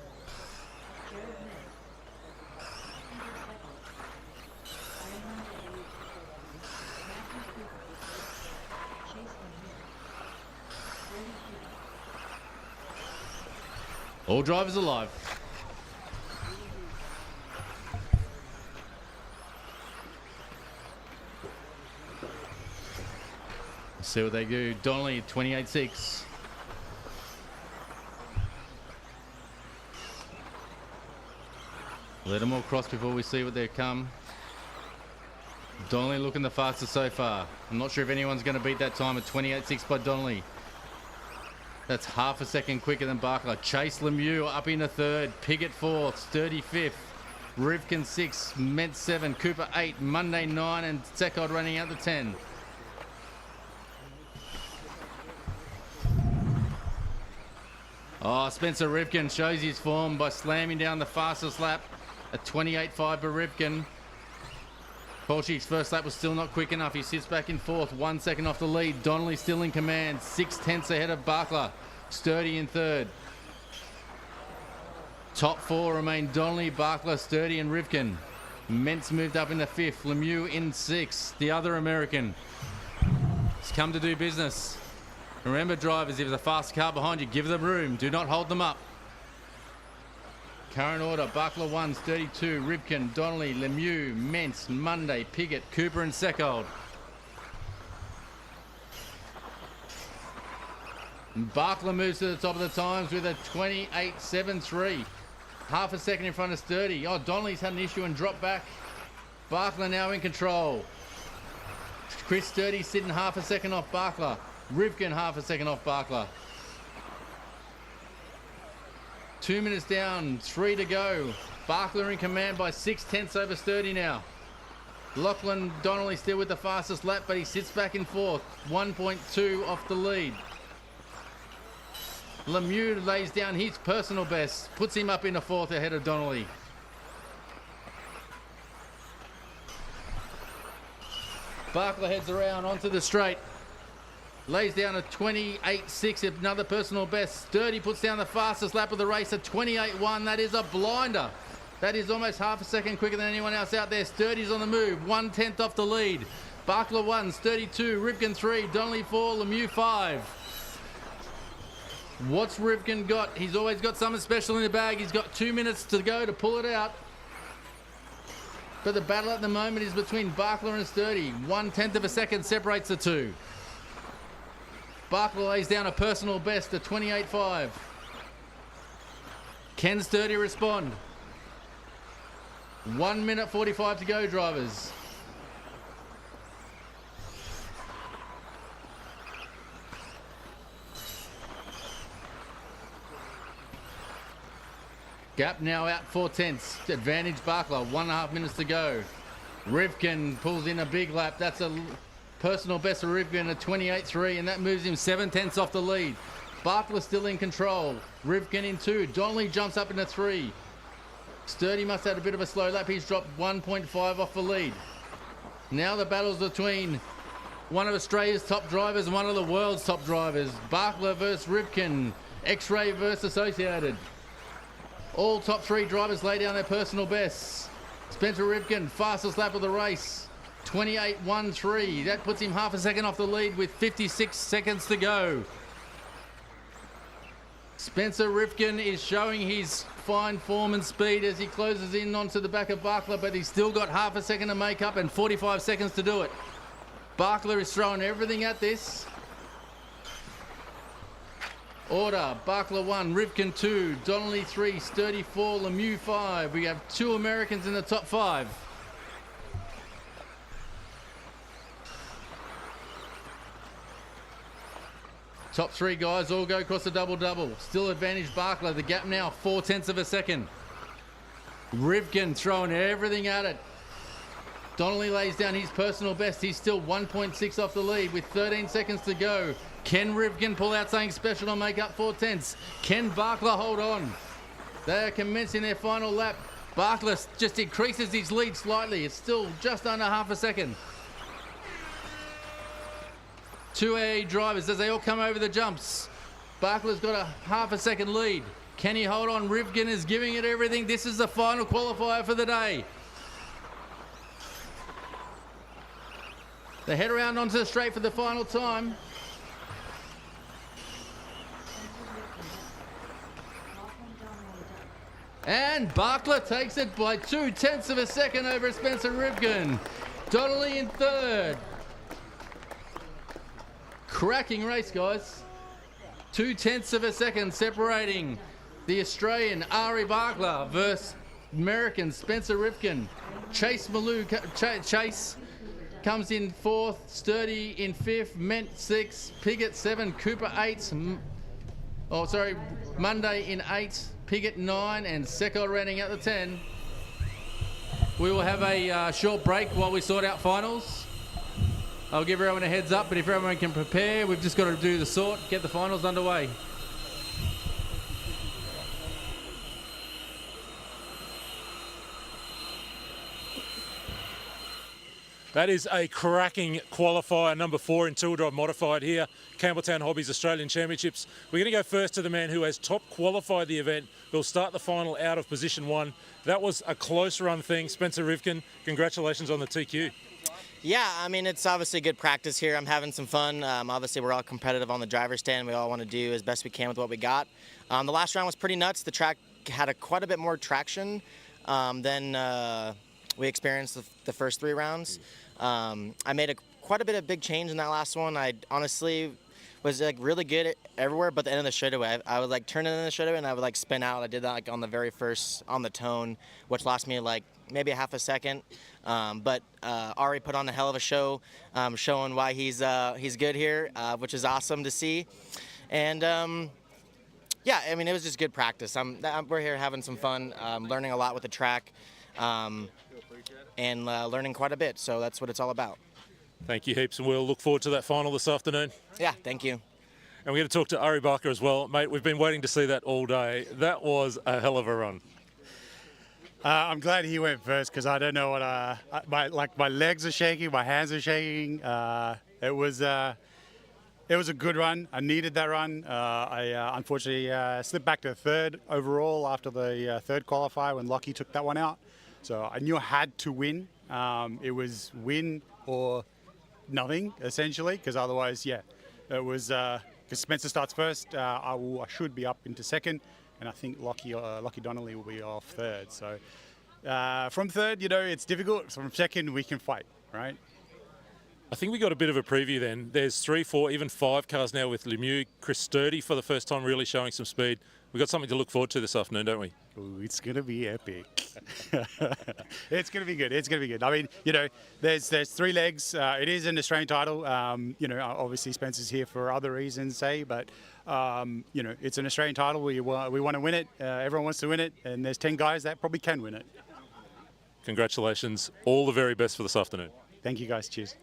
Jared Mick, Peter Seckle, Brayden Miller, Matthew Cooke, Chase Lemieux, Brady Pigott. All drivers alive. See what they do. Donnelly, 28.6. Let them all cross before we see what they come. Donnelly looking the fastest so far. I'm not sure if anyone's going to beat that time at 28.6 by Donnelly. That's half a second quicker than Bakla. Chase Lemieux up in the 3rd. Piggott 4th. Sturdy 5th. Rivkin 6. Ment 7. Cooper 8. Munday 9. And Seckhold running out the 10. Oh, Spencer Rivkin shows his form by slamming down the fastest lap at 28.5 for Rivkin. Polchik's first lap was still not quick enough. He sits back in 4th, 1 second off the lead. Donnelly still in command, 6/10 ahead of Bakla. Sturdy in 3rd. Top 4 remain Donnelly, Bakla, Sturdy and Rivkin. Mentz moved up into 5th. Lemieux in 6th. The other American has come to do business. Remember, drivers, if there's a fast car behind you, give them room. Do not hold them up. Current order, Bakla 1, Sturdy 2, Rivkin, Donnelly, Lemieux, Mentz, Munday, Piggott, Cooper and Seckold. Bakla moves to the top of the times with a 28.73. Half a second in front of Sturdy. Oh, Donnelly's had an issue and dropped back. Bakla now in control. Chris Sturdy sitting half a second off Bakla. Rivkin half a second off Bakla. 2 minutes down, 3 to go. Bakla in command by 6/10 over Sturdy now. Lachlan Donnelly still with the fastest lap, but he sits back in 4th. 1.2 off the lead. Lemieux lays down his personal best, puts him up into 4th ahead of Donnelly. Bakla heads around onto the straight. Lays down a 28.6, another personal best. Sturdy puts down the fastest lap of the race, a 28.1. That is a blinder. That is almost half a second quicker than anyone else out there. Sturdy's on the move, 1/10 off the lead. Bakla 1, Sturdy 2, Rivkin 3, Donnelly 4, Lemieux 5. What's Rivkin got? He's always got something special in the bag. He's got 2 minutes to go to pull it out. But the battle at the moment is between Bakla and Sturdy. 1/10 of a second separates the two. Bakla lays down a personal best at 28.5. Can Sturdy respond? 1 minute 45 to go, drivers. Gap now out 4/10. Advantage Bakla, 1.5 minutes to go. Rivkin pulls in a big lap. That's a personal best for Rivkin at 28.3, and that moves him 7/10 off the lead. Bakla still in control. Rivkin in 2. Donnelly jumps up into 3. Sturdy must have had a bit of a slow lap. He's dropped 1.5 off the lead. Now the battle's between one of Australia's top drivers and one of the world's top drivers. Bakla versus Rivkin. X-Ray versus Associated. All top 3 drivers lay down their personal bests. Spencer Rivkin, fastest lap of the race, 28.13. That puts him half a second off the lead with 56 seconds to go. Spencer Rivkin is showing his fine form and speed as he closes in onto the back of Bakla, but he's still got half a second to make up and 45 seconds to do it. Bakla is throwing everything at this. Order, Bakla 1, Rivkin 2, Donnelly 3, Sturdy 4, Lemieux 5. We have 2 Americans in the top 5. Top 3 guys all go across the double-double. Still advantage Bakla. The gap now 4/10 of a second. Rivkin throwing everything at it. Donnelly lays down his personal best. He's still 1.6 off the lead with 13 seconds to go. Can Rivkin pull out something special to make up 4/10? Can Bakla hold on? They are commencing their final lap. Bakla just increases his lead slightly. It's still just under half a second. 2 AE drivers as they all come over the jumps. Bakla's got a half a second lead. Can he hold on? Rivkin is giving it everything. This is the final qualifier for the day. They head around onto the straight for the final time. And Bakla takes it by 2/10 of a second over Spencer Rivkin. Donnelly in 3rd. Cracking race, guys. 2/10 of a second separating the Australian Ari Bakla versus American Spencer Rivkin. Chase comes in 4th, Sturdy in 5th, Ment 6, Piggott 7, Cooper 8, Munday in 8, Piggott 9, and Seckold rounding out the 10. We will have a short break while we sort out finals. I'll give everyone a heads up, but if everyone can prepare, we've just got to do the sort, get the finals underway. That is a cracking qualifier, number 4 in two-wheel drive modified here, Campbelltown Hobbies Australian Championships. We're going to go first to the man who has top qualified the event. He'll start the final out of position 1. That was a close run thing. Spencer Rivkin, congratulations on the TQ. Yeah, I mean, it's obviously good practice here. I'm having some fun. Obviously, we're all competitive on the driver's stand. We all want to do as best we can with what we got. The last round was pretty nuts. The track had quite a bit more traction than we experienced the first 3 rounds. I made quite a bit of big change in that last one. I honestly was like really good everywhere but the end of the straightaway. I would like turn it in the straightaway and I would like spin out. I did that like on the very first, on the tone, which lost me like maybe a half a second. But Ari put on a hell of a show, showing why he's good here, which is awesome to see. And yeah, I mean, it was just good practice. We're here having some fun, learning a lot with the track, and learning quite a bit. So that's what it's all about. Thank you heaps, and we'll look forward to that final this afternoon. Yeah, thank you. And we're going to talk to Ari Bakla as well. Mate, we've been waiting to see that all day. That was a hell of a run. I'm glad he went first because I don't know what my legs are shaking, my hands are shaking. It was a good run. I needed that run. I unfortunately slipped back to 3rd overall after the 3rd qualifier when Lockie took that one out. So I knew I had to win. It was win or nothing essentially, because otherwise, yeah, it was because Spencer starts first. I should be up into 2nd. And I think Lockie Donnelly will be off 3rd. So from 3rd, you know, it's difficult. From 2nd, we can fight, right? I think we got a bit of a preview then. There's 3, 4, even 5 cars now with Lemieux. Chris Sturdy for the first time really showing some speed. We've got something to look forward to this afternoon, don't we? Ooh, it's going to be epic. It's going to be good. It's going to be good. I mean, you know, there's 3 legs. It is an Australian title. You know, obviously Spencer's here for other reasons, say, but you know, it's an Australian title. We want to win it. Everyone wants to win it, and there's 10 guys that probably can win it. Congratulations. All the very best for this afternoon. Thank you, guys. Cheers.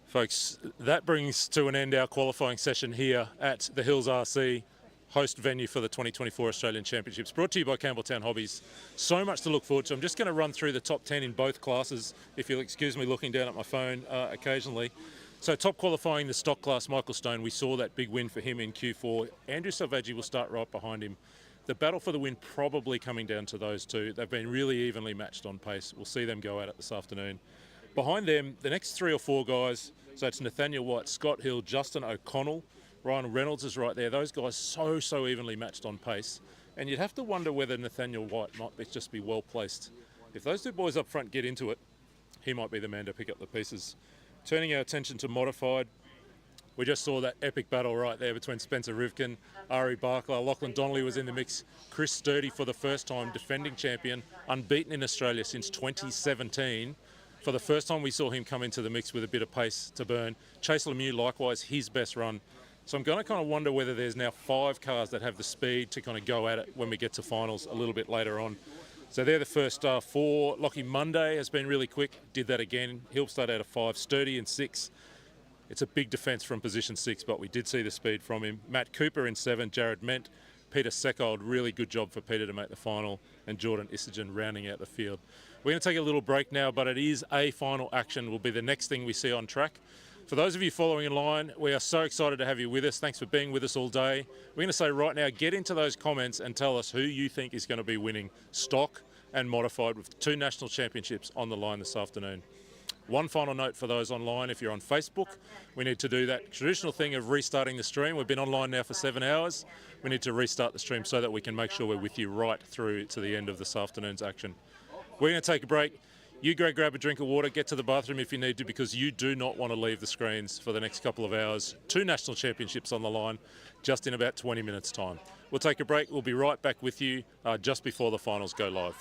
Folks, that brings to an end our qualifying session here at the Hills RC, host venue for the 2024 Australian Championships, brought to you by Campbelltown Hobbies. So much to look forward to. I'm just going to run through the top 10 in both classes, if you'll excuse me looking down at my phone occasionally. So top qualifying, the stock class, Michael Stone, we saw that big win for him in Q4. Andrew Selvaggi will start right behind him. The battle for the win probably coming down to those two. They've been really evenly matched on pace. We'll see them go at it this afternoon. Behind them, the next 3 or 4 guys, so it's Nathaniel White, Scott Hill, Justin O'Connell, Ryan Reynolds is right there. Those guys so evenly matched on pace. And you'd have to wonder whether Nathaniel White might just be well placed. If those 2 boys up front get into it, he might be the man to pick up the pieces. Turning our attention to modified, we just saw that epic battle right there between Spencer Rivkin, Ari Bakla, Lachlan Donnelly was in the mix, Chris Sturdy for the first time, defending champion, unbeaten in Australia since 2017. For the first time we saw him come into the mix with a bit of pace to burn. Chase Lemieux, likewise, his best run. So I'm going to kind of wonder whether there's now 5 cars that have the speed to kind of go at it when we get to finals a little bit later on. So they're the first 4. Lachlan Munday has been really quick, did that again. He'll start out of 5, Sturdy in 6. It's a big defence from position 6, but we did see the speed from him. Matt Cooper in 7, Jared Ment, Peter Seckold, really good job for Peter to make the final, and Jordan Isergin rounding out the field. We're going to take a little break now, but it is a final action will be the next thing we see on track. For those of you following in line, we are so excited to have you with us. Thanks for being with us all day. We're going to say right now, get into those comments and tell us who you think is going to be winning stock and modified with 2 national championships on the line this afternoon. One final note for those online, if you're on Facebook, we need to do that traditional thing of restarting the stream. We've been online now for 7 hours. We need to restart the stream so that we can make sure we're with you right through to the end of this afternoon's action. We're going to take a break. You go grab a drink of water, get to the bathroom if you need to, because you do not want to leave the screens for the next couple of hours. 2 national championships on the line, just in about 20 minutes' time. We'll take a break. We'll be right back with you just before the finals go live.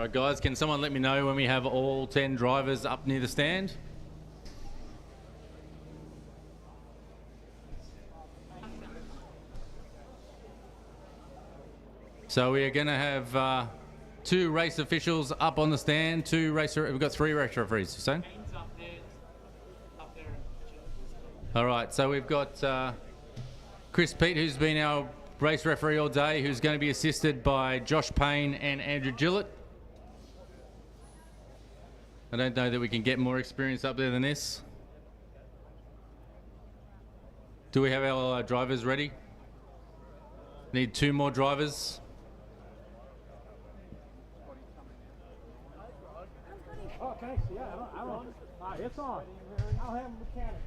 right, guys, can someone let me know when we have all 10 drivers up near the stand? So we are going to have 2 race officials up on the stand. We've got 3 race referees, you saying? All right, so we've got Chris Pete, who's been our race referee all day, who's going to be assisted by Josh Payne and Andrew Gillett. I don't know that we can get more experience up there than this. Do we have our drivers ready? Need 2 more drivers. Okay, yeah, I'm on. It's on. I'll have a mechanic.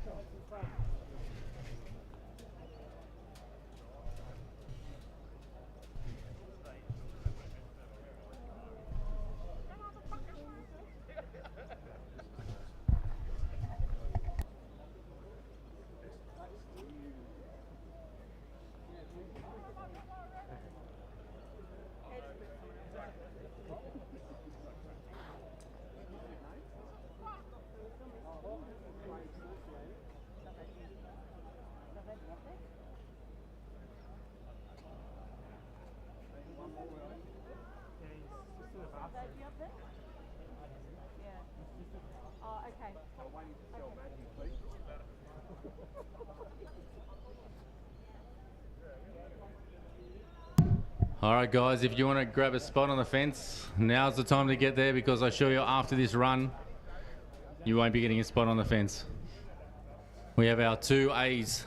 All right, guys, if you want to grab a spot on the fence, now's the time to get there, because I assure you after this run, you won't be getting a spot on the fence. We have our 2 A's.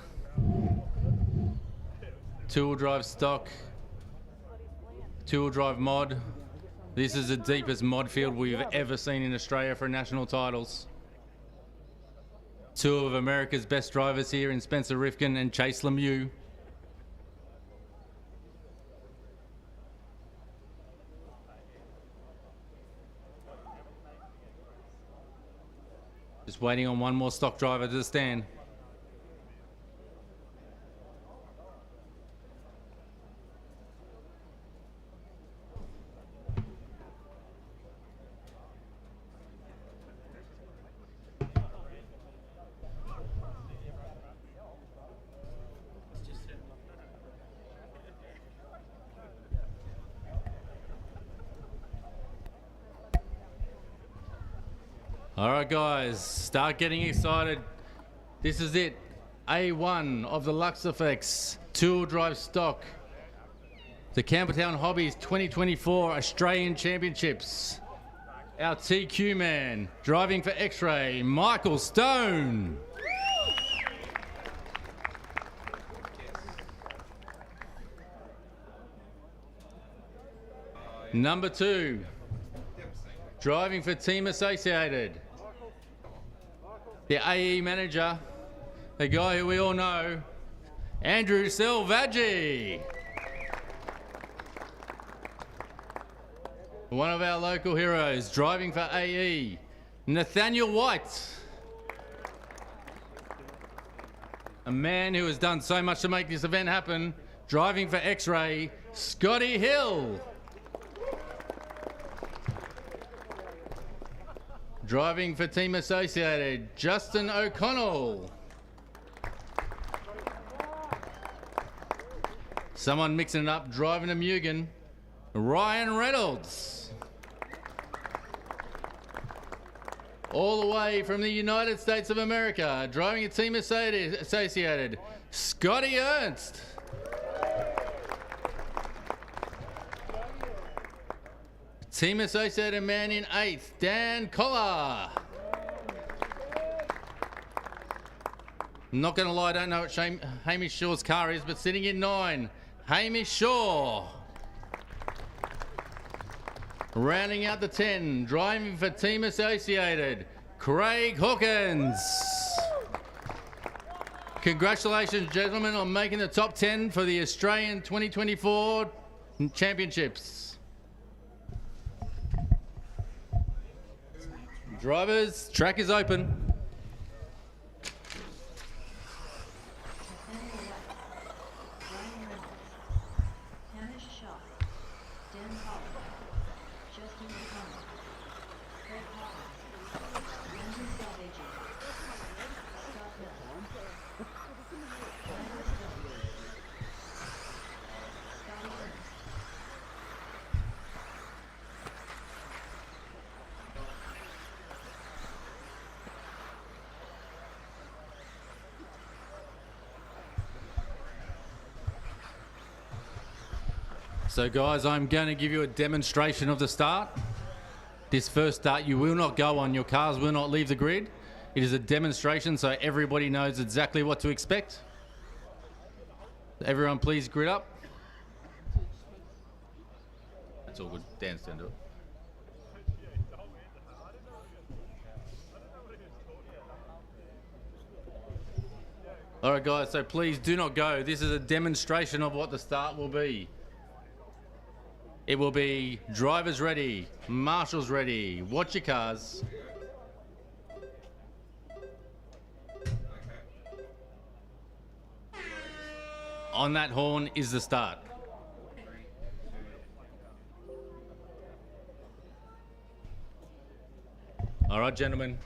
2-wheel drive stock, 2-wheel drive mod. This is the deepest mod field we've ever seen in Australia for national titles. 2 of America's best drivers here in Spencer Rivkin and Chase Lemieux. Just waiting on one more stock driver to the stand. All right, guys, start getting excited. This is it. A1 of the Lux Effects 2-wheel drive stock. The Campbelltown Hobbies 2024 Australian Championships. Our TQ man, driving for X-Ray, Michael Stone. Number 2, driving for Team Associated. The AE manager, the guy who we all know, Andrew Selvaggi. One of our local heroes, driving for AE, Nathaniel White. A man who has done so much to make this event happen, driving for X-Ray, Scotty Hill. Driving for Team Associated, Justin O'Connell. Someone mixing it up, driving a Mugen, Ryan Reynolds. All the way from the United States of America, driving a Team Associated, Scotty Ernst. Team Associated man in 8th, Dan Collar. I'm not going to lie, I don't know what Hamish Shaw's car is, but sitting in 9, Hamish Shaw. Rounding out the 10, driving for Team Associated, Craig Hawkins. Congratulations, gentlemen, on making the top 10 for the Australian 2024 Championships. Drivers, track is open. Hamish Shaw, Dan Collins, Justin O'Connell, So guys, I'm going to give you a demonstration of the start. This first start you will not go on, your cars will not leave the grid. It is a demonstration so everybody knows exactly what to expect. Everyone please grid up. That's all good, Dan's turn to it. All right guys, so please do not go. This is a demonstration of what the start will be. It will be drivers ready, marshals ready, watch your cars. On that horn is the start. All right, gentlemen.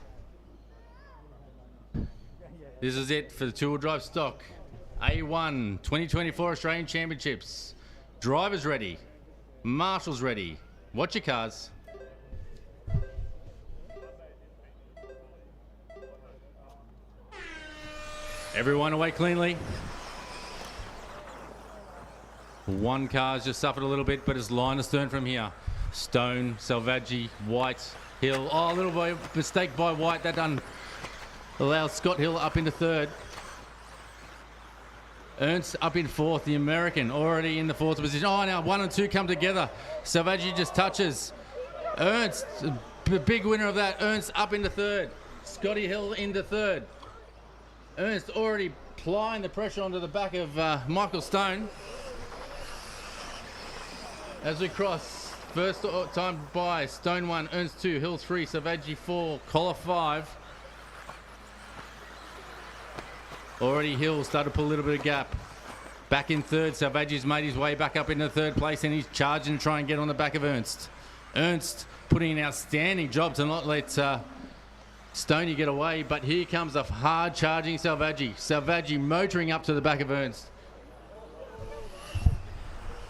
This is it for the two-wheel drive stock. A1 2024 Australian Championships. Drivers ready. Marshals ready. Watch your cars. Everyone away cleanly. One car's just suffered a little bit, but it's line astern from here. Stone, Selvaggi, White, Hill. Oh, a little bit mistake by White. That done allows Scott Hill up into third. Ernst up in fourth, the American already in the fourth position. Oh, now 1 and 2 come together. Selvaggi just touches. Ernst, big winner of that. Ernst up into third. Scotty Hill into third. Ernst already applying the pressure onto the back of Michael Stone. As we cross, first time by, Stone 1, Ernst 2, Hill 3, Selvaggi 4, Collar 5. Already Hill started to pull a little bit of gap. Back in third, Selvaggi's made his way back up into third place and he's charging to try and get on the back of Ernst. Ernst putting an outstanding job to not let Stoney get away, but here comes a hard charging Selvaggi. Selvaggi motoring up to the back of Ernst.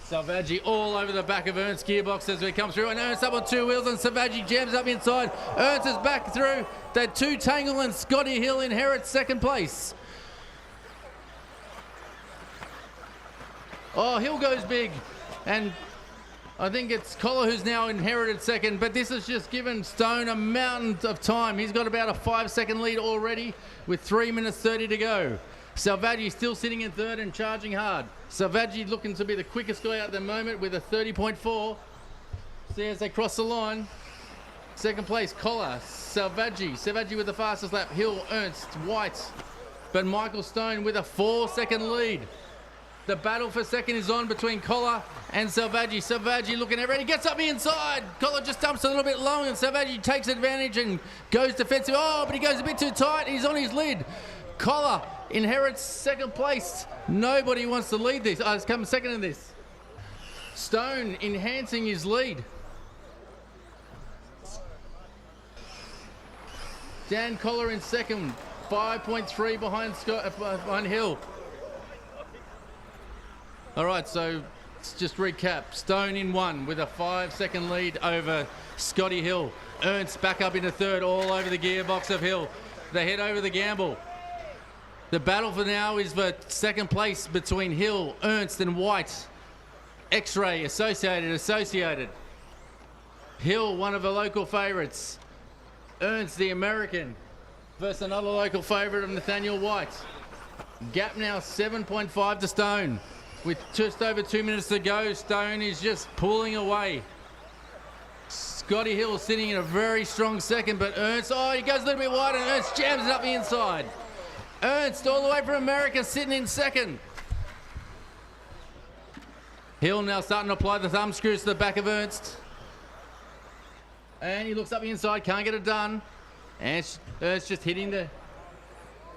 Selvaggi all over the back of Ernst's gearbox as we come through, and Ernst up on two wheels and Selvaggi jams up inside. Ernst is back through. That two tangle and Scotty Hill inherits second place. Oh, Hill goes big, and I think it's Collar who's now inherited second, but this has just given Stone a mountain of time. He's got about a 5-second lead already with 3 minutes 30 to go. Selvaggi still sitting in third and charging hard. Selvaggi looking to be the quickest guy at the moment with a 30.4. See as they cross the line. Second place, Collar, Selvaggi with the fastest lap. Hill, Ernst, White, but Michael Stone with a 4-second lead. The battle for second is on between Collar and Selvaggi. Selvaggi looking at ready, gets up the inside. Collar just dumps a little bit long and Selvaggi takes advantage and goes defensive. Oh, but he goes a bit too tight. He's on his lid. Collar inherits second place. Nobody wants to lead this. It's come second in this. Stone enhancing his lead. Dan Collar in second, 5.3 behind Hill. All right, so let's just recap. Stone in one with a 5-second lead over Scotty Hill. Ernst back up into third, all over the gearbox of Hill. They head over the gamble. The battle for now is for second place between Hill, Ernst and White. X-Ray, Associated. Hill, one of the local favourites. Ernst, the American, versus another local favourite of Nathaniel White. Gap now 7.5 to Stone. With just over 2 minutes to go, Stone is just pulling away. Scotty Hill sitting in a very strong second, but Ernst, he goes a little bit wide and Ernst jams it up the inside. Ernst all the way from America sitting in second. Hill now starting to apply the thumb screws to the back of Ernst. And he looks up the inside, can't get it done. And Ernst just hitting they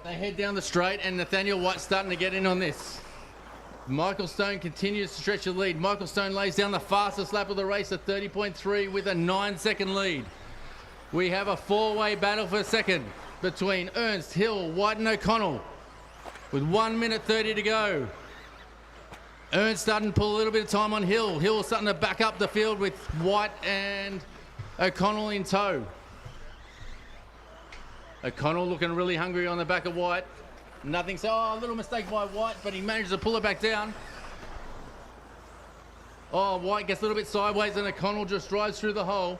head down the straight and Nathaniel White starting to get in on this. Michael Stone continues to stretch the lead. Michael Stone lays down the fastest lap of the race at 30.3 with a 9-second lead. We have a four-way battle for second between Ernst, Hill, White and O'Connell with 1 minute 30 to go. Ernst starting to pull a little bit of time on Hill. Hill starting to back up the field with White and O'Connell in tow. O'Connell looking really hungry on the back of White. Nothing, so a little mistake by White, but he manages to pull it back down. Oh, White gets a little bit sideways and O'Connell just drives through the hole.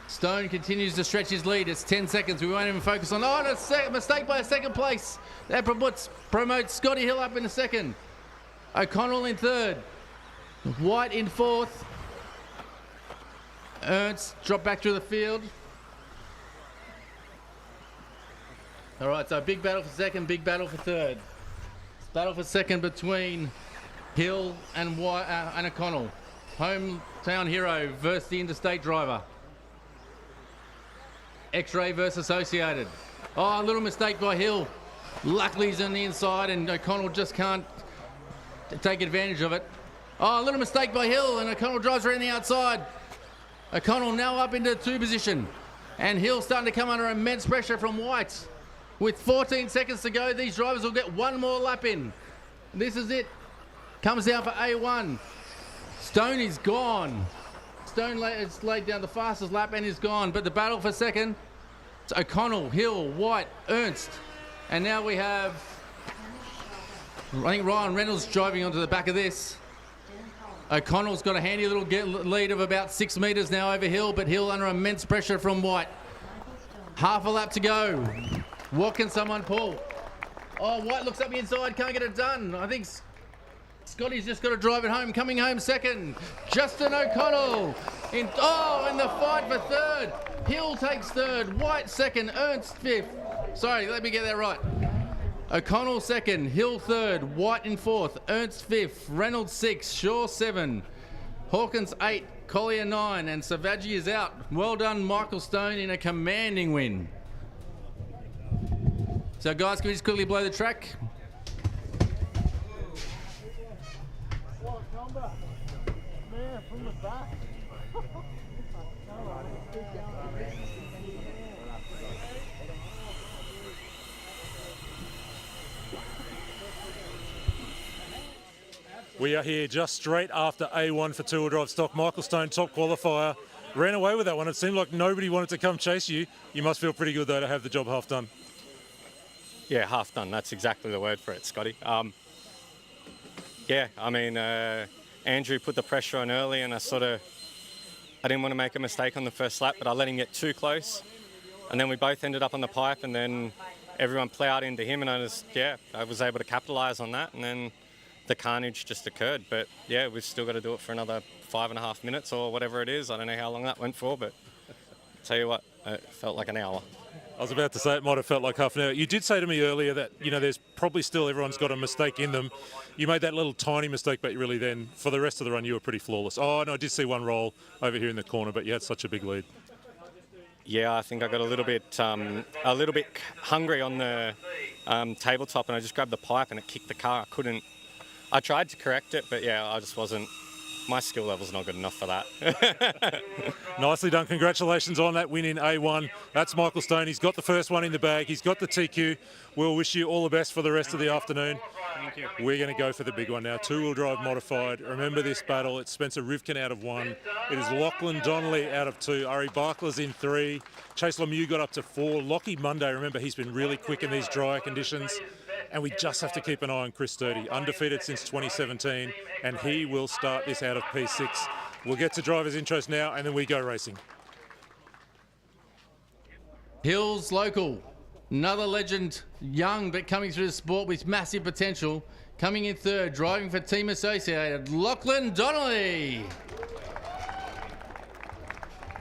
Stone continues to stretch his lead. It's 10 seconds. We won't even focus on... Oh, and a mistake by a second place. That promotes Scotty Hill up in a second. O'Connell in third. White in fourth. Ernst dropped back through the field. All right, so big battle for second, big battle for third. Battle for second between Hill and White and O'Connell. Hometown hero versus the interstate driver. X-Ray versus Associated. Oh, a little mistake by Hill. Luckily he's on the inside and O'Connell just can't take advantage of it. Oh, a little mistake by Hill and O'Connell drives around the outside. O'Connell now up into two position. And Hill starting to come under immense pressure from White. With 14 seconds to go, these drivers will get one more lap in. This is it. Comes down for A1. Stone is gone. Stone has laid down the fastest lap and is gone. But the battle for second, it's O'Connell, Hill, White, Ernst. And now we have, I think Ryan Reynolds driving onto the back of this. O'Connell's got a handy little lead of about 6 metres now over Hill, but Hill under immense pressure from White. Half a lap to go. What can someone pull? Oh, White looks up the inside, can't get it done. I think Scotty's just got to drive it home. Coming home second, Justin O'Connell. In the fight for third. Hill takes third, White second, Ernst fifth. Sorry, let me get that right. O'Connell second, Hill third, White in fourth, Ernst fifth, Reynolds sixth, Shaw seven, Hawkins 8, Collier 9, and Selvaggi is out. Well done, Michael Stone, in a commanding win. So guys, can we just quickly blow the track? Man, from the back. We are here just straight after A1 for two-wheel drive stock. Michael Stone, top qualifier, ran away with that one. It seemed like nobody wanted to come chase you. You must feel pretty good, though, to have the job half done. Yeah, half done. That's exactly the word for it, Scotty. Yeah, I mean, Andrew put the pressure on early and I didn't want to make a mistake on the first lap, but I let him get too close. And then we both ended up on the pipe and then everyone ploughed into him and I was able to capitalise on that and then the carnage just occurred. But yeah, we've still got to do it for another 5.5 minutes or whatever it is. I don't know how long that went for, but I'll tell you what, it felt like an hour. I was about to say it might have felt like half an hour. You did say to me earlier that, you know, there's probably still everyone's got a mistake in them. You made that little tiny mistake, but really then for the rest of the run you were pretty flawless. Oh, no, I did see one roll over here in the corner, but you had such a big lead. Yeah, I think I got a little bit hungry on the tabletop and I just grabbed the pipe and it kicked the car. I tried to correct it, but yeah, I just wasn't. My skill level's not good enough for that. Nicely done. Congratulations on that win in A1. That's Michael Stone. He's got the first one in the bag. He's got the TQ. We'll wish you all the best for the rest of the afternoon. Thank you. We're going to go for the big one now. Two-wheel drive modified. Remember this battle. It's Spencer Rivkin out of 1. It is Lachlan Donnelly out of 2. Ari Bakla's in 3. Chase Lemieux got up to 4. Lachlan Munday, remember, he's been really quick in these dry conditions. And we just have to keep an eye on Chris Sturdy, undefeated since 2017, and he will start this out of P6. We'll get to driver's intros now, and then we go racing. Hills local, another legend, young but coming through the sport with massive potential. Coming in third, driving for Team Associated, Lachlan Donnelly.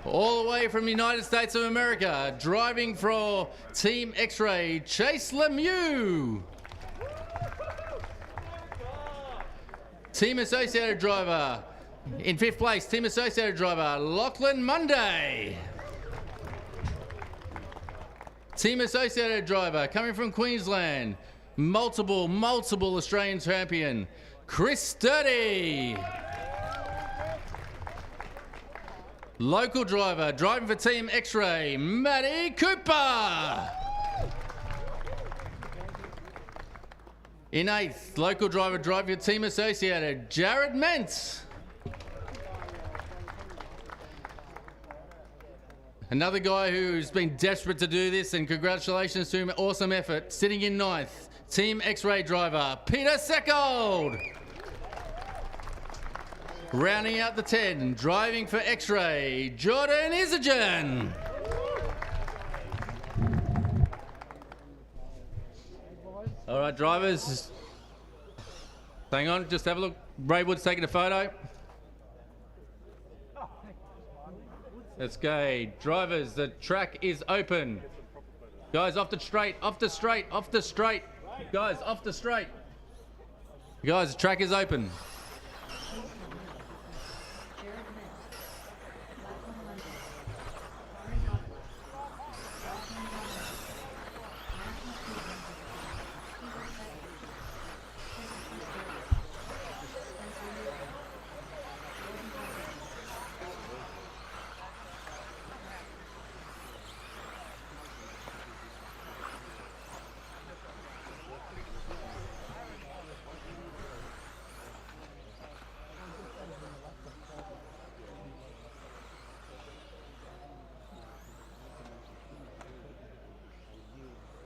All the way from the United States of America, driving for Team X-Ray, Chase Lemieux. Team Associated driver in 5th place, Team Associated driver, Lachlan Munday. Team Associated driver coming from Queensland, multiple Australian champion, Chris Sturdy. Local driver, driving for Team X-Ray, Matty Cooper. In 8th, local driver, driving for Team Associated, Jared Mentz. Another guy who's been desperate to do this, and congratulations to him, awesome effort. Sitting in 9th, Team X-Ray driver, Peter Seckold. Rounding out the 10, driving for X-Ray, Jordan Isergin. All right, drivers. Hang on, just have a look. Raywood's taking a photo. Let's go. Drivers, the track is open. Guys, off the straight, off the straight, off the straight. Guys, off the straight. Guys, the track is open.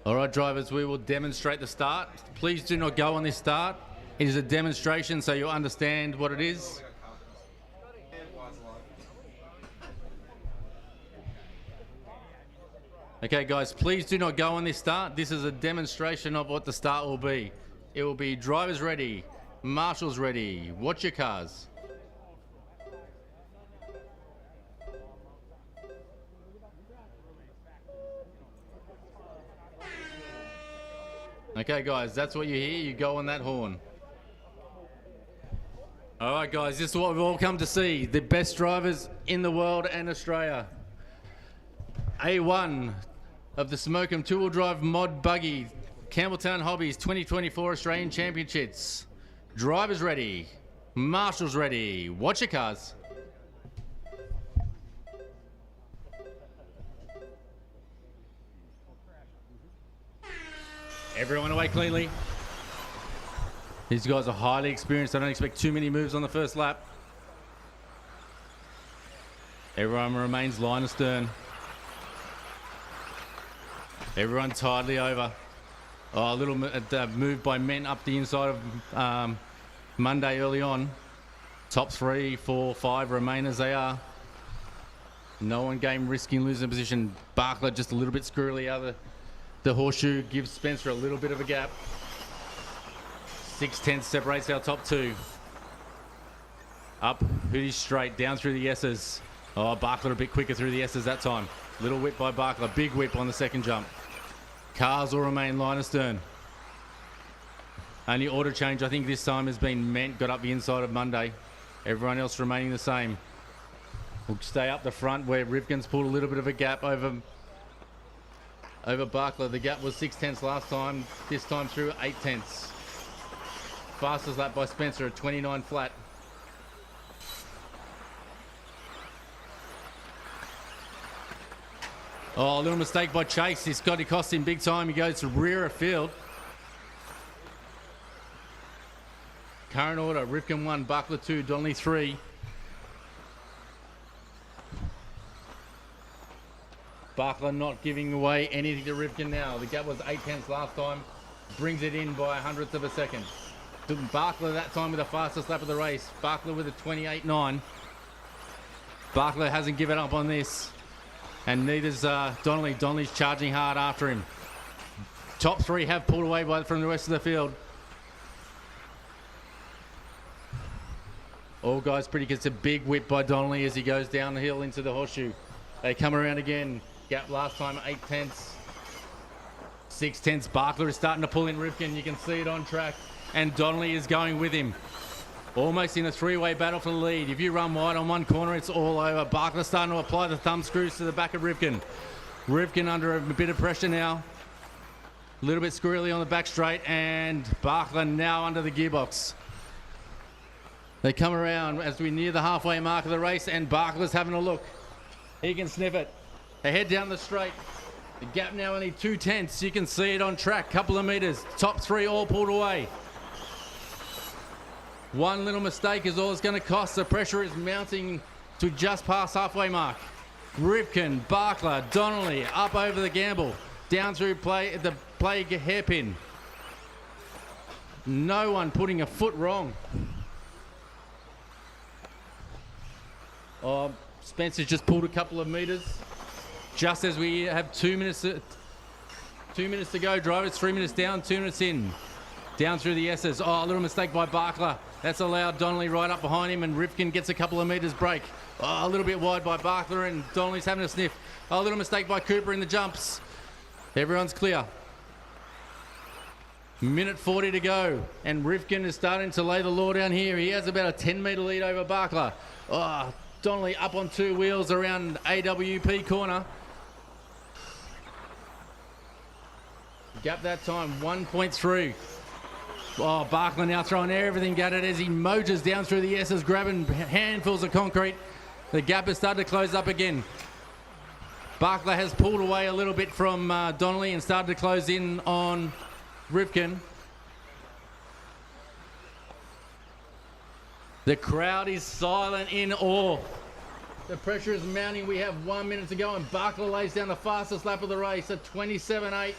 All right, drivers, we will demonstrate the start. Please do not go on this start. It is a demonstration, so you'll understand what it is. Okay, guys, please do not go on this start. This is a demonstration of what the start will be. It will be drivers ready, marshals ready. Watch your cars. Okay, guys, that's what you hear. You go on that horn. All right, guys, this is what we've all come to see. The best drivers in the world and Australia. A1 of the Smokem two-wheel drive mod buggy, Campbelltown Hobbies 2024 Australian Championships. Drivers ready. Marshals ready. Watch your cars. Everyone away cleanly. These guys are highly experienced. I don't expect too many moves on the first lap. Everyone remains line astern. Everyone tidily over. Oh, a little move by Men up the inside of Munday early on. Top 3, 4, 5 remain as they are. No one game risking losing position. Bakla just a little bit squirrely out of the horseshoe, gives Spencer a little bit of a gap. 6/10 separates our top 2. Up, Hootie straight, down through the S's. Oh, Bakla a bit quicker through the S's that time. Little whip by Bakla, big whip on the second jump. Cars will remain line astern. Only order change I think this time has been Ment, got up the inside of Munday. Everyone else remaining the same. We'll stay up the front where Rivkin's pulled a little bit of a gap over Bakla. The gap was 6/10 last time, this time through 8/10. Fastest lap by Spencer at 29 flat. Oh, a little mistake by Chase. This got to cost him big time. He goes to rear of field. Current order, Rivkin 1, Bakla 2, Donnelly 3. Bakla not giving away anything to Rivkin now. The gap was 8/10 last time. Brings it in by 100th of a second. Bakla that time with the fastest lap of the race. Bakla with a 28.9. Bakla hasn't given up on this. And neither's Donnelly. Donnelly's charging hard after him. Top 3 have pulled away from the rest of the field. All guys pretty good. It's a big whip by Donnelly as he goes down the hill into the horseshoe. They come around again. Gap last time 8/10. 6/10. Bakla is starting to pull in Rivkin. You can see it on track. And Donnelly is going with him. Almost in a 3-way battle for the lead. If you run wide on one corner, it's all over. Bakla starting to apply the thumb screws to the back of Rivkin. Rivkin under a bit of pressure now. A little bit squirrely on the back straight. And Bakla now under the gearbox. They come around as we near the halfway mark of the race. And Bakla's having a look. He can sniff it. They head down the straight. The gap now only 2/10. You can see it on track. Couple of meters. Top 3 all pulled away. One little mistake is all it's going to cost. The pressure is mounting to just past halfway mark. Rivkin, Bakla, Donnelly up over the gamble. Down through the play hairpin. No one putting a foot wrong. Spencer's just pulled a couple of metres. Just as we have 2 minutes to go, drivers, 3 minutes down, 2 minutes in. Down through the S's. Oh, a little mistake by Bakla. That's allowed Donnelly right up behind him, and Rivkin gets a couple of metres break. Oh, a little bit wide by Bakla, and Donnelly's having a sniff. Oh, a little mistake by Cooper in the jumps. Everyone's clear. Minute 40 to go, and Rivkin is starting to lay the law down here. He has about a 10-metre lead over Bakla. Oh, Donnelly up on 2 wheels around AWP corner. Gap that time, 1.3. Oh, Bakla now throwing everything at it as he motors down through the S's, grabbing handfuls of concrete. The gap has started to close up again. Bakla has pulled away a little bit from Donnelly and started to close in on Rivkin. The crowd is silent in awe. The pressure is mounting. We have 1 minute to go, and Bakla lays down the fastest lap of the race at 27.8.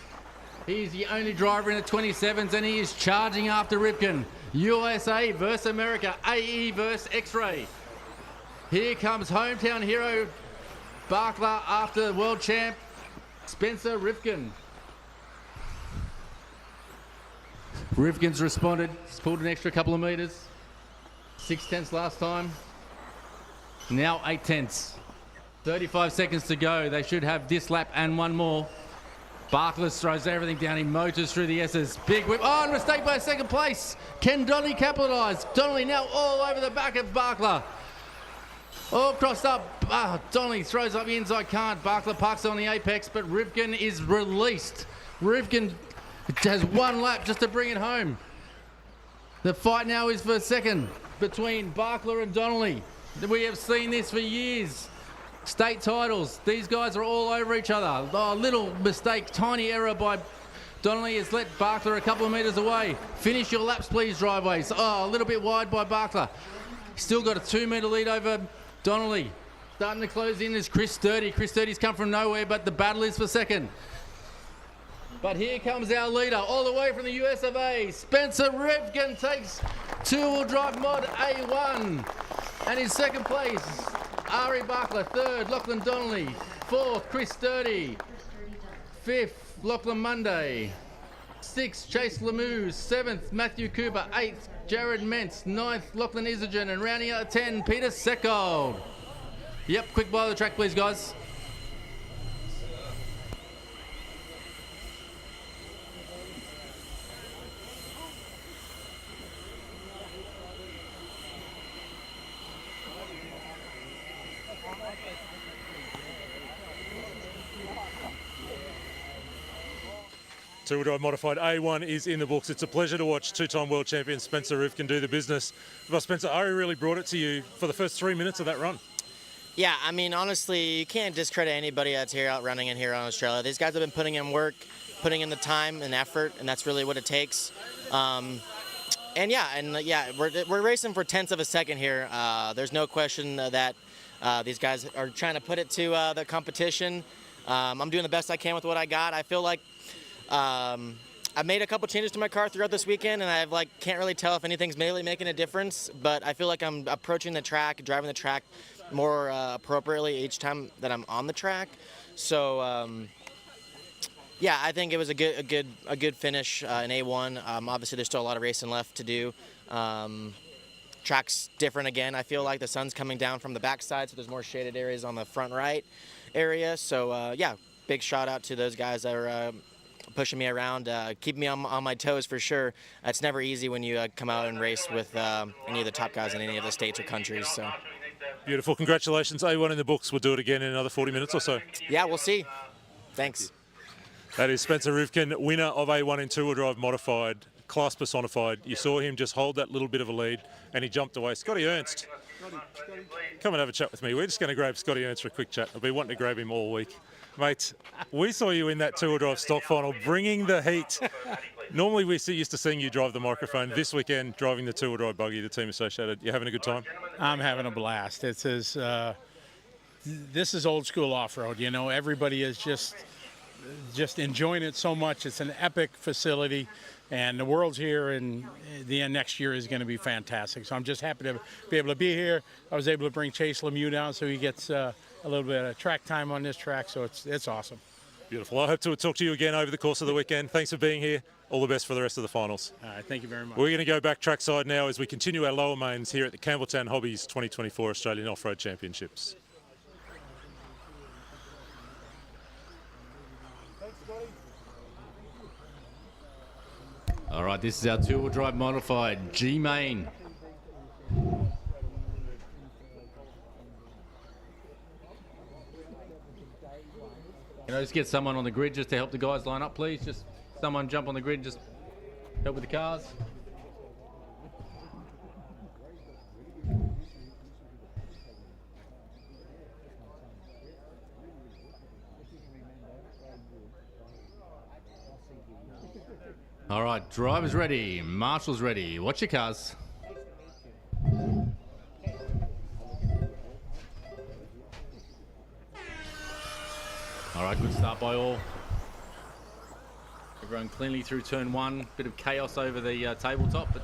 He's the only driver in the 27s, and he is charging after Rivkin. USA versus America, AE versus X-Ray. Here comes hometown hero Bakla after world champ Spencer Rivkin. Rivkin's responded. He's pulled an extra couple of metres. 6/10 last time. Now 8/10. 35 seconds to go. They should have this lap and one more. Bakla throws everything down. He motors through the S's. Big whip. Oh, and mistake by second place. Can Donnelly capitalise? Donnelly now all over the back of Bakla. All crossed up. Donnelly throws up the inside, can't. Bakla parks on the apex, but Rivkin is released. Rivkin has one lap just to bring it home. The fight now is for second between Bakla and Donnelly. We have seen this for years. State titles. These guys are all over each other. Oh, little mistake, tiny error by Donnelly has let Bakla a couple of metres away. Finish your laps, please, driveways. Oh, a little bit wide by Bakla. Still got a 2-metre lead over Donnelly. Starting to close in is Chris Sturdy. Chris Sturdy's come from nowhere, but the battle is for second. But here comes our leader, all the way from the US of A. Spencer Rivkin takes two-wheel drive mod A1. And in second place, Ari Bakla. Third, Lachlan Donnelly. Fourth, Chris Sturdy. Fifth, Lachlan Munday. Sixth, Chase Lemieux. Seventh, Matthew Cooper. Eighth, Jared Mentz. Ninth, Lachlan Isergin. And rounding out at 10, Peter Seckold. Yep, quick by the track, please, guys. Two-wheel drive modified A1 is in the books. It's a pleasure to watch two-time world champion Spencer Rivkin do the business. Well, Spencer, Ari really brought it to you for the first 3 minutes of that run. Yeah, I mean, honestly, you can't discredit anybody that's here out running in here on Australia. These guys have been putting in work, putting in the time and effort, and that's really what it takes. We're racing for tenths of a second here. There's no question that these guys are trying to put it to the competition. I'm doing the best I can with what I got. I feel like I've made a couple changes to my car throughout this weekend, and I've can't really tell if anything's really making a difference. But I feel like I'm approaching the track, driving the track more appropriately each time that I'm on the track. So I think it was a good finish in A1. Obviously, there's still a lot of racing left to do. Track's different again. I feel like the sun's coming down from the backside, so there's more shaded areas on the front right area. So big shout out to those guys that are pushing me around, keeping me on my toes for sure. It's never easy when you come out and race with any of the top guys in any of the states or countries. So beautiful. Congratulations. A1 in the books. We'll do it again in another 40 minutes or so. Yeah, we'll see. Thanks. That is Spencer Rivkin, winner of A1 in two-wheel drive modified, class personified. You saw him just hold that little bit of a lead, and he jumped away. Scotty Ernst, come and have a chat with me. We're just going to grab Scotty Ernst for a quick chat. I've been wanting to grab him all week. Mate, we saw you in that two-wheel drive stock final, bringing the heat. Normally we used to seeing you drive the microphone. This weekend, driving the two-wheel drive buggy, the team associated. You having a good time? I'm having a blast. This is old school off-road. You know, everybody is just just enjoying it so much. It's an epic facility, and the World's here, and the end next year is going to be fantastic. So I'm just happy to be able to be here. I was able to bring Chase Lemieux down so he gets a little bit of track time on this track, so it's awesome. Beautiful. I hope to talk to you again over the course of the weekend. Thanks for being here. All the best for the rest of the finals. All right, thank you very much. We're going to go back trackside now as we continue our lower mains here at the Campbelltown Hobbies 2024 Australian Off-Road Championships. All right, this is our two-wheel drive modified G main. Can I just get someone on the grid just to help the guys line up, please? Just someone jump on the grid, just help with the cars. All right, drivers ready, marshals ready. Watch your cars. All right, good start by all. Everyone cleanly through turn one. Bit of chaos over the tabletop, but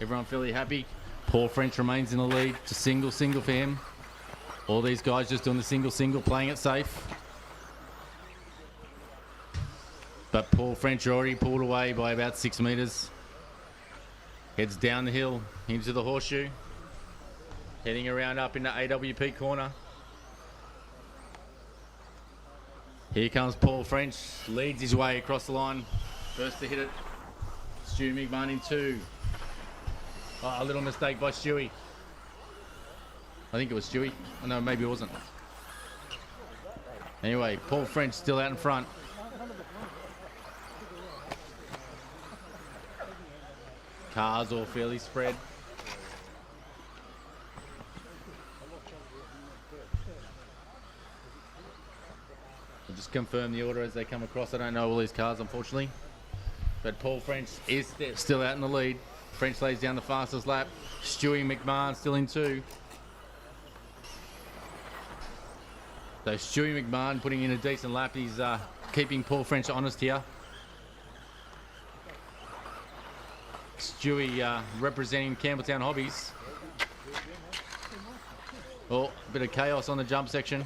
everyone fairly happy. Paul French remains in the lead. It's a single for him. All these guys just doing the single, playing it safe. But Paul French already pulled away by about 6 metres. Heads down the hill into the horseshoe. Heading around up into AWP corner. Here comes Paul French, leads his way across the line. First to hit it, Stu McMahon in 2. Oh, a little mistake by Stewie. I think it was Stewie. Oh, no, maybe it wasn't. Anyway, Paul French still out in front. Cars all fairly spread. I'll just confirm the order as they come across. I don't know all these cars, unfortunately. But Paul French is still out in the lead. French lays down the fastest lap. Stewie McMahon still in 2. So Stewie McMahon putting in a decent lap. He's keeping Paul French honest here. Stewie representing Campbelltown Hobbies. Oh, a bit of chaos on the jump section.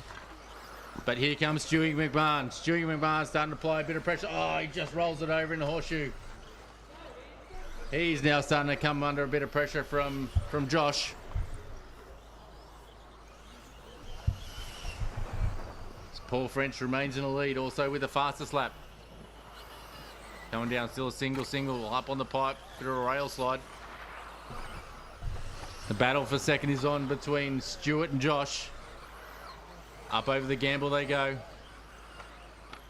But here comes Stewie McMahon. Stewie McMahon starting to apply a bit of pressure. Oh, he just rolls it over in the horseshoe. He's now starting to come under a bit of pressure from Josh. Paul French remains in the lead, also with the fastest lap. Coming down still a single, up on the pipe, bit of a rail slide. The battle for second is on between Stuart and Josh. Up over the gamble they go.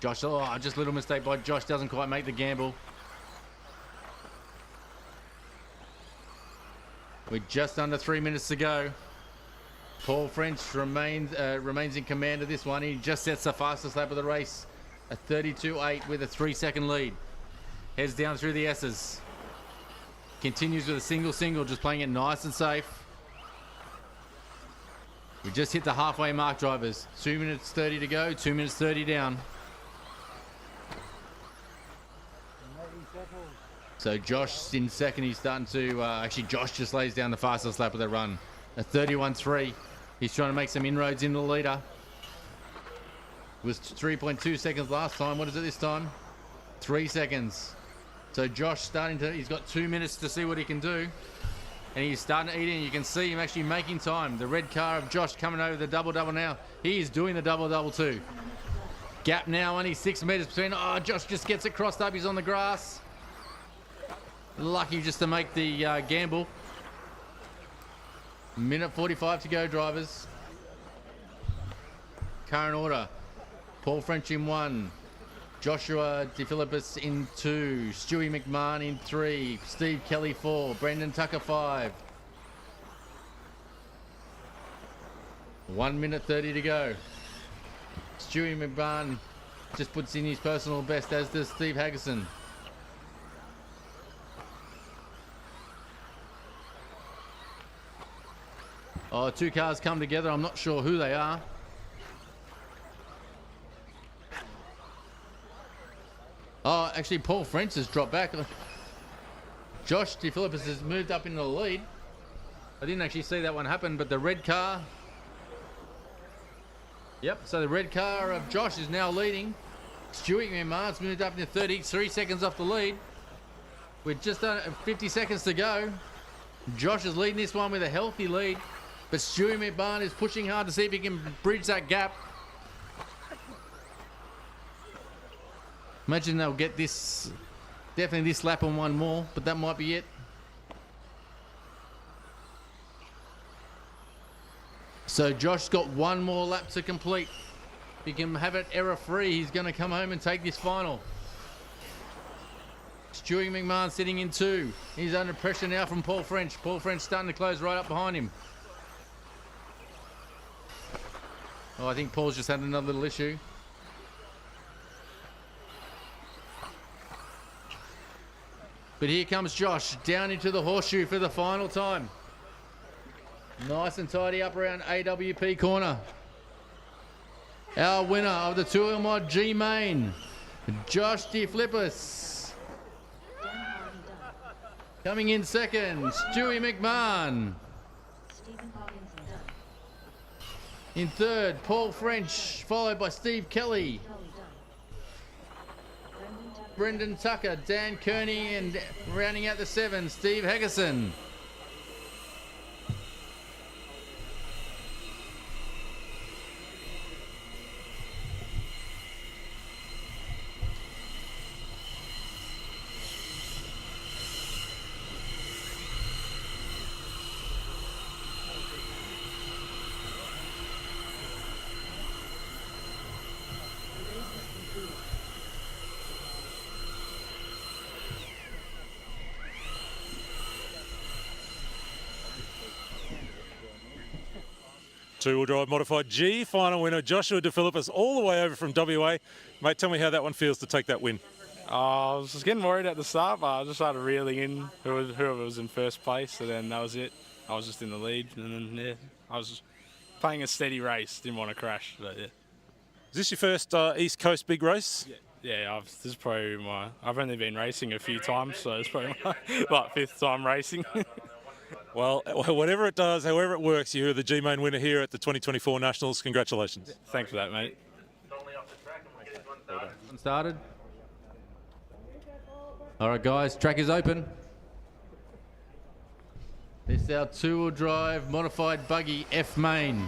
Josh, oh, just a little mistake by Josh, doesn't quite make the gamble. With just under 3 minutes to go. Paul French remains in command of this one. He just sets the fastest lap of the race. A 32.8 with a 3-second lead. Heads down through the S's. Continues with a single, just playing it nice and safe. We just hit the halfway mark, drivers. 2 minutes 30 to go, 2 minutes 30 down. So Josh in second, he's starting to, actually Josh just lays down the fastest lap of the run. A 31.3. He's trying to make some inroads into the leader. It was 3.2 seconds last time. What is it this time? 3 seconds. So Josh he's got 2 minutes to see what he can do. And he's starting to eat in. You can see him actually making time. The red car of Josh coming over the double now. He is doing the double too. Gap now only 6 metres between. Oh, Josh just gets it crossed up. He's on the grass. Lucky just to make the gamble. Minute 45 to go, drivers. Current order. Paul French in 1. Joshua DeFilippis in 2. Stewie McMahon in 3. Steve Kelly 4. Brendan Tucker 5. 1 minute 30 to go. Stewie McMahon just puts in his personal best, as does Steve Hagerson. Oh, 2 cars come together. I'm not sure who they are. actually, Paul French has dropped back. Josh DeFilippis has moved up into the lead. I didn't actually see that one happen, but the red car... Yep, so the red car of Josh is now leading. Stuart McMahon's moved up into 33 seconds off the lead. With just 50 seconds to go. Josh is leading this one with a healthy lead, but Stuart McMahon is pushing hard to see if he can bridge that gap. Imagine they'll get this, definitely this lap and one more, but that might be it. So Josh's got one more lap to complete. If he can have it error-free, he's going to come home and take this final. Stewie McMahon sitting in 2. He's under pressure now from Paul French. Paul French starting to close right up behind him. Oh, I think Paul's just had another little issue. But here comes Josh down into the horseshoe for the final time. Nice and tidy up around AWP corner. Our winner of the 2 Mod G main, Josh DeFilippis. Coming in second, Stewie McMahon. In third, Paul French, followed by Steve Kelly. Brendan Tucker, Dan Kearney, and rounding out the 7, Steve Haggerson. Two-wheel drive modified G, final winner Joshua DeFilippis, all the way over from WA. Mate, tell me how that one feels to take that win. I was just getting worried at the start, but I just started reeling in whoever was in first place, and then that was it. I was just in the lead, and then, yeah, I was playing a steady race, didn't want to crash, but yeah. Is this your first East Coast big race? Yeah, this is probably I've only been racing a few times, so it's probably my like 5th time racing. Well, whatever it does, however it works, you're the G-Main winner here at the 2024 Nationals. Congratulations. Thanks for that, mate. Started. All right, guys, track is open. This is our 2-wheel drive modified buggy F main.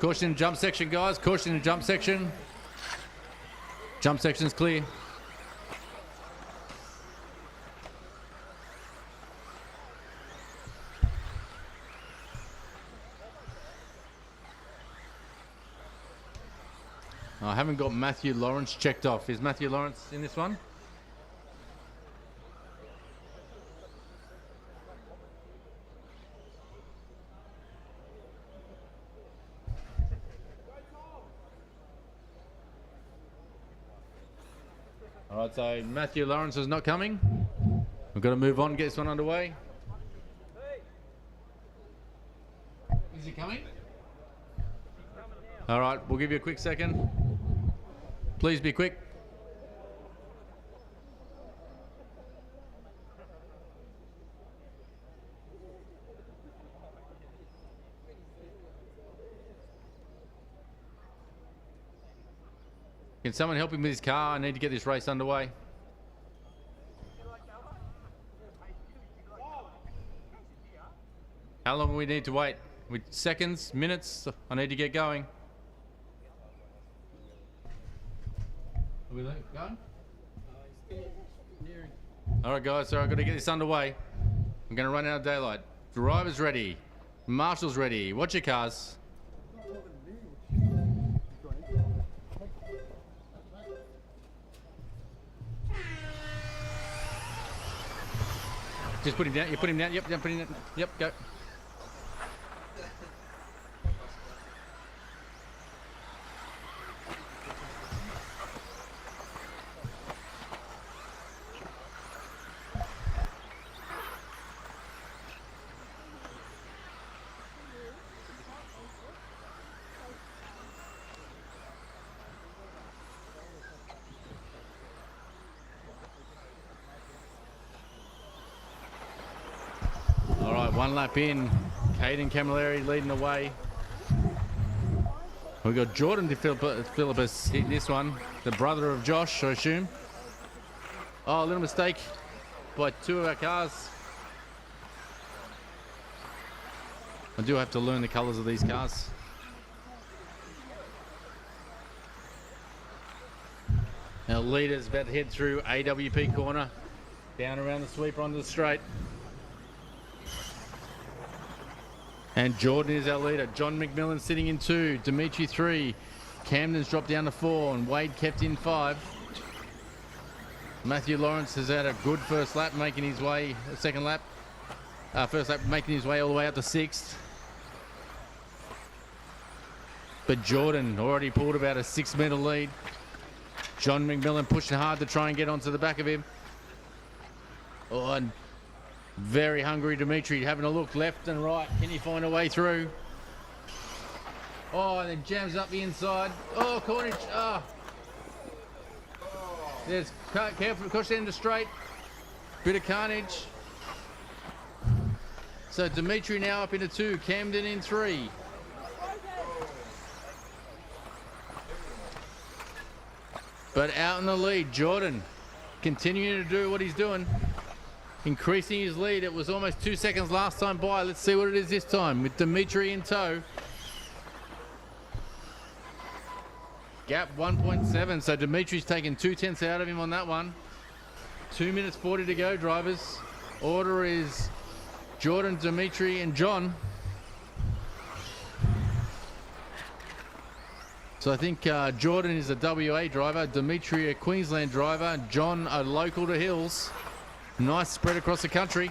Caution in jump section, guys. Caution in jump section. Jump section's clear. I haven't got Matthew Lawrence checked off. Is Matthew Lawrence in this one? All right, so Matthew Lawrence is not coming. We've got to move on, get this one underway. Is he coming? All right, we'll give you a quick second. Please be quick. Can someone help him with his car? I need to get this race underway. How long do we need to wait? With seconds, minutes? I need to get going. Are we going? All right, guys, so I've got to get this underway. I'm going to run out of daylight. Drivers ready. Marshals ready. Watch your cars. Just put him down. You put him down. Yep, put him down. Yep, go. 1 lap in, Aden Camilleri leading the way. We've got Jordan Philippus hit this one, the brother of Josh, I assume. Oh, a little mistake by 2 of our cars. I do have to learn the colours of these cars. Our leader's about to head through AWP corner, down around the sweeper onto the straight. And Jordan is our leader. John McMillan sitting in 2, Dimitri 3, Camden's dropped down to 4, and Wade kept in 5. Matthew Lawrence has had a good first lap, making his way, second lap, first lap making his way all the way up to 6th. But Jordan already pulled about a 6-metre lead. John McMillan pushing hard to try and get onto the back of him. Oh, and very hungry Dimitri having a look left and right. Can he find a way through? Oh, and then jams up the inside. Oh, Cornish. Oh. There's careful, caution into straight. Bit of carnage. So Dimitri now up into 2, Camden in 3. But out in the lead, Jordan continuing to do what he's doing, increasing his lead. It was almost 2 seconds last time by. Let's see what it is this time with Dimitri in tow. Gap 1.7, so Dimitri's taken 2/10 out of him on that one. 2 minutes 40 to go, drivers. Order is Jordan, Dimitri, and John. So I think Jordan is a WA driver, Dimitri a Queensland driver, John a local to Hills. Nice spread across the country.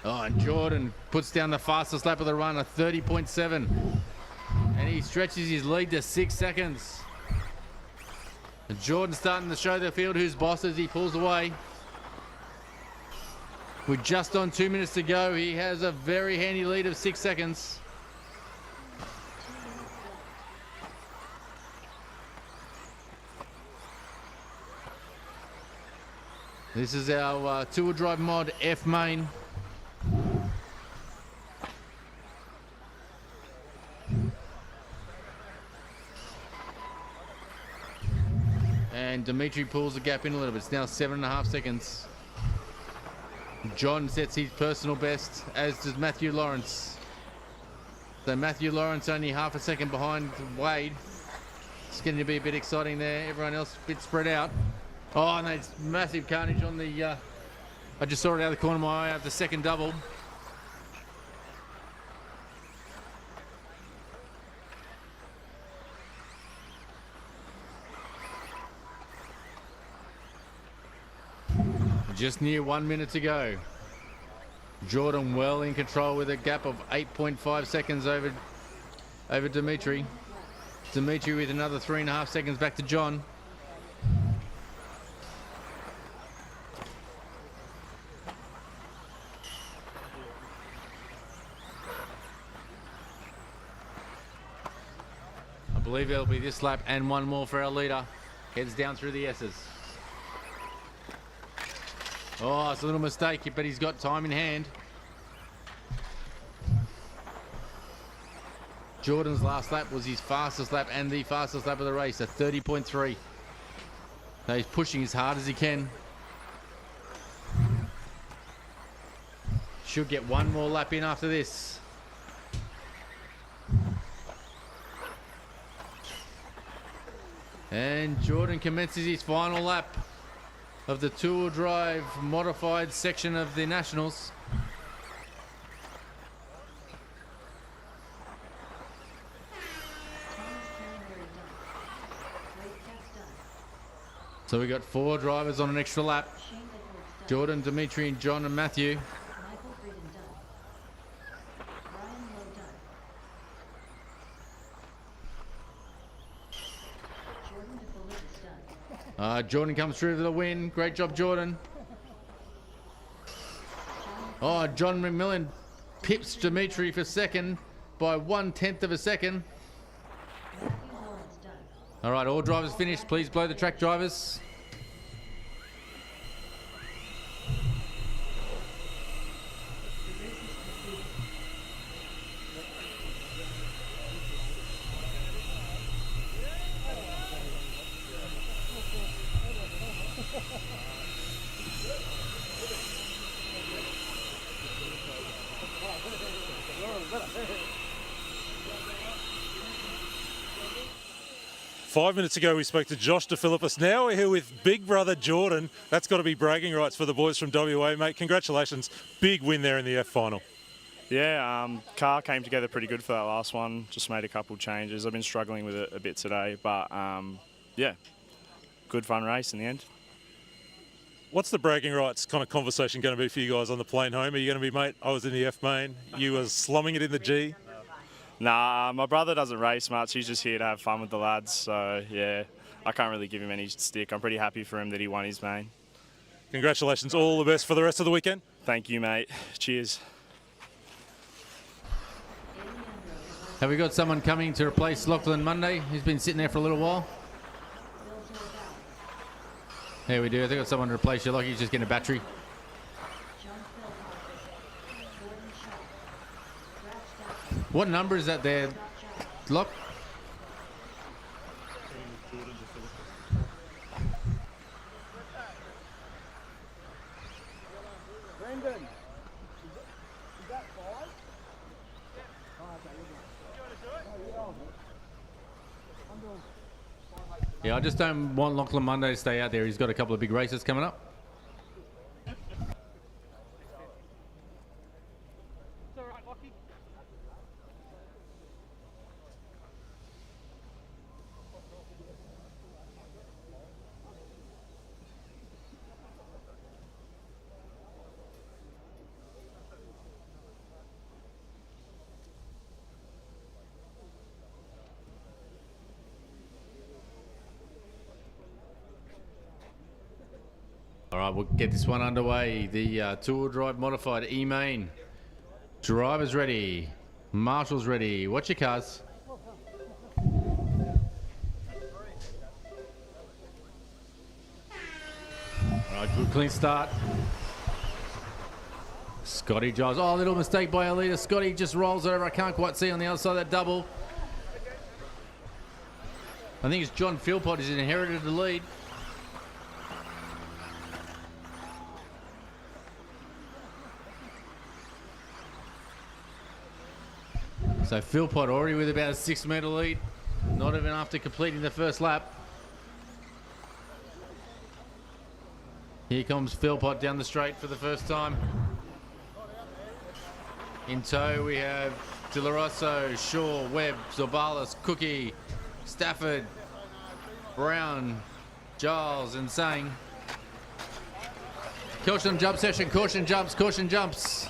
Oh, and Jordan puts down the fastest lap of the run, a 30.7. And he stretches his lead to 6 seconds. And Jordan starting to show the field who's boss as he pulls away. With just on 2 minutes to go, he has a very handy lead of 6 seconds. This is our two-wheel drive mod F main. And Dimitri pulls the gap in a little bit. It's now 7.5 seconds. John sets his personal best, as does Matthew Lawrence. So Matthew Lawrence only half a second behind Wade. It's going to be a bit exciting there. Everyone else a bit spread out. Oh, and there's massive carnage on the... I just saw it out of the corner of my eye after the second double. Just near 1 minute to go. Jordan well in control with a gap of 8.5 seconds over Dimitri. Dimitri with another 3.5 seconds back to John. I believe it'll be this lap and one more for our leader. Heads down through the S's. Oh, it's a little mistake, but he's got time in hand. Jordan's last lap was his fastest lap and the fastest lap of the race, a 30.3. So he's pushing as hard as he can. Should get one more lap in after this. And Jordan commences his final lap of the two-wheel drive modified section of the Nationals. So we got 4 drivers on an extra lap. Jordan, Dimitri, and John and Matthew. Jordan comes through for the win. Great job, Jordan. Oh, John McMillan pips Dimitri for second by 1/10 of a second. All right, all drivers finished. Please blow the track, drivers. Five minutes ago, we spoke to Josh DePhilippis. Now we're here with big brother Jordan. That's got to be bragging rights for the boys from WA, mate. Congratulations. Big win there in the F final. Yeah, car came together pretty good for that last one. Just made a couple changes. I've been struggling with it a bit today, but yeah, good fun race in the end. What's the bragging rights kind of conversation going to be for you guys on the plane home? Are you going to be, mate, I was in the F main, you were slumming it in the G? Nah, my brother doesn't race much. He's just here to have fun with the lads. So, yeah, I can't really give him any stick. I'm pretty happy for him that he won his main. Congratulations. All the best for the rest of the weekend. Thank you, mate. Cheers. Have we got someone coming to replace Lachlan Munday? He's been sitting there for a little while. Here we do. I think I've got someone to replace you. Lockie's just getting a battery. What number is that there, Lock? Brendan, is that 5? Yeah, I just don't want Lachlan Munday to stay out there. He's got a couple of big races coming up. All right, we'll get this one underway. The two-wheel drive modified E-Main. Drivers ready. Marshals ready. Watch your cars. All right, good clean start. Scotty Giles. Oh, little mistake by our leader. Scotty just rolls over. I can't quite see on the other side of that double. I think it's Jon Philpot who's inherited the lead. So Philpot already with about a 6 metre lead, not even after completing the first lap. Here comes Philpot down the straight for the first time. In tow we have De La Rosso, Shaw, Webb, Zorbalas, Cooke, Stafford, Brown, Giles and Sang. Caution jump session, caution jumps, caution jumps.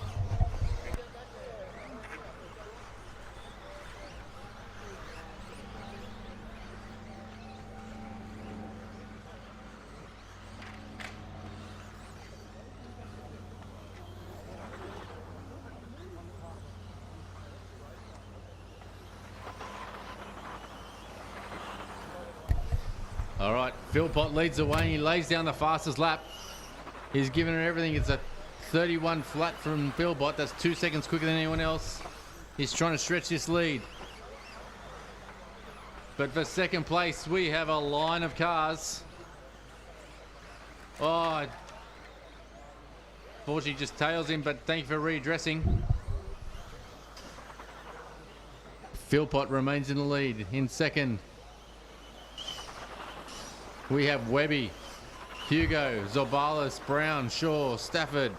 All right, Philpot leads the way. He lays down the fastest lap. He's given it everything. It's a 31 flat from Philpot. That's 2 seconds quicker than anyone else. He's trying to stretch this lead. But for second place, we have a line of cars. Oh, fortunately just tails him, but thank you for redressing. Philpot remains in the lead. In second, we have Webby, Hugo, Zorbalas, Brown, Shaw, Stafford.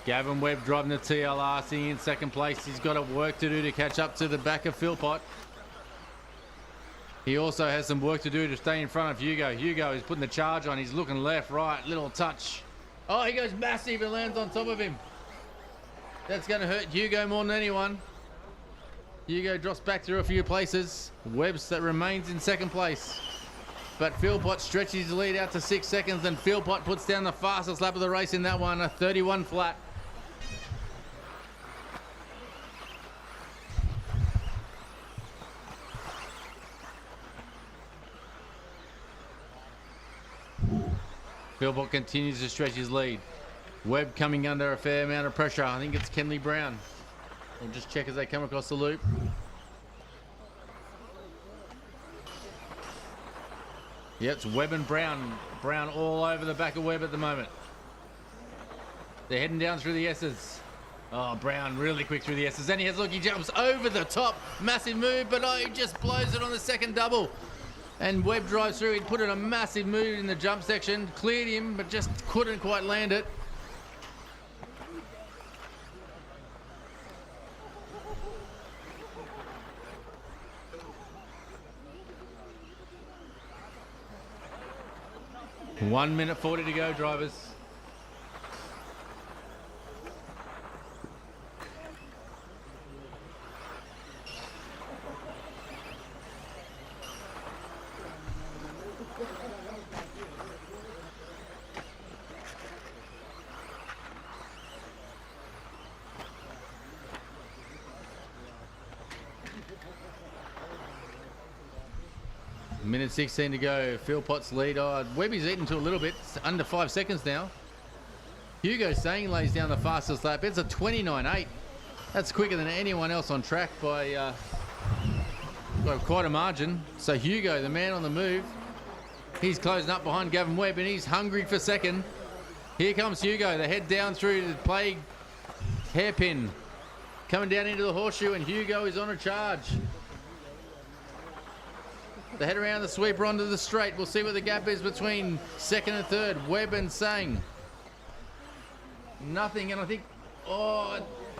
Gavin Webb driving the TLRC in second place. He's got a work to do to catch up to the back of Philpot. He also has some work to do to stay in front of Hugo. Hugo is putting the charge on. He's looking left, right, little touch. Oh, he goes massive and lands on top of him. That's going to hurt Hugo more than anyone. Hugo drops back through a few places. Webbs that remains in second place. But Philpot stretches his lead out to 6 seconds, and Philpot puts down the fastest lap of the race in that one, a 31 flat. Philpot continues to stretch his lead. Webb coming under a fair amount of pressure. I think it's Kenley Brown. We'll just check as they come across the loop. Yep, it's Webb and Brown. Brown all over the back of Webb at the moment. They're heading down through the S's. Oh, Brown really quick through the S's. And he jumps over the top. Massive move, but he just blows it on the second double. And Webb drives through. He put in a massive move in the jump section. Cleared him, but just couldn't quite land it. One minute 40 to go, drivers. Minute 16 to go. Philpot's lead. Webby's eaten to a little bit. It's under 5 seconds now. Hugo Sang lays down the fastest lap. It's a 29.8. That's quicker than anyone else on track by quite a margin. So Hugo, the man on the move, he's closing up behind Gavin Webb and he's hungry for second. Here comes Hugo. The head down through the play hairpin. Coming down into the horseshoe and Hugo is on a charge. They head around the sweeper onto the straight. We'll see what the gap is between second and third. Webb and Sang. Nothing, and I think,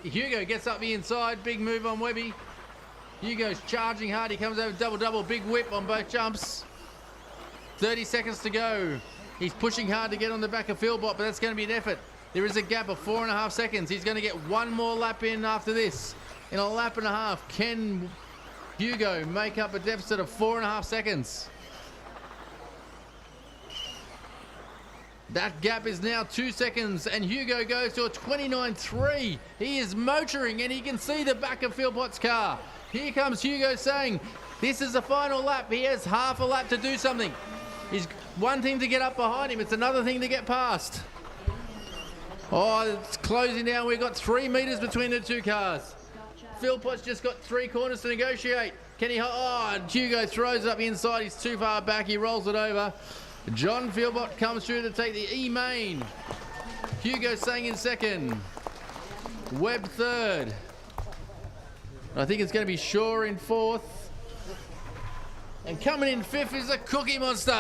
Hugo gets up the inside. Big move on Webby. Hugo's charging hard. He comes over double. Big whip on both jumps. 30 seconds to go. He's pushing hard to get on the back of Philpot, but that's going to be an effort. There is a gap of 4.5 seconds. He's going to get one more lap in after this. In a lap and a half, can Hugo make up a deficit of 4.5 seconds? That gap is now 2 seconds and Hugo goes to a 29.3. He is motoring and he can see the back of Philpot's car. Here comes Hugo saying, this is the final lap. He has half a lap to do something. It's one thing to get up behind him. It's another thing to get past. It's closing down. We've got 3 meters between the two cars. Philpot's just got 3 corners to negotiate. Can he? Hugo throws it up the inside. He's too far back. He rolls it over. Jon Philpot comes through to take the E-main. Hugo Sang in second. Webb third. I think it's going to be Shaw in fourth. And coming in fifth is the Cookie Monster.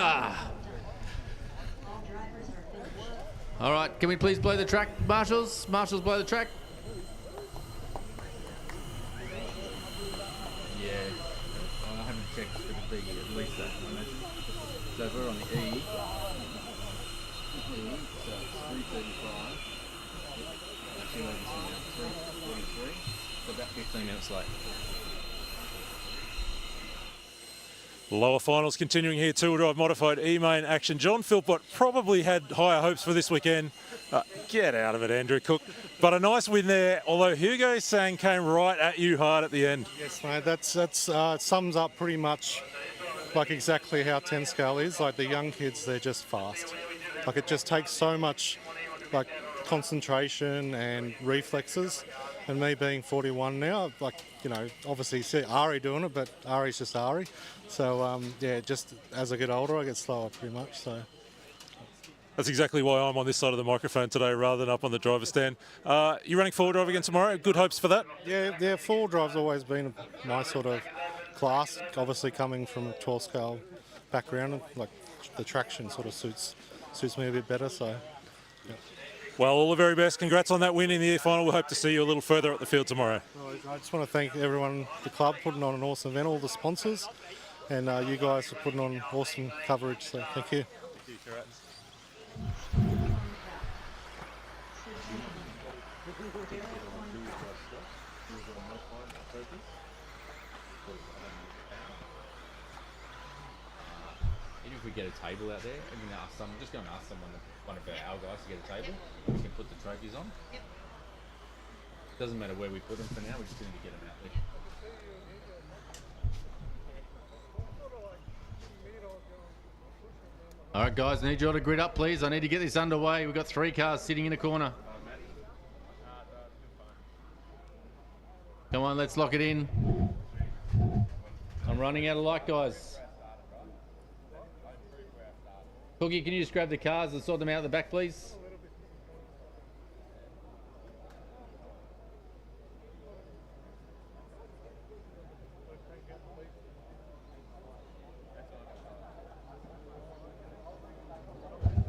All right, can we please blow the track, Marshals? Marshals, blow the track. Yeah, I haven't checked. It's going to be at least that, I imagine. So we're on the E. So it's 3:35. Actually, no, this one now, 3:43. So about 15 minutes late. Lower finals continuing here, two-wheel drive modified E-main action. Jon Philpot probably had higher hopes for this weekend. Get out of it, Andrew Cooke. But a nice win there, although Hugo Sang came right at you hard at the end. Yes, mate, that's sums up pretty much like exactly how 10 scale is. Like the young kids, they're just fast. Like it just takes so much like concentration and reflexes. And me being 41 now, like, you know, obviously see Ari doing it, but Ari's just Ari. So, yeah, just as I get older, I get slower pretty much. So that's exactly why I'm on this side of the microphone today rather than up on the driver's stand. You're running four-wheel drive again tomorrow? Good hopes for that? Yeah, four-wheel drive's always been my sort of class, obviously coming from a 12 scale background. Like the traction sort of suits me a bit better, so... Yeah. Well, all the very best. Congrats on that win in the year final. We hope to see you a little further at the field tomorrow. I just want to thank everyone, the club, putting on an awesome event, all the sponsors, and you guys for putting on awesome coverage. So thank you. Even if we get a table out there, I'm just going to ask someone, one of our guys, to get a table. We can put the trophies on. Yep. Doesn't matter where we put them for now. We just need to get them out there. All right, guys, I need you all to grid up, please. I need to get this underway. We've got 3 cars sitting in a corner. Come on, let's lock it in. I'm running out of light, guys. Cookie, can you just grab the cars and sort them out at the back, please?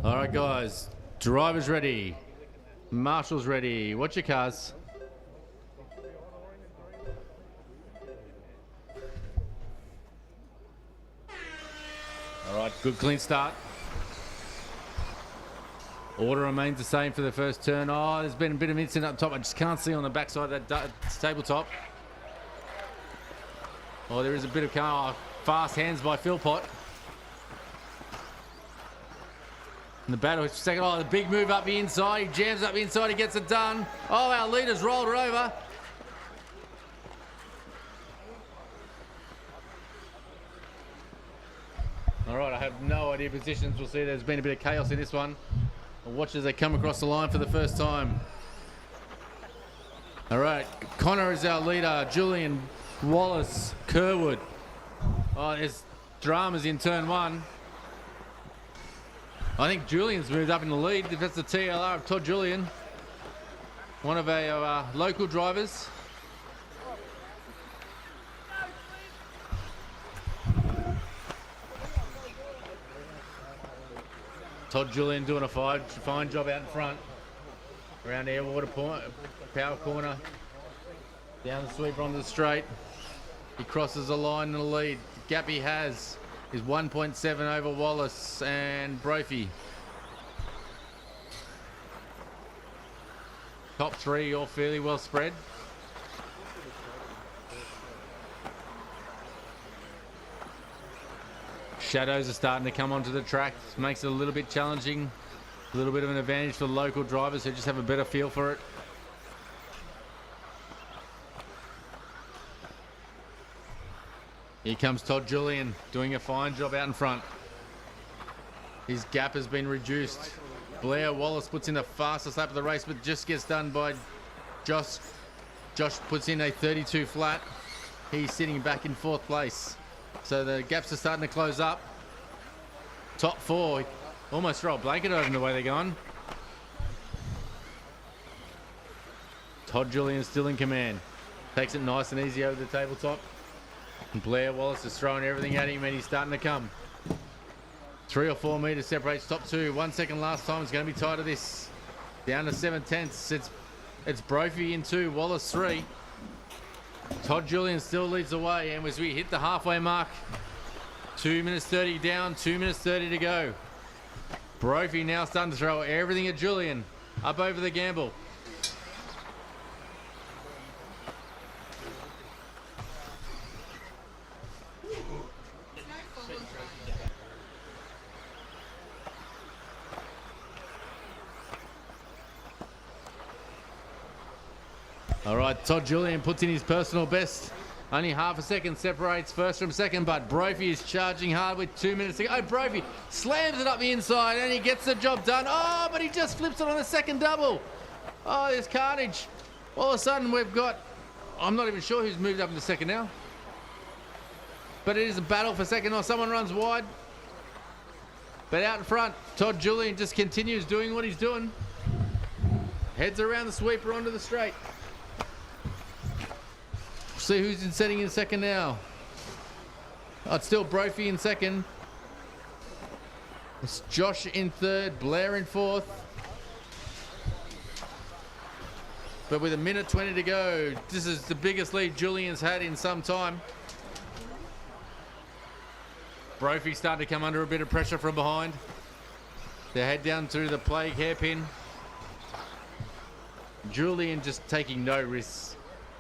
All right, guys. Drivers ready. Marshals ready. Watch your cars. All right, good clean start. Order remains the same for the first turn. Oh, there's been a bit of incident up top. I just can't see on the backside of that tabletop. Oh, there is a bit of car. Oh, fast hands by Philpot. And the battle is second. Oh, the big move up the inside. He jams up the inside. He gets it done. Oh, our leader's rolled it over. All right, I have no idea positions. We'll see. There's been a bit of chaos in this one. I'll watch as they come across the line for the first time. All right, Connor is our leader. Jullienne, Wallace, Kerwood. Oh, there's dramas in turn 1. I think Julian's moved up in the lead. If that's the TLR of Todd Jullienne, one of our local drivers. Todd Jullienne doing a fine job out in front. Around Airwater power corner. Down the sweeper onto the straight. He crosses the line in the lead. The gap he has is 1.7 over Wallace and Brophy. Top 3 all fairly well spread. Shadows are starting to come onto the track. This makes it a little bit challenging. A little bit of an advantage for the local drivers who just have a better feel for it. Here comes Todd Jullienne doing a fine job out in front. His gap has been reduced. Blair Wallace puts in the fastest lap of the race, but just gets done by Josh. Josh puts in a 32 flat. He's sitting back in 4th place. So the gaps are starting to close up. Top 4, almost throw a blanket over them the way they're going. Todd Jullienne still in command. Takes it nice and easy over the tabletop. And Blair Wallace is throwing everything at him and he's starting to come. 3 or 4 metres separates top 2. 1 second last time. It's going to be tight to this. Down to 7/10. It's Brophy in 2, Wallace 3. Todd Jullienne still leads the way, and as we hit the halfway mark, 2 minutes 30 down, 2 minutes 30 to go. Brophy now starting to throw everything at Jullienne. Up over the gamble. All right, Todd Jullienne puts in his personal best. Only half a second separates first from second, but Brophy is charging hard with 2 minutes to go. Oh, Brophy slams it up the inside and he gets the job done. Oh, but he just flips it on the second double. Oh, there's carnage. All of a sudden we've got, I'm not even sure who's moved up in the second now. But it is a battle for second. Oh, someone runs wide. But out in front, Todd Jullienne just continues doing what he's doing. Heads around the sweeper onto the straight. See who's setting in second now. Oh, it's still Brophy in second. It's Josh in 3rd, Blair in 4th. But with 1:20 to go, this is the biggest lead Jullienne's had in some time. Brophy starting to come under a bit of pressure from behind. They head down through the plague hairpin. Jullienne just taking no risks.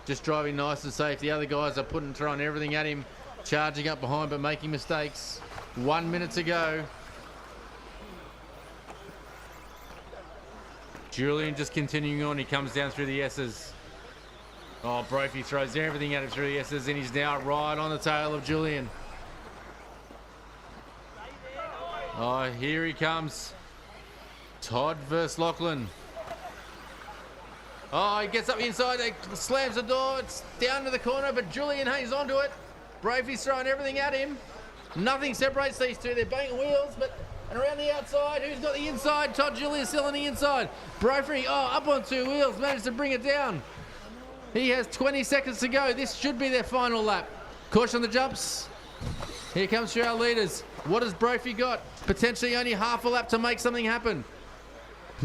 Just driving nice and safe. The other guys are throwing everything at him, charging up behind but making mistakes. 1 minute to go. Jullienne just continuing on. He comes down through the S's. Oh, Brophy throws everything at him through the S's and he's now right on the tail of Jullienne. Oh, here he comes. Todd versus Lachlan. Oh, he gets up inside, slams the door, it's down to the corner, but Jullienne hangs onto it. Bravey's throwing everything at him. Nothing separates these two. They're banging wheels, and around the outside, who's got the inside? Todd Jullienne still on the inside. Bravey, up on 2 wheels, managed to bring it down. He has 20 seconds to go. This should be their final lap. Caution on the jumps. Here comes through our leaders. What has Bravey got? Potentially only half a lap to make something happen.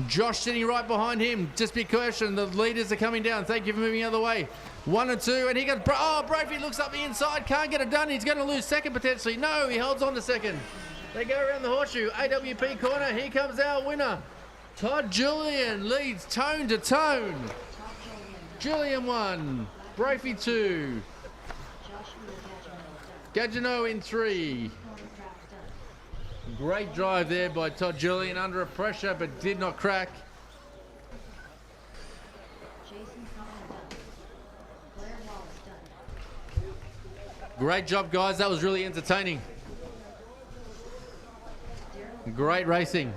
Josh sitting right behind him. Just be caution, the leaders are coming down. Thank you for moving the other way. 1 and 2, and he got, Bravey looks up the inside, can't get it done. He's going to lose second potentially. No, he holds on to second. They go around the horseshoe, AWP corner. Here comes our winner. Todd Jullienne leads tone to tone. Jullienne 1, Bravey 2. Gagino in 3. Great drive there by Todd Jullienne under a pressure, but did not crack. Great job, guys. That was really entertaining. Great racing.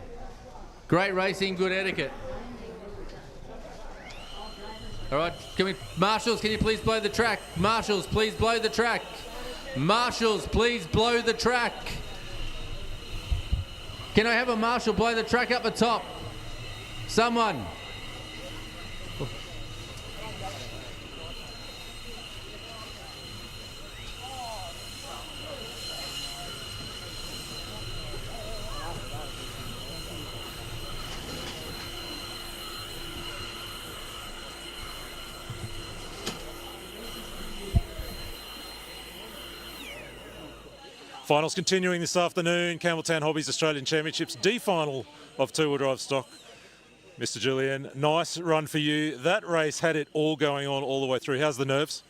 Great racing, good etiquette. All right, Marshals, can you please blow the track? Marshals, please blow the track. Marshals, please blow the track. Can I have a marshal blow the track up the top? Someone. Finals continuing this afternoon. Campbelltown Hobbies Australian Championships D final of two-wheel drive stock. Mr. Jullienne, nice run for you. That race had it all going on all the way through. How's the nerves?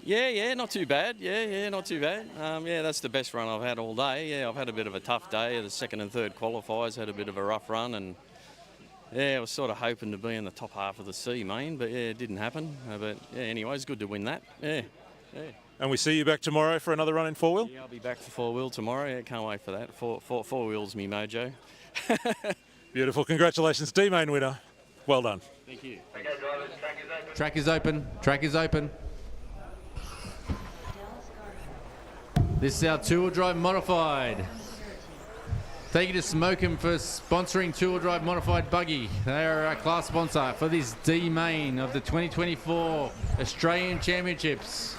Yeah, not too bad. Yeah, not too bad. Yeah, that's the best run I've had all day. Yeah, I've had a bit of a tough day. The second and third qualifiers had a bit of a rough run, and yeah, I was sort of hoping to be in the top half of the C main, but yeah, it didn't happen. But yeah, anyway, it's good to win that. Yeah. And we see you back tomorrow for another run in four-wheel? Yeah, I'll be back for four-wheel tomorrow. Yeah, can't wait for that. Four wheels me mojo. Beautiful. Congratulations, D-main winner. Well done. Thank you. Track is open. Track is open. This is our two-wheel drive modified. Thank you to Smokem for sponsoring two-wheel drive modified buggy. They are our class sponsor for this D main of the 2024 Australian Championships.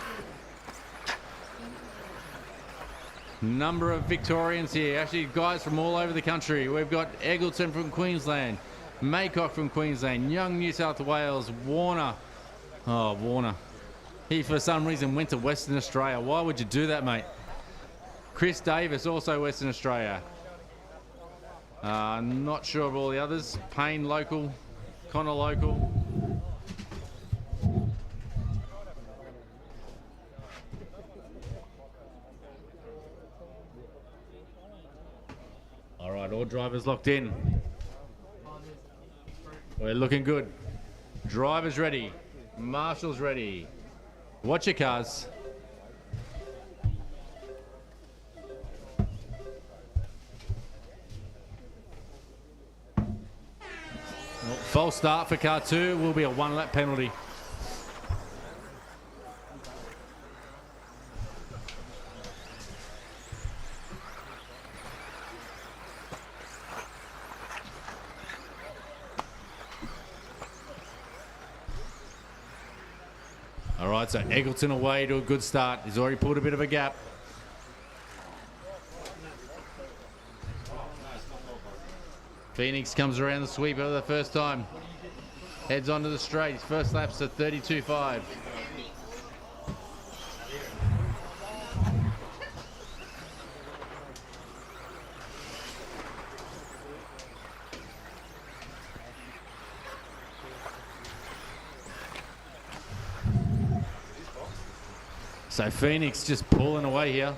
Number of Victorians here, actually guys from all over the country. We've got Eggleton from Queensland, Maycock from Queensland, Young, New South Wales, Warner. Oh, Warner. He, for some reason, went to Western Australia. Why would you do that, mate? Chris Davis, also Western Australia. Not sure of all the others. Payne local, Connor local. All right, all drivers locked in. We're looking good. Drivers ready. Marshals ready. Watch your cars. False start for car 2 will be a 1-lap penalty. All right, so Eggleton away to a good start. He's already pulled a bit of a gap. Phoenix comes around the sweep for the first time. Heads onto the straight. His first lap's at 32.5. So Phoenix just pulling away here.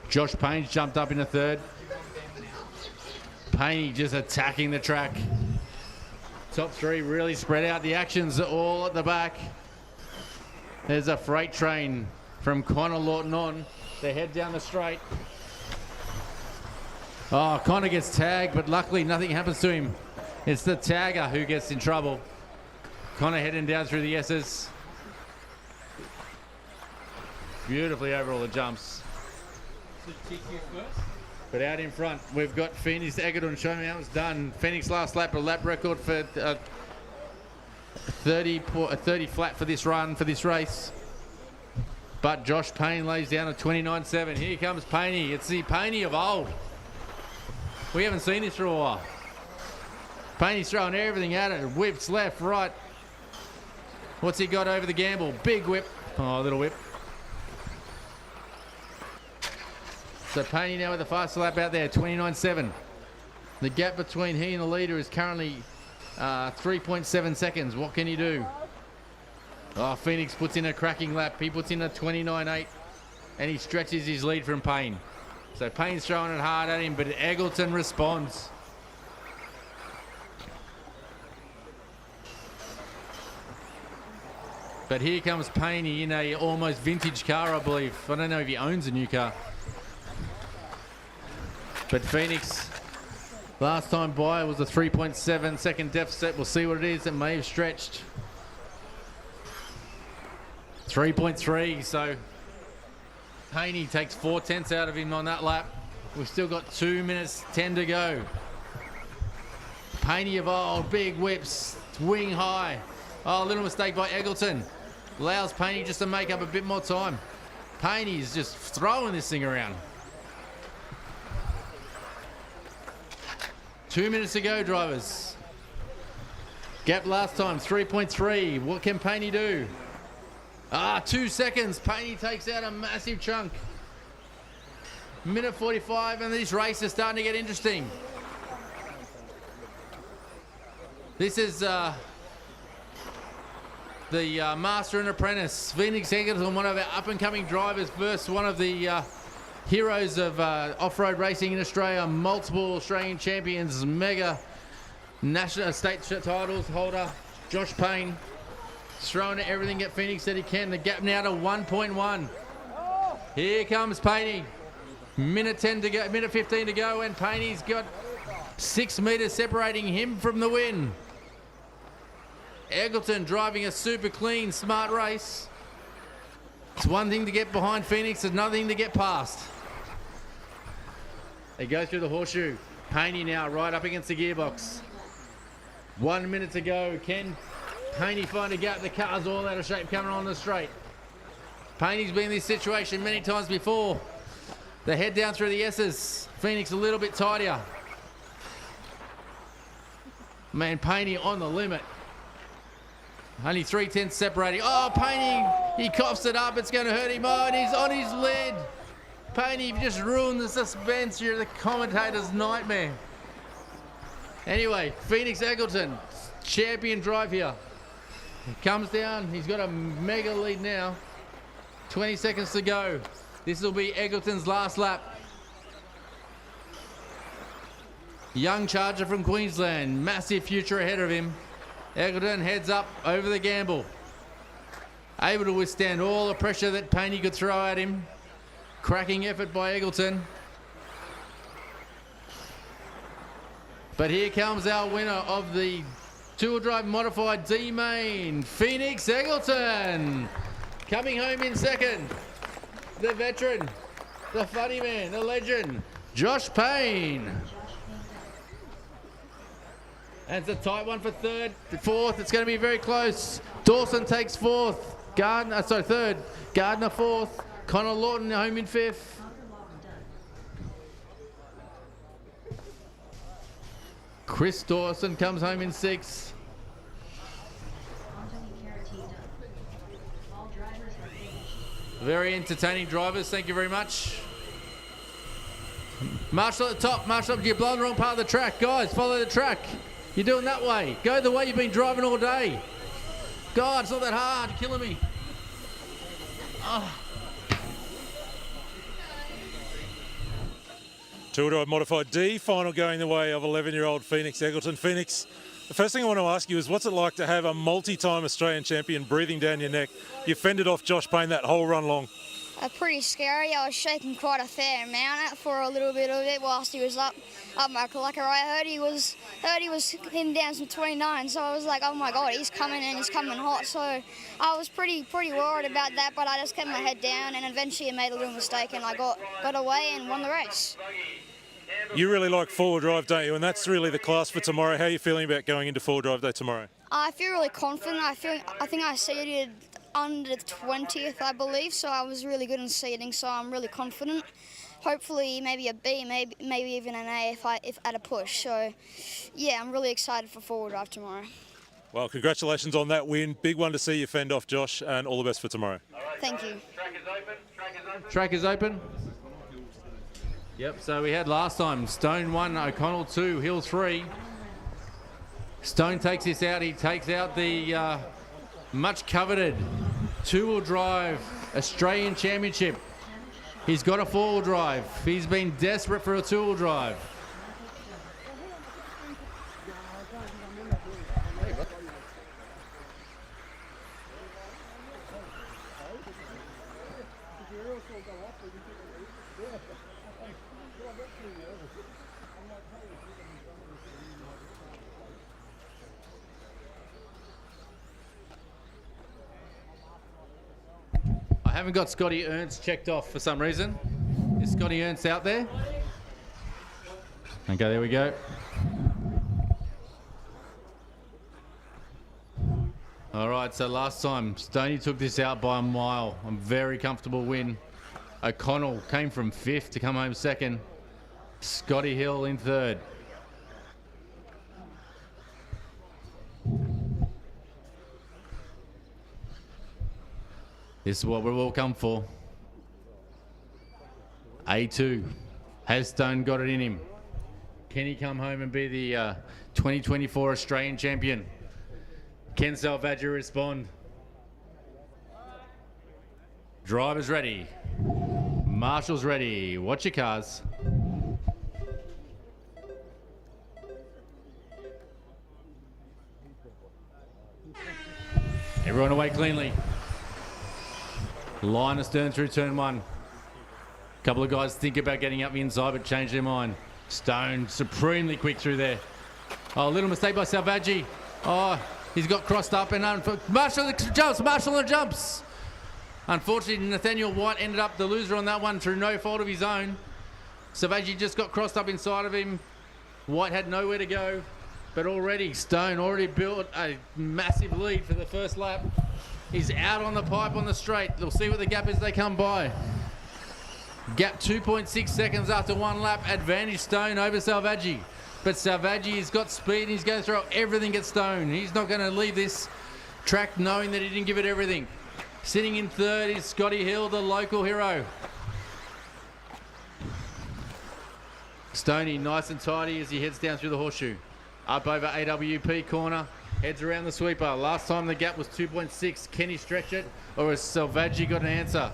Josh Payne's jumped up in a third. Payne just attacking the track. Top 3 really spread out. The action's all at the back. There's a freight train from Connor Lawton on. They head down the straight. Oh, Connor gets tagged, but luckily nothing happens to him. It's the tagger who gets in trouble. Connor heading down through the S's. Beautifully over all the jumps. But out in front, we've got Phoenix Egerton showing me how it's done. Phoenix last lap, a lap record for 30 flat for this run, for this race. But Josh Payne lays down a 29.7. Here comes Payne. It's the Payne of old. We haven't seen this for a while. Payne's throwing everything at it. Whips left, right. What's he got over the gamble? Big whip. Oh, little whip. So Payne now with the fastest lap out there, 29.7. The gap between he and the leader is currently 3.7 seconds. What can he do? Oh, Phoenix puts in a cracking lap. He puts in a 29.8 and he stretches his lead from Payne. So Payne's throwing it hard at him, but Eggleton responds. But here comes Payne in a almost vintage car, I believe. I don't know if he owns a new car. But Phoenix, last time by was a 3.7 second deficit. We'll see what it is. It may have stretched. 3.3, so Payne takes 4/10 out of him on that lap. We've still got 2 minutes 10 to go. Payne of old, big whips, wing high. Oh, a little mistake by Eggleton. Allows Payne just to make up a bit more time. Payne is just throwing this thing around. 2 minutes to go, drivers. Gap last time, 3.3. What can Payne do? 2 seconds. Payne takes out a massive chunk. Minute 45, and this race is starting to get interesting. This is the Master and Apprentice. Phoenix Egerton, one of our up-and-coming drivers, versus one of the heroes of off-road racing in Australia, multiple Australian champions, mega national state titles holder, Josh Payne. Throwing everything at Phoenix that he can. The gap now to 1.1. Here comes Payne. Minute 10 to go, minute 15 to go, and Payne's got 6 meters separating him from the win. Eggleton driving a super clean, smart race. It's one thing to get behind Phoenix, it's another thing to get past. They go through the horseshoe. Payne now right up against the gearbox. 1 minute to go. Can Payne find a gap? The car's all out of shape coming on the straight. Payne's been in this situation many times before. They head down through the S's. Phoenix a little bit tidier. Man, Payne on the limit. Only 3/10 separating. Oh, Payne, he coughs it up. It's going to hurt him. Oh, and he's on his lid. Payne just ruined the suspense. You're the commentator's nightmare. Anyway, Phoenix Eggleton, champion drive here. He comes down. He's got a mega lead now. 20 seconds to go. This will be Eggleton's last lap. Young charger from Queensland. Massive future ahead of him. Eggleton heads up over the gamble. Able to withstand all the pressure that Payne could throw at him. Cracking effort by Eggleton. But here comes our winner of the two-wheel drive modified D-Main, Phoenix Eggleton. Coming home in second, the veteran, the funny man, the legend, Josh Payne. And it's a tight one for fourth. It's going to be very close. Dawson takes third. Gardner fourth. Connor Lawton home in fifth. Chris Dawson comes home in sixth. Very entertaining drivers. Thank you very much. Marshall at the top. Marshall, you're blowing the wrong part of the track. Guys, follow the track. You're doing that way. Go the way you've been driving all day. God, it's not that hard. You're killing me. Oh. Two-wheel drive modified D, final going the way of 11-year-old Phoenix Eggleton. Phoenix, the first thing I want to ask you is what's it like to have a multi-time Australian champion breathing down your neck? You fended off Josh Payne that whole run long. pretty scary. I was shaking quite a fair amount for a little bit of it whilst he was up my collector. I heard he was hitting down some 29, so I was like, oh my God, he's coming and he's coming hot. So I was pretty worried about that, but I just kept my head down and eventually I made a little mistake and I got away and won the race. You really like four-wheel drive, don't you? And that's really the class for tomorrow. How are you feeling about going into four-wheel drive day tomorrow? I feel really confident. I think I seeded under 20th, I believe, so I was really good in seeding, so I'm really confident. Hopefully maybe a B, maybe even an A if at a push. So yeah, I'm really excited for four-wheel drive tomorrow. Well, congratulations on that win. Big one to see you fend off, Josh, and all the best for tomorrow. Thank you. Track is open. Yep, so we had last time Stone 1, O'Connell 2, Hill 3. Stone takes this out. He takes out the much coveted two-wheel drive Australian Championship. He's got a four-wheel drive. He's been desperate for a two-wheel drive. I haven't got Scotty Ernst checked off for some reason. Is Scotty Ernst out there? Okay, there we go. All right, so last time, Stoney took this out by a mile. A very comfortable win. O'Connell came from 5th to come home 2nd. Scotty Hill in 3rd. This is what we've all come for. A2. Has Stone got it in him? Can he come home and be the 2024 Australian champion? Can Selvaggi respond? Drivers ready. Marshall's ready. Watch your cars. Everyone away cleanly. Line astern through turn 1. Couple of guys think about getting up the inside but change their mind. Stone supremely quick through there. Oh, a little mistake by Selvaggi. Oh, he's got crossed up and Marshall jumps. Unfortunately, Nathaniel White ended up the loser on that one through no fault of his own. Selvaggi just got crossed up inside of him. White had nowhere to go, but already Stone already built a massive lead for the first lap. He's out on the pipe on the straight. We'll see what the gap is they come by. Gap 2.6 seconds after one lap. Advantage Stone over Selvaggi. But Selvaggi has got speed and he's going to throw everything at Stone. He's not going to leave this track knowing that he didn't give it everything. Sitting in 3rd is Scotty Hill, the local hero. Stoney nice and tidy as he heads down through the horseshoe. Up over AWP corner. Heads around the sweeper. Last time the gap was 2.6. Can he stretch it or has Selvaggi got an answer?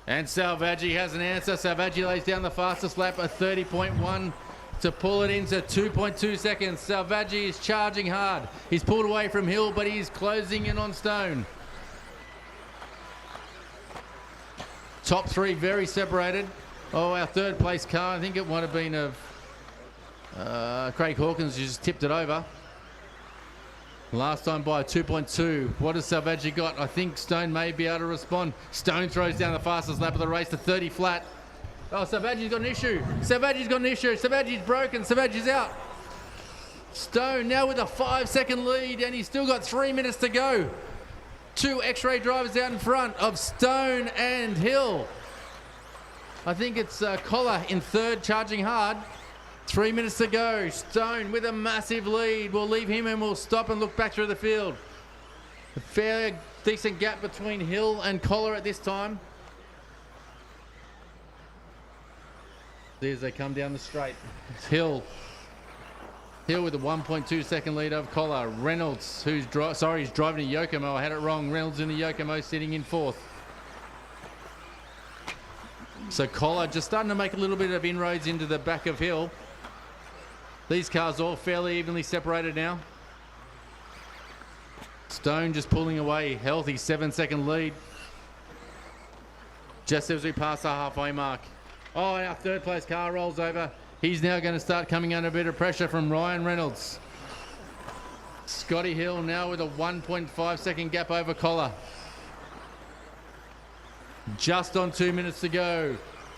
And Selvaggi has an answer. Selvaggi lays down the fastest lap, a 30.1 to pull it into 2.2 seconds. Selvaggi is charging hard. He's pulled away from Hill, but he's closing in on Stone. Top 3 very separated. Oh, our 3rd place car, I think it might have been of Craig Hawkins, who just tipped it over. Last time by 2.2. What has Selvaggi got? I think Stone may be able to respond. Stone throws down the fastest lap of the race to 30 flat. Oh, Selvaggi's got an issue. Selvaggi's got an issue. Selvaggi's broken. Selvaggi's out. Stone now with a 5-second lead and he's still got 3 minutes to go. 2 X-ray drivers out in front of Stone and Hill. I think it's Collar in 3rd, charging hard. 3 minutes to go. Stone with a massive lead. We'll leave him and we'll stop and look back through the field. A fairly decent gap between Hill and Collar at this time. See as they come down the straight. It's Hill. Hill with a 1.2 second lead over Collar. Reynolds, who's he's driving a Yokomo. I had it wrong. Reynolds in the Yokomo sitting in 4th. So Collar just starting to make a little bit of inroads into the back of Hill. These cars all fairly evenly separated now. Stone just pulling away, healthy 7-second lead. just as we pass the halfway mark. Oh, our third place car rolls over. He's now going to start coming under a bit of pressure from Ryan Reynolds. Scotty Hill now with a 1.5 second gap over Collar. Just on 2 minutes to go.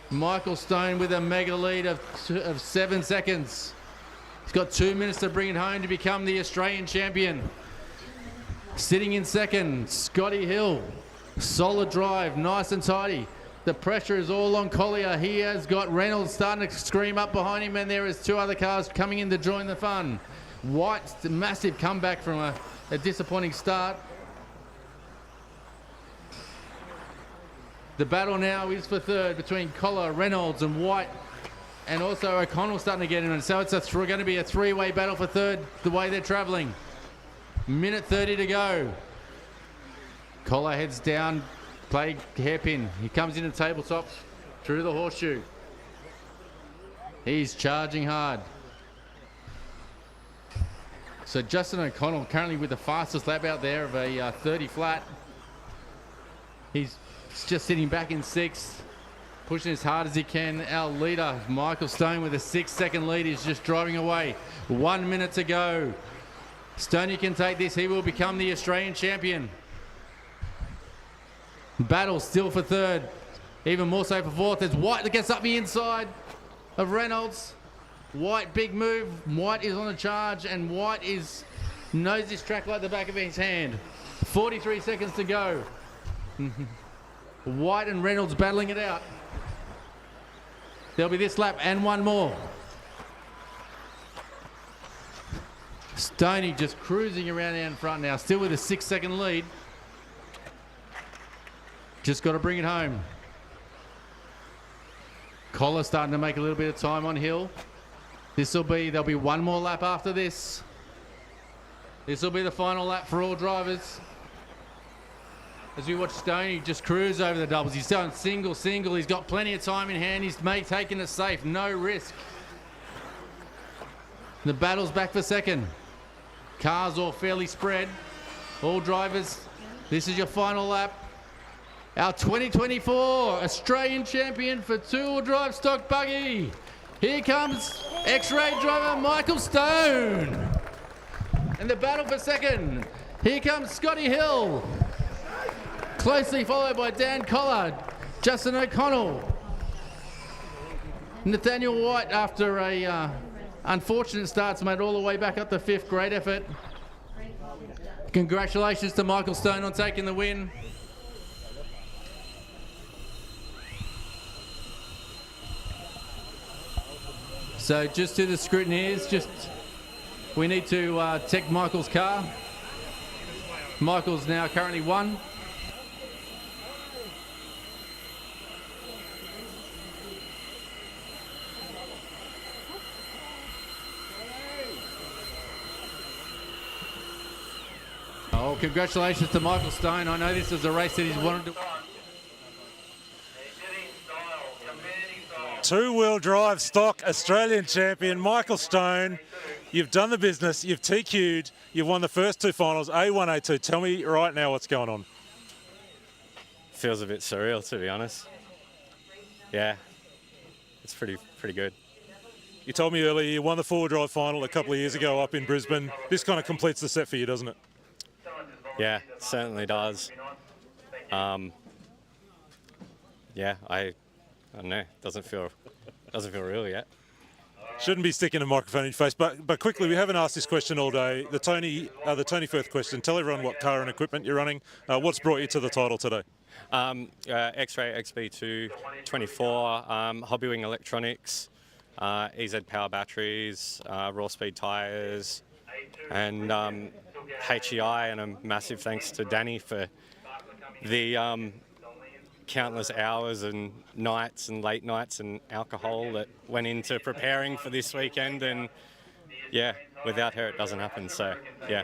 Michael Stone with a mega lead of 7 seconds. He's got 2 minutes to bring it home to become the Australian champion. Sitting in second, Scotty Hill. Solid drive, nice and tidy. The pressure is all on Collier. He has got Reynolds starting to scream up behind him, and there is 2 other cars coming in to join the fun. White's a massive comeback from a disappointing start. The battle now is for third between Collar, Reynolds and White, and also O'Connell starting to get in. And so it's going to be a 3-way battle for third the way they're travelling. Minute 30 to go. Collar heads down, play hairpin. He comes into tabletops through the horseshoe. He's charging hard. So Justin O'Connell currently with the fastest lap out there of a 30 flat. He's just sitting back in 6th, pushing as hard as he can. Our leader, Michael Stone, with a 6-second lead, is just driving away. 1 minute to go. Stoney can take this. He will become the Australian champion. Battle still for third. Even more so for fourth. There's White that gets up the inside of Reynolds. White, big move. White is on a charge, and White knows this track like the back of his hand. 43 seconds to go. White and Reynolds battling it out. There'll be this lap and one more. Stoney just cruising around out in front now, still with a 6-second lead. Just got to bring it home. Collar starting to make a little bit of time on Hill. There'll be one more lap after this. This will be the final lap for all drivers. As we watch Stoney just cruise over the doubles. He's done single. He's got plenty of time in hand. He's taking it safe, no risk. The battle's back for second. Cars all fairly spread. All drivers, this is your final lap. Our 2024 Australian champion for 2-wheel drive stock buggy. Here comes X-Ray driver Michael Stone. And the battle for second. Here comes Scotty Hill. Closely followed by Dan Collard, Justin O'Connell. Nathaniel White, after a unfortunate start's made all the way back up to 5th. Great effort. Congratulations to Michael Stone on taking the win. So just to the scrutineers, we need to check Michael's car. Michael's now currently 1. Oh, congratulations to Michael Stone. I know this is a race that he's wanted to. 2-wheel drive stock Australian champion Michael Stone. You've done the business. You've TQ'd. You've won the first 2 finals, A1, A2. Tell me right now what's going on. Feels a bit surreal, to be honest. Yeah, it's pretty good. You told me earlier you won the 4-wheel drive final a couple of years ago up in Brisbane. This kind of completes the set for you, doesn't it? Yeah, it certainly does. Yeah, I don't know. Doesn't feel real yet. Shouldn't be sticking a microphone in your face, but quickly, we haven't asked this question all day. The Tony Firth question. Tell everyone what car and equipment you're running. What's brought you to the title today? X-Ray XB2 24, Hobbywing Electronics, EZ Power Batteries, Raw Speed Tyres, and HEI, and a massive thanks to Danny for the countless hours and nights and late nights and alcohol that went into preparing for this weekend. And yeah, without her it doesn't happen. So yeah.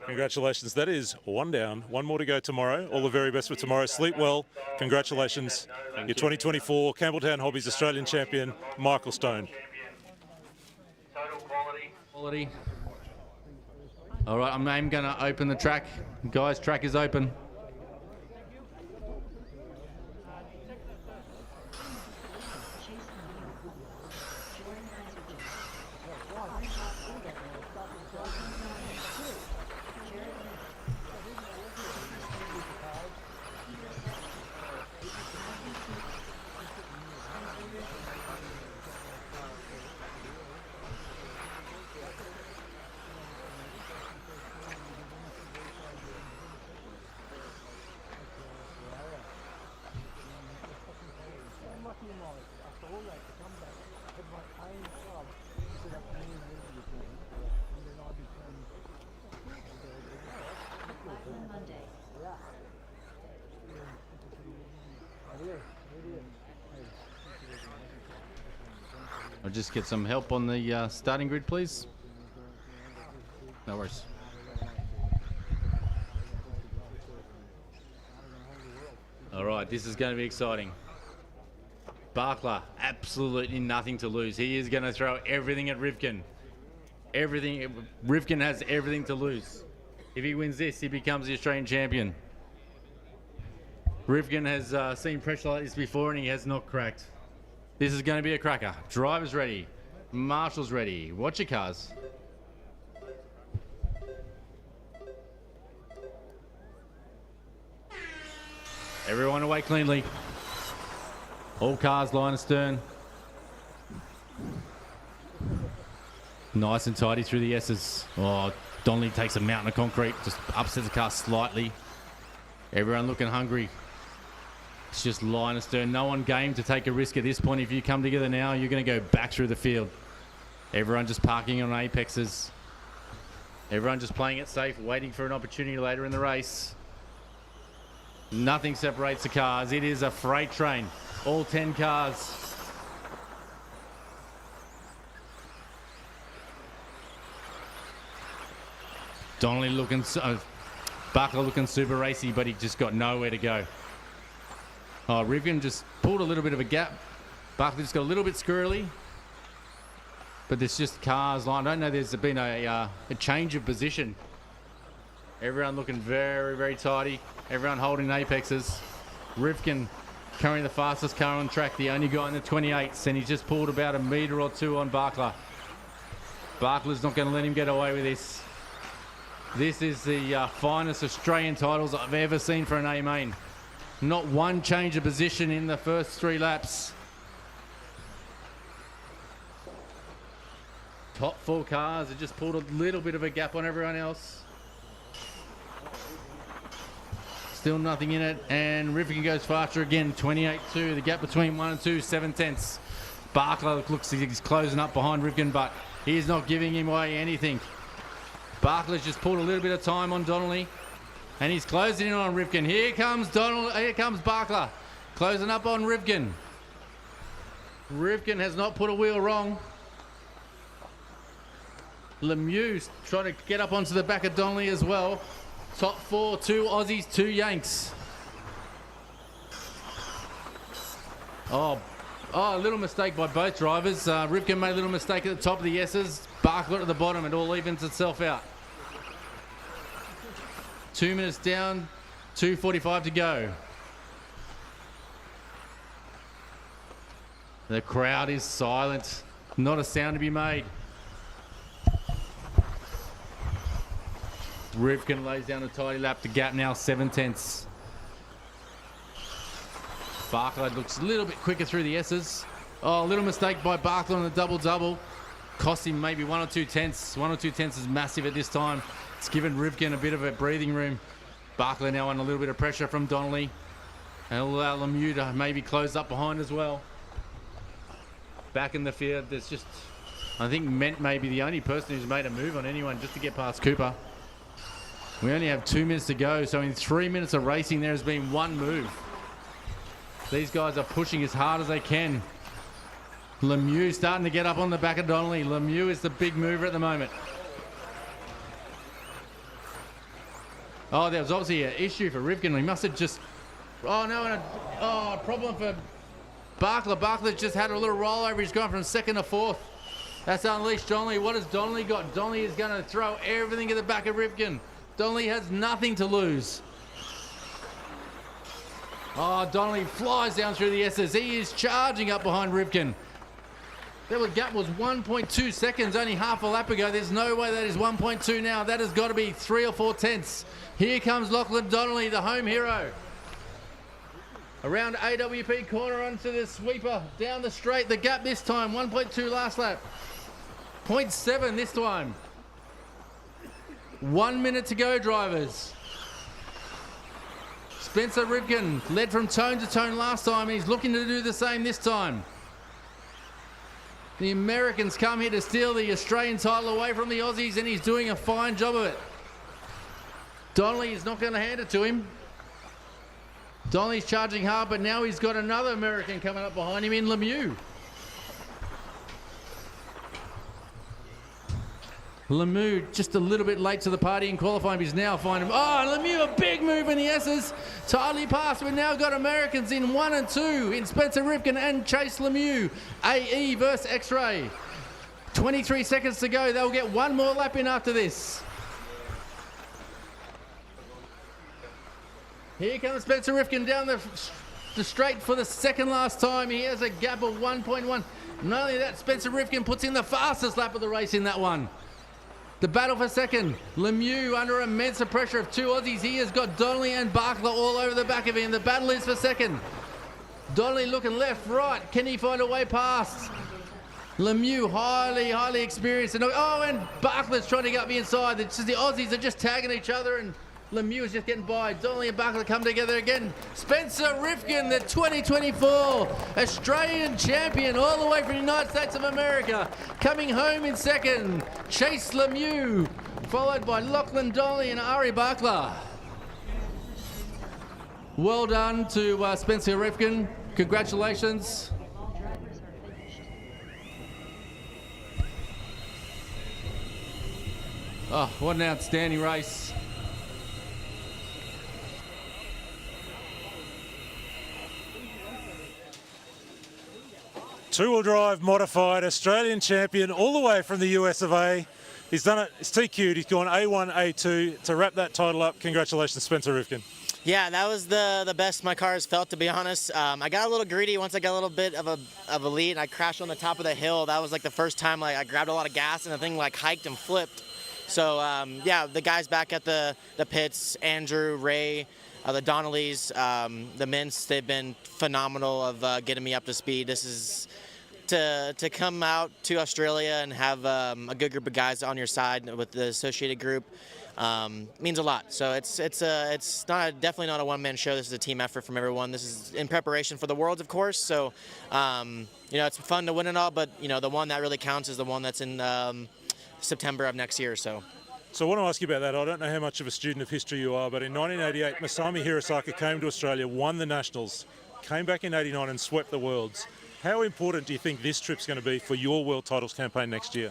Congratulations. That is 1 down. 1 more to go tomorrow. All the very best for tomorrow. Sleep well. Congratulations. Your 2024 Campbelltown Hobbies Australian champion, Michael Stone. Quality. All right, I'm going to open the track. Guys, track is open. just get some help on the starting grid, please? No worries. All right, this is going to be exciting. Bakla, absolutely nothing to lose. He is going to throw everything at Rivkin. Everything. Rivkin has everything to lose. If he wins this, he becomes the Australian champion. Rivkin has seen pressure like this before and he has not cracked. This is going to be a cracker. Drivers ready. Marshals ready. Watch your cars. Everyone away cleanly. All cars line astern. Nice and tidy through the S's. Oh, Donnelly takes a mountain of concrete, just upsets the car slightly. Everyone looking hungry. It's just line astern. No one game to take a risk at this point. If you come together now, you're going to go back through the field. Everyone just parking on apexes. Everyone just playing it safe, waiting for an opportunity later in the race. Nothing separates the cars. It is a freight train. All 10 cars. Donnelly looking, Bakla looking super racy, but he just got nowhere to go. Oh, Rivkin just pulled a little bit of a gap. Bakla just got a little bit squirrely. But there's just cars lined. I don't know, there's been a change of position. Everyone looking very, very tidy. Everyone holding apexes. Rivkin carrying the fastest car on track, the only guy in the 28s, and he's just pulled about a metre or two on Bakla. Bakla's not going to let him get away with this. This is the finest Australian titles I've ever seen for an A-main. Not one change of position in the first 3 laps. Top 4 cars have just pulled a little bit of a gap on everyone else. Still nothing in it, and Rivkin goes faster again, 28.2. The gap between 1 and 2, 7/10. Bakla looks like he's closing up behind Rivkin, but he's not giving him away anything. Barkla's just pulled a little bit of time on Donnelly, and he's closing in on Rivkin. Here comes Donnelly. Here comes Bakla, closing up on Rivkin. Rivkin has not put a wheel wrong. Lemieux trying to get up onto the back of Donnelly as well. Top 4, 2 Aussies, 2 Yanks. Oh, a little mistake by both drivers. Rivkin made a little mistake at the top of the S's. Bakla at the bottom. It all evens itself out. 2 minutes down, 2:45 to go. The crowd is silent. Not a sound to be made. Rivkin lays down a tidy lap. The gap now 7/10. Bakla looks a little bit quicker through the S's. Oh, a little mistake by Bakla on the double-double. Cost him maybe 1 or 2 tenths. 1 or 2 tenths is massive at this time. It's given Rivkin a bit of a breathing room. Bakla now under a little bit of pressure from Donnelly. And it'll allow Lemieux to maybe close up behind as well. Back in the field, there's just, I think Ment may be the only person who's made a move on anyone just to get past Cooper. We only have 2 minutes to go, so in 3 minutes of racing there has been 1 move. These guys are pushing as hard as they can. Lemieux starting to get up on the back of Donnelly. Lemieux is the big mover at the moment. Oh, there was obviously an issue for Rivkin. He must have just... a problem for Bakla. Bakla just had a little rollover. He's gone from 2nd to 4th. That's unleashed Donnelly. What has Donnelly got? Donnelly is going to throw everything at the back of Rivkin. Donnelly has nothing to lose. Oh, Donnelly flies down through the S's. He is charging up behind Rivkin. That gap was 1.2 seconds only half a lap ago. There's no way that is 1.2 now. That has got to be 3 or 4 tenths. Here comes Lachlan Donnelly, the home hero. Around AWP corner onto the sweeper. Down the straight. The gap this time, 1.2 last lap. 0.7 this time. 1 minute to go, drivers. Spencer Rivkin led from tone to tone last time. He's looking to do the same this time. The Americans come here to steal the Australian title away from the Aussies, and he's doing a fine job of it. Donnelly is not going to hand it to him. Donnelly's charging hard, but now he's got another American coming up behind him in Lemieux. Lemieux just a little bit late to the party in qualifying, but he's now finding... Oh, Lemieux, a big move in the S's. Tightly passed. We've now got Americans in 1 and 2 in Spencer Rivkin and Chase Lemieux. AE versus X-Ray. 23 seconds to go. They'll get one more lap in after this. Here comes Spencer Rivkin down the straight for the second last time. He has a gap of 1.1. Not only that, Spencer Rivkin puts in the fastest lap of the race in that one. The battle for second. Lemieux under immense pressure of two Aussies. He has got Donnelly and Bakla all over the back of him. The battle is for second. Donnelly looking left, right. Can he find a way past? Lemieux, highly experienced. And Bakla's trying to get up the inside. The Aussies are just tagging each other, and Lemieux is just getting by. Donnelly and Bakla come together again. Spencer Rivkin, the 2024 Australian champion, all the way from the United States of America, coming home in second. Chase Lemieux, followed by Lachlan Donnelly and Ari Bakla. Well done to Spencer Rivkin. Congratulations. Oh, what an outstanding race. Two-wheel drive modified Australian champion all the way from the US of A. He's done it. It's TQ'd. He's gone A1, A2 to wrap that title up. Congratulations, Spencer Rivkin. Yeah, that was the best my car has felt, to be honest. I got a little greedy once I got a little bit of a lead, and I crashed on the top of the hill. That was like the first time I grabbed a lot of gas and the thing like hiked and flipped. So yeah, the guys back at the pits, Andrew, Ray, the Donnellys, the Mints, they've been phenomenal of getting me up to speed. This is to come out to Australia and have a good group of guys on your side with the associated group means a lot. So it's definitely not a one-man show. This is a team effort from everyone. This is in preparation for the Worlds, of course. So it's fun to win and all, but the one that really counts is the one that's in September of next year. So I want to ask you about that. I don't know how much of a student of history you are, but in 1988, Masami Hirosaka came to Australia, won the Nationals, came back in 89 and swept the Worlds. How important do you think this trip's going to be for your World Titles campaign next year?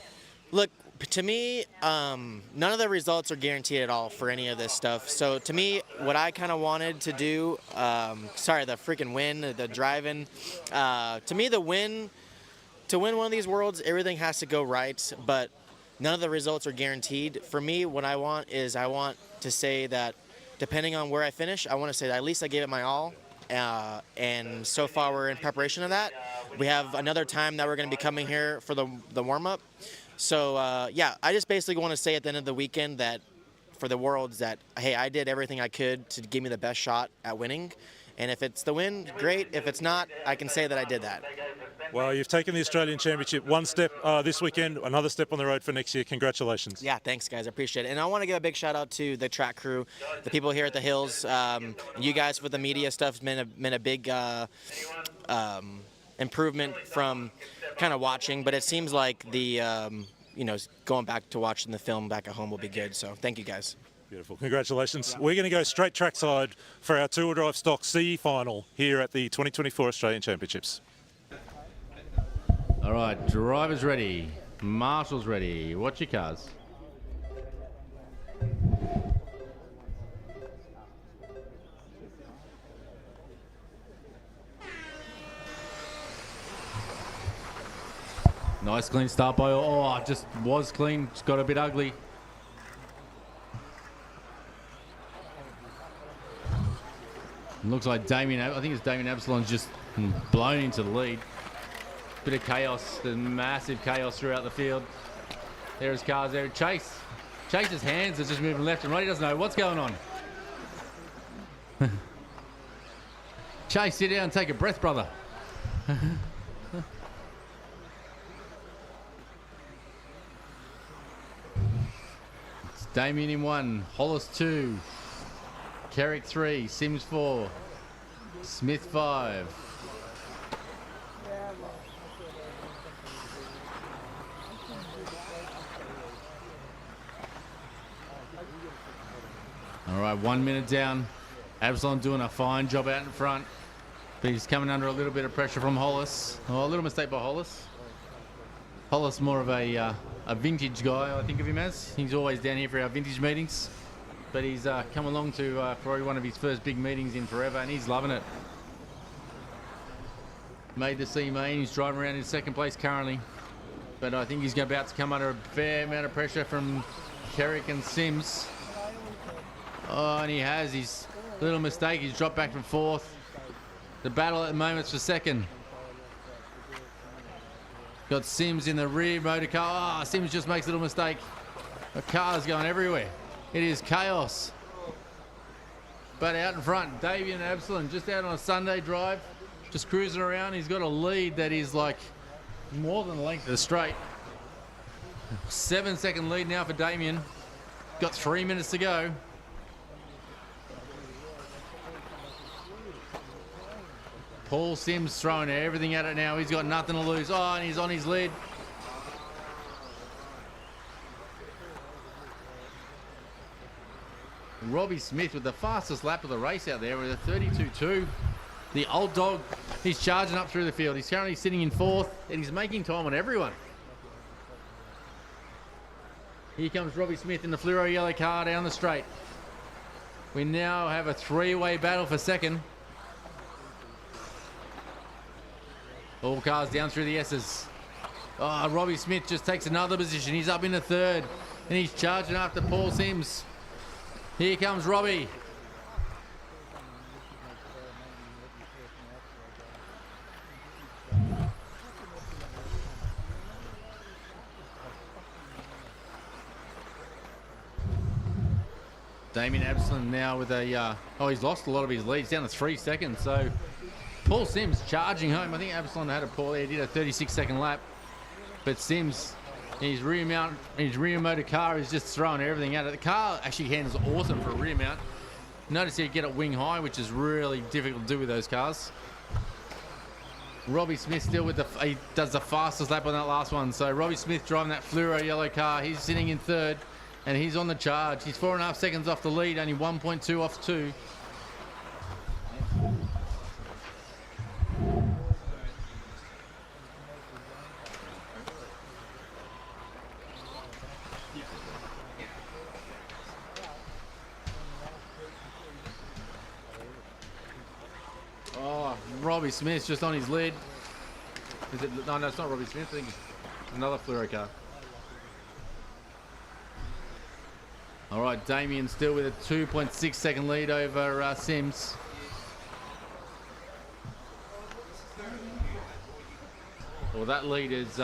Look, to me, none of the results are guaranteed at all for any of this stuff. So to me, what I kind of wanted to do, the freaking win, the drive-in, to me, to win one of these Worlds, everything has to go right, but none of the results are guaranteed. For me, what I want to say that depending on where I finish, I want to say that at least I gave it my all. And so far we're in preparation of that. We have another time that we're going to be coming here for the warm-up. So I just basically want to say at the end of the weekend that for the Worlds that, hey, I did everything I could to give me the best shot at winning. And if it's the win, great. If it's not, I can say that I did that. Well, you've taken the Australian Championship one step this weekend, another step on the road for next year. Congratulations. Yeah, thanks, guys. I appreciate it. And I want to give a big shout out to the track crew, the people here at the Hills. You guys with the media stuff has been a big improvement from kind of watching. But it seems like the, going back to watching the film back at home will be good. So thank you, guys. Beautiful. Congratulations. We're going to go straight trackside for our two-wheel drive stock C final here at the 2024 Australian Championships. All right, drivers ready, marshals ready. Watch your cars. Nice clean start by, just was clean, just got a bit ugly. Looks like Damian Absolon's just blown into the lead. Bit of chaos, the massive chaos throughout the field. There his cars there. Chase's hands are just moving left and right. He doesn't know what's going on. Chase, sit down and take a breath, brother. It's Damian in 1, Hollis 2, Carrick 3, Sims 4, Smith 5. All right, 1 minute down. Absolon doing a fine job out in front, but he's coming under a little bit of pressure from Hollis. Oh, a little mistake by Hollis. Hollis more of a a vintage guy, I think of him as. He's always down here for our vintage meetings. But he's come along to probably one of his first big meetings in forever, and he's loving it. Made the C main, he's driving around in second place currently. But I think he's about to come under a fair amount of pressure from Kerrick and Sims. Oh, and he has his little mistake. He's dropped back from fourth. The battle at the moment's for second. Got Sims in the rear motor car. Oh, Sims just makes a little mistake. The car's going everywhere. It is chaos. But out in front, Damian Absolon just out on a Sunday drive, just cruising around. He's got a lead that is like more than the length of the straight. 7-second lead now for Damian. Got 3 minutes to go. Paul Sims throwing everything at it now. He's got nothing to lose. Oh, and he's on his lead. Robbie Smith with the fastest lap of the race out there with a 32.2. The old dog, he's charging up through the field. He's currently sitting in fourth, and he's making time on everyone. Here comes Robbie Smith in the fluoro yellow car down the straight. We now have a three-way battle for second. All cars down through the S's. Oh, Robbie Smith just takes another position. He's up in the third, and he's charging after Paul Sims. Here comes Robbie. Damian Absolon now with a, he's lost a lot of his leads, down to 3 seconds. So Paul Sims charging home. I think Absolon had a poor there, did a 36-second lap. But Sims, his rear motor car is just throwing everything at it. The car actually handles awesome for a rear mount. Notice you get it wing high, which is really difficult to do with those cars. Robbie Smith still with he does the fastest lap on that last one. So Robbie Smith driving that fluoro yellow car. He's sitting in third, and he's on the charge. He's 4.5 seconds off the lead, only 1.2 off 2. Oh, Robbie Smith's just on his lead. Is it? No, it's not Robbie Smith. I think it's another fluoro car. All right, Damian still with a 2.6 second lead over Sims. Well, that lead is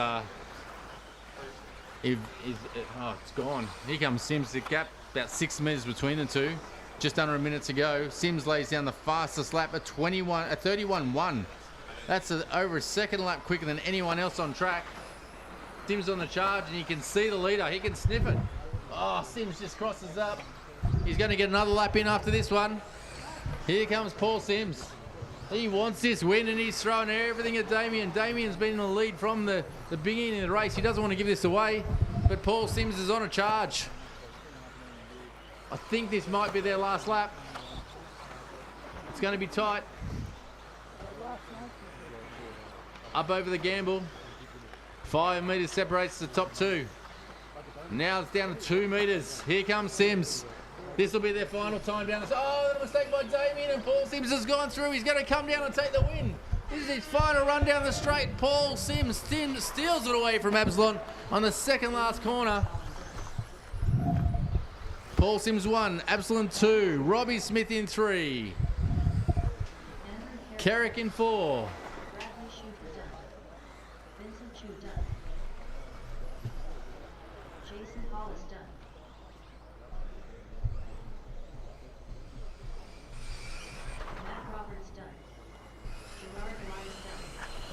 it's gone. Here comes Sims. The gap about 6 meters between the two. Just under a minute to go. Sims lays down the fastest lap at 31.1. That's over a second lap quicker than anyone else on track. Sims on the charge, and you can see the leader. He can sniff it. Oh, Sims just crosses up. He's going to get another lap in after this one. Here comes Paul Sims. He wants this win, and he's throwing everything at Damian. Damian's been in the lead from the beginning of the race. He doesn't want to give this away, but Paul Sims is on a charge. I think this might be their last lap. It's going to be tight. Up over the gamble. 5 meters separates the top two. Now it's down to 2 meters. Here comes Sims. This will be their final time down. Oh, little mistake by Damian, and Paul Sims has gone through. He's going to come down and take the win. This is his final run down the straight. Paul Sims steals it away from Absolon on the second last corner. Paul Sims 1, Absolon 2, Robbie Smith in 3, Kerrick in 4.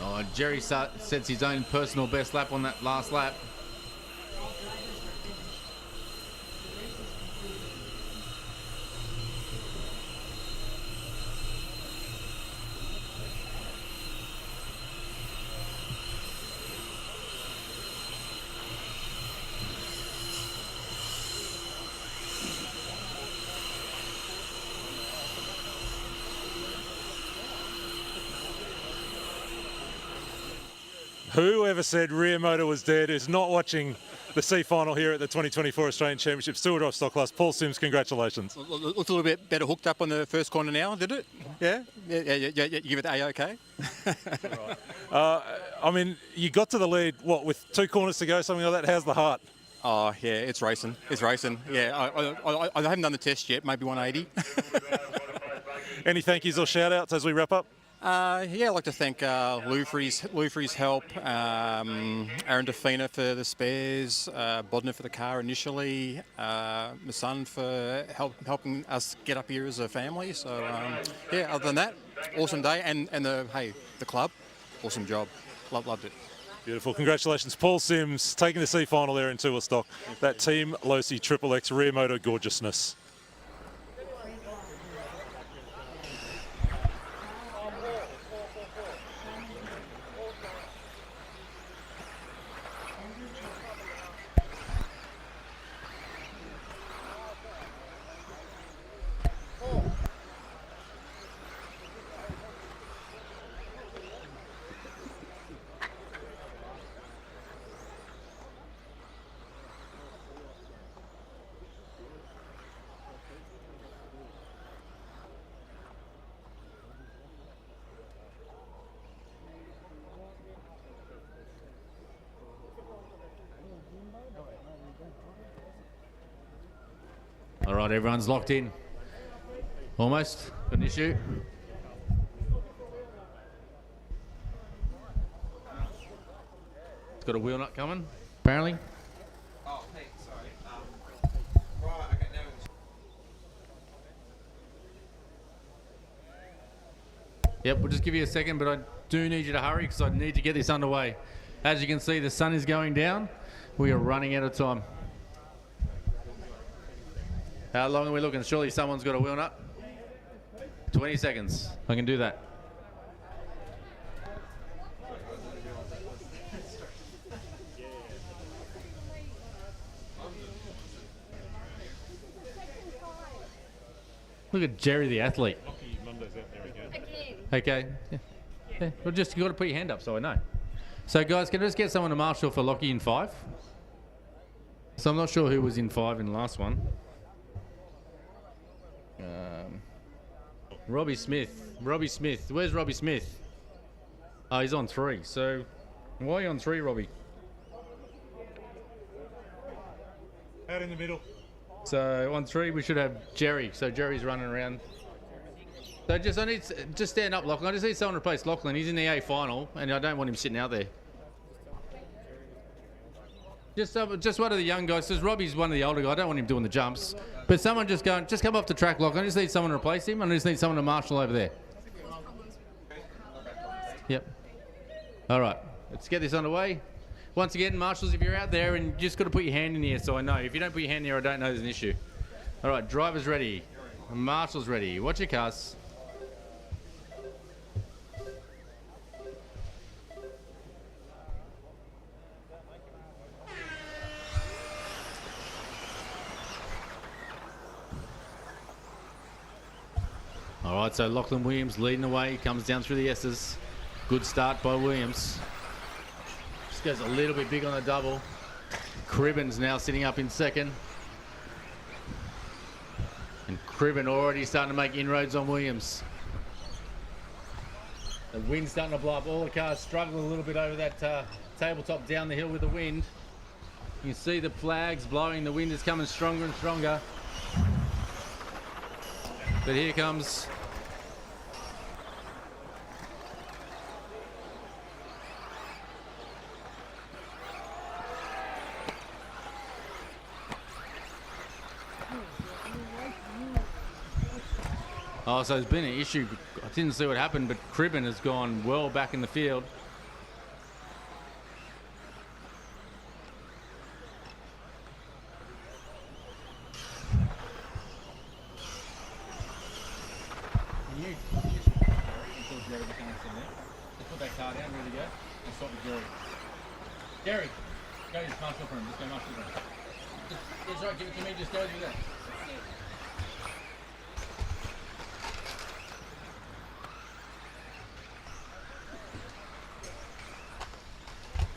Oh, Jerry sets his own personal best lap on that last lap. Whoever said rear motor was dead is not watching the C final here at the 2024 Australian Championships, two drive stock class. Paul Sims, congratulations. Looked a little bit better hooked up on the first corner now, did it? Yeah? Yeah, you give it A-OK? I mean, you got to the lead, what, with 2 corners to go, something like that? How's the heart? Oh, yeah, it's racing. It's racing. Yeah, I haven't done the test yet, maybe 180. Any thank yous or shout outs as we wrap up? Yeah, I'd like to thank Lou for his help, Aaron Defina for the spares, Bodner for the car initially, my son for helping us get up here as a family. So, yeah, other than that, awesome day. And the club, awesome job. Loved it. Beautiful. Congratulations, Paul Sims, taking the C final there in 2 stock. That Team Losi Triple X rear motor gorgeousness. All right, everyone's locked in. Almost. Got an issue. It's got a wheel nut coming, apparently. Oh, hey, sorry. Right, okay, now Yep, we'll just give you a second, but I do need you to hurry because I need to get this underway. As you can see, the sun is going down. We are running out of time. How long are we looking? Surely someone's got a wheel nut. 20 seconds. I can do that. Look at Jerry the athlete. Okay. Yeah. Well, just you got to put your hand up so I know. So guys, can I just get someone to marshal for Lockie in 5? So I'm not sure who was in 5 in the last one. Robbie Smith. Where's Robbie Smith? Oh, he's on 3. So why are you on 3, Robbie? Out in the middle. So on 3 we should have Jerry. So Jerry's running around. So I need just stand up, Lachlan. I just need someone to replace Lachlan. He's in the A final, and I don't want him sitting out there. Just one of the young guys. Because Robbie's one of the older guys. I don't want him doing the jumps. But someone just come off the track, Lachlan. I just need someone to replace him. I just need someone to marshal over there. Yep. All right. Let's get this underway. Once again, marshals, if you're out there and you just got to put your hand in here so I know. If you don't put your hand in here, I don't know there's an issue. All right. Driver's ready. Marshals ready. Watch your cars. All right, so Lachlan Williams leading the way, comes down through the S's. Good start by Williams. Just goes a little bit big on the double. Cribben's now sitting up in second. And Cribben already starting to make inroads on Williams. The wind's starting to blow up. All the cars struggle a little bit over that tabletop down the hill with the wind. You can see the flags blowing. The wind is coming stronger and stronger. But here comes oh, so there's been an issue. I didn't see what happened, but Cribben has gone well back in the field. Put that car down, ready to go. And stop with Jerry. Jerry, go just marshal for him. Just go marshal for him. It's right, give it to me. Just go do that.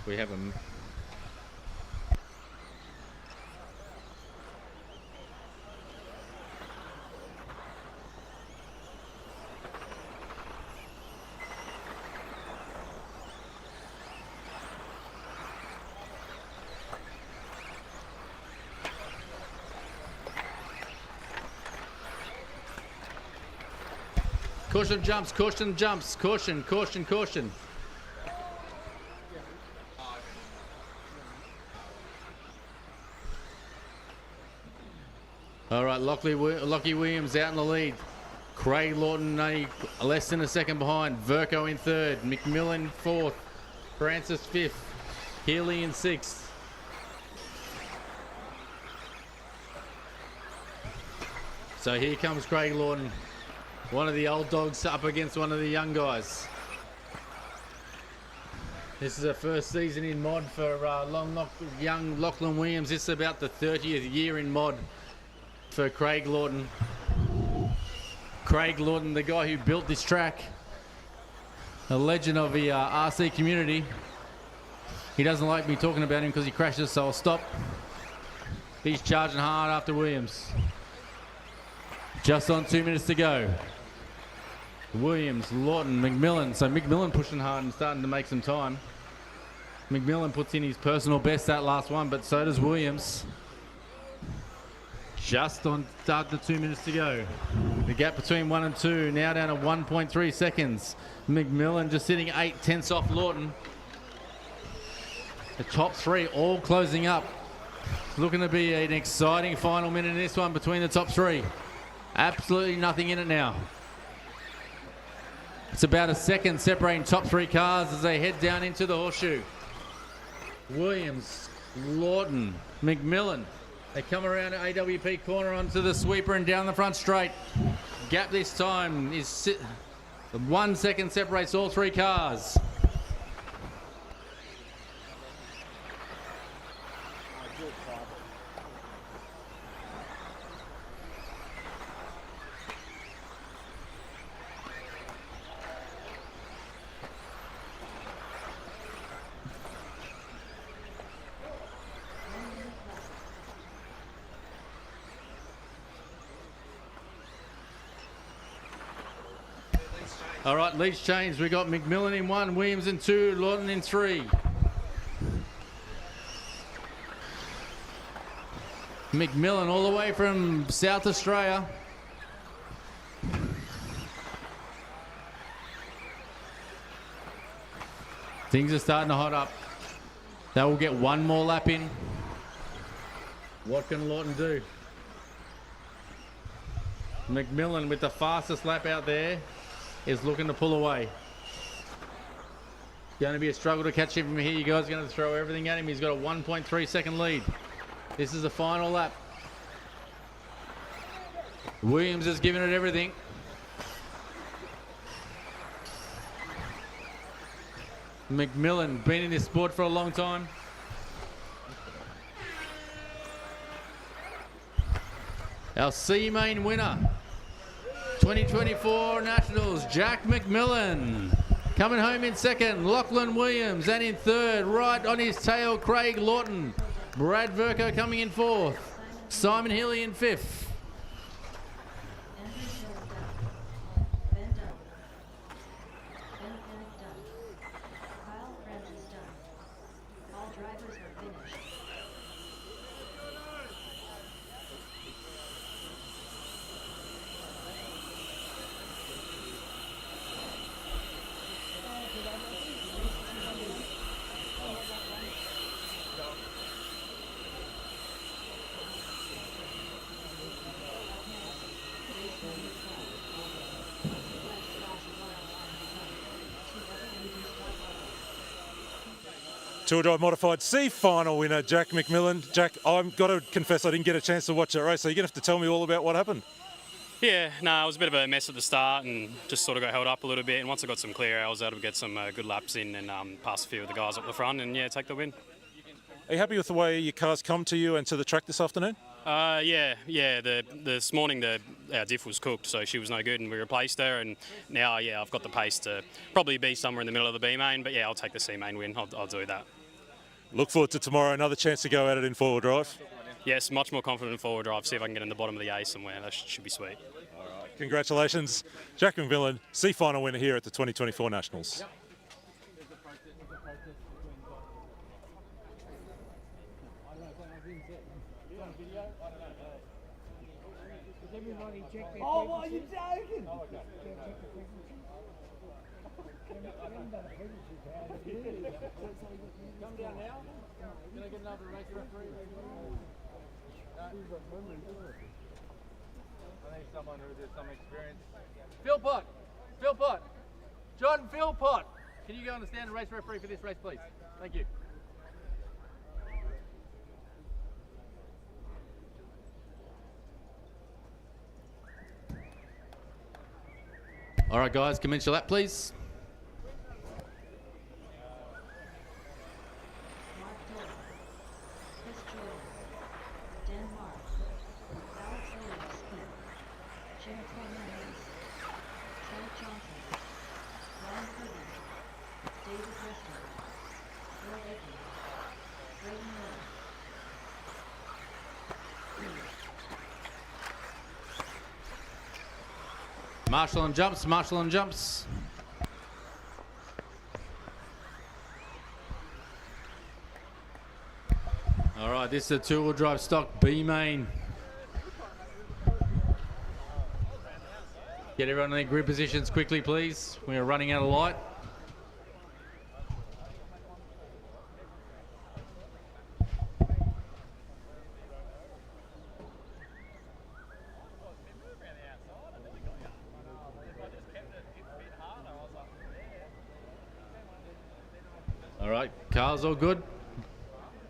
We have him. Caution jumps, caution jumps, caution, caution, caution. All right, Lockie Williams out in the lead. Craig Laughton only less than a second behind. Verco in third. McMillan fourth. Francis fifth. Healy in sixth. So here comes Craig Laughton. One of the old dogs up against one of the young guys. This is a first season in mod for young Lachlan Williams. This is about the 30th year in mod for Craig Laughton. Craig Laughton, the guy who built this track, a legend of the RC community. He doesn't like me talking about him because he crashes, so I'll stop. He's charging hard after Williams. Just on 2 minutes to go. Williams, Laughton, McMillan. So McMillan pushing hard and starting to make some time. McMillan puts in his personal best that last one, but so does Williams. Just on start the 2 minutes to go. The gap between 1 and 2 now down to 1.3 seconds. McMillan just sitting 8/10 off Laughton. The top three all closing up. It's looking to be an exciting final minute in this one between the top three. Absolutely nothing in it now. It's about a second separating top three cars as they head down into the horseshoe. Williams, Laughton, McMillan. They come around at AWP corner onto the sweeper and down the front straight. Gap this time is 1 second separates all three cars. All right, leads changed. We got McMillan in 1, Williams in 2, Laughton in 3. McMillan all the way from South Australia. Things are starting to hot up. They will get one more lap in. What can Laughton do? McMillan with the fastest lap out there is looking to pull away. Going to be a struggle to catch him from here. You guys are going to throw everything at him. He's got a 1.3 second lead. This is the final lap. Williams has given it everything. McMillan, been in this sport for a long time. Our C-Main winner, 2024 Nationals, Jack McMillan. Coming home in second, Lachlan Williams, and in third, right on his tail, Craig Laughton. Brad Verco coming in fourth. Simon Healy in fifth. Tour Drive Modified C final winner, Jack McMillan. Jack, I've got to confess I didn't get a chance to watch that race, so you're going to have to tell me all about what happened. Yeah, no, it was a bit of a mess at the start and just sort of got held up a little bit. And once I got some clear, I was able to get some good laps in and pass a few of the guys up the front and, yeah, take the win. Are you happy with the way your cars come to you and to the track this afternoon? Yeah. This morning our diff was cooked, so she was no good, and we replaced her. And now, yeah, I've got the pace to probably be somewhere in the middle of the B main. But yeah, I'll take the C main win. I'll do that. Look forward to tomorrow. Another chance to go at it in four-wheel drive. Yes, much more confident in forward drive. See if I can get in the bottom of the A somewhere. That should be sweet. All right. Congratulations, Jack McMillan, C final winner here at the 2024 Nationals. Yep. Oh, what are you joking? Come down now. Can I get another race referee? I need someone who has some experience. Philpot! Jon Philpot! Can you go on the stand and race referee for this race, please? Thank you. All right, guys, commence your lap, please. Trent Johnson, David Weston, Aiken, Brayden Miller. Marshall on jumps. All right, this is a two-wheel drive stock B main. Get everyone in their grid positions quickly, please. We are running out of light. All right, cars all good.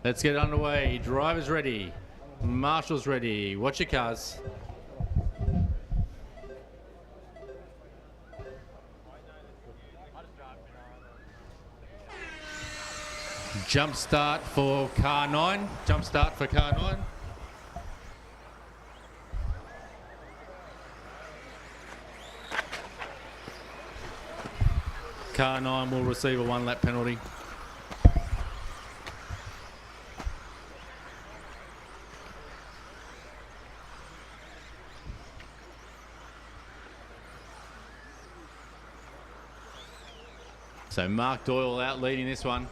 Let's get underway. Drivers ready. Marshall's ready. Watch your cars. Jump start for car 9. Car 9 will receive a 1 lap penalty. So Mark Doyle out leading this one.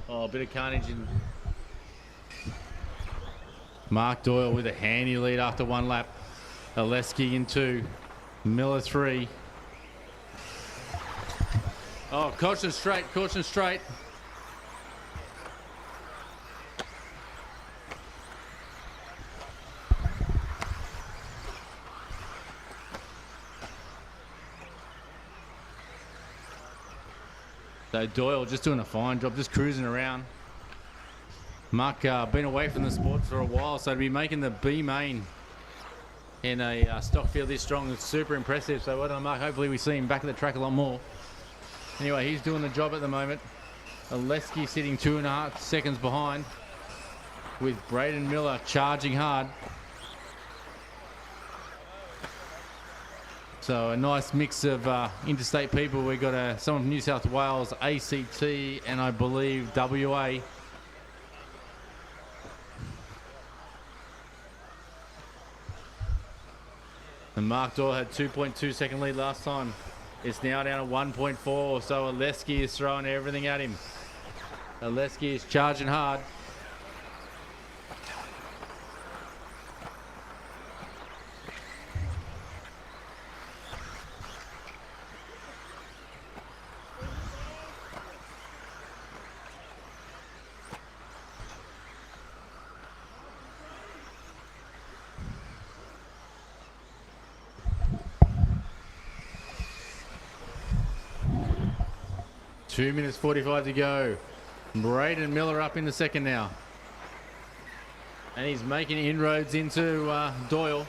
Oh, a bit of carnage in. Mark Doyle with a handy lead after 1 lap. Ilievski in 2. Miller 3. Oh, caution straight. So Doyle just doing a fine job, just cruising around. Mark been away from the sport for a while, so to be making the B main in a stock field this strong is super impressive. So well done, Mark. Hopefully we see him back at the track a lot more. Anyway, he's doing the job at the moment. Ilievski sitting 2.5 seconds behind with Brayden Miller charging hard. So a nice mix of interstate people. We've got some of New South Wales, ACT, and I believe WA. And Mark Doyle had 2.2 second lead last time. It's now down to 1.4, so Ilievski is throwing everything at him. Ilievski is charging hard. Two minutes 45 to go. Brayden Miller up in the second now. And he's making inroads into Doyle.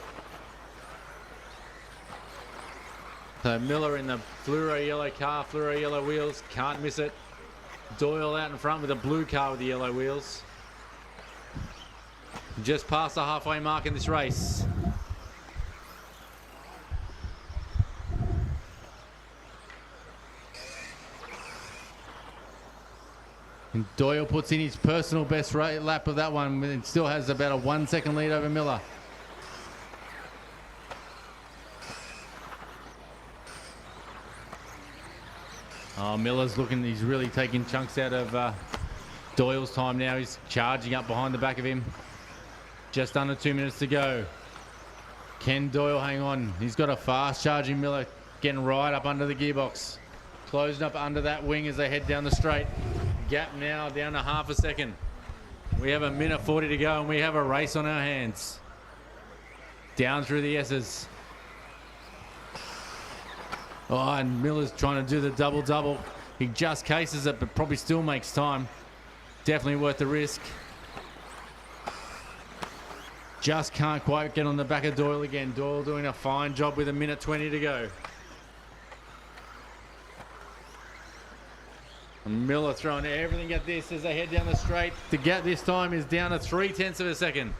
So Miller in the fluoro yellow car, fluoro yellow wheels, can't miss it. Doyle out in front with a blue car with the yellow wheels. Just past the halfway mark in this race. And Doyle puts in his personal best lap of that one and still has about a 1 second lead over Miller. Oh, Miller's looking, he's really taking chunks out of Doyle's time now. He's charging up behind the back of him. Just under 2 minutes to go. Can Doyle hang on? He's got a fast charging Miller getting right up under the gearbox. Closing up under that wing as they head down the straight. Gap now down to half a second. We have 1:40 to go and we have a race on our hands. Down through the S's. Oh, and Miller's trying to do the double-double. He just cases it, but probably still makes time. Definitely worth the risk. Just can't quite get on the back of Doyle again. Doyle doing a fine job with 1:20 to go. And Miller throwing everything at this as they head down the straight. The gap this time is down to 0.3 of a second.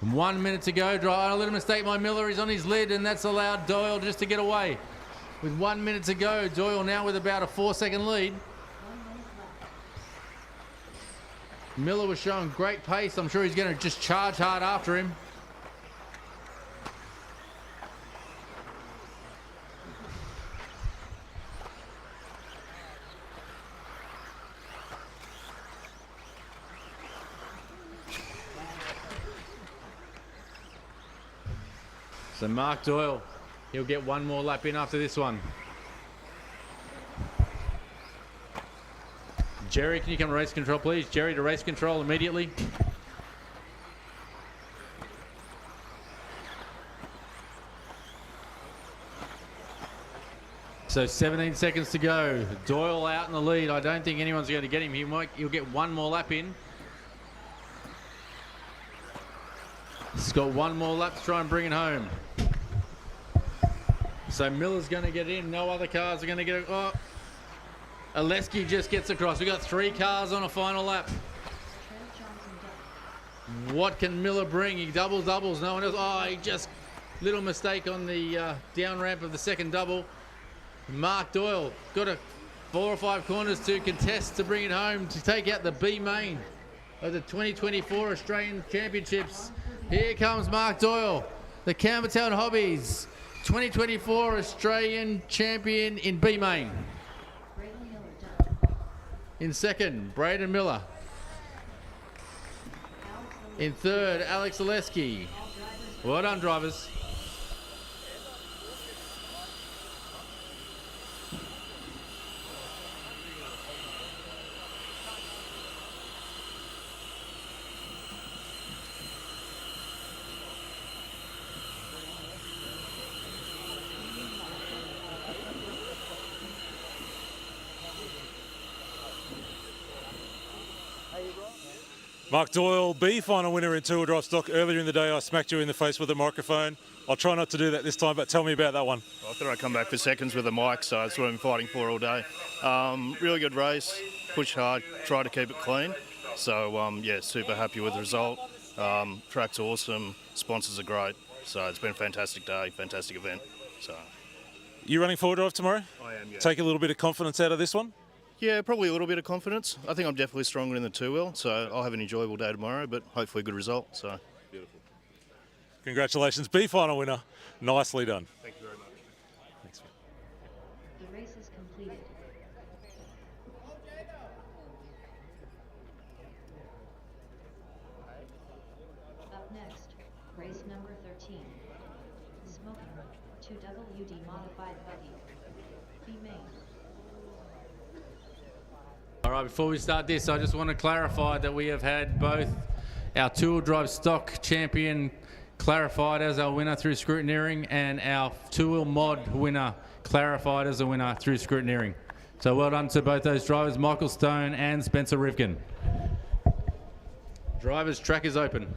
1 minute to go. A little mistake by Miller. He's on his lid, and that's allowed Doyle just to get away. With 1 minute to go, Doyle now with about a 4-second lead. Miller was showing great pace. I'm sure he's going to just charge hard after him. So Mark Doyle, he'll get one more lap in after this one. Jerry, can you come to race control, please? Jerry to race control immediately. So 17 seconds to go. Doyle out in the lead. I don't think anyone's going to get him. He'll get one more lap in. He's got one more lap to try and bring it home. So Miller's going to get in. No other cars are going to get it. Oh, Ilievski just gets across. We've got 3 cars on a final lap. What can Miller bring? He doubles. No one else. Oh, he just little mistake on the down ramp of the second double. Mark Doyle got 4 or 5 corners to contest to bring it home to take out the B main of the 2024 Australian Championships. Here comes Mark Doyle, the Campbelltown Hobbies 2024 Australian Champion in B main. In second, Brayden Miller. In third, Alex Ilievski. Well done, drivers. Mark Doyle, B final winner in two-wheel drive stock. Earlier in the day, I smacked you in the face with a microphone. I'll try not to do that this time, but tell me about that one. I thought I'd come back for seconds with a mic, so that's what I've been fighting for all day. Really good race, pushed hard, tried to keep it clean. So, yeah, super happy with the result. Track's awesome, sponsors are great. So it's been a fantastic day, fantastic event. So, You running four-wheel drive tomorrow? I am, yeah. Take a little bit of confidence out of this one? Yeah, probably a little bit of confidence. I think I'm definitely stronger in the two-wheel, so I'll have an enjoyable day tomorrow, but hopefully a good result. So beautiful. Congratulations, B final winner. Nicely done. Thank you very much. Thanks. The race is completed. Up next, race number 13. Smoking 2WD modified buggy. B main. All right, before we start this, I just want to clarify that we have had both our two-wheel drive stock champion clarified as our winner through scrutineering and our two-wheel mod winner clarified as a winner through scrutineering. So well done to both those drivers, Michael Stone and Spencer Rivkin. Drivers, track is open.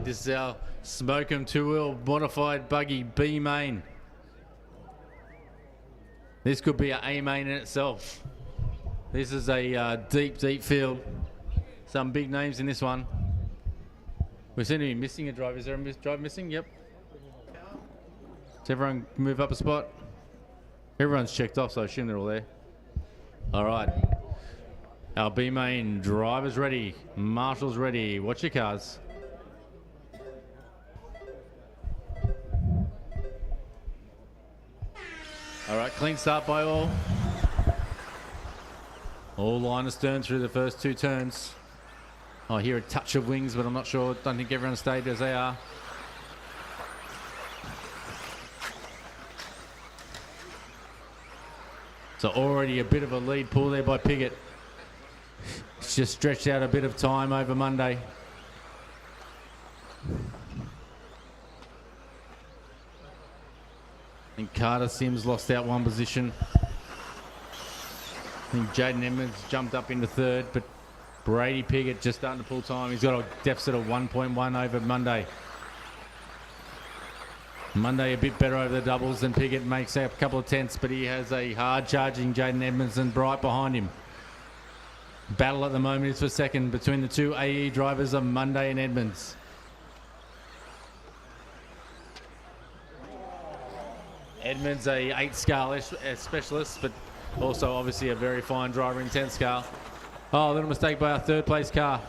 This is our Smoke 'em 2-wheel modified buggy B main. This could be an A main in itself. This is a deep field. Some big names in this one. We seem to be missing a driver. Is there a driver missing? Yep. Does everyone move up a spot? Everyone's checked off, so I assume they're all there. All right. Our B main driver's ready. Marshal's ready. Watch your cars. All right, clean start by all. All line astern through the first 2 turns. I hear a touch of wings, but I'm not sure. Don't think everyone stayed as they are. So already a bit of a lead pull there by Piggott. It's just stretched out a bit of time over Monday. I think Carter Sims lost out 1 position. I think Jaden Edmonds jumped up into 3rd, but Brady Piggott just starting to pull time. He's got a deficit of 1.1 over Monday. Monday a bit better over the doubles than Piggott, makes a couple of tenths, but he has a hard charging Jaden Edmonds and Bright behind him. Battle at the moment is for second between the 2 AE drivers of Monday and Edmonds. Edmonds a 8 scale specialist, but also obviously a very fine driver in 10 scale. Oh, a little mistake by our 3rd place car.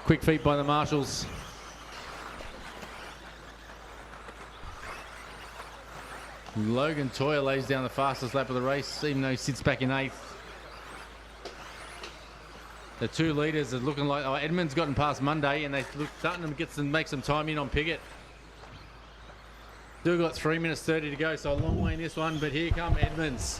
Quick feet by the marshals. Logan Toyer lays down the fastest lap of the race, even though he sits back in 8th. The 2 leaders are looking like, Edmonds gotten past Monday, and they look starting to make some time in on Piggott. Still got 3 minutes 30 to go, so a long way in this one, but here come Edmonds.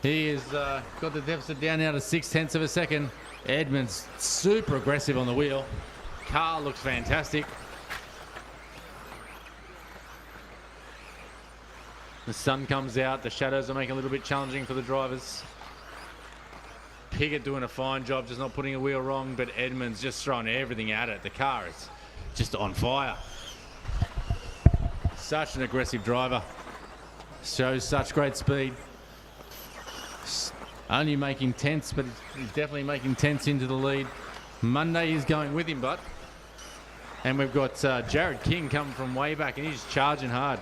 He has got the deficit down now to 0.6 of a second. Edmonds super aggressive on the wheel. Car looks fantastic. The sun comes out, the shadows are making it a little bit challenging for the drivers. Piggott doing a fine job, just not putting a wheel wrong, but Edmonds just throwing everything at it. The car is just on fire. Such an aggressive driver. Shows such great speed. Only making tenths, but he's definitely making tenths into the lead. Monday is going with him, but. And we've got Jared King coming from way back, and he's charging hard.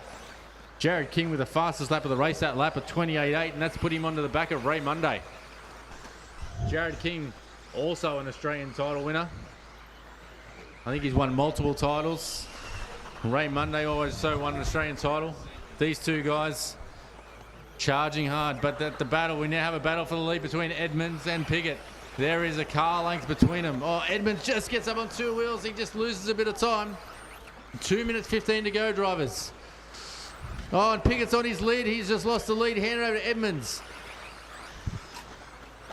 Jared King with the fastest lap of the race, that lap of 28.8, and that's put him onto the back of Ray Monday. Jared King, also an Australian title winner. I think he's won multiple titles. Ray Monday also won an Australian title. These 2 guys charging hard, but at the battle, we now have a battle for the lead between Edmonds and Piggott. There is a car length between them. Oh, Edmonds just gets up on 2 wheels. He just loses a bit of time. 2 minutes 15 to go, drivers. Oh, and Piggott's on his lead. He's just lost the lead. Hand it over to Edmonds.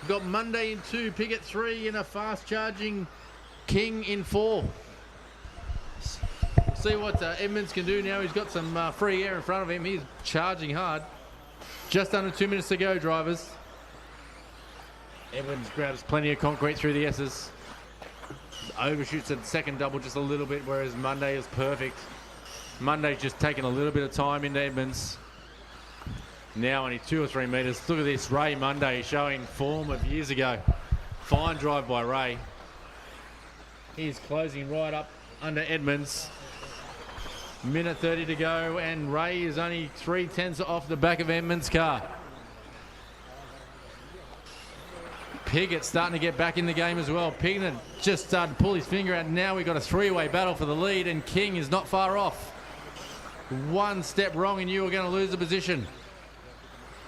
We've got Monday in 2, Piggott 3, and a fast-charging King in 4. See what Edmonds can do now. He's got some free air in front of him. He's charging hard. Just under 2 minutes to go, drivers. Edmonds grabs plenty of concrete through the S's. Overshoots at second double just a little bit, whereas Monday is perfect. Monday's just taking a little bit of time into Edmonds. Now only 2 or 3 metres. Look at this, Ray Monday showing form of years ago. Fine drive by Ray. He's closing right up under Edmonds. Minute 30 to go, and Ray is only 0.3 off the back of Edmonds' car. Piggott starting to get back in the game as well. Piggott just started to pull his finger out. Now we've got a 3-way battle for the lead, and King is not far off. 1 step wrong and you are going to lose the position.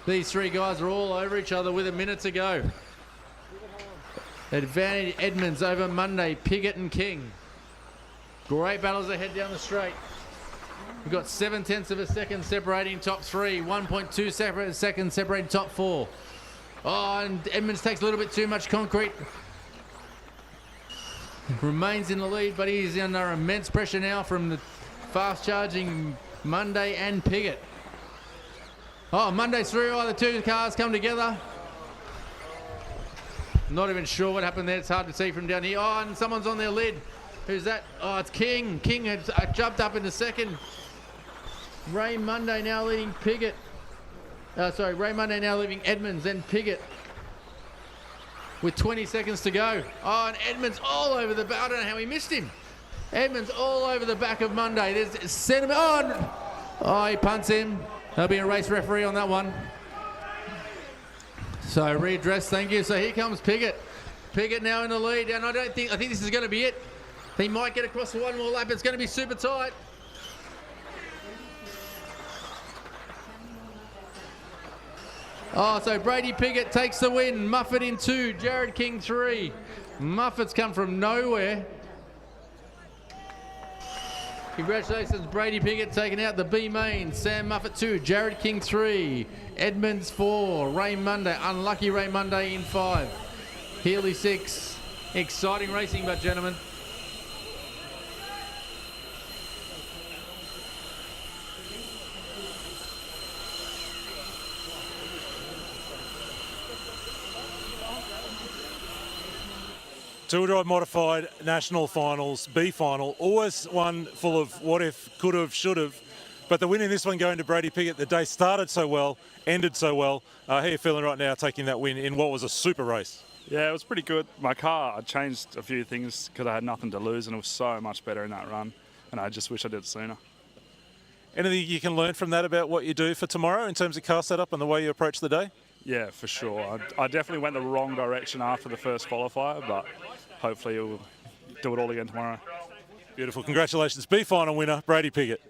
These 3 guys are all over each other with a minute to go. Advantage Edmonds over Monday, Piggott and King. Great battles ahead down the straight. We've got 0.7 of a second separating top 3, 1.2 seconds separating top 4. Oh, and Edmonds takes a little bit too much concrete. Remains in the lead, but he's under immense pressure now from the fast-charging Monday and Piggott. Oh, Monday's through. Oh, the 2 cars come together. Not even sure what happened there. It's hard to see from down here. Oh, and someone's on their lid. Who's that? Oh, it's King. King had jumped up in the second. Ray Munday now leading Piggott. Ray Munday now leaving Edmonds, then Piggott. With 20 seconds to go. Oh, and Edmonds all over the back. I don't know how he missed him. Edmonds all over the back of Munday. There's sentiment. Oh, he punts him. There'll be a race referee on that one. So readdress, thank you. So here comes Piggott. Piggott now in the lead, and I think this is going to be it. He might get across for one more lap. It's going to be super tight. Oh, so Brady Piggott takes the win. Muffet in 2, Jared King 3. Muffet's come from nowhere. Congratulations, Brady Piggott taking out the B main. Sam Muffet 2, Jared King 3, Edmonds 4, Ray Munday, unlucky Ray Munday in 5. Healy 6. Exciting racing, but gentlemen. Two-wheel drive modified national finals, B final, always one full of what if, could have, should have. But the win in this one going to Brady Piggott. The day started so well, ended so well. How are you feeling right now taking that win in what was a super race? Yeah, it was pretty good. My car, I changed a few things because I had nothing to lose, and it was so much better in that run. And I just wish I did it sooner. Anything you can learn from that about what you do for tomorrow in terms of car setup and the way you approach the day? Yeah, for sure. I definitely went the wrong direction after the first qualifier, but hopefully we'll do it all again tomorrow. Beautiful. Congratulations. B final winner, Brady Piggott.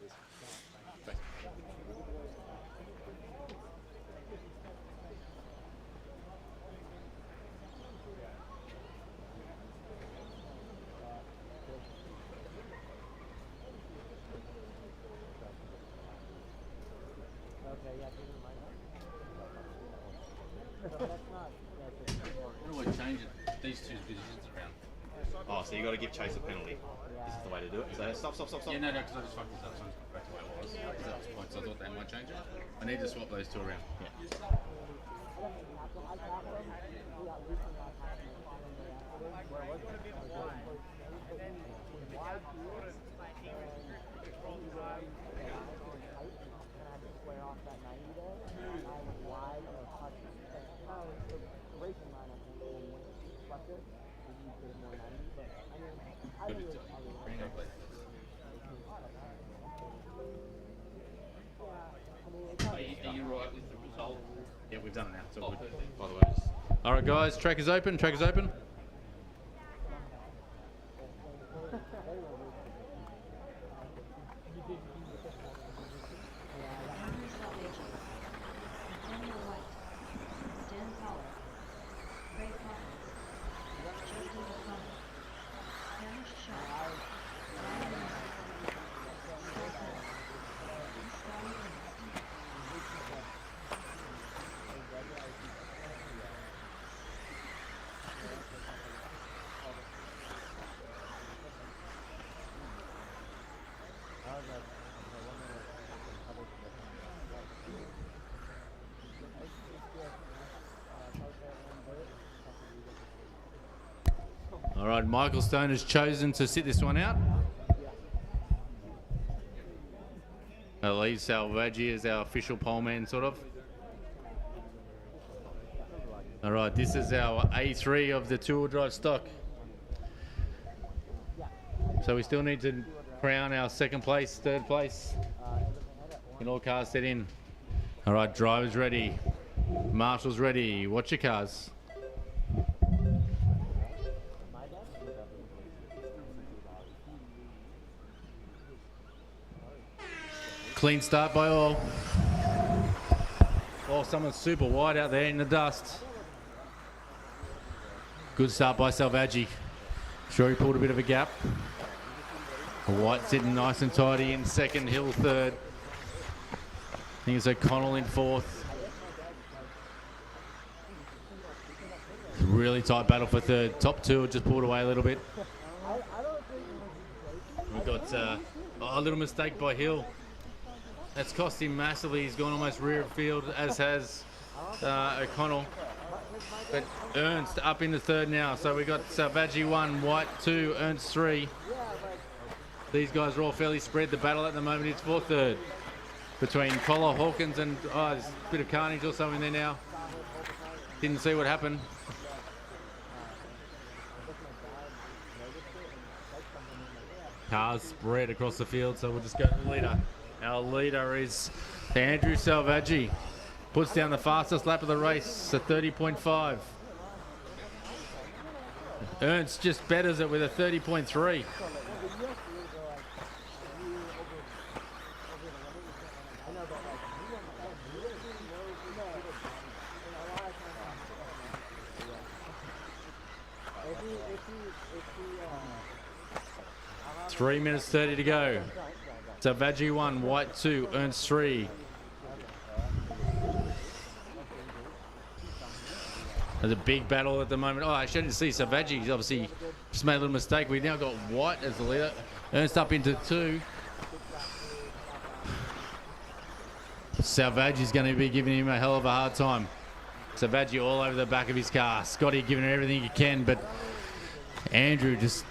What do I change it? These two positions around. Oh, so you got to give Chase a penalty. This is the way to do it. So stop. Yeah, no, because I just fucked this up. So I'm just back to where it was. That was point, so I thought they might change it. I need to swap those two around. Yeah. Are you right with the result? Yeah, we've done it now. It's all good. By the way. All right, guys, track is open. Track is open. Nathaniel White, Dan Fowler, Craig Hawkins, Joseph O'Connor, Hamish Shaw, Ryan Young, Selvaggi, Scotty Ernst. All right, Michael Stone has chosen to sit this one out. Lead Selvaggi is our official poleman, sort of. All right, this is our A3 of the two-wheel drive stock. So we still need to crown our second place, third place. Can all cars set in? All right, drivers ready. Marshals ready. Watch your cars. Clean start by all. Oh, someone's super wide out there in the dust. Good start by Selvaggi. Sure, he pulled a bit of a gap. White sitting nice and tidy in second, Hill third. I think it's O'Connell in fourth. Really tight battle for third. Top two just pulled away a little bit. We've got a little mistake by Hill. That's cost him massively. He's gone almost rear field, as has O'Connell. But Ernst up in the third now. So we got Selvaggi 1, White 2, Ernst 3. These guys are all fairly spread. The battle at the moment is for third between Collar, Hawkins, and there's a bit of carnage or something there now. Didn't see what happened. Cars spread across the field, so we'll just go to the leader. Our leader is Andrew Selvaggi. Puts down the fastest lap of the race at 30.5. Ernst just betters it with a 30.3. Three minutes 30 to go. Selvaggi 1, White 2, Ernst 3. There's a big battle at the moment. Oh, actually, I didn't see Selvaggi. He's obviously just made a little mistake. We've now got White as the leader. Ernst up into 2. Selvaggi's going to be giving him a hell of a hard time. Selvaggi all over the back of his car. Scotty giving it everything he can, but Andrew just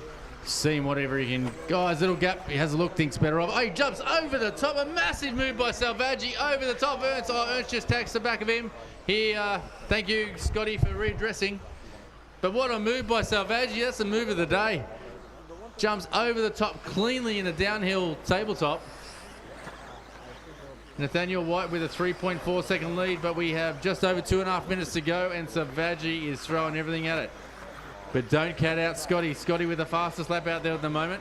seeing whatever he can. Guys, little gap. He has a look, thinks better of. Oh, he jumps over the top. A massive move by Selvaggi over the top. Ernst. Oh, Ernst just tacks the back of him. Thank you, Scotty, for redressing. But what a move by Selvaggi. That's the move of the day. Jumps over the top cleanly in a downhill tabletop. Nathaniel White with a 3.4 second lead, but we have just over 2.5 minutes to go, and Selvaggi is throwing everything at it. But don't count out Scotty. Scotty with the fastest lap out there at the moment.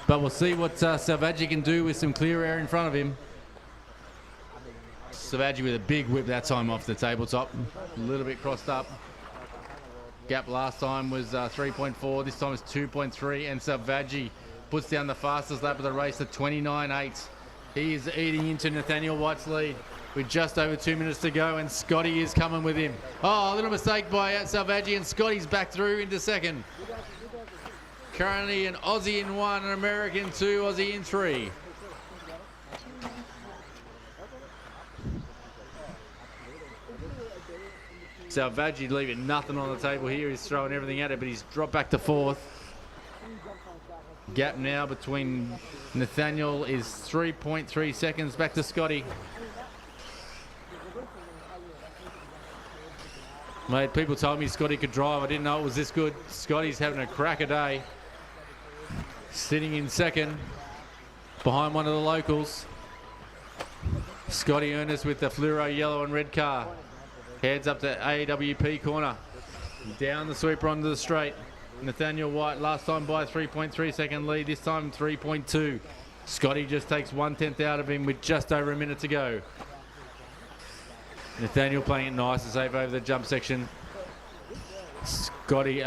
But we'll see what Selvaggi can do with some clear air in front of him. Selvaggi with a big whip that time off the tabletop. A little bit crossed up. Gap last time was 3.4. This time it's 2.3. And Selvaggi puts down the fastest lap of the race at 29.8. He is eating into Nathaniel White's lead with just over 2 minutes to go, and Scotty is coming with him. Oh, a little mistake by Selvaggi, and Scotty's back through into second. Currently an Aussie in 1, an American 2, Aussie in 3. Selvaggi leaving nothing on the table here. He's throwing everything at it, but he's dropped back to 4th. Gap now between Nathaniel is 3.3 seconds back to Scotty. Mate, people told me Scotty could drive. I didn't know it was this good. Scotty's having a cracker day. Sitting in second behind one of the locals. Scotty Ernest with the fluoro yellow and red car. Heads up to AWP corner. Down the sweeper onto the straight. Nathaniel White last time by 3.3 second lead, this time 3.2. Scotty just takes 1/10 out of him with just over a minute to go. Nathaniel playing it nice and safe over the jump section. Scotty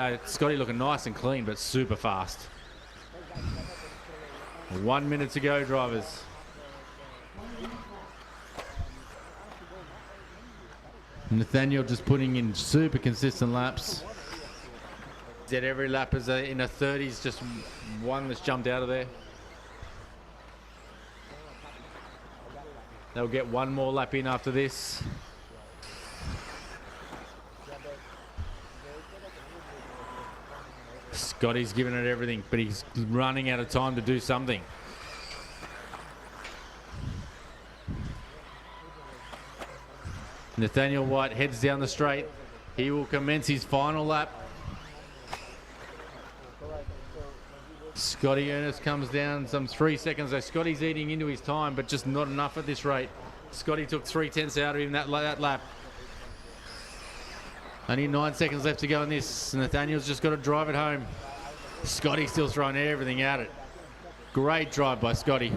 looking nice and clean, but super fast. 1 minute to go, drivers. Nathaniel just putting in super consistent laps. At every lap is in the 30s, just one that's jumped out of there. They'll get one more lap in after this. Scotty's giving it everything, but he's running out of time to do something. Nathaniel White heads down the straight. He will commence his final lap. Scotty Ernest comes down some 3 seconds. So Scotty's eating into his time, but just not enough at this rate. Scotty took 3/10 out of him that lap. Only 9 seconds left to go in this. Nathaniel's just got to drive it home. Scotty's still throwing everything at it. Great drive by Scotty.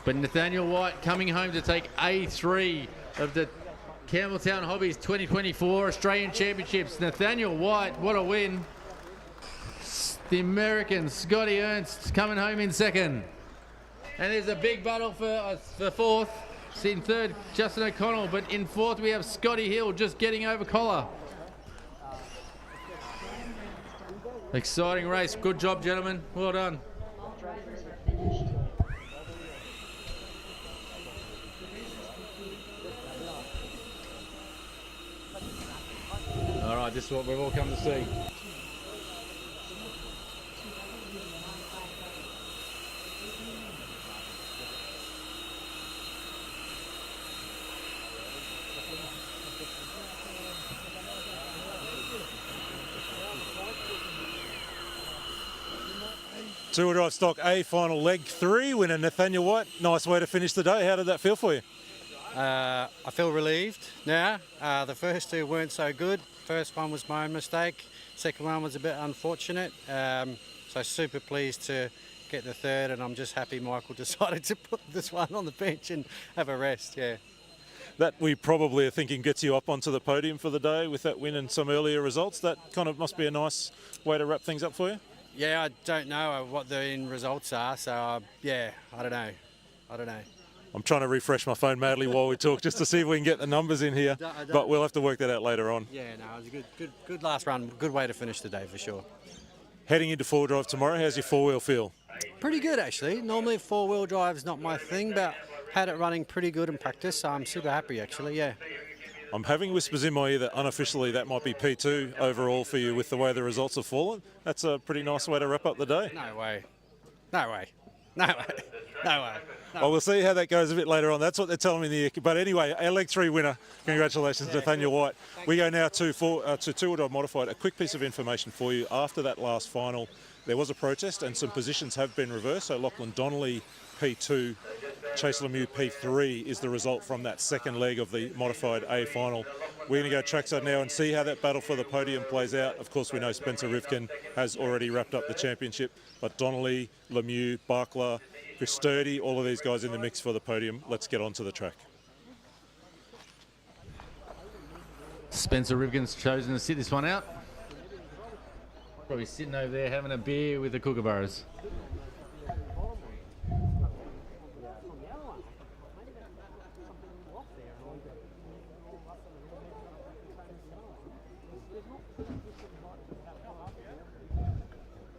But Nathaniel White coming home to take A3 of the Campbelltown Hobbies 2024 Australian Championships. Nathaniel White, what a win. The American Scotty Ernst coming home in second. And there's a big battle for 4th. In 3rd, Justin O'Connell, but in 4th we have Scotty Hill just getting over collar. Exciting race. Good job, gentlemen. Well done. This is what we've all come to see. Two-wheel drive stock A final leg 3, winner Nathaniel White. Nice way to finish the day. How did that feel for you? I feel relieved now. The first two weren't so good. First one was my own mistake. Second one was a bit unfortunate. So super pleased to get the third, and I'm just happy Michael decided to put this one on the bench and have a rest, yeah. That we probably are thinking gets you up onto the podium for the day with that win and some earlier results. That kind of must be a nice way to wrap things up for you. Yeah, I don't know what the end results are, so yeah, I don't know. I'm trying to refresh my phone madly while we talk just to see if we can get the numbers in here, but we'll have to work that out later on. Yeah, no, it was a good last run. Good way to finish the day for sure. Heading into four-wheel drive tomorrow, how's your four-wheel feel? Pretty good actually. Normally four-wheel drive is not my thing, but had it running pretty good in practice, so I'm super happy actually, yeah. I'm having whispers in my ear that unofficially that might be P2 overall for you with the way the results have fallen. That's a pretty nice way to wrap up the day. No way. Well, we'll see how that goes a bit later on. That's what they're telling me in the ear. But anyway, our leg 3 winner, congratulations, Nathaniel White. We go now to two-wheel drive modified. A quick piece of information for you. After that last final, there was a protest and some positions have been reversed. So Lachlan Donnelly, P2, Chase Lemieux P3 is the result from that second leg of the modified A final. We're going to go trackside now and see how that battle for the podium plays out. Of course, we know Spencer Rivkin has already wrapped up the championship, but Donnelly, Lemieux, Bakla, Chris Sturdy, all of these guys in the mix for the podium. Let's get on to the track. Spencer Rivkin's chosen to sit this one out. Probably sitting over there having a beer with the Kookaburras.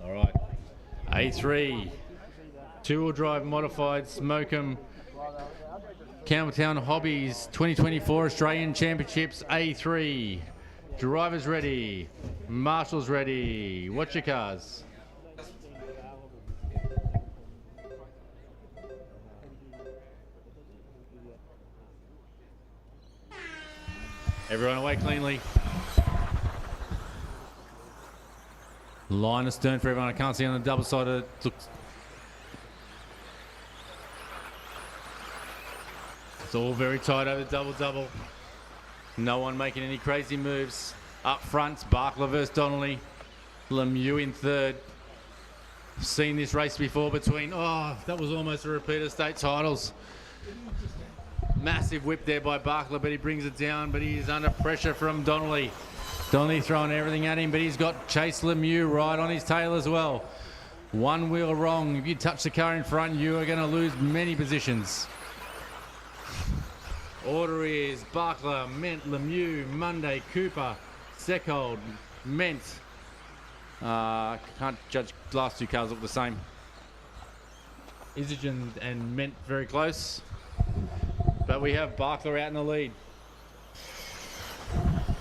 All right, A3, two-wheel drive modified, Smokem, Campbelltown Hobbies 2024 Australian Championships A3. Drivers ready, marshals ready. Watch your cars. Everyone away cleanly. Line astern for everyone. I can't see on the double side. It looks. It's all very tight over the double. No one making any crazy moves. Up front, Bakla versus Donnelly. Lemieux in third. Seen this race before between. Oh, that was almost a repeat of state titles. Massive whip there by Bakla, but he brings it down. But he is under pressure from Donnelly. Donnelly throwing everything at him, but he's got Chase Lemieux right on his tail as well. One wheel wrong. If you touch the car in front, you are going to lose many positions. Order is Bakla, Ment, Lemieux, Munday, Cooper, Seckold, Ment. Can't judge, last two cars look the same. Isergin and Ment very close. But we have Bakla out in the lead.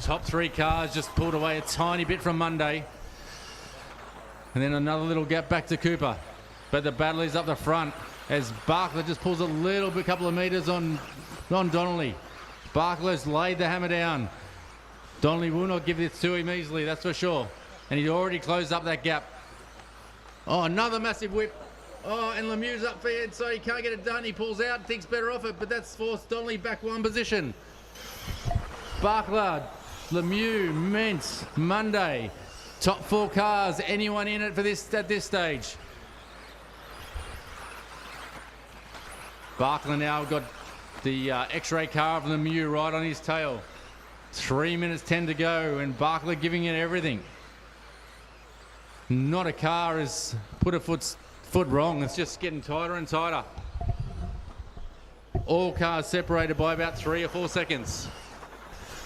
Top three cars just pulled away a tiny bit from Munday. And then another little gap back to Cooper. But the battle is up the front as Bakla just pulls a little bit, couple of metres on Donnelly. Bakla's laid the hammer down. Donnelly will not give this to him easily, that's for sure. And he's already closed up that gap. Oh, another massive whip. Oh, and Lemieux's up for it, so he can't get it done. He pulls out, thinks better off it, but that's forced Donnelly back one position. Bakla, Lemieux, Ment, Munday. Top four cars, anyone in it for this at this stage? Bakla now got the X-ray car of Lemieux right on his tail. 3 minutes 10 to go, and Bakla giving it everything. Not a car has put a foot wrong. It's just getting tighter and tighter. All cars separated by about 3 or 4 seconds.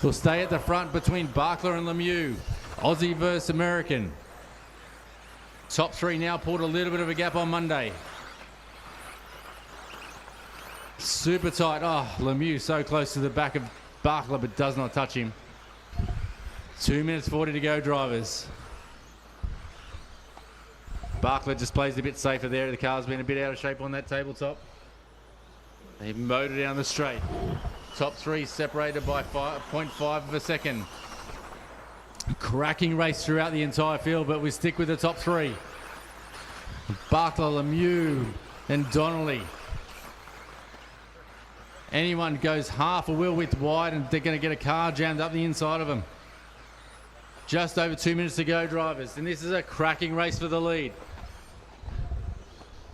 We'll stay at the front between Bakla and Lemieux. Aussie versus American. Top three now pulled a little bit of a gap on Munday. Super tight. Oh, Lemieux so close to the back of Bakla but does not touch him. 2 minutes 40 to go, drivers. Bakla just plays a bit safer there. The car's been a bit out of shape on that tabletop. They motor down the straight. Top three separated by 0.5 of a second. Cracking race throughout the entire field, but we stick with the top three. Bakla, Lemieux, and Donnelly. Anyone goes half a wheel width wide and they're going to get a car jammed up the inside of them. Just over 2 minutes to go, drivers, and this is a cracking race for the lead.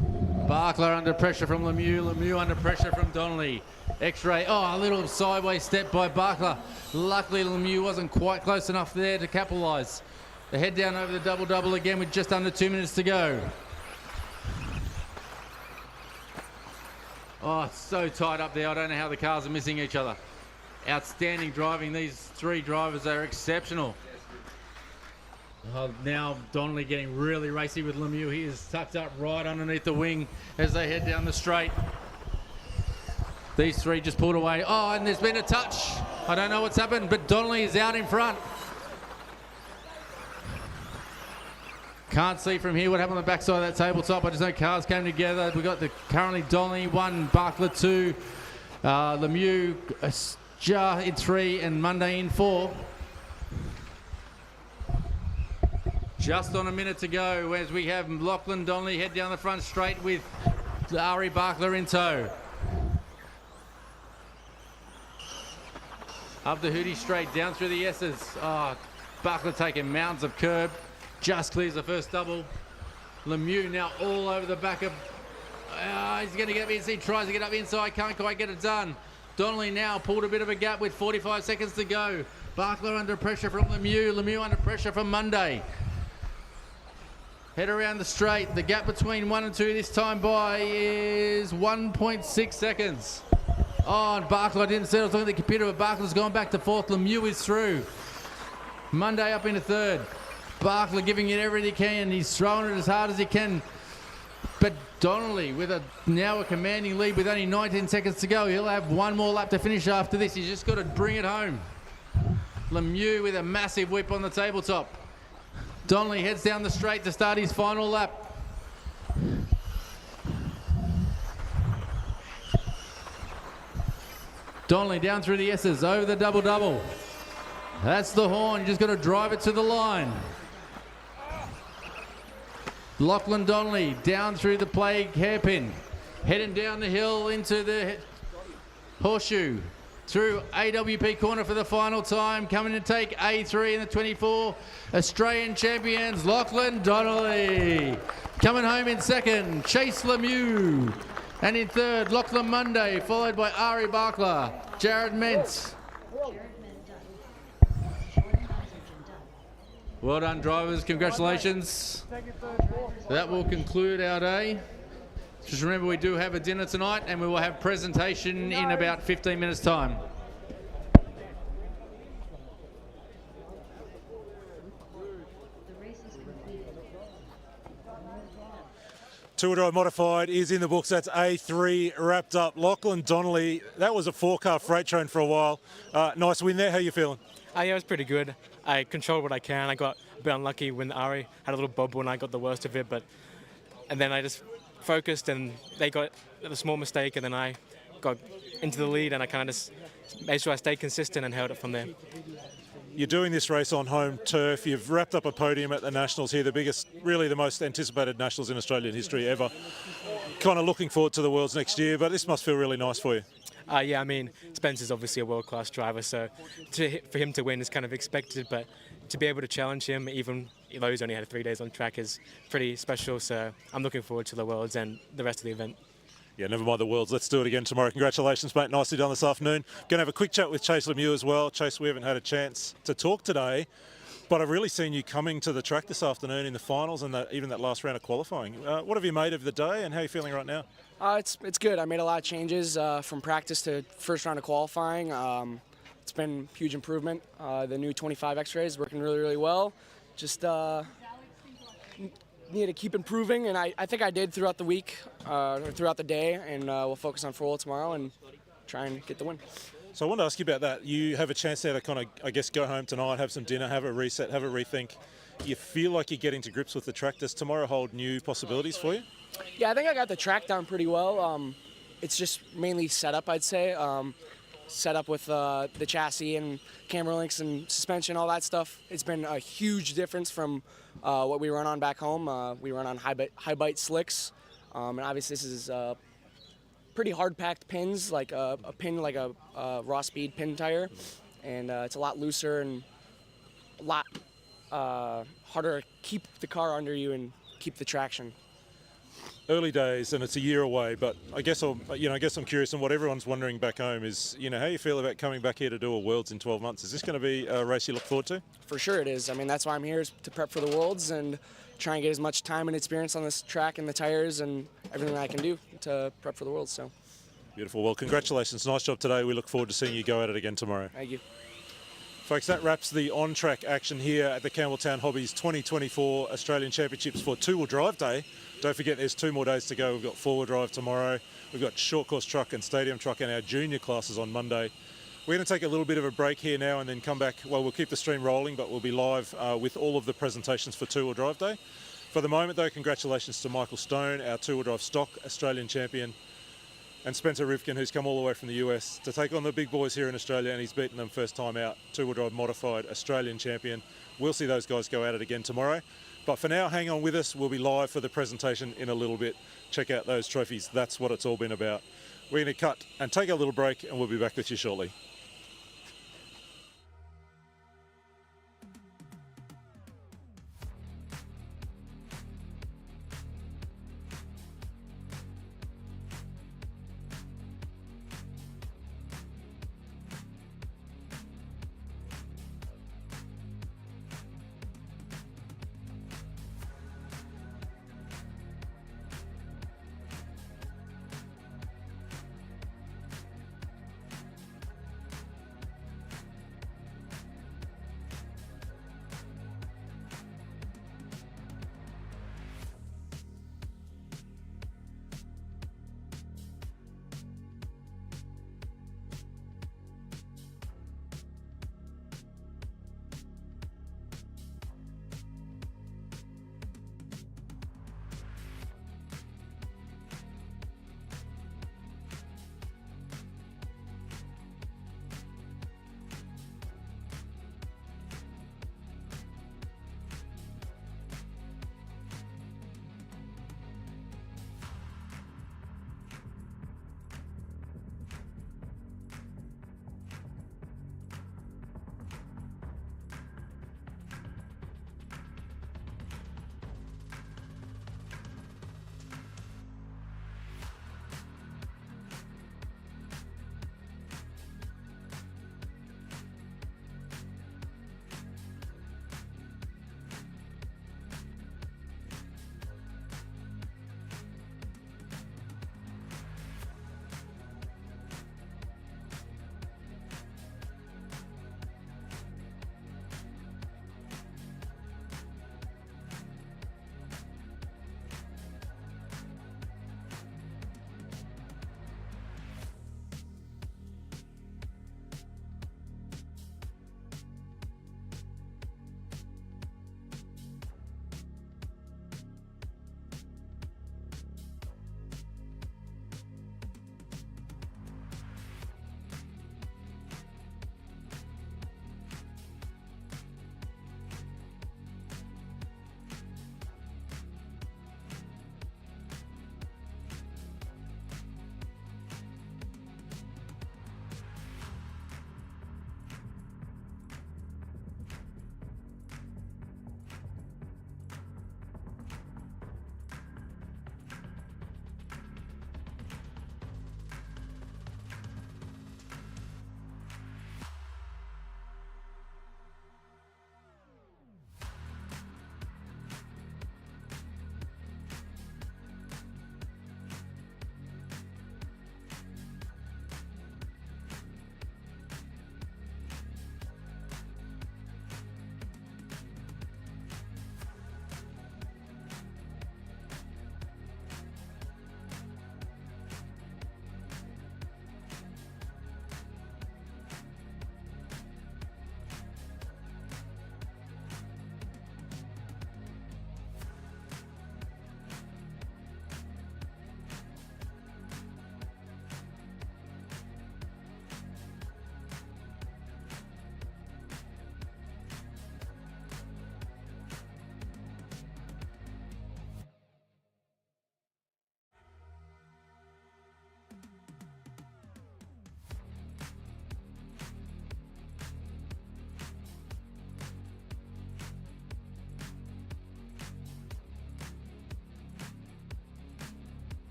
Bakla under pressure from Lemieux, Lemieux under pressure from Donnelly. X-ray, a little sideways step by Bakla. Luckily Lemieux wasn't quite close enough there to capitalise. The head down over the double-double again with just under 2 minutes to go. Oh, it's so tight up there. I don't know how the cars are missing each other. Outstanding driving. These three drivers are exceptional. Now Donnelly getting really racy with Lemieux. He is tucked up right underneath the wing as they head down the straight. These three just pulled away. Oh, and there's been a touch. I don't know what's happened, but Donnelly is out in front. Can't see from here what happened on the backside of that tabletop. I just know cars came together. We've got currently Donnelly 1, Bakla 2, Lemieux in 3, and Munday in 4. Just on a minute to go as we have Lachlan Donnelly head down the front straight with Ari Bakla in tow. Up the Hootie straight, down through the S's. Bakla taking mounds of curb. Just clears the first double. Lemieux now all over the back of... he's going to get up inside. He tries to get up inside. Can't quite get it done. Donnelly now pulled a bit of a gap with 45 seconds to go. Bakla under pressure from Lemieux. Lemieux under pressure from Munday. Head around the straight. The gap between 1 and 2 this time by is 1.6 seconds. And Bakla didn't settle. I was looking at the computer, but Barkla's gone back to 4th. Lemieux is through. Munday up into 3rd. Bakla giving it everything he can. He's throwing it as hard as he can. But Donnelly with now a commanding lead with only 19 seconds to go. He'll have one more lap to finish after this. He's just got to bring it home. Lemieux with a massive whip on the tabletop. Donnelly heads down the straight to start his final lap. Donnelly down through the S's, over the double-double. That's the horn, you just got to drive it to the line. Lachlan Donnelly down through the plague hairpin. Heading down the hill into the horseshoe. Through AWP corner for the final time. Coming to take A3 in the 24. Australian champions, Lachlan Donnelly. Coming home in 2nd, Chase Lemieux. And in 3rd, Lachlan Munday, followed by Ari Bakla, Jared Mentz. Well done, drivers. Congratulations. That will conclude our day. Just remember, we do have a dinner tonight, and we will have presentation in about 15 minutes' time. Two-wheel drive modified is in the books. That's A3 wrapped up. Lachlan Donnelly, that was a 4-car freight train for a while. Nice win there. How you feeling? Yeah, it was pretty good. I controlled what I can. I got a bit unlucky when Ari had a little bobble and I got the worst of it. And then I just focused and they got a small mistake and then I got into the lead and I kind of just made sure I stayed consistent and held it from there. You're doing this race on home turf. You've wrapped up a podium at the Nationals here, the biggest, really the most anticipated Nationals in Australian history ever. Kind of looking forward to the Worlds next year, but this must feel really nice for you. Yeah, I mean, Spencer's obviously a world-class driver, so for him to win is kind of expected, but to be able to challenge him, even though he's only had 3 days on track, is pretty special, so I'm looking forward to the Worlds and the rest of the event. Yeah, never mind the Worlds. Let's do it again tomorrow. Congratulations, mate. Nicely done this afternoon. Going to have a quick chat with Chase Lemieux as well. Chase, we haven't had a chance to talk today, but I've really seen you coming to the track this afternoon in the finals and even that last round of qualifying. What have you made of the day and how are you feeling right now? It's good. I made a lot of changes from practice to first round of qualifying. It's been a huge improvement. The new 25 X-rays working really, really well. Just need to keep improving, and I think I did throughout the week, or throughout the day, and we'll focus on 4 tomorrow and try and get the win. So I want to ask you about that. You have a chance there to kind of, I guess, go home tonight, have some dinner, have a reset, have a rethink. You feel like you're getting to grips with the track. Does tomorrow hold new possibilities for you? Yeah, I think I got the track down pretty well. It's just mainly setup, I'd say. Setup with the chassis and camber links and suspension, all that stuff. It's been a huge difference from what we run on back home. We run on high bite slicks, and obviously this is pretty hard packed pins, like a pin like a raw speed pin tire, and it's a lot looser and a lot harder to keep the car under you and keep the traction. Early days, and it's a year away. But I guess I'm curious, and what everyone's wondering back home is, how you feel about coming back here to do a Worlds in 12 months. Is this going to be a race you look forward to? For sure, it is. I mean, that's why I'm here, is to prep for the Worlds and try and get as much time and experience on this track and the tires and everything I can do to prep for the Worlds. So. Beautiful. Well, congratulations. Nice job today. We look forward to seeing you go at it again tomorrow. Thank you. Folks, that wraps the on-track action here at the Campbelltown Hobbies 2024 Australian Championships for two-wheel drive day. Don't forget, there's 2 more days to go. We've got four-wheel drive tomorrow. We've got short course truck and stadium truck and our junior classes on Monday. We're going to take a little bit of a break here now and then come back. Well, we'll keep the stream rolling, but we'll be live with all of the presentations for two-wheel drive day. For the moment, though, congratulations to Michael Stone, our two-wheel drive stock Australian champion, and Spencer Rivkin, who's come all the way from the US to take on the big boys here in Australia, and he's beaten them first time out. Two-wheel drive modified Australian champion. We'll see those guys go at it again tomorrow. But for now, hang on with us. We'll be live for the presentation in a little bit. Check out those trophies. That's what it's all been about. We're going to cut and take a little break, and we'll be back with you shortly.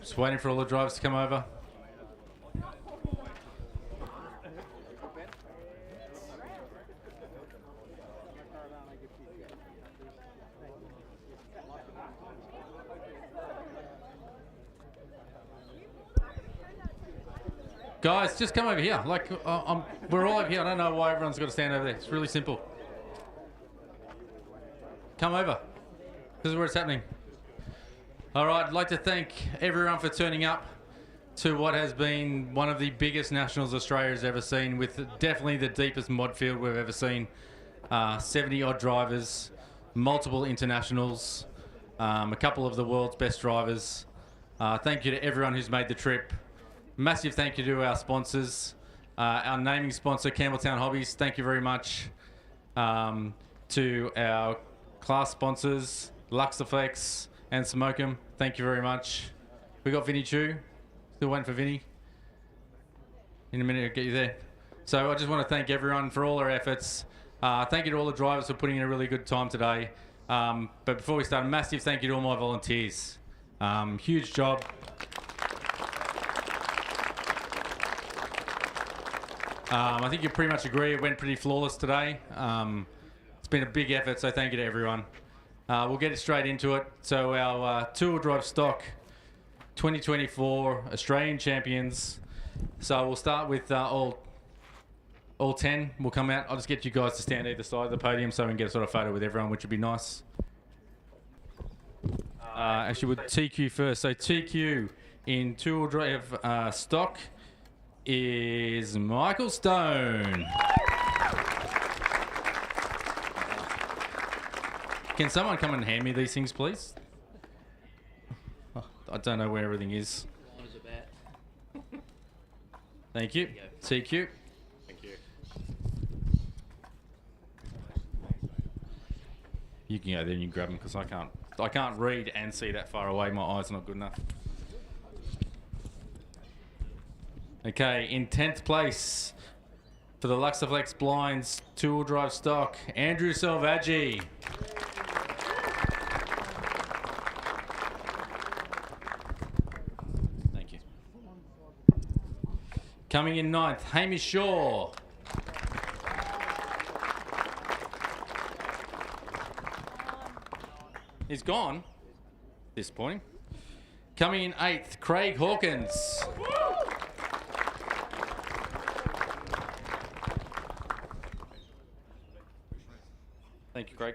Just waiting for all the drivers to come over. Guys, just come over here. Like, we're all over here. I don't know why everyone's got to stand over there. It's really simple. Come over. This is where it's happening. All right, I'd like to thank everyone for turning up to what has been one of the biggest nationals Australia's ever seen, with definitely the deepest mod field we've ever seen. 70-odd drivers, multiple internationals, a couple of the world's best drivers. Thank you to everyone who's made the trip. Massive thank you to our sponsors. Our naming sponsor, Campbelltown Hobbies, thank you very much. To our class sponsors, Luxaflex and Smokem, thank you very much. We got Vinny Chu, still waiting for Vinny. In a minute, I'll get you there. So I just want to thank everyone for all their efforts. Thank you to all the drivers for putting in a really good time today. But before we start, a massive thank you to all my volunteers. Huge job. I think you pretty much agree it went pretty flawless today. It's been a big effort, so thank you to everyone. We'll get straight into it. So our two-wheel drive stock 2024 Australian champions. So we'll start with all 10 will come out. I'll just get you guys to stand either side of the podium so we can get a sort of photo with everyone, which would be nice. Actually, with TQ first. So TQ in two-wheel drive stock is Michael Stone. Can someone come and hand me these things, please? Oh, I don't know where everything is. Thank you. TQ. Thank you. You can go there and you grab them because I can't read and see that far away. My eyes are not good enough. Okay, in 10th place for the Luxaflex Blinds two-wheel drive stock, Andrew Selvaggi. Thank you. Coming in 9th, Hamish Shaw. He's gone. Disappointing. Coming in 8th, Craig Hawkins. Thank you, Craig.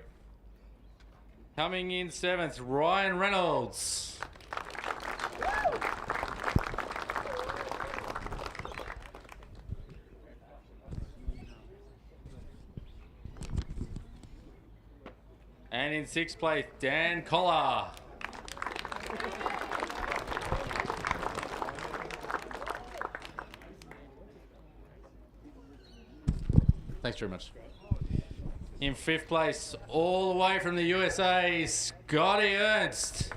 Coming in 7th, Ryan Reynolds. And in 6th place, Dan Collar. Thanks very much. In 5th place, all the way from the USA, Scotty Ernst.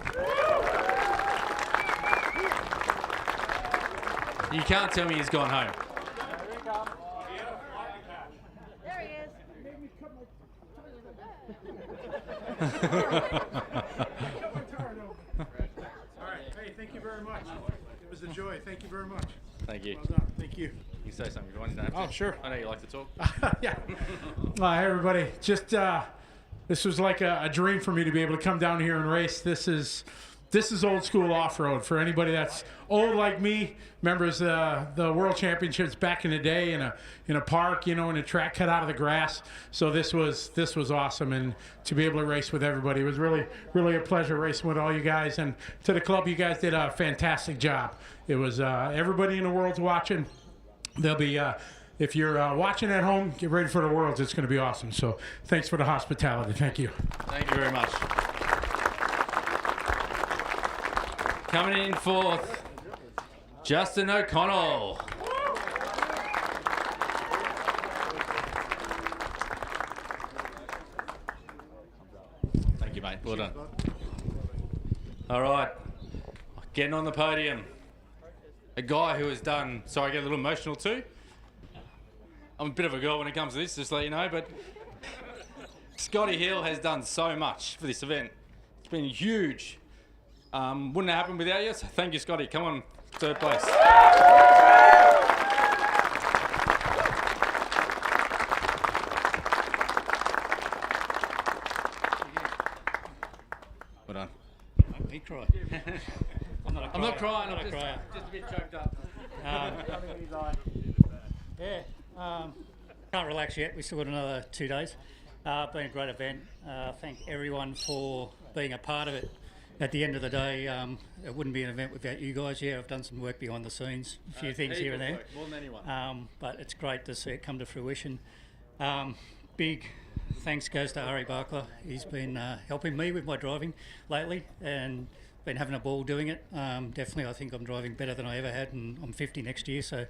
You can't tell me he's gone home. There he is. All right. Hey, thank you very much. It was a joy. Thank you very much. Thank you. Well done. Thank you. You say something if you want. You don't have to. Oh, sure. I know you like to talk. Yeah. Hi, everybody. Just this was like a dream for me to be able to come down here and race. This is old school off-road for anybody that's old like me. Remembers the World Championships back in the day in a park, you know, in a track cut out of the grass. So this was awesome, and to be able to race with everybody, it was really a pleasure racing with all you guys. And to the club, you guys did a fantastic job. It was everybody in the world's watching. They'll be. If you're watching at home, get ready for the Worlds. It's going to be awesome. So thanks for the hospitality. Thank you. Thank you very much. Coming in 4th, Justin O'Connell. Thank you, mate. Well done. All right. Getting on the podium. A guy who has done... Sorry, I get a little emotional too. I'm a bit of a girl when it comes to this, just to let you know, but Scotty Hill has done so much for this event. It's been huge. Wouldn't have happened without you, so thank you, Scotty. Come on, third place. Well done. Make me cry. I'm not crying, I'm just a bit choked up. Can't relax yet. We still got another 2 days. Been a great event. Thank everyone for being a part of it. At the end of the day, it wouldn't be an event without you guys. Yeah, I've done some work behind the scenes, a few things here and there. More than anyone. But it's great to see it come to fruition. Big thanks goes to Ari Bakla. He's been helping me with my driving lately and been having a ball doing it. Definitely, I think I'm driving better than I ever had, and I'm 50 next year. So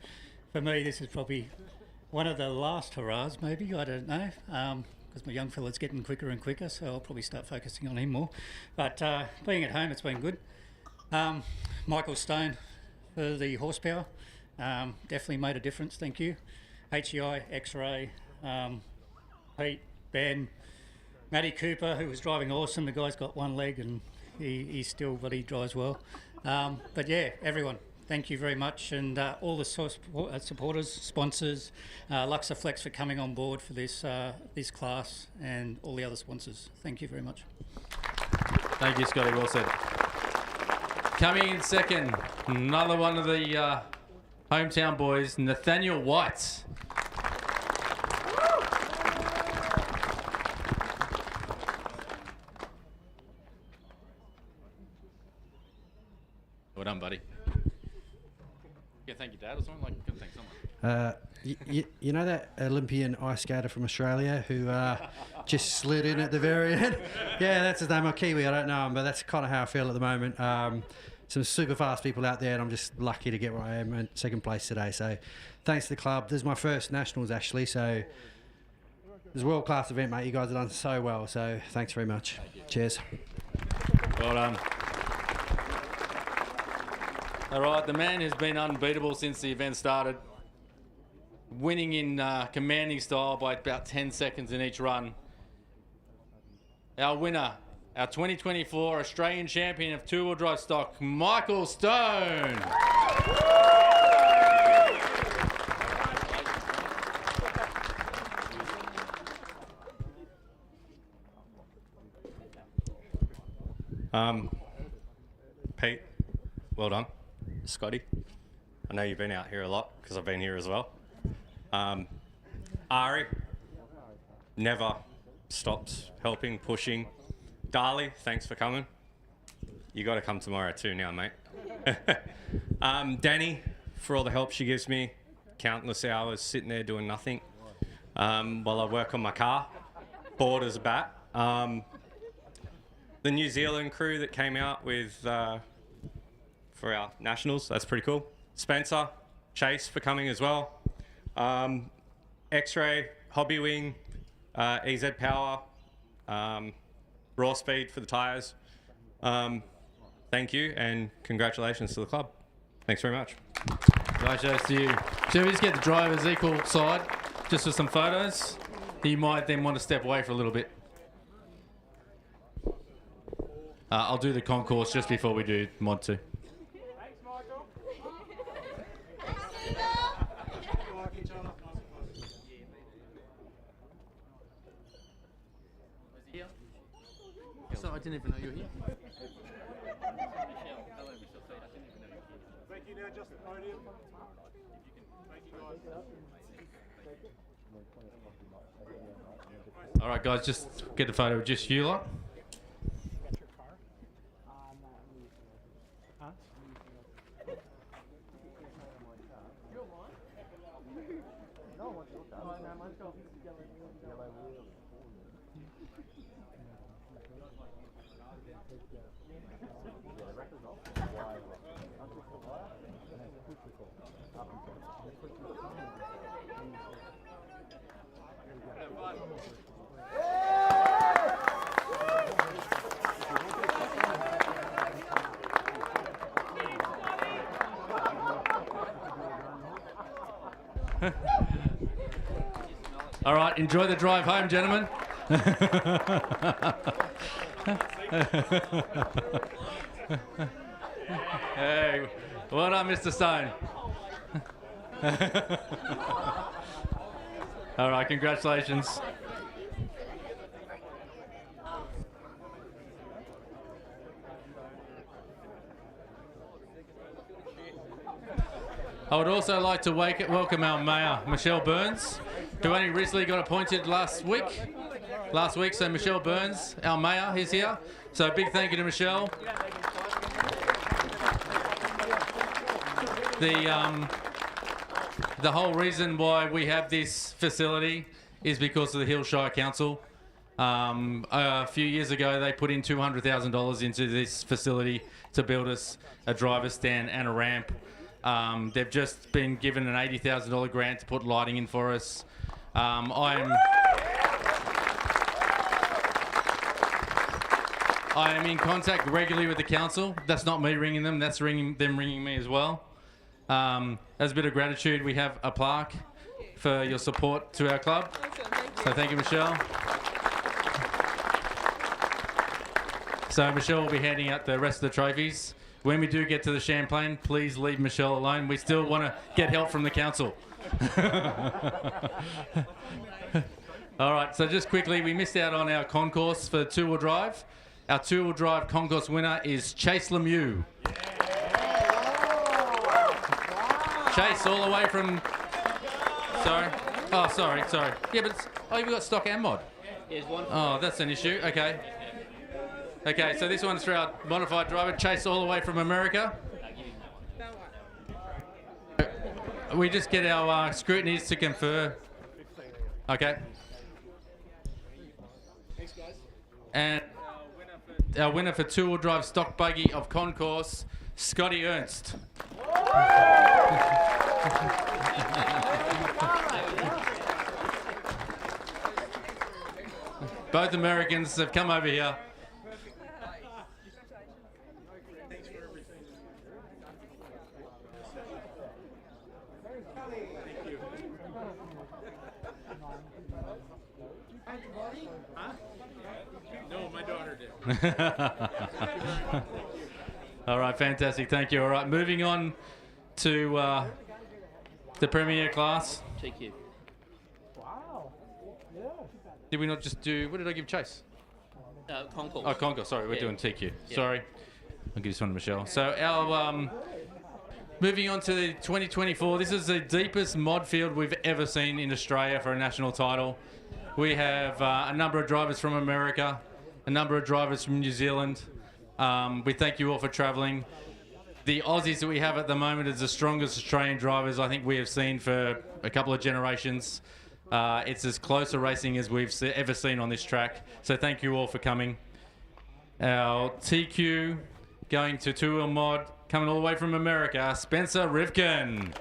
for me, this is probably one of the last hurrahs, maybe. I don't know. Because my young fella's getting quicker and quicker, so I'll probably start focusing on him more. But being at home, it's been good. Michael Stone for the horsepower. Definitely made a difference, thank you. HEI, X-Ray, Pete, Ben, Matty Cooper, who was driving awesome. The guy's got one leg and he's still, but he drives well. But yeah, everyone, thank you very much, and all the supporters, sponsors, Luxaflex for coming on board for this this class, and all the other sponsors. Thank you very much. Thank you, Scotty. Well said. Coming in second, another one of the hometown boys, Nathaniel White. Well done, buddy. Yeah, thank you, Dad, or something. Like, thank someone. You know that Olympian ice skater from Australia who just slid in at the very end? Yeah, that's his name. I'm Kiwi, I don't know him, but that's kind of how I feel at the moment. Some super fast people out there, and I'm just lucky to get where I am in second place today. So thanks to the club. This is my first nationals, actually, so it's a world-class event, mate. You guys have done so well, so thanks very much. Cheers. Well done. All right, the man has been unbeatable since the event started, winning in commanding style by about 10 seconds in each run. Our winner, our 2024 Australian champion of two-wheel drive stock, Michael Stone. Pete, well done. Scotty, I know you've been out here a lot because I've been here as well. Ari, never stopped helping, pushing. Darley, thanks for coming. You got to come tomorrow too now, mate. Danny, for all the help she gives me, countless hours sitting there doing nothing while I work on my car, bored as a bat. The New Zealand crew that came out with for our nationals, that's pretty cool. Spencer, Chase for coming as well. X-Ray, Hobby Wing, EZ Power, Raw Speed for the tyres. Thank you and congratulations to the club. Thanks very much. Congratulations to you. Shall we just get the driver's equal side just for some photos? You might then want to step away for a little bit. I'll do the concourse just before we do Mod 2. So I didn't even know you were here. Thank you. Now just the podium. Thank you guys. All right, guys, just get the photo of just you lot. All right, enjoy the drive home, gentlemen. Hey, well done, Mr. Stone. All right, congratulations. I would also like to welcome our Mayor, Michelle Burns, who only recently got appointed last week. So Michelle Burns, our Mayor, is here. So big thank you to Michelle. The whole reason why we have this facility is because of the Hillshire Council. A few years ago, they put in $200,000 into this facility to build us a driver's stand and a ramp. They've just been given an $80,000 grant to put lighting in for us. I am in contact regularly with the council. That's not me ringing them, that's them ringing me as well. As a bit of gratitude, we have a plaque for your support to our club. So thank you, Michelle. So Michelle will be handing out the rest of the trophies. When we do get to the Champlain, please leave Michelle alone. We still want to get help from the council. All right, so just quickly, we missed out on our concourse for two-wheel drive. Our two-wheel drive concourse winner is Chase Lemieux. Chase, all the way from... Sorry. Oh, sorry. Yeah, but you've got stock and mod. Here's one. Oh, that's an issue. Okay. Okay, so this one's for our modified driver, Chase, all the way from America. We just get our scrutineers to confer. Okay. Thanks, guys. And our winner for two-wheel drive stock buggy of concourse, Scotty Ernst. Both Americans have come over here. No, my daughter did. All right, fantastic. Thank you. All right, moving on to the Premier class. TQ. Wow. Yeah. Did we not just do... What did I give Chase? Concourse. Oh, Concourse. Sorry, we're Yeah. doing TQ. Yeah. Sorry. I'll give this one to Michelle. So our... moving on to the 2024. This is the deepest mod field we've ever seen in Australia for a national title. We have a number of drivers from America, a number of drivers from New Zealand. We thank you all for travelling. The Aussies that we have at the moment is the strongest Australian drivers I think we have seen for a couple of generations. It's as close a racing as we've ever seen on this track. So thank you all for coming. Our TQ going to two-wheel mod, coming all the way from America, Spencer Rivkin.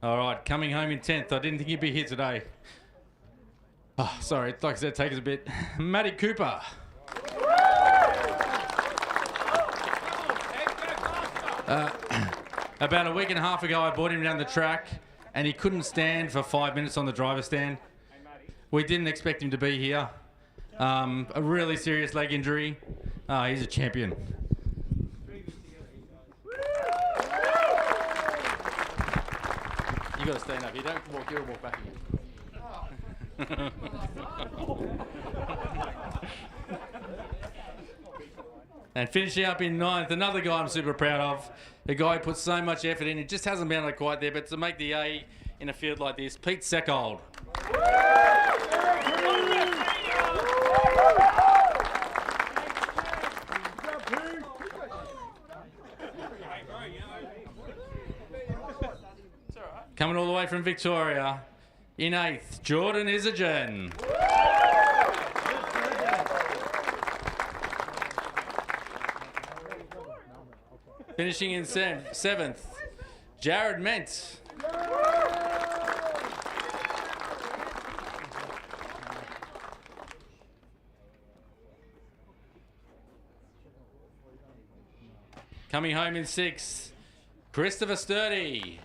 All right, coming home in 10th. I didn't think you'd be here today. Oh, sorry, like I said, take us a bit. Matty Cooper. About a week and a half ago, I brought him down the track, and he couldn't stand for 5 minutes on the driver's stand. We didn't expect him to be here. A really serious leg injury. He's a champion. You got to stand up. You don't walk. You'll walk back again. And finishing up in 9th, another guy I'm super proud of. A guy who put so much effort in. It just hasn't been quite there, but to make the A in a field like this, Pete Seckold. Coming all the way from Victoria, in 8th, Jordan Isergin. Finishing in 7th, Jared Ment. Coming home in 6th, Christopher Sturdy.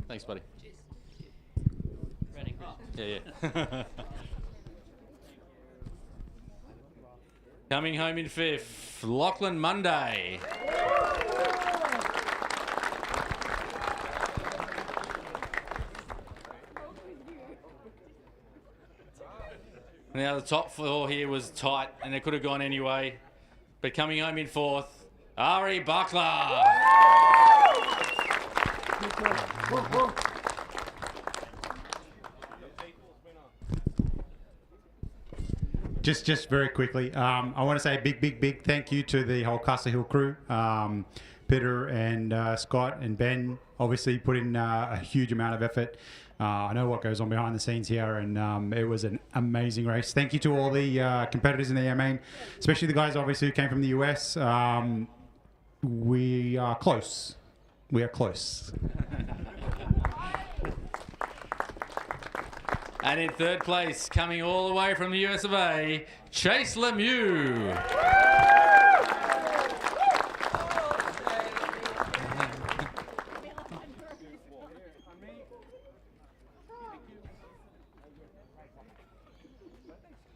Thanks, buddy. Yeah. Coming home in fifth, Lachlan Munday. Now the top four here was tight and it could have gone anyway. But coming home in fourth, Ari Bakla. Just very quickly, I want to say a big thank you to the whole Castle Hill crew. Peter and Scott and Ben obviously put in a huge amount of effort. I know what goes on behind the scenes here, and it was an amazing race. Thank you to all the competitors in the main, especially the guys obviously who came from the US. We are close. We are close. And in third place, coming all the way from the US of A, Chase Lemieux.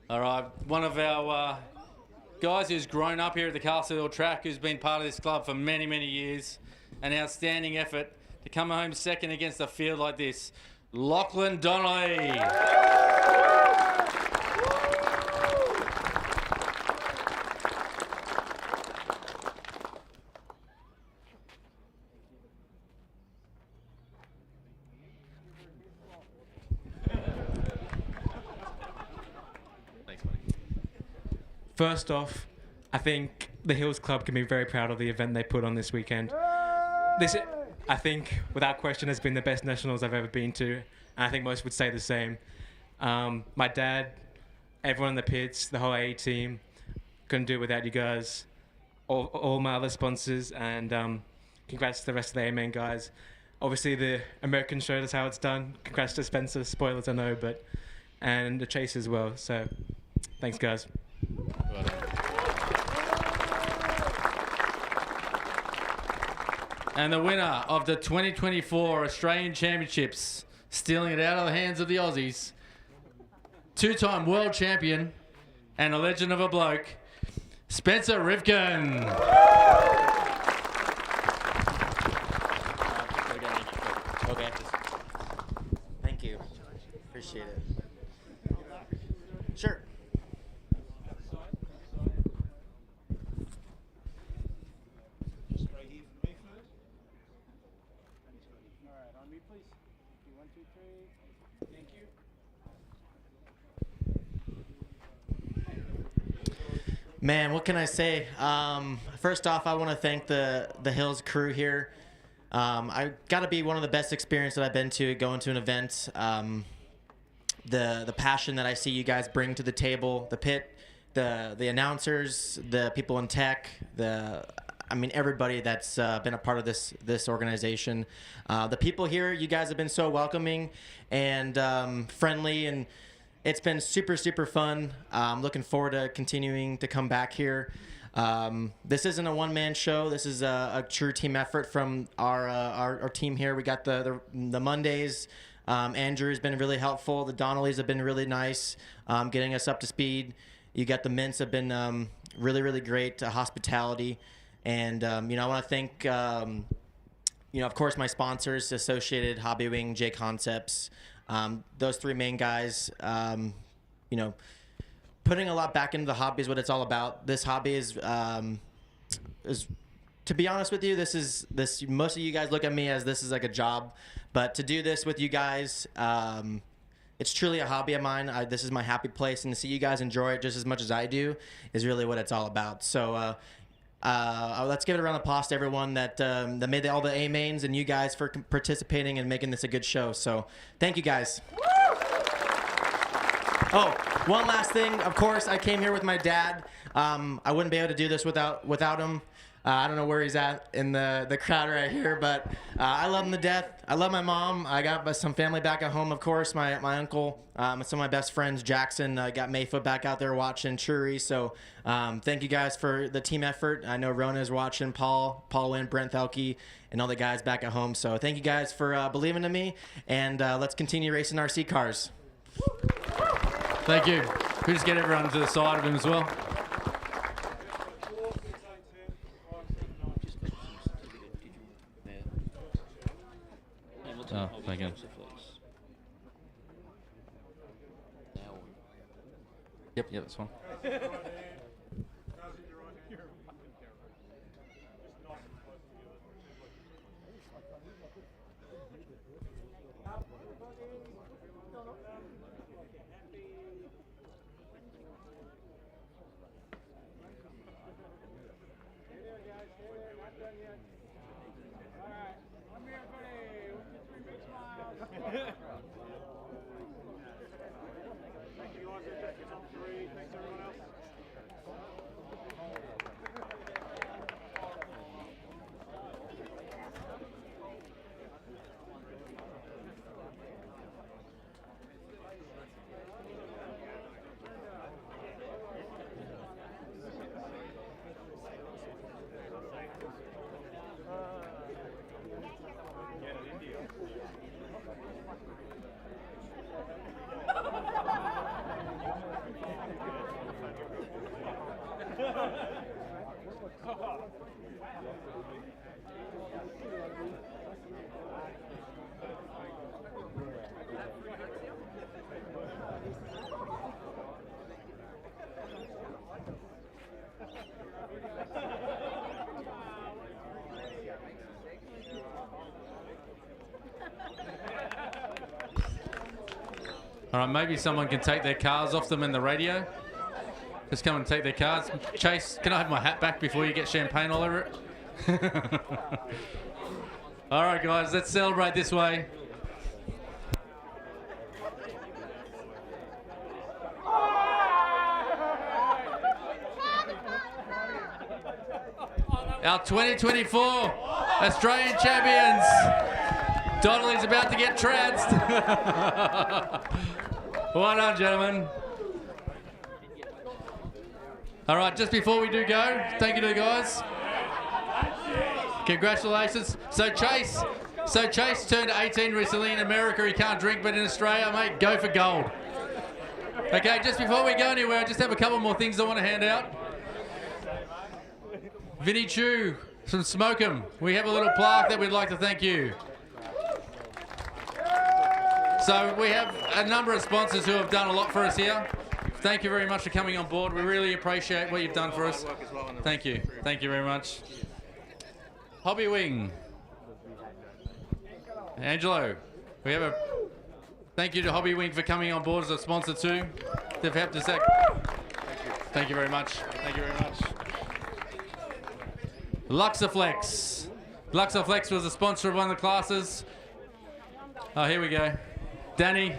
All right, one of our guys who's grown up here at the Castle Hill track, who's been part of this club for many, many years. An outstanding effort to come home second against a field like this. Lachlan Donnelly. First off, I think the Hills Club can be very proud of the event they put on this weekend. This, I think, without question, has been the best nationals I've ever been to, and I think most would say the same. My dad, everyone in the pits, the whole A team, couldn't do it without you guys. All my other sponsors, and congrats to the rest of the A-main guys. Obviously, the Americans showed us how it's done. Congrats to Spencer. Spoilers, I know, and the Chase as well. So, thanks, guys. And the winner of the 2024 Australian Championships, stealing it out of the hands of the Aussies, two-time world champion and a legend of a bloke, Spencer Rivkin. Okay. Thank you. Appreciate it. Sure. Man, what can I say? First off, I want to thank the Hills crew here. I got to be one of the best experiences that I've been to going to an event. The passion that I see you guys bring to the table, the pit, the announcers, the people in tech, everybody that's been a part of this organization. The people here, you guys have been so welcoming and friendly, and it's been super, super fun. I'm looking forward to continuing to come back here. This isn't a one-man show. This is a true team effort from our team here. We got the Mondays. Andrew's been really helpful. The Donnellys have been really nice, getting us up to speed. You got the Mints have been really, really great hospitality. And, I want to thank, of course, my sponsors, Associated, Hobby Wing, J Concepts. Those three main guys, putting a lot back into the hobby is what it's all about. This hobby is to be honest with you, most of you guys look at me as this is like a job, but to do this with you guys, it's truly a hobby of mine. This is my happy place, and to see you guys enjoy it just as much as I do is really what it's all about. So let's give it a round of applause to everyone that made all the A-mains and you guys for participating and making this a good show. So thank you guys. Oh, one last thing. Of course, I came here with my dad. I wouldn't be able to do this without him. I don't know where he's at in the crowd right here, but I love him to death. I love my mom. I got some family back at home, of course. My uncle, some of my best friends, Jackson, got Mayfoot back out there watching Churi. So thank you guys for the team effort. I know Rona's watching, Paul Wynn, Brent Thelke, and all the guys back at home. So thank you guys for believing in me, and let's continue racing RC cars. Thank you. We just get everyone to the side of him as well. Oh, thank you. Yep, that's one. All right, maybe someone can take their cars off them in the radio. Just come and take their cars. Chase, can I have my hat back before you get champagne all over it? All right, guys, let's celebrate this way. Our 2024 Australian champions. Donnelly's about to get trounced. Well done, gentlemen. All right, just before we do go, thank you to the guys. Congratulations. So Chase turned 18 recently in America. He can't drink, but in Australia, mate, go for gold. Okay, just before we go anywhere, I just have a couple more things I want to hand out. Vinny Chu from Smokem. We have a little plaque that we'd like to thank you. So we have a number of sponsors who have done a lot for us here. Thank you very much for coming on board. We really appreciate what you've done for us. Thank you. Thank you very much. Hobby Wing. Angelo, we have a thank you to Hobby Wing for coming on board as a sponsor too. They've helped us out. Thank you very much. Thank you very much. Luxaflex. Luxaflex was a sponsor of one of the classes. Oh, here we go. Danny.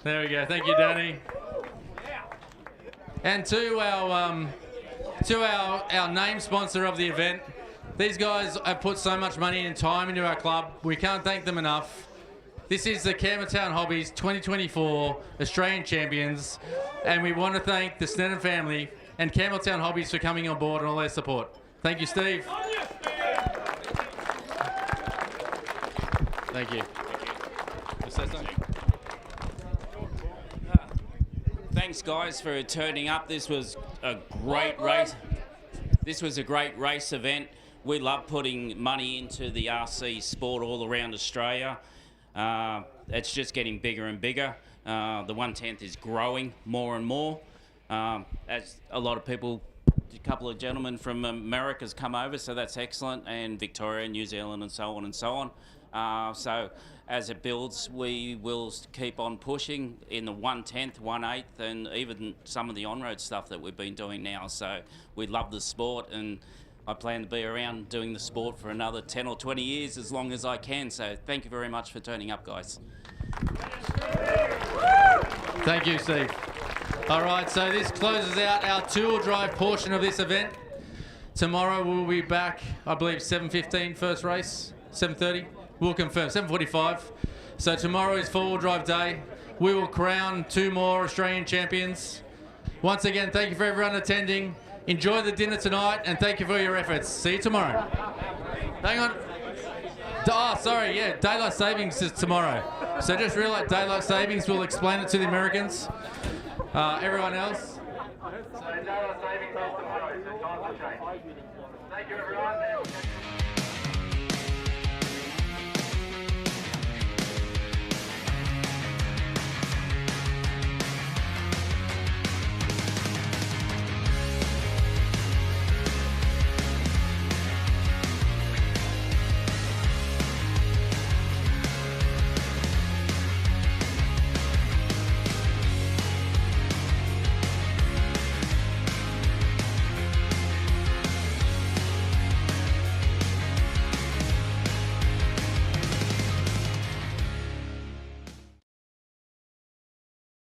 There we go. Thank you, Danny. And to our name sponsor of the event. These guys have put so much money and time into our club. We can't thank them enough. This is the Campbelltown Hobbies 2024 Australian Champions, and we want to thank the Sneddon family and Campbelltown Hobbies for coming on board and all their support. Thank you, Steve. Thank you. Thanks, guys, for turning up. This was a great race. This was a great race event. We love putting money into the RC sport all around Australia. It's just getting bigger and bigger. The 1/10 is growing more and more. As a lot of people, a couple of gentlemen from America's come over, so that's excellent, and Victoria, New Zealand, and so on and so on. So as it builds, we will keep on pushing in the 1/10, 1/8, and even some of the on-road stuff that we've been doing now. So we love the sport, and I plan to be around doing the sport for another 10 or 20 years as long as I can. So thank you very much for turning up, guys. Thank you, Steve. All right, so this closes out our two-wheel drive portion of this event. Tomorrow we'll be back, I believe 7:15 first race, 7:30. We'll confirm, 7:45. So tomorrow is four-wheel drive day. We will crown 2 more Australian champions. Once again, thank you for everyone attending. Enjoy the dinner tonight and thank you for your efforts. See you tomorrow. Hang on. Oh, sorry, yeah, daylight savings is tomorrow. So just realize daylight savings, we'll explain it to the Americans. Everyone else. So daylight savings is tomorrow, so times will change. Thank you everyone.